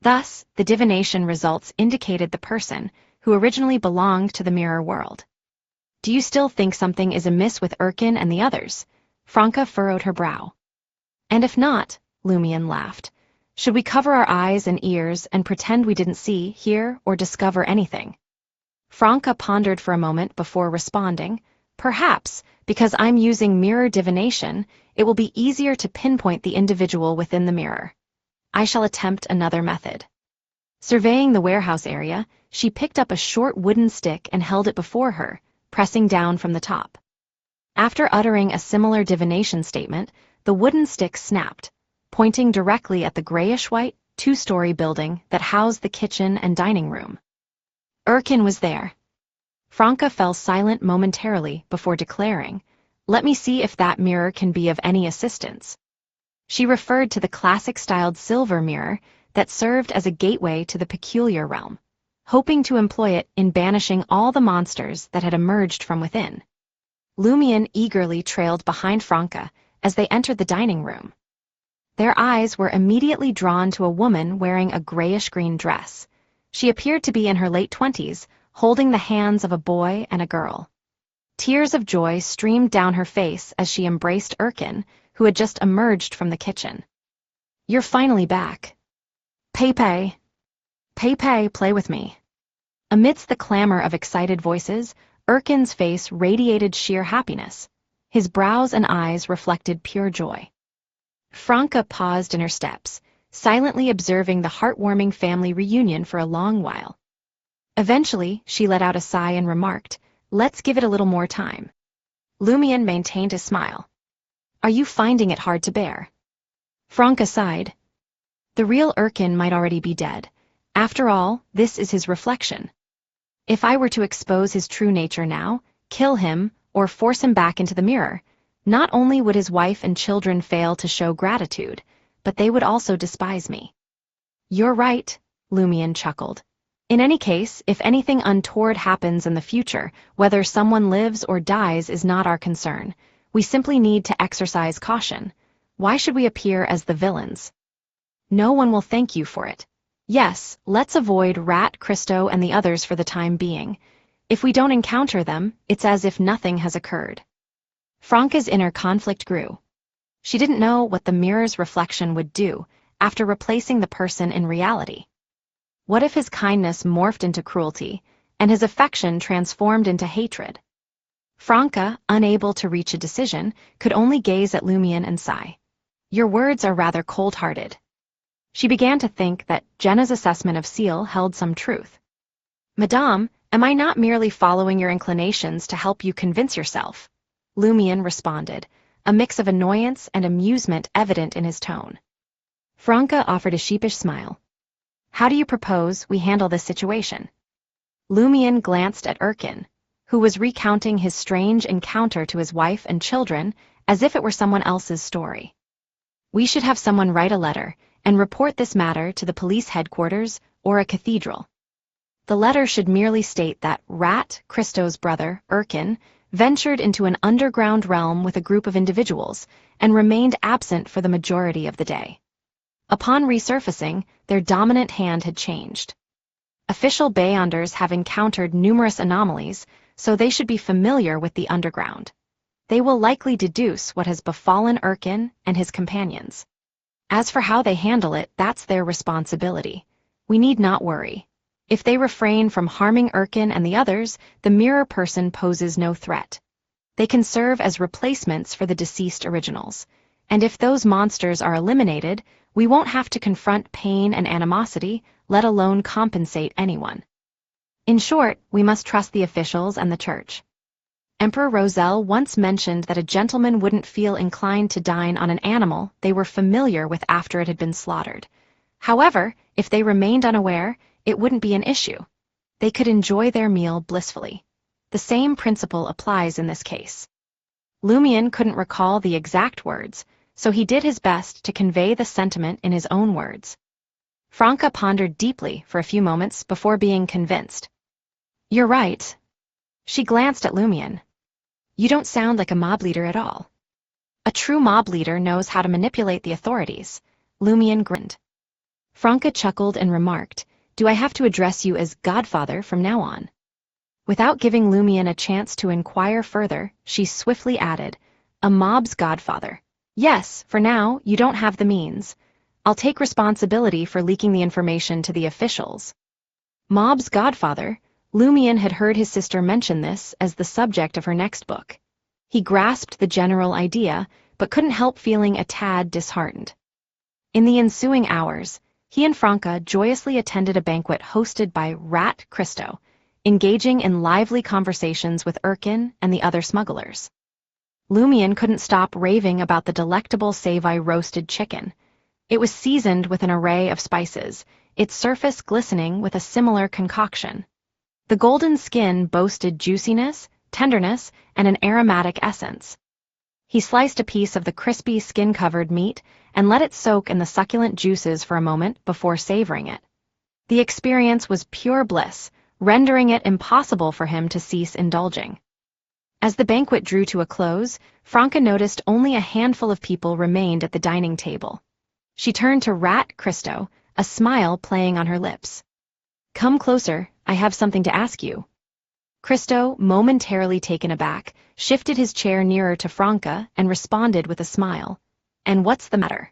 Thus, the divination results indicated the person, who originally belonged to the mirror world. Do you still think something is amiss with Erkin and the others? Franca furrowed her brow. And if not, Lumion laughed, should we cover our eyes and ears and pretend we didn't see, hear, or discover anything? Franca pondered for a moment before responding, perhaps, because I'm using mirror divination, it will be easier to pinpoint the individual within the mirror. I shall attempt another method. Surveying the warehouse area, she picked up a short wooden stick and held it before her, pressing down from the top. After uttering a similar divination statement, the wooden stick snapped, pointing directly at the grayish-white, two-story building that housed the kitchen and dining room. Erkin was there. Franca fell silent momentarily before declaring, "Let me see if that mirror can be of any assistance." She referred to the classic-styled silver mirror that served as a gateway to the peculiar realm, hoping to employ it in banishing all the monsters that had emerged from within. Lumion eagerly trailed behind Franca as they entered the dining room. Their eyes were immediately drawn to a woman wearing a grayish-green dress. She appeared to be in her late 20s, holding the hands of a boy and a girl. Tears of joy streamed down her face as she embraced Erkin, who had just emerged from the kitchen. "You're finally back. Pepe. Pepe, play with me." Amidst the clamor of excited voices, Erkin's face radiated sheer happiness. His brows and eyes reflected pure joy. Franca paused in her steps, silently observing the heartwarming family reunion for a long while. Eventually, she let out a sigh and remarked, "Let's give it a little more time." Lumion maintained a smile. "Are you finding it hard to bear?" Franca sighed. The real Erkin might already be dead. After all, this is his reflection. If I were to expose his true nature now, kill him, or force him back into the mirror, not only would his wife and children fail to show gratitude, but they would also despise me. "You're right," Lumion chuckled. "In any case, if anything untoward happens in the future, whether someone lives or dies is not our concern. We simply need to exercise caution. Why should we appear as the villains? No one will thank you for it. Yes, let's avoid Rat, Christo, and the others for the time being. If we don't encounter them, it's as if nothing has occurred." Franca's inner conflict grew. She didn't know what the mirror's reflection would do after replacing the person in reality. What if his kindness morphed into cruelty, and his affection transformed into hatred? Franca, unable to reach a decision, could only gaze at Lumion and sigh. "Your words are rather cold-hearted." She began to think that Jenna's assessment of Ciel held some truth. "Madame, am I not merely following your inclinations to help you convince yourself?" Lumion responded, a mix of annoyance and amusement evident in his tone. Franca offered a sheepish smile. "How do you propose we handle this situation?" Lumion glanced at Erkin, who was recounting his strange encounter to his wife and children as if it were someone else's story. "We should have someone write a letter and report this matter to the police headquarters or a cathedral. The letter should merely state that Rat, Christo's brother, Erkin, ventured into an underground realm with a group of individuals and remained absent for the majority of the day. Upon resurfacing, their dominant hand had changed. Official Beyonders have encountered numerous anomalies, so they should be familiar with the underground. They will likely deduce what has befallen Erkin and his companions. As for how they handle it, that's their responsibility. We need not worry. If they refrain from harming Erkin and the others, the mirror person poses no threat. They can serve as replacements for the deceased originals. And if those monsters are eliminated, we won't have to confront pain and animosity, let alone compensate anyone. In short, we must trust the officials and the church. Emperor Roselle once mentioned that a gentleman wouldn't feel inclined to dine on an animal they were familiar with after it had been slaughtered. However, if they remained unaware, it wouldn't be an issue. They could enjoy their meal blissfully. The same principle applies in this case. Lumion couldn't recall the exact words, so he did his best to convey the sentiment in his own words. Franca pondered deeply for a few moments before being convinced. You're right. She glanced at Lumion. You don't sound like a mob leader at all. A true mob leader knows how to manipulate the authorities. Lumion grinned. Franca chuckled and remarked, Do I have to address you as Godfather from now on? Without giving Lumion a chance to inquire further, she swiftly added, A mob's Godfather. Yes, for now, you don't have the means. I'll take responsibility for leaking the information to the officials. Mob's Godfather? Lumion had heard his sister mention this as the subject of her next book. He grasped the general idea, but couldn't help feeling a tad disheartened. In the ensuing hours, he and Franca joyously attended a banquet hosted by Rat Christo, engaging in lively conversations with Erkin and the other smugglers. Lumion couldn't stop raving about the delectable Savai roasted chicken. It was seasoned with an array of spices, its surface glistening with a similar concoction. The golden skin boasted juiciness, tenderness, and an aromatic essence. He sliced a piece of the crispy skin-covered meat and let it soak in the succulent juices for a moment before savoring it. The experience was pure bliss, rendering it impossible for him to cease indulging. As the banquet drew to a close, Franca noticed only a handful of people remained at the dining table. She turned to Rat Christo, a smile playing on her lips. Come closer, I have something to ask you. Christo, momentarily taken aback, shifted his chair nearer to Franca and responded with a smile. And what's the matter?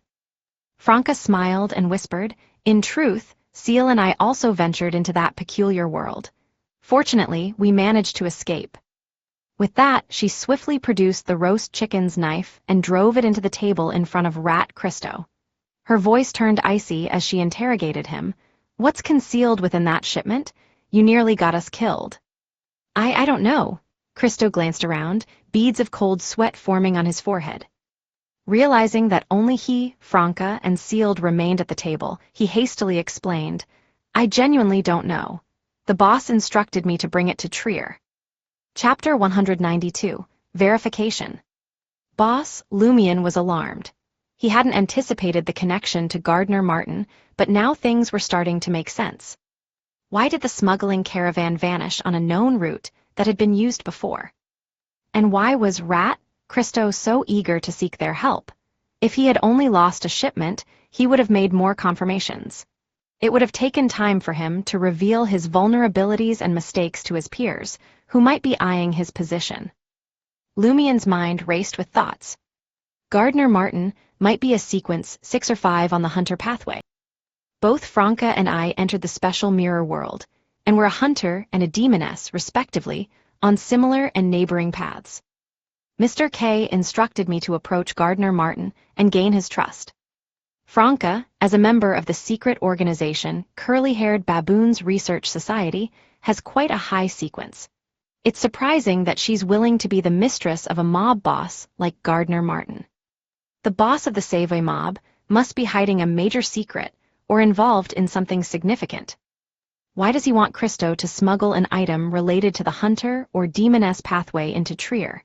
Franca smiled and whispered, In truth, Ciel and I also ventured into that peculiar world. Fortunately, we managed to escape. With that, she swiftly produced the roast chicken's knife and drove it into the table in front of Rat Christo. Her voice turned icy as she interrogated him. What's concealed within that shipment? You nearly got us killed. I don't know. Christo glanced around, beads of cold sweat forming on his forehead. Realizing that only he, Franca, and Ciel remained at the table, he hastily explained, I genuinely don't know. The boss instructed me to bring it to Trier. Chapter 192, Verification. Boss, Lumion was alarmed. He hadn't anticipated the connection to Gardner Martin, but now things were starting to make sense. Why did the smuggling caravan vanish on a known route that had been used before? And why was Rat Christo so eager to seek their help? If he had only lost a shipment, he would have made more confirmations. It would have taken time for him to reveal his vulnerabilities and mistakes to his peers, who might be eyeing his position. Lumion's mind raced with thoughts. Gardner Martin might be a sequence 6 or 5 on the Hunter pathway. Both Franca and I entered the special mirror world, and were a hunter and a demoness, respectively, on similar and neighboring paths. Mr. K instructed me to approach Gardner Martin and gain his trust. Franca, as a member of the secret organization Curly-Haired Baboons Research Society, has quite a high sequence. It's surprising that she's willing to be the mistress of a mob boss like Gardner Martin. The boss of the Savai mob must be hiding a major secret or involved in something significant. Why does he want Christo to smuggle an item related to the hunter or demoness pathway into Trier?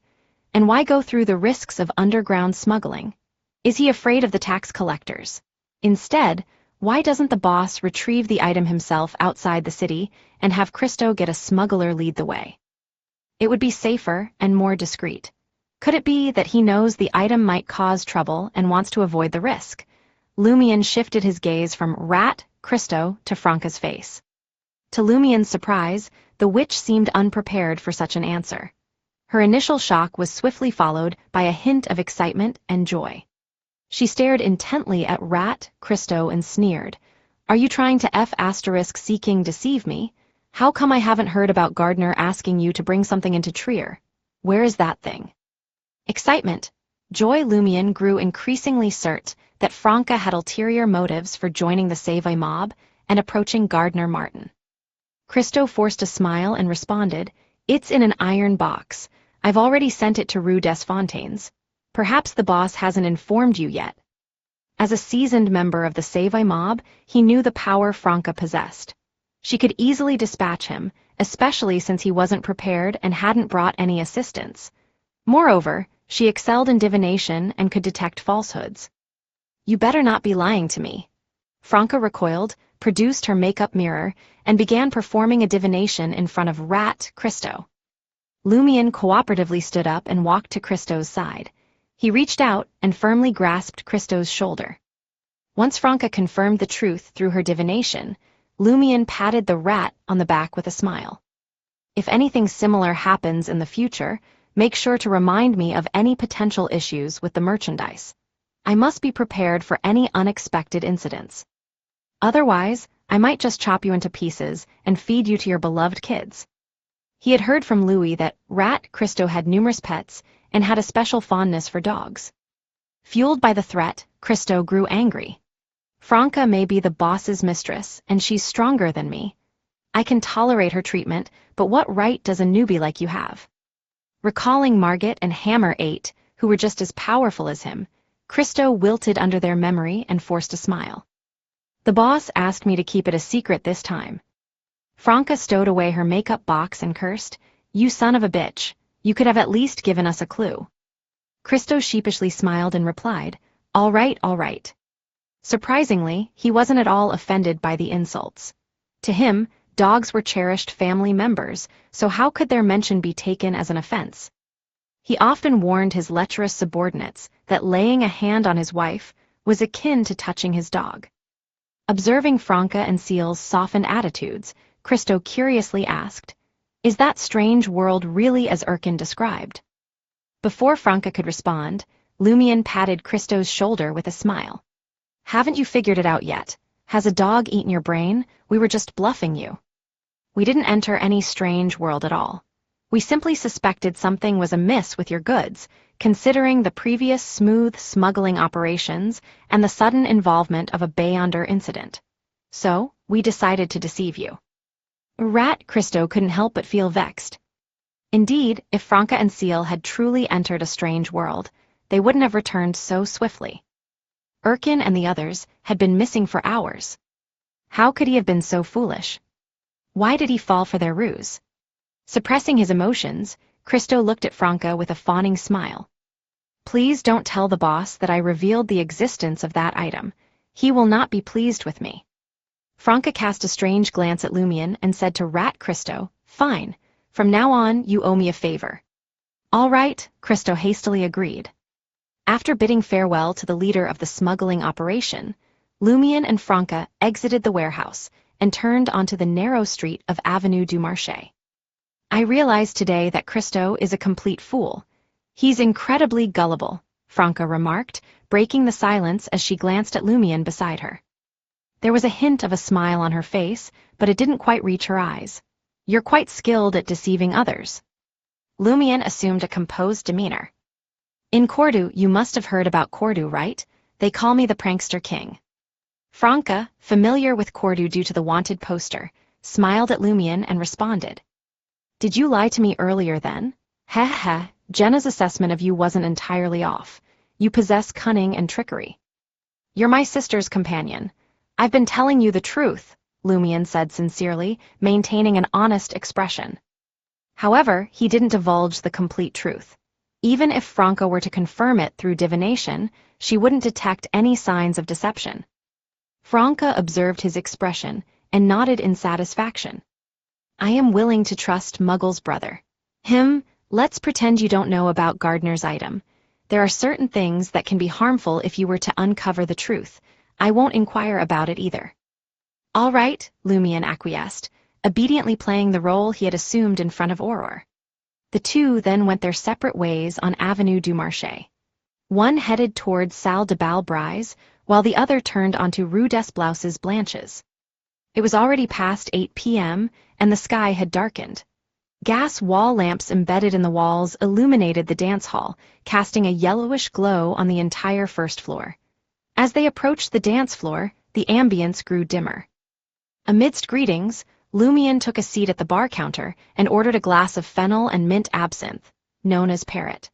And why go through the risks of underground smuggling? Is he afraid of the tax collectors? Instead, why doesn't the boss retrieve the item himself outside the city and have Christo get a smuggler lead the way? It would be safer and more discreet. Could it be that he knows the item might cause trouble and wants to avoid the risk? Lumion shifted his gaze from Rat Christo to Franca's face. To Lumion's surprise, the witch seemed unprepared for such an answer. Her initial shock was swiftly followed by a hint of excitement and joy. She stared intently at Rat Christo and sneered, Are you trying to *seeking deceive me? How come I haven't heard about Gardner asking you to bring something into Trier? Where is that thing? Excitement, joy. Lumion grew increasingly certain that Franca had ulterior motives for joining the Savai mob and approaching Gardner Martin. Christo forced a smile and responded, It's in an iron box. I've already sent it to Rue des Fontaines. Perhaps the boss hasn't informed you yet. As a seasoned member of the Savai mob, he knew the power Franca possessed. She could easily dispatch him, especially since he wasn't prepared and hadn't brought any assistance. Moreover, She excelled in divination and could detect falsehoods. You better not be lying to me. Franca recoiled, produced her makeup mirror, and began performing a divination in front of Rat Christo. Lumion cooperatively stood up and walked to Christo's side. He reached out and firmly grasped Christo's shoulder. Once Franca confirmed the truth through her divination, Lumion patted the rat on the back with a smile. If anything similar happens in the future, make sure to remind me of any potential issues with the merchandise. I must be prepared for any unexpected incidents. Otherwise, I might just chop you into pieces and feed you to your beloved kids. He had heard from Louis that Rat Christo had numerous pets and had a special fondness for dogs. Fueled by the threat, Christo grew angry. Franca may be the boss's mistress, and she's stronger than me. I can tolerate her treatment, but what right does a newbie like you have? Recalling Margit and Hammer 8, who were just as powerful as him, Christo wilted under their memory and forced a smile. The boss asked me to keep it a secret this time. Franca stowed away her makeup box and cursed, "You son of a bitch, you could have at least given us a clue." Christo sheepishly smiled and replied, all right. Surprisingly, he wasn't at all offended by the insults. To him, dogs were cherished family members, so how could their mention be taken as an offense? He often warned his lecherous subordinates that laying a hand on his wife was akin to touching his dog. Observing Franca and Ciel's softened attitudes, Christo curiously asked, "Is that strange world really as Erkin described?" Before Franca could respond, Lumion patted Christo's shoulder with a smile. "Haven't you figured it out yet? Has a dog eaten your brain? We were just bluffing you. We didn't enter any strange world at all. We simply suspected something was amiss with your goods, considering the previous smooth smuggling operations and the sudden involvement of a Beyonder incident. So, we decided to deceive you." Rat Christo couldn't help but feel vexed. Indeed, if Franca and Ciel had truly entered a strange world, they wouldn't have returned so swiftly. Erkin and the others had been missing for hours. How could he have been so foolish? Why did he fall for their ruse? Suppressing his emotions, Christo looked at Franca with a fawning smile. "Please don't tell the boss that I revealed the existence of that item. He will not be pleased with me." Franca cast a strange glance at Lumion and said to Rat Christo, "Fine. From now on, you owe me a favor." "All right," Christo hastily agreed. After bidding farewell to the leader of the smuggling operation, Lumion and Franca exited the warehouse and turned onto the narrow street of Avenue du Marché. "I realize today that Christo is a complete fool. He's incredibly gullible," Franca remarked, breaking the silence as she glanced at Lumion beside her. There was a hint of a smile on her face, but it didn't quite reach her eyes. "You're quite skilled at deceiving others." Lumion assumed a composed demeanor. "In Cordu, you must have heard about Cordu, right? They call me the Prankster King." Franca, familiar with Cordu due to the wanted poster, smiled at Lumion and responded, "Did you lie to me earlier then? Heh, Jenna's assessment of you wasn't entirely off. You possess cunning and trickery." "You're my sister's companion. I've been telling you the truth," Lumion said sincerely, maintaining an honest expression. However, he didn't divulge the complete truth. Even if Franca were to confirm it through divination, she wouldn't detect any signs of deception. Franca observed his expression and nodded in satisfaction. "I am willing to trust Muggle's brother. Let's pretend you don't know about Gardner's item. There are certain things that can be harmful if you were to uncover the truth. I won't inquire about it either." "All right," Lumion acquiesced, obediently playing the role he had assumed in front of Aurore. The two then went their separate ways on Avenue du Marché. One headed toward Salle de Bal Brise, while the other turned onto Rue des Blouses Blanches. It was already past 8 p.m., and the sky had darkened. Gas wall lamps embedded in the walls illuminated the dance hall, casting a yellowish glow on the entire first floor. As they approached the dance floor, the ambience grew dimmer. Amidst greetings, Lumion took a seat at the bar counter and ordered a glass of fennel and mint absinthe, known as Parrot.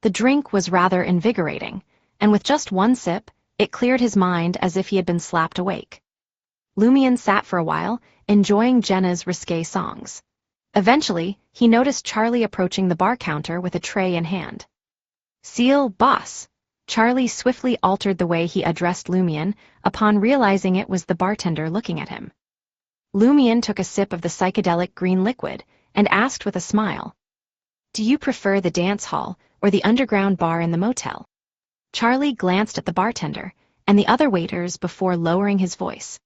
The drink was rather invigorating, and with just one sip, it cleared his mind as if he had been slapped awake. Lumion sat for a while, enjoying Jenna's risque songs. Eventually, he noticed Charlie approaching the bar counter with a tray in hand. Ciel, boss. Charlie swiftly altered the way he addressed Lumion upon realizing it was the bartender looking at him. Lumion took a sip of the psychedelic green liquid and asked with a smile, "Do you prefer the dance hall or the underground bar in the motel?" Charlie glanced at the bartender and the other waiters before lowering his voice.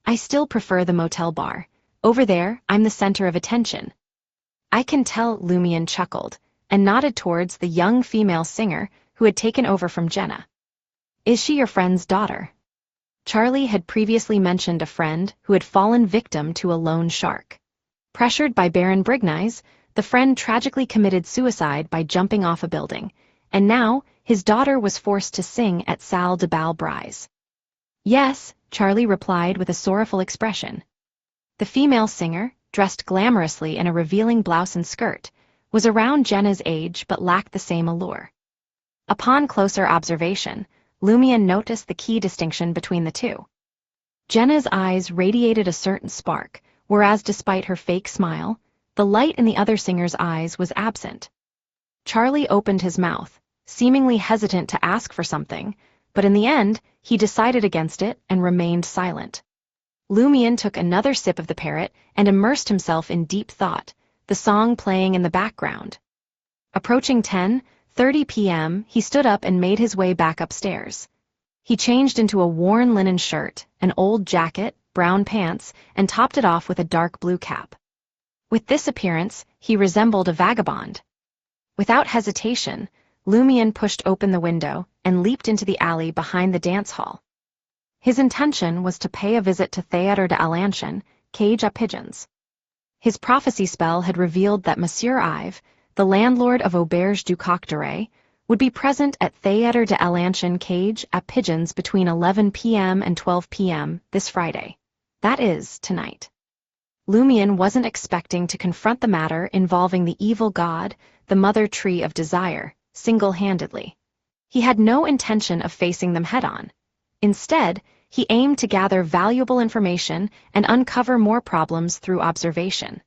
"I still prefer the motel bar. Over there, I'm the center of attention." "I can tell," Lumion chuckled and nodded towards the young female singer who had taken over from Jenna. "Is she your friend's daughter?" Charlie had previously mentioned a friend who had fallen victim to a loan shark. Pressured by Baron Brignies, the friend tragically committed suicide by jumping off a building, and now his daughter was forced to sing at Salle de Bal Brise. "Yes," Charlie replied with a sorrowful expression. The female singer, dressed glamorously in a revealing blouse and skirt, was around Jenna's age but lacked the same allure. Upon closer observation, Lumion noticed the key distinction between the two. Jenna's eyes radiated a certain spark, whereas despite her fake smile, the light in the other singer's eyes was absent. Charlie opened his mouth, seemingly hesitant to ask for something, but in the end, he decided against it and remained silent. Lumion took another sip of the parrot and immersed himself in deep thought, the song playing in the background. Approaching 10:30 p.m., he stood up and made his way back upstairs. He changed into a worn linen shirt, an old jacket, brown pants, and topped it off with a dark blue cap. With this appearance, he resembled a vagabond. Without hesitation, Lumion pushed open the window and leaped into the alley behind the dance hall. His intention was to pay a visit to Theatre de Ancienne, Cage à Pigeons. His prophecy spell had revealed that Monsieur Ives, the landlord of Auberge du Coq d'Oreille, would be present at Theatre de Ancienne Cage à Pigeons between 11 p.m. and 12 p.m. this Friday. That is, tonight. Lumion wasn't expecting to confront the matter involving the evil god, the mother tree of desire, single-handedly. He had no intention of facing them head-on. Instead, he aimed to gather valuable information and uncover more problems through observation.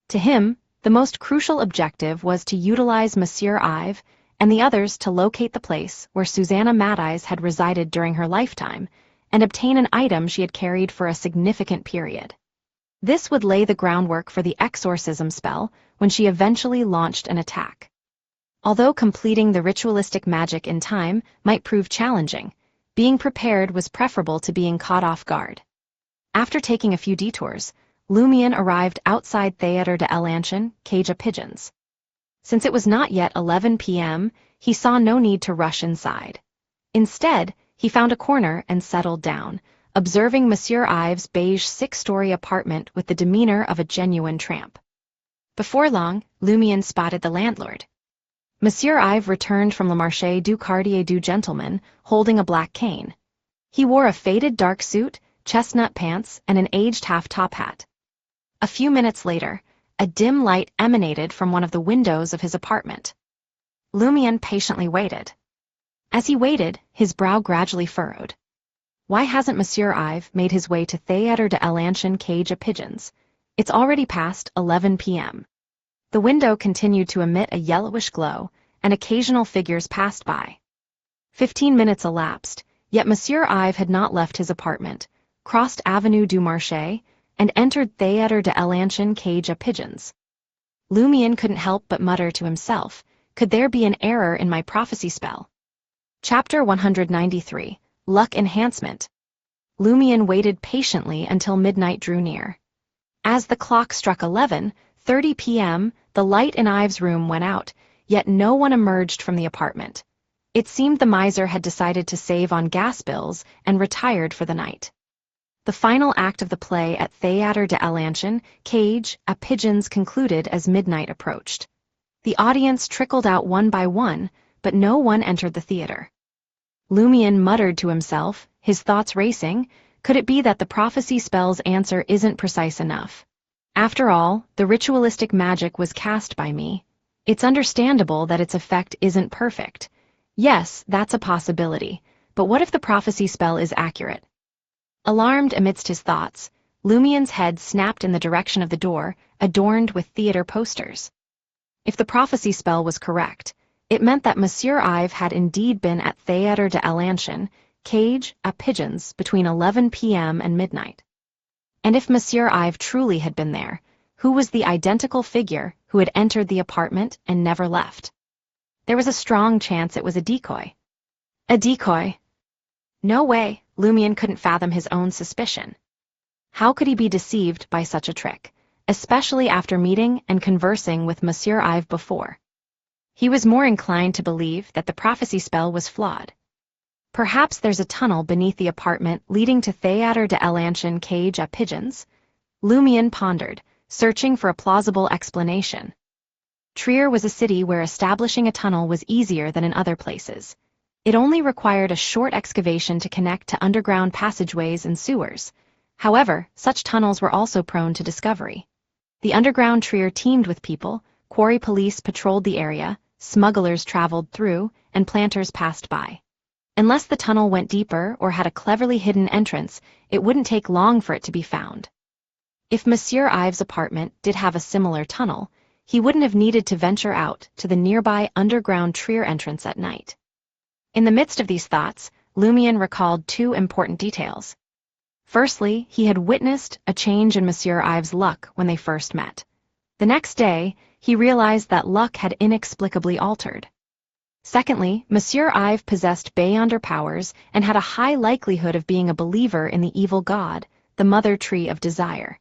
To him, the most crucial objective was to utilize Monsieur Ives and the others to locate the place where Susanna Matthijs had resided during her lifetime and obtain an item she had carried for a significant period. This would lay the groundwork for the exorcism spell when she eventually launched an attack. Although completing the ritualistic magic in time might prove challenging, being prepared was preferable to being caught off guard. After taking a few detours, Lumion arrived outside Theatre de Ancienne, Cage à Pigeons. Since it was not yet 11 p.m., he saw no need to rush inside. Instead, he found a corner and settled down, observing Monsieur Ives' beige 6-story apartment with the demeanor of a genuine tramp. Before long, Lumion spotted the landlord. Monsieur Ives returned from Le Marché du Quartier du Gentleman, holding a black cane. He wore a faded dark suit, chestnut pants, and an aged half-top hat. A few minutes later, a dim light emanated from one of the windows of his apartment. Lumion patiently waited. As he waited, his brow gradually furrowed. Why hasn't Monsieur Ives made his way to Theatre de Ancienne Cage à Pigeons? It's already past 11 p.m. The window continued to emit a yellowish glow, and occasional figures passed by. 15 minutes elapsed, yet Monsieur Ives had not left his apartment, crossed Avenue du Marché, and entered Theatre de Ancienne Cage à Pigeons. Lumion couldn't help but mutter to himself, could there be an error in my prophecy spell? Chapter 193, Luck Enhancement. Lumion waited patiently until midnight drew near. As the clock struck 11:30 p.m., the light in Ives' room went out, yet no one emerged from the apartment. It seemed the miser had decided to save on gas bills and retired for the night. The final act of the play at Theatre de Ancienne, Cage à Pigeons concluded as midnight approached. The audience trickled out one by one, but no one entered the theater. Lumion muttered to himself, his thoughts racing, could it be that the prophecy spell's answer isn't precise enough? After all, the ritualistic magic was cast by me. It's understandable that its effect isn't perfect. Yes, that's a possibility, but what if the prophecy spell is accurate? Alarmed amidst his thoughts, Lumion's head snapped in the direction of the door, adorned with theater posters. If the prophecy spell was correct, it meant that Monsieur Ive had indeed been at Théâtre de l'Ancienne, cage à Pigeons, between 11 p.m. and midnight. And if Monsieur Ive truly had been there, who was the identical figure who had entered the apartment and never left? There was a strong chance it was a decoy. A decoy? No way, Lumion couldn't fathom his own suspicion. How could he be deceived by such a trick, especially after meeting and conversing with Monsieur Ive before? He was more inclined to believe that the prophecy spell was flawed. Perhaps there's a tunnel beneath the apartment leading to Théâtre de l'Ancienne cage à Pigeons? Lumion pondered, searching for a plausible explanation. Trier was a city where establishing a tunnel was easier than in other places. It only required a short excavation to connect to underground passageways and sewers. However, such tunnels were also prone to discovery. The underground Trier teemed with people, quarry police patrolled the area, smugglers traveled through, and planters passed by. Unless the tunnel went deeper or had a cleverly hidden entrance, it wouldn't take long for it to be found. If Monsieur Ive's apartment did have a similar tunnel, he wouldn't have needed to venture out to the nearby underground Trier entrance at night. In the midst of these thoughts, Lumion recalled two important details. Firstly, he had witnessed a change in Monsieur Ive's luck when they first met. The next day, he realized that luck had inexplicably altered. Secondly, Monsieur Ive possessed Beyonder powers and had a high likelihood of being a believer in the evil god, the mother tree of desire.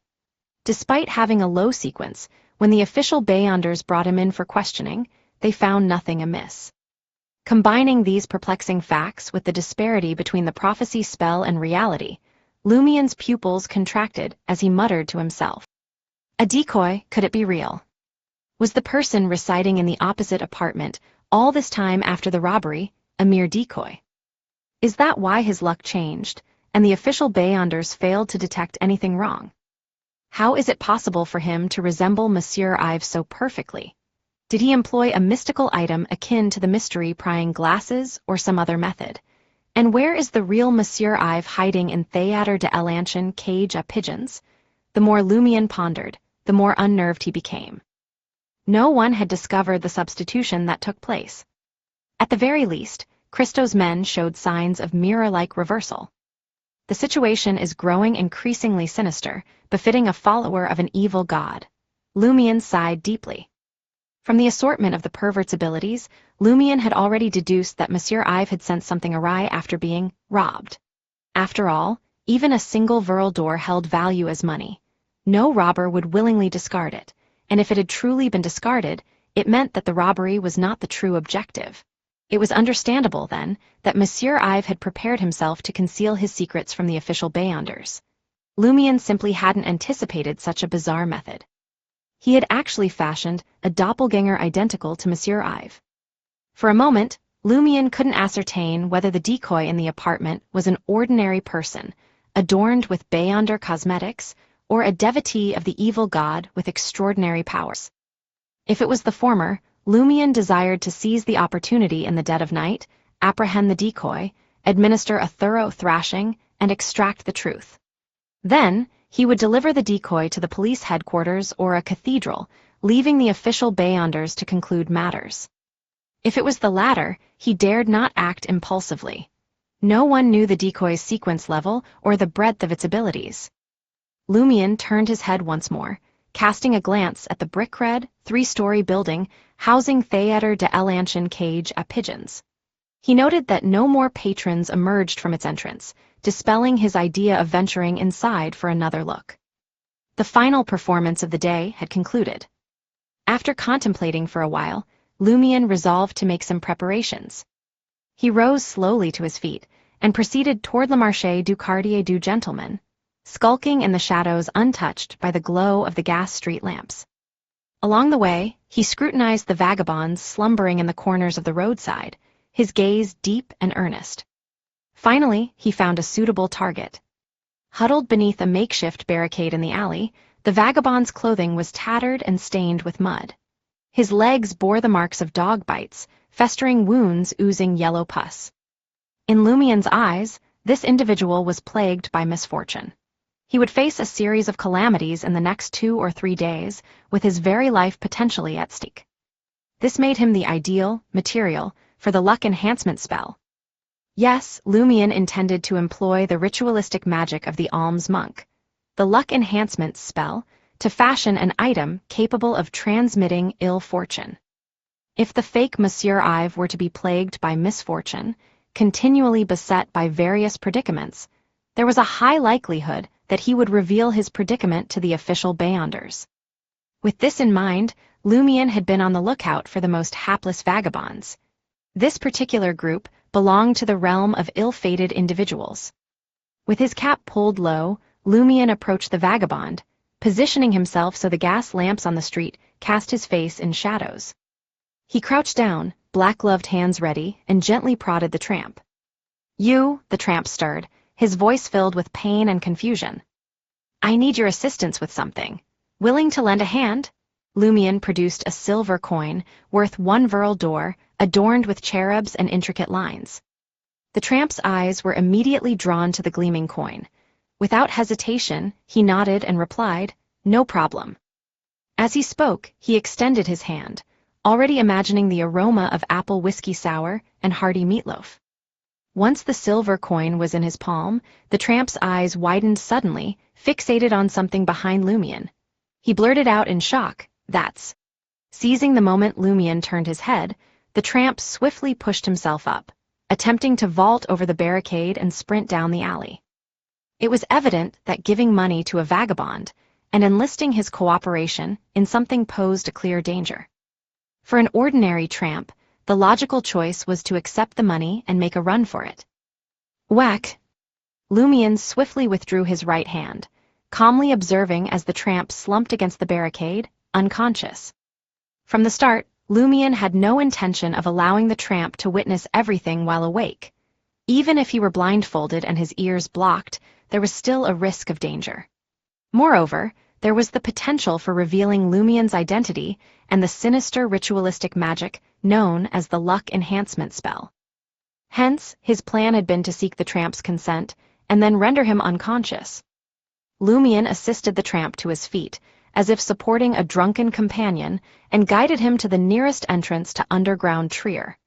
Despite having a low sequence, when the official Beyonders brought him in for questioning, they found nothing amiss. Combining these perplexing facts with the disparity between the prophecy spell and reality, Lumion's pupils contracted as he muttered to himself. A decoy, could it be real? Was the person residing in the opposite apartment all this time after the robbery a mere decoy? Is that why his luck changed, and the official Beyonders failed to detect anything wrong? How is it possible for him to resemble Monsieur Ive so perfectly? Did he employ a mystical item akin to the mystery-prying glasses or some other method? And where is the real Monsieur Ive hiding in Théâtre de l'Ancienne cage à Pigeons? The more Lumion pondered, the more unnerved he became. No one had discovered the substitution that took place. At the very least, Christo's men showed signs of mirror-like reversal. The situation is growing increasingly sinister, befitting a follower of an evil god. Lumion sighed deeply. From the assortment of the pervert's abilities, Lumion had already deduced that Monsieur Ive had sent something awry after being robbed. After all, even a single virile door held value as money. No robber would willingly discard it, and if it had truly been discarded, it meant that the robbery was not the true objective. It was understandable, then, that Monsieur Ive had prepared himself to conceal his secrets from the official Beyonders. Lumion simply hadn't anticipated such a bizarre method. He had actually fashioned a doppelganger identical to Monsieur Ive. For a moment, Lumion couldn't ascertain whether the decoy in the apartment was an ordinary person, adorned with Beyonder cosmetics, or a devotee of the evil god with extraordinary powers. If it was the former, Lumion desired to seize the opportunity in the dead of night, apprehend the decoy, administer a thorough thrashing, and extract the truth. Then, he would deliver the decoy to the police headquarters or a cathedral, leaving the official Beyonders to conclude matters. If it was the latter, he dared not act impulsively. No one knew the decoy's sequence level or the breadth of its abilities. Lumion turned his head once more, casting a glance at the brick-red, three-story building housing Théâtre de l'Ancienne cage à Pigeons. He noted that no more patrons emerged from its entrance, dispelling his idea of venturing inside for another look. The final performance of the day had concluded. After contemplating for a while, Lumion resolved to make some preparations. He rose slowly to his feet and proceeded toward le Marché du Quartier du Gentleman, skulking in the shadows untouched by the glow of the gas street lamps. Along the way, he scrutinized the vagabonds slumbering in the corners of the roadside, his gaze deep and earnest. Finally, he found a suitable target. Huddled beneath a makeshift barricade in the alley, the vagabond's clothing was tattered and stained with mud. His legs bore the marks of dog bites, festering wounds oozing yellow pus. In Lumion's eyes, this individual was plagued by misfortune. He would face a series of calamities in the next 2 or 3 days, with his very life potentially at stake. This made him the ideal material for the luck enhancement spell. Yes, Lumion intended to employ the ritualistic magic of the alms monk, the luck enhancement spell, to fashion an item capable of transmitting ill fortune. If the fake Monsieur Ive were to be plagued by misfortune, continually beset by various predicaments, there was a high likelihood that he would reveal his predicament to the official Beyonders. With this in mind, Lumion had been on the lookout for the most hapless vagabonds. This particular group belonged to the realm of ill-fated individuals. With his cap pulled low, Lumion approached the vagabond, positioning himself so the gas lamps on the street cast his face in shadows. He crouched down, black-gloved hands ready, and gently prodded the tramp. "You," the tramp stirred, his voice filled with pain and confusion. "I need your assistance with something. Willing to lend a hand?" Lumion produced a silver coin, worth 1 viral d'or, adorned with cherubs and intricate lines. The tramp's eyes were immediately drawn to the gleaming coin. Without hesitation, he nodded and replied, "No problem." As he spoke, he extended his hand, already imagining the aroma of apple whiskey sour and hearty meatloaf. Once the silver coin was in his palm, the tramp's eyes widened suddenly, fixated on something behind Lumion. He blurted out in shock, "That's..." Seizing the moment Lumion turned his head, the tramp swiftly pushed himself up, attempting to vault over the barricade and sprint down the alley. It was evident that giving money to a vagabond and enlisting his cooperation in something posed a clear danger. For an ordinary tramp, the logical choice was to accept the money and make a run for it. Whack! Lumion swiftly withdrew his right hand, calmly observing as the tramp slumped against the barricade, unconscious. From the start, Lumion had no intention of allowing the tramp to witness everything while awake. Even if he were blindfolded and his ears blocked, there was still a risk of danger. Moreover, there was the potential for revealing Lumion's identity and the sinister ritualistic magic known as the luck enhancement spell. Hence, his plan had been to seek the tramp's consent and then render him unconscious. Lumion assisted the tramp to his feet, as if supporting a drunken companion, and guided him to the nearest entrance to underground Trier.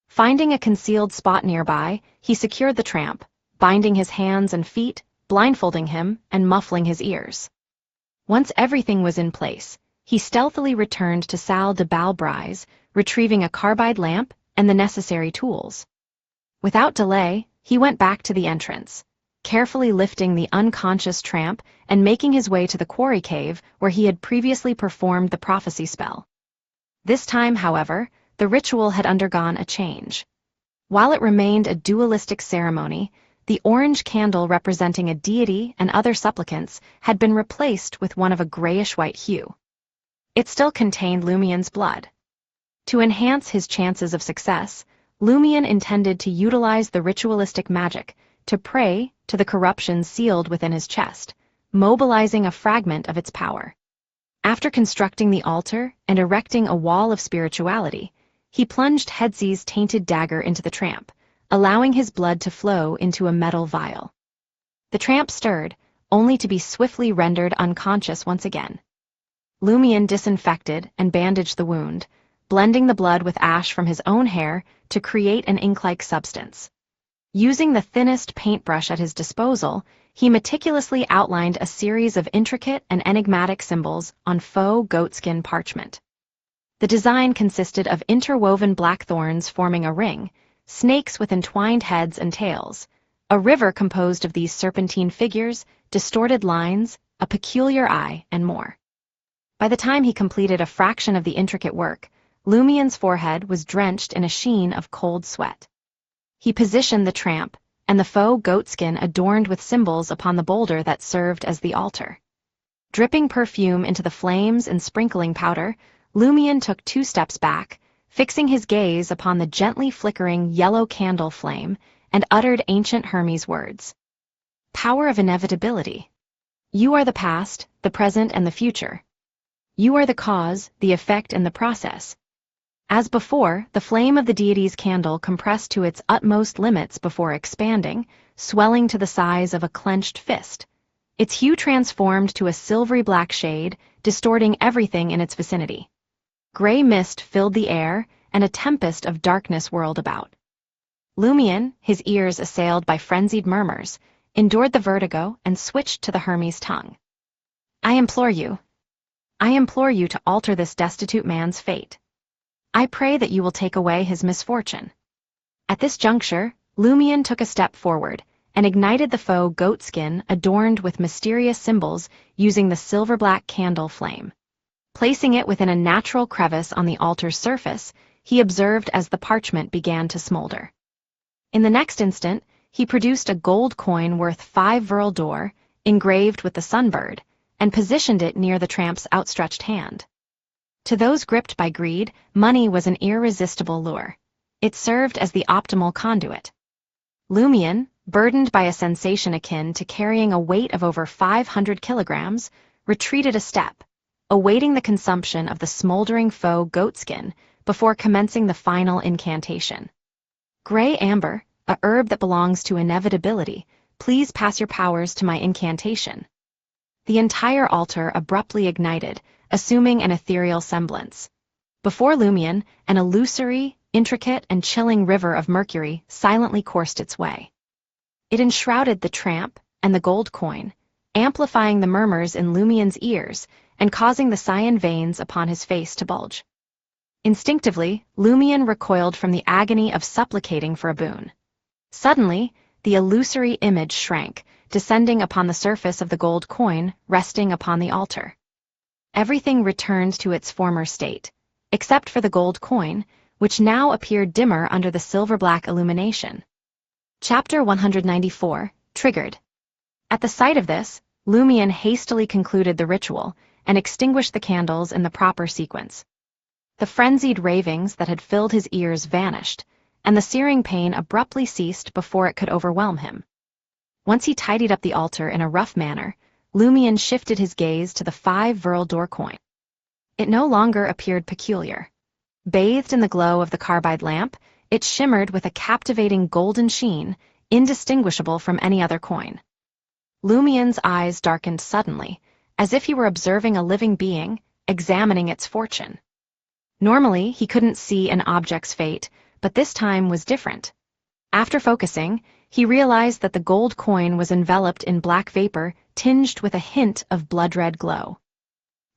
Finding a concealed spot nearby, he secured the tramp, binding his hands and feet, blindfolding him, and muffling his ears. Once everything was in place, he stealthily returned to Salle de Balbrise, retrieving a carbide lamp and the necessary tools. Without delay, he went back to the entrance, carefully lifting the unconscious tramp and making his way to the quarry cave where he had previously performed the prophecy spell. This time, however, the ritual had undergone a change. While it remained a dualistic ceremony, the orange candle representing a deity and other supplicants had been replaced with one of a grayish-white hue. It still contained Lumion's blood. To enhance his chances of success, Lumion intended to utilize the ritualistic magic to pray to the corruption sealed within his chest, mobilizing a fragment of its power. After constructing the altar and erecting a wall of spirituality, he plunged Hedsey's tainted dagger into the tramp, allowing his blood to flow into a metal vial. The tramp stirred, only to be swiftly rendered unconscious once again. Lumion disinfected and bandaged the wound, blending the blood with ash from his own hair to create an ink-like substance. Using the thinnest paintbrush at his disposal, he meticulously outlined a series of intricate and enigmatic symbols on faux goatskin parchment. The design consisted of interwoven blackthorns forming a ring, snakes with entwined heads and tails, a river composed of these serpentine figures, distorted lines, a peculiar eye, and more. By the time he completed a fraction of the intricate work, Lumion's forehead was drenched in a sheen of cold sweat. He positioned the tramp, and the faux goatskin adorned with symbols upon the boulder that served as the altar. Dripping perfume into the flames and sprinkling powder, Lumion took 2 steps back, fixing his gaze upon the gently flickering yellow candle flame, and uttered ancient Hermes words. Power of inevitability. You are the past, the present, and the future. You are the cause, the effect, and the process. As before, the flame of the deity's candle compressed to its utmost limits before expanding, swelling to the size of a clenched fist. Its hue transformed to a silvery black shade, distorting everything in its vicinity. Gray mist filled the air, and a tempest of darkness whirled about. Lumion, his ears assailed by frenzied murmurs, endured the vertigo and switched to the Hermes tongue. I implore you to alter this destitute man's fate. I pray that you will take away his misfortune. At this juncture, Lumion took a step forward and ignited the faux goatskin adorned with mysterious symbols using the silver-black candle flame. Placing it within a natural crevice on the altar's surface, he observed as the parchment began to smolder. In the next instant, he produced a gold coin worth 5 viral d'or, engraved with the sunbird, and positioned it near the tramp's outstretched hand. To those gripped by greed, money was an irresistible lure. It served as the optimal conduit. Lumion, burdened by a sensation akin to carrying a weight of over 500 kilograms, retreated a step, awaiting the consumption of the smoldering faux goatskin before commencing the final incantation. Gray amber, a herb that belongs to Inevitability, please pass your powers to my incantation. The entire altar abruptly ignited, assuming an ethereal semblance. Before Lumion, an illusory, intricate, and chilling river of mercury silently coursed its way. It enshrouded the tramp and the gold coin, amplifying the murmurs in Lumion's ears and causing the cyan veins upon his face to bulge. Instinctively, Lumion recoiled from the agony of supplicating for a boon. Suddenly, the illusory image shrank, descending upon the surface of the gold coin resting upon the altar. Everything returned to its former state, except for the gold coin, which now appeared dimmer under the silver-black illumination. Chapter 194, Triggered. At the sight of this, Lumion hastily concluded the ritual and extinguished the candles in the proper sequence. The frenzied ravings that had filled his ears vanished, and the searing pain abruptly ceased before it could overwhelm him. Once he tidied up the altar in a rough manner, Lumion shifted his gaze to the 5 viral d'or coin. It no longer appeared peculiar. Bathed in the glow of the carbide lamp, it shimmered with a captivating golden sheen, indistinguishable from any other coin. Lumion's eyes darkened suddenly, as if he were observing a living being, examining its fortune. Normally, he couldn't see an object's fate, but this time was different. After focusing, he realized that the gold coin was enveloped in black vapor tinged with a hint of blood-red glow.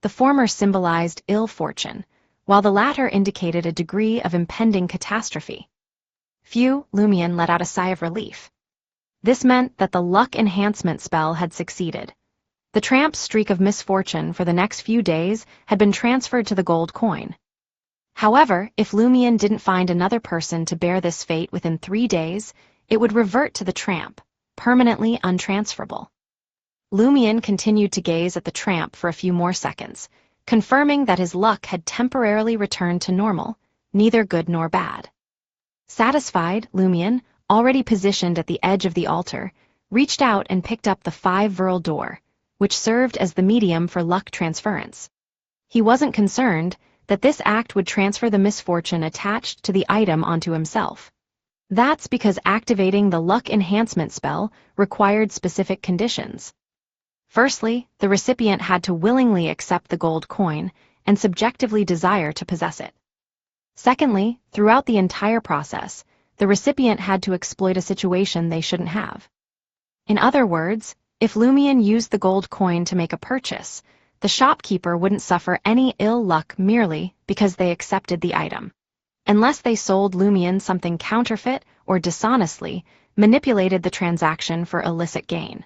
The former symbolized ill fortune, while the latter indicated a degree of impending catastrophe. Phew, Lumion let out a sigh of relief. This meant that the luck enhancement spell had succeeded. The tramp's streak of misfortune for the next few days had been transferred to the gold coin. However, if Lumion didn't find another person to bear this fate within 3 days, it would revert to the tramp, permanently untransferable. Lumion continued to gaze at the tramp for a few more seconds, confirming that his luck had temporarily returned to normal, neither good nor bad. Satisfied, Lumion, already positioned at the edge of the altar, reached out and picked up the 5 viral d'or, which served as the medium for luck transference. He wasn't concerned that this act would transfer the misfortune attached to the item onto himself. That's because activating the luck enhancement spell required specific conditions. Firstly, the recipient had to willingly accept the gold coin and subjectively desire to possess it. Secondly, throughout the entire process, the recipient had to exploit a situation they shouldn't have. In other words, if Lumion used the gold coin to make a purchase, the shopkeeper wouldn't suffer any ill luck merely because they accepted the item, unless they sold Lumion something counterfeit or dishonestly manipulated the transaction for illicit gain.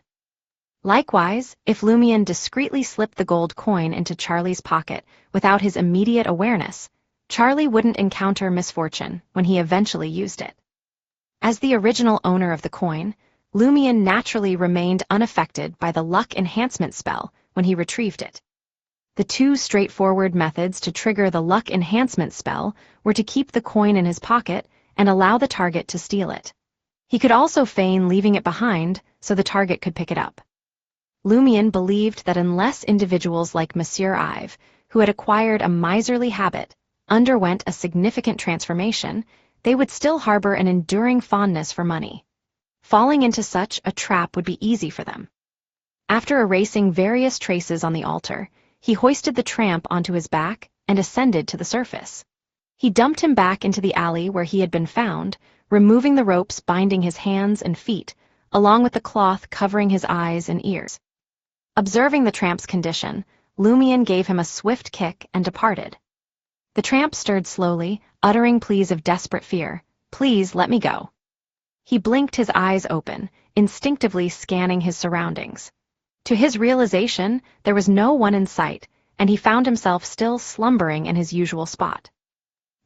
Likewise, if Lumion discreetly slipped the gold coin into Charlie's pocket without his immediate awareness, Charlie wouldn't encounter misfortune when he eventually used it. As the original owner of the coin, Lumion naturally remained unaffected by the luck enhancement spell when he retrieved it. The 2 straightforward methods to trigger the luck enhancement spell were to keep the coin in his pocket and allow the target to steal it. He could also feign leaving it behind so the target could pick it up. Lumion believed that unless individuals like Monsieur Ive, who had acquired a miserly habit, underwent a significant transformation, they would still harbor an enduring fondness for money. Falling into such a trap would be easy for them. After erasing various traces on the altar, he hoisted the tramp onto his back and ascended to the surface. He dumped him back into the alley where he had been found, removing the ropes binding his hands and feet, along with the cloth covering his eyes and ears. Observing the tramp's condition, Lumion gave him a swift kick and departed. The tramp stirred slowly, uttering pleas of desperate fear. "Please let me go." He blinked his eyes open, instinctively scanning his surroundings. To his realization, there was no one in sight, and he found himself still slumbering in his usual spot.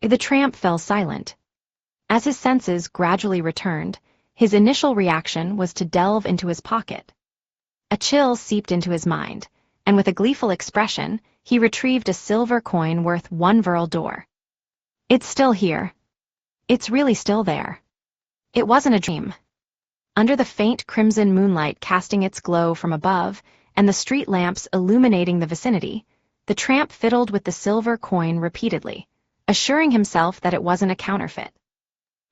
The tramp fell silent. As his senses gradually returned, his initial reaction was to delve into his pocket. A chill seeped into his mind, and with a gleeful expression, he retrieved a silver coin worth 1 Vril d'or. "It's still here. It's really still there. It wasn't a dream." Under the faint crimson moonlight casting its glow from above, and the street lamps illuminating the vicinity, the tramp fiddled with the silver coin repeatedly, assuring himself that it wasn't a counterfeit.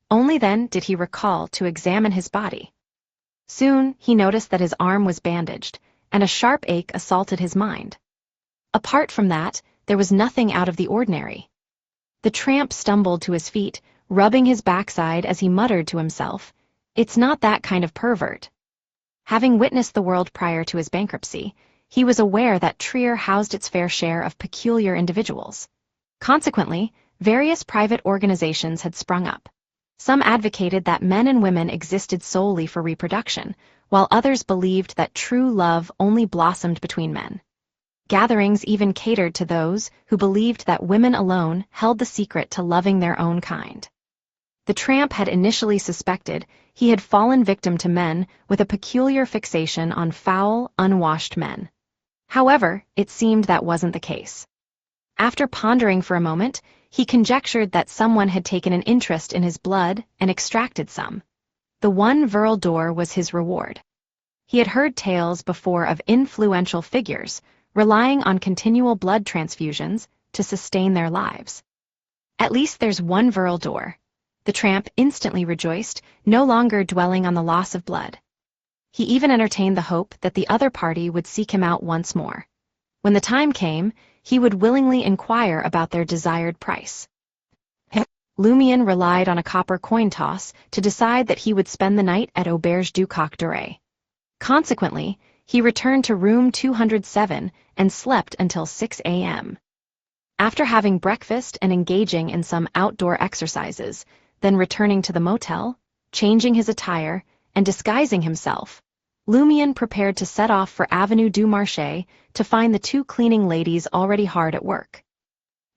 Only then did he recall to examine his body. Soon he noticed that his arm was bandaged, and a sharp ache assaulted his mind. Apart from that, there was nothing out of the ordinary. The tramp stumbled to his feet, rubbing his backside as he muttered to himself, "It's not that kind of pervert." Having witnessed the world prior to his bankruptcy, he was aware that Trier housed its fair share of peculiar individuals. Consequently, various private organizations had sprung up. Some advocated that men and women existed solely for reproduction, while others believed that true love only blossomed between men. Gatherings even catered to those who believed that women alone held the secret to loving their own kind. The tramp had initially suspected he had fallen victim to men with a peculiar fixation on foul, unwashed men. However, it seemed that wasn't the case. After pondering for a moment, he conjectured that someone had taken an interest in his blood and extracted some. The 1 Vril d'or was his reward. He had heard tales before of influential figures relying on continual blood transfusions to sustain their lives. "At least there's 1 Vril d'or." The tramp instantly rejoiced, no longer dwelling on the loss of blood. He even entertained the hope that the other party would seek him out once more. When the time came, he would willingly inquire about their desired price. Lumion relied on a copper coin toss to decide that he would spend the night at Auberge du Coq d'Oreille. Consequently, he returned to room 207 and slept until 6 a.m. After having breakfast and engaging in some outdoor exercises, then returning to the motel, changing his attire, and disguising himself, Lumion prepared to set off for Avenue du Marché to find the 2 cleaning ladies already hard at work.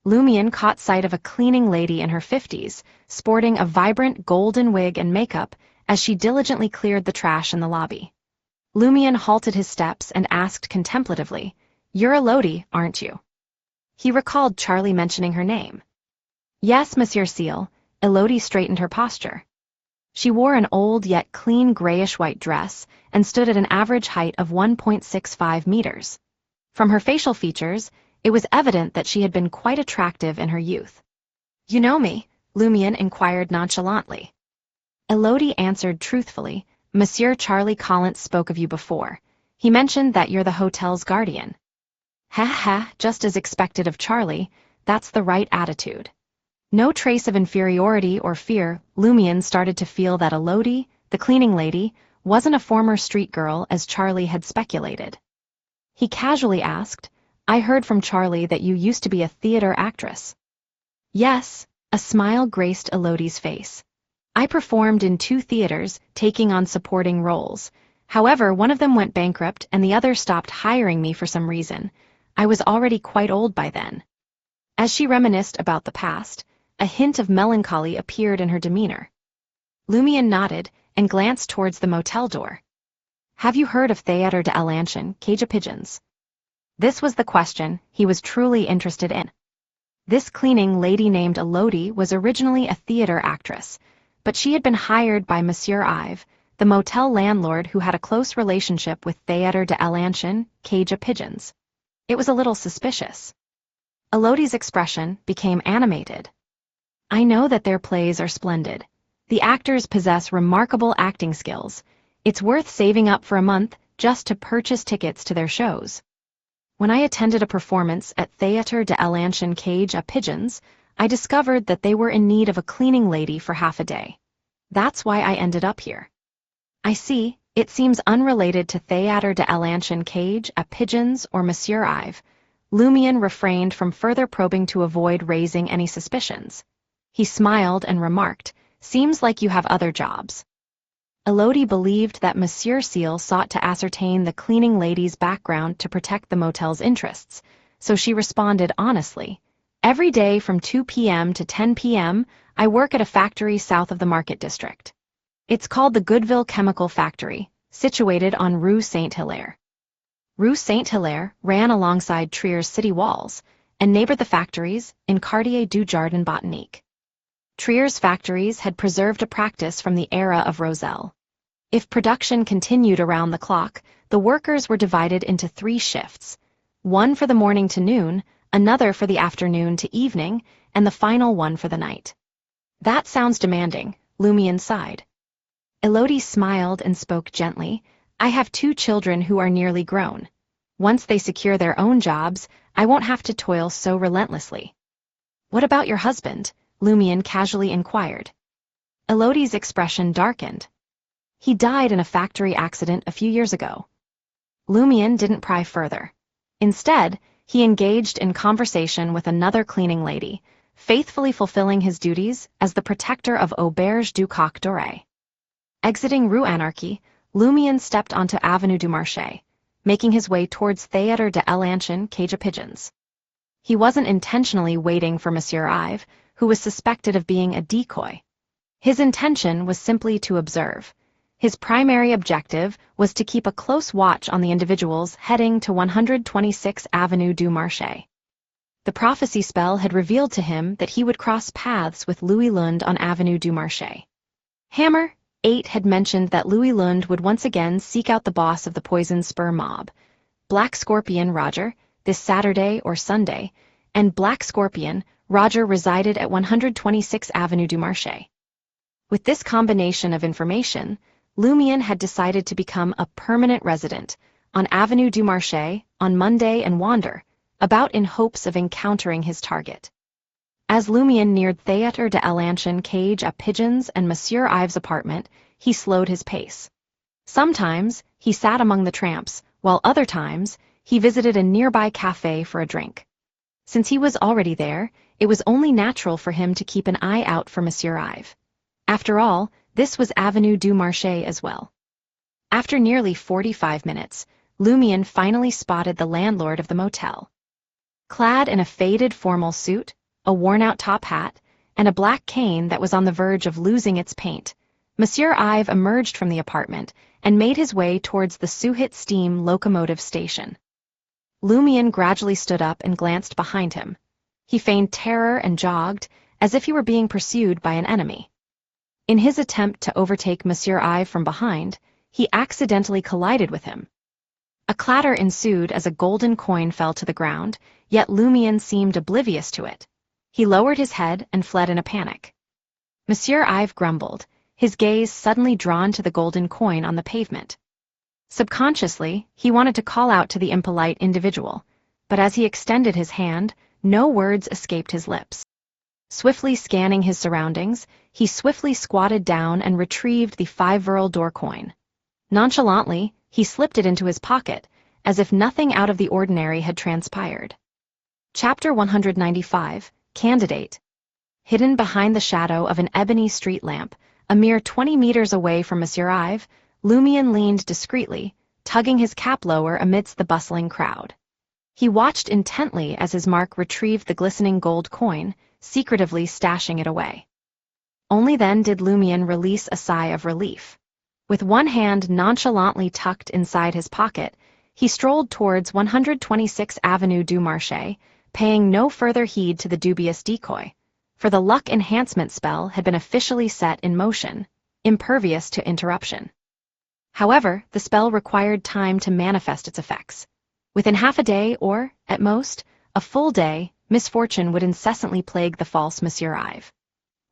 Lumion caught sight of a cleaning lady in her 50s, sporting a vibrant golden wig and makeup as she diligently cleared the trash in the lobby. Lumion halted his steps and asked contemplatively, "You're Elodie, aren't you?" He recalled Charlie mentioning her name. "Yes, Monsieur Ciel." Elodie straightened her posture. She wore an old yet clean grayish-white dress and stood at an average height of 1.65 meters. From her facial features, it was evident that she had been quite attractive in her youth. "You know me?" Lumion inquired nonchalantly. Elodie answered truthfully, "Monsieur Charlie Collins spoke of you before. He mentioned that you're the hotel's guardian." "Ha ha, just as expected of Charlie. That's the right attitude." No trace of inferiority or fear, Lumion started to feel that Elodie, the cleaning lady, wasn't a former street girl as Charlie had speculated. He casually asked, "I heard from Charlie that you used to be a theater actress." "Yes," a smile graced Elodie's face. "I performed in 2 theaters, taking on supporting roles. However, one of them went bankrupt and the other stopped hiring me for some reason. I was already quite old by then." As she reminisced about the past, a hint of melancholy appeared in her demeanor. Lumion nodded and glanced towards the motel door. "Have you heard of Théâtre de l'Ancienne, Cage Pigeons?" This was the question he was truly interested in. This cleaning lady named Elodie was originally a theater actress, but she had been hired by Monsieur Ives, the motel landlord who had a close relationship with Théâtre de l'Ancienne, Cage Pigeons. It was a little suspicious. Elodie's expression became animated. "I know that their plays are splendid. The actors possess remarkable acting skills. It's worth saving up for a month just to purchase tickets to their shows." When I attended a performance at Théâtre de l'Ancienne Cage à Pigeons, I discovered that they were in need of a cleaning lady for half a day. That's why I ended up here. I see, it seems unrelated to Théâtre de l'Ancienne Cage à Pigeons or Monsieur Ive. Lumion refrained from further probing to avoid raising any suspicions. He smiled and remarked, "Seems like you have other jobs." Elodie believed that Monsieur Ciel sought to ascertain the cleaning lady's background to protect the motel's interests, so she responded honestly, "Every day from 2 p.m. to 10 p.m., I work at a factory south of the Market District. It's called the Goodville Chemical Factory, situated on Rue Saint-Hilaire." Rue Saint-Hilaire ran alongside Trier's city walls and neighbored the factories in Quartier du Jardin Botanique. Trier's factories had preserved a practice from the era of Roselle. If production continued around the clock, the workers were divided into 3 shifts, one for the morning to noon, another for the afternoon to evening, and the final one for the night. That sounds demanding, Lumion sighed. Elodie smiled and spoke gently. I have 2 children who are nearly grown. Once they secure their own jobs, I won't have to toil so relentlessly. What about your husband? Lumion casually inquired. Elodie's expression darkened. He died in a factory accident a few years ago. Lumion didn't pry further. Instead, he engaged in conversation with another cleaning lady, faithfully fulfilling his duties as the protector of Auberge du Coq Doré. Exiting Rue Anarchy, Lumion stepped onto Avenue du Marché, making his way towards Théâtre de l'Ancienne Cage à Pigeons. He wasn't intentionally waiting for Monsieur Ive, who was suspected of being a decoy. His intention was simply to observe. His primary objective was to keep a close watch on the individuals heading to 126 Avenue du Marché. The prophecy spell had revealed to him that he would cross paths with Louis Lund on Avenue du Marché. Hammer 8 had mentioned that Louis Lund would once again seek out the boss of the Poison Spur mob, Black Scorpion Roger, this Saturday or Sunday, and Black Scorpion Roger resided at 126 Avenue du Marché. With this combination of information, Lumion had decided to become a permanent resident on Avenue du Marché on Monday and wander about in hopes of encountering his target. As Lumion neared Théâtre de l'Ancienne Cage à Pigeons and Monsieur Ive's apartment, he slowed his pace. Sometimes he sat among the tramps, while other times he visited a nearby café for a drink. Since he was already there, it was only natural for him to keep an eye out for Monsieur Ive. After all, this was Avenue du Marché as well. After nearly 45 minutes, Lumion finally spotted the landlord of the motel. Clad in a faded formal suit, a worn-out top hat, and a black cane that was on the verge of losing its paint, Monsieur Ive emerged from the apartment and made his way towards the Suhit steam locomotive station. Lumion gradually stood up and glanced behind him. He feigned terror and jogged, as if he were being pursued by an enemy. In his attempt to overtake Monsieur Ive from behind, he accidentally collided with him. A clatter ensued as a golden coin fell to the ground, yet Lumion seemed oblivious to it. He lowered his head and fled in a panic. Monsieur Ive grumbled, his gaze suddenly drawn to the golden coin on the pavement. Subconsciously, he wanted to call out to the impolite individual, but as he extended his hand, no words escaped his lips. Swiftly scanning his surroundings, he swiftly squatted down and retrieved the 5 d'or coin. Nonchalantly, he slipped it into his pocket, as if nothing out of the ordinary had transpired. Chapter 195, Candidate. Hidden behind the shadow of an ebony street lamp, a mere 20 meters away from Monsieur Ive, Lumion leaned discreetly, tugging his cap lower amidst the bustling crowd. He watched intently as his mark retrieved the glistening gold coin, secretively stashing it away. Only then did Lumion release a sigh of relief. With one hand nonchalantly tucked inside his pocket, he strolled towards 126 Avenue du Marché, paying no further heed to the dubious decoy, for the luck enhancement spell had been officially set in motion, impervious to interruption. However, the spell required time to manifest its effects. Within half a day or, at most, a full day, misfortune would incessantly plague the false Monsieur Ive.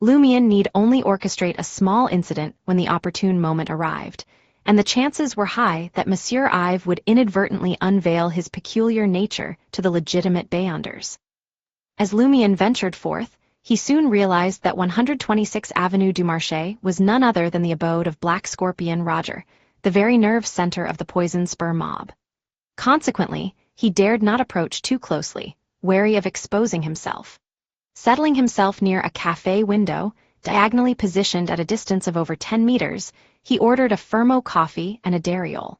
Lumion need only orchestrate a small incident when the opportune moment arrived, and the chances were high that Monsieur Ive would inadvertently unveil his peculiar nature to the legitimate Beyonders. As Lumion ventured forth, he soon realized that 126 Avenue du Marché was none other than the abode of Black Scorpion Roger, the very nerve center of the Poison Spur mob. Consequently, he dared not approach too closely, wary of exposing himself. Settling himself near a café window, diagonally positioned at a distance of over 10 meters, he ordered a Fermo coffee and a dariole.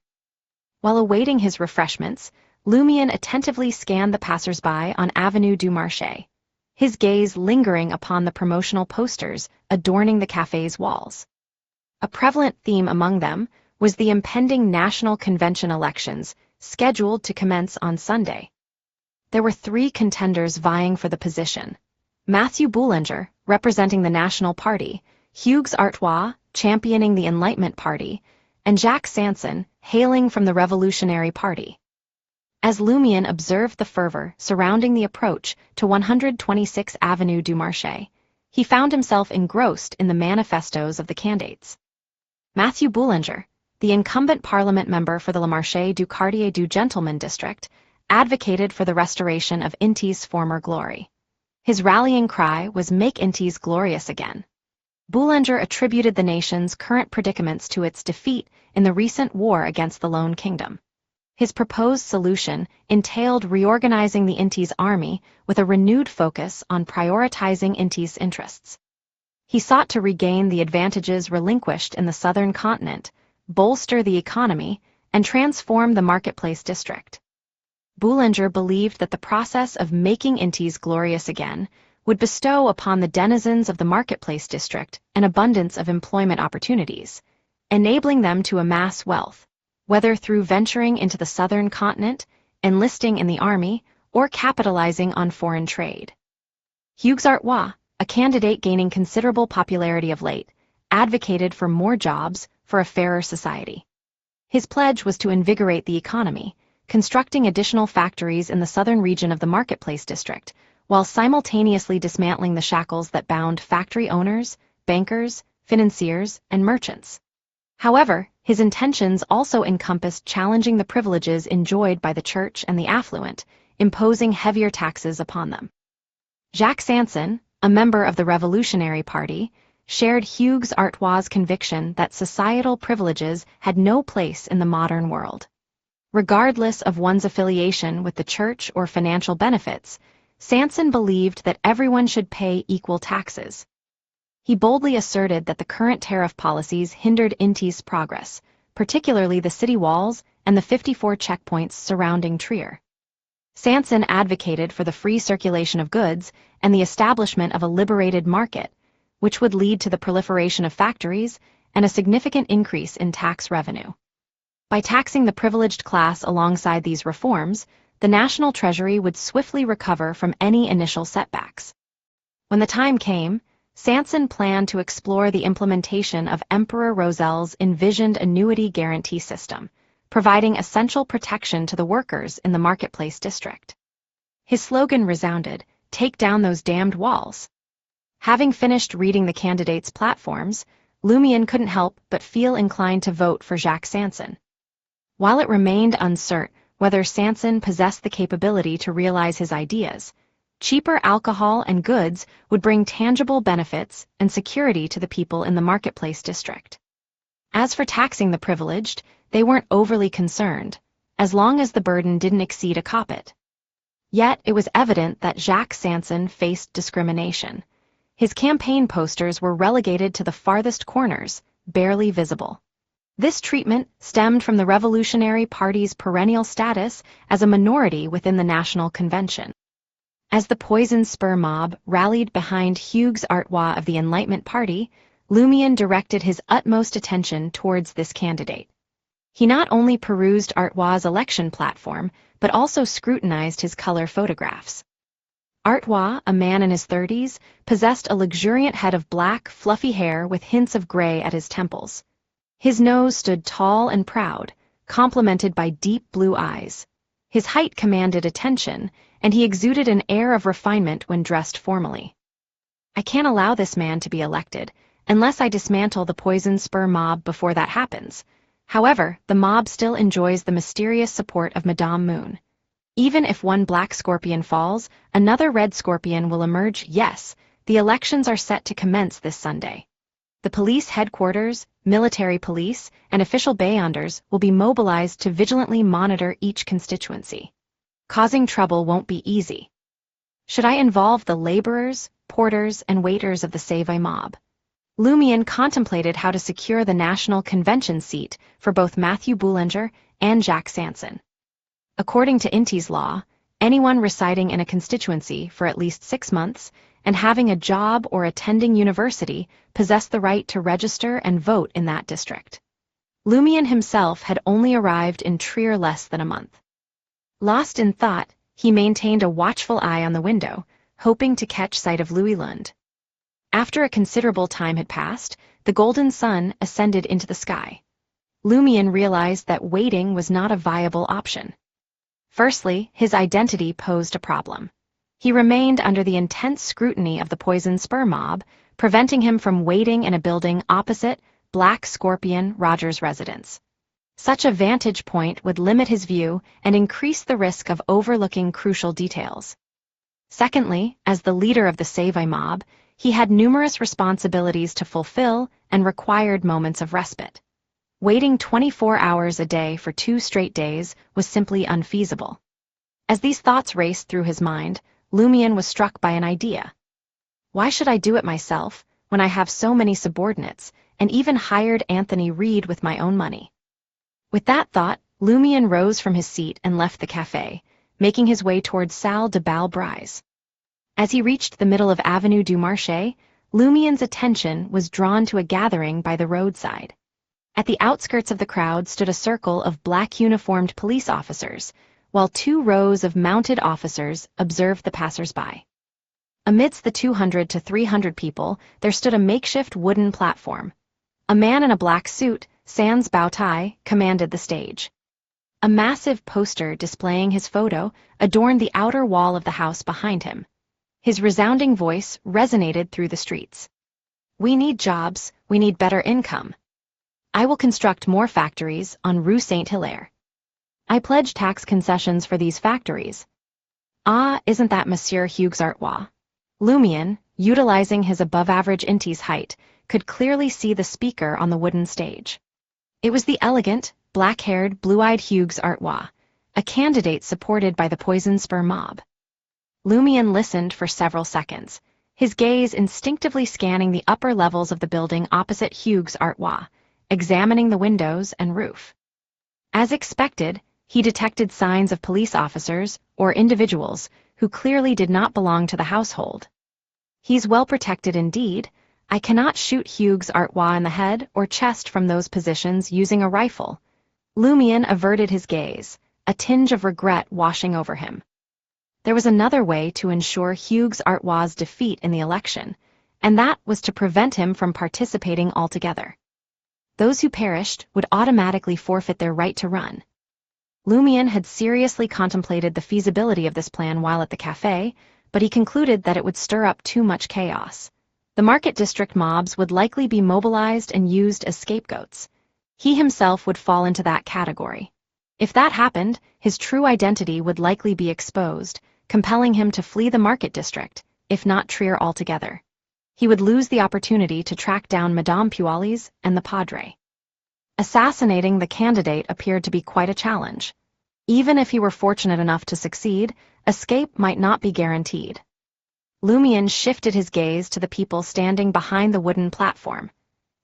While awaiting his refreshments, Lumion attentively scanned the passers-by on Avenue du Marché, his gaze lingering upon the promotional posters adorning the café's walls. A prevalent theme among them was the impending National Convention elections, scheduled to commence on Sunday. There were 3 contenders vying for the position: Matthew Boulanger, representing the National Party, Hugues Artois, championing the Enlightenment Party, and Jacques Sanson, hailing from the Revolutionary Party. As Lumion observed the fervor surrounding the approach to 126 Avenue du Marché, he found himself engrossed in the manifestos of the candidates. Matthew Boulanger, the incumbent parliament member for the Le Marché du Quartier du Gentleman district, advocated for the restoration of Inti's former glory. His rallying cry was "Make Intis glorious again." Boulanger attributed the nation's current predicaments to its defeat in the recent war against the Lone Kingdom. His proposed solution entailed reorganizing the Intis army with a renewed focus on prioritizing Intis interests. He sought to regain the advantages relinquished in the southern continent, bolster the economy, and transform the marketplace district. Boulanger believed that the process of making Intis glorious again would bestow upon the denizens of the marketplace district an abundance of employment opportunities, enabling them to amass wealth, whether through venturing into the southern continent, enlisting in the army, or capitalizing on foreign trade. Hugues Artois, a candidate gaining considerable popularity of late, advocated for more jobs for a fairer society. His pledge was to invigorate the economy, constructing additional factories in the southern region of the marketplace district, while simultaneously dismantling the shackles that bound factory owners, bankers, financiers, and merchants. However, his intentions also encompassed challenging the privileges enjoyed by the church and the affluent, imposing heavier taxes upon them. Jacques Sanson, a member of the Revolutionary Party, shared Hugues Artois' conviction that societal privileges had no place in the modern world. Regardless of one's affiliation with the church or financial benefits, Sanson believed that everyone should pay equal taxes. He boldly asserted that the current tariff policies hindered Inti's progress, particularly the city walls and the 54 checkpoints surrounding Trier. Sanson advocated for the free circulation of goods and the establishment of a liberated market, which would lead to the proliferation of factories and a significant increase in tax revenue. By taxing the privileged class alongside these reforms, the national treasury would swiftly recover from any initial setbacks. When the time came, Sanson planned to explore the implementation of Emperor Rosel's envisioned annuity guarantee system, providing essential protection to the workers in the marketplace district. His slogan resounded, "Take down those damned walls." Having finished reading the candidates' platforms, Lumion couldn't help but feel inclined to vote for Jacques Sanson. While it remained uncertain whether Sanson possessed the capability to realize his ideas, cheaper alcohol and goods would bring tangible benefits and security to the people in the marketplace district. As for taxing the privileged, they weren't overly concerned, as long as the burden didn't exceed a koppit. Yet it was evident that Jacques Sanson faced discrimination. His campaign posters were relegated to the farthest corners, barely visible. This treatment stemmed from the Revolutionary Party's perennial status as a minority within the National Convention. As the Poison Spur mob rallied behind Hugues Artois of the Enlightenment Party, Lumion directed his utmost attention towards this candidate. He not only perused Artois' election platform, but also scrutinized his color photographs. Artois, a man in his 30s, possessed a luxuriant head of black, fluffy hair with hints of gray at his temples. His nose stood tall and proud, complemented by deep blue eyes. His height commanded attention, and he exuded an air of refinement when dressed formally. "I can't allow this man to be elected, unless I dismantle the Poison Spur mob before that happens," However, the mob still enjoys the mysterious support of Madame Moon. Even if one black scorpion falls, another red scorpion will emerge. Yes, the elections are set to commence this Sunday. The police headquarters, military police, and official bayonders will be mobilized to vigilantly monitor each constituency. Causing trouble won't be easy. Should I involve the laborers, porters, and waiters of the Save mob? Lumion contemplated how to secure the national convention seat for both Matthew Boulanger and Jack Sanson. According to Inti's law, anyone residing in a constituency for at least 6 months and having a job or attending university possessed the right to register and vote in that district. Lumion himself had only arrived in Trier less than a month. Lost in thought, he maintained a watchful eye on the window, hoping to catch sight of Louis Lund. After a considerable time had passed, the golden sun ascended into the sky. Lumion realized that waiting was not a viable option. Firstly, his identity posed a problem. He remained under the intense scrutiny of the Poison Spur mob, preventing him from waiting in a building opposite Black Scorpion Rogers' residence. Such a vantage point would limit his view and increase the risk of overlooking crucial details. Secondly, as the leader of the Save mob, he had numerous responsibilities to fulfill and required moments of respite. Waiting 24 hours a day for 2 straight days was simply unfeasible. As these thoughts raced through his mind, Lumion was struck by an idea. Why should I do it myself, when I have so many subordinates, and even hired Anthony Reed with my own money? With that thought, Lumion rose from his seat and left the café, making his way towards Salle de Bal Brise. As he reached the middle of Avenue du Marché, Lumion's attention was drawn to a gathering by the roadside. At the outskirts of the crowd stood a circle of black-uniformed police officers, while 2 rows of mounted officers observed the passers-by. Amidst the 200 to 300 people, there stood a makeshift wooden platform. A man in a black suit, sans bow tie, commanded the stage. A massive poster displaying his photo adorned the outer wall of the house behind him. His resounding voice resonated through the streets. We need jobs, we need better income. I will construct more factories on Rue Saint-Hilaire. I pledge tax concessions for these factories. Ah, isn't that Monsieur Hugues Artois? Lumion, utilizing his above-average Inti's height, could clearly see the speaker on the wooden stage. It was the elegant, black-haired, blue-eyed Hugues Artois, a candidate supported by the Poison Spur mob. Lumion listened for several seconds, his gaze instinctively scanning the upper levels of the building opposite Hugues Artois, examining the windows and roof. As expected, he detected signs of police officers or individuals who clearly did not belong to the household. He's well protected indeed. I cannot shoot Hugues Artois in the head or chest from those positions using a rifle. Lumion averted his gaze, a tinge of regret washing over him. There was another way to ensure Hugues Artois' defeat in the election, and that was to prevent him from participating altogether. Those who perished would automatically forfeit their right to run. Lumion had seriously contemplated the feasibility of this plan while at the café, but he concluded that it would stir up too much chaos. The market district mobs would likely be mobilized and used as scapegoats. He himself would fall into that category. If that happened, his true identity would likely be exposed, compelling him to flee the market district, if not Trier altogether. He would lose the opportunity to track down Madame Pualis and the Padre. Assassinating the candidate appeared to be quite a challenge. Even if he were fortunate enough to succeed, escape might not be guaranteed. Lumion shifted his gaze to the people standing behind the wooden platform.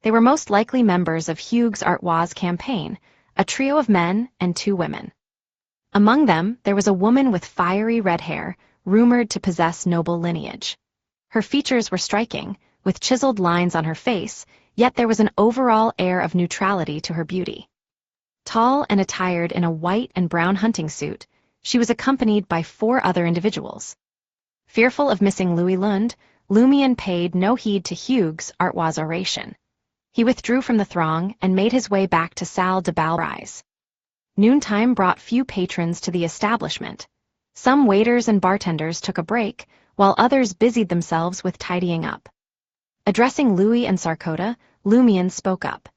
They were most likely members of Hugues Artois' campaign, a trio of men and 2 women. Among them, there was a woman with fiery red hair, rumored to possess noble lineage. Her features were striking, with chiseled lines on her face, yet there was an overall air of neutrality to her beauty. Tall and attired in a white and brown hunting suit, she was accompanied by 4 other individuals. Fearful of missing Louis Lund, Lumion paid no heed to Hugues Artois' oration. He withdrew from the throng and made his way back to Salle de Bal Brise. Noontime brought few patrons to the establishment. Some waiters and bartenders took a break, while others busied themselves with tidying up. Addressing Louis and Sarkota, Lumion spoke up.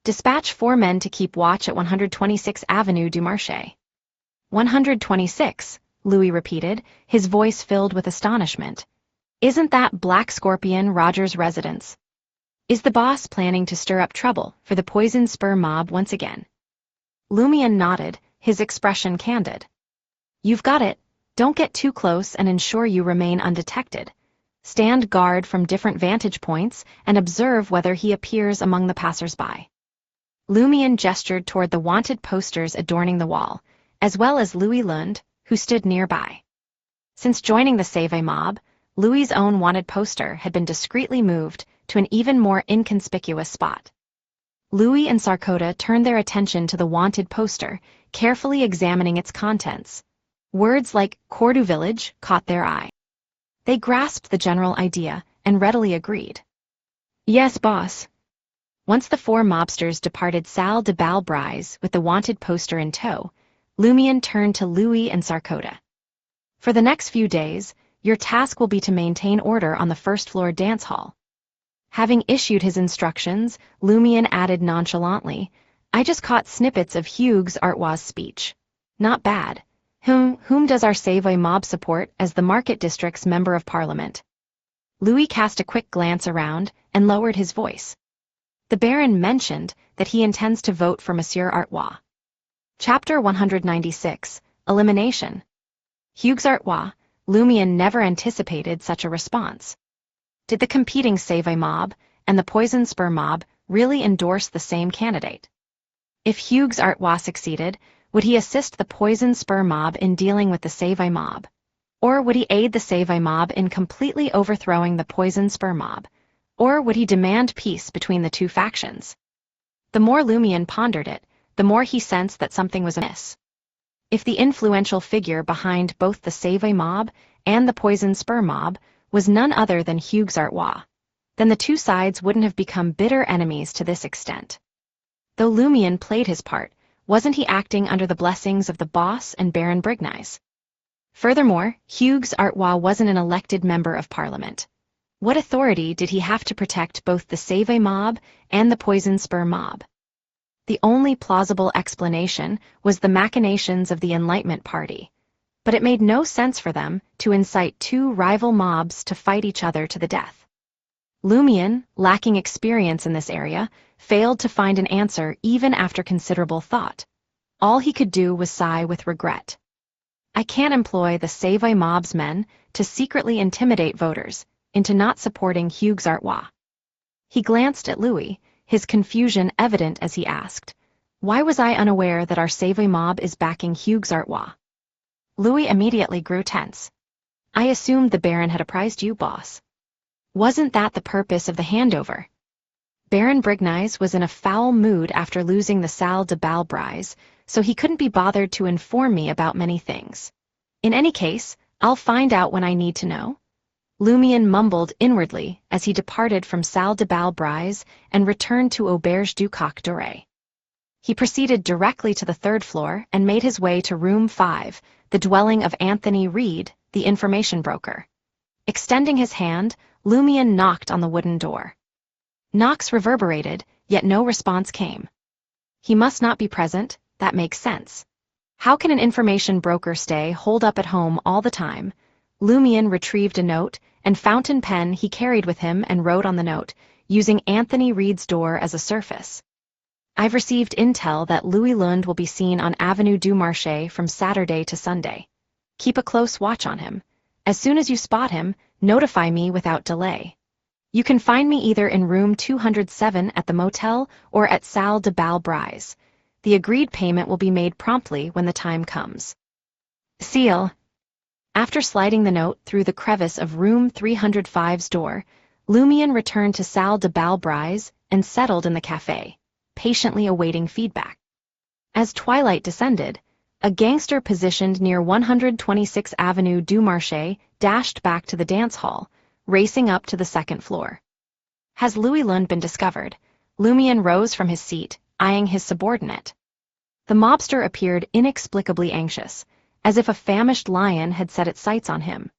Dispatch 4 men to keep watch at 126 Avenue du Marché. 126, Louis repeated, his voice filled with astonishment. Isn't that Black Scorpion Roger's residence? Is the boss planning to stir up trouble for the Poison Spur mob once again? Lumion nodded, his expression candid. You've got it. Don't get too close and ensure you remain undetected. Stand guard from different vantage points and observe whether he appears among the passers-by. Lumion gestured toward the wanted posters adorning the wall, as well as Louis Lund, who stood nearby. Since joining the Save mob, Louis's own wanted poster had been discreetly moved to an even more inconspicuous spot. Louis and Sarkota turned their attention to the wanted poster, carefully examining its contents. Words like Cordu Village caught their eye. They grasped the general idea and readily agreed. Yes, boss. Once the 4 mobsters departed Salle de Bal Brise with the wanted poster in tow, Lumion turned to Louis and Sarkota. For the next few days, your task will be to maintain order on the first-floor dance hall. Having issued his instructions, Lumion added nonchalantly, I just caught snippets of Hugues Artois' speech. Not bad. Whom does our Save mob support as the Market District's Member of Parliament? Louis cast a quick glance around and lowered his voice. The Baron mentioned that he intends to vote for Monsieur Artois. Chapter 196, Elimination. Hugues Artois, Lumion never anticipated such a response. Did the competing Save mob and the Poison Spur mob really endorse the same candidate? If Hugues Artois succeeded, would he assist the Poison Spur mob in dealing with the Save mob? Or would he aid the Save mob in completely overthrowing the Poison Spur mob? Or would he demand peace between the two factions? The more Lumion pondered it, the more he sensed that something was amiss. If the influential figure behind both the Save mob and the Poison Spur mob was none other than Hugues Artois, then the two sides wouldn't have become bitter enemies to this extent. Though Lumion played his part, wasn't he acting under the blessings of the boss and Baron Brignies? Furthermore, Hugues Artois wasn't an elected member of Parliament. What authority did he have to protect both the Save mob and the Poison Spur mob? The only plausible explanation was the machinations of the Enlightenment Party, but it made no sense for them to incite 2 rival mobs to fight each other to the death. Lumion, lacking experience in this area, failed to find an answer even after considerable thought. All he could do was sigh with regret. I can't employ the Save mob's men to secretly intimidate voters into not supporting Hugues Artois. He glanced at Louis, his confusion evident as he asked, Why was I unaware that our Save mob is backing Hugues Artois? Louis immediately grew tense. I assumed the Baron had apprised you, boss. Wasn't that the purpose of the handover? Baron Brignies was in a foul mood after losing the Salle de Bal Brise, so he couldn't be bothered to inform me about many things. In any case, I'll find out when I need to know. Lumion mumbled inwardly as he departed from Salle de Bal Brise and returned to Auberge du Coq Doré. He proceeded directly to the 3rd floor and made his way to room 5, the dwelling of Anthony Reed, the information broker. Extending his hand, Lumion knocked on the wooden door. Knocks reverberated, yet no response came. He must not be present, that makes sense. How can an information broker stay holed up at home all the time? Lumion retrieved a note and fountain pen he carried with him and wrote on the note, using Anthony Reed's door as a surface. I've received intel that Louis Lund will be seen on Avenue du Marché from Saturday to Sunday. Keep a close watch on him. As soon as you spot him, notify me without delay. You can find me either in room 207 at the motel or at Salle de Bal Brise. The agreed payment will be made promptly when the time comes. Ciel. After sliding the note through the crevice of room 305's door, Lumion returned to Salle de Bal Brise and settled in the café, patiently awaiting feedback. As twilight descended, a gangster positioned near 126 Avenue du Marché dashed back to the dance hall, racing up to the 2nd floor. Has Louis Lund been discovered? Lumion rose from his seat, eyeing his subordinate. The mobster appeared inexplicably anxious, as if a famished lion had set its sights on him.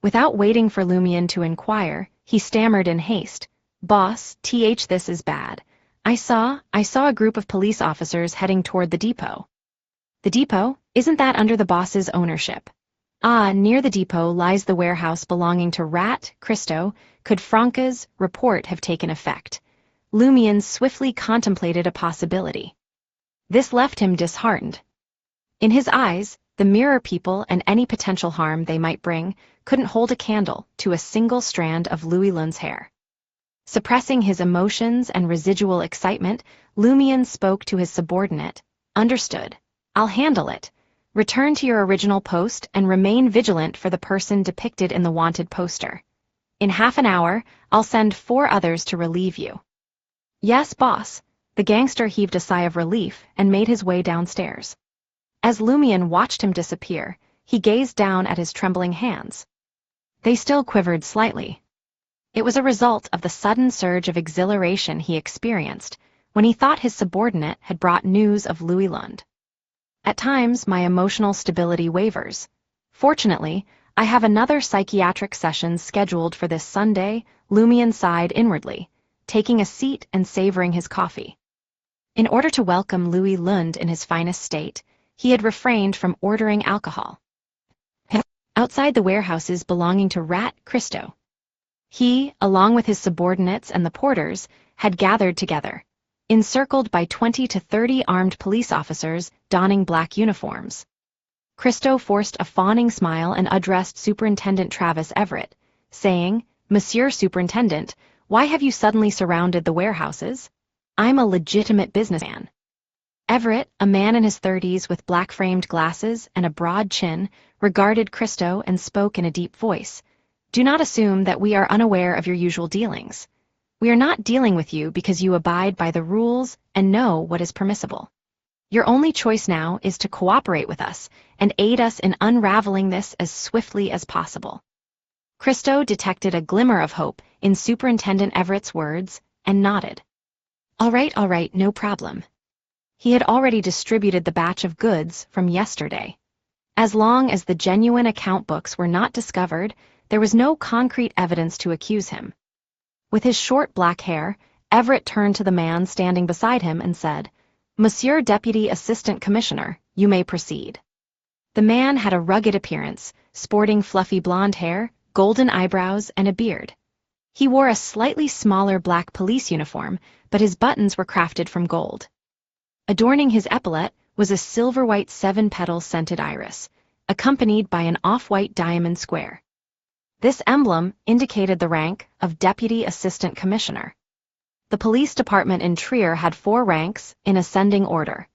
Without waiting for Lumion to inquire, he stammered in haste, Boss, this is bad. I saw a group of police officers heading toward the depot. The depot? Isn't that under the boss's ownership? Ah, near the depot lies the warehouse belonging to Rat, Christo. Could Franca's report have taken effect? Lumian swiftly contemplated a possibility. This left him disheartened. In his eyes, the mirror people and any potential harm they might bring couldn't hold a candle to a single strand of Louis Lun's hair. Suppressing his emotions and residual excitement, Lumian spoke to his subordinate. Understood. I'll handle it. Return to your original post and remain vigilant for the person depicted in the wanted poster. In half an hour, I'll send 4 others to relieve you. Yes, boss. The gangster heaved a sigh of relief and made his way downstairs. As Lumian watched him disappear, he gazed down at his trembling hands. They still quivered slightly. It was a result of the sudden surge of exhilaration he experienced when he thought his subordinate had brought news of Louis Lund. At times, my emotional stability wavers. Fortunately, I have another psychiatric session scheduled for this Sunday. Lumian sighed inwardly, taking a seat and savoring his coffee. In order to welcome Louis Lund in his finest state, he had refrained from ordering alcohol. Outside the warehouses belonging to Rat Christo, he, along with his subordinates and the porters, had gathered together, encircled by 20 to 30 armed police officers donning black uniforms. Christo forced a fawning smile and addressed Superintendent Travis Everett, saying, Monsieur Superintendent, why have you suddenly surrounded the warehouses? I'm a legitimate businessman. Everett, a man in his 30s with black-framed glasses and a broad chin, regarded Christo and spoke in a deep voice. Do not assume that we are unaware of your usual dealings. We are not dealing with you because you abide by the rules and know what is permissible. Your only choice now is to cooperate with us and aid us in unraveling this as swiftly as possible. Christo detected a glimmer of hope in Superintendent Everett's words and nodded. All right, no problem. He had already distributed the batch of goods from yesterday. As long as the genuine account books were not discovered, there was no concrete evidence to accuse him. With his short black hair, Everett turned to the man standing beside him and said, Monsieur Deputy Assistant Commissioner, you may proceed. The man had a rugged appearance, sporting fluffy blonde hair, golden eyebrows, and a beard. He wore a slightly smaller black police uniform, but his buttons were crafted from gold. Adorning his epaulette was a silver-white 7-petal scented iris, accompanied by an off-white diamond square. This emblem indicated the rank of Deputy Assistant Commissioner. The police department in Trier had 4 ranks in ascending order: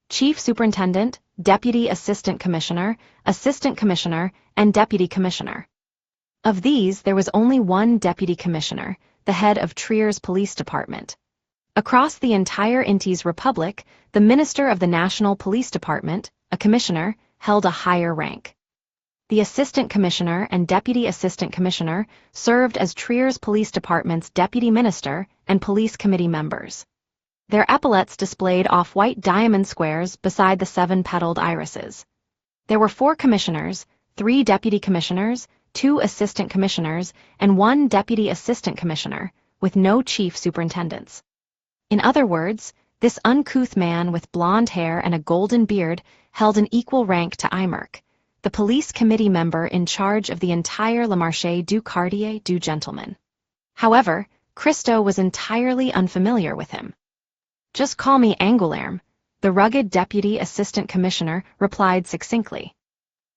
Chief Superintendent, Deputy Assistant Commissioner, Assistant Commissioner, and Deputy Commissioner. Of these, there was only one Deputy Commissioner, the head of Trier's police department. Across the entire Intes Republic, the Minister of the National Police Department, a commissioner, held a higher rank. The Assistant Commissioner and Deputy Assistant Commissioner served as Trier's Police Department's Deputy Minister and Police Committee members. Their epaulettes displayed off-white diamond squares beside the 7-petaled irises. There were 4 commissioners, 3 deputy commissioners, 2 assistant commissioners, and 1 deputy assistant commissioner, with no chief superintendents. In other words, this uncouth man with blonde hair and a golden beard held an equal rank to Imerk, the police committee member in charge of the entire Le Marché du Quartier du Gentleman. However, Christo was entirely unfamiliar with him. Just call me Angoulême, the rugged deputy assistant commissioner replied succinctly.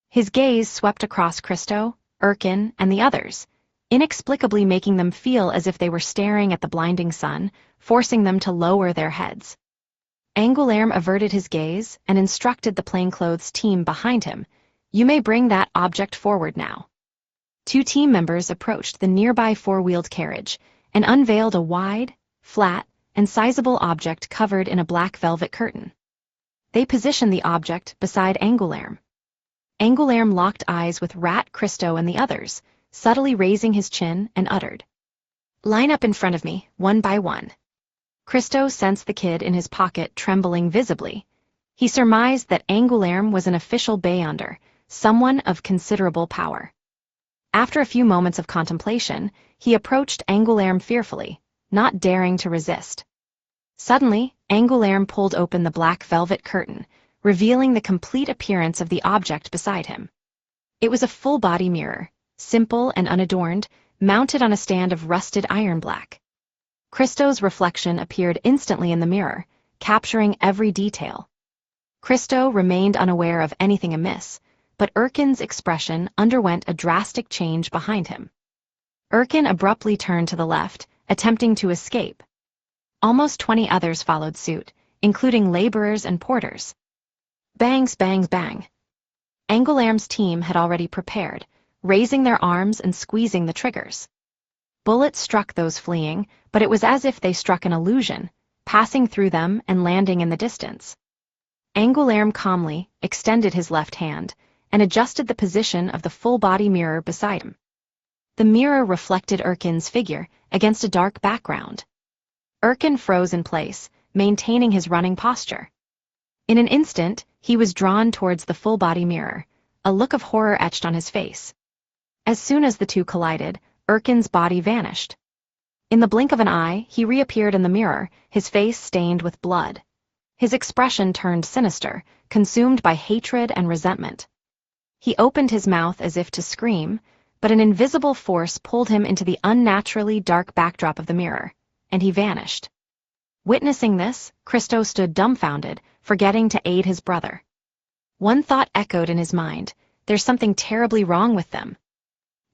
His gaze swept across Christo, Erkin, and the others, inexplicably making them feel as if they were staring at the blinding sun, forcing them to lower their heads. Angoulême averted his gaze and instructed the plainclothes team behind him, You may bring that object forward now. 2 team members approached the nearby 4-wheeled carriage and unveiled a wide, flat, and sizable object covered in a black velvet curtain. They positioned the object beside Angoulême. Angoulême locked eyes with Rat Christo and the others, subtly raising his chin, and uttered, Line up in front of me, one by one. Christo sensed the kid in his pocket trembling visibly. He surmised that Angoulême was an official Beyonder, someone of considerable power. After a few moments of contemplation, he approached Angoulême fearfully, not daring to resist. Suddenly, Angoulême pulled open the black velvet curtain, revealing the complete appearance of the object beside him. It was a full-body mirror, simple and unadorned, mounted on a stand of rusted iron black. Christo's reflection appeared instantly in the mirror, capturing every detail. Christo remained unaware of anything amiss, but Erkin's expression underwent a drastic change behind him. Erkin abruptly turned to the left, attempting to escape. Almost 20 others followed suit, including laborers and porters. Bangs, bangs, bang. Angoulême's team had already prepared, raising their arms and squeezing the triggers. Bullets struck those fleeing, but it was as if they struck an illusion, passing through them and landing in the distance. Angoulême calmly extended his left hand and adjusted the position of the full-body mirror beside him. The mirror reflected Erkin's figure against a dark background. Erkin froze in place, maintaining his running posture. In an instant, he was drawn towards the full-body mirror, a look of horror etched on his face. As soon as the two collided, Erkin's body vanished. In the blink of an eye, he reappeared in the mirror, his face stained with blood. His expression turned sinister, consumed by hatred and resentment. He opened his mouth as if to scream, but an invisible force pulled him into the unnaturally dark backdrop of the mirror, and he vanished. Witnessing this, Christo stood dumbfounded, forgetting to aid his brother. One thought echoed in his mind: there's something terribly wrong with them.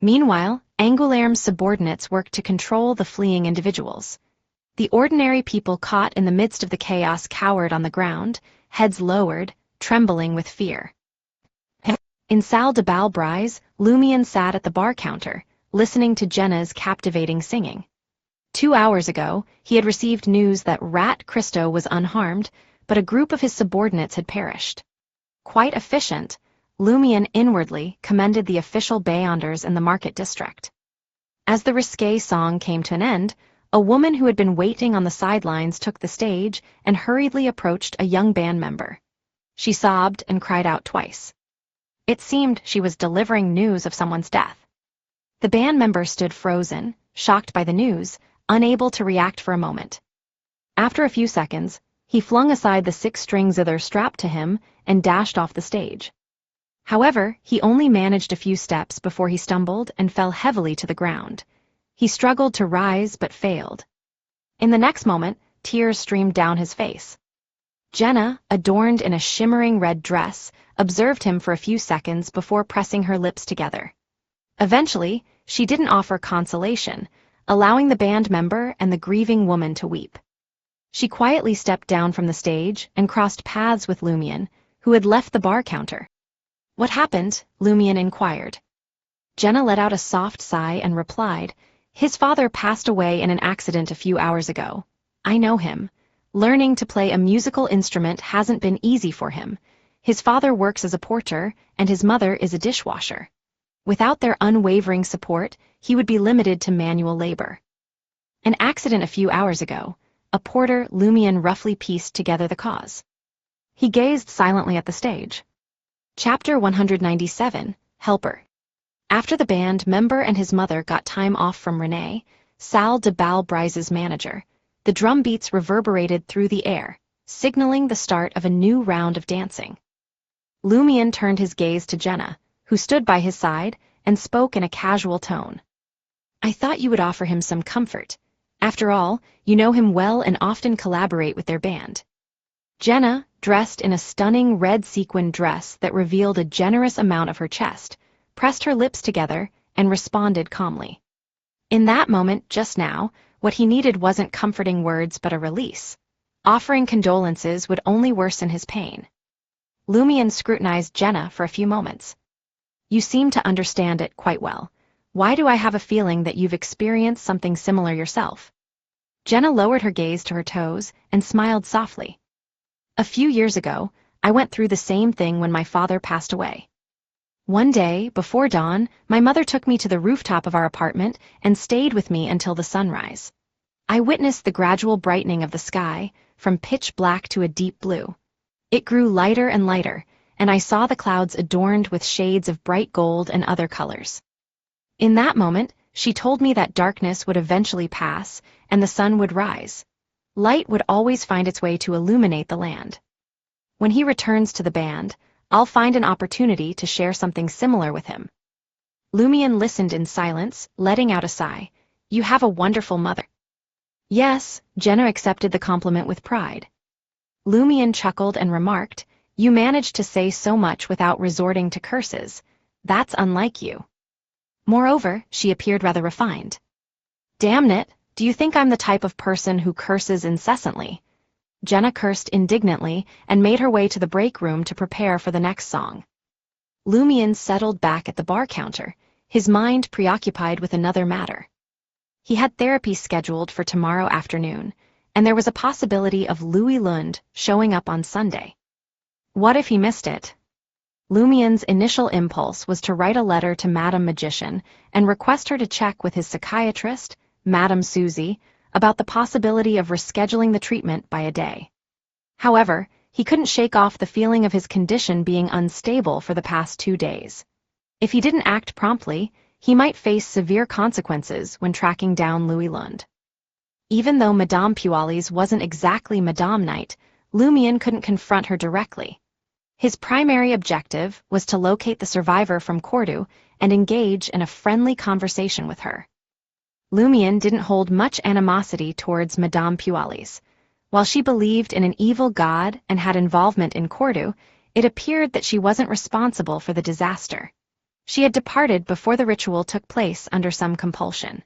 Meanwhile, Angoulême's subordinates worked to control the fleeing individuals. The ordinary people caught in the midst of the chaos cowered on the ground, heads lowered, trembling with fear. In Salle de Bal Brise, Lumion sat at the bar counter, listening to Jenna's captivating singing. 2 hours ago, he had received news that Rat Christo was unharmed, but a group of his subordinates had perished. Quite efficient, Lumion inwardly commended the official Bayonders in the market district. As the risque song came to an end, a woman who had been waiting on the sidelines took the stage and hurriedly approached a young band member. She sobbed and cried out twice. It seemed she was delivering news of someone's death. The band member stood frozen, shocked by the news, unable to react for a moment. After a few seconds, he flung aside the 6-string zither strapped to him and dashed off the stage. However, he only managed a few steps before he stumbled and fell heavily to the ground. He struggled to rise but failed. In the next moment, tears streamed down his face. Jenna, adorned in a shimmering red dress, observed him for a few seconds before pressing her lips together. Eventually, she didn't offer consolation, allowing the band member and the grieving woman to weep. She quietly stepped down from the stage and crossed paths with Lumion, who had left the bar counter. "What happened?" Lumion inquired. Jenna let out a soft sigh and replied, "His father passed away in an accident a few hours ago. I know him. Learning to play a musical instrument hasn't been easy for him. His father works as a porter, and his mother is a dishwasher. Without their unwavering support, he would be limited to manual labor." An accident a few hours ago. A porter, Lumion roughly pieced together the cause. He gazed silently at the stage. Chapter 197, Helper. After the band member and his mother got time off from Renee, Salle de Bal Brise's manager, the drum beats reverberated through the air, signaling the start of a new round of dancing. Lumion turned his gaze to Jenna, who stood by his side, and spoke in a casual tone. "I thought you would offer him some comfort. After all, you know him well and often collaborate with their band." Jenna, dressed in a stunning red sequin dress that revealed a generous amount of her chest, pressed her lips together and responded calmly. In that moment, just now, what he needed wasn't comforting words but a release. Offering condolences would only worsen his pain. Lumion scrutinized Jenna for a few moments. "You seem to understand it quite well. Why do I have a feeling that you've experienced something similar yourself?" Jenna lowered her gaze to her toes and smiled softly. "A few years ago, I went through the same thing when my father passed away. One day, before dawn, my mother took me to the rooftop of our apartment and stayed with me until the sunrise. I witnessed the gradual brightening of the sky, from pitch black to a deep blue. It grew lighter and lighter, and I saw the clouds adorned with shades of bright gold and other colors. In that moment, she told me that darkness would eventually pass and the sun would rise. Light would always find its way to illuminate the land. When he returns to the band, I'll find an opportunity to share something similar with him. Lumion listened in silence, letting out a sigh. You have a wonderful mother. Yes, Jenna accepted the compliment with pride. Lumion chuckled and remarked, you managed to say so much without resorting to curses. That's unlike you. Moreover, she appeared rather refined. Damn it, do you think I'm the type of person who curses incessantly? Jenna cursed indignantly and made her way to the break room to prepare for the next song. Lumion settled back at the bar counter, his mind preoccupied with another matter. He had therapy scheduled for tomorrow afternoon, and there was a possibility of Louis Lund showing up on Sunday. What if he missed it? Lumion's initial impulse was to write a letter to Madame Magician and request her to check with his psychiatrist, Madame Susie, about the possibility of rescheduling the treatment by a day. However, he couldn't shake off the feeling of his condition being unstable for the past 2 days. If he didn't act promptly, he might face severe consequences when tracking down Louis Lund. Even though Madame Pualis wasn't exactly Madame Knight, Lumion couldn't confront her directly. His primary objective was to locate the survivor from Cordu and engage in a friendly conversation with her. Lumion didn't hold much animosity towards Madame Pualis. While she believed in an evil god and had involvement in Cordu, it appeared that she wasn't responsible for the disaster. She had departed before the ritual took place under some compulsion.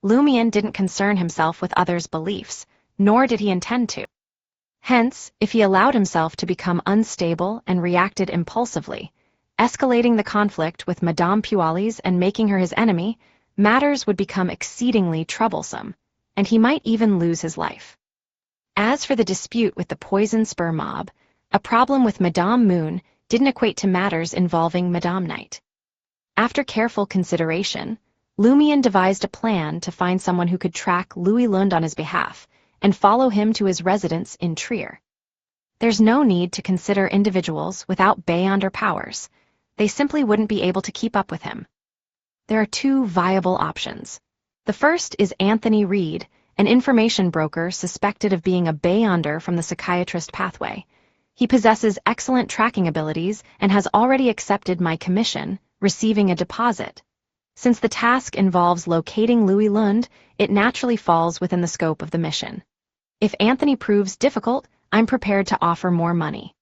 Lumion didn't concern himself with others' beliefs, nor did he intend to. Hence, if he allowed himself to become unstable and reacted impulsively, escalating the conflict with Madame Pualis and making her his enemy, matters would become exceedingly troublesome, and he might even lose his life. As for the dispute with the Poison Spur mob, a problem with Madame Moon didn't equate to matters involving Madame Knight. After careful consideration, Lumion devised a plan to find someone who could track Louis Lund on his behalf and follow him to his residence in Trier. There's no need to consider individuals without beyonder powers. They simply wouldn't be able to keep up with him. There are 2 viable options. The first is Anthony Reed, an information broker suspected of being a beyonder from the psychiatrist pathway. He possesses excellent tracking abilities and has already accepted my commission, receiving a deposit. Since the task involves locating Louis Lund, it naturally falls within the scope of the mission. If Anthony proves difficult, I'm prepared to offer more money.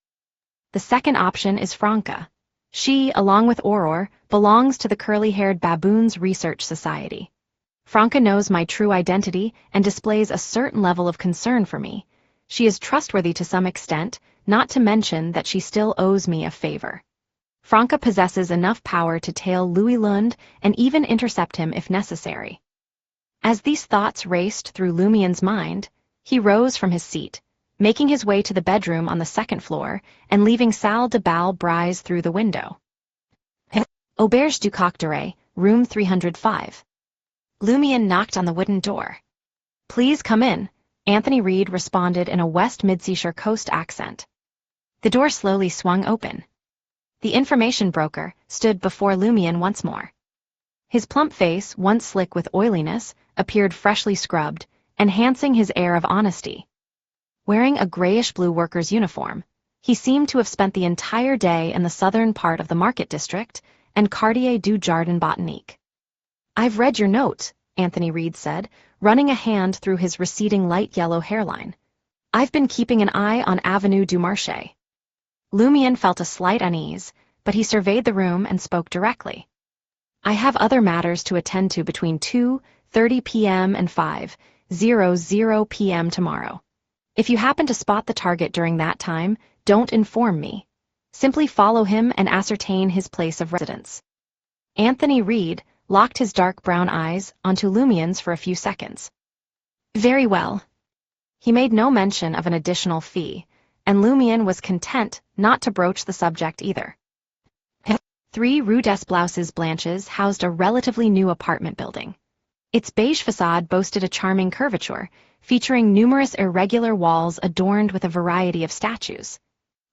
The second option is Franca. She, along with Aurore, belongs to the Curly-Haired Baboons Research Society. Franca knows my true identity and displays a certain level of concern for me. She is trustworthy to some extent, not to mention that she still owes me a favor. Franca possesses enough power to tail Louis Lund and even intercept him if necessary. As these thoughts raced through Lumion's mind, he rose from his seat, making his way to the bedroom on the 2nd floor and leaving Salle de Bal Brise through the window. Auberge du Coq d'Oreille, room 305. Lumion knocked on the wooden door. Please come in, Anthony Reed responded in a West Midseashire Coast accent. The door slowly swung open. The information broker stood before Lumion once more. His plump face, once slick with oiliness, appeared freshly scrubbed, enhancing his air of honesty. Wearing a grayish-blue worker's uniform, he seemed to have spent the entire day in the southern part of the Market District and Quartier du Jardin Botanique. I've read your note, Anthony Reed said, running a hand through his receding light yellow hairline. I've been keeping an eye on Avenue du Marché. Lumion felt a slight unease, but he surveyed the room and spoke directly. I have other matters to attend to between 2:30 p.m. and 5:00 p.m. tomorrow. If you happen to spot the target during that time, don't inform me. Simply follow him and ascertain his place of residence. Anthony Reed locked his dark brown eyes onto Lumion's for a few seconds. Very well. He made no mention of an additional fee, and Lumion was content not to broach the subject either. 3 Rue des Blouses Blanches housed a relatively new apartment building. Its beige facade boasted a charming curvature, featuring numerous irregular walls adorned with a variety of statues.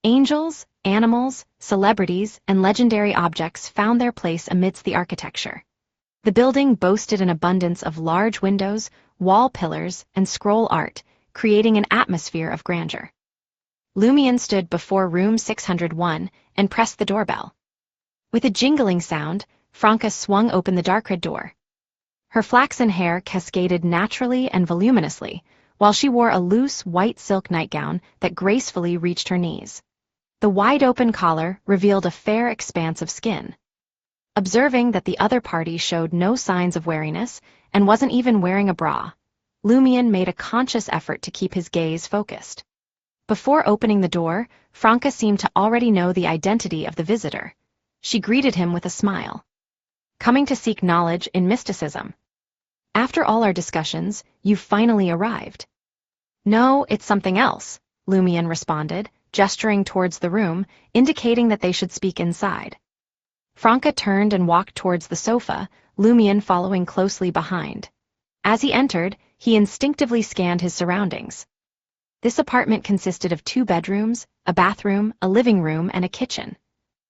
Angels, animals, celebrities, and legendary objects found their place amidst the architecture. The building boasted an abundance of large windows, wall pillars, and scroll art, creating an atmosphere of grandeur. Lumion stood before room 601 and pressed the doorbell. With a jingling sound, Franca swung open the dark red door. Her flaxen hair cascaded naturally and voluminously, while she wore a loose white silk nightgown that gracefully reached her knees. The wide-open collar revealed a fair expanse of skin. Observing that the other party showed no signs of wariness and wasn't even wearing a bra, Lumion made a conscious effort to keep his gaze focused. Before opening the door, Franca seemed to already know the identity of the visitor. She greeted him with a smile. Coming to seek knowledge in mysticism. After all our discussions, you've finally arrived. No, it's something else, Lumion responded, gesturing towards the room, indicating that they should speak inside. Franca turned and walked towards the sofa, Lumion following closely behind. As he entered, he instinctively scanned his surroundings. This apartment consisted of 2 bedrooms, a bathroom, a living room, and a kitchen.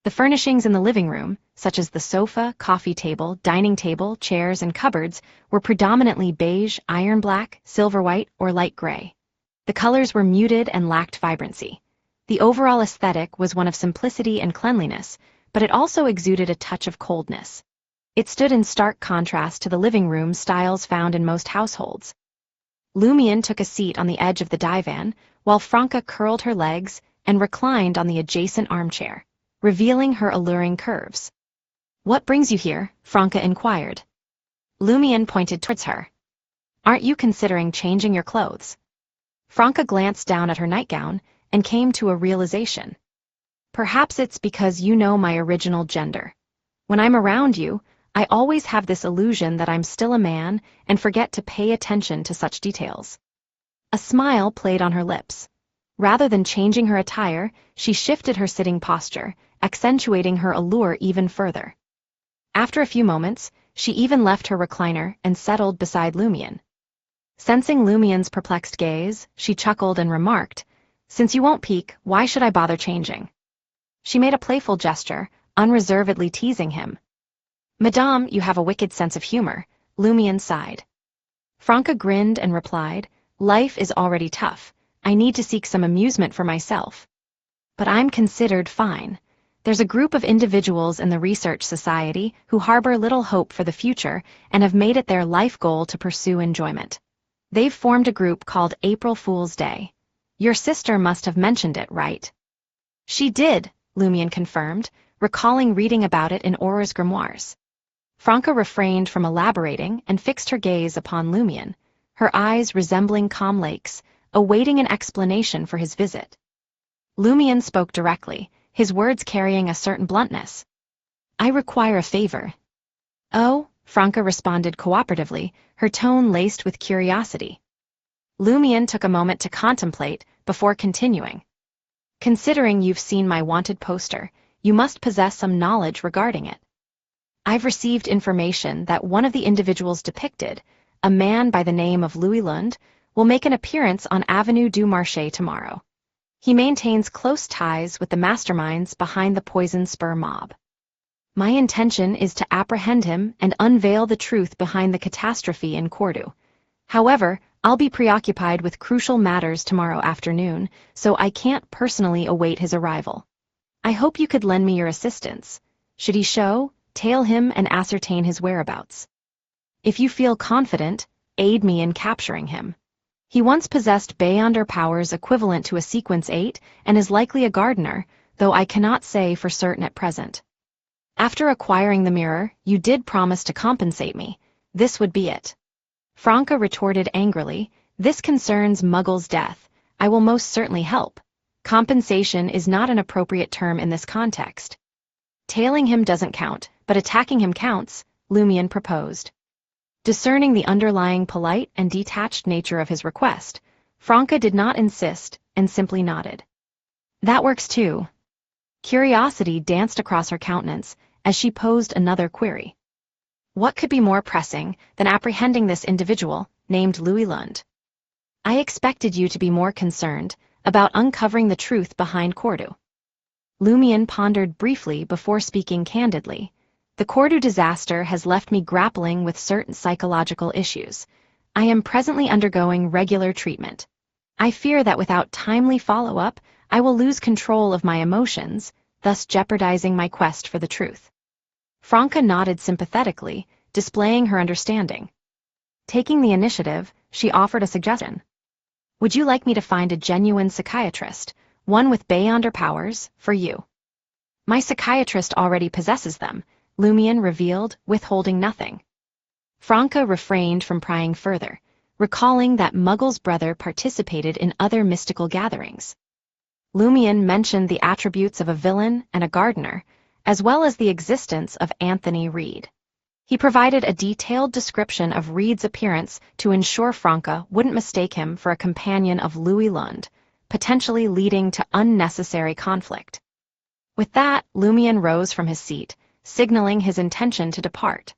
The furnishings in the living room, such as the sofa, coffee table, dining table, chairs, and cupboards, were predominantly beige, iron black, silver white, or light gray. The colors were muted and lacked vibrancy. The overall aesthetic was one of simplicity and cleanliness, but it also exuded a touch of coldness. It stood in stark contrast to the living room styles found in most households. Lumion took a seat on the edge of the divan, while Franca curled her legs and reclined on the adjacent armchair, revealing her alluring curves. "What brings you here?" Franca inquired. Lumion pointed towards her. "Aren't you considering changing your clothes?" Franca glanced down at her nightgown and came to a realization. "Perhaps it's because you know my original gender. When I'm around you, I always have this illusion that I'm still a man and forget to pay attention to such details." A smile played on her lips. Rather than changing her attire, she shifted her sitting posture, accentuating her allure even further. After a few moments, she even left her recliner and settled beside Lumion. Sensing Lumion's perplexed gaze, she chuckled and remarked, "Since you won't peek, why should I bother changing?" She made a playful gesture, unreservedly teasing him. "Madame, you have a wicked sense of humor," Lumion sighed. Franca grinned and replied, "Life is already tough. I need to seek some amusement for myself. But I'm considered fine. There's a group of individuals in the research society who harbor little hope for the future and have made it their life goal to pursue enjoyment. They've formed a group called April Fool's Day. Your sister must have mentioned it, right?" "She did," Lumion confirmed, recalling reading about it in Auror's grimoires. Franca refrained from elaborating and fixed her gaze upon Lumion, her eyes resembling calm lakes, awaiting an explanation for his visit. Lumion spoke directly, his words carrying a certain bluntness. "I require a favor." "Oh," Franca responded cooperatively, her tone laced with curiosity. Lumion took a moment to contemplate before continuing. "Considering you've seen my wanted poster, you must possess some knowledge regarding it. I've received information that one of the individuals depicted, a man by the name of Louis Lund, will make an appearance on Avenue du Marché tomorrow. He maintains close ties with the masterminds behind the Poison Spur mob. My intention is to apprehend him and unveil the truth behind the catastrophe in Cordoue. However, I'll be preoccupied with crucial matters tomorrow afternoon, so I can't personally await his arrival. I hope you could lend me your assistance. Should he show, tail him and ascertain his whereabouts. If you feel confident, aid me in capturing him. He once possessed Beyonder powers equivalent to a Sequence 8 and is likely a gardener, though I cannot say for certain at present. After acquiring the mirror, you did promise to compensate me. This would be it." Franca retorted angrily, "This concerns Muggle's death. I will most certainly help. Compensation is not an appropriate term in this context." "Tailing him doesn't count, but attacking him counts," Lumion proposed. Discerning the underlying polite and detached nature of his request, Franca did not insist and simply nodded. "That works too." Curiosity danced across her countenance as she posed another query. "What could be more pressing than apprehending this individual, named Louis Lund? I expected you to be more concerned about uncovering the truth behind Cordoue." Lumion pondered briefly before speaking candidly. "The Cordoue disaster has left me grappling with certain psychological issues. I am presently undergoing regular treatment. I fear that without timely follow-up, I will lose control of my emotions, thus jeopardizing my quest for the truth. Franca nodded sympathetically, displaying her understanding. Taking the initiative, she offered a suggestion. Would you like me to find a genuine psychiatrist, one with beyonder powers, for you? My psychiatrist already possesses them, Lumion revealed, withholding nothing. Franca refrained from prying further, recalling that Muggle's brother participated in other mystical gatherings. Lumion mentioned the attributes of a villain and a gardener, as well as the existence of Anthony Reed. He provided a detailed description of Reed's appearance to ensure Franca wouldn't mistake him for a companion of Louis Lund, potentially leading to unnecessary conflict. With that, Lumion rose from his seat, signaling his intention to depart.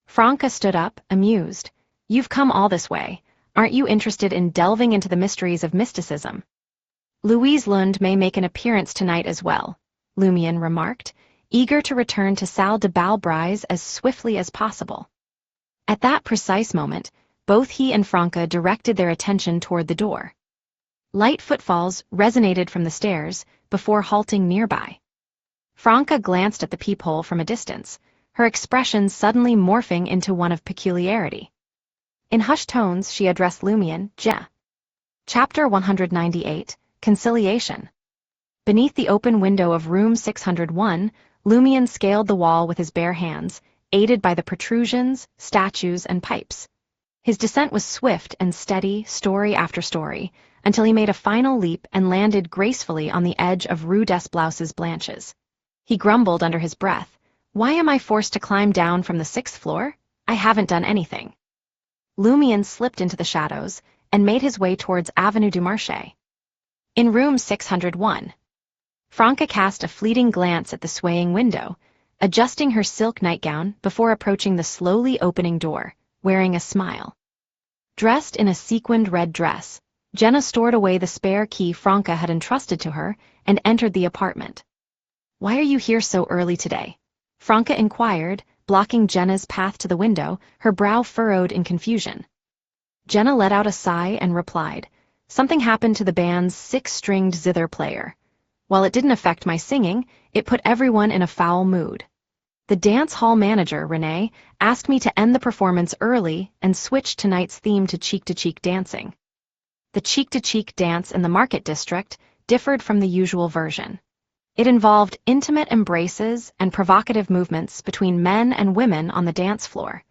Franca stood up, amused. You've come all this way. Aren't you interested in delving into the mysteries of mysticism? Louise Lund may make an appearance tonight as well, Lumion remarked, eager to return to Salle de Balbrise as swiftly as possible. At that precise moment, both he and Franca directed their attention toward the door. Light footfalls resonated from the stairs before halting nearby. Franca glanced at the peephole from a distance, her expression suddenly morphing into one of peculiarity. In hushed tones, she addressed Lumion, Jenna. Chapter 198, Conciliation. Beneath the open window of room 601, Lumion scaled the wall with his bare hands, aided by the protrusions, statues, and pipes. His descent was swift and steady, story after story, until he made a final leap and landed gracefully on the edge of Rue des Blouses Blanches. He grumbled under his breath, "Why am I forced to climb down from the 6th floor? I haven't done anything." Lumion slipped into the shadows and made his way towards Avenue du Marché. In room 601, Franca cast a fleeting glance at the swaying window, adjusting her silk nightgown before approaching the slowly opening door, wearing a smile. Dressed in a sequined red dress, Jenna stored away the spare key Franca had entrusted to her and entered the apartment. "Why are you here so early today?" Franca inquired, blocking Jenna's path to the window, her brow furrowed in confusion. Jenna let out a sigh and replied, "Something happened to the band's 6-stringed zither player. While it didn't affect my singing, it put everyone in a foul mood. The dance hall manager, Renee, asked me to end the performance early and switch tonight's theme to cheek-to-cheek dancing." The cheek-to-cheek dance in the Market District differed from the usual version. It involved intimate embraces and provocative movements between men and women on the dance floor.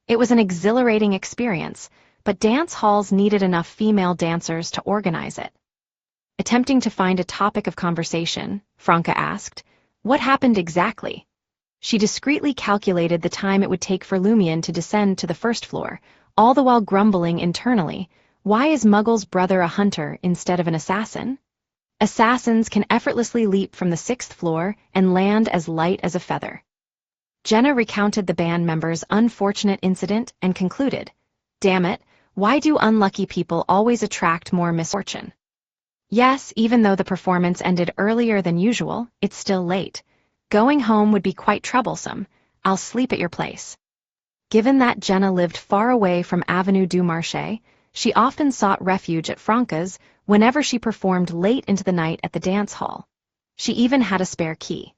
It was an exhilarating experience, but dance halls needed enough female dancers to organize it. Attempting to find a topic of conversation, Franca asked, "What happened exactly?" She discreetly calculated the time it would take for Lumion to descend to the 1st floor, all the while grumbling internally, "Why is Muggle's brother a hunter instead of an assassin? Assassins can effortlessly leap from the 6th floor and land as light as a feather." Jenna recounted the band member's unfortunate incident and concluded, "Damn it, why do unlucky people always attract more misfortune? Yes, even though the performance ended earlier than usual, it's still late. Going home would be quite troublesome. I'll sleep at your place." Given that Jenna lived far away from Avenue du Marché, she often sought refuge at Franca's whenever she performed late into the night at the dance hall. She even had a spare key.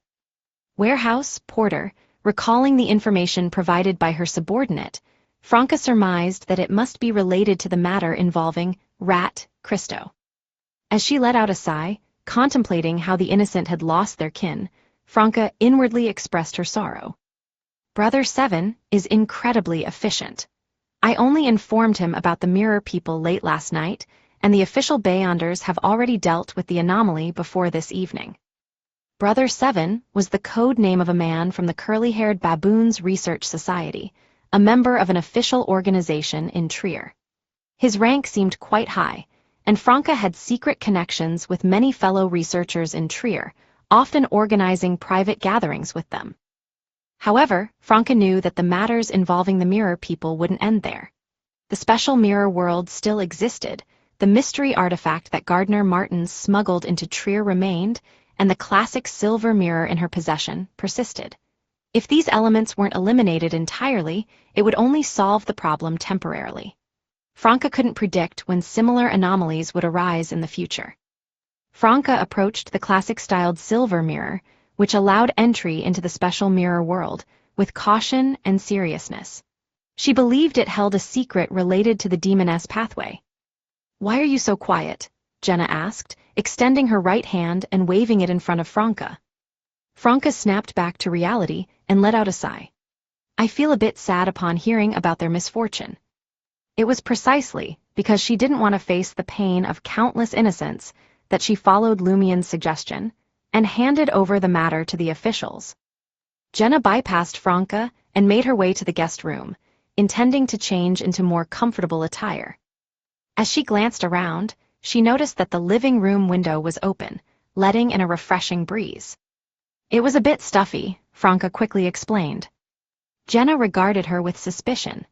Warehouse porter, recalling the information provided by her subordinate, Franca surmised that it must be related to the matter involving Rat Christo. As she let out a sigh, contemplating how the innocent had lost their kin, Franca inwardly expressed her sorrow. "Brother 7 is incredibly efficient. I only informed him about the mirror people late last night, and the official Beyonders have already dealt with the anomaly before this evening." Brother 7 was the code name of a man from the Curly-Haired Baboons Research Society, a member of an official organization in Trier. His rank seemed quite high, and Franca had secret connections with many fellow researchers in Trier, often organizing private gatherings with them. However, Franca knew that the matters involving the mirror people wouldn't end there. The special mirror world still existed, the mystery artifact that Gardner Martins smuggled into Trier remained, and the classic silver mirror in her possession persisted. If these elements weren't eliminated entirely, it would only solve the problem temporarily. Franca couldn't predict when similar anomalies would arise in the future. Franca approached the classic-styled silver mirror, which allowed entry into the special mirror world, with caution and seriousness. She believed it held a secret related to the demoness pathway. "Why are you so quiet?" Jenna asked, extending her right hand and waving it in front of Franca. Franca snapped back to reality and let out a sigh. "I feel a bit sad upon hearing about their misfortune." It was precisely because she didn't want to face the pain of countless innocents that she followed Lumien's suggestion and handed over the matter to the officials. Jenna bypassed Franca and made her way to the guest room, intending to change into more comfortable attire. As she glanced around, she noticed that the living room window was open, letting in a refreshing breeze. "It was a bit stuffy," Franca quickly explained. Jenna regarded her with suspicion.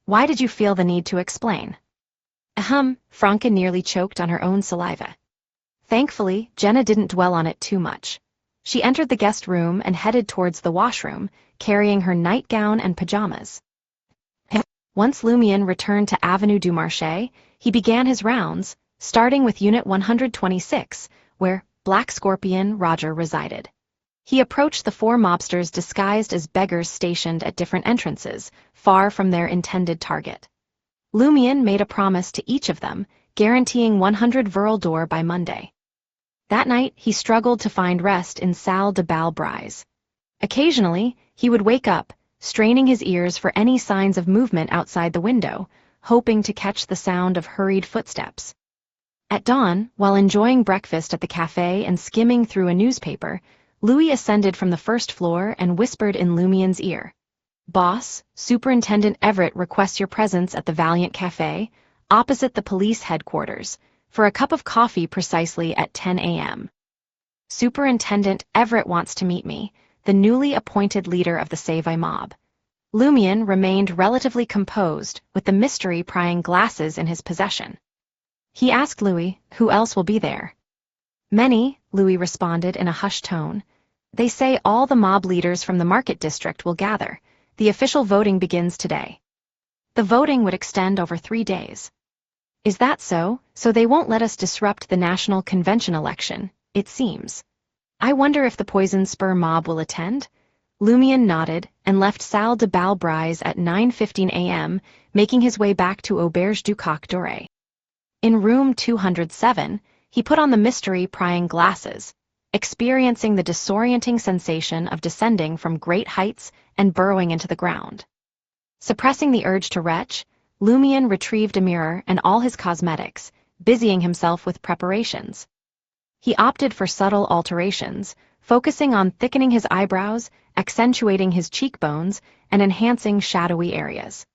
"Why did you feel the need to explain?" Franca nearly choked on her own saliva. Thankfully, Jenna didn't dwell on it too much. She entered the guest room and headed towards the washroom, carrying her nightgown and pajamas. Once Lumien returned to Avenue du Marché, he began his rounds, starting with Unit 126, where Black Scorpion Roger resided. He approached the four mobsters disguised as beggars stationed at different entrances, far from their intended target. Lumien made a promise to each of them, guaranteeing 100 Verl d'Or by Monday. That night, he struggled to find rest in Salle de Bal Brise. Occasionally, he would wake up, straining his ears for any signs of movement outside the window, hoping to catch the sound of hurried footsteps. At dawn, while enjoying breakfast at the cafe and skimming through a newspaper, Louis ascended from the first floor and whispered in Lumien's ear. "Boss, Superintendent Everett requests your presence at the Valiant Cafe, opposite the police headquarters, for a cup of coffee precisely at 10 a.m. Superintendent Everett wants to meet me, the newly appointed leader of the Save mob." Lumien remained relatively composed, with the mystery prying glasses in his possession. He asked Louis, "Who else will be there?" "Many," Louis responded in a hushed tone. "They say all the mob leaders from the market district will gather. The official voting begins today." "The voting would extend over 3 days." "Is that so? So they won't let us disrupt the National Convention election, it seems. I wonder if the Poison Spur mob will attend?" Lumien nodded and left Salle de Bal Brise at 9:15 a.m., making his way back to Auberge du Coq Doré. In room 207, he put on the mystery-prying glasses, experiencing the disorienting sensation of descending from great heights and burrowing into the ground. Suppressing the urge to retch, Lumien retrieved a mirror and all his cosmetics, busying himself with preparations. He opted for subtle alterations, focusing on thickening his eyebrows, accentuating his cheekbones, and enhancing shadowy areas.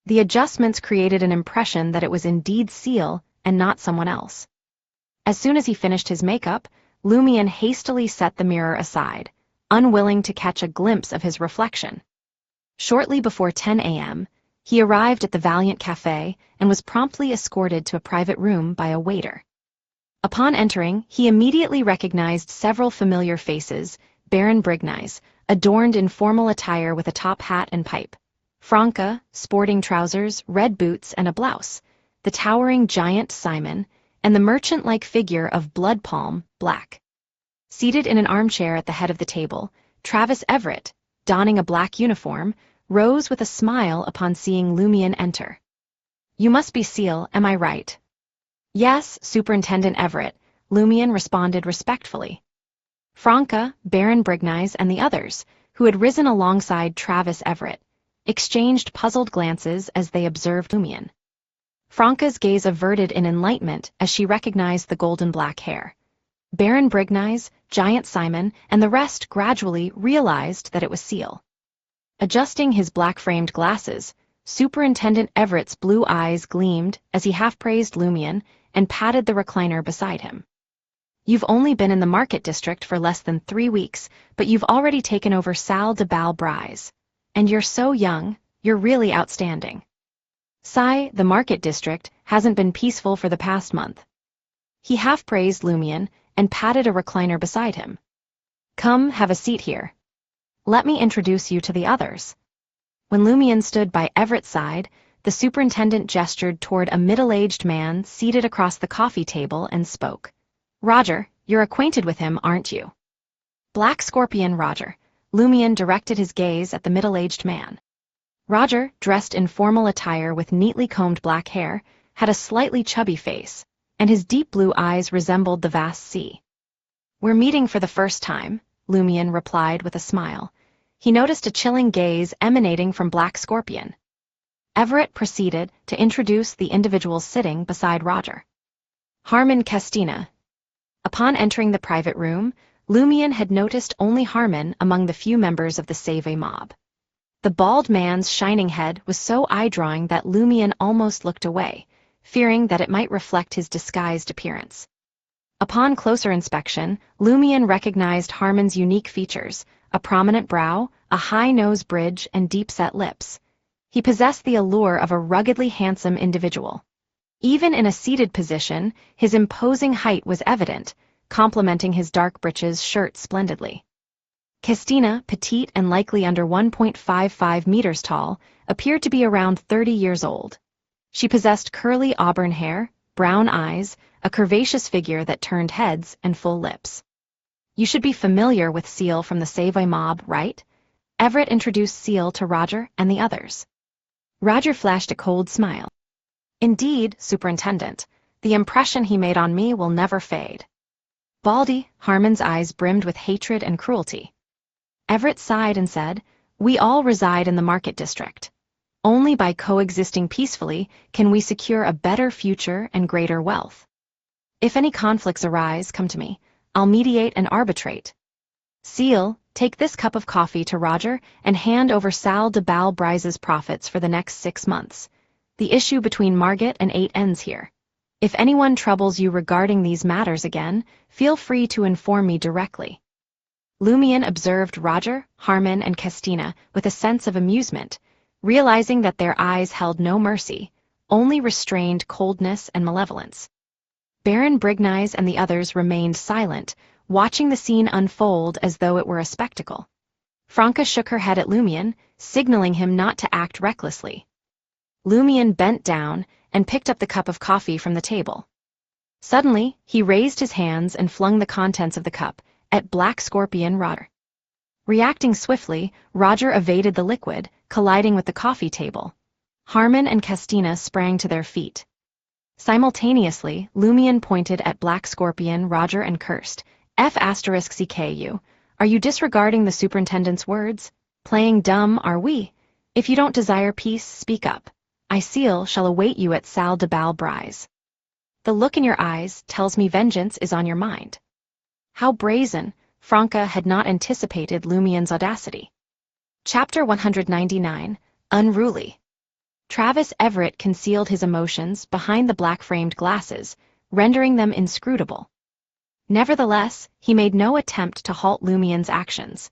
The adjustments created an impression that it was indeed Ciel and not someone else. As soon as he finished his makeup, Lumien hastily set the mirror aside, unwilling to catch a glimpse of his reflection. Shortly before 10 a.m., he arrived at the Valiant Cafe and was promptly escorted to a private room by a waiter. Upon entering, he immediately recognized several familiar faces: Baron Brignies, adorned in formal attire with a top hat and pipe; Franca, sporting trousers, red boots, and a blouse; the towering giant Simon, and the merchant-like figure of Bloodpalm, Black. Seated in an armchair at the head of the table, Travis Everett, donning a black uniform, rose with a smile upon seeing Lumien enter. "You must be Ciel, am I right?" "Yes, Superintendent Everett," Lumien responded respectfully. Franca, Baron Brignies, and the others, who had risen alongside Travis Everett, exchanged puzzled glances as they observed Lumien. Franca's gaze averted in enlightenment as she recognized the golden black hair. Baron Brignies, Giant Simon, and the rest gradually realized that it was Ciel. Adjusting his black-framed glasses, Superintendent Everett's blue eyes gleamed as he half-praised Lumien and patted the recliner beside him. "You've only been in the market district for less than 3 weeks, but you've already taken over Salle de Bal Brise. And you're so young, you're really outstanding." "Sigh, the market district hasn't been peaceful for the past month." He half-praised Lumien and patted a recliner beside him. "Come, have a seat here. Let me introduce you to the others." When Lumien stood by Everett's side, the superintendent gestured toward a middle-aged man seated across the coffee table and spoke. Roger, you're acquainted with him, aren't you? Black Scorpion Roger. Lumion directed his gaze at the middle-aged man. Roger, dressed in formal attire with neatly combed black hair, had a slightly chubby face, and his deep blue eyes resembled the vast sea. We're meeting for the first time, Lumion replied with a smile. He noticed a chilling gaze emanating from Black Scorpion. Everett proceeded to introduce the individuals sitting beside Roger. Harmon Castina. Upon entering the private room, Lumion had noticed only Harmon among the few members of the Save mob. The bald man's shining head was so eye-drawing that Lumion almost looked away, fearing that it might reflect his disguised appearance. Upon closer inspection, Lumion recognized Harmon's unique features, a prominent brow, a high nose bridge, and deep-set lips. He possessed the allure of a ruggedly handsome individual. Even in a seated position, his imposing height was evident, complementing his dark breeches shirt splendidly. Castina, petite and likely under 1.55 meters tall, appeared to be around 30 years old. She possessed curly auburn hair, brown eyes, a curvaceous figure that turned heads, and full lips. You should be familiar with Ciel from the Save mob, right? Everett introduced Ciel to Roger and the others. Roger flashed a cold smile. Indeed, Superintendent, the impression he made on me will never fade. Baldy, Harmon's eyes brimmed with hatred and cruelty. Everett sighed and said, We all reside in the market district. Only by coexisting peacefully can we secure a better future and greater wealth. If any conflicts arise, come to me. I'll mediate and arbitrate. Ciel, take this cup of coffee to Roger and hand over Salle de Balbrise's profits for the next 6 months. The issue between Margit and 8 ends here. If anyone troubles you regarding these matters again, feel free to inform me directly. Lumion observed Roger, Harmon, and Castina with a sense of amusement, realizing that their eyes held no mercy, only restrained coldness and malevolence. Baron Brignize and the others remained silent, watching the scene unfold as though it were a spectacle. Franca shook her head at Lumion, signaling him not to act recklessly. Lumion bent down and picked up the cup of coffee from the table. Suddenly, he raised his hands and flung the contents of the cup at Black Scorpion Roger. Reacting swiftly, Roger evaded the liquid, colliding with the coffee table. Harmon and Castina sprang to their feet. Simultaneously, Lumion pointed at Black Scorpion Roger and cursed, F*CKU, are you disregarding the superintendent's words? Playing dumb, are we? If you don't desire peace, speak up. Ciel shall await you at Salle de Balbrise. The look in your eyes tells me vengeance is on your mind. How brazen! Franca had not anticipated Lumion's audacity. Chapter 199, Unruly. Travis Everett concealed his emotions behind the black-framed glasses, rendering them inscrutable. Nevertheless, he made no attempt to halt Lumion's actions.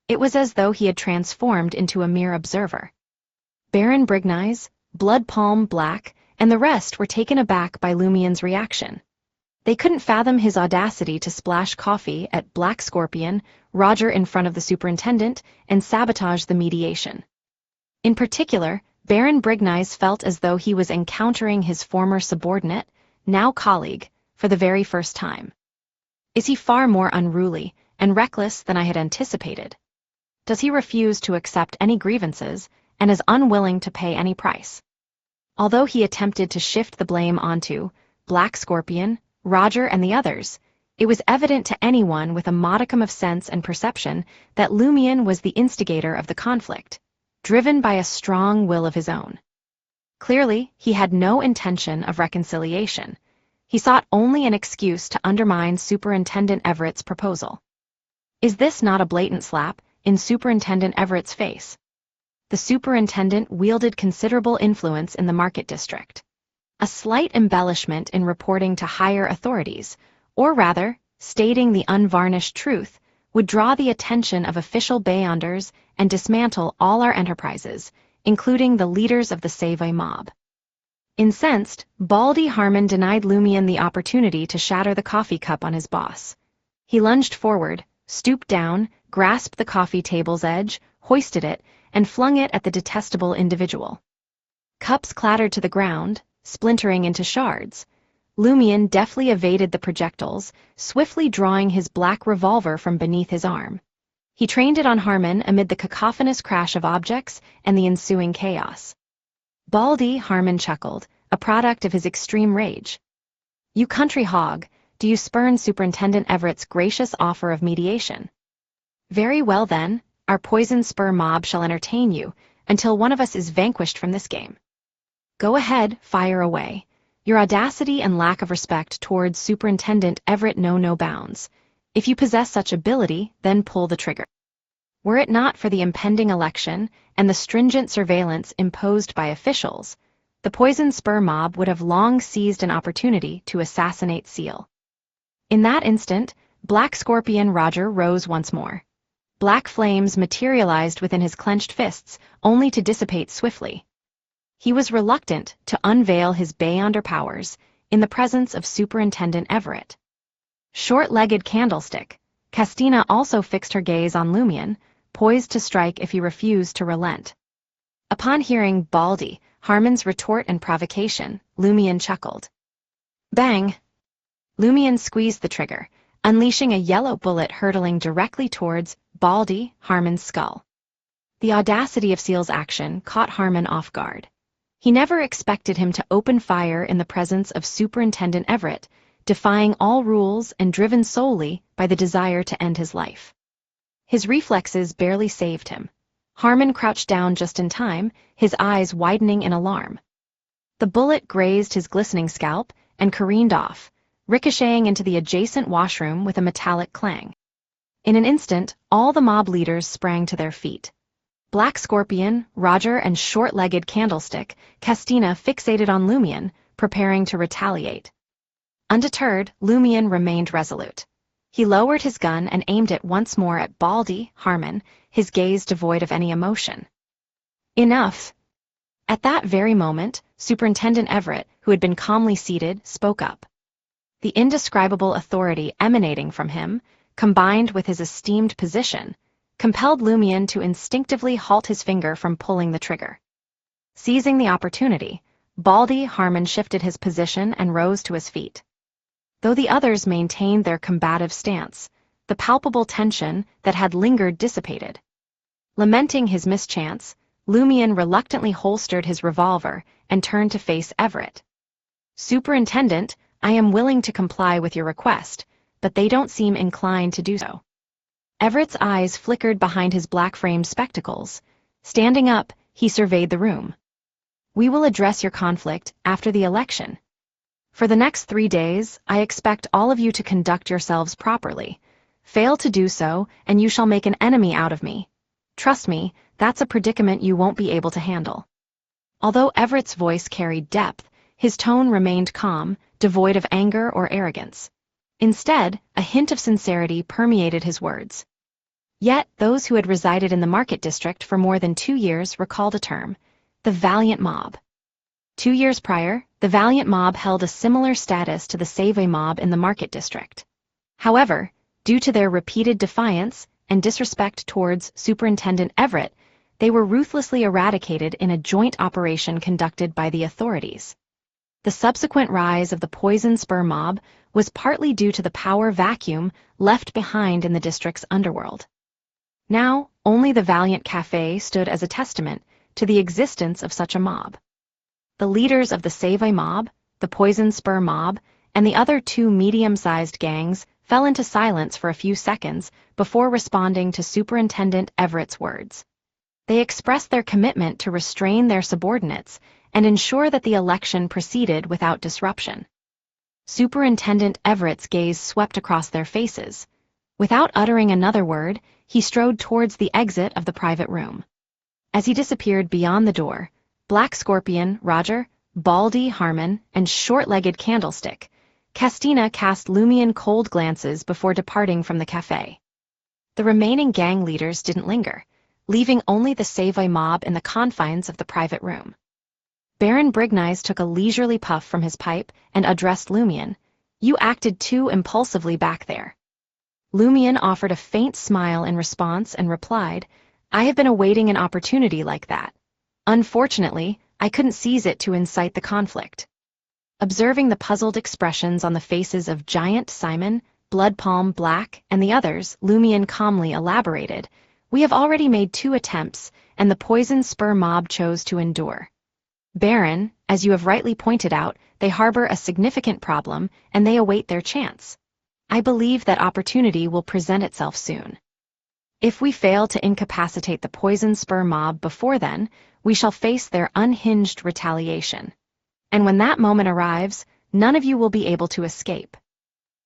It was as though he had transformed into a mere observer. Baron Brignize, Blood Palm Black, and the rest were taken aback by Lumion's reaction. They couldn't fathom his audacity to splash coffee at Black Scorpion, Roger in front of the superintendent, and sabotage the mediation. In particular, Baron Brignize felt as though he was encountering his former subordinate, now colleague, for the very first time. Is he far more unruly and reckless than I had anticipated? Does he refuse to accept any grievances and is unwilling to pay any price? Although he attempted to shift the blame onto Black Scorpion, Roger, and the others, it was evident to anyone with a modicum of sense and perception that Lumion was the instigator of the conflict, driven by a strong will of his own. Clearly, he had no intention of reconciliation. He sought only an excuse to undermine Superintendent Everett's proposal. Is this not a blatant slap in Superintendent Everett's face? The superintendent wielded considerable influence in the market district. A slight embellishment in reporting to higher authorities, or rather, stating the unvarnished truth, would draw the attention of official Beyonders and dismantle all our enterprises, including the leaders of the Save mob. Incensed, Baldy Harmon denied Lumion the opportunity to shatter the coffee cup on his boss. He lunged forward, stooped down, grasped the coffee table's edge, hoisted it, and flung it at the detestable individual. Cups clattered to the ground, splintering into shards. Lumion deftly evaded the projectiles, swiftly drawing his black revolver from beneath his arm. He trained it on Harmon amid the cacophonous crash of objects and the ensuing chaos. Baldy, Harmon chuckled, a product of his extreme rage. You country hog, do you spurn Superintendent Everett's gracious offer of mediation? Very well then, our poison spur mob shall entertain you, until one of us is vanquished from this game. Go ahead, fire away. Your audacity and lack of respect towards Superintendent Everett know no bounds. If you possess such ability, then pull the trigger. Were it not for the impending election and the stringent surveillance imposed by officials, the poison spur mob would have long seized an opportunity to assassinate Ciel. In that instant, Black Scorpion Roger rose once more. Black flames materialized within his clenched fists, only to dissipate swiftly. He was reluctant to unveil his beyonder powers in the presence of Superintendent Everett. Short-legged candlestick, Castina also fixed her gaze on Lumion, poised to strike if he refused to relent. Upon hearing Baldy, Harmon's retort and provocation, Lumion chuckled. Bang! Lumion squeezed the trigger, unleashing a yellow bullet hurtling directly towards Baldy, Harmon's skull. The audacity of Ciel's action caught Harmon off guard. He never expected him to open fire in the presence of Superintendent Everett, defying all rules and driven solely by the desire to end his life. His reflexes barely saved him. Harmon crouched down just in time, his eyes widening in alarm. The bullet grazed his glistening scalp and careened off, ricocheting into the adjacent washroom with a metallic clang. In an instant, all the mob leaders sprang to their feet. Black Scorpion, Roger, and short-legged Candlestick, Castina fixated on Lumion, preparing to retaliate. Undeterred, Lumion remained resolute. He lowered his gun and aimed it once more at Baldy, Harmon, his gaze devoid of any emotion. Enough! At that very moment, Superintendent Everett, who had been calmly seated, spoke up. The indescribable authority emanating from him, combined with his esteemed position, compelled Lumion to instinctively halt his finger from pulling the trigger. Seizing the opportunity, Baldy Harmon shifted his position and rose to his feet. Though the others maintained their combative stance, the palpable tension that had lingered dissipated. Lamenting his mischance, Lumion reluctantly holstered his revolver and turned to face Everett. Superintendent, I am willing to comply with your request, but they don't seem inclined to do so. Everett's eyes flickered behind his black-framed spectacles. Standing up, he surveyed the room. We will address your conflict after the election. For the next 3 days, I expect all of you to conduct yourselves properly. Fail to do so, and you shall make an enemy out of me. Trust me, that's a predicament you won't be able to handle. Although Everett's voice carried depth, his tone remained calm, devoid of anger or arrogance. Instead, a hint of sincerity permeated his words. Yet, those who had resided in the Market District for more than 2 years recalled a term, the Valiant Mob. 2 years prior, the Valiant Mob held a similar status to the Save Mob in the Market District. However, due to their repeated defiance and disrespect towards Superintendent Everett, they were ruthlessly eradicated in a joint operation conducted by the authorities. The subsequent rise of the Poison Spur Mob was partly due to the power vacuum left behind in the district's underworld. Now, only the Valiant Café stood as a testament to the existence of such a mob. The leaders of the Save Mob, the Poison Spur Mob, and the other 2 medium-sized gangs fell into silence for a few seconds before responding to Superintendent Everett's words. They expressed their commitment to restrain their subordinates and ensure that the election proceeded without disruption. Superintendent Everett's gaze swept across their faces. Without uttering another word, he strode towards the exit of the private room. As he disappeared beyond the door, Black Scorpion, Roger, Baldy Harmon, and short-legged Candlestick, Castina cast Lumion cold glances before departing from the cafe. The remaining gang leaders didn't linger, leaving only the Save Mob in the confines of the private room. Baron Brignice took a leisurely puff from his pipe and addressed Lumion. You acted too impulsively back there. Lumion offered a faint smile in response and replied, I have been awaiting an opportunity like that. Unfortunately, I couldn't seize it to incite the conflict. Observing the puzzled expressions on the faces of Giant Simon, Bloodpalm Black, and the others, Lumion calmly elaborated, "We have already made 2 attempts, and the poison spur mob chose to endure. Baron, as you have rightly pointed out, they harbor a significant problem, and they await their chance. I believe that opportunity will present itself soon. If we fail to incapacitate the poison spur mob before then, we shall face their unhinged retaliation. And when that moment arrives, none of you will be able to escape."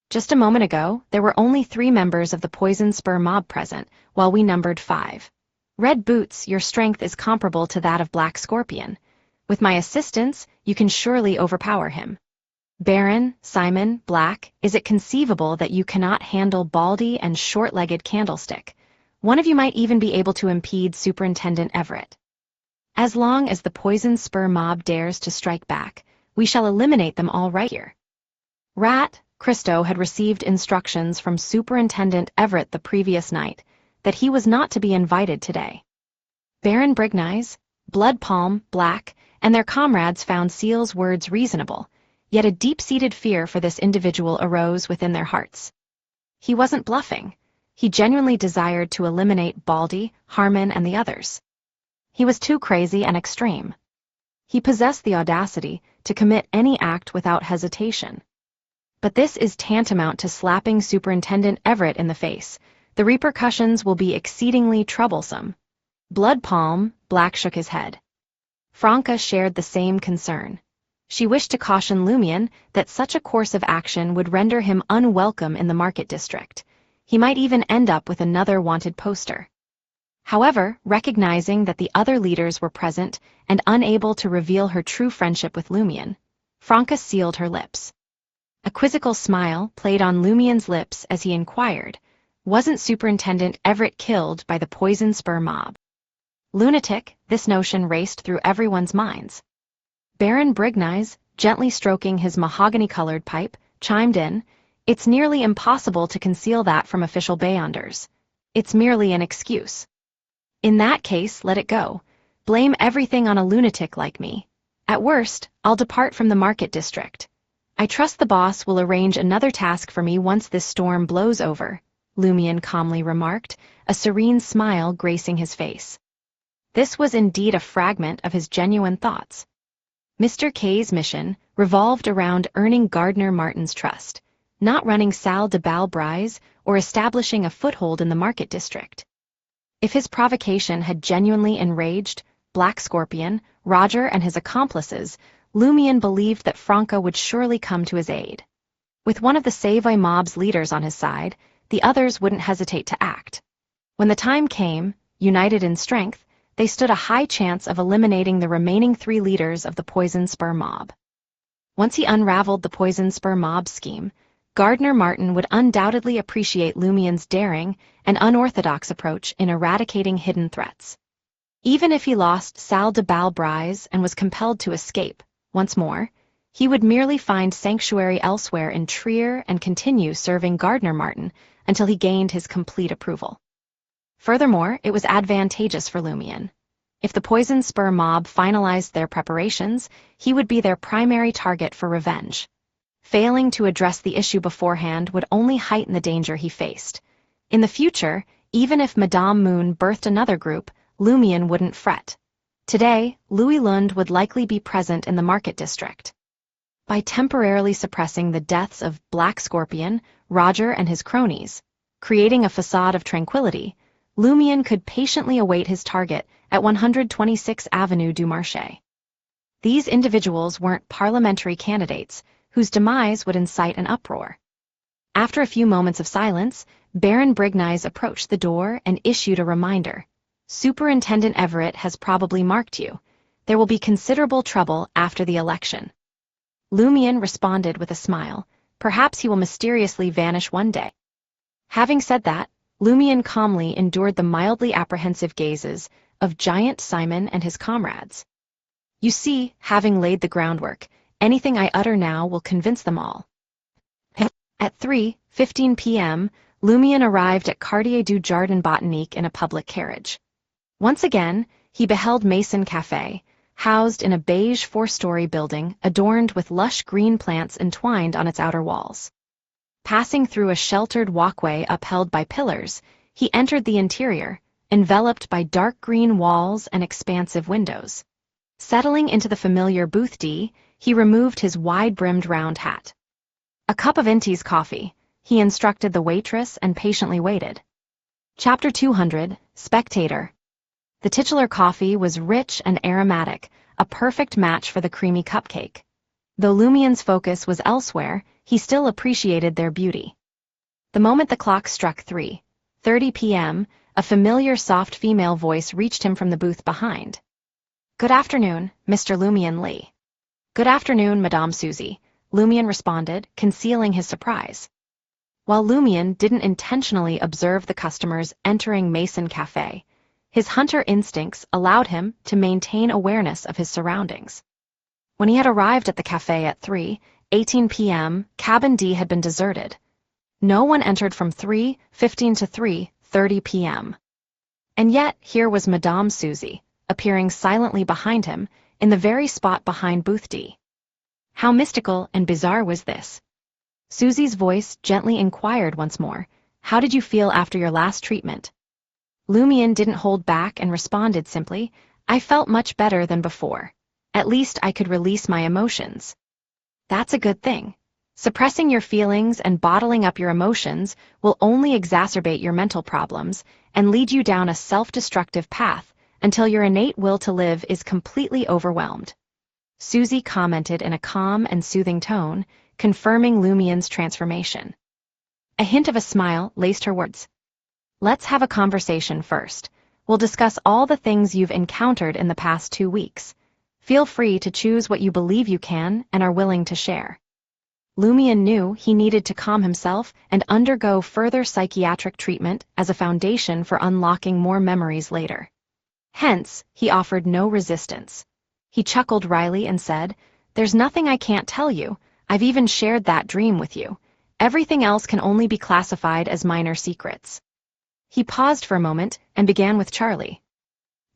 Just a moment ago, there were only 3 members of the poison spur mob present, while we numbered 5. Red Boots, your strength is comparable to that of Black Scorpion. With my assistance, you can surely overpower him. Baron, Simon, Black, is it conceivable that you cannot handle Baldy and short-legged Candlestick? One of you might even be able to impede Superintendent Everett. As long as the poison spur mob dares to strike back, we shall eliminate them all right here. Rat, Christo had received instructions from Superintendent Everett the previous night that he was not to be invited today. Baron Brignize, Bloodpalm, Black, and their comrades found Ciel's words reasonable, yet a deep-seated fear for this individual arose within their hearts. He wasn't bluffing. He genuinely desired to eliminate Baldy, Harmon, and the others. He was too crazy and extreme. He possessed the audacity to commit any act without hesitation. But this is tantamount to slapping Superintendent Everett in the face. The repercussions will be exceedingly troublesome. Bloodpalm, Black shook his head. Franca shared the same concern. She wished to caution Lumion that such a course of action would render him unwelcome in the market district. He might even end up with another wanted poster. However, recognizing that the other leaders were present and unable to reveal her true friendship with Lumion, Franca sealed her lips. A quizzical smile played on Lumion's lips as he inquired, "Wasn't Superintendent Everett killed by the poison spur mob?" Lunatic, this notion raced through everyone's minds. Baron Brignize, gently stroking his mahogany-colored pipe, chimed in, "It's nearly impossible to conceal that from official Beyonders. It's merely an excuse. In that case, let it go. Blame everything on a lunatic like me. At worst, I'll depart from the market district. I trust the boss will arrange another task for me once this storm blows over," Lumion calmly remarked, a serene smile gracing his face. This was indeed a fragment of his genuine thoughts. Mr. K's mission revolved around earning Gardner Martin's trust, not running Salle de Balbrise or establishing a foothold in the market district. If his provocation had genuinely enraged Black Scorpion, Roger, and his accomplices, Lumion believed that Franca would surely come to his aid. With one of the Savoy mob's leaders on his side, the others wouldn't hesitate to act. When the time came, united in strength, they stood a high chance of eliminating the remaining 3 leaders of the Poison Spur mob. Once he unraveled the Poison Spur mob scheme, Gardner Martin would undoubtedly appreciate Lumion's daring and unorthodox approach in eradicating hidden threats. Even if he lost Salle de Balbrise and was compelled to escape, once more, he would merely find sanctuary elsewhere in Trier and continue serving Gardner Martin until he gained his complete approval. Furthermore, it was advantageous for Lumion. If the Poison Spur mob finalized their preparations, he would be their primary target for revenge. Failing to address the issue beforehand would only heighten the danger he faced. In the future, even if Madame Moon birthed another group, Lumion wouldn't fret. Today, Louis Lund would likely be present in the market district. By temporarily suppressing the deaths of Black Scorpion, Roger, and his cronies, creating a facade of tranquility, Lumion could patiently await his target at 126 Avenue du Marché. These individuals weren't parliamentary candidates whose demise would incite an uproar. After a few moments of silence, Baron Brignize approached the door and issued a reminder. "Superintendent Everett has probably marked you. There will be considerable trouble after the election." Lumion responded with a smile. Perhaps he will mysteriously vanish one day. Having said that, Lumion calmly endured the mildly apprehensive gazes of Giant Simon and his comrades. You see, having laid the groundwork, anything I utter now will convince them all. At 3:15 p.m., Lumion arrived at Quartier du Jardin Botanique in a public carriage. Once again, he beheld Mason Café, housed in a beige 4-story building adorned with lush green plants entwined on its outer walls. Passing through a sheltered walkway upheld by pillars, he entered the interior, enveloped by dark green walls and expansive windows. Settling into the familiar booth D, he removed his wide-brimmed round hat. "A cup of Inti's coffee," he instructed the waitress and patiently waited. Chapter 200, Spectator. The titular coffee was rich and aromatic, a perfect match for the creamy cupcake. Though Lumien's focus was elsewhere, he still appreciated their beauty. The moment the clock struck 3:30 p.m., a familiar soft female voice reached him from the booth behind. "Good afternoon, Mr. Lumien Lee." "Good afternoon, Madame Susie," Lumien responded, concealing his surprise. While Lumien didn't intentionally observe the customers entering Mason Café, his hunter instincts allowed him to maintain awareness of his surroundings. When he had arrived at the café at 3:18 p.m., Cabin D had been deserted. No one entered from 3:15 to 3:30 p.m. And yet here was Madame Susie, appearing silently behind him, in the very spot behind booth D. How mystical and bizarre was this? Susie's voice gently inquired once more, "How did you feel after your last treatment?" Lumien didn't hold back and responded simply, "I felt much better than before. At least I could release my emotions." That's a good thing. Suppressing your feelings and bottling up your emotions will only exacerbate your mental problems and lead you down a self-destructive path until your innate will to live is completely overwhelmed. Susie commented in a calm and soothing tone, confirming Lumien's transformation. A hint of a smile laced her words. "Let's have a conversation first. We'll discuss all the things you've encountered in the past 2 weeks. Feel free to choose what you believe you can and are willing to share." Lumien knew he needed to calm himself and undergo further psychiatric treatment as a foundation for unlocking more memories later. Hence, he offered no resistance. He chuckled wryly and said, "There's nothing I can't tell you. I've even shared that dream with you. Everything else can only be classified as minor secrets." He paused for a moment and began with Charlie.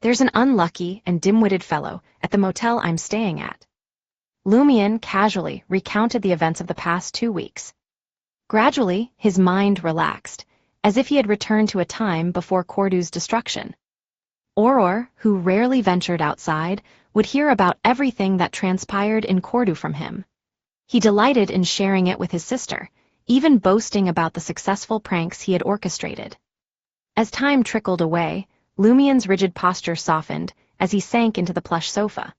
"There's an unlucky and dim-witted fellow at the motel I'm staying at." Lumien casually recounted the events of the past 2 weeks. Gradually, his mind relaxed, as if he had returned to a time before Cordu's destruction. Aurore, who rarely ventured outside, would hear about everything that transpired in Cordu from him. He delighted in sharing it with his sister, even boasting about the successful pranks he had orchestrated. As time trickled away, Lumien's rigid posture softened as he sank into the plush sofa.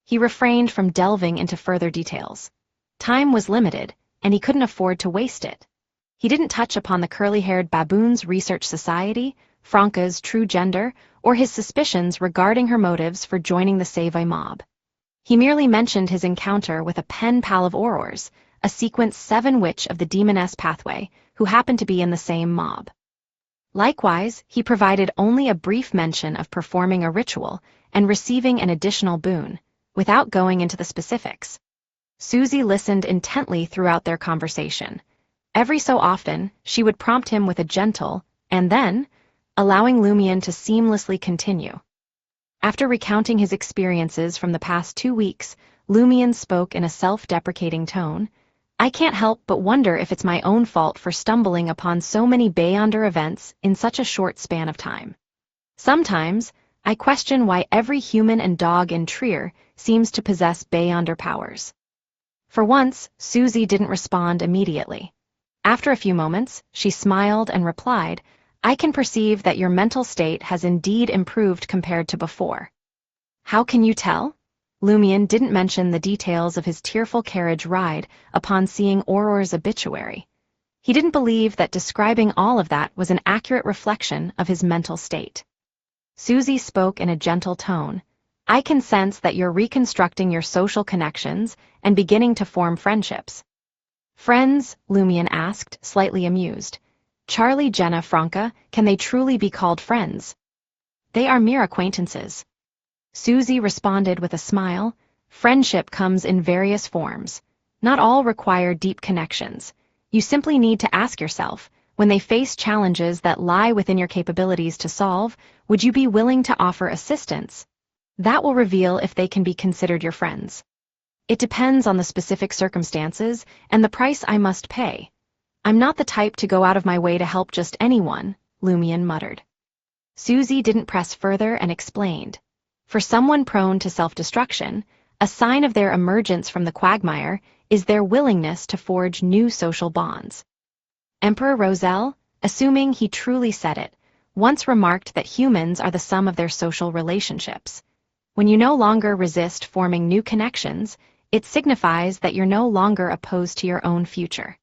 He refrained from delving into further details. Time was limited, and he couldn't afford to waste it. He didn't touch upon the curly-haired baboon's research society, Franca's true gender, or his suspicions regarding her motives for joining the Save mob. He merely mentioned his encounter with a pen pal of Aurore's, a Sequence 7 witch of the Demoness pathway, who happened to be in the same mob. Likewise, he provided only a brief mention of performing a ritual and receiving an additional boon, without going into the specifics. Susie listened intently throughout their conversation. Every so often, she would prompt him with a gentle, "and then," allowing Lumien to seamlessly continue. After recounting his experiences from the past 2 weeks, Lumien spoke in a self-deprecating tone. "I can't help but wonder if it's my own fault for stumbling upon so many Beyonder events in such a short span of time. Sometimes, I question why every human and dog in Trier seems to possess Beyonder powers." For once, Susie didn't respond immediately. After a few moments, she smiled and replied, "I can perceive that your mental state has indeed improved compared to before." "How can you tell?" Lumien didn't mention the details of his tearful carriage ride upon seeing Aurore's obituary. He didn't believe that describing all of that was an accurate reflection of his mental state. Susie spoke in a gentle tone. "I can sense that you're reconstructing your social connections and beginning to form friendships." "Friends?" Lumien asked, slightly amused. "Charlie, Jenna, Franca, can they truly be called friends?" "They are mere acquaintances." Susie responded with a smile. "Friendship comes in various forms. Not all require deep connections. You simply need to ask yourself, when they face challenges that lie within your capabilities to solve, would you be willing to offer assistance? That will reveal if they can be considered your friends. It depends on the specific circumstances and the price I must pay. I'm not the type to go out of my way to help just anyone, Lumion muttered. Susie didn't press further and explained. For someone prone to self-destruction, a sign of their emergence from the quagmire is their willingness to forge new social bonds. Emperor Roselle, assuming he truly said it, once remarked that humans are the sum of their social relationships. When you no longer resist forming new connections, it signifies that you're no longer opposed to your own future.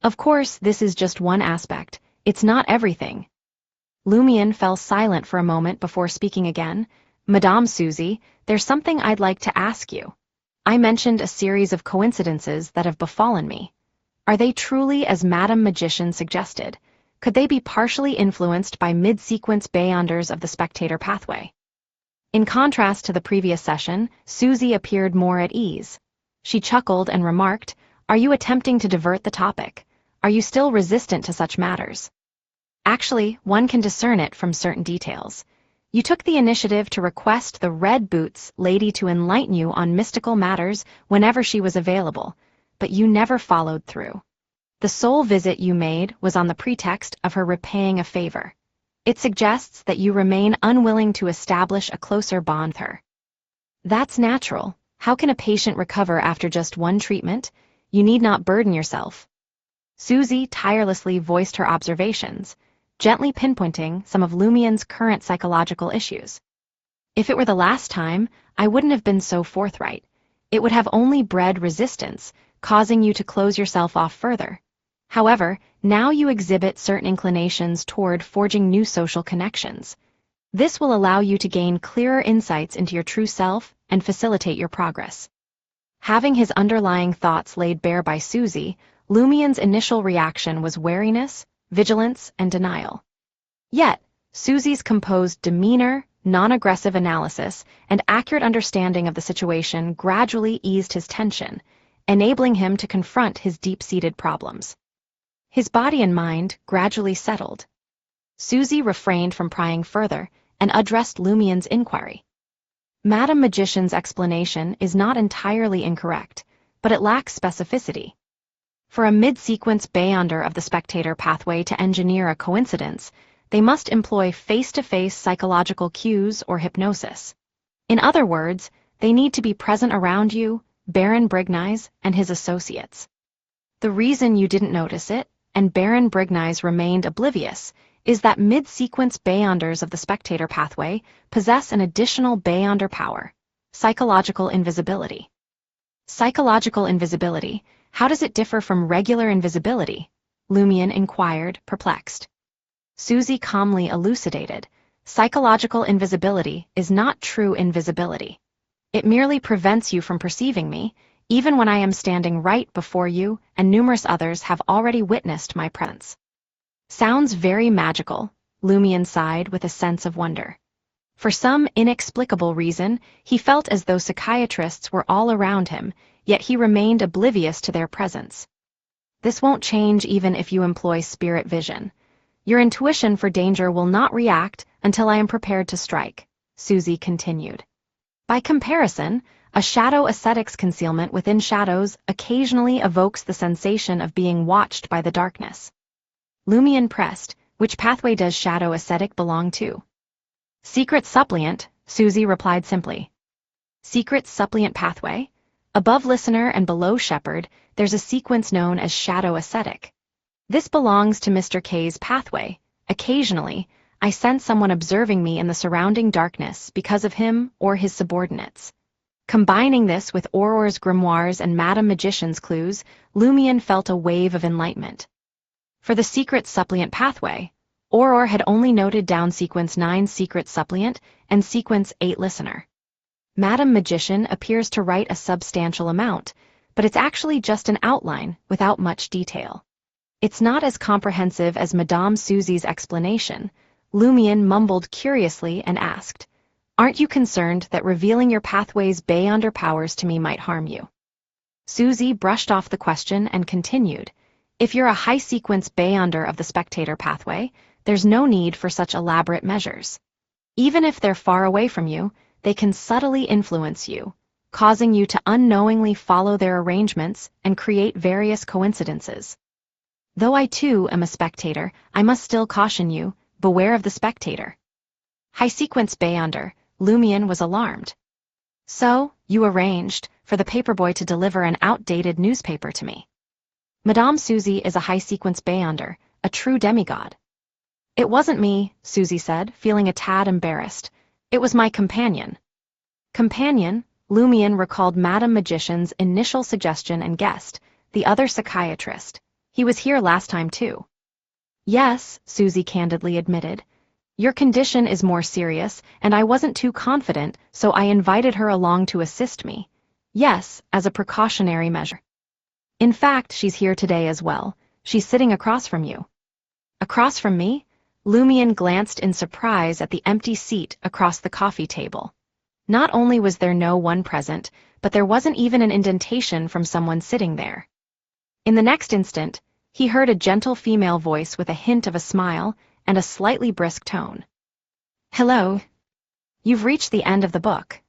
Of course, this is just one aspect. It's not everything. Lumion fell silent for a moment before speaking again. Madame Susie, there's something I'd like to ask you. I mentioned a series of coincidences that have befallen me. Are they truly as Madame Magician suggested? Could they be partially influenced by mid-sequence beyonders of the Spectator pathway? In contrast to the previous session, Susie appeared more at ease. She chuckled and remarked, "Are you attempting to divert the topic? Are you still resistant to such matters?" Actually, one can discern it from certain details. You took the initiative to request the Red Boots lady to enlighten you on mystical matters whenever she was available, but you never followed through. The sole visit you made was on the pretext of her repaying a favor. It suggests that you remain unwilling to establish a closer bond with her. That's natural. How can a patient recover after just one treatment? You need not burden yourself. Susie tirelessly voiced her observations, gently pinpointing some of Lumion's current psychological issues. If it were the last time, I wouldn't have been so forthright. It would have only bred resistance, causing you to close yourself off further. However, now you exhibit certain inclinations toward forging new social connections. This will allow you to gain clearer insights into your true self and facilitate your progress. Having his underlying thoughts laid bare by Susie, Lumion's initial reaction was wariness, vigilance, and denial. Yet, Susie's composed demeanor, non-aggressive analysis, and accurate understanding of the situation gradually eased his tension, enabling him to confront his deep-seated problems. His body and mind gradually settled. Susie refrained from prying further and addressed Lumion's inquiry. Madame Magician's explanation is not entirely incorrect, but it lacks specificity. For a mid-sequence beyonder of the Spectator pathway to engineer a coincidence, they must employ face-to-face psychological cues or hypnosis. In other words, they need to be present around you, Baron Brignize, and his associates. The reason you didn't notice it, and Baron Brignize remained oblivious, is that mid-sequence beyonders of the Spectator pathway possess an additional beyonder power: psychological invisibility. Psychological invisibility, how does it differ from regular invisibility? Lumion inquired, perplexed. Susie calmly elucidated. Psychological invisibility is not true invisibility. It merely prevents you from perceiving me, even when I am standing right before you and numerous others have already witnessed my presence. Sounds very magical, Lumion sighed with a sense of wonder. For some inexplicable reason, he felt as though psychiatrists were all around him, yet he remained oblivious to their presence. This won't change even if you employ spirit vision. Your intuition for danger will not react until I am prepared to strike, Susie continued. By comparison, a shadow ascetic's concealment within shadows occasionally evokes the sensation of being watched by the darkness. Lumion pressed, which pathway does shadow ascetic belong to? Secret suppliant, Susie replied simply. Secret suppliant pathway? Above listener and below shepherd, there's a sequence known as shadow ascetic. This belongs to Mr. K's pathway. Occasionally, I sense someone observing me in the surrounding darkness because of him or his subordinates. Combining this with Auror's grimoires and Madame Magician's clues, Lumion felt a wave of enlightenment. For the secret suppliant pathway, Auror had only noted down sequence 9 secret suppliant and sequence 8 listener. Madame Magician appears to write a substantial amount, but it's actually just an outline without much detail. It's not as comprehensive as Madame Susie's explanation. Lumion mumbled curiously and asked, "Aren't you concerned that revealing your pathway's beyonder powers to me might harm you?" Susie brushed off the question and continued, "If you're a high-sequence beyonder of the Spectator pathway, there's no need for such elaborate measures. Even if they're far away from you, they can subtly influence you, causing you to unknowingly follow their arrangements and create various coincidences. Though I too am a spectator, I must still caution you, beware of the spectator. High Sequence Beyonder, Lumion was alarmed. So, you arranged for the paperboy to deliver an outdated newspaper to me. Madame Susie is a High Sequence Beyonder, a true demigod. It wasn't me, Susie said, feeling a tad embarrassed. It was my companion. Companion? Lumion recalled Madame Magician's initial suggestion and guessed, the other psychiatrist. He was here last time too. Yes, Susie candidly admitted. Your condition is more serious, and I wasn't too confident, so I invited her along to assist me. Yes, as a precautionary measure. In fact, she's here today as well. She's sitting across from you. Across from me? Lumion glanced in surprise at the empty seat across the coffee table. Not only was there no one present, but there wasn't even an indentation from someone sitting there. In the next instant, he heard a gentle female voice with a hint of a smile and a slightly brisk tone. Hello. You've reached the end of the book.